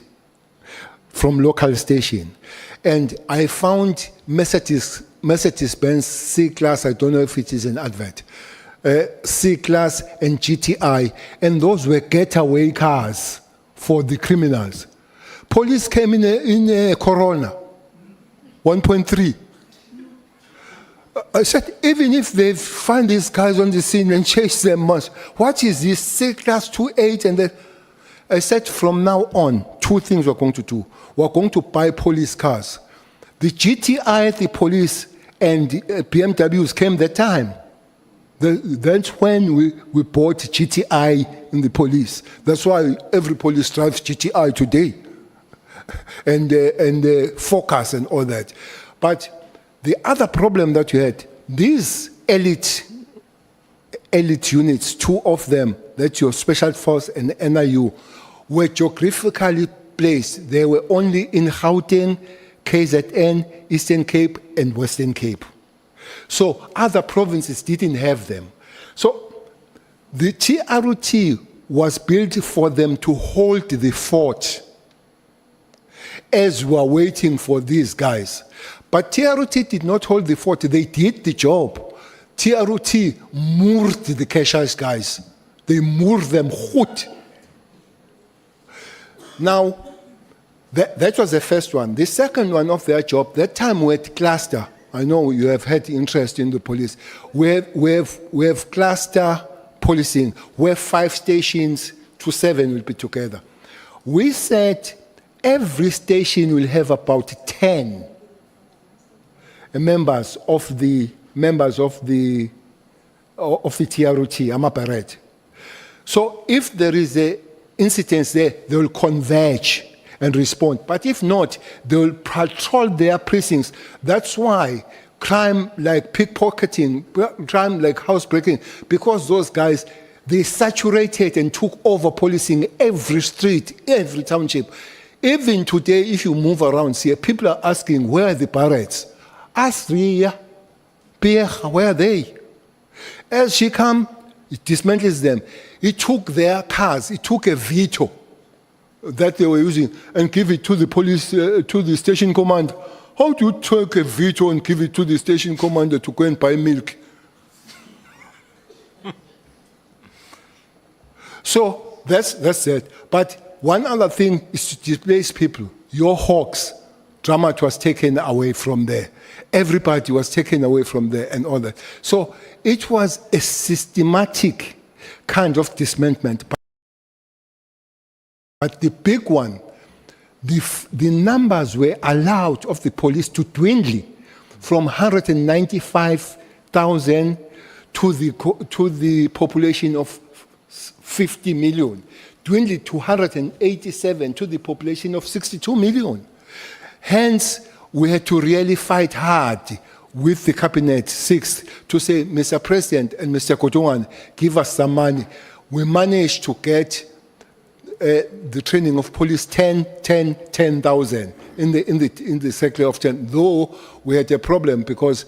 from local station. And I found Mercedes-Benz C-Class, I don't know if it is an advert, C-Class and GTI, and those were getaway cars for the criminals. Police came in a Corona, 1.3. I said, even if they find these guys on the scene and chase them much, what is this 6 class 2-8? And then I said, from now on, 2 things we're going to do. We're going to buy police cars. The GTI, the police, and the BMWs came that time. That's when we bought GTI in the police. That's why every police drives GTI today. and Focus and all that. But the other problem that you had, these elite units, 2 of them, that's your Special Force and NIU, were geographically placed. They were only in Gauteng, KZN, Eastern Cape, and Western Cape. So other provinces didn't have them. So the TRT was built for them to hold the fort as we are waiting for these guys. But TRT did not hold the fort, they did the job. TRT moored the Kesha's guys. They moored them goed. Now, that was the first one. The second one of their job, that time we had cluster. I know you have had interest in the police. We have cluster policing, where 5 stations to 7 will be together. We said every station will have about 10 members of the TRT, Amaparet. So if there is a incident there, they will converge and respond. But if not, they will patrol their precincts. That's why crime like pickpocketing, crime like housebreaking, because those guys, they saturated and took over policing every street, every township. Even today, if you move around here, people are asking, where are the pirates? Ask Ria, Pierre, where are they? As she come, it dismantles them. It took their cars, it took a veto that they were using and give it to the police, to the station command. How do you take a veto and give it to the station commander to go and buy milk? So that's it. But one other thing is to displace people. Your Hawks, Dramat was taken away from there. Everybody was taken away from there and all that. So it was a systematic kind of dismantlement. But the big one, the numbers were allowed of the police to dwindle from 195,000 to the population of 50 million, dwindled to 187 to the population of 62 million. Hence, we had to really fight hard with the Cabinet 6th to say, Mr. President and Mr. Kotongan, give us some money. We managed to get the training of police 10,000 in the circle of 10, though we had a problem because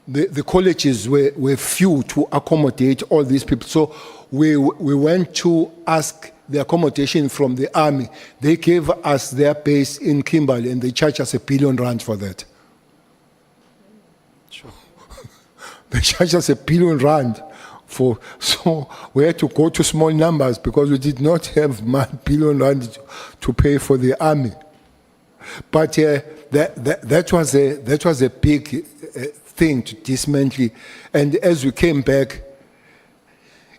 the colleges were few to accommodate all these people. So we went to ask the accommodation from the army. They gave us their base in Kimberley and they charged us R1 billion for that. Sure. They charged us R1 billion so we had to go to small numbers because we did not have R1 billion to pay for the army. But that was a big thing to dismantle. And as we came back,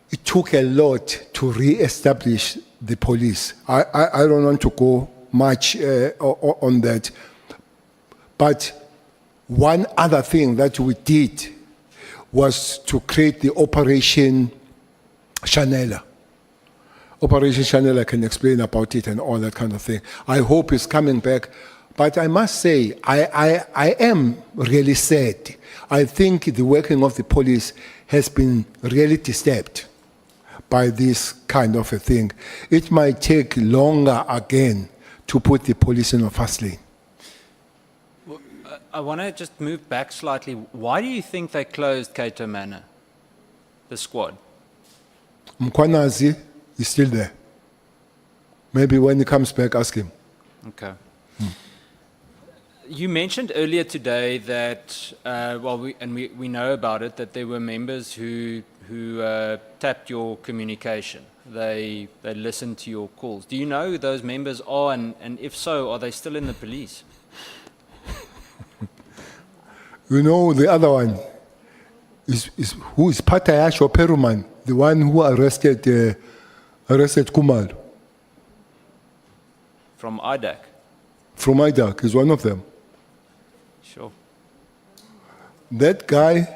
it took a lot to re-establish the police. I don't want to go much on that. But one other thing that we did was to create the Operation Chanela. Operation Chanela, I can explain about it and all that kind of thing. I hope it's coming back. But I must say, I am really sad. I think the working of the police has been really disturbed by this kind of a thing. It might take longer again to put the police in a fast lane. I want to just move back slightly. Why do you think they closed Cato Manor, the squad? Mkwanazi is still there. Maybe when he comes back, ask him. Okay. You mentioned earlier today that, we know about it, that there were members who tapped your communication. They listened to your calls. Do you know who those members are, and if so, are they still in the police? You know the other one, who is Patayasho Peruman, the one who arrested Kumalo From IDAC? from IDAC, is one of them. Sure. That guy,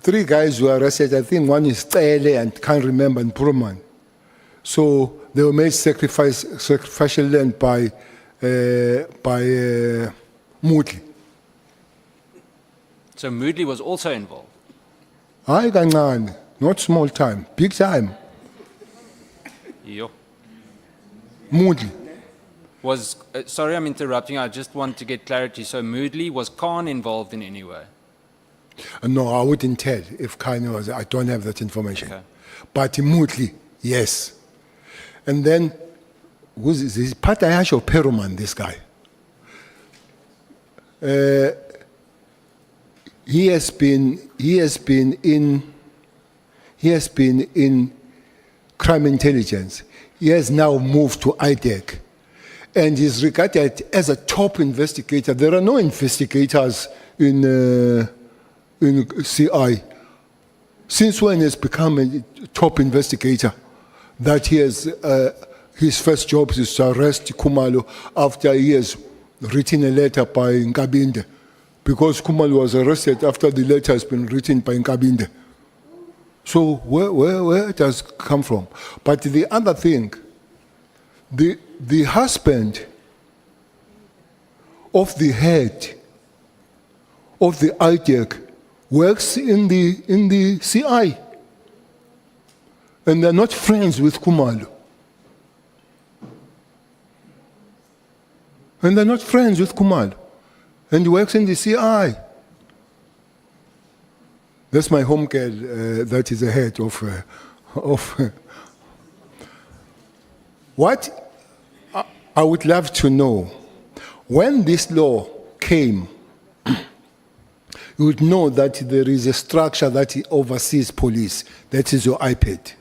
3 guys were arrested. I think one is Cele and can't remember, and Peruman. So they were made sacrificial land by Moodley. So Moodley was also involved? Hayi kancane, not small time, big time. Yo. Moodley. Was, sorry I'm interrupting, I just want to get clarity. So Moodley, was Khan involved in any way? No, I wouldn't tell if Kanye was. I don't have that information. Okay. But Moodley, yes. And then, who's this? Patayasho Peruman, this guy. He has been in crime intelligence. He has now moved to IDEC and is regarded as a top investigator. There are no investigators in CI. Since when has become a top investigator? That he has, his first job is to arrest Kumalo after he has written a letter by Nkabinde. Because Kumalo was arrested after the letter has been written by Nkabinde. So where it does come from? But the other thing, the husband of the head of the IDEC works in the CI. And they're not friends with Kumalo. And they're not friends with Kumalo. And he works in the CI. That's my home girl, that is the head of what I would love to know, when this law came, you would know that there is a structure that oversees police, that is your iPad.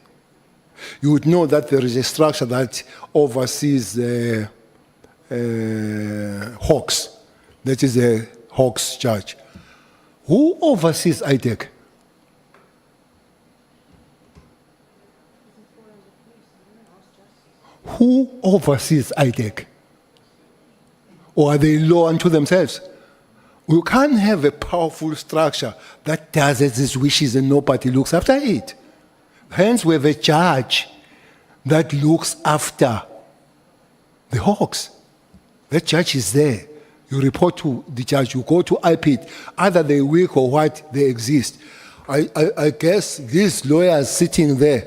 You would know that there is a structure that oversees Hawks, that is a Hawks judge. Who oversees IDEC? Who oversees IDEC? Or are they law unto themselves? You can't have a powerful structure that does as its wishes and nobody looks after it. Hence, we have a judge that looks after the Hawks. That judge is there. You report to the judge, you go to IPID, either they work or what, they exist. I guess these lawyers sitting there,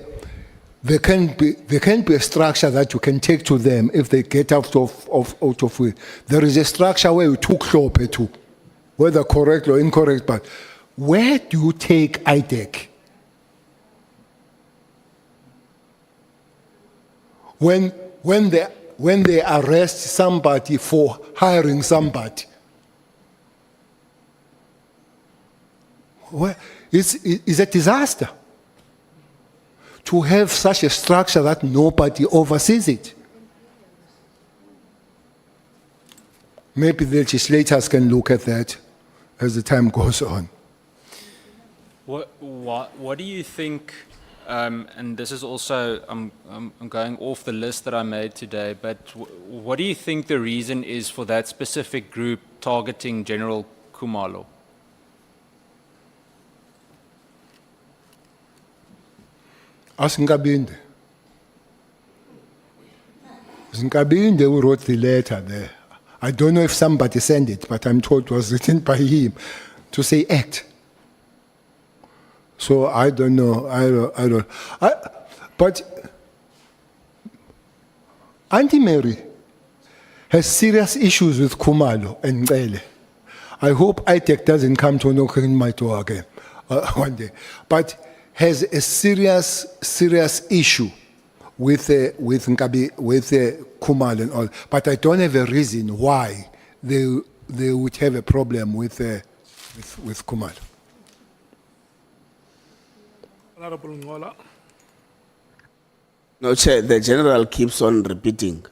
there can be a structure that you can take to them if they get out of it. There is a structure where you took to, whether correct or incorrect, but where do you take IDEC? When they arrest somebody for hiring somebody. Well, it's a disaster to have such a structure that nobody oversees it. Maybe the legislators can look at that as the time goes on. What do you think, and this is also, I'm going off the list that I made today, but what do you think the reason is for that specific group targeting General Kumalo? Ask Nkabinde. It's Nkabinde who wrote the letter there. I don't know if somebody sent it, but I'm told it was written by him to say act. So I don't know. I don't. But Auntie Mary has serious issues with Kumalo and Cele. I hope ITEC doesn't come to knocking my door again one day. But has a serious issue with Kumalo and all. But I don't have a reason why they would have a problem with Kumalo. Honourable Ngola. No, Chair, the General keeps on repeating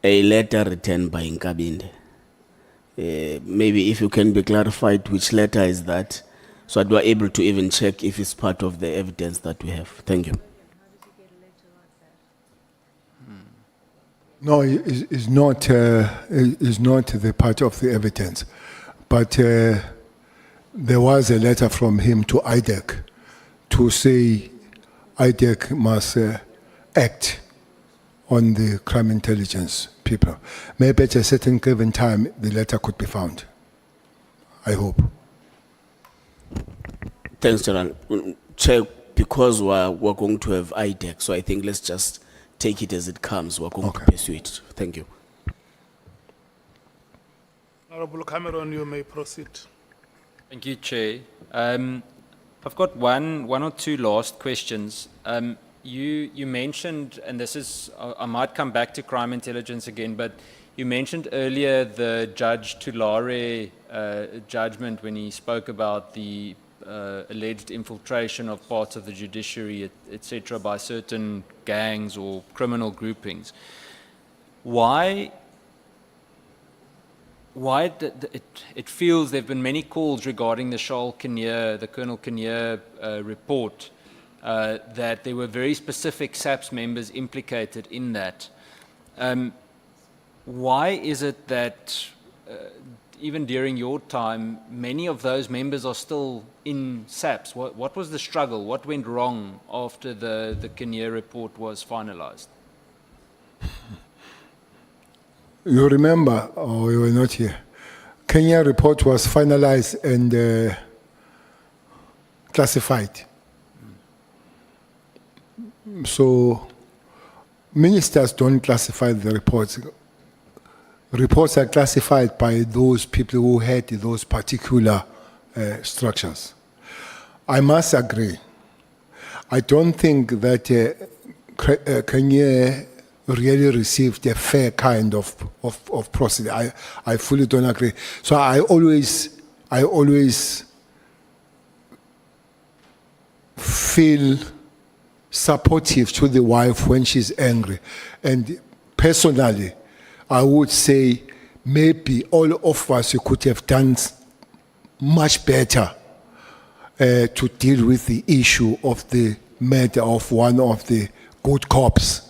a letter written by Nkabinde. Maybe if you can be clarified which letter is that, so that we are able to even check if it's part of the evidence that we have. Thank you. No, it's not the part of the evidence. But there was a letter from him to IDEC to say IDEC must act on the crime intelligence people. Maybe at a certain given time, the letter could be found. I hope. Thanks, General. Chair, because we're going to have IDEC, so I think let's just take it as it comes. We're going to pursue it. Thank you. Honourable Cameron, you may proceed. Thank you, Chair. I've got one or two last questions. You mentioned, and this is, I might come back to crime intelligence again, but you mentioned earlier the Judge Tulare judgment when he spoke about the alleged infiltration of parts of the judiciary, etc., by certain gangs or criminal groupings. Why it feels there have been many calls regarding the Colonel Kinnear report, that there were very specific SAPS members implicated in that. Why is it that even during your time, many of those members are still in SAPS? What was the struggle? What went wrong after the Kinnear report was finalized? You remember, or you were not here, Kenya report was finalized and classified. So ministers don't classify the reports. Reports are classified by those people who had those particular structures. I must agree. I don't think that Kenya really received a fair kind of process. I fully don't agree. So I always feel supportive to the wife when she's angry. And personally, I would say maybe all of us could have done much better to deal with the issue of the murder of one of the good cops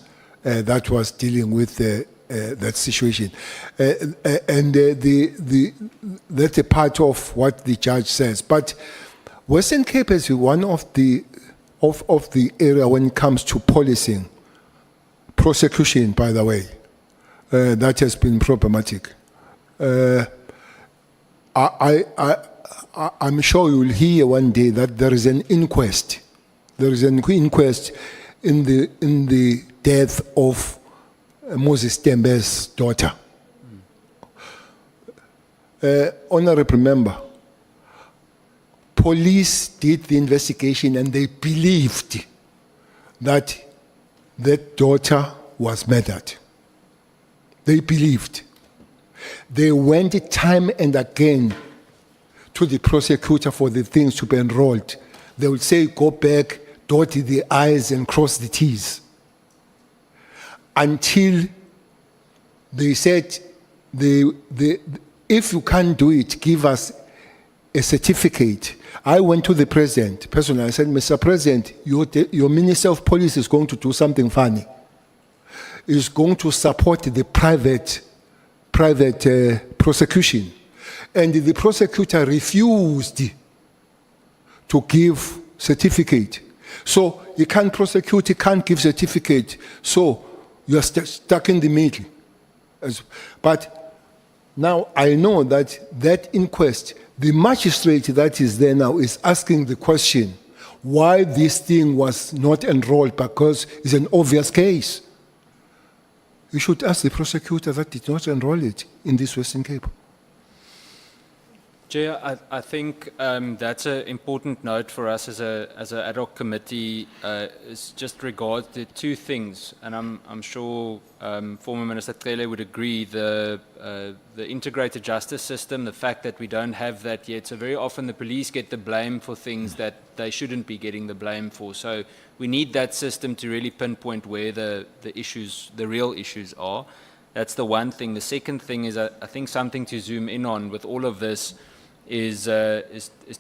that was dealing with that situation. And that's a part of what the judge says. But Western Cape is one of the area when it comes to policing, prosecution, by the way, that has been problematic. I'm sure you'll hear one day that there is an inquest. There is an inquest in the death of Moses Tembe's daughter. Honourable Member, police did the investigation and they believed that that daughter was murdered. They believed. They went time and again to the prosecutor for the things to be enrolled. They would say, go back, dot the I's and cross the T's. Until they said, if you can't do it, give us a certificate. I went to the president personally. I said, Mr. President, your Minister of Police is going to do something funny. Is going to support the private prosecution. And the prosecutor refused to give certificate. So he can't prosecute, he can't give certificate. So you're stuck in the middle. But now I know that inquest, the magistrate that is there now is asking the question, why this thing was not enrolled, because it's an obvious case. You should ask the prosecutor that did not enroll it in this Western Cape. Chair, I think that's an important note for us as an ad hoc committee. Is just regards to two things, and I'm sure former Minister Cele would agree. The integrated justice system, the fact that we don't have that yet. So very often the police get the blame for things that they shouldn't be getting the blame for. So we need that system to really pinpoint where the issues, the real issues are. That's the one thing. The second thing is I think something to zoom in on with all of this is to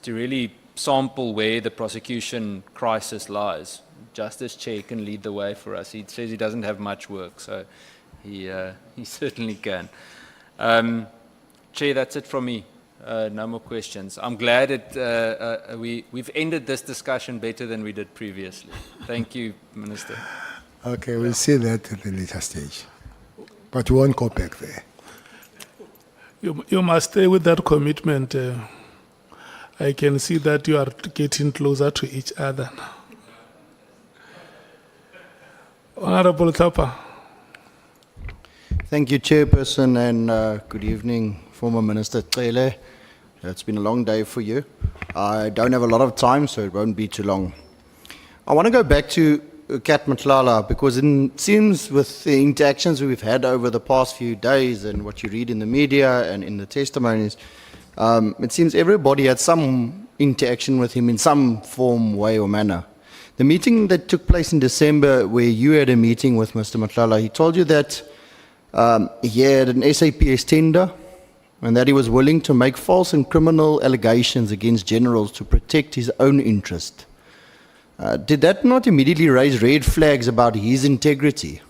really sample where the prosecution crisis lies, Justice Chair can lead the way for us. He says he doesn't have much work, so he certainly can. Chair, that's it from me. No more questions. I'm glad we've ended this discussion better than we did previously. Thank you, Minister. Okay, we'll see that at a later stage. But we won't go back there. You must stay with that commitment. I can see that you are getting closer to each other now. Honourable Thapa. Thank you, Chairperson, and good evening, former Minister Cele. It's been a long day for you. I don't have a lot of time, so it won't be too long. I want to go back to Kat Matlala, because it seems with the interactions we've had over the past few days and what you read in the media and in the testimonies, it seems everybody had some interaction with him in some form, way or manner. The meeting that took place in December, where you had a meeting with Mr. Matlala, he told you that he had an SAPS tender and that he was willing to make false and criminal allegations against generals to protect his own interest. Did that not immediately raise red flags about his integrity?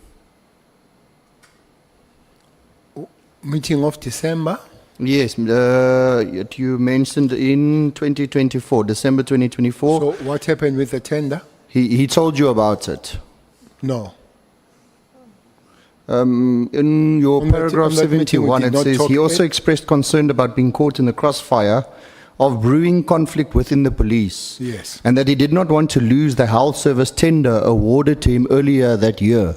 Meeting of December? Yes, you mentioned in 2024, December 2024. So what happened with the tender? He told you about it. No. In your paragraph 71, it says he also expressed concern about being caught in the crossfire of brewing conflict within the police. Yes. And that he did not want to lose the health service tender awarded to him earlier that year.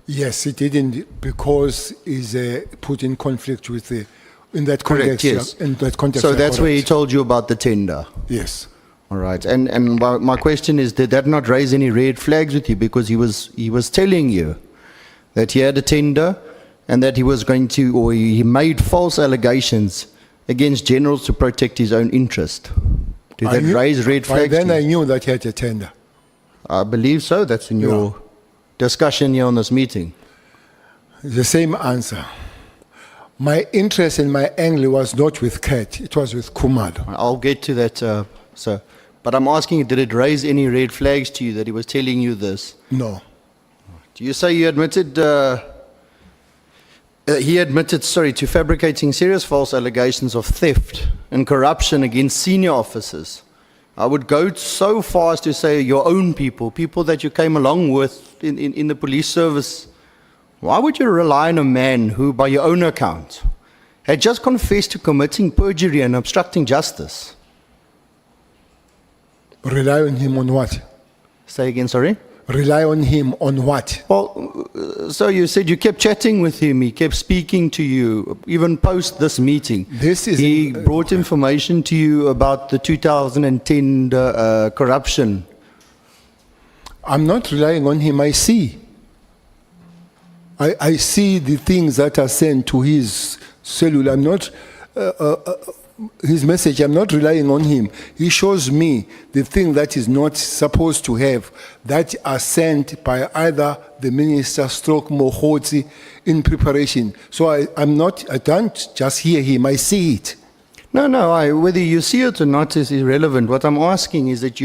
Yes, he didn't, because he's put in conflict with the, in that context. Correct, yes. In that context. So that's where he told you about the tender. Yes. All right. And my question is, did that not raise any red flags with you? Because he was telling you that he had a tender and that he was going to, or he made false allegations against generals to protect his own interest. Did that raise red flags? By then I knew that he had a tender. I believe so. That's in your discussion here on this meeting. The same answer. My interest and my angle was not with Kat, it was with Khumalo. I'll get to that, sir. But I'm asking you, did it raise any red flags to you that he was telling you this? No. Do you say you admitted, he admitted, to fabricating serious false allegations of theft and corruption against senior officers? I would go so far as to say your own people that you came along with in the police service. Why would you rely on a man who, by your own account, had just confessed to committing perjury and obstructing justice? Rely on him on what? Say again, sorry? Rely on him on what? Well, so you said you kept chatting with him, he kept speaking to you, even post this meeting. He brought information to you about the 2010 corruption. I'm not relying on him, I see. I see the things that are sent to his cellular. I'm not, his message, I'm not relying on him. He shows me the thing that is not supposed to have, that are sent by either the minister stroke Mohotsi in preparation. So I don't just hear him, I see it. No, whether you see it or not is irrelevant. What I'm asking is that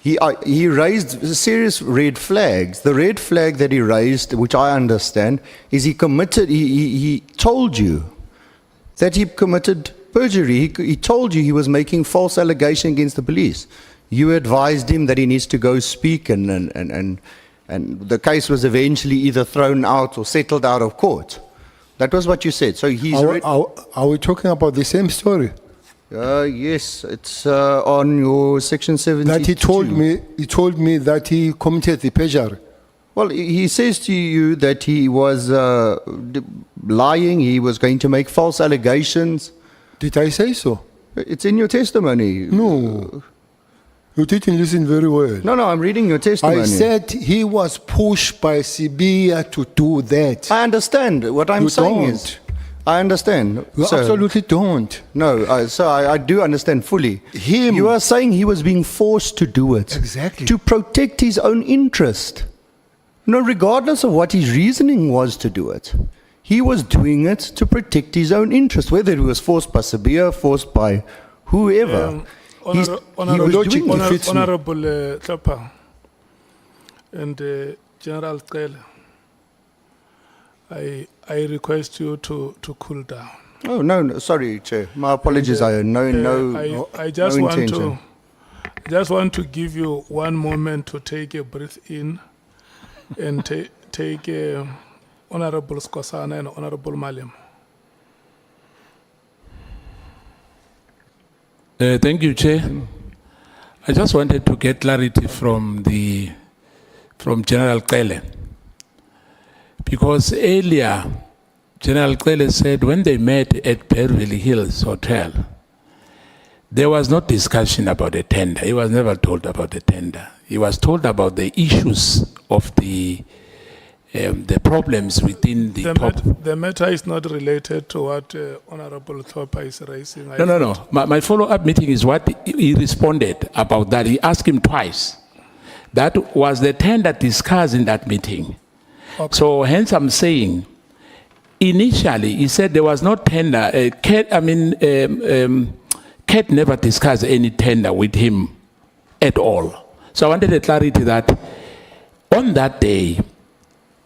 he raised serious red flags. The red flag that he raised, which I understand, is he told you that he committed perjury. He told you he was making false allegation against the police. You advised him that he needs to go speak, and the case was eventually either thrown out or settled out of court. That was what you said. So are we talking about the same story? Yes, it's on your section 72. That he told me that he committed the perjury. Well, he says to you that he was lying, he was going to make false allegations. Did I say so? It's in your testimony. No. You didn't listen very well. No, I'm reading your testimony. I said he was pushed by Sibia to do that. I understand. What I'm saying is, I understand. You absolutely don't. No, I do understand fully. You are saying he was being forced to do it. Exactly. To protect his own interest. No, regardless of what his reasoning was to do it. He was doing it to protect his own interest, whether it was forced by Sabia, forced by whoever. logic defeats me. Honourable Tlhopha and General Cele, I request you to cool down. Oh, no, sorry, Chair. My apologies. I had no intention. I just want to give you one moment to take a breath in and take Honourable Skosana and Honourable Malim. Thank you, Chair. I just wanted to get clarity from General Cele. Because earlier, General Cele said when they met at Beverly Hills Hotel, there was no discussion about the tender. He was never told about the tender. He was told about the issues of the problems within the top. The matter is not related to what Honourable Tlhopha is raising. No. My follow-up meeting is what he responded about that. He asked him twice. That was the tender discussed in that meeting. Okay. So hence I'm saying, initially he said there was no tender. Kat never discussed any tender with him at all. So I wanted a clarity that on that day,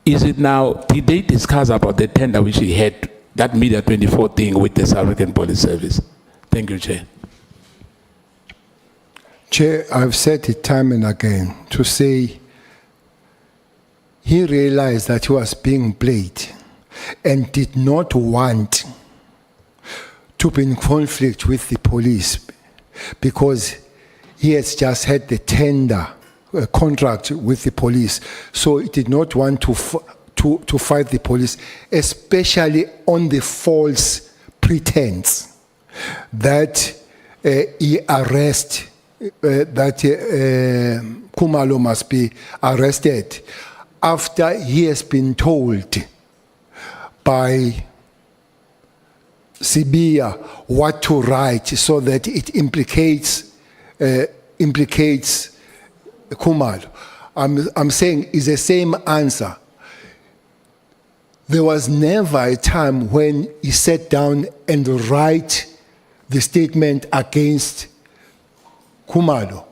did they discuss about the tender which he had, that Media 24 thing with the South African Police Service? Thank you, Chair. Chair, I've said it time and again to say he realized that he was being played and did not want to be in conflict with the police because he has just had the tender contract with the police, so he did not want to fight the police, especially on the false pretense that Khumalo must be arrested after he has been told by Sibia what to write so that it implicates Khumalo. I'm saying it's the same answer. There was never a time when he sat down and write the statement against Khumalo.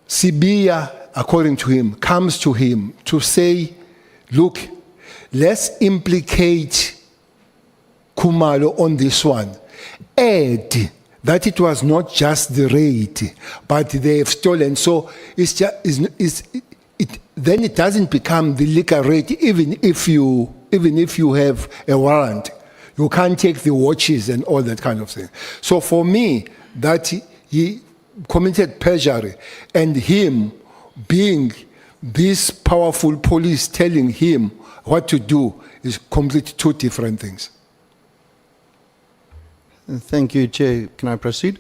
Sibia, according to him, comes to him to say, look, let's implicate Khumalo on this one. Add that it was not just the raid, but they have stolen. So then it doesn't become the liquor raid, even if you have a warrant. You can't take the watches and all that kind of thing. So for me, that he committed perjury, and him being this powerful police telling him what to do is completely two different things. Thank you, Chair. Can I proceed?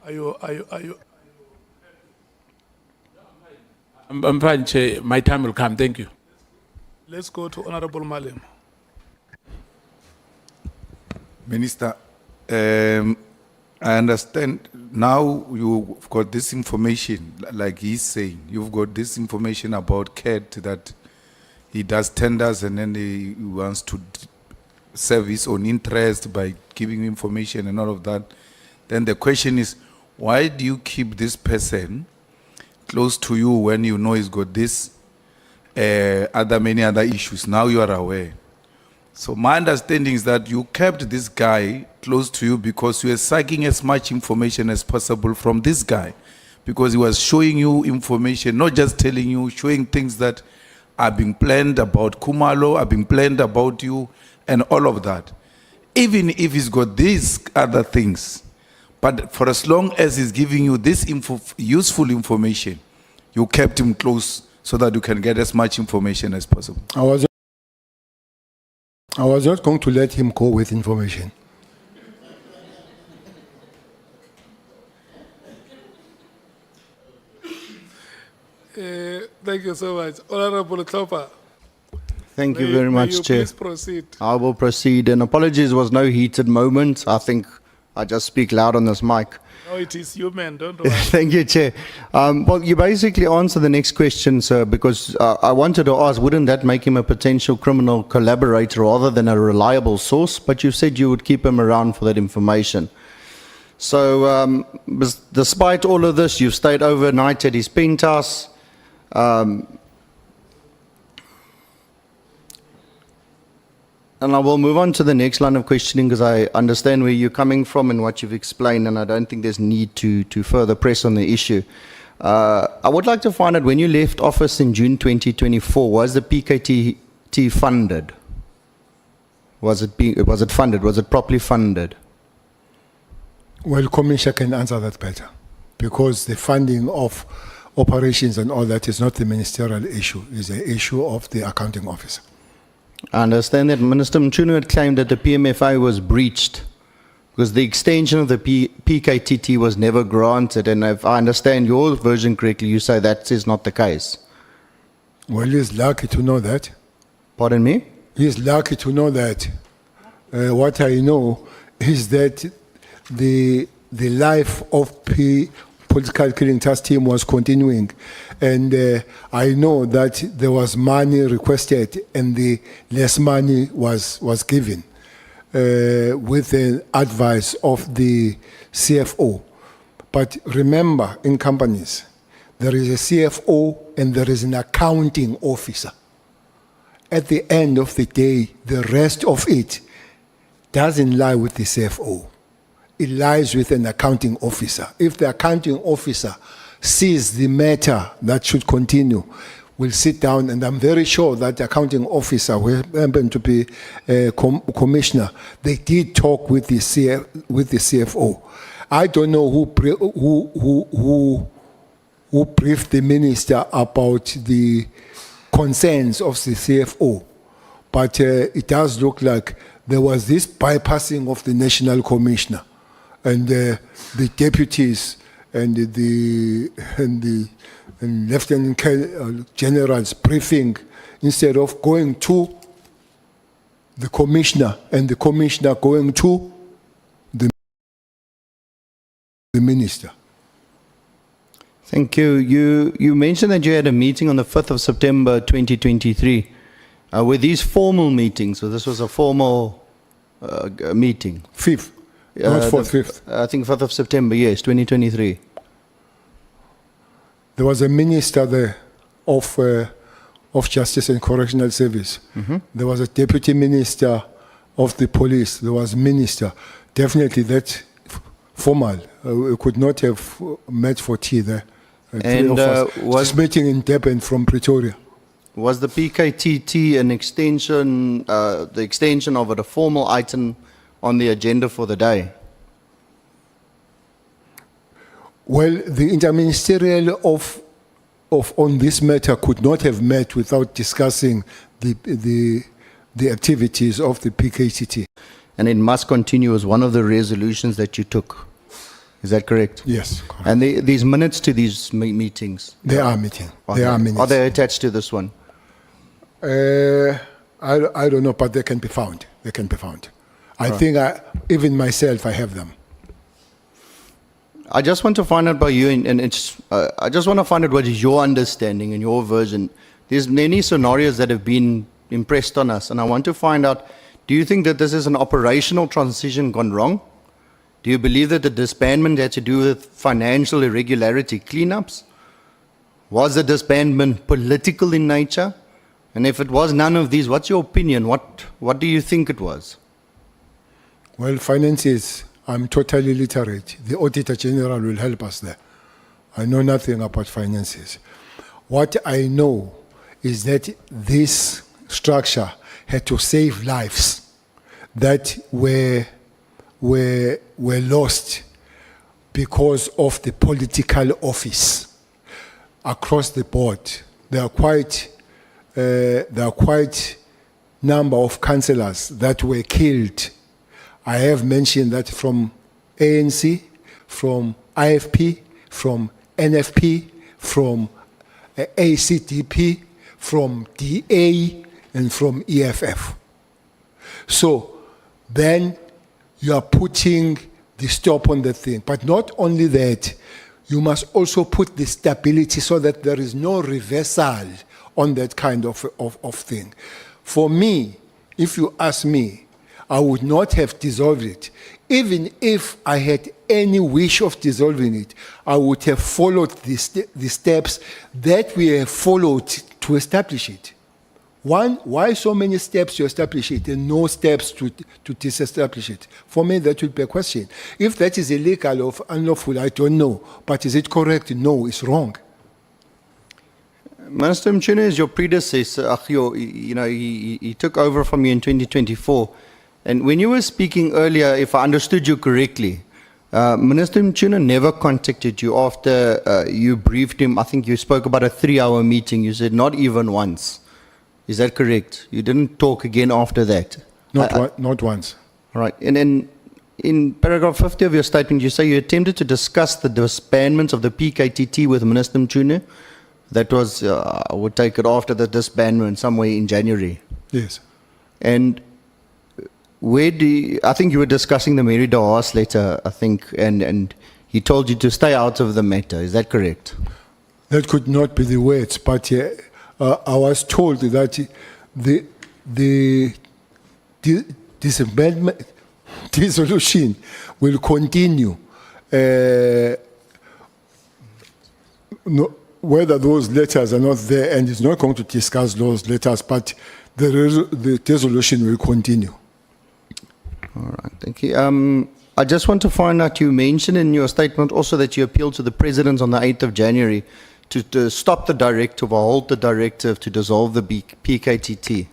Are you? I'm fine, Chair. My time will come. Thank you. Let's go to Honourable Malim. Minister, I understand now you've got this information, like he's saying, you've got this information about Kat that he does tenders and then he wants to serve his own interest by giving information and all of that. Then the question is, why do you keep this person close to you when you know he's got this many other issues? Now you are aware. So my understanding is that you kept this guy close to you because you were sucking as much information as possible from this guy, because he was showing you information, not just telling you, showing things that are being planned about Khumalo, are being planned about you, and all of that. Even if he's got these other things, but for as long as he's giving you this useful information, you kept him close so that you can get as much information as possible. I was not going to let him go with information. Thank you so much. Honourable Tlhopha. Thank you very much, you Chair. Please proceed. I will proceed. And apologies, was no heated moment. I think I just speak loud on this mic. No, it is human, don't worry. Thank you, Chair. Well, you basically answer the next question, sir, because I wanted to ask, wouldn't that make him a potential criminal collaborator rather than a reliable source? But you said you would keep him around for that information. So, despite all of this, you've stayed overnight at his penthouse. And I will move on to the next line of questioning because I understand where you're coming from and what you've explained, and I don't think there's need to further press on the issue. I would like to find out, when you left office in June 2024, was the PKTT funded? Was it funded? Was it properly funded? Well, Commissioner can answer that better, because the funding of operations and all that is not the ministerial issue, it's the issue of the accounting officer. I understand that Minister Mchunu had claimed that the PMFI was breached because the extension of the PKTT was never granted, and if I understand your version correctly, you say that is not the case. Well, he's lucky to know that. Pardon me? He's lucky to know that. What I know is that the life of political killing task team was continuing, and I know that there was money requested and the less money was given with the advice of the CFO. But remember, in companies, there is a CFO and there is an accounting officer. At the end of the day, the rest of it doesn't lie with the CFO. It lies with an accounting officer. If the accounting officer sees the matter that should continue, we'll sit down, and I'm very sure that the accounting officer, who happened to be a commissioner, they did talk with the CFO. I don't know who briefed the minister about the concerns of the CFO, but it does look like there was this bypassing of the national commissioner and the deputies and the lieutenant general's briefing, instead of going to the commissioner and the commissioner going to the minister. Thank you. You mentioned that you had a meeting on the 5th of September 2023. Were these formal meetings? So this was a formal meeting? 5th. Not 4th. I think 5th of September, yes, 2023. There was a minister there of Justice and Correctional Service. There was a deputy minister of the police. There was minister. Definitely that's formal. We could not have met for tea there. And was meeting in Durban from Pretoria. Was the PKTT an extension, the extension of it, a formal item on the agenda for the day? Well, the interministerial on this matter could not have met without discussing the activities of the PKTT. And it must continue as one of the resolutions that you took. Is that correct? Yes. Correct. And these minutes to these meetings? They are meeting. Are they attached to this one? I don't know, but they can be found. They can be found. I think even myself, I have them. I just want to find out by you, and I just want to find out what is your understanding and your version. There's many scenarios that have been impressed on us, and I want to find out, do you think that this is an operational transition gone wrong? Do you believe that the disbandment had to do with financial irregularity cleanups? Was the disbandment political in nature? And if it was none of these, what's your opinion? What do you think it was? Well, finances, I'm totally literate. The Auditor General will help us there. I know nothing about finances. What I know is that this structure had to save lives that were lost because of the political office across the board. There are quite number of councillors that were killed. I have mentioned that from ANC, from IFP, from NFP, from ACDP, from DA, and from EFF. So then you are putting the stop on the thing. But not only that, you must also put the stability so that there is no reversal on that kind of thing. For me, if you ask me, I would not have dissolved it. Even if I had any wish of dissolving it, I would have followed the steps that we have followed to establish it. One, why so many steps to establish it and no steps to disestablish it? For me, that would be a question. If that is illegal or unlawful, I don't know. But is it correct? No, it's wrong. Minister Mchunu is your predecessor. He took over from you in 2024. And when you were speaking earlier, if I understood you correctly, Minister Mchunu never contacted you after you briefed him. I think you spoke about a 3-hour meeting. You said not even once. Is that correct? You didn't talk again after that? Not once. All right. And then in paragraph 50 of your statement, you say you attempted to discuss the disbandment of the PKTT with Minister Mchunu. That was, I would take it after the disbandment, somewhere in January. Yes. And I think you were discussing the Mary de Haas letter, I think, and he told you to stay out of the matter. Is that correct? That could not be the words, but I was told that the disbandment dissolution will continue. Whether those letters are not there, and it's not going to discuss those letters, but the dissolution will continue. All right, thank you. I just want to find out, you mentioned in your statement also that you appealed to the President on the 8th of January to stop the directive or hold the directive to dissolve the PKTT.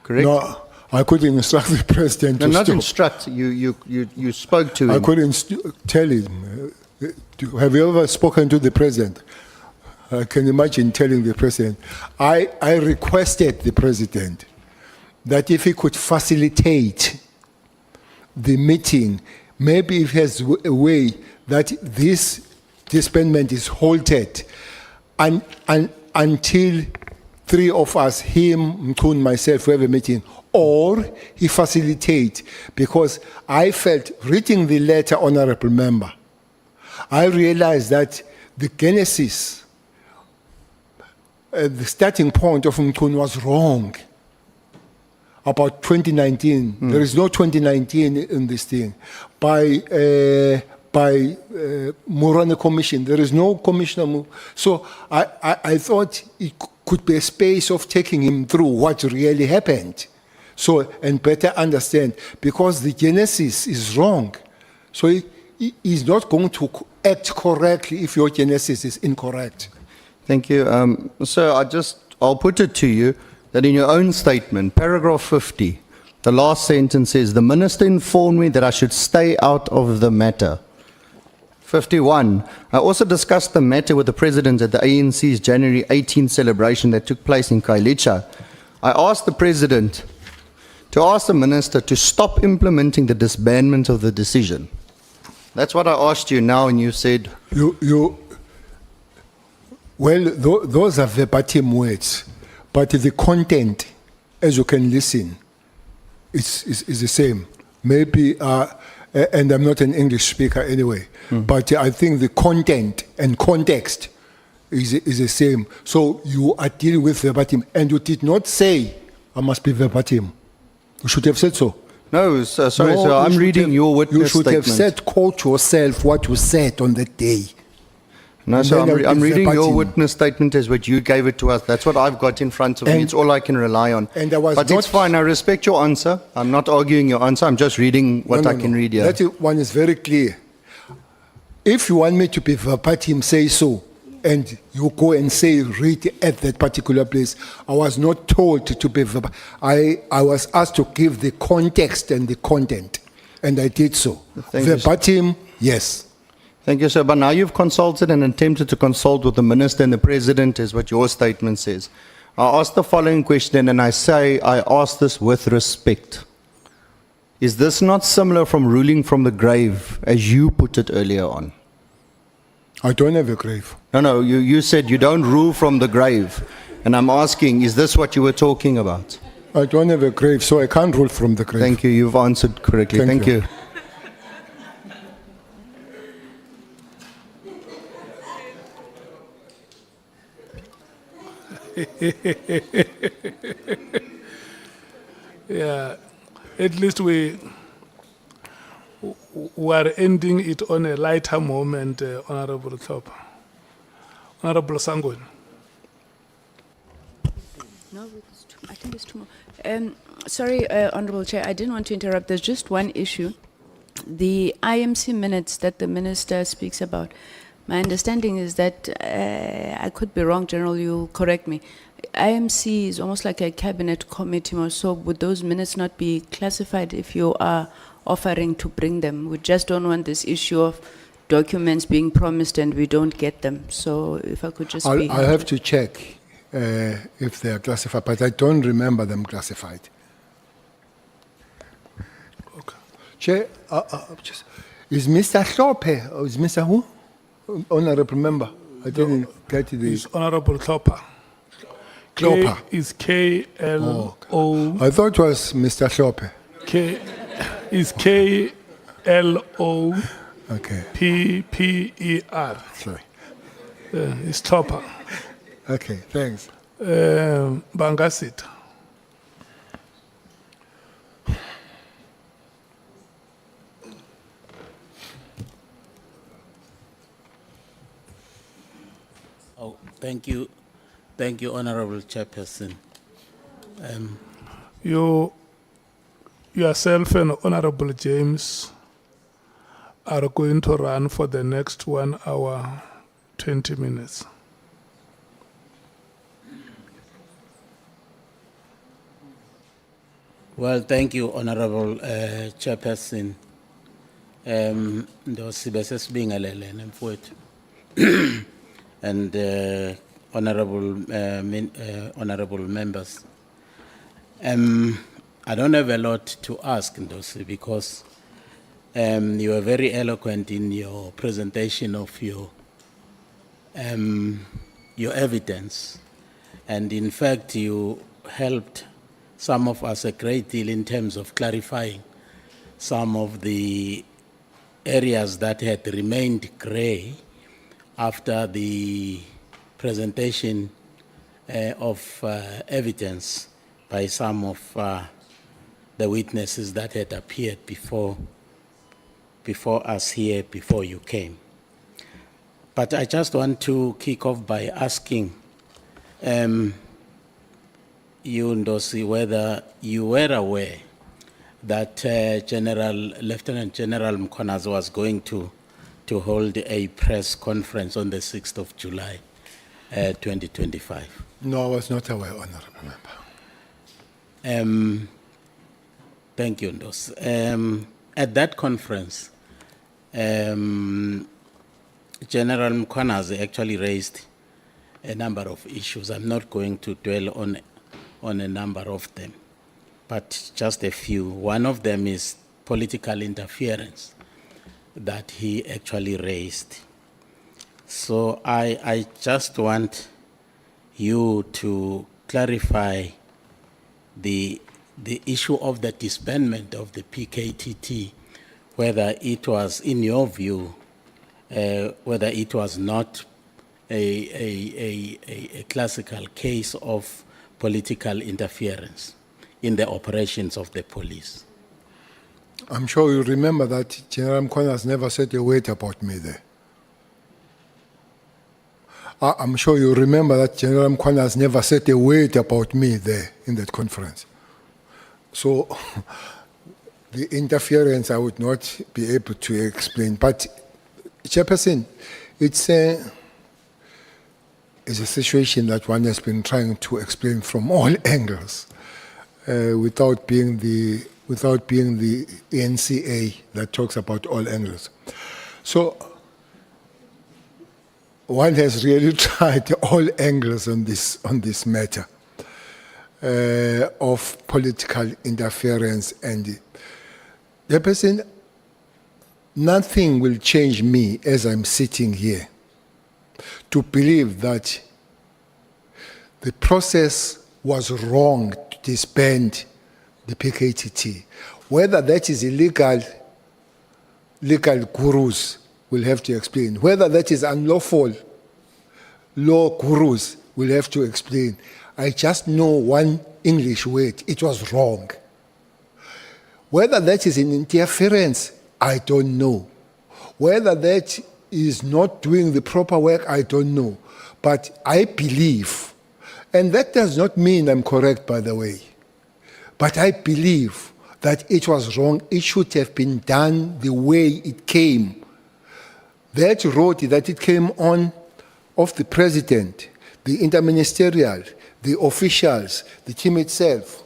Correct? No, I couldn't instruct the President to not stop. instruct, you spoke to him. I couldn't tell him. Have you ever spoken to the President? I can imagine telling the President. I requested the President that if he could facilitate the meeting, maybe if he has a way that this disbandment is halted until 3 of us, him, Mkhun, myself, we have a meeting, or he facilitate, because I felt, reading the letter, Honourable Member, I realized that the genesis, the starting point of Mkhun was wrong about 2019. There is no 2019 in this thing. By Morane Commission, there is no commissioner. So I thought it could be a space of taking him through what really happened. So, and better understand, because the genesis is wrong. So he is not going to act correctly if your genesis is incorrect. Thank you. Sir, I'll put it to you that in your own statement, paragraph 50, the last sentence says, the Minister informed me that I should stay out of the matter. 51, I also discussed the matter with the President at the ANC's January 18 celebration that took place in Kailicha. I asked the President to ask the Minister to stop implementing the disbandment of the decision. That's what I asked you now, and you said... Well, those are verbatim words, but the content, as you can listen, is the same. Maybe, and I'm not an English speaker anyway, but I think the content and context is the same. So you are dealing with verbatim, and you did not say, I must be verbatim. You should have said so. No, sorry, sir, I'm reading your witness statement. You should have said, quote yourself what you said on that day. No, so I'm reading your witness statement as what you gave it to us. That's what I've got in front of me. It's all I can rely on. But it's fine. I respect your answer. I'm not arguing your answer. I'm just reading what I can read here. That one is very clear. If you want me to be verbatim, say so. And you go and say, read at that particular place. I was not told to be verbatim. I was asked to give the context and the content. And I did so. Verbatim, yes. Thank you, sir. But now you've consulted and attempted to consult with the Minister and the President, is what your statement says. I asked the following question, and I say I ask this with respect. Is this not similar from ruling from the grave, as you put it earlier on? I don't have a grave. No, you said you don't rule from the grave. And I'm asking, is this what you were talking about? I don't have a grave, so I can't rule from the grave. Thank you. You've answered correctly. Thank you. Yeah. at least we are ending it on a lighter moment, Honorable Tlhopha. Honorable Sangweni. No, I think it's two more. Sorry, Honorable Chair, I didn't want to interrupt. There's just one issue. The IMC minutes that the minister speaks about. My understanding is that, I could be wrong, General, you'll correct me. IMC is almost like a cabinet committee, or so would those minutes not be classified if you are offering to bring them? We just don't want this issue of documents being promised and we don't get them. So if I could just be... I'll have to check if they are classified, but I don't remember them classified. Okay. Chair, is Mr. Hlophe, or is Mr. who? Honorable member. I didn't get the... It's Honorable Tlhopha. Hlopha. Is K-L-O... I thought it was Mr. Hlophe. Is K-L-O... Okay. P-P-E-R. Sorry. It's Tlhopha. Okay, thanks. Bangasita. Oh, thank you. Thank you, Honorable Chairperson. Yourself and Honorable James are going to run for the next 1 hour, 20 minutes. Well, thank you, Honorable Chairperson. Ndosibe sesibingelele mfowethu. And honorable members. I don't have a lot to ask, Ndosi, because you were very eloquent in your presentation of your evidence. And in fact, you helped some of us a great deal in terms of clarifying some of the areas that had remained gray after the presentation of evidence by some of the witnesses that had appeared before us here, before you came. But I just want to kick off by asking you, Ndosi, whether you were aware that Lieutenant General Mkhwanazi was going to hold a press conference on the 6th of July, 2025. No, I was not aware, Honorable Member. Thank you, Ndos. At that conference, General Mkhwanazi actually raised a number of issues. I'm not going to dwell on a number of them, but just a few. One of them is political interference that he actually raised. So I just want you to clarify the issue of the disbandment of the PKTT, whether it was, in your view, whether it was not a classical case of political interference in the operations of the police. I'm sure you remember that General Mkhwanazi never said a word about me there. I'm sure you remember that General Mkhwanazi never said a word about me there in that conference. So the interference I would not be able to explain. But Chairperson, it's a situation that one has been trying to explain from all angles without being the NCA that talks about all angles. So one has really tried all angles on this matter of political interference, and the person, nothing will change me as I'm sitting here to believe that the process was wrong to disband the PKTT. Whether that is illegal, legal gurus will have to explain. Whether that is unlawful, law gurus will have to explain. I just know one English word: it was wrong. Whether that is an interference, I don't know. Whether that is not doing the proper work, I don't know. But I believe, and that does not mean I'm correct, by the way, but I believe that it was wrong. It should have been done the way it came. That road that it came on of the president, the interministerial, the officials, the team itself,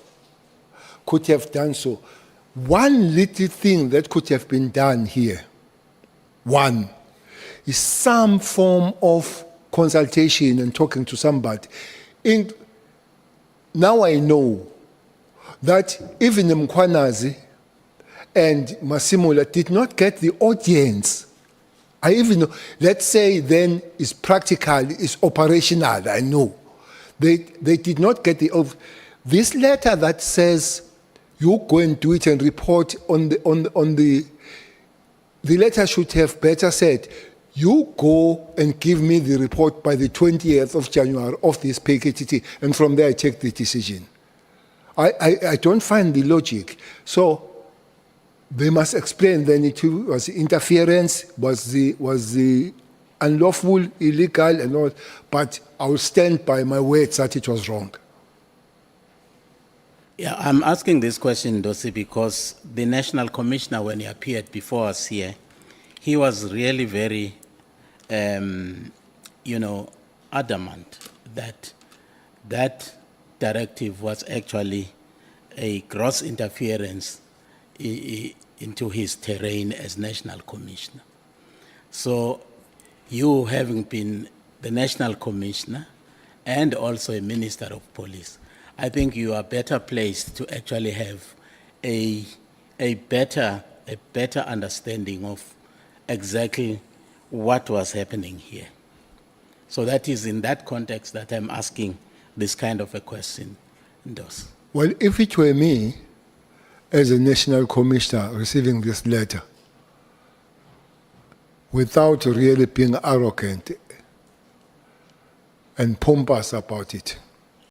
could have done so. One little thing that could have been done here, one, is some form of consultation and talking to somebody. Now I know that even Mkwanazi and Masimula did not get the audience. I even know, let's say then it's practical, it's operational, I know. They did not get this letter that says you go and do it and report on the letter should have better said, you go and give me the report by the 20th of January of this PKTT, and from there I take the decision. I don't find the logic. So they must explain then it was interference, was the unlawful, illegal and all, but I will stand by my words that it was wrong. Yeah, I'm asking this question, Dosi, because the National Commissioner, when he appeared before us here, he was really very, adamant that that directive was actually a gross interference into his terrain as National Commissioner. So you having been the National Commissioner and also a Minister of Police, I think you are better placed to actually have a better understanding of exactly what was happening here. So that is in that context that I'm asking this kind of a question, Ndos. Well, if it were me, as a National Commissioner receiving this letter, without really being arrogant and pompous about it,